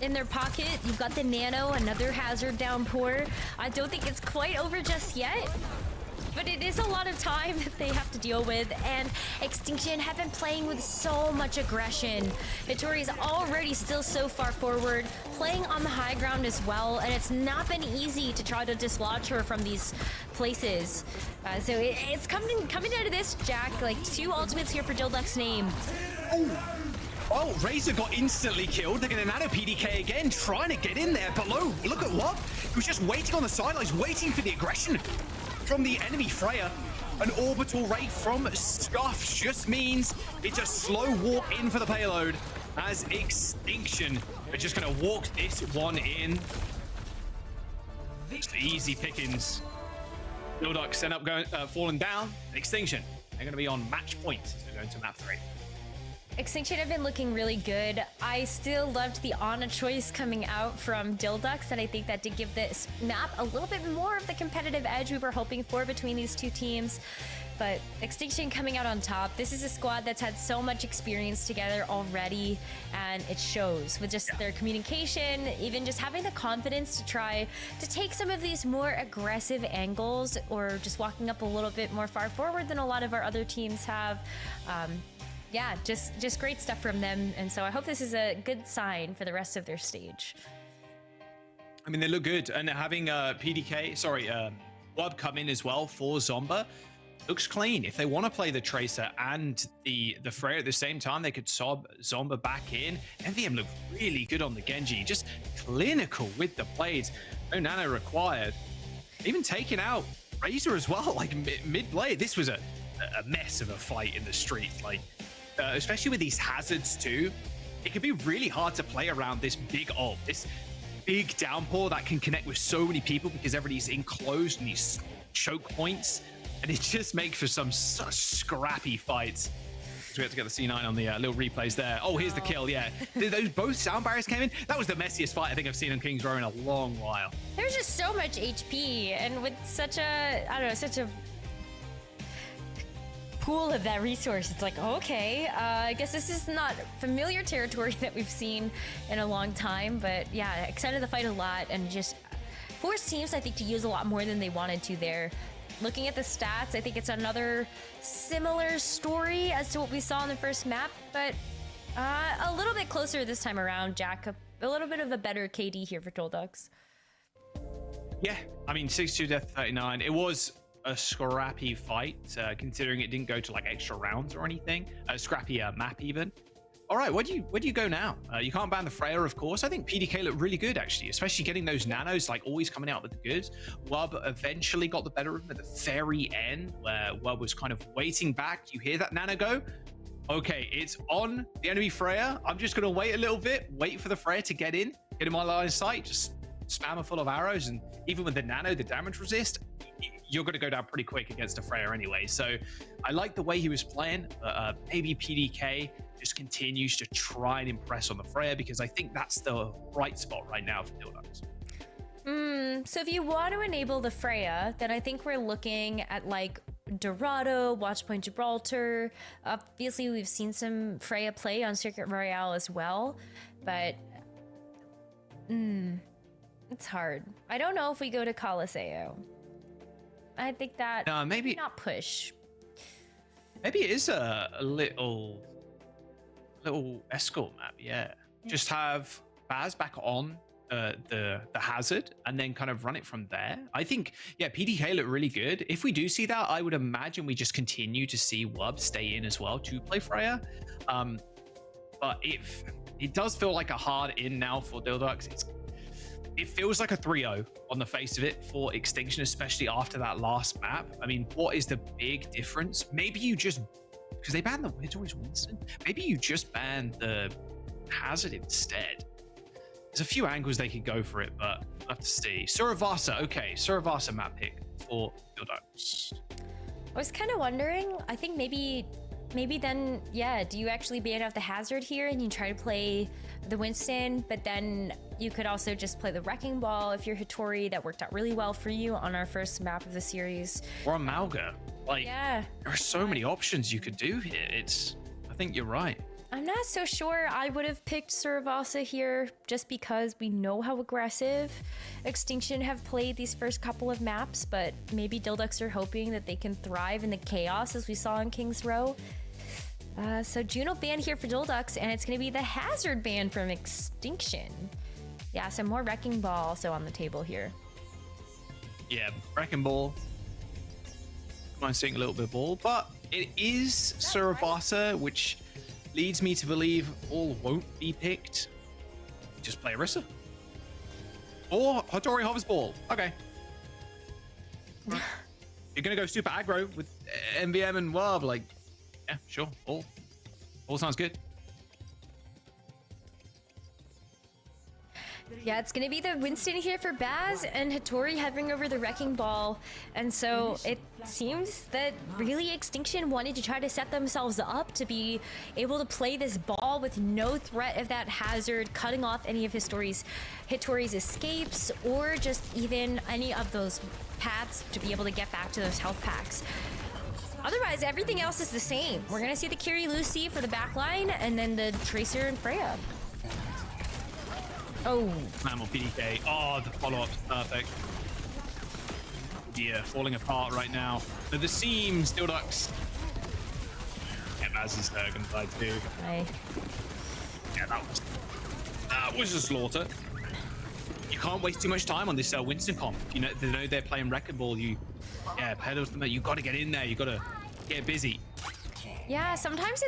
S2: in their pocket. You've got the nano, another hazard downpour. I don't think it's quite over just yet, but it is a lot of time that they have to deal with, and Extinction have been playing with so much aggression. Vittori's already still so far forward, playing on the high ground as well, and it's not been easy to try to dislodge her from these places. So it's coming out of this, Jack. Like 2 ultimates here for Dilduck's name.
S3: Oh, Razor got instantly killed. They're going to nano PDK again, trying to get in there below. Look at what? He was just waiting on the sidelines, waiting for the aggression from the enemy Freya. An orbital rate from Scuff just means it's a slow walk in for the payload as Extinction are just going to walk this one in. Just easy pickings. Dilducks end up falling down. Extinction, they're going to be on match point as they're going to map 3.
S2: Extinction have been looking really good. I still loved the Ana choice coming out from Dilducks, and I think that did give this map a little bit more of the competitive edge we were hoping for between these two teams. But Extinction coming out on top. This is a squad that's had so much experience together already, and it shows with just their communication, even just having the confidence to try to take some of these more aggressive angles, or just walking up a little bit more far forward than a lot of our other teams have. Yeah, just great stuff from them, and so I hope this is a good sign for the rest of their stage.
S3: I mean, they look good, and having Wub come in as well for Zomba looks clean. If they want to play the Tracer and the Freya at the same time, they could sob Zomba back in. NVM looked really good on the Gen.G, just clinical with the blades. No nano required. Even taking out Razor as well, like mid-blade. This was a mess of a fight in the street, like. Especially with these hazards too, it can be really hard to play around this big ult, this big downpour that can connect with so many people because everybody's enclosed in these choke points, and it just makes for some such scrappy fights. So we have to get the C9 on the little replays there. Oh, here's the kill, yeah. Those both sound barriers came in. That was the messiest fight I think I've seen on King's Row in a long while.
S2: There's just so much HP, and with such a, I don't know, such a pool of that resource, it's like, okay, I guess this is not familiar territory that we've seen in a long time, but yeah, excited to fight a lot, and just forced teams, I think, to use a lot more than they wanted to there. looking at the stats, I think it's another similar story as to what we saw in the first map, but a little bit closer this time around, Jack. A little bit of a better KD here for Dilducks.
S3: Yeah, I mean, 62 death, 39. It was a scrappy fight, considering it didn't go to like extra rounds or anything. A scrappy map even. All right, where do you go now? You can't ban the Freya, of course. I think PDK looked really good, actually, especially getting those nanos, like always coming out with the goods. Wub eventually got the better of him at the very end, where Wub was kind of waiting back. You hear that nano go? Okay, it's on the enemy Freya. I'm just going to wait a little bit, wait for the Freya to get in my line of sight, just spam her full of arrows, and even with the nano, the damage resist, you're going to go down pretty quick against a Freya anyway. So I like the way he was playing. Maybe PDK just continues to try and impress on the Freya, because I think that's the right spot right now for Dilducks.
S2: So if you want to enable the Freya, then I think we're looking at like Dorado, Watchpoint Gibraltar. Obviously, we've seen some Freya play on Circuit Royale as well, but it's hard. I don't know if we go to Coliseo. I think that
S3: maybe
S2: not push.
S3: Maybe it is a little escort map. Yeah, just have Baz back on the hazard and then kind of run it from there. I think, yeah, PDK looked really good. If we do see that, I would imagine we just continue to see Wub stay in as well to play Freya. But it does feel like a hard in now for Dilducks. It feels like a 3-0 on the face of it for Extinction, especially after that last map. I mean, what is the big difference? Maybe you just, because they banned the Widow's Winston, maybe you just ban the hazard instead. There's a few angles they could go for it, but we'll have to see. Suravasa, okay, Suravasa map pick for Dilducks.
S2: I was kind of wondering, I think maybe then, yeah, do you actually ban out the hazard here and you try to play the Winston, but then you could also just play the Wrecking Ball if you're Hattori. That worked out really well for you on our first map of the series.
S3: Or a Malga. Like,
S2: yeah,
S3: there are so many options you could do here. I think you're right.
S2: I'm not so sure I would have picked Suravasa here, just because we know how aggressive Extinction have played these first couple of maps, but maybe Dilducks are hoping that they can thrive in the chaos as we saw in King's Row. So Juno ban here for Dilducks, and it's going to be the hazard ban from Extinction. Yeah, some more Wrecking Ball also on the table here.
S3: Yeah, Wrecking Ball. I'm seeing a little bit of ball, but it is Suravasa, which leads me to believe all won't be picked. Just play Orisa. Or Hattori Hovers Ball. Okay. You're going to go super aggro with MVM and Wub, like, yeah, sure. All sounds good.
S2: Yeah, it's going to be the Winston here for Baz and Hattori hovering over the Wrecking Ball. And so it seems that really Extinction wanted to try to set themselves up to be able to play this ball with no threat of that hazard, cutting off any of Hattori's escapes, or just even any of those paths to be able to get back to those health packs. Otherwise, everything else is the same. We're going to see the Kiri Lucy for the back line, and then the Tracer and Freya. Oh.
S3: Mammal PDK. Oh, the follow-up's perfect. Yeah, falling apart right now. So the seams, Dilducks. Yeah, Baz is gonna die too.
S2: Hi.
S3: Yeah, that was a slaughter. You can't waste too much time on this Winston comp. You know, they know they're playing Wrecking Ball. Pedals them. You got to get in there. You got to get busy.
S2: Yeah, sometimes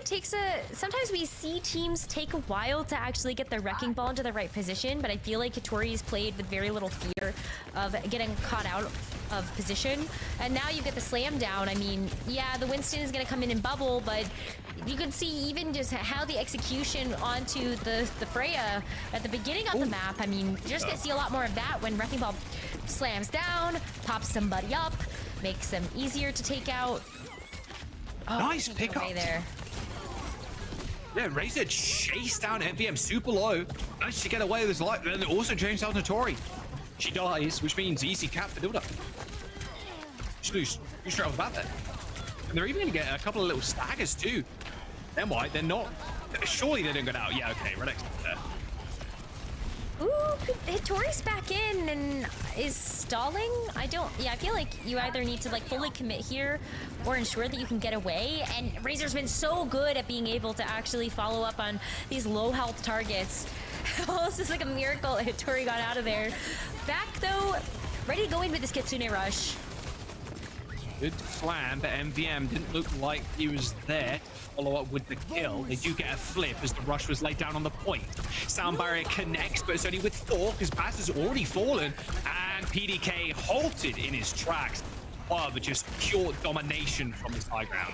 S2: sometimes we see teams take a while to actually get the Wrecking Ball into the right position, but I feel like Hattori's played with very little fear of getting caught out of position. And now you get the slam down. I mean, yeah, the Winston is going to come in and bubble, but you can see even just how the execution onto the Freya at the beginning of the map. I mean, you're just going to see a lot more of that when Wrecking Ball slams down, pops somebody up, makes them easier to take out. Oh,
S3: nice pickup
S2: there.
S3: Yeah, Razor chased down MVM super low. Managed to get away with his life. And then also James down Hattori. She dies, which means easy cap for Dilduck. Just lose straight off the bat there. And they're even going to get a couple of little staggers too. Then why? They're not. Surely they don't get out. Yeah, okay, Redex there.
S2: Ooh, Hitori's back in and is stalling. I feel like you either need to like fully commit here or ensure that you can get away. And Razor's been so good at being able to actually follow up on these low health targets. Almost just like a miracle that Hitori got out of there. Back though, ready to go in with this Kitsune Rush.
S3: Good slam, but MVM didn't look like he was there to follow up with the kill. They do get a flip as the rush was laid down on the point. Sound barrier connects, but it's only with 4 because Baz has already fallen, and PDK halted in his tracks. Oh, but just pure domination from this high ground.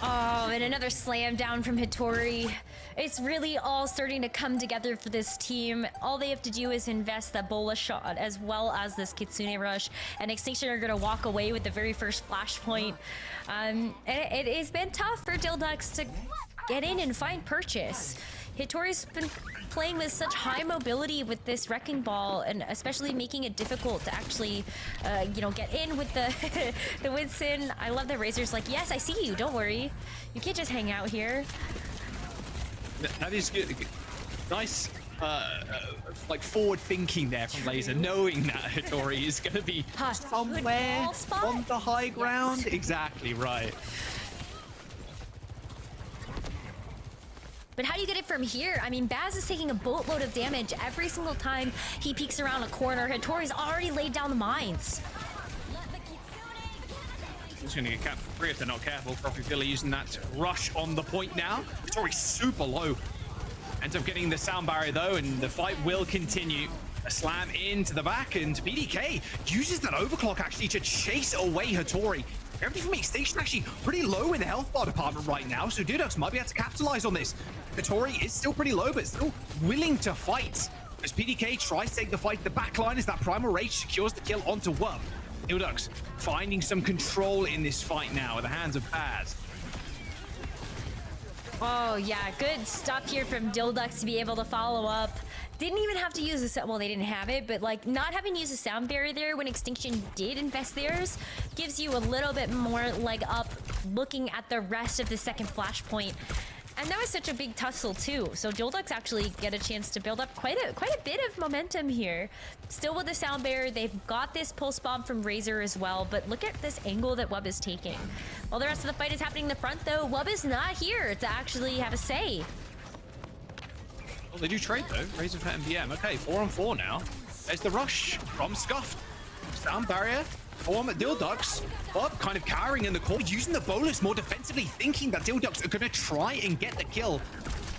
S2: Oh, and another slam down from Hitori. It's really all starting to come together for this team. All they have to do is invest that Bola shot as well as this Kitsune Rush, and Extinction are going to walk away with the very first flashpoint. It has been tough for Dildux to get in and find purchase. Hitori's been playing with such high mobility with this Wrecking Ball, and especially making it difficult to actually, get in with the the Winston. I love that Razor's like, yes, I see you. Don't worry. You can't just hang out here.
S3: That is good. Nice, like forward thinking there from Laser, knowing that Hitori is going to be somewhere on the high ground. Yes. Exactly right.
S2: But how do you get it from here? I mean, Baz is taking a boatload of damage every single time he peeks around a corner. Hitori's already laid down the mines.
S3: He's going to get capped for free if they're not careful. Profitability using that to rush on the point now. Hitori's super low. Ends up getting the sound barrier though, and the fight will continue. A slam into the back, and PDK uses that overclock actually to chase away Hitori. Everything from Extinction actually pretty low in the health bar department right now, so Dildux might be able to capitalize on this. Hitori is still pretty low, but still willing to fight. As PDK tries to take the fight, the backline as that Primal Rage secures the kill onto Wub. Dildux finding some control in this fight now at the hands of Baz.
S2: Oh yeah, good stuff here from Dildux to be able to follow up. Didn't even have to use the sound, well, they didn't have it, but like not having to use a sound barrier there when Extinction did invest theirs gives you a little bit more leg up looking at the rest of the second flashpoint. And that was such a big tussle too. So Dildux actually get a chance to build up quite a bit of momentum here. Still with the sound barrier, they've got this pulse bomb from Razor as well, but look at this angle that Wub is taking. While the rest of the fight is happening in the front though, Wub is not here to actually have a say.
S3: Well, they do trade though. Razor for MVM. Okay, 4-on-4 now. There's the rush from Scuffed. Sound barrier from Dildux. But kind of cowering in the core, using the bolus more defensively, thinking that Dildux are going to try and get the kill.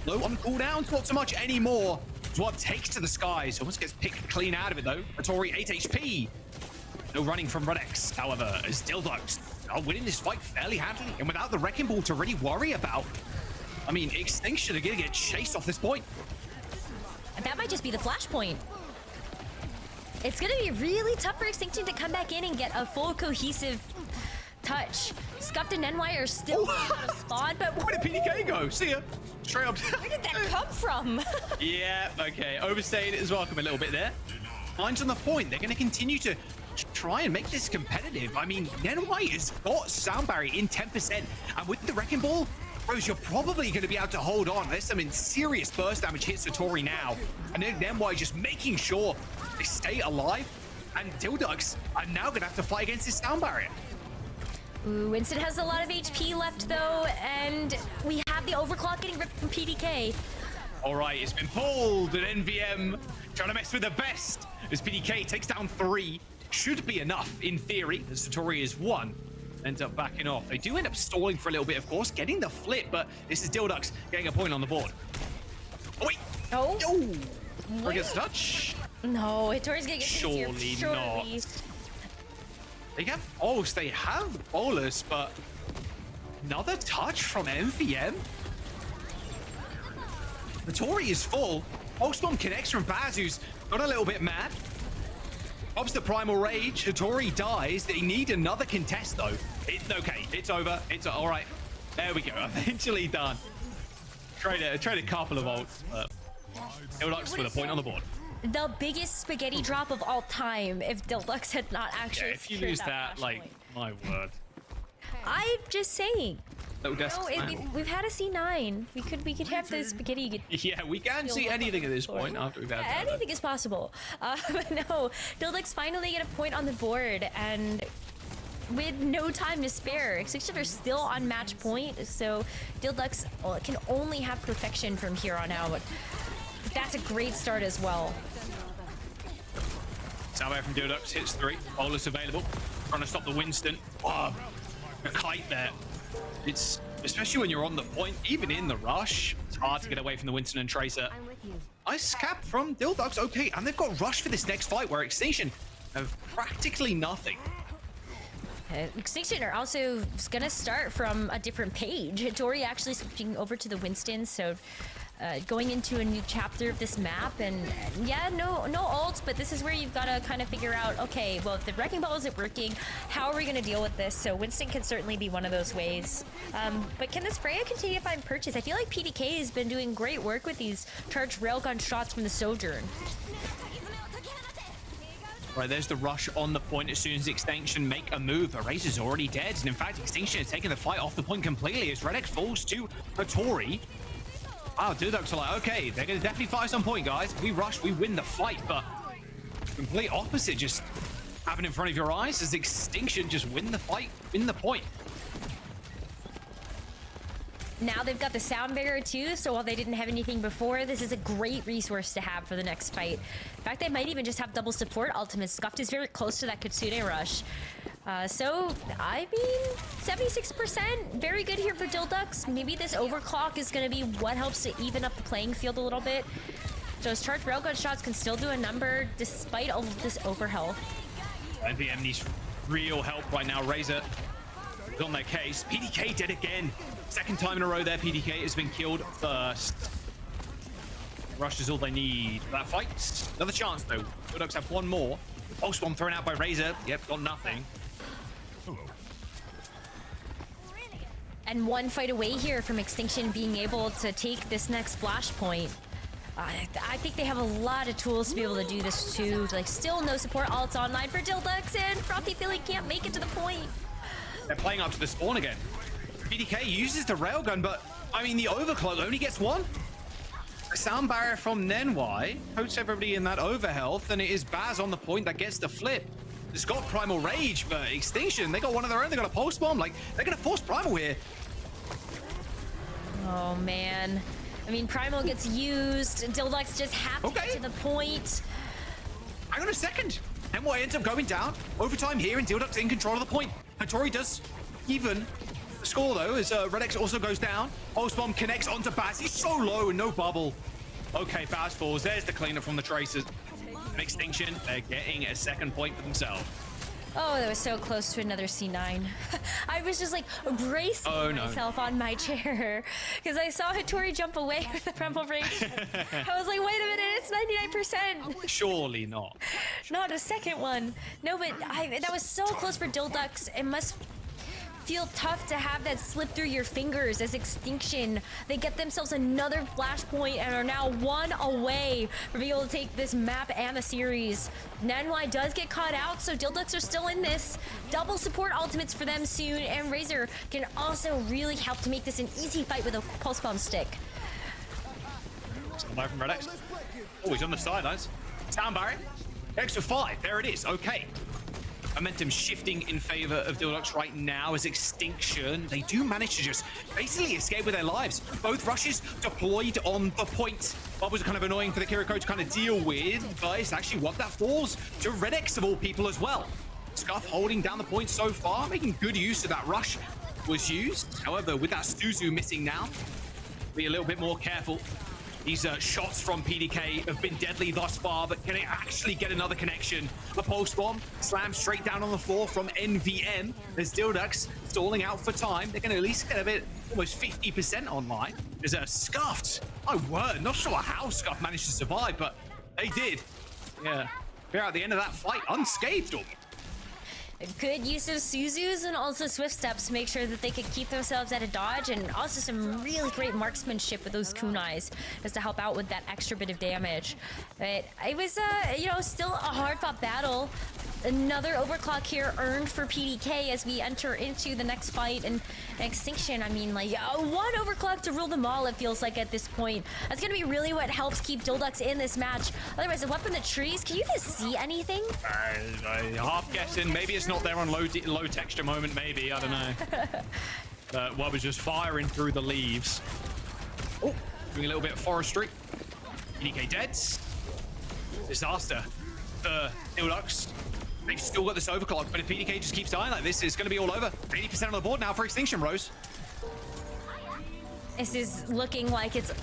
S3: Low on cooldowns, not so much anymore. Swab takes to the skies. Almost gets picked clean out of it though. Hitori 8 HP. No running from Rudex, however, as Dildux are winning this fight fairly handily and without the Wrecking Ball to really worry about. I mean, Extinction are going to get chased off this point.
S2: And that might just be the flashpoint. It's going to be really tough for Extinction to come back in and get a full cohesive touch. Scuffed and NY are still out of spawn, but
S3: where did PDK go? See ya. Straight up.
S2: Where did that come from?
S3: Yeah, okay. Overstayed is welcome a little bit there. Lines on the point. They're going to continue to try and make this competitive. I mean, NY has got sound barrier in 10%, and with the Wrecking Ball, Rose, you're probably going to be able to hold on. There's some serious burst damage hits Hitori now, and then NY just making sure they stay alive, and Dildux are now going to have to fight against this sound barrier.
S2: Ooh, Winston has a lot of HP left though, and we have the overclock getting ripped from PDK.
S3: All right, it's been pulled, and NVM trying to mess with the best as PDK takes down 3. Should be enough in theory, as Hitori is 1. Ends up backing off. They do end up stalling for a little bit, of course, getting the flip, but this is Dildux getting a point on the board. Oh, wait.
S2: Oh.
S3: Or gets a touch.
S2: No, Hitori's gonna get
S3: surely not. They have bolus. They have bolus, but another touch from MVM. Hitori is full. Pulsebomb connects from Baz, who's got a little bit mad. Pops the Primal Rage. Hitori dies. They need another contest, though. Okay, it's over. It's all right. There we go. Eventually done. Trade a couple of ults, but Dildux with a point on the board.
S2: The biggest spaghetti drop of all time if Dildux had not actually.
S3: Yeah, if you lose that, like, my word.
S2: I'm just saying.
S3: Little desk.
S2: We've had a C9. We could have the spaghetti.
S3: Yeah, we can see anything at this point after we've had that.
S2: Anything is possible. But no, Dildux finally get a point on the board, and with no time to spare, Extinction are still on match point, so Dildux can only have perfection from here on out. That's a great start as well.
S3: Salvo from Dildux hits 3. Bolus available. Trying to stop the Winston. Oh, a kite there. It's, especially when you're on the point, even in the rush, it's hard to get away from the Winston and Tracer. Nice cap from Dildux. Okay, and they've got rush for this next fight where Extinction have practically nothing.
S2: Extinction are also going to start from a different page. Dory actually switching over to the Winston, so going into a new chapter of this map. And yeah, no ults, but this is where you've got to kind of figure out, okay, well, if the wrecking ball isn't working, how are we going to deal with this? So Winston can certainly be one of those ways. But can this Freya continue to find purchase? I feel like PDK has been doing great work with these charged railgun shots from the Sojourn.
S3: Right, there's the rush on the point as soon as Extinction make a move. Eraser's already dead, and in fact, Extinction is taking the fight off the point completely as Redex falls to Hattori. Wow, Dildux are like, okay, they're going to definitely fight us on point, guys. If we rush, we win the fight, but complete opposite just happen in front of your eyes as Extinction just win the fight, win the point.
S2: Now they've got the sound barrier too, so while they didn't have anything before, this is a great resource to have for the next fight. In fact, they might even just have double support ultimates. Scuffed is very close to that Kitsune rush. So, I mean, 76%, very good here for Dildux. Maybe this overclock is going to be what helps to even up the playing field a little bit. Those charged railgun shots can still do a number despite all of this overhealth.
S3: NVM needs real help right now. Razor is on their case. PDK dead again. Second time in a row there, PDK has been killed first. Rush is all they need for that fight. Another chance though. Dildux have one more. Pulse bomb thrown out by Razor. Yep, got nothing.
S2: And one fight away here from Extinction being able to take this next flashpoint. I think they have a lot of tools to be able to do this too. Like, still no support ults online for Dildux, and Frothy Philly can't make it to the point.
S3: They're playing up to the spawn again. PDK uses the railgun, but I mean, the overclock only gets one. A sound barrier from Nenwai coats everybody in that overhealth, and it is Baz on the point that gets the flip. It's got Primal Rage, but Extinction, they got one of their own. They got a pulse bomb. Like, they're gonna force Primal here.
S2: Oh man, I mean, Primal gets used. Dildux just have to get to the point.
S3: Hang on a second. Nenwai ends up going down. Overtime here, and Dildux in control of the point. Hattori does even the score though, as Redex also goes down. Pulse bomb connects onto Baz. He's so low and no bubble. Okay, Baz falls. There's the cleanup from the Tracers. And Extinction, they're getting a second point for themselves.
S2: Oh, that was so close to another C9. I was just like bracing myself on my chair because I saw Hattori jump away with the Primal Rage. I was like, wait a minute, it's 99%.
S3: Surely not.
S2: Not a second one. No, but that was so close for Dildux. It must feel tough to have that slip through your fingers as Extinction. They get themselves another flashpoint and are now one away from being able to take this map and the series. Nenwai does get caught out, so Dildux are still in this. Double support ultimates for them soon, and Razor can also really help to make this an easy fight with a pulse bomb stick.
S3: Sound barrier from Redex. Oh, he's on the sidelines. Sound barrier. Extra 5. There it is. Okay. Momentum shifting in favor of Dildux right now as Extinction. They do manage to just basically escape with their lives. Both rushes deployed on the point. Bubbles are kind of annoying for the Kiriko to kind of deal with, but it's actually what that falls to Redex of all people as well. Scuff holding down the point so far, making good use of that rush was used. However, with that Suzu missing now, be a little bit more careful. These shots from PDK have been deadly thus far, but can it actually get another connection? A pulse bomb slammed straight down on the floor from NVM as Dildux stalling out for time. They're going to at least get a bit, almost 50% online. There's a Scuffed. My word, not sure how Scuff managed to survive, but they did. Yeah, they're at the end of that fight unscathed.
S2: Good use of Suzus and also Swift Steps to make sure that they could keep themselves at a dodge, and also some really great marksmanship with those kunais just to help out with that extra bit of damage. But it was, you know, still a hard-fought battle. another overclock here earned for PDK as we enter into the next fight and Extinction. I mean, like, one overclock to rule them all, it feels like at this point. That's going to be really what helps keep Dilldux in this match. Otherwise, up in the trees, can you guys see anything?
S3: I half guessing. Maybe it's not there on low texture moment, maybe. I don't know. Wub was just firing through the leaves. Oh, doing a little bit of forestry. PDK deads. Disaster. Dilldux. They've still got this overclock, but if PDK just keeps dying like this, it's going to be all over. 80% on the board now for Extinction, Rose.
S2: This is looking like it's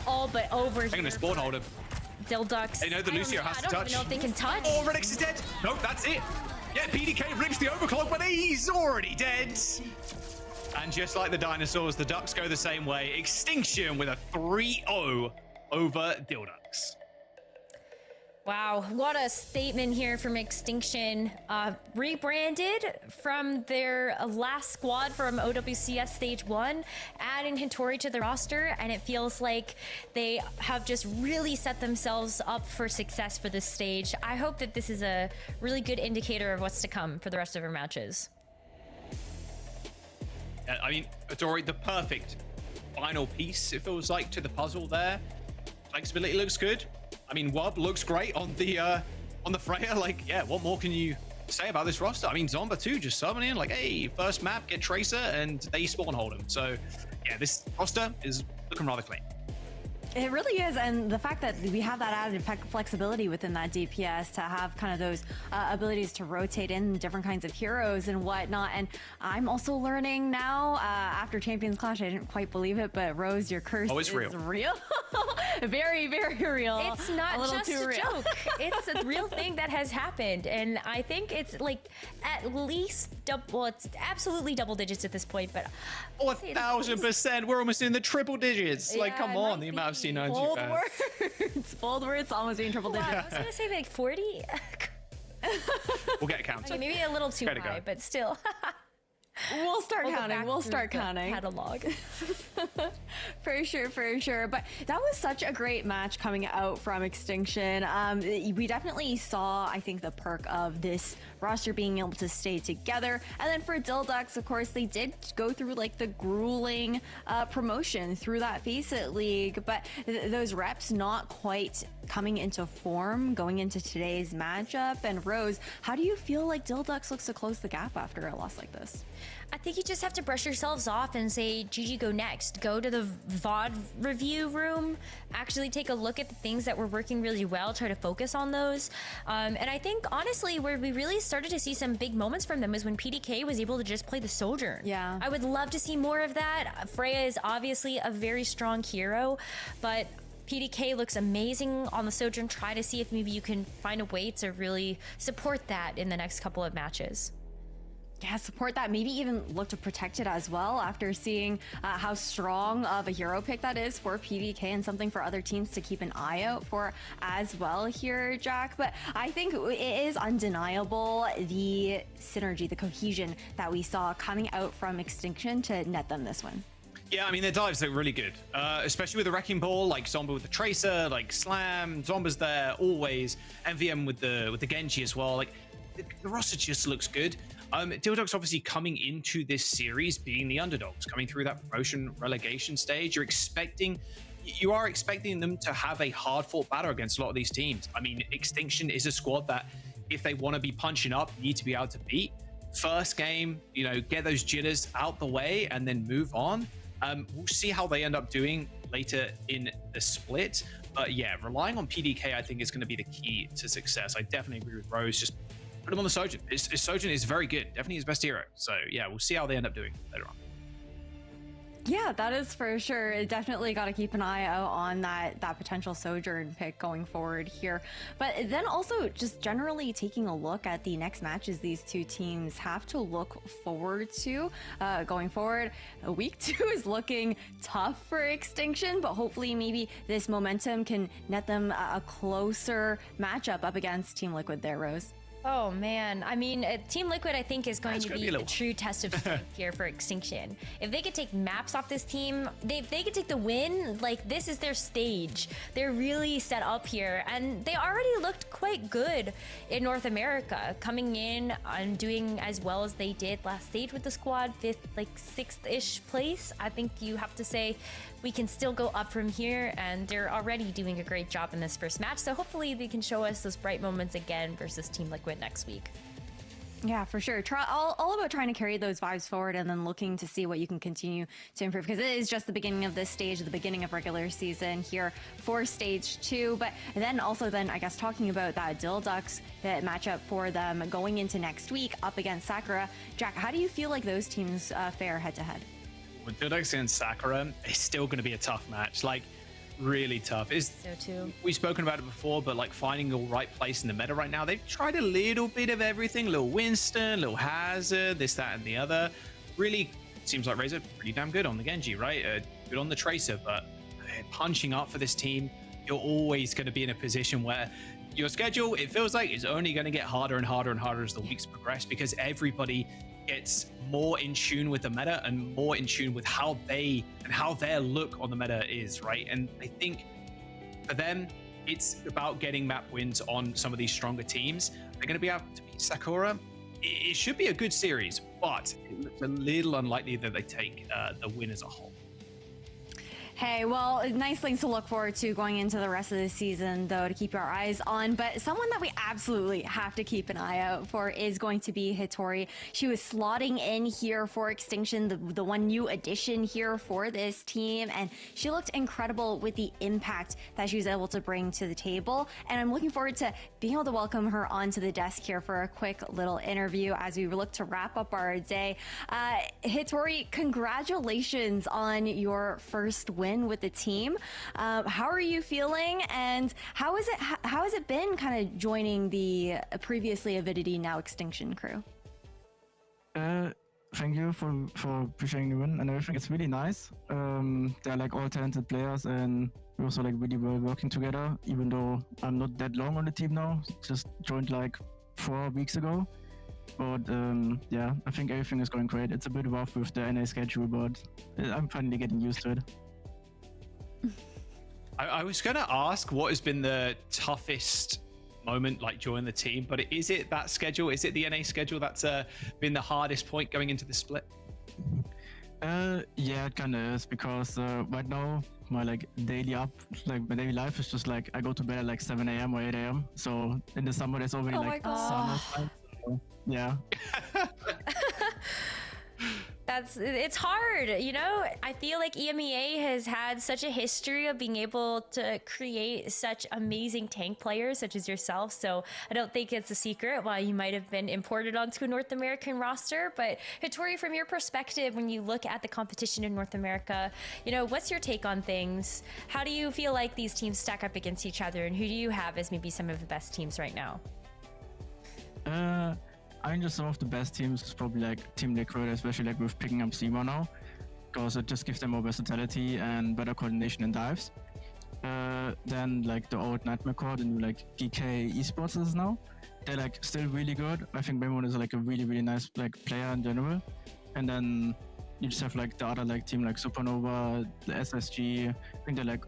S2: all but over.
S3: Taking the spawn holder.
S2: Dilldux.
S3: They know the Lucio has to touch.
S2: I don't even know if they can touch.
S3: Oh, Redix is dead. Nope, that's it. Yeah, PDK rips the overclock, but he's already dead. And just like the dinosaurs, the Ducks go the same way. Extinction with a 3-0 over Dilldux.
S2: Wow, what a statement here from Extinction. Rebranded from their last squad from OWCS Stage 1, adding Hintori to the roster, and it feels like they have just really set themselves up for success for this stage. I hope that this is a really good indicator of what's to come for the rest of our matches.
S3: I mean, Hintori, the perfect final piece, it feels like, to the puzzle there. Flexibility looks good. I mean, Wub looks great on the Freya. Like, yeah, what more can you say about this roster? I mean, Zomba too, just summoning in, like, hey, first map, get Tracer, and they spawn hold him. So, yeah, this roster is looking rather clean.
S4: It really is, and the fact that we have that added flexibility within that DPS to have kind of those abilities to rotate in different kinds of heroes and whatnot. And I'm also learning now, after Champions Clash, I didn't quite believe it, but Rose, your curse is real. Very, very real.
S2: It's not just a joke. It's a real thing that has happened, and I think it's like at least double. It's absolutely double digits at this point, but
S3: 1,000%. We're almost in the triple digits. Like, come on, the amount of C9s
S4: bold words. Bold words, almost being triple digits.
S2: I was gonna say like 40.
S3: We'll get a count.
S2: Okay, maybe a little too high, but still.
S4: We'll start counting. We'll start counting.
S2: Catalog.
S4: For sure. But that was such a great match coming out from Extinction. We definitely saw, I think, the perk of this roster being able to stay together. And then for Dilldux, of course, they did go through like the grueling promotion through that Faceit League, but those reps not quite coming into form going into today's matchup. And Rose, how do you feel like Dilldux looks to close the gap after a loss like this?
S2: I think you just have to brush yourselves off and say, GG, go next. Go to the VOD review room, actually take a look at the things that were working really well, try to focus on those. And I think, honestly, where we really started to see some big moments from them is when PDK was able to just play the Sojourn.
S4: Yeah.
S2: I would love to see more of that. Freya is obviously a very strong hero, but PDK looks amazing on the Sojourn. Try to see if maybe you can find a way to really support that in the next couple of matches.
S4: Yeah, support that. Maybe even look to protect it as well after seeing how strong of a hero pick that is for PDK and something for other teams to keep an eye out for as well here, Jack. But I think it is undeniable the synergy, the cohesion that we saw coming out from Extinction to net them this one.
S3: Yeah, I mean, their dives look really good, especially with the Wrecking Ball, like Zomba with the Tracer, like Slam, Zomba's there always, MVM with the Gen.G as well. Like, the roster just looks good. Dilldux obviously coming into this series being the underdogs, coming through that promotion relegation stage. You are expecting them to have a hard-fought battle against a lot of these teams. I mean, Extinction is a squad that, if they want to be punching up, need to be able to beat. First game, you know, get those jitters out the way and then move on. We'll see how they end up doing later in the split. But yeah, relying on PDK, I think, is going to be the key to success. I definitely agree with Rose. Just put him on the Sojourn. His Sojourn is very good. Definitely his best hero. So yeah, we'll see how they end up doing later on.
S4: Yeah, that is for sure. Definitely got to keep an eye out on that potential Sojourn pick going forward here. But then also just generally taking a look at the next matches these two teams have to look forward to going forward. Week 2 is looking tough for Extinction, but hopefully maybe this momentum can net them a closer matchup up against Team Liquid there, Rose.
S2: Oh man, I mean, Team Liquid I think is going to be the true test of strength here for Extinction. If they could take maps off this team, if they could take the win, like this is their stage. They're really set up here, and they already looked quite good in North America, coming in and doing as well as they did last stage with the squad, 5th, like 6th-ish place. I think you have to say we can still go up from here, and they're already doing a great job in this first match. So hopefully they can show us those bright moments again versus Team Liquid next week.
S4: Yeah, for sure. All about trying to carry those vibes forward and then looking to see what you can continue to improve, because it is just the beginning of this stage, the beginning of regular season here for stage 2. But then I guess talking about that Dill Ducks matchup for them going into next week up against Sakura. Jack, how do you feel like those teams fare head to head?
S3: With Dill Ducks against Sakura, it's still going to be a tough match. Like, really tough.
S2: So too.
S3: We've spoken about it before, but like finding the right place in the meta right now, they've tried a little bit of everything. Little Winston, little Hazard, this, that, and the other. Really seems like Razor pretty damn good on the Gen.G, right? Good on the Tracer, but punching up for this team, you're always going to be in a position where your schedule, it feels like, is only going to get harder and harder and harder as the weeks progress, because everybody gets more in tune with the meta and more in tune with how their look on the meta is, right? And I think for them, it's about getting map wins on some of these stronger teams. They're going to be able to beat Sakura. It should be a good series, but it looks a little unlikely that they take the win as a whole.
S4: Hey, well, nice things to look forward to going into the rest of the season, though, to keep our eyes on. But someone that we absolutely have to keep an eye out for is going to be Hitori. She was slotting in here for Extinction, the one new addition here for this team, and she looked incredible with the impact that she was able to bring to the table. And I'm looking forward to being able to welcome her onto the desk here for a quick little interview as we look to wrap up our day. Hitori, congratulations on your first win with the team. How are you feeling, and how has it been kind of joining the previously Avidity, now Extinction crew?
S6: Thank you for appreciating the win and everything. It's really nice. They're like all talented players, and we're also like really well working together, even though I'm not that long on the team now, just joined like 4 weeks ago. But yeah, I think everything is going great. It's a bit rough with the NA schedule, but I'm finally getting used to it.
S3: I was going to ask what has been the toughest moment like joining the team, but is it that schedule? Is it the NA schedule that's been the hardest point going into the split?
S6: Yeah, it kind of is, because right now my my daily life is just like I go to bed at like 7 a.m. or 8 a.m. So in the summer there's already like summer time. So, yeah.
S2: It's hard, you know. I feel like EMEA has had such a history of being able to create such amazing tank players such as yourself, so I don't think it's a secret why you might have been imported onto a North American roster. But Hitori, from your perspective, when you look at the competition in North America, you know, what's your take on things? How do you feel like these teams stack up against each other, and who do you have as maybe some of the best teams right now?
S6: I think just some of the best teams is probably like Team Liquid, especially like with picking up Zima now, because it just gives them more versatility and better coordination in dives. Then like the old Nightmare Core, the new like GK Esports is now. They're like still really good. I think Memon is like a really, really nice like player in general. And then you just have like the other like team like Supernova, the SSG. I think they're like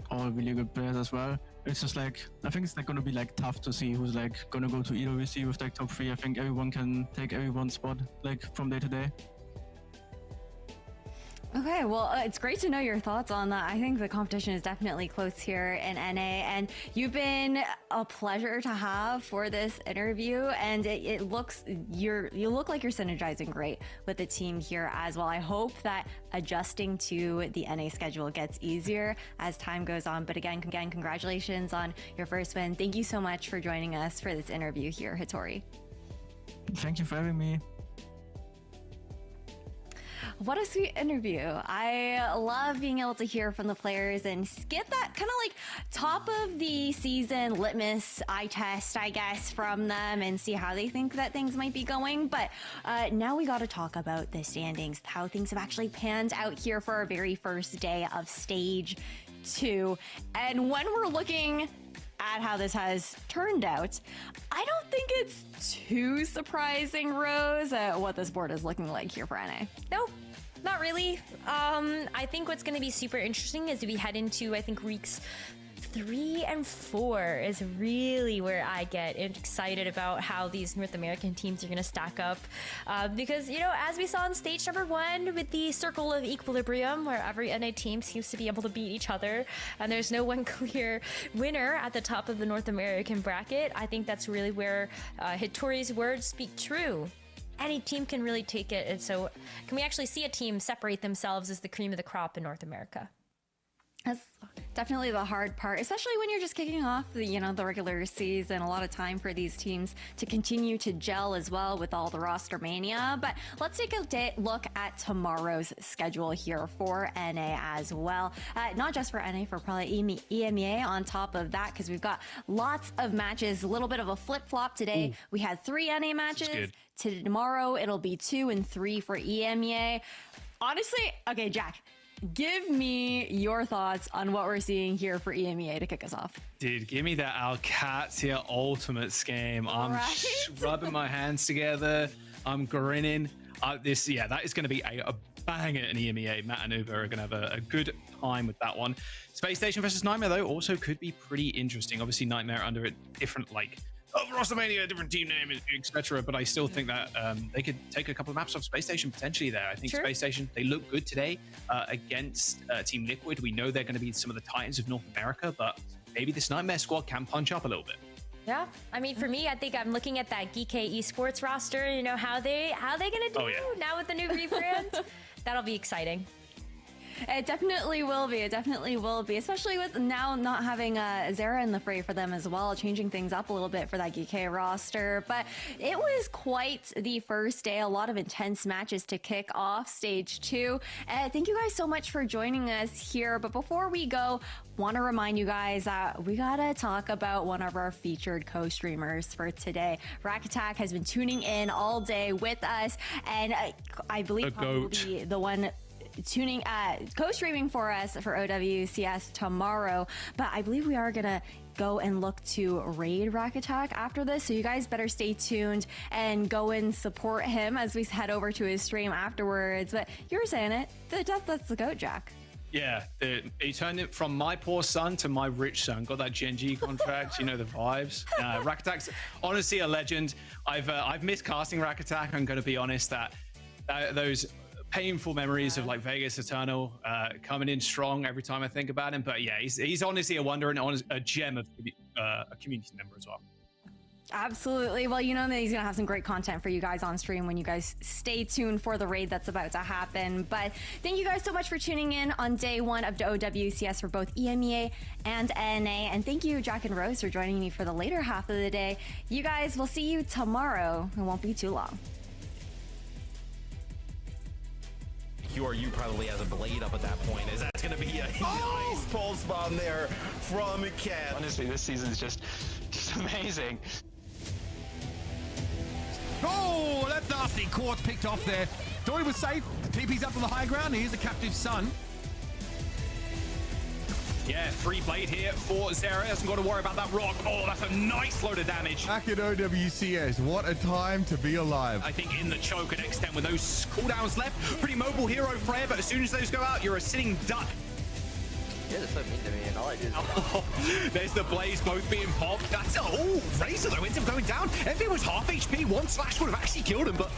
S6: all really good players as well. It's just like, I think it's like going to be like tough to see who's like going to go to OWC with like top 3. I think everyone can take everyone's spot like from day to day.
S4: Okay, well, it's great to know your thoughts on that. I think the competition is definitely close here in NA, and you've been a pleasure to have for this interview. And you look like you're synergizing great with the team here as well. I hope that adjusting to the NA schedule gets easier as time goes on. But again, congratulations on your first win. Thank you so much for joining us for this interview here, Hitori.
S6: Thank you for having me.
S4: What a sweet interview. I love being able to hear from the players and get that kind of like top of the season litmus eye test, I guess, from them and see how they think that things might be going. But now we got to talk about the standings, how things have actually panned out here for our very first day of Stage 2. And when we're looking at how this has turned out, I don't think it's too surprising, Rose, what this board is looking like here for NA.
S2: Nope. Not really. I think what's going to be super interesting as we head into, I think, weeks 3 and 4 is really where I get excited about how these North American teams are going to stack up. Because, you know, as we saw in stage number 1 with the circle of equilibrium, where every NA team seems to be able to beat each other, and there's no one clear winner at the top of the North American bracket, I think that's really where Hitori's words speak true. Any team can really take it, and so can we actually see a team separate themselves as the cream of the crop in North America?
S4: That's definitely the hard part, especially when you're just kicking off the, you know, the regular season. A lot of time for these teams to continue to gel as well with all the roster mania. But let's take a look at tomorrow's schedule here for NA as well. Not just for NA, for probably EMEA on top of that, because we've got lots of matches. A little bit of a flip-flop today. Ooh. We had 3 NA matches. Tomorrow it'll be 2 and 3 for EMEA. Honestly, okay, Jack, give me your thoughts on what we're seeing here for EMEA to kick us off.
S3: Dude, give me that Alcatia ultimate game. I'm rubbing my hands together. I'm grinning. That is going to be a banger in EMEA. Matt and Uber are going to have a good time with that one. Space Station versus Nightmare, though, also could be pretty interesting. Obviously, Nightmare under a different, Rostermania, different team name, etc. But I still think that they could take a couple of maps off Space Station potentially there. I think Space Station, they look good today against Team Liquid. We know they're going to be some of the titans of North America, but maybe this Nightmare squad can punch up a little bit.
S2: Yeah, I mean, for me, I think I'm looking at that GK Esports roster. You know how they gonna do now with the new rebrand. That'll be exciting.
S4: It definitely will be. It definitely will be, especially with now not having Zera in the fray for them as well, changing things up a little bit for that GK roster. But it was quite the first day. A lot of intense matches to kick off stage 2. Thank you guys so much for joining us here. But before we go, want to remind you guys that we gotta talk about one of our featured co-streamers for today. Rakatak has been tuning in all day with us, and I believe probably the one tuning co-streaming for us for OWCS tomorrow. But I believe we are gonna go and look to raid Rakatak after this, so you guys better stay tuned and go and support him as we head over to his stream afterwards. But you were saying it, that's the goat, Jack.
S3: Yeah, he turned it from my poor son to my rich son. Got that Gen.G contract, you know the vibes. Rakatak's honestly a legend. I've missed casting Rakatak. I'm going to be honest that those painful memories of Vegas Eternal coming in strong every time I think about him. But yeah, he's honestly a wonder and a gem of a community member as well.
S4: Absolutely. Well, you know that he's going to have some great content for you guys on stream when you guys stay tuned for the raid that's about to happen. But thank you guys so much for tuning in on day 1 of OWCS for both EMEA and NA. And thank you, Jack and Rose, for joining me for the later half of the day. You guys, we'll see you tomorrow. It won't be too long.
S19: You probably has a blade up at that point. Is that going to be a nice pulse bomb there from Cat?
S21: Honestly, this season is just amazing.
S23: Oh, that's nasty. Quartz picked off there. Thought he was safe. TP's up on the high ground. Here's a captive son.
S3: Yeah, 3 blade here for Zera. Hasn't got to worry about that rock. Oh, that's a nice load of damage.
S24: Back at OWCS, what a time to be alive.
S3: I think in the choke and extend with those cooldowns left. Pretty mobile hero Freya, but as soon as those go out, you're a sitting duck.
S1: You're just so mean to me, and all I do is...
S3: Oh, there's the blaze both being popped. That's... Oh, Razor though ends up going down. If it was half HP, 1 slash would have actually killed him, but...